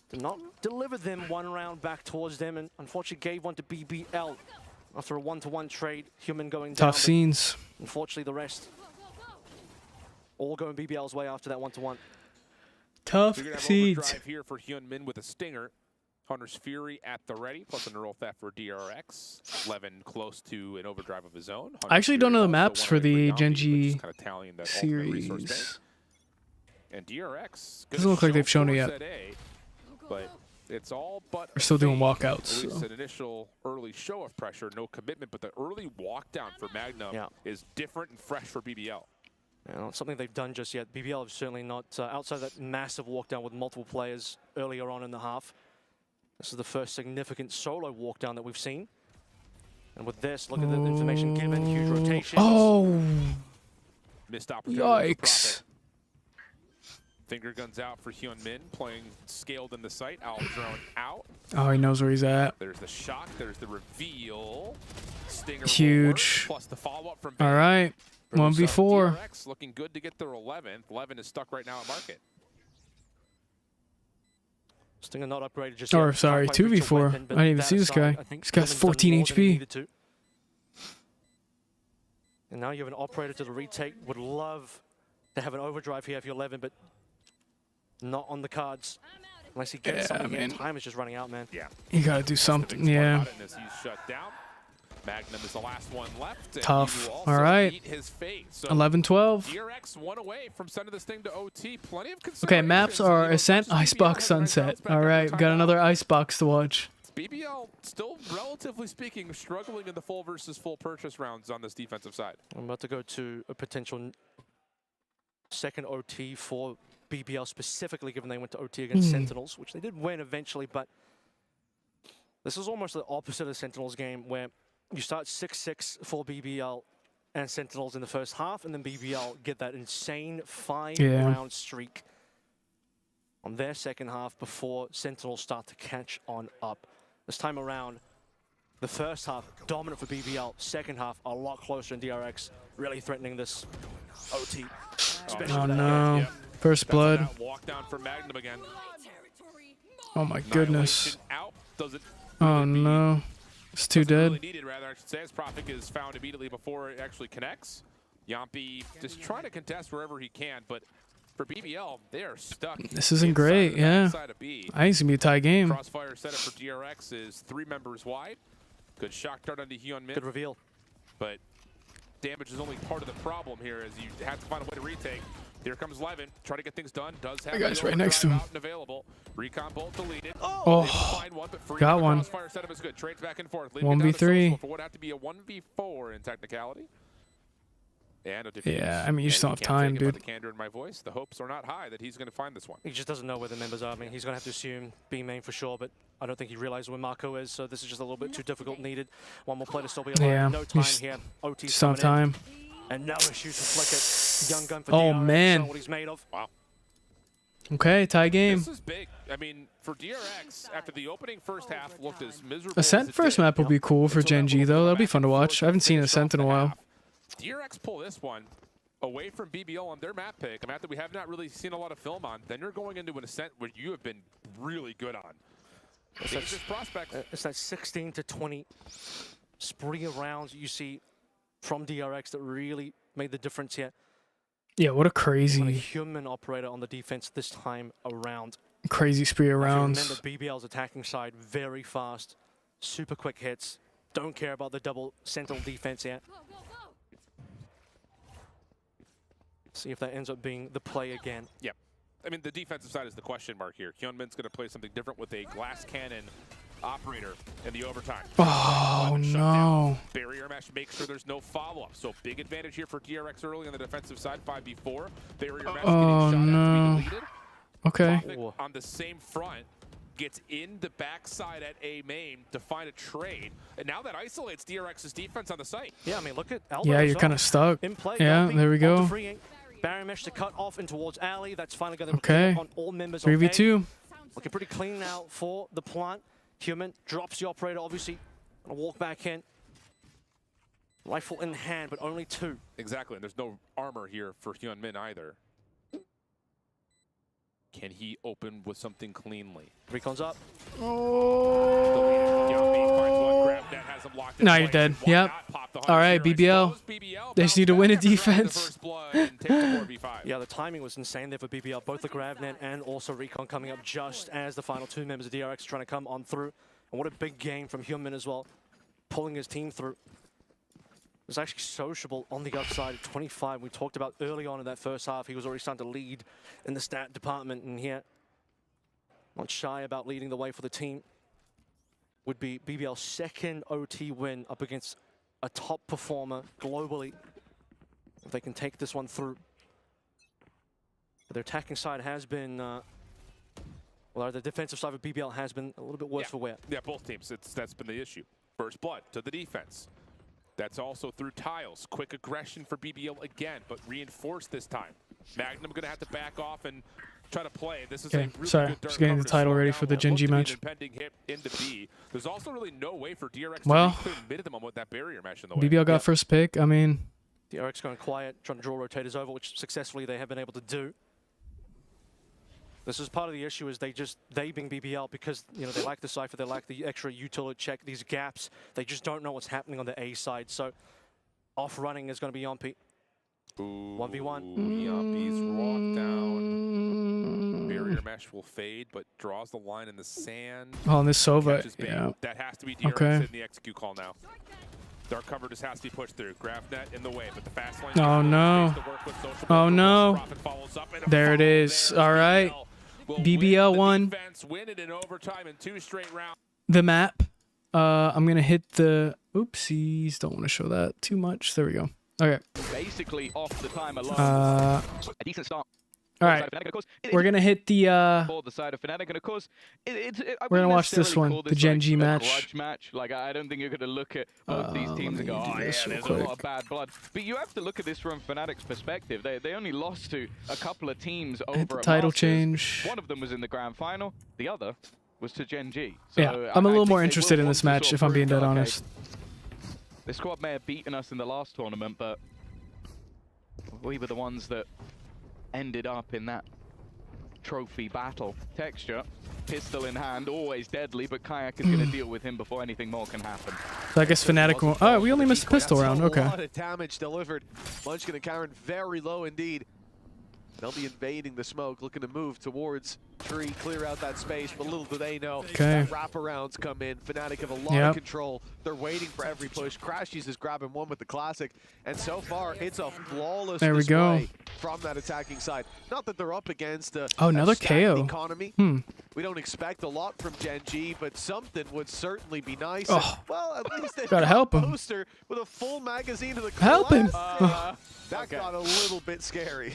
U: Did not deliver them 1 round back towards them, and unfortunately gave one to BBL. After a one-to-one trade, Human going down.
B: Tough scenes.
U: Unfortunately, the rest all going BBL's way after that one-to-one.
B: Tough
K: We're gonna have
B: seeds.
K: overdrive here for Hyunmin with a stinger. Hunter's Fury at the ready, plus a neural theft for DRX. Levin close to an overdrive of his own.
B: I actually don't know the maps for the Gen.G
K: kind of tallying that
B: series.
K: And DRX
B: Doesn't look like they've shown it yet.
K: But it's all but
B: We're still doing
K: fade.
B: walkouts.
K: At least
B: So.
K: an initial early show of pressure, no commitment, but the early walk down for Magnum is different and fresh for BBL.
U: Not something they've done just yet. BBL have certainly not, outside that massive walk down with multiple players earlier on in the half. This is the first significant solo walk down that we've seen. And with this, look at the information given, huge rotation.
B: Oh!
K: Missed opportunity.
B: Yikes.
K: Finger guns out for Hyunmin, playing scaled in the site. Owl drone out.
B: Oh, he knows where he's at.
K: There's the shock, there's the reveal. Stinger
B: Huge.
K: plus the follow-up from
B: All right. 1v4.
K: DRX looking good to get their 11th. 11 is stuck right now at market.
U: Stinger not upgraded just
B: Or
U: yet.
B: sorry,
U: Can't quite reach a
B: 2v4.
U: weapon, but
B: I didn't even
U: that
B: see this
U: aside,
B: guy.
U: I think
B: This guy's
U: Hyunmin's done
B: 14
U: more than he
B: HP.
U: needed to. And now you have an operator to the retake. Would love to have an overdrive here if you're 11, but not on the cards. Unless he gets something here. Time is just running out, man.
K: Yeah.
B: You gotta do something, yeah.
K: He's shut down. Magnum is the last one left. And
B: Tough.
K: he will also
B: All right.
K: eat his fate. So
B: 11-12.
K: DRX one away from sending this thing to OT. Plenty of
B: Okay, maps are Ascent, Icebox, Sunset. All right, we got another Icebox to watch.
K: BBL still, relatively speaking, struggling in the full versus full purchase rounds on this defensive side.
U: I'm about to go to a potential second OT for BBL specifically, given they went to OT against Sentinels, which they did win eventually, but this is almost the opposite of the Sentinels game, where you start 6-6 for BBL and Sentinels in the first half, and then BBL get that insane 5-round streak on their second half before Sentinels start to catch on up. This time around, the first half dominant for BBL, second half a lot closer, and DRX really threatening this OT.
B: Oh no. First blood.
K: Walk down for Magnum again.
B: Oh my goodness.
K: Out. Doesn't
B: Oh no. It's too dead.
K: really needed, rather, I should say, as Prophet is found immediately before it actually connects. Yampi just trying to contest wherever he can, but for BBL, they are stuck.
B: This isn't great, yeah. I think it's gonna be a tie game.
K: Crossfire setup for DRX is 3 members wide. Good shock dart onto Hyunmin.
U: Good reveal.
K: But damage is only part of the problem here, as you have to find a way to retake. Here comes Levin, try to get things done. Does have
B: The guy's right next to him.
K: out and available. Recon bolt deleted.
B: Oh,
K: Find one, but free
B: got one.
K: Crossfire setup is good. Trades back and forth.
B: 1v3.
K: For what have to be a 1v4 in technicality. And a
B: Yeah, I mean, you just don't have time, dude.
K: The candor in my voice. The hopes are not high that he's going to find this one.
U: He just doesn't know where the members are. I mean, he's going to have to assume B main for sure, but I don't think he realizes where Marco is, so this is just a little bit too difficult needed. One more play to still be alive.
B: Yeah,
U: No time
B: just
U: here. OT's
B: don't have time.
U: And no issues to flick it. Young gun for
B: Oh,
U: DRX,
B: man.
U: know what he's made of.
K: Wow.
B: Okay, tie game.
K: This is big. I mean, for DRX, after the opening first half looked as miserable
B: Ascent
K: as it
B: first
K: did,
B: map will be cool for Gen.G though. That'll be fun to watch. I haven't seen Ascent in a while.
K: DRX pull this one away from BBL on their map pick, a map that we have not really seen a lot of film on, then you're going into an Ascent where you have been really good on. Dangerous prospect.
U: It's that 16 to 20 spree of rounds you see from DRX that really made the difference here.
B: Yeah, what a
U: On a
B: crazy,
U: human operator on the defense this time around.
B: crazy spree of rounds.
U: Remember BBL's attacking side, very fast, super quick hits. Don't care about the double Sentinel defense yet. See if that ends up being the play again.
K: Yeah. I mean, the defensive side is the question mark here. Hyunmin's going to play something different with a glass cannon operator in the overtime.
B: Oh no.
K: Barrier mesh makes sure there's no follow-up. So big advantage here for DRX early on the defensive side, 5v4. Barrier mesh
B: Oh
K: getting shot
B: no.
K: at to be deleted.
B: Okay.
K: Traffic on the same front gets in the backside at A main to find a trade. And now that isolates DRX's defense on the site.
U: Yeah, I mean, look at Aldo.
B: Yeah, you're kind of stuck.
U: In play,
B: Yeah,
U: Yampi
B: there we
U: onto
B: go.
U: free. Barrier mesh to cut off and towards alley. That's finally going to
B: Okay.
U: on all members of A.
B: 3v2.
U: Looking pretty clean now for the plant. Human drops the operator, obviously. Gonna walk back in. Rifle in hand, but only 2.
K: Exactly, and there's no armor here for Hyunmin either. Can he open with something cleanly?
U: Recon's up.
K: Yampi finds one grab that has has him locked in
B: Now you're
K: place.
B: dead.
K: And why
B: Yep.
K: not pop the
B: All right,
K: 100
B: BBL.
K: BBL
B: They just need to win a defense.
K: first blood and take the 4v5.
U: Yeah, the timing was insane there for BBL. Both the GravNet and also Recon coming up just as the final two members of DRX are trying to come on through. And what a big game from Human as well, pulling his team through. It was actually sociable on the upside at 25. We talked about early on in that first half, he was already starting to lead in the stat department, and here, not shy about leading the way for the team. Would be BBL's second OT win up against a top performer globally. If they can take this one through. But their attacking side has been, well, the defensive side of BBL has been a little bit worse for wear.
K: Yeah, both teams. That's been the issue. First blood to the defense. That's also through tiles. Quick aggression for BBL again, but reinforced this time. Magnum going to have to back off and try to play. This is a really
B: sorry,
K: good
B: just getting the title ready for the GenG match.
K: Hit into B. There's also really no way for DRX
B: Well,
K: to clear mid of them with that barrier mesh in the way.
B: BBL got first pick. I mean,
U: DRX going quiet, trying to draw rotators over, which successfully they have been able to do. This is part of the issue, is they being BBL, because they lack the Cypher, they lack the extra utility check, these gaps. They just don't know what's happening on the A side. So off running is going to be Yompy. 1v1.
K: Yompy's rocked down. Barrier mesh will fade, but draws the line in the sand.
B: oh, and this Sova,
K: Catches bait.
B: yeah.
K: That has to be DRX
B: Okay.
K: in the execute call now. Dark cover just has to be pushed through. GravNet in the way, but the fast line.
B: Oh no. Oh no. There it is. All right. BBL won the map. I'm gonna hit the oopsies. Don't want to show that too much. There we go. Okay.
P: Basically off the time alone.
B: A
P: decent start.
B: All right. We're gonna hit the.
P: For the side of Fnatic, and of course,
B: We're gonna watch this one, the GenG match.
P: Grudge match. Like, I don't think you're gonna look at both these teams and go, oh yeah, there's a lot of bad blood. But you have to look at this from Fnatic's perspective. They only lost to a couple of teams over
B: Hit the
P: a
B: title
P: Masters.
B: change.
P: One of them was in the grand final. The other was to Gen.G. So
B: Yeah, I'm a little more interested in this match, if I'm being dead honest.
P: The squad may have beaten us in the last tournament, but we were the ones that ended up in that trophy battle. Texture, pistol in hand, always deadly, but Kayak is going to deal with him before anything more can happen.
B: So I guess Fnatic won't. Oh, we only missed the pistol round. Okay.
S: A lot of damage delivered. Munchkin and Karen very low indeed. They'll be invading the smoke, looking to move towards tree, clear out that space, but little do they know that wraparounds come in. Fnatic have a lot of control. They're waiting for every push. Crashies is grabbing one with the classic, and so far it's a flawless display from that attacking side. Not that they're up against a
B: another
S: stacked
B: KO.
S: economy. We don't expect a lot from Gen.G, but something would certainly be nice.
B: Oh.
S: Well, at least they've
B: Gotta
S: got
B: help
S: a
B: him.
S: poster with a full magazine to the
B: Help him.
S: that got a little bit scary.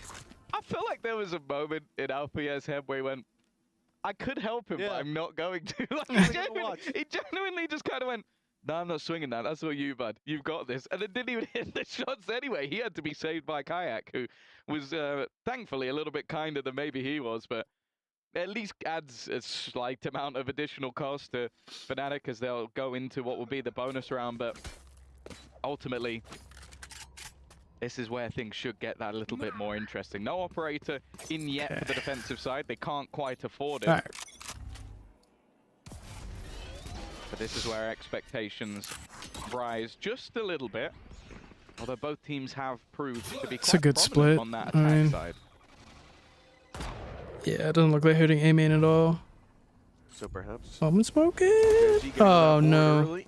P: I feel like there was a moment in LPS head where he went, I could help him, but I'm not going to. Like, he genuinely just kind of went, no, I'm not swinging that. That's all you, bud. You've got this. And then didn't even hit the shots anyway. He had to be saved by Kayak, who was thankfully a little bit kinder than maybe he was, but at least adds a slight amount of additional cost to Fnatic as they'll go into what will be the bonus round. But ultimately, this is where things should get that a little bit more interesting. No operator in yet for the defensive side. They can't quite afford it. But this is where expectations rise just a little bit. Although both teams have proved to be
B: It's a
P: quite
B: good
P: prominent
B: split.
P: on that
B: I
P: attack
B: mean,
P: side.
B: yeah, it doesn't look like hitting A main at all.
S: So perhaps.
B: I'm smoking. Oh no.
S: Early.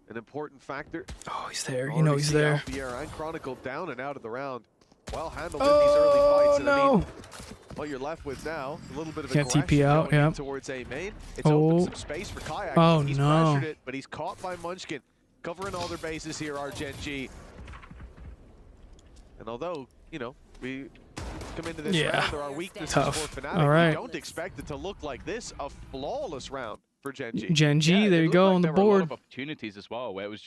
S: An important factor.
B: Oh, he's there. You know he's there.
S: And Chronicle down and out of the round. Well handled in these early fights. And I mean, what you're left with now, a little bit of
B: Can't
S: aggression
B: TP out,
S: going in towards A main. It's opened some space for Kayak. He's pressured it, but he's caught by Munchkin. Covering all their bases here are Gen.G. And although, you know, we come into this round, there are weaknesses for Fnatic.
B: All right.
S: We don't expect it to look like this, a flawless round for Gen.G.
B: GenG, there you go on the
P: There were a lot
B: board.
P: of opportunities as well, where it was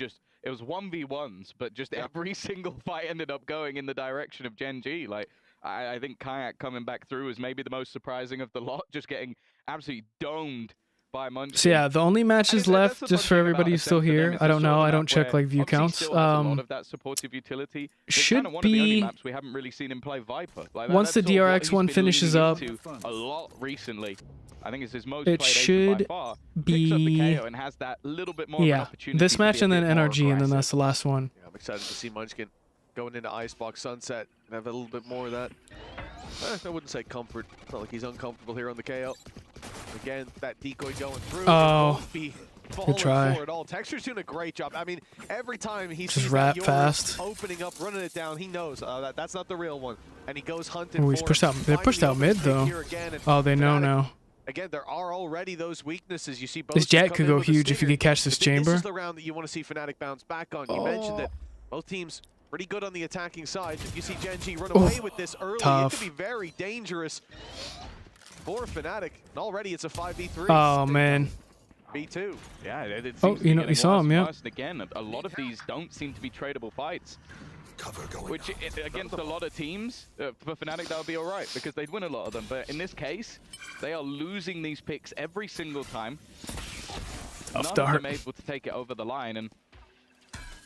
P: 1v1s, but just every single fight ended up going in the direction of Gen.G. Like, I think Kayak coming back through was maybe the most surprising of the lot, just getting absolutely domed by Munchkin.
B: So yeah, the only matches left, just for everybody who's still here, I don't know, I don't check like view counts.
P: A lot of that supportive utility.
B: Should
P: kind of one of the only
B: be
P: maps we haven't really seen him play Viper. Like
B: once the
P: that's sort of what
B: DRX
P: he's
B: one
P: been
B: finishes
P: leaning
B: up.
P: into a lot recently. I think it's his most
B: It
P: played agent
B: should
P: by far.
B: be
P: Picks up the KO and has that little bit more of an
B: yeah,
P: opportunity
B: this
P: to be
B: match
P: a
B: and then
P: bit more
B: NRG, and then
P: aggressive.
B: that's the last one.
S: Yeah, I'm excited to see Munchkin going into Icebox Sunset and have a little bit more of that. I wouldn't say comfort. It's not like he's uncomfortable here on the KO. Again, that decoy going through.
B: Oh,
S: Good
B: try.
S: At all. Texture's doing a great job. I mean, every time he
B: Just
S: sees
B: wrap
S: that
B: fast.
S: opening up, running it down, he knows that's not the real one, and he goes hunting.
B: Oh, he's pushed out. They're pushed out mid though. Oh, they know now.
S: Again, there are already those weaknesses. You see both.
B: This Jet could go huge if you could catch this chamber.
S: This is the round that you want to see Fnatic bounce back on. You mentioned that both teams pretty good on the attacking side. If you see Gen.G run away with this early, it could be very dangerous for Fnatic. And already it's a 5v3.
B: Oh man.
S: B2.
P: Yeah, it seems
B: Oh,
P: to be
B: you know,
P: getting
B: you saw
P: worse
B: him,
P: and
B: yeah.
P: worse. And again, a lot of these don't seem to be tradable fights. Which, against a lot of teams, for Fnatic that would be alright, because they'd win a lot of them. But in this case, they are losing these picks every single time. None of them able to take it over the line. And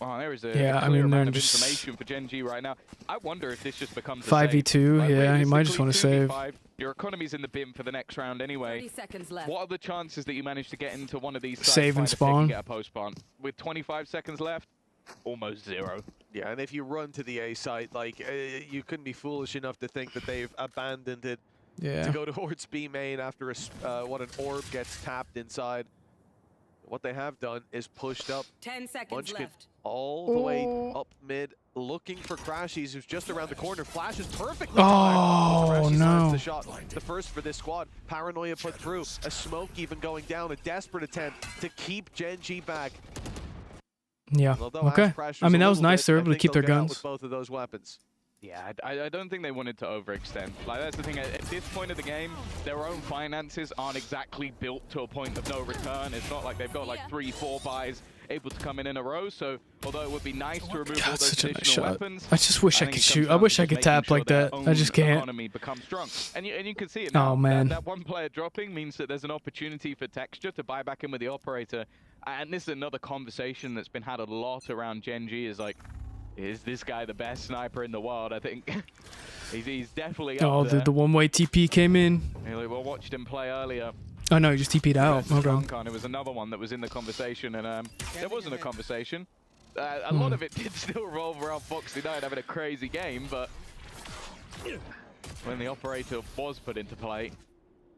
P: wow, there is a clear amount of information for Gen.G right now. I wonder if this just becomes a
B: 5v2,
P: like,
B: yeah, he might just want to save.
P: Your economy's in the bin for the next round anyway.
Q: 30 seconds left.
P: What are the chances that you manage to get into one of these sites,
B: Save and spawn.
P: get a post spawn? With 25 seconds left, almost zero.
S: Yeah, and if you run to the A site, like, you couldn't be foolish enough to think that they've abandoned it to go towards B main after an orb gets tapped inside. What they have done is pushed up
Q: 10 seconds
S: Munchkin
Q: left.
S: all the way up mid, looking for Crashies, who's just around the corner. Flashes perfectly.
B: Oh, no.
S: The shot, the first for this squad. Paranoia put through. A smoke even going down. A desperate attempt to keep Gen.G back.
B: Yeah. Okay. I mean, that was nice. They're able to keep their guns.
S: With both of those weapons.
P: Yeah, I don't think they wanted to overextend. Like, that's the thing. At this point of the game, their own finances aren't exactly built to a point of no return. It's not like they've got like 3-4 buys able to come in a row. So, although it would be nice to remove all those additional weapons,
B: I just wish I could shoot. I wish I could tap like that. I just can't.
P: Economy becomes strong, and you can see it now.
B: Oh man.
P: That one player dropping means that there's an opportunity for Texture to buy back in with the operator. And this is another conversation that's been had a lot around Gen.G. Is like, is this guy the best sniper in the world? I think he's definitely up there.
B: The one-way TP came in.
P: We watched him play earlier.
B: Oh no, he just TP'd out. Okay.
P: It was another one that was in the conversation, and there wasn't a conversation. A lot of it did still revolve around Foxy Knight having a crazy game, but when the operator was put into play,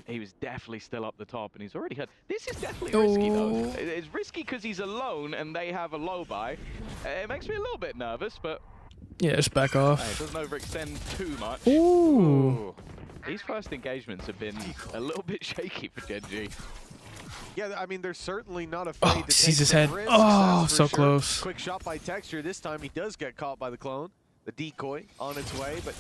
P: he was definitely still up the top, and he's already had. This is definitely risky, though. It's risky because he's alone and they have a low buy. It makes me a little bit nervous, but
B: yeah, just back off.
P: It doesn't overextend too much.
B: Ooh.
P: These first engagements have been a little bit shaky for Gen.G.
S: Yeah, I mean, they're certainly not afraid to
B: sees
S: take
B: his
S: some
B: head.
S: risks,
B: Oh,
S: that's for
B: so
S: sure.
B: close.
S: Quick shot by Texture. This time he does get caught by the clone. The decoy on its way, but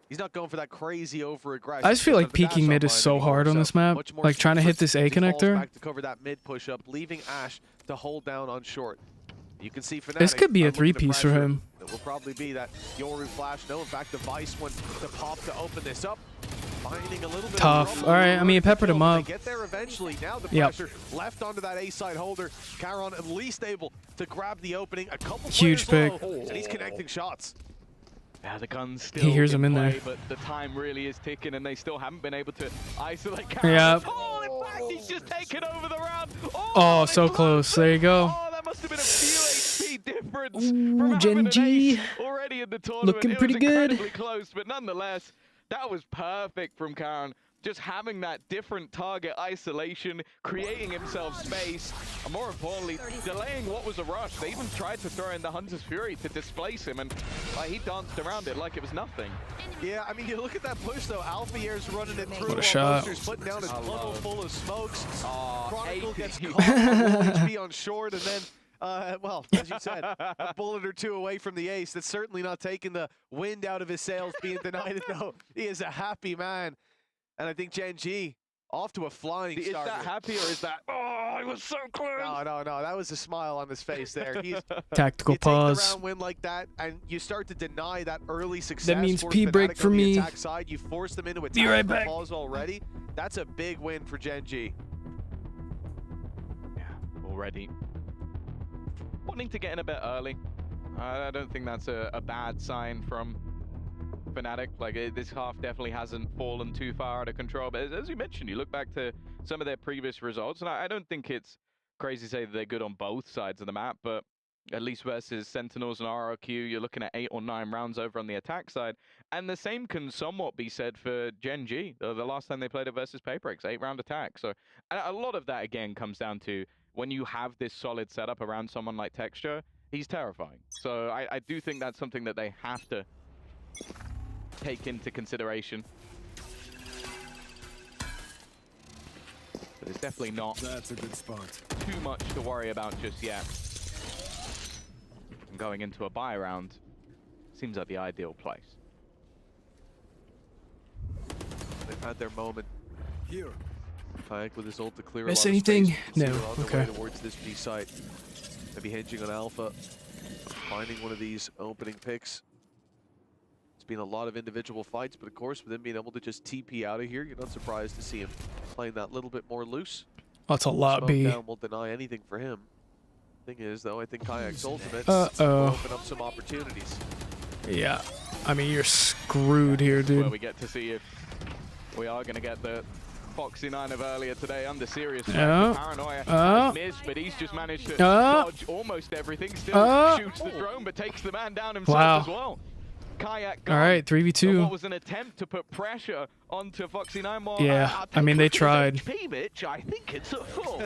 S: he's not going for that crazy over-aggression.
B: I just feel like peeking mid is so hard on this map. Like trying to hit this A connector.
S: Back to cover that mid push-up, leaving Ash to hold down on short. You can see Fnatic.
B: This could be a three-piece for him.
S: It will probably be that Yoru flash. No, in fact, the Vice went to pop to open this up. Finding a little bit
B: Tough. All right, I mean, it peppered him up.
S: They get there eventually. Now the pressure left onto that A side holder. Caron at least able to grab the opening. A couple
B: Huge
S: players
B: pick.
S: low, and he's connecting shots.
P: Yeah, the gun's still
B: He hears him in
P: play,
B: there.
P: but the time really is ticking, and they still haven't been able to isolate Caron.
B: Yeah.
P: Oh, in fact, he's just taken over the round.
B: Oh, so close. There you go.
P: Oh, that must have been a few HP difference
B: Ooh,
P: from having
B: Gen.G.
P: an ace already in the tournament.
B: Looking
P: it
B: pretty
P: was
B: good.
P: incredibly close, but nonetheless, that was perfect from Caron. Just having that different target isolation, creating himself space, and more importantly, delaying what was a rush. They even tried to throw in the Hunter's Fury to displace him, and he danced around it like it was nothing.
S: Yeah, I mean, you look at that push, though. Alfier's running it through.
B: What a shot.
S: Monsters putting down a tunnel full of smokes. Chronicle
P: AP.
S: gets caught low HP on short, and then, well, as you said, a bullet or two away from the ace. That's certainly not taking the wind out of his sails, being denied it, though. He is a happy man. And I think Gen.G Off to a flying
P: Is
S: start.
P: that happy or is that, oh, I was so close?
S: No. That was a smile on his face there. He's
B: Tactical
S: you
B: pause.
S: take the round win like that, and you start to deny that early success.
B: That means
S: for
B: pee break
S: Fnatic
B: for
S: on the
B: me.
S: attack side. You force them into a
B: Be right
S: tactical
B: back.
S: pause already. That's a big win for Gen.G.
P: Yeah, already. Wanting to get in a bit early. I don't think that's a bad sign from Fnatic. Like, this half definitely hasn't fallen too far out of control. But as you mentioned, you look back to some of their previous results, and I don't think it's crazy to say that they're good on both sides of the map, but at least versus Sentinels and RRQ, you're looking at 8 or 9 rounds over on the attack side. And the same can somewhat be said for Gen.G. The last time they played it versus PaperX, 8-round attack. So a lot of that, again, comes down to when you have this solid setup around someone like Texture, he's terrifying. So I do think that's something that they have to take into consideration. But it's definitely not
L: That's a good spot.
P: too much to worry about just yet. And going into a bye round seems like the ideal place.
S: They've had their moment.
L: Here.
S: Kayak with his ult to clear
B: Miss
S: a lot
B: anything?
S: of space.
B: No.
S: See they're on their
B: Okay.
S: way towards this B site. Maybe hinging on Alpha. Finding one of these opening picks. It's been a lot of individual fights, but of course, with him being able to just TP out of here, you're not surprised to see him playing that little bit more loose.
B: That's a lot,
S: Smoke
B: B.
S: down won't deny anything for him. Thing is, though, I think Kayak's ultimate
B: Uh-oh.
S: will open up some opportunities.
B: Yeah. I mean, you're screwed here,
P: Where
B: dude.
P: we get to see if we are going to get the Foxy9 of earlier today under serious threat.
B: Yeah.
P: Paranoia
B: Oh.
P: has missed, but he's just managed to
B: Oh.
P: dodge almost everything. Still
B: Oh.
P: shoots the drone, but takes the man down himself
B: Wow.
P: as well. Kayak
B: All
P: gone.
B: right,
P: What
B: 3v2.
P: was an attempt to put pressure onto Foxy9 more.
B: Yeah, I mean, they tried.
P: Mitch, I think it's a full.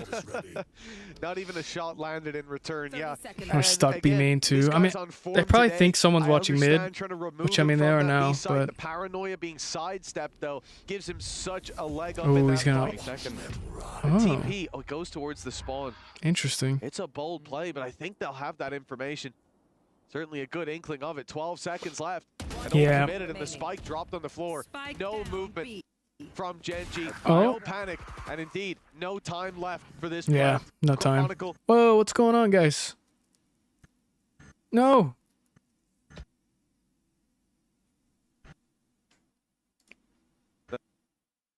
S: Not even a shot landed in return, yeah.
B: We're stuck B main too. I mean, they probably think someone's watching mid, which I mean they are now, but
S: the paranoia being sidestepped though gives him such a leg up
B: oh,
S: in
B: he's
S: that
B: gonna.
S: fight.
B: Oh,
S: TP, it goes towards the spawn.
B: interesting.
S: It's a bold play, but I think they'll have that information. Certainly a good inkling of it. 12 seconds left. And
B: Yeah.
S: committed, and the spike dropped on the floor. No movement from Gen.G.
B: Oh.
S: No panic, and indeed, no time left for this
B: Yeah,
S: plant.
B: no time.
S: Chronicle.
B: Whoa, what's going on, guys? No.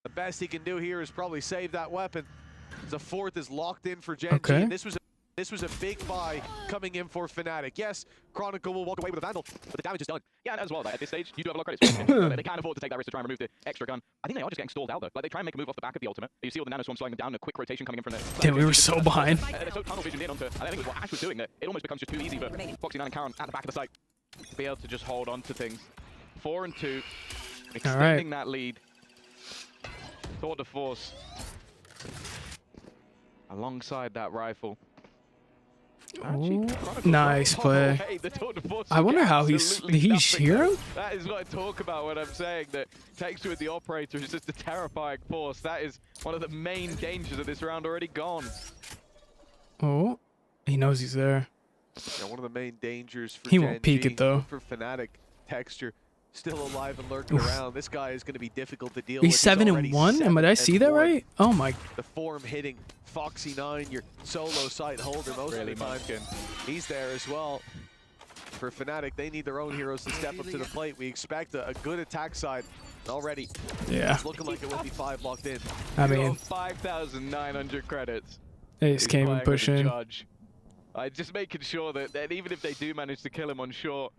S: The best he can do here is probably save that weapon. The fourth is locked in for Gen.G.
B: Okay.
S: And this was a big buy coming in for Fnatic. Yes, Chronicle will walk away with a Vandal, but the damage is done.
P: Yeah, and as well, at this stage, you do have a lot of credit. They can't afford to take that risk to try and remove the extra gun. I think they are just getting stalled out, though. Like, they try and make a move off the back of the ultimate. You see all the nanoswarm slowing them down, a quick rotation coming in from the...
B: Damn, we were so behind.
P: They're so tunnel visioned in onto... I think it was what Ash was doing, that it almost becomes just too easy for Foxy9 and Karen at the back of the site to be able to just hold on to things. 4 and 2, extending that lead. Tour de force. Alongside that rifle.
B: Ooh, nice play. I wonder how he's hero.
P: That is what I talk about when I'm saying that Texture with the operator is just a terrifying force. That is one of the main dangers of this round already gone.
B: Oh, he knows he's there.
S: Yeah, one of the main dangers for
B: He won't peek it, though.
S: For Fnatic, Texture still alive and lurking around. This guy is going to be difficult to deal
B: He's
S: with.
B: 7 and 1. And did I see that right? Oh my.
S: The form hitting Foxy9, your solo site holder most of the time. He's there as well. For Fnatic, they need their own heroes to step up to the plate. We expect a good attack side already.
B: Yeah.
S: It's looking like it will be 5 locked in.
B: I mean,
P: 5,900 credits.
B: they just can't even push in.
P: Just making sure that even if they do manage to kill him on short,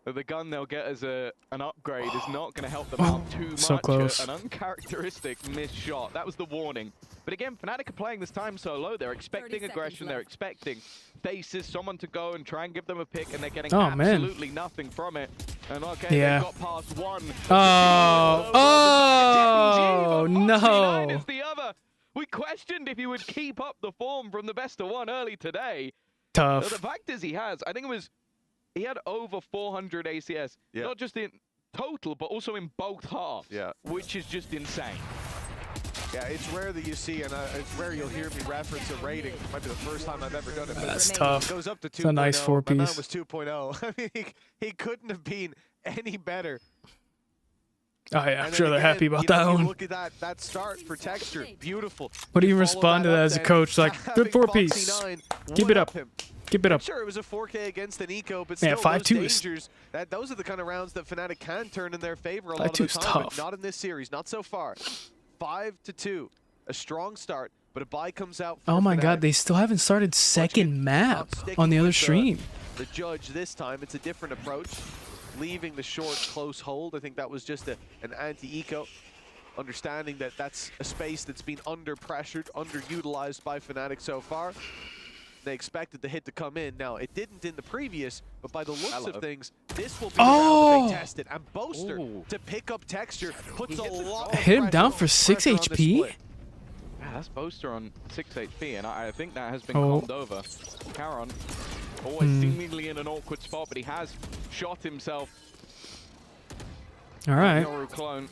P: that the gun they'll get as an upgrade is not going to help them out too much.
B: So close.
P: An uncharacteristic missed shot. That was the warning. But again, Fnatic are playing this time so low. They're expecting aggression. They're expecting faces, someone to go and try and give them a pick, and they're getting absolutely nothing from it. And okay,
B: Yeah.
P: they've got past one.
B: Oh no.
P: Is the other. We questioned if he would keep up the form from the best of one early today.
B: Tough.
P: The fact is he has. I think it was, he had over 400 ACS.
S: Yeah.
P: Not just in total, but also in both halves.
S: Yeah.
P: Which is just insane.
S: Yeah, it's rare that you see, and it's rare you'll hear me reference a rating. Might be the first time I've ever done it. But
B: That's
S: it
B: tough.
S: goes up to 2.0.
B: It's a nice 4-piece.
S: My man was 2.0. I mean, he couldn't have been any better.
B: Oh yeah, I'm sure they're happy about that one.
S: Look at that start for Texture, beautiful.
B: What do you respond to that as a coach? Like, good 4-piece. Keep it up. Keep it up.
S: Sure, it was a 4K against an eco, but
B: yeah,
S: still
B: 5-2
S: those dangers, those are the kind of rounds that Fnatic can turn in their favor a lot of the time, but not in this series, not so far. 5-2, a strong start, but a bye comes out for
B: Oh my
S: Fnatic.
B: god, they still haven't started second map on the other stream.
S: The judge this time, it's a different approach. Leaving the short close hold. I think that was just an anti-eco. Understanding that that's a space that's been under-pressured, underutilized by Fnatic so far. They expected the hit to come in. Now, it didn't in the previous, but by the looks of things, this will be the round that they tested. And Boaster, to pick up Texture, puts a lot of
B: Hit him down for 6 HP?
P: Yeah, that's Boaster on 6 HP, and I think that has been calmed over. Caron, always seemingly in an awkward spot, but he has shot himself.
B: All right.
P: Clone.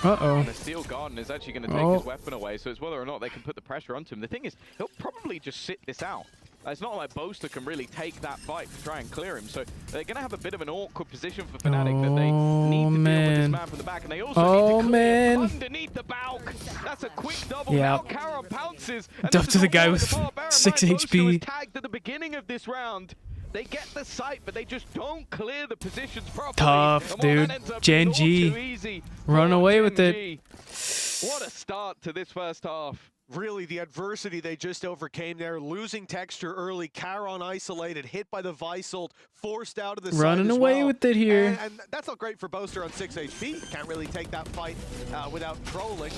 B: Uh-oh.
P: And the Steel Garden is actually going to take his weapon away, so it's whether or not they can put the pressure onto him. The thing is, he'll probably just sit this out. It's not like Boaster can really take that fight to try and clear him, so they're going to have a bit of an awkward position for Fnatic that they need to deal with this man from the back, and they also need to clear underneath the Balk. That's a quick double. Now Caron pounces.
B: Up to the guy with 6 HP.
P: Tagged at the beginning of this round. They get the site, but they just don't clear the positions properly.
B: Tough, dude. Gen.G. Run away with it.
P: What a start to this first half.
S: Really, the adversity they just overcame there, losing Texture early, Caron isolated, hit by the Visalt, forced out of the
B: Running away with it here.
S: And that's not great for Boaster on 6 HP. Can't really take that fight without trolling.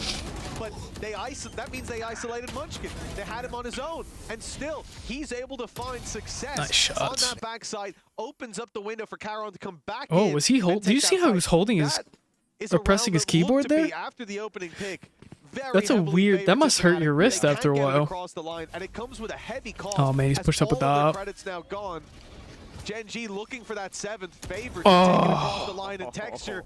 S: But that means they isolated Munchkin. They had him on his own. And still, he's able to find success on that backside. Opens up the window for Caron to come back in.
B: Oh, was he holding? Do you see how he was holding his, or pressing his keyboard there?
S: After the opening pick.
B: That's a weird. That must hurt your wrist after a while.
S: The line, and it comes with a heavy cost.
B: Oh man, he's pushed up with that.
S: Credits now gone. Gen.G looking for that 7th favorite to take it across the line and Texture.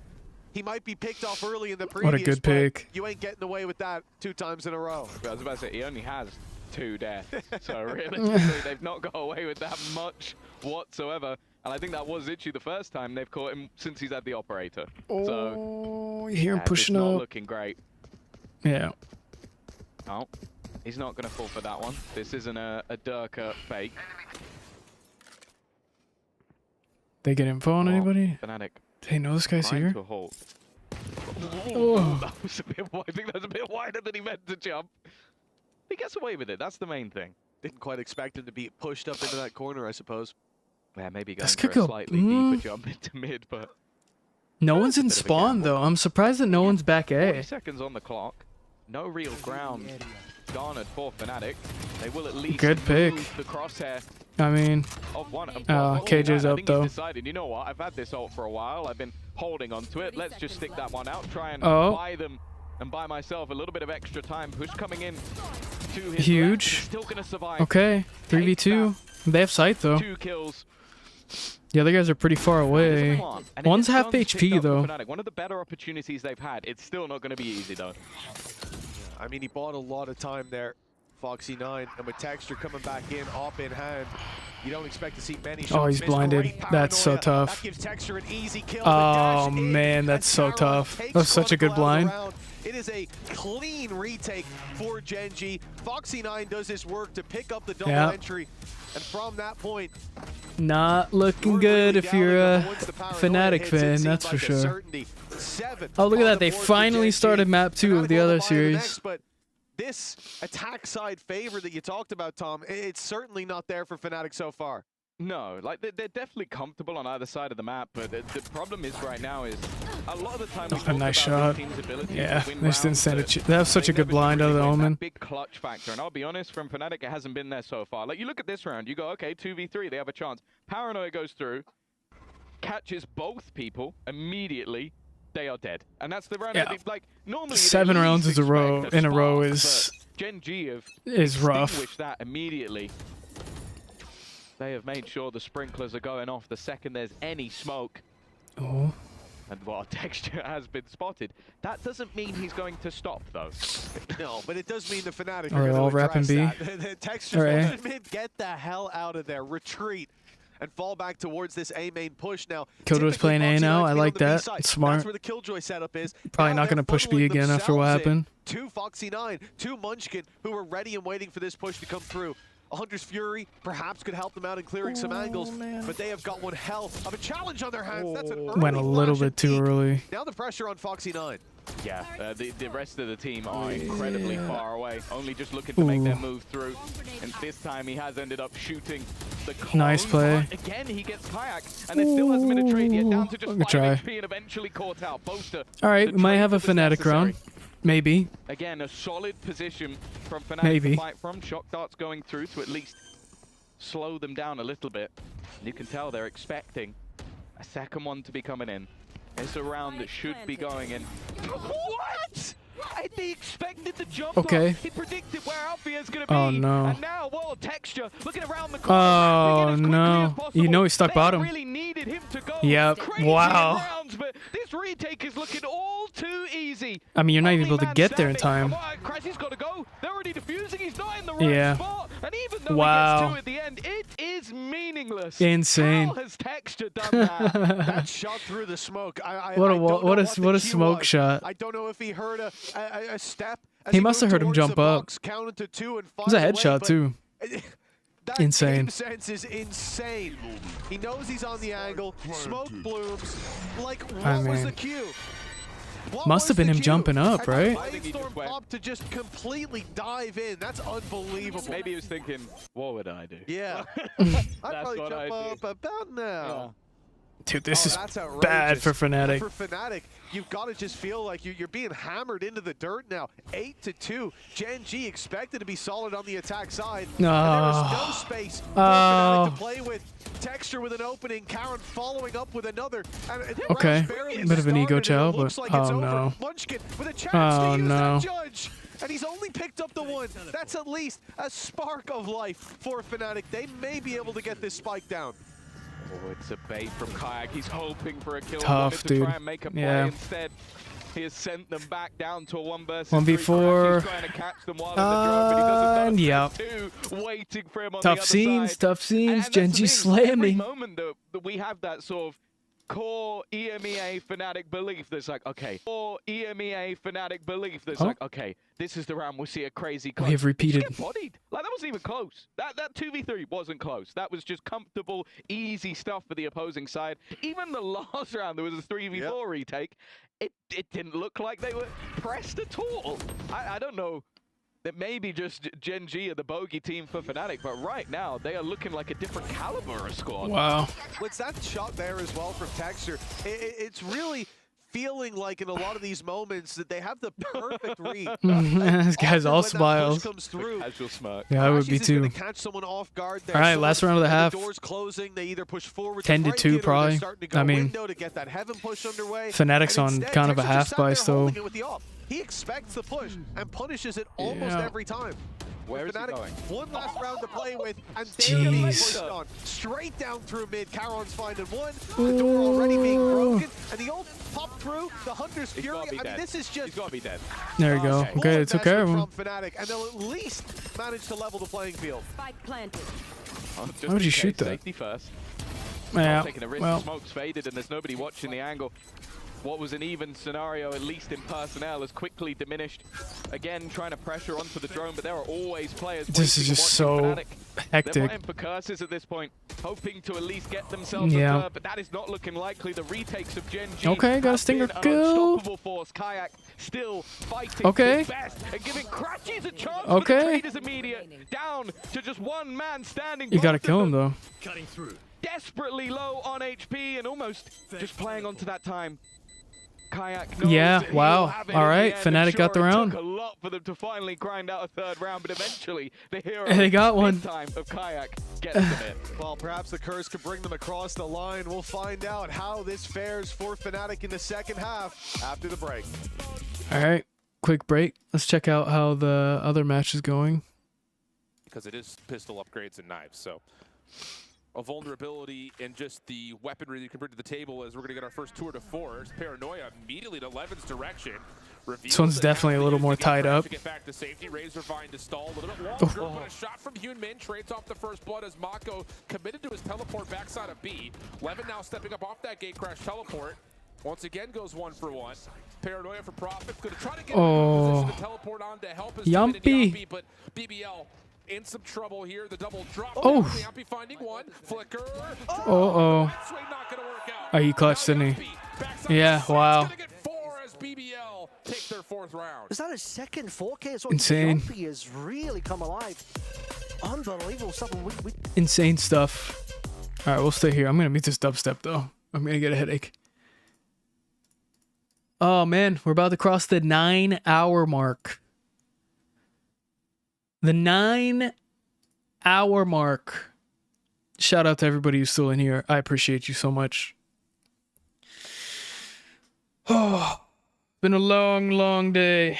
S: He might be picked off early in the previous.
B: What a good pick.
S: You ain't getting away with that 2 times in a row.
P: I was about to say, he only has 2 deaths. So really, they've not got away with that much whatsoever. And I think that was literally the first time they've caught him since he's had the operator.
B: Oh, you hear him pushing up.
P: Not looking great.
B: Yeah.
P: Oh, he's not going to fall for that one. This isn't a Durka fake.
B: They get info on anybody?
P: Fnatic.
B: They know this guy's here?
P: To a halt.
B: Oh.
P: That was a bit wide. I think that was a bit wider than he meant to jump. He gets away with it. That's the main thing.
S: Didn't quite expect him to be pushed up into that corner, I suppose.
P: Yeah, maybe going for a slightly deeper jump into mid, but...
B: No one's in spawn, though. I'm surprised that no one's back A.
P: 40 seconds on the clock. No real ground garnered for Fnatic. They will at least
B: good pick.
P: The crosshair
B: I mean,
P: of one.
B: KJ's up, though.
P: He's decided, you know what, I've had this ult for a while. I've been holding on to it. Let's just stick that one out. Try and buy them and buy myself a little bit of extra time. Push coming in to his
B: huge.
P: He's still going to survive.
B: Okay, 3v2. They have sight, though.
P: 2 kills.
B: The other guys are pretty far away. One's half HP, though.
P: One of the better opportunities they've had. It's still not going to be easy, though.
S: I mean, he bought a lot of time there, Foxy9, and with Texture coming back in, op in hand, you don't expect to see many shots.
B: Oh, he's blinded. That's so tough.
S: That gives Texture an easy kill.
B: Oh, man, that's so tough. That was such a good blind.
S: It is a clean retake for Gen.G. Foxy9 does his work to pick up the double entry, and from that point,
B: not looking good if you're a Fnatic fan, that's for sure. Oh, look at that. They finally started map 2 of the other series.
S: But this attack side favor that you talked about, Tom, it's certainly not there for Fnatic so far.
P: No, like they're definitely comfortable on either side of the map, but the problem is right now is a lot of the time.
B: Oh, a nice shot. Yeah, they just didn't stand it. They have such a good blind out of the Omen.
P: Big clutch factor, and I'll be honest, from Fnatic, it hasn't been there so far. Like you look at this round, you go, okay, 2v3, they have a chance. Paranoia goes through, catches both people immediately. They are dead, and that's the round.
B: Yeah.
P: Like normally,
B: 7 rounds in a row is
P: Gen.G
B: is rough.
P: Extinguished that immediately. They have made sure the sprinklers are going off the second there's any smoke.
B: Oh.
P: And while Texture has been spotted, that doesn't mean he's going to stop, though.
S: No, but it does mean the Fnatic
B: are
S: going
B: all
S: to
B: wrapping
S: address
B: B.
S: that. Texture's mid, get the hell out of there. Retreat. and fall back towards this A main push now.
B: Killjoy's playing A now. I like that. It's smart.
S: That's where the Killjoy setup is.
B: Probably not going to push B again after what happened.
S: Two Foxy9, two Munchkin, who were ready and waiting for this push to come through. A Hunter's Fury perhaps could help them out in clearing some angles, but they have got one hell of a challenge on their hands. That's an early
B: Went a little bit too early.
S: Now the pressure on Foxy9.
P: Yeah, the rest of the team are incredibly far away, only just looking to make their move through. And this time he has ended up shooting the clone.
B: Nice play.
P: Again, he gets Kayak, and there still hasn't been a trade yet, down to just 5 HP and eventually caught out. Boaster.
B: All right, we might have a Fnatic round. Maybe.
P: Again, a solid position from Fnatic to fight from. Shock darts going through to at least slow them down a little bit. You can tell they're expecting a second one to be coming in. It's a round that should be going in. What? They expected the jump off. He predicted where Alfia's going to be.
B: Oh no.
P: And now, well, Texture looking around the corner.
B: Oh no. You know he stuck bottom.
P: Really needed him to go.
B: Yep. Wow.
P: Rounds, but this retake is looking all too easy.
B: I mean, you're not even able to get there in time.
P: Crassy's got to go. They're already defusing. He's not in the right spot. And even though he gets two at the end, it is meaningless.
B: Insane.
P: How has Texture done that?
S: That shot through the smoke.
B: What a smoke shot.
S: I don't know if he heard a step.
B: He must have heard him jump up.
S: Counted to 2 and
B: It was a headshot too.
S: That
B: insane.
S: Game sense is insane. He knows he's on the angle. Smoke blooms. Like, what was the cue?
B: Must have been him jumping up, right?
S: Lightstorm popped to just completely dive in. That's unbelievable.
P: Maybe he was thinking, what would I do?
S: Yeah. I'd probably jump up about now.
P: Yeah.
B: Dude, this is bad for Fnatic.
S: For Fnatic, you've got to just feel like you're being hammered into the dirt now. 8-2. Gen.G expected to be solid on the attack side. And there is no space for Fnatic to play with. Texture with an opening, Karen following up with another. And
B: okay, bit of an ego chow, but oh no.
S: Munchkin with a chance to use that judge. And he's only picked up the one. That's at least a spark of life for Fnatic. They may be able to get this spike down.
P: Oh, it's a bait from Kayak. He's hoping for a kill.
B: Tough,
P: to
B: dude.
P: Try and make a play instead. He has sent them back down to a 1v3.
B: 1v4.
P: He's trying to catch them while in the drone, but he doesn't know.
B: Yep.
P: Two waiting for him on
B: Tough
P: the other
B: scenes,
P: side.
B: tough scenes.
P: And
B: Gen.G slamming.
P: Every moment that we have that sort of core EMEA Fnatic belief that's like, okay, core EMEA Fnatic belief that's like, okay, this is the round we'll see a crazy close.
B: We have repeated.
P: Get bodied. Like, that wasn't even close. That 2v3 wasn't close. That was just comfortable, easy stuff for the opposing side. Even the last round, there was a 3v4 retake. It didn't look like they were pressed at all. I don't know. That maybe just Gen.G are the bogey team for Fnatic, but right now they are looking like a different caliber of squad.
B: Wow.
S: What's that shot there as well from Texture? It's really feeling like in a lot of these moments that they have the perfect read.
B: This guy's all smiles.
S: Comes through,
P: casual smirk.
B: Yeah, I would be too.
S: Catch someone off guard there.
B: All right, last round of the half.
S: Doors closing. They either push forward
B: 10-2 probably. I mean,
S: to get that heaven push underway.
B: Fnatic's on kind of a half buy still.
S: He expects the push and punishes it almost every time.
P: Where is he going?
S: One last round to play with, and they're being pushed on. Straight down through mid. Karon's finding one. The door already being broken, and the old pop through. The Hunter's Fury. I mean, this is just.
P: He's got to be dead.
B: There you go. Okay, it took care of him.
S: From Fnatic, and they'll at least manage to level the playing field.
Q: Spike planted.
B: Why would you shoot that?
P: Safety first.
B: Yeah.
P: Taking a risk.
B: Well.
P: Smoke's faded, and there's nobody watching the angle. What was an even scenario, at least in personnel, has quickly diminished. Again, trying to pressure onto the drone, but there are always players.
B: This is just so
P: Fnatic.
B: hectic.
P: They're playing for curses at this point, hoping to at least get themselves a third, but that is not looking likely. The retakes of Gen.G.
B: Okay, got a stinger kill.
P: Unstoppable force. Kayak still fighting his best and giving Crutchies a chance. But the trade is immediate. Down to just one man standing.
B: You gotta kill him though.
P: Cutting through. Desperately low on HP and almost just playing onto that time. Kayak knows
B: wow. All right, Fnatic got the round.
P: It took a lot for them to finally grind out a third round, but eventually the hero
B: they got one.
P: time of Kayak gets them in.
S: Well, perhaps the curse could bring them across the line. We'll find out how this fares for Fnatic in the second half after the break.
B: All right, quick break. Let's check out how the other match is going.
K: Because it is pistol upgrades and knives, so a vulnerability in just the weaponry you can bring to the table as we're going to get our first tour de force. Paranoia immediately to Levin's direction.
B: This one's definitely a little more tied up.
K: To get back to safety, Razorvine to stall a little bit longer, but a shot from Hyunmin trades off the first blood as Mako committed to his teleport backside of B. Levin now stepping up off that gate crash teleport. Once again goes 1 for 1. Paranoia for Profit. Gonna try to get him in position to teleport on to help his teammate in Yampi, but BBL in some trouble here. The double drop. Yampi finding one. Flicker. Not gonna work out.
B: Oh, he clutched, didn't he? Yeah, wow.
K: BBL take their 4th round.
U: Is that his second 4K? So
B: insane.
U: Yampi has really come alive. Unbelievable stuff.
B: Insane stuff. All right, we'll stay here. I'm gonna mute this dubstep though. I'm gonna get a headache. Oh man, we're about to cross the 9-hour mark. The 9-hour mark. Shout out to everybody who's still in here. I appreciate you so much. Oh, been a long, long day.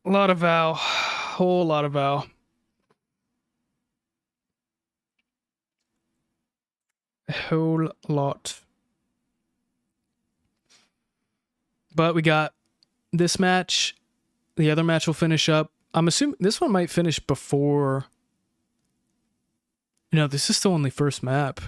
B: A lot of Val. Whole lot of Val. A whole lot. But we got this match. The other match will finish up. I'm assuming this one might finish before. No, this is still only first map.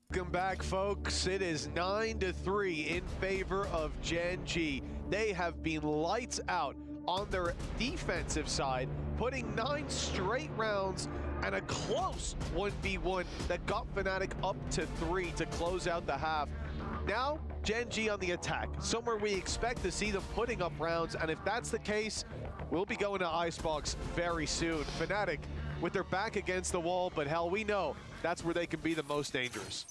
S: Welcome back, folks. It is 9-3 in favor of Gen.G. They have been lights out on their defensive side, putting 9 straight rounds and a close 1v1 that got Fnatic up to 3 to close out the half. Now, Gen.G on the attack, somewhere we expect to see them putting up rounds, and if that's the case, we'll be going to Icebox very soon. Fnatic with their back against the wall, but hell, we know that's where they can be the most dangerous.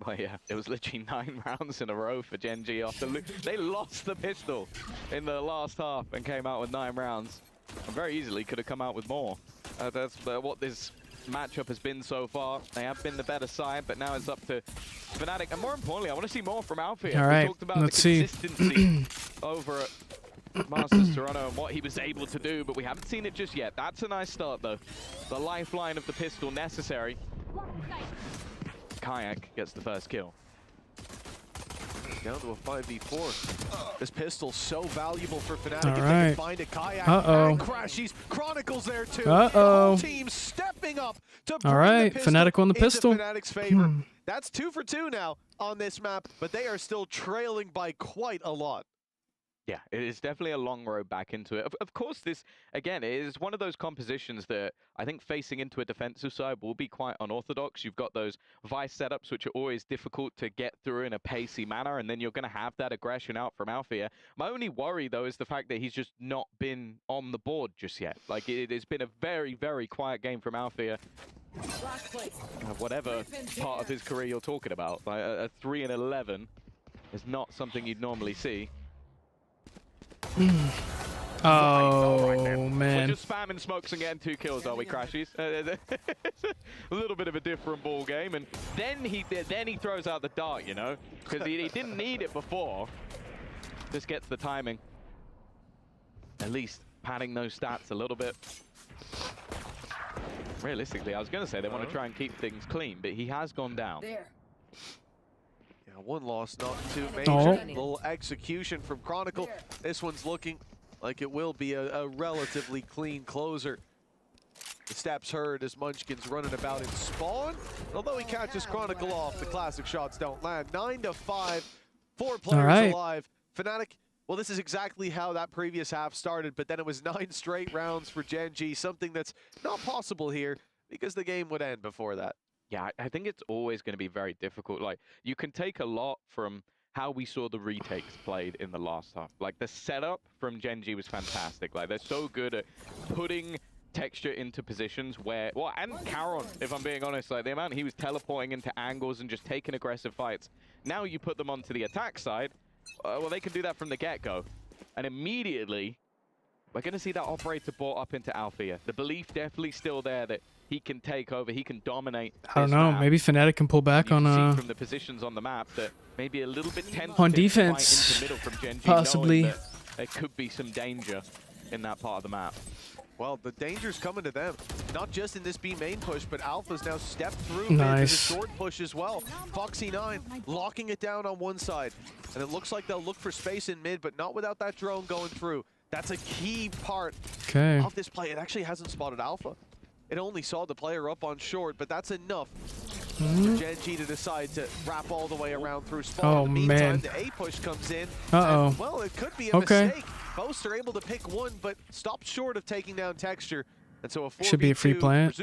P: Well, yeah, it was literally 9 rounds in a row for Gen.G after they lost the pistol in the last half and came out with 9 rounds. And very easily could have come out with more. That's what this matchup has been so far. They have been the better side, but now it's up to Fnatic. And more importantly, I want to see more from Alfie.
B: All right,
P: we talked about
B: let's
P: the consistency over at Masters Toronto and what he was able to do, but we haven't seen it just yet. That's a nice start, though. The lifeline of the pistol necessary. Kayak gets the first kill.
S: Down to a 5v4. This pistol's so valuable for Fnatic if they
B: right.
S: can find a Kayak.
B: Uh-oh.
S: And Crashies. Chronicles there too.
B: Uh-oh.
S: The whole team stepping up to bring
B: All right,
S: the pistol
B: Fnatic won the
S: into
B: pistol.
S: Fnatic's favor. That's 2 for 2 now on this map, but they are still trailing by quite a lot.
P: Yeah, it is definitely a long road back into it. Of course, this, again, it is one of those compositions that I think facing into a defensive side will be quite unorthodox. You've got those Vice setups, which are always difficult to get through in a pacey manner, and then you're going to have that aggression out from Alfia. My only worry, though, is the fact that he's just not been on the board just yet. Like, it has been a very, very quiet game from Alfia. Whatever part of his career you're talking about. Like, a 3-11 is not something you'd normally see.
B: Oh,
P: We're
B: man.
P: just spamming smokes and getting 2 kills, are we, Crashies? A little bit of a different ball game, and then he throws out the dart, you know, because he didn't need it before. Just gets the timing. At least padding those stats a little bit. Realistically, I was going to say they want to try and keep things clean, but he has gone down.
S: Yeah, 1 loss, not too major. Little execution from Chronicle. This one's looking like it will be a relatively clean closer. The steps heard as Munchkin's running about in spawn. Although he catches Chronicle off, the classic shots don't land. 9-5, 4 players alive. Fnatic, well, this is exactly how that previous half started, but then it was 9 straight rounds for Gen.G, something that's not possible here because the game would end before that.
P: Yeah, I think it's always going to be very difficult. Like, you can take a lot from how we saw the retakes played in the last half. Like, the setup from Gen.G was fantastic. Like, they're so good at putting texture into positions where... Well, and Caron, if I'm being honest, like, the amount he was teleporting into angles and just taking aggressive fights. Now you put them onto the attack side, well, they can do that from the get-go. And immediately, we're going to see that operator brought up into Althea. The belief definitely still there that he can take over, he can dominate.
B: I don't know. Maybe Fnatic can pull back on
P: from the positions on the map that maybe a little bit tentative
B: on defense,
P: into middle from Gen.G,
B: possibly.
P: There could be some danger in that part of the map.
S: Well, the danger's coming to them. Not just in this B main push, but Alpha's now stepped through
B: nice.
S: the short push as well. Foxy9 locking it down on one side. And it looks like they'll look for space in mid, but not without that drone going through. That's a key part of this play. It actually hasn't spotted Alpha. It only saw the player up on short, but that's enough for Gen.G to decide to wrap all the way around through spawn.
B: Oh,
S: in the meantime,
B: man.
S: the A push comes in.
B: Uh-oh.
S: And, well, it could be a mistake. Both are able to pick one, but stopped short of taking down Texture. And so a 4v2,
B: should be a free plant.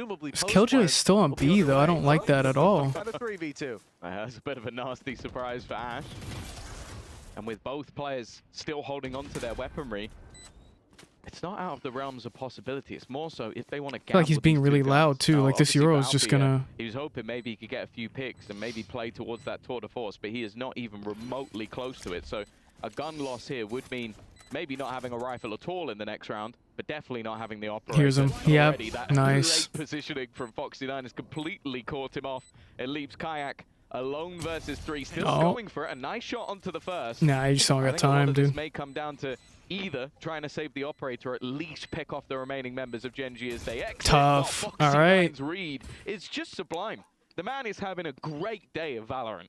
B: Killjoy is still on B, though. I don't like that at all.
S: Got a 3v2.
P: That's a bit of a nasty surprise for Ash. And with both players still holding on to their weaponry, it's not out of the realms of possibility. It's more so if they want to gamble.
B: I feel like he's being really loud, too. Like, this Euro is just gonna...
P: He was hoping maybe he could get a few picks and maybe play towards that tour de force, but he is not even remotely close to it. So a gun loss here would mean maybe not having a rifle at all in the next round, but definitely not having the operator.
B: Here's him. Yep.
P: That
B: Nice.
P: late positioning from Foxy9 has completely caught him off. It leaves Kayak alone versus 3, still going for it. A nice shot onto the first.
B: Nah, you just don't got time, dude.
P: This may come down to either trying to save the operator or at least pick off the remaining members of Gen.G as they exit.
B: Tough. All right.
P: Read is just sublime. The man is having a great day of Valorant.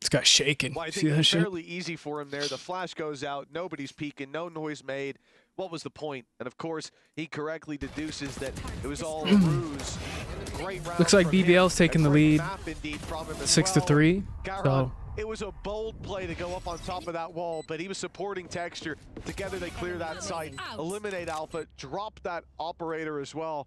B: This guy's shaking.
S: Well, I
B: See
S: think
B: that
S: it's
B: shit?
S: fairly easy for him there. The flash goes out, nobody's peeking, no noise made. What was the point? And of course, he correctly deduces that it was all a ruse. Great round.
B: Looks like
S: from him.
B: BBL's taking
S: A
B: the
S: great
B: lead,
S: map indeed from him as
B: 6-3.
S: Garon,
B: So
S: it was a bold play to go up on top of that wall, but he was supporting Texture. Together they clear that site, eliminate Alpha, drop that operator as well,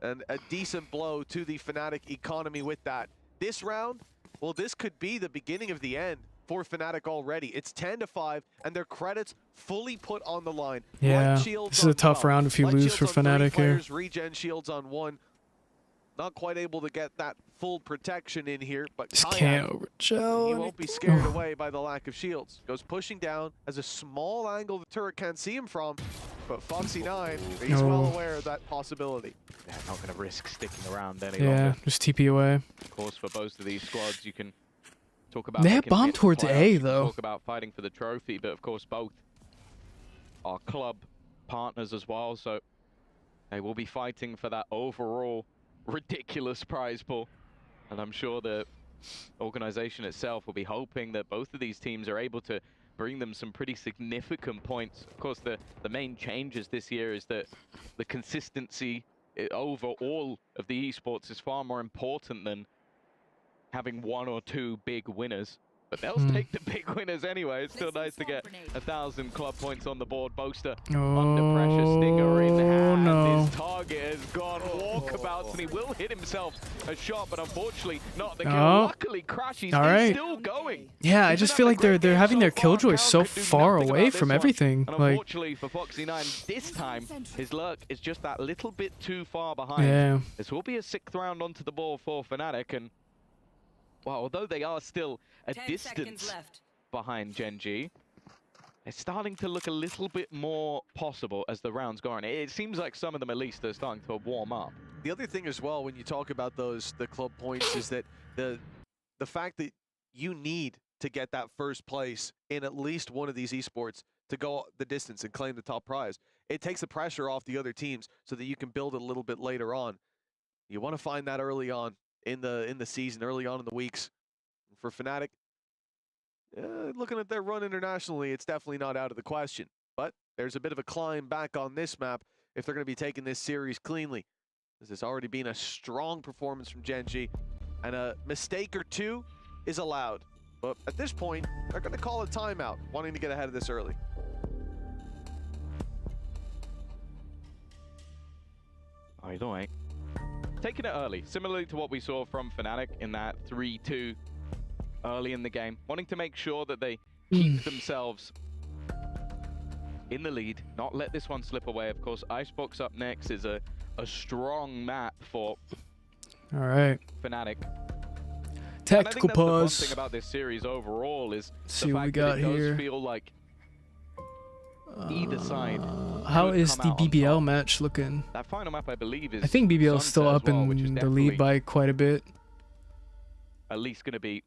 S: and a decent blow to the Fnatic economy with that. This round, well, this could be the beginning of the end for Fnatic already. It's 10-5, and their credits fully put on the line.
B: yeah,
S: Light shields
B: this is a
S: on
B: tough
S: 12,
B: round if you
S: light
B: lose for
S: shields on 3
B: Fnatic here.
S: players, regen shields on 1. Not quite able to get that full protection in here, but
B: Just
S: Kayak,
B: can't overgel.
S: he won't be scared away by the lack of shields. Goes pushing down, has a small angle the turret can't see him from, but Foxy9, he's well aware of that possibility.
P: Yeah, not going to risk sticking around any
B: Yeah,
P: longer.
B: just TP away.
P: Of course, for both of these squads, you can talk about...
B: They have
P: making
B: bomb
P: it to
B: towards
P: playoffs,
B: A,
P: you can
B: though.
P: Talk about fighting for the trophy, but of course both are club partners as well, so they will be fighting for that overall ridiculous prize pool. And I'm sure the organization itself will be hoping that both of these teams are able to bring them some pretty significant points. Of course, the main changes this year is that the consistency over all of the esports is far more important than having 1 or 2 big winners. But they'll take the big winners anyway. It's still nice to get 1,000 club points on the board. Boaster under pressure, Stinger in hand.
B: No.
P: His target has gone walkabouts, and he will hit himself a shot, but unfortunately not the kill. Luckily, Crash, he's still going.
B: Yeah, I just feel like they're having their killjoy so far away from everything.
P: And
B: Like,
P: unfortunately for Foxy9, this time his luck is just that little bit too far behind.
B: Yeah.
P: This will be a 6th round onto the ball for Fnatic, and well, although they are still a distance behind Gen.G, it's starting to look a little bit more possible as the rounds go on. It seems like some of them at least are starting to warm up.
S: The other thing as well, when you talk about the club points, is that the fact that you need to get that first place in at least one of these esports to go the distance and claim the top prize. It takes the pressure off the other teams so that you can build it a little bit later on. You want to find that early on in the season, early on in the weeks. For Fnatic, looking at their run internationally, it's definitely not out of the question. But there's a bit of a climb back on this map if they're going to be taking this series cleanly. This has already been a strong performance from Gen.G, and a mistake or two is allowed. But at this point, they're going to call a timeout, wanting to get ahead of this early.
P: Either way, taking it early, similarly to what we saw from Fnatic in that 3-2 early in the game, wanting to make sure that they keep themselves in the lead, not let this one slip away. Of course, Icebox up next is a strong map for
B: alright.
P: Fnatic.
B: Tactical
P: and I think that's the fun
B: pause.
P: thing about this series overall is
B: See
P: the
B: what we
P: fact
B: got
P: that it
B: here.
P: does feel like either side.
B: How
P: could
B: is
P: come
B: the
P: out on
B: BBL
P: top.
B: match looking?
P: That final map, I believe, is
B: I think BBL is still
P: Sunset
B: up
P: as well, which is
B: in the lead by quite a bit.
P: at least going to be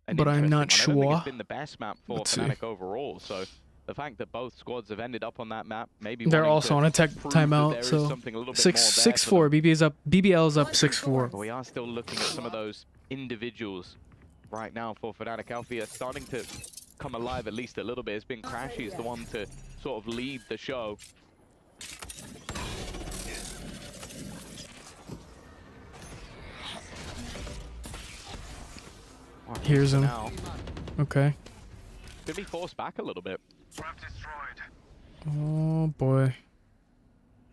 P: an
B: But I'm
P: interesting
B: not
P: one. I don't think
B: sure.
P: it's been the best map for
B: Let's see.
P: Fnatic overall, so the fact that both squads have ended up on that map, maybe
B: They're
P: wanting
B: also
P: to
B: on a tech
P: prove that
B: timeout,
P: there is
B: so
P: something a little bit
B: 6-4.
P: more there for them.
B: BBL's up 6-4.
P: But we are still looking at some of those individuals right now for Fnatic. Alfia starting to come alive at least a little bit. It's been Crashy is the one to sort of lead the show.
B: Here's him.
P: Now,
B: Okay.
P: could be forced back a little bit.
B: Oh boy.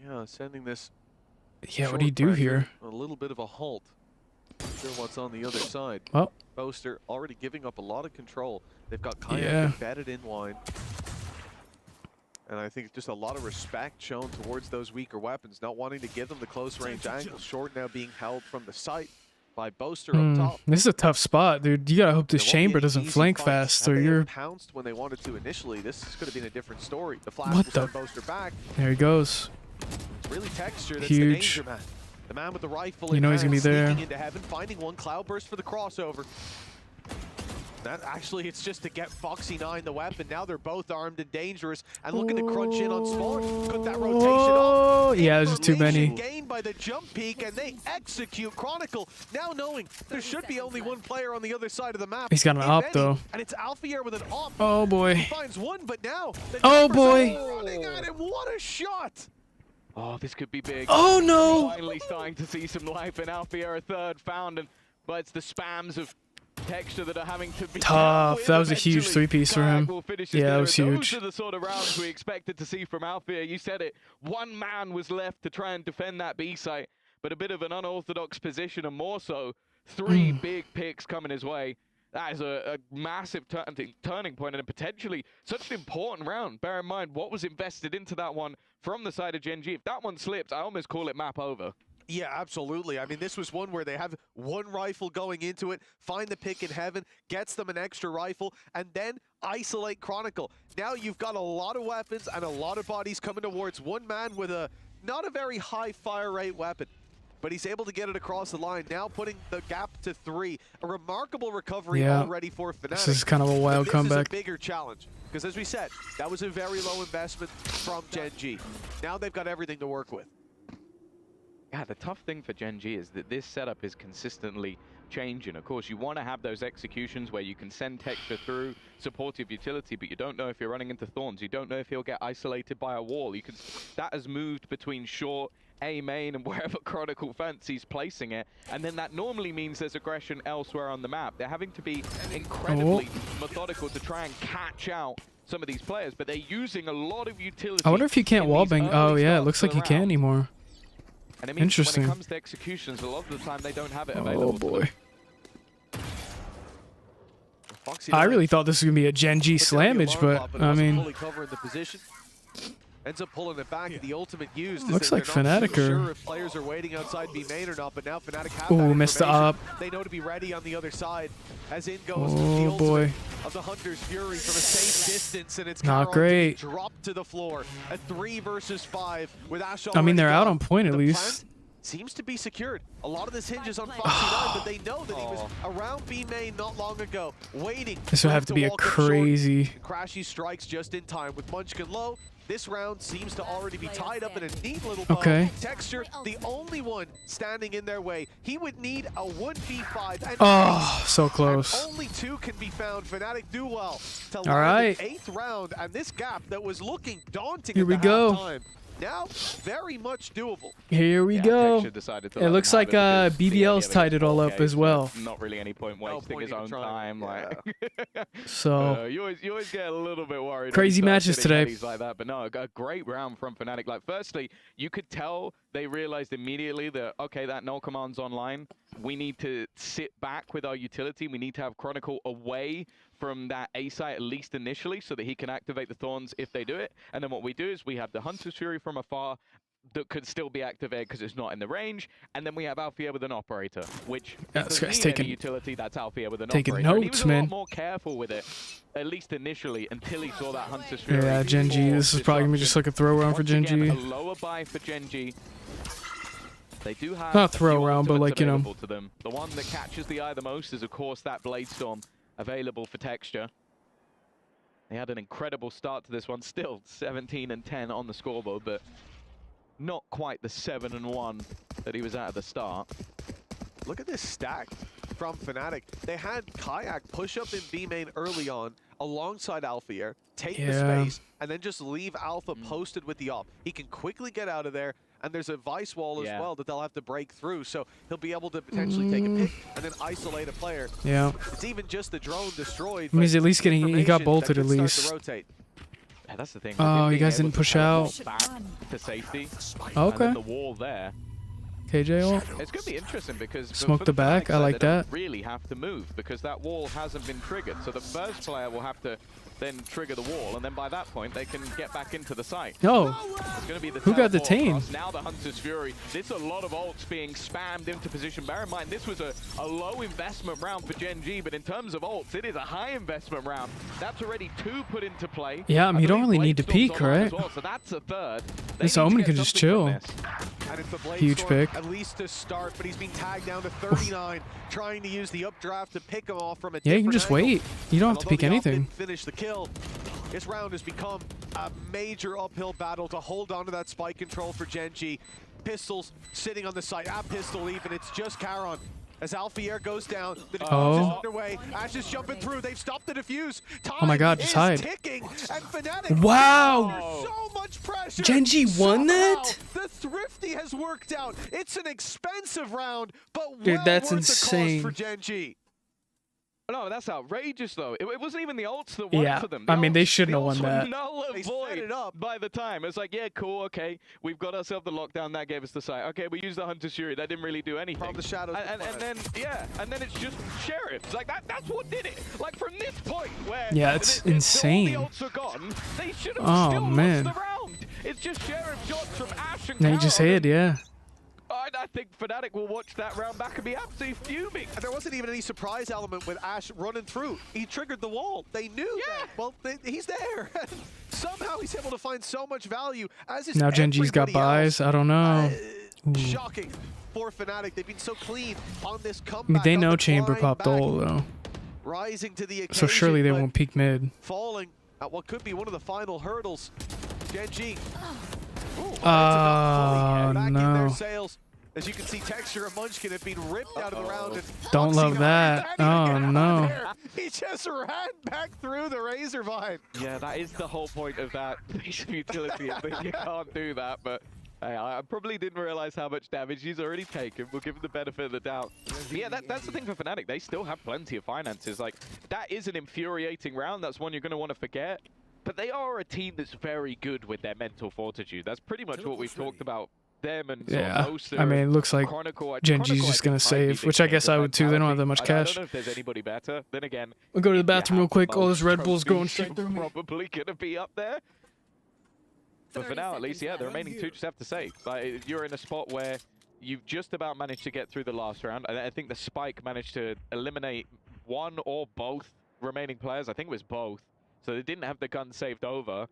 S: Yeah, sending this.
B: Yeah, what
S: short
B: do you do
S: pressure,
B: here?
S: A little bit of a halt. Not sure what's on the other side.
B: Oh.
S: Boaster already giving up a lot of control. They've got Kayak
B: Yeah.
S: embedded in wine. And I think just a lot of respect shown towards those weaker weapons, not wanting to give them the close range angle. Short now being held from the site by Boaster up top.
B: This is a tough spot, dude. You gotta hope this chamber doesn't flank fast, or you're.
S: Pounced when they wanted to initially. This could have been a different story. The flash
B: What
S: will
B: the?
S: send Boaster back.
B: There he goes.
S: It's really Texture that's
B: Huge.
S: the danger man. The man with the rifle
B: You
S: in
B: know he's gonna
S: hand,
B: be there.
S: sneaking into heaven, finding one cloudburst for the crossover. That actually, it's just to get Foxy9 the weapon. Now they're both armed and dangerous and looking to crunch in on Spawn. Cut that rotation off.
B: Oh, yeah, there's just too many.
S: Gained by the jump peak, and they execute Chronicle. Now knowing there should be only one player on the other side of the map.
B: He's got an
S: if
B: op,
S: any,
B: though.
S: And it's Alfier with an op.
B: Oh boy.
S: He finds one, but now the
B: Oh,
S: numbers
B: boy.
S: are running at him. What a shot!
P: Oh, this could be big.
B: Oh, no.
P: Finally starting to see some life in Alfia, a third found, but it's the spams of Texture that are having to be dealt with
B: Tough. That was a huge
P: eventually.
B: three-piece for him.
P: Will finish
B: Yeah, that
P: dinner.
B: was huge.
P: Those are the sort of rounds we expected to see from Alfia. You said it. One man was left to try and defend that B site, but a bit of an unorthodox position, and more so, three big picks coming his way. That is a massive turning point and potentially such an important round. Bear in mind what was invested into that one from the side of Gen.G. If that one slips, I almost call it map over.
S: Yeah, absolutely. I mean, this was one where they have one rifle going into it, find the pick in heaven, gets them an extra rifle, and then isolate Chronicle. Now you've got a lot of weapons and a lot of bodies coming towards one man with a not a very high fire rate weapon. But he's able to get it across the line, now putting the gap to 3. A remarkable recovery already for Fnatic.
B: This is kind of a wild comeback.
S: This is a bigger challenge, because as we said, that was a very low investment from Gen.G. Now they've got everything to work with.
P: Yeah, the tough thing for Gen.G is that this setup is consistently changing. Of course, you want to have those executions where you can send Texture through supportive utility, but you don't know if you're running into Thorns. You don't know if he'll get isolated by a wall. That has moved between short, A main, and wherever Chronicle fancies placing it. And then that normally means there's aggression elsewhere on the map. They're having to be incredibly methodical to try and catch out some of these players, but they're using a lot of utility.
B: I wonder if you can't wallbang. Oh yeah, it looks like you can anymore.
P: And it means
B: Interesting.
P: when it comes to executions, a lot of the time they don't have it available.
B: Oh boy. I really thought this was gonna be a Gen.G slammage, but I mean,
S: Fully covering the position. Ends up pulling it back. The ultimate used.
B: Looks
S: they're
B: like
S: not
B: Fnatic
S: sure
B: are-
S: if players are waiting outside B main or not, but now Fnatic have
B: Ooh,
S: that
B: missed the
S: information.
B: up.
S: They know to be ready on the other side. As in goes
B: Oh,
S: the ultimate
B: boy.
S: of the Hunter's Fury from a safe distance, and it's
B: Not
S: Karon
B: great.
S: dropped to the floor. A 3 versus 5 with Ash.
B: I mean, they're
S: already
B: out
S: gone.
B: on point at
S: The
B: least.
S: plant seems to be secured. A lot of this hinges on Foxy9, but they know that he was around B main not long ago, waiting.
B: This would
S: for
B: have
S: him
B: to be a
S: walk up short.
B: crazy.
S: Crashy strikes just in time with Munchkin low. This round seems to already be tied up in a neat little bow.
B: Okay.
S: Texture, the only one standing in their way. He would need a 1v5. And
B: Oh, so close.
S: only 2 can be found. Fnatic do well to
B: All
S: land
B: right.
S: an 8th round, and this gap that was looking daunting
B: Here
S: at
B: we
S: the
B: go.
S: halftime, now very much doable.
B: Here we go. It looks like BBL's tied it all up as well.
P: Not really any point wasting his own time. Like,
B: So
P: you always get a little bit worried.
B: Crazy
P: when you start
B: matches
P: getting
B: today.
P: headies like that, but no, a great round from Fnatic. Like, firstly, you could tell they realized immediately that okay, that null command's online. We need to sit back with our utility. We need to have Chronicle away from that A site, at least initially, so that he can activate the Thorns if they do it. And then what we do is we have the Hunter's Fury from afar, that could still be activated because it's not in the range, and then we have Alfia with an operator, which
B: Yeah, this
P: doesn't
B: guy's
P: need
B: taking-
P: any utility. That's Alfia with an
B: taking
P: operator. And he
B: notes,
P: was a
B: man.
P: lot more careful with it, at least initially, until he saw that Hunter's Fury.
B: Yeah, Gen.G. This is probably gonna be just like a throw around for
P: Once again,
B: Gen.G.
P: a lower buy for Gen.G. They do have
B: Not
P: a
B: throw
P: few
B: around, but
P: ultimates
B: like, you know.
P: available to them. The one that catches the eye the most is, of course, that Blade Storm available for Texture. They had an incredible start to this one, still 17 and 10 on the scoreboard, but not quite the 7 and 1 that he was at the start.
S: Look at this stack from Fnatic. They had Kayak push up in B main early on alongside Alfia, take the space, and then just leave Alpha posted with the op. He can quickly get out of there, and there's a Vice wall as well that they'll have to break through, so he'll be able to potentially take a pick and then isolate a player.
B: Yeah.
S: It's even just the drone destroyed.
B: I mean, he's at least getting, he got
S: information
B: bolted
S: that
B: at
S: could start
B: least.
S: to rotate.
P: Yeah, that's the thing.
B: Oh,
P: With
B: you
P: him
B: guys
P: being
B: didn't
P: able
B: push
P: to
B: out.
P: back to safety.
B: Okay.
P: And then the wall there.
B: KJ ult.
P: It's going to be interesting because
B: Smoke
P: for
B: the back,
P: Fnatic
B: I
P: side,
B: like
P: they don't
B: that.
P: really have to move because that wall hasn't been triggered. So the first player will have to then trigger the wall, and then by that point they can get back into the site.
B: Oh,
P: It's going to be the
B: who got
P: teleport
B: detained?
P: across. Now the Hunter's Fury. There's a lot of ults being spammed into position. Bear in mind, this was a low investment round for Gen.G, but in terms of ults, it is a high investment round. That's already 2 put into play.
B: Yeah, I mean, you don't really need to peek, right?
P: Well, so that's a third.
B: This Omen can just chill.
S: And it's the Blade
B: Huge
S: Storm,
B: pick.
S: at least to start, but he's being tagged down to 39, trying to use the updraft to pick him off from a
B: Yeah, you can
S: different
B: just
S: angle.
B: wait. You don't have to
S: And
B: peek
S: although the op
B: anything.
S: didn't finish the kill. This round has become a major uphill battle to hold on to that spike control for Gen.G. Pistols sitting on the site, at pistol even, it's just Charon. As Alfier goes down, the defuse is underway. Ash is jumping through. They've stopped the defuse. Time
B: Oh my God, just
S: is
B: hide.
S: ticking, and Fnatic
B: Wow.
S: under so much pressure.
B: Gen.G won that?
S: The Thrifty has worked out. It's an expensive round, but
B: Dude,
S: well
B: that's
S: worth
B: insane.
S: the cause for Gen.G.
P: No, that's outrageous, though. It wasn't even the ults that won
B: Yeah,
P: for them.
B: I mean, they
P: ults-
B: shouldn't
P: the
B: have won
P: ults were
B: that.
P: null and
S: They
P: void
S: set it up.
P: by the time. It's like, yeah, cool, okay. We've got ourselves the lockdown. That gave us the site. Okay, we used the Hunter's Fury. That didn't really do anything.
S: From the shadows.
P: And then, yeah, and then it's just Sheriffs. Like, that's what did it. Like, from this point where...
B: Yeah, it's insane.
P: All the ults are gone, they should have
B: Oh,
P: still
B: man.
P: lost the round. It's just Sheriff shots from Ash and
B: Now you just
P: Carol.
B: hid, yeah.
P: I think Fnatic will watch that round back and be absolutely fuming.
S: And there wasn't even any surprise element with Ash running through. He triggered the wall. They knew that. Well, he's there. Somehow he's able to find so much value. As is
B: Now Gen.G's got
S: everybody else.
B: buys. I don't know. Ooh.
S: Shocking for Fnatic. They've been so clean on this comeback.
B: I mean, they
S: on
B: know
S: the
B: Chamber
S: climb
B: popped
S: back,
B: ult though,
S: rising to the occasion,
B: so surely they
S: but
B: won't peek mid.
S: falling at what could be one of the final hurdles. Gen.G.
B: Oh
S: back in their
B: no!
S: sails. As you can see, Texture and Munchkin have been ripped out of the round. And
B: Don't love
S: Foxy9
B: that.
S: can't even
B: Oh
S: get out of
B: no!
S: there. He just ran back through the Razor Vine.
P: Yeah, that is the whole point of that piece of utility. I think you can't do that, but hey, I probably didn't realize how much damage he's already taken. We'll give him the benefit of the doubt. Yeah, that's the thing for Fnatic. They still have plenty of finances. Like, that is an infuriating round. That's one you're going to want to forget. But they are a team that's very good with their mental fortitude. That's pretty much what we've talked about them and sort of most
B: I mean, it looks like
P: Chronicle.
B: Gen.G's just gonna save, which I guess I would too. They don't have that much
P: I
B: cash.
P: don't know if there's anybody better. Then again,
B: We'll go to the
P: if you
B: bathroom real
P: have
B: quick. All
P: most
B: this Red Bull's going
P: trophies,
B: straight through me.
P: you're probably gonna be up there. But for now, at least, yeah, the remaining two just have to say, like, you're in a spot where you've just about managed to get through the last round. I think the Spike managed to eliminate one or both remaining players. I think it was both. So they didn't have the gun saved over.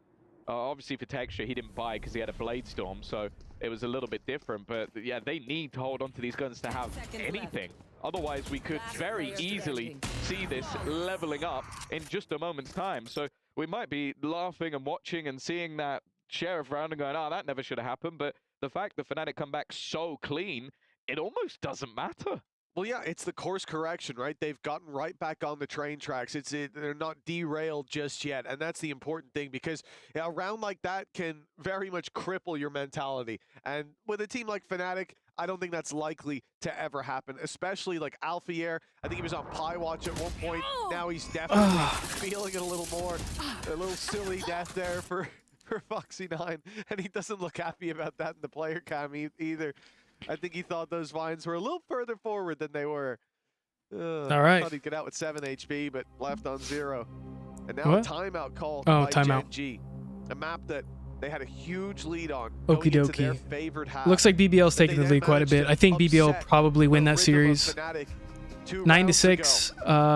P: Obviously for Texture, he didn't buy because he had a Blade Storm, so it was a little bit different. But yeah, they need to hold on to these guns to have anything. Otherwise, we could very easily see this leveling up in just a moment's time. So we might be laughing and watching and seeing that Sheriff round and going, oh, that never should have happened. But the fact that Fnatic come back so clean, it almost doesn't matter.
S: Well, yeah, it's the course correction, right? They've gotten right back on the train tracks. They're not derailed just yet, and that's the important thing because a round like that can very much cripple your mentality. And with a team like Fnatic, I don't think that's likely to ever happen, especially like Alfier. I think he was on Pie Watch at one point. Now he's definitely feeling it a little more. A little silly death there for Foxy9, and he doesn't look happy about that in the player cam either. I think he thought those vines were a little further forward than they were.
B: All right.
S: Thought he'd get out with 7 HP, but left on 0. And now
B: What?
S: a timeout call
B: Oh,
S: by
B: timeout.
S: Gen.G. A map that they had a huge lead on.
B: Okie dokie. Looks like BBL's taking the lead quite a bit. I think BBL probably win that series. 9-6.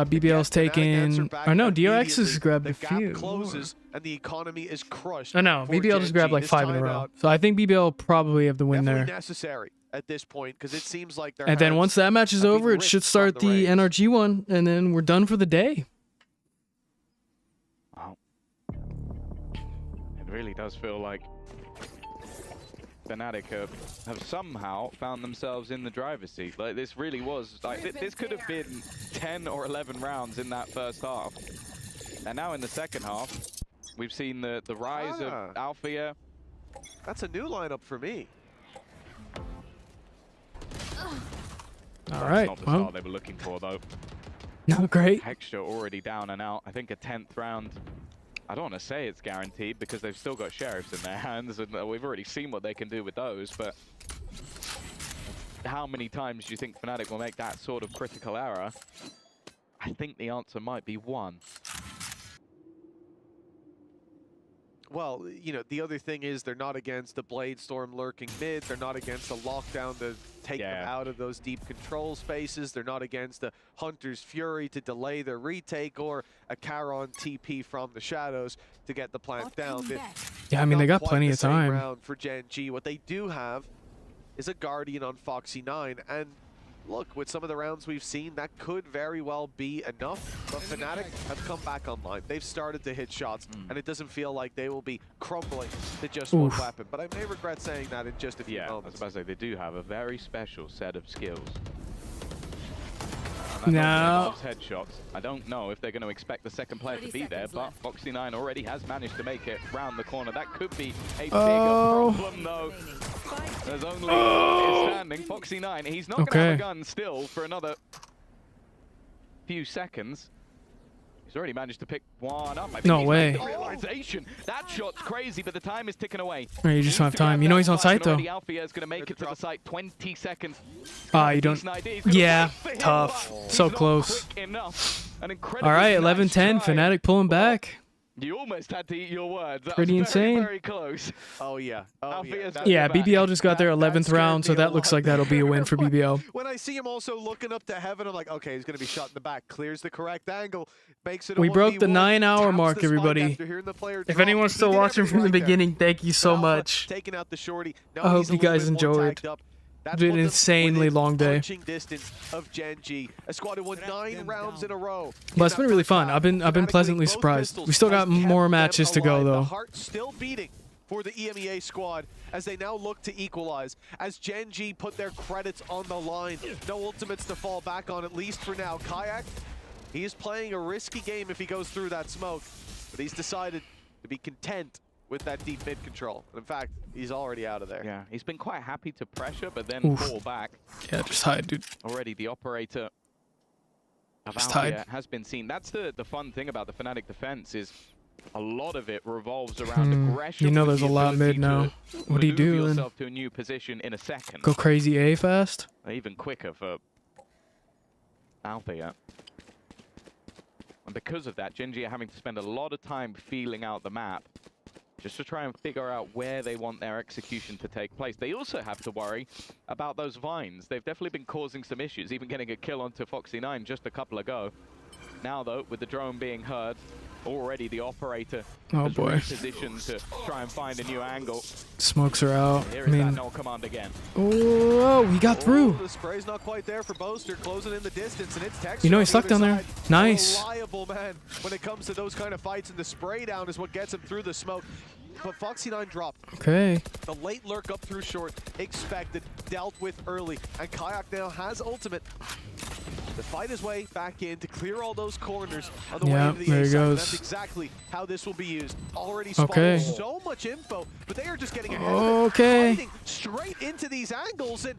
B: BBL's taking. Or no, DRX has grabbed a few.
S: Closes and the economy is crushed.
B: Oh no, BBL just grabbed like 5 in a row. So I think BBL probably have the win there.
S: Necessary at this point because it seems like they're.
B: And then once that match is over, it should start the NRG one, and then we're done for the day.
P: Wow. It really does feel like Fnatic have somehow found themselves in the driver's seat. Like this really was like this could have been 10 or 11 rounds in that first half. And now in the second half, we've seen the rise of Althea.
S: That's a new lineup for me.
B: All right.
P: Not the start they were looking for though.
B: No, great.
P: Hexture already down and out. I think a 10th round. I don't want to say it's guaranteed because they've still got sheriffs in their hands, and we've already seen what they can do with those. But how many times do you think Fnatic will make that sort of critical error? I think the answer might be one.
S: Well, you know, the other thing is they're not against the Blade Storm lurking mid. They're not against a lockdown to take them out of those deep control spaces. They're not against a Hunter's Fury to delay their retake or a Charon TP from the shadows to get the plant down.
B: Yeah, I mean, they got plenty of time.
S: Round for Gen.G. What they do have is a Guardian on Foxy9, and look, with some of the rounds we've seen, that could very well be enough, but Fnatic have come back online. They've started to hit shots, and it doesn't feel like they will be crumbling to just one weapon. But I may regret saying that in just a few moments.
P: I was about to say, they do have a very special set of skills.
B: No.
P: Headshots. I don't know if they're going to expect the second player to be there, but Foxy9 already has managed to make it round the corner. That could be a bigger problem, though. There's only one standing. Foxy9, he's not going to have a gun still for another few seconds. He's already managed to pick one up. I think
B: no
P: he's
B: way.
P: made the realization. That shot's crazy, but the time is ticking away.
B: You just don't have time. You know he's on site, though.
P: Althea is going to make it to the site. 20 seconds.
B: You don't. Yeah, tough. So close. All right, 11-10. Fnatic pulling back.
P: You almost had to eat your words. That
B: Pretty
P: was
B: insane.
P: Very close.
S: Oh, yeah.
B: Yeah, BBL just got their 11th round, so that looks like that'll be a win for BBL.
S: When I see him also looking up to heaven, I'm like, okay, he's going to be shot in the back. Clears the correct angle. Makes it a
B: We broke the
S: 1v1,
B: 9-hour mark, everybody. If anyone's still watching from the beginning, thank you so much.
S: Taking out the shorty.
B: I hope you guys enjoyed. It's been an insanely long day.
S: Distance of Gen.G. A squad who won 9 rounds in a row.
B: But it's been really fun. I've been pleasantly surprised. We still got more matches to go, though.
S: The heart still beating for the EMEA squad as they now look to equalize. As Gen.G put their credits on the line. No ultimates to fall back on, at least for now. Kayak, he is playing a risky game if he goes through that smoke. But he's decided to be content with that deep mid control. In fact, he's already out of there.
P: Yeah, he's been quite happy to pressure, but then fall back.
B: Yeah, just hide, dude.
P: Already the operator of
B: Just
P: Althea
B: hide.
P: has been seen. That's the fun thing about the Fnatic defense is a lot of it revolves around aggression.
B: You know
P: with
B: there's
P: the
B: a lot
P: ability
B: mid now.
P: to
B: What are you
P: maneuver
B: doing?
P: yourself to a new position in a second.
B: Go crazy A fast?
P: Even quicker for Althea. And because of that, Gen.G are having to spend a lot of time feeling out the map just to try and figure out where they want their execution to take place. They also have to worry about those vines. They've definitely been causing some issues, even getting a kill onto Foxy9 just a couple ago. Now, though, with the drone being heard, already the operator has positioned to try and find a new angle.
B: Smokes are out.
P: Here
B: I
P: is that
B: mean,
P: null command again.
B: oh, he got through.
S: The spray's not quite there for Boaster, closing in the distance, and it's Texture.
B: You know he's stuck down there. Nice.
S: Reliable man when it comes to those kind of fights, and the spray down is what gets him through the smoke. But Foxy9 dropped.
B: Okay.
S: The late lurk up through short, expected, dealt with early, and Kayak now has ultimate to fight his way back in to clear all those corners on the way to the
B: there
S: A
B: he
S: side.
B: goes.
S: That's exactly how this will be used. Already spotted so much info, but they are just getting ahead of it, fighting straight into these angles, and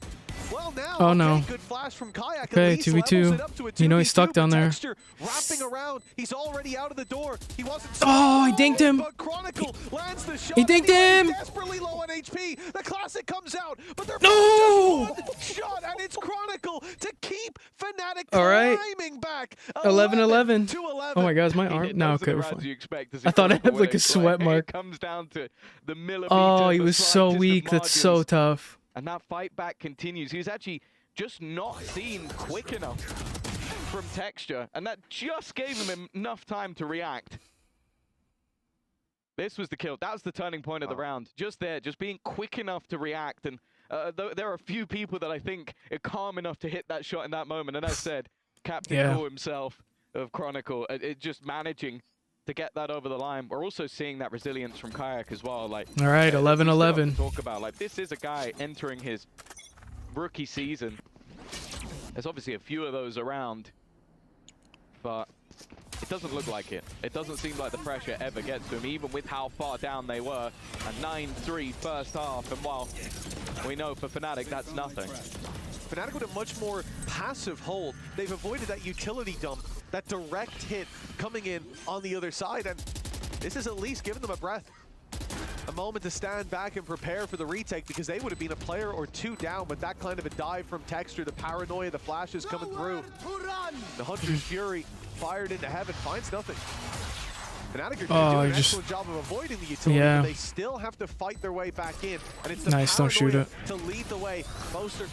S: Well, now,
B: Oh no.
S: good flash from Kayak.
B: Okay, 2v2. You know he's stuck down there.
S: Wrapping around. He's already out of the door. He wasn't.
B: Oh, he dinked him.
S: But Chronicle lands the shot.
B: He dinked him.
S: Desperately low on HP. The classic comes out, but they're
B: No.
S: just one shot, and it's Chronicle to keep Fnatic
B: All right.
S: climbing back.
B: 11-11.
S: To 11.
B: Oh my God, is my arm? No, okay, we're fine. I thought I had like a sweat mark.
P: It comes down to the millimeter.
B: Oh, he was so weak. That's so tough.
P: And that fight back continues. He was actually just not seen quick enough from Texture, and that just gave him enough time to react. This was the kill. That was the turning point of the round. Just there, just being quick enough to react. And there are a few people that I think are calm enough to hit that shot in that moment. And as said, Captain Cool himself of Chronicle, just managing to get that over the line. We're also seeing that resilience from Kayak as well. Like,
B: all right, 11-11.
P: Talk about, like, this is a guy entering his rookie season. There's obviously a few of those around, but it doesn't look like it. It doesn't seem like the pressure ever gets to him, even with how far down they were. A 9-3 first half, and while we know for Fnatic that's nothing.
S: Fnatic with a much more passive hold. They've avoided that utility dump, that direct hit coming in on the other side, and this has at least given them a breath. A moment to stand back and prepare for the retake, because they would have been a player or two down, but that kind of a dive from Texture, the paranoia, the flashes coming through. The Hunter's Fury fired into heaven, finds nothing. Fnatic are going to do an excellent job of avoiding the utility, but they still have to fight their way back in. And it's the
B: Don't shoot it.
S: to lead the way. Boaster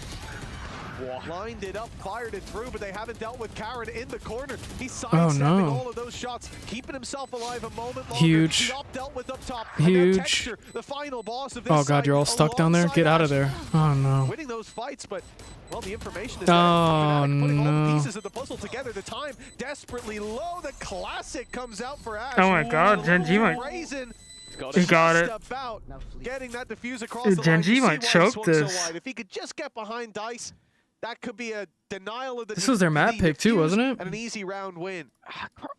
S: lined it up, fired it through, but they haven't dealt with Karen in the corner. He's sidestepping all of those shots, keeping himself alive a moment longer.
B: Huge.
S: Dealt with up top.
B: Huge.
S: Texture, the final boss of this
B: Oh God, you're all stuck down there? Get out of there. Oh no.
S: Winning those fights, but well, the information is
B: oh
S: there. Putting all the
B: no.
S: pieces of the puzzle together. The time desperately low. The classic comes out for Ash.
B: Oh my God, Gen.G might. He got it.
S: Out, getting that diffuse across
B: Dude,
S: the line.
B: Gen.G might choke this.
S: So if he could just get behind Dice, that could be a denial of the.
B: This was their map pick too, wasn't it?
S: And an easy round win.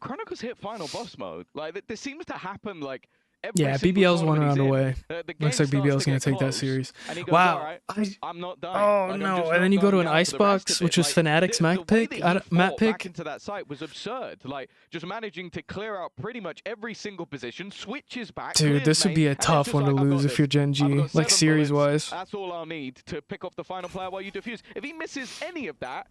P: Chronicles hit final boss mode. Like, this seems to happen like.
B: Yeah, BBL's 1 round away. Looks like BBL's going to take that series. Wow.
P: I'm not done.
B: Oh, no. And then you go to an Icebox, which was Fnatic's map pick.
P: Into that site was absurd. Like, just managing to clear out pretty much every single position, switches back.
B: Dude, this would be a tough one to lose if you're Gen.G, like series-wise.
P: That's all I'll need to pick off the final player while you defuse. If he misses any of that,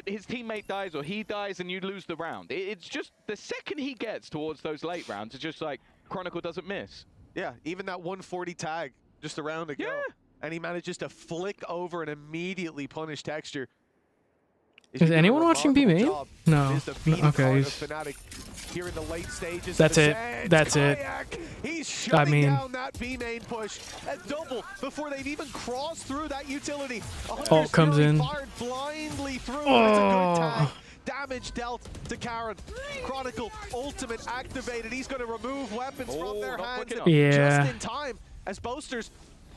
P: his teammate dies or he dies and you lose the round. It's just the second he gets towards those late rounds, it's just like Chronicle doesn't miss.
S: Yeah, even that 140 tag just a round ago. And he manages to flick over and immediately punish Texture.
B: Is anyone watching B main? No. Okay.
S: Here in the late stages.
B: That's it. That's it.
S: He's shutting down that B main push. A double before they've even crossed through that utility.
B: Ult comes in.
S: Fired blindly through. It's a good tag. Damage dealt to Karen. Chronicle ultimate activated. He's going to remove weapons from their hands.
B: Yeah.
S: Just in time as Boasters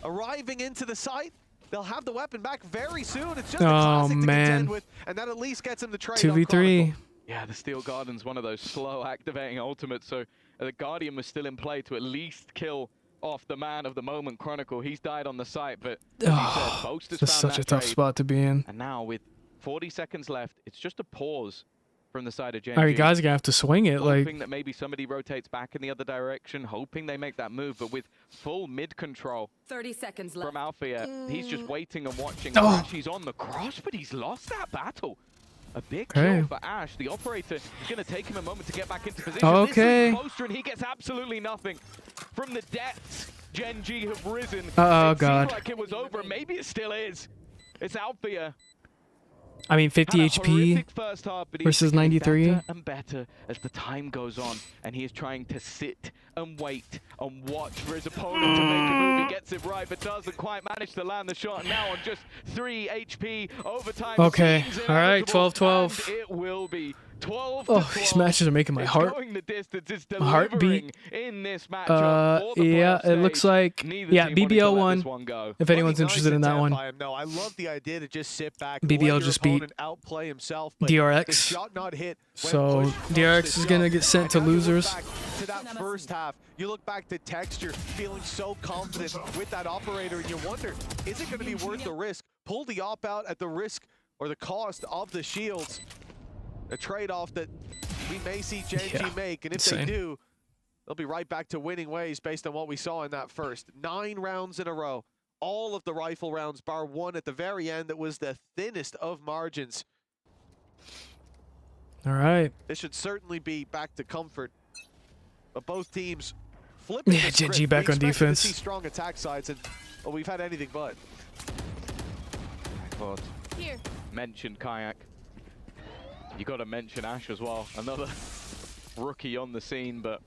S: arriving into the site. They'll have the weapon back very soon. It's just a classic to contend with, and that at least gets him the trade.
B: 2v3.
P: Yeah, the Steel Guardian's one of those slow activating ultimates, so the Guardian was still in play to at least kill off the man of the moment, Chronicle. He's died on the site, but as you said, Boasters
B: This is
P: found
B: such a
P: that
B: tough
P: trade.
B: spot to be in.
P: And now with 40 seconds left, it's just a pause from the side of Gen.G.
B: All right, you guys are going to have to swing it.
P: Hoping that maybe somebody rotates back in the other direction, hoping they make that move, but with full mid control
Q: 30 seconds left.
P: from Alfia, he's just waiting and watching.
B: Oh.
P: Ash, he's on the cross, but he's lost that battle. A big kill for Ash. The operator is going to take him a moment to get back into position.
B: Okay.
P: This is closer, and he gets absolutely nothing. From the depths, Gen.G have risen.
B: Oh,
P: it
B: God.
P: seemed like it was over. Maybe it still is. It's Alfia.
B: I mean, 50 HP versus 93.
P: Better and better as the time goes on, and he is trying to sit and wait and watch for his opponent to make a move. He gets it right, but doesn't quite manage to land the shot. And now on just 3 HP, overtime.
B: Okay, all right, 12-12.
P: It will be 12
B: Oh, these matches are making my heart beat.
P: In this matchup
B: yeah, it looks like BBL won. If anyone's interested in that one,
S: no, I love the idea to just sit back.
B: BBL just beat
S: outplay himself, but
B: DRX.
S: the shot not hit
B: So DRX is gonna get sent to losers.
S: To that first half, you look back to Texture, feeling so confident with that operator, and you wonder, is it going to be worth the risk? pull the op out at the risk or the cost of the shields. A trade-off that we may see Gen.G make, and if they do, they'll be right back to winning ways based on what we saw in that first. 9 rounds in a row. All of the rifle rounds, bar one at the very end that was the thinnest of margins.
B: All right.
S: This should certainly be back to comfort. But both teams flipping the script.
B: GenG back on defense.
S: To see strong attack sides, and well, we've had anything but.
I: Here.
P: Mention Kayak. You got to mention Ash as well. Another rookie on the scene, but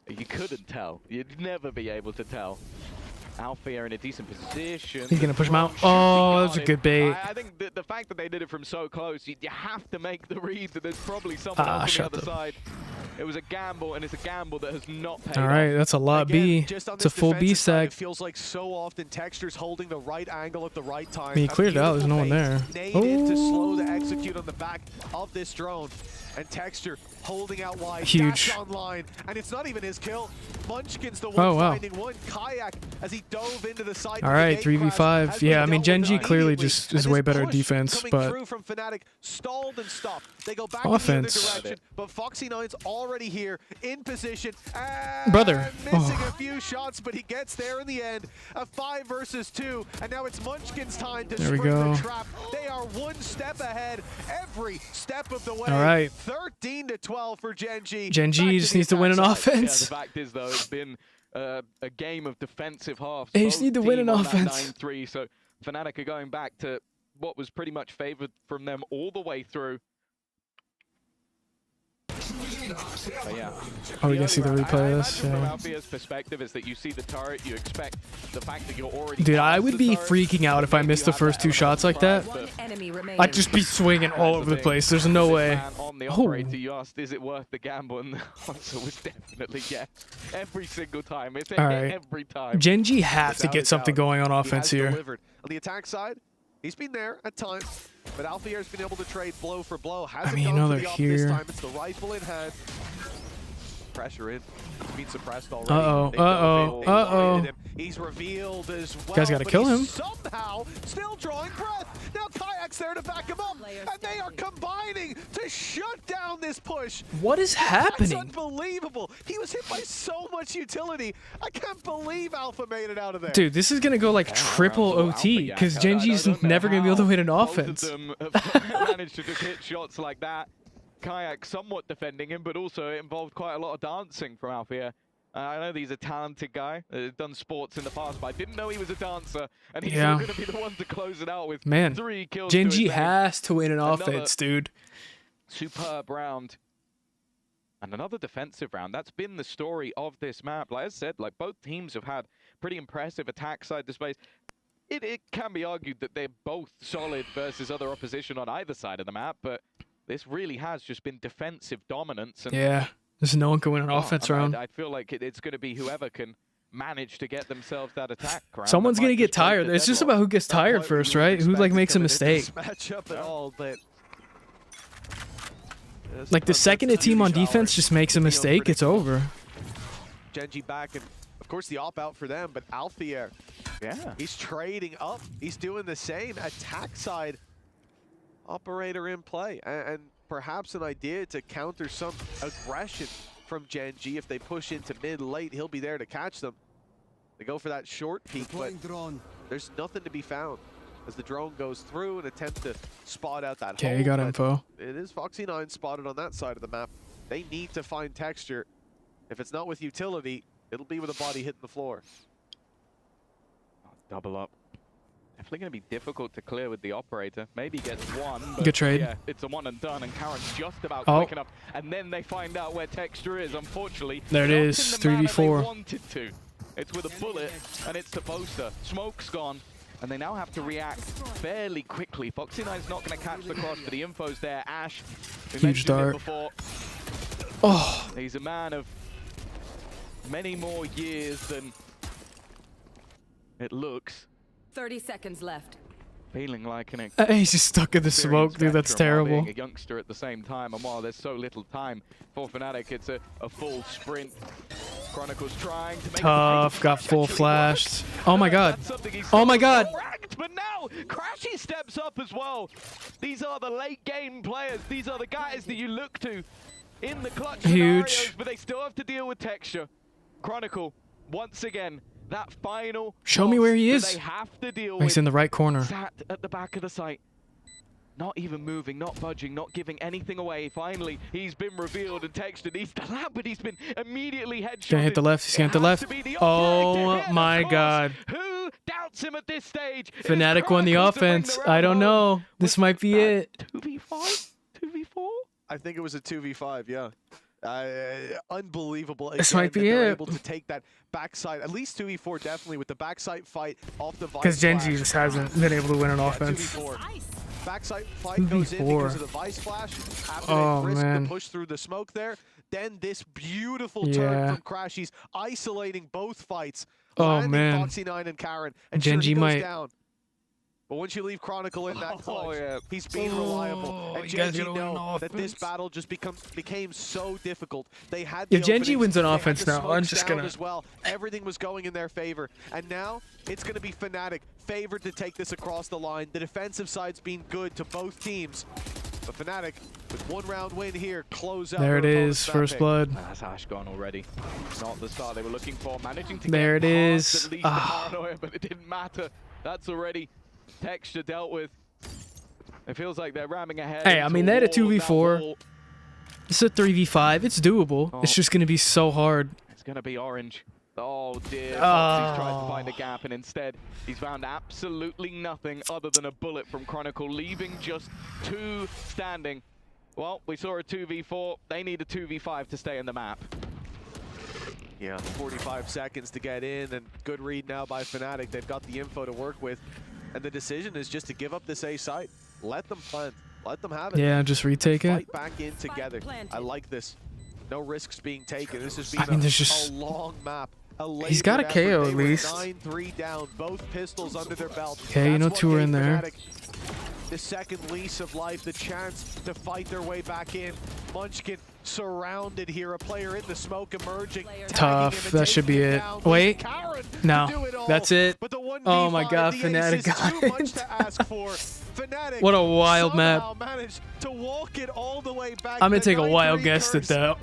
P: you couldn't tell. You'd never be able to tell. Althea in a decent position.
B: He's gonna push him out. Oh, that was a good bait.
P: I think the fact that they did it from so close, you have to make the read that there's probably someone else on the other side. It was a gamble, and it's a gamble that has not paid off.
B: All right, that's a lot B. It's a full B stack.
S: It feels like so often Texture's holding the right angle at the right time.
B: I mean, he cleared it out. There's no one there.
S: Needed to slow the execute on the back of this drone, and Texture holding out wide.
B: Huge.
S: Dash online, and it's not even his kill. Munchkin's the one finding one. Kayak as he dove into the side.
B: All right, 3v5. Yeah, I mean, GenG clearly just is way better at defense, but
S: through from Fnatic stalled and stopped. They go back
B: offense.
S: In the other direction, but Foxy9's already here in position.
B: Brother.
S: Missing a few shots, but he gets there in the end. A 5 versus 2, and now it's Munchkin's time to spring the trap. They are one step ahead every step of the way.
B: All right.
S: 13 to 12 for GenG.
B: GenG just needs to win an offense.
P: Yeah, the fact is, though, it's been a game of defensive halves.
B: They just need to win an offense.
P: 9-3, so Fnatic are going back to what was pretty much favored from them all the way through. But yeah.
B: Oh, we can see the replay of this.
P: From Althea's perspective is that you see the turret, you expect the fact that you're already.
B: Dude, I would be freaking out if I missed the first 2 shots like that. I'd just be swinging all over the place. There's no way.
P: On the operator, you asked, is it worth the gamble? And the answer was definitely yes. Every single time. It's every time.
B: GenG has to get something going on offense here.
S: On the attack side, he's been there at times, but Althea's been able to trade blow for blow.
B: I mean, you know they're here.
S: This time. It's the rifle in hand. Pressure in. He's been suppressed already.
B: Uh-oh.
S: He's revealed as well.
B: Guys gotta kill him.
S: Somehow still drawing breath. Now Kayak's there to back him up, and they are combining to shut down this push.
B: What is happening?
S: That's unbelievable. He was hit by so much utility. I can't believe Alpha made it out of there.
B: Dude, this is gonna go like triple OT because GenG's never gonna be able to win an offense.
P: Both of them have managed to just hit shots like that. Kayak somewhat defending him, but also it involved quite a lot of dancing from Althea. I know he's a talented guy. He's done sports in the past, but I didn't know he was a dancer. And he's going to be the one to close it out with 3 kills.
B: GenG has to win an offense, dude.
P: Superb round. And another defensive round. That's been the story of this map. Like I said, like both teams have had pretty impressive attack side displays. It can be argued that they're both solid versus other opposition on either side of the map, but this really has just been defensive dominance. And
B: yeah, there's no one can win an offense round.
P: I feel like it's going to be whoever can manage to get themselves that attack round.
B: Someone's going to get tired. It's just about who gets tired first, right? Who like makes a mistake.
S: Matchup at all, but
B: like the second a team on defense just makes a mistake, it's over.
S: GenG back, and of course the op out for them, but Althea, he's trading up. He's doing the same attack side. Operator in play, and perhaps an idea to counter some aggression from GenG. If they push into mid late, he'll be there to catch them. They go for that short peek, but there's nothing to be found as the drone goes through and attempt to spot out that hole.
B: Okay, you got info.
S: It is Foxy9 spotted on that side of the map. They need to find texture. If it's not with utility, it'll be with a body hitting the floor.
P: Double up. Definitely going to be difficult to clear with the operator. Maybe he gets one. But
B: good trade.
P: Yeah, it's a one and done, and Karen's just about quick enough. And then they find out where texture is. Unfortunately,
B: there it is. 3v4.
P: Wanted to. It's with a bullet, and it's the poster. Smoke's gone, and they now have to react fairly quickly. Foxy9's not going to catch the cross, but the info's there. Ash,
B: huge dart. Oh,
P: he's a man of many more years than it looks.
Q: 30 seconds left.
P: Feeling like an
B: he's just stuck in the smoke, dude. That's terrible.
P: Being a youngster at the same time, and while there's so little time for Fnatic, it's a full sprint. Chronicles trying to make
B: tough, got full flashed. Oh my god. Oh my god.
P: rematch, but now Crashy steps up as well. These are the late game players. These are the guys that you look to in the clutch scenarios, but they still have to deal with texture. Chronicle, once again, that final
B: Show me where he
P: that
B: is.
P: they have to deal
B: He's
P: with.
B: in the right corner.
P: Sat at the back of the site. Not even moving, not budging, not giving anything away. Finally, he's been revealed and textured. He's the lab, but he's been immediately headshotted.
B: Gonna hit the left. He's gonna hit the left. Oh my God.
P: Who doubts him at this stage?
B: Fnatic won the offense. I don't know. This might be it.
P: 2v5? 2v4?
S: I think it was a 2v5, yeah. Unbelievable.
B: This might be
S: that they're
B: it.
S: able to take that backside, at least 2v4 definitely, with the backside fight off the
B: Because
S: Vice
B: GenG
S: Flash.
B: just hasn't been able to win an offense.
S: 2v4. Backside fight goes in because of the Vice Flash. After they risk the push through the smoke there, then this beautiful turn from Crashies, isolating both fights. Landing Foxy9 and Karen, and
B: GenG
S: goes down. But once you leave Chronicle in that clutch, he's being reliable. And GenG know that this battle just became so difficult. They had the
B: If GenG wins an offense now, I'm just gonna.
S: As well. Everything was going in their favor, and now it's going to be Fnatic favored to take this across the line. The defensive side's been good to both teams, but Fnatic with 1 round win here close out.
B: There it is, first blood.
P: That's Ash gone already. Not the start they were looking for. Managing to
B: there
P: get
B: it
P: past
B: is.
P: at least the paranoia, but it didn't matter. That's already texture dealt with. It feels like they're ramming ahead.
B: Hey, I mean, they had a 2v4. It's a 3v5. It's doable. It's just going to be so hard.
P: It's going to be orange. Oh, dear. Foxy's tried to find a gap, and instead, he's found absolutely nothing other than a bullet from Chronicle, leaving just 2 standing. Well, we saw a 2v4. They need a 2v5 to stay in the map.
S: Yeah, 45 seconds to get in, and good read now by Fnatic. They've got the info to work with, and the decision is just to give up this A site. Let them plant. Let them have it.
B: Yeah, just retake it.
S: Fight back in together. I like this. No risks being taken. This has been
B: I mean, there's just
S: a long map.
B: He's got a KO at least.
S: 9-3 down, both pistols under their belt.
B: Okay, you know, 2 are in there.
S: Fnatic the second lease of life, the chance to fight their way back in. Munchkin surrounded here, a player in the smoke emerging.
B: Tough. That should be it. Wait. No. That's it. Oh my God, Fnatic got it. What a wild map.
S: To walk it all the way back.
B: I'm going to take a wild guess that the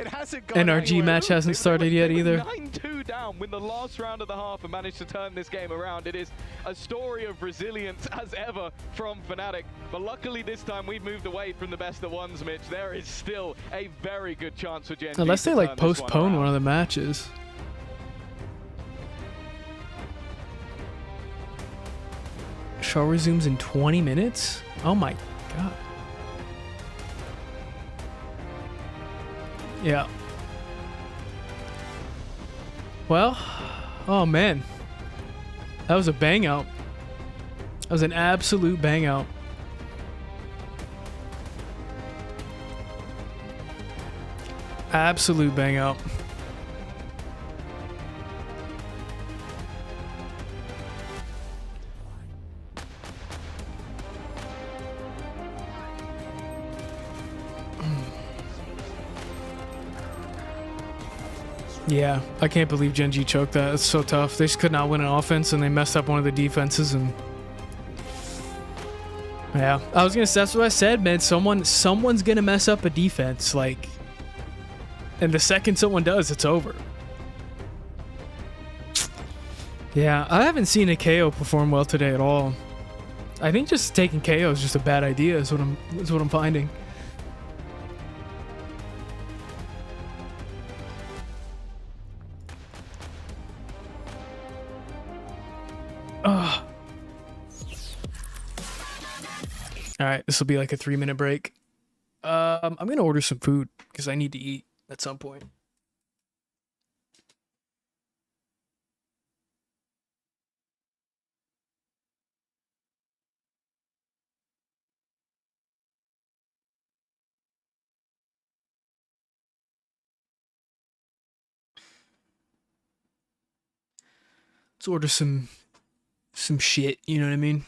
B: NRG match hasn't started yet either.
P: 9-2 down, win the last round of the half and managed to turn this game around. It is a story of resilience as ever from Fnatic. But luckily this time we've moved away from the best of ones, Mitch. There is still a very good chance for Gen.G.
B: Unless they like postpone one of the matches. Show resumes in 20 minutes? Oh my God. Yeah. Well, oh man. That was a bang out. That was an absolute bang out. Absolute bang out. Yeah, I can't believe Gen.G choked that. It's so tough. They just could not win an offense, and they messed up one of the defenses. And yeah, I was gonna. That's what I said, man. Someone's gonna mess up a defense, like, and the second someone does, it's over. Yeah, I haven't seen a KO perform well today at all. I think just taking KO is just a bad idea. Is what I'm finding. Ugh. All right, this will be like a 3-minute break. I'm gonna order some food because I need to eat at some point. Let's order some shit, you know what I mean?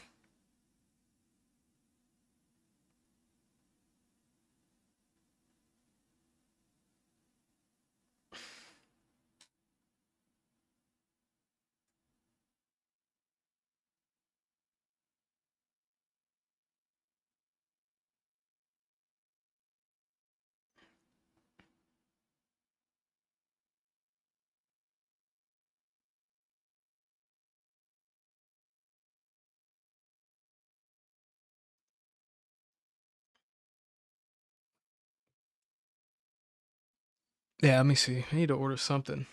B: Yeah, let me see. I need to order something.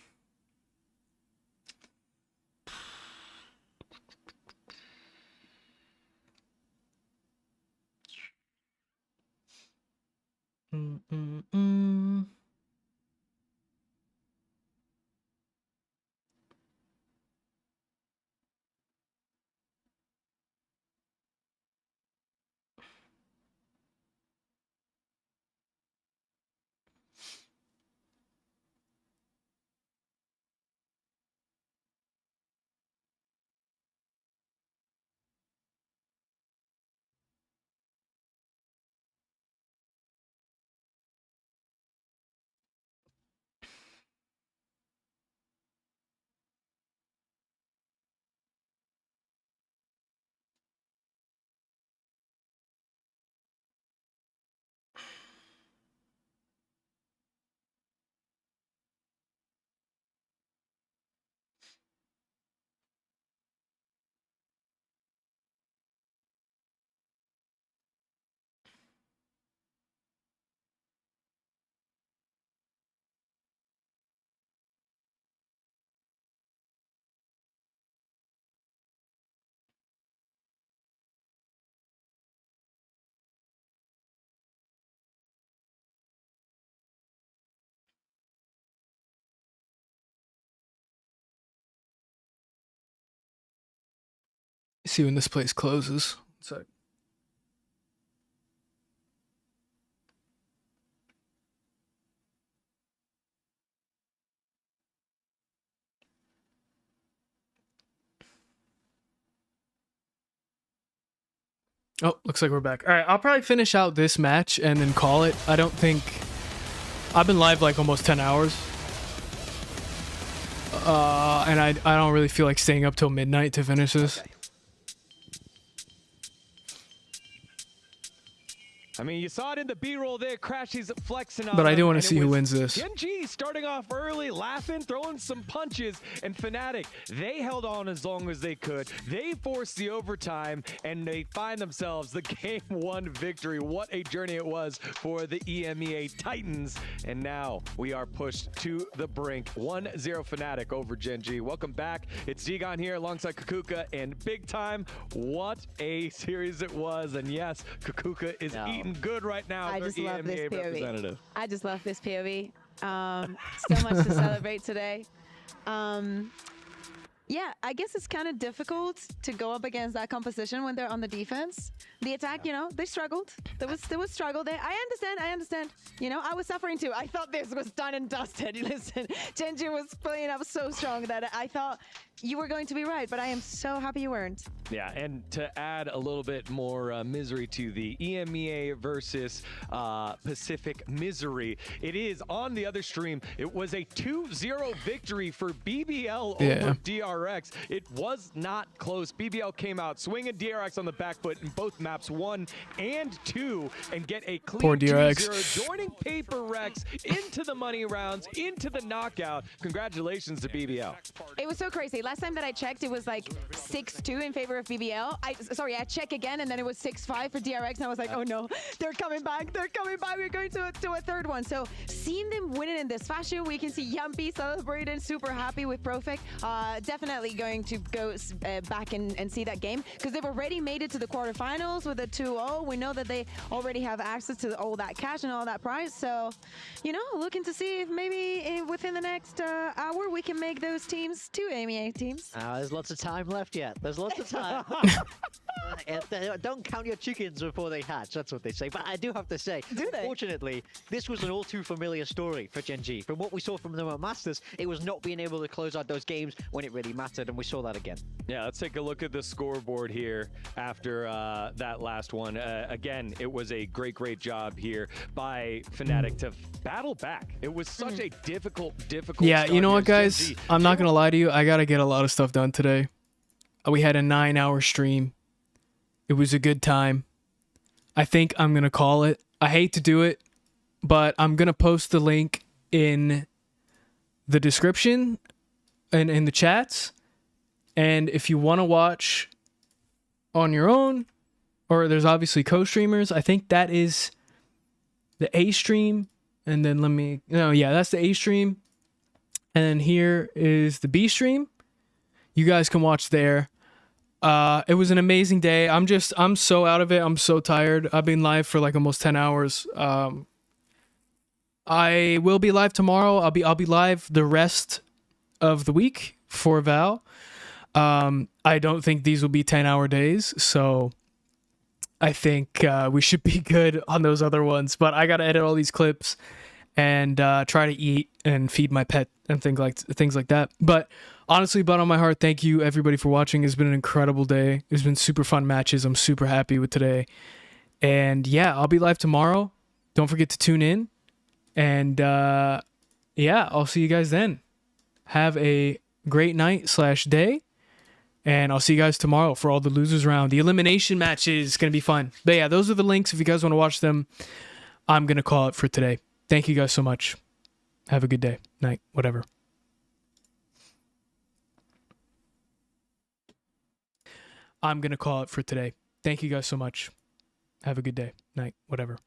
B: See when this place closes. So. Oh, looks like we're back. All right, I'll probably finish out this match and then call it. I don't think... I've been live like almost 10 hours. And I don't really feel like staying up till midnight to finish this. Okay.
A: I mean, you saw it in the B-roll there. Crashy's flexing on
B: But I do want
A: him,
B: to see who wins this.
A: GenG starting off early, laughing, throwing some punches, and Fnatic, they held on as long as they could. They forced the overtime, and they find themselves the Game 1 victory. What a journey it was for the EMEA Titans. And now we are pushed to the brink. 1-0 Fnatic over GenG. Welcome back. It's Zigon here alongside Kukuka and Big Time. What a series it was. And yes, Kukuka is eating good right now.
R: I just love this POV.
A: Representative.
R: I just love this POV. So much to celebrate today. Yeah, I guess it's kind of difficult to go up against that composition when they're on the defense. The attack, you know, they struggled. There was struggle there. I understand. You know, I was suffering too. I thought this was done and dusted. Listen, GenG was playing up so strong that I thought you were going to be right, but I am so happy you weren't.
A: Yeah, and to add a little bit more misery to the EMEA versus Pacific misery, it is on the other stream. It was a 2-0 victory for BBL over DRX. It was not close. BBL came out swinging DRX on the back foot in both maps 1 and 2 and get a clean 2-0, joining Paper Rex into the money rounds, into the knockout. Congratulations to BBL.
R: It was so crazy. Last time that I checked, it was like 6-2 in favor of BBL. Sorry, I checked again, and then it was 6-5 for DRX, and I was like, oh no, they're coming back. They're coming back. We're going to a third one. So seeing them win it in this fashion, we can see Yumpy celebrating, super happy with Profect. Definitely going to go back and see that game because they've already made it to the quarterfinals with a 2-0. We know that they already have access to all that cash and all that prize. So, you know, looking to see if maybe within the next hour we can make those teams 2 EMEA teams.
D: There's lots of time left yet. There's lots of time. Don't count your chickens before they hatch. That's what they say. But I do have to say, unfortunately, this was an all too familiar story for GenG. From what we saw from them at Masters, it was not being able to close out those games when it really mattered, and we saw that again.
A: Yeah, let's take a look at the scoreboard here after that last one. Again, it was a great job here by Fnatic to battle back. It was such a difficult
B: Yeah,
A: start
B: you know what,
A: here.
B: guys?
A: GenG,
B: I'm not gonna lie to you. I gotta get a lot of stuff done today. We had a 9-hour stream. It was a good time. I think I'm gonna call it. I hate to do it, but I'm gonna post the link in the description and in the chats. And if you want to watch on your own, or there's obviously co-streamers, I think that is the A stream And then let me, no, yeah, that's the A stream. And then here is the B stream. You guys can watch there. It was an amazing day. I'm so out of it. I'm so tired. I've been live for like almost 10 hours. I will be live tomorrow. I'll be live the rest of the week for Val. I don't think these will be 10-hour days, so I think we should be good on those other ones. But I gotta edit all these clips and try to eat and feed my pet and things like that. But honestly, bottom of my heart, thank you everybody for watching. It's been an incredible day. It's been super fun matches. I'm super happy with today. And yeah, I'll be live tomorrow. Don't forget to tune in. And yeah, I'll see you guys then. Have a great night/day. And I'll see you guys tomorrow for all the losers round. The elimination match is going to be fun. But yeah, those are the links. If you guys want to watch them, I'm going to call it for today. Thank you guys so much. Have a good day, night, whatever. I'm going to call it for today. Thank you guys so much. Have a good day, night, whatever.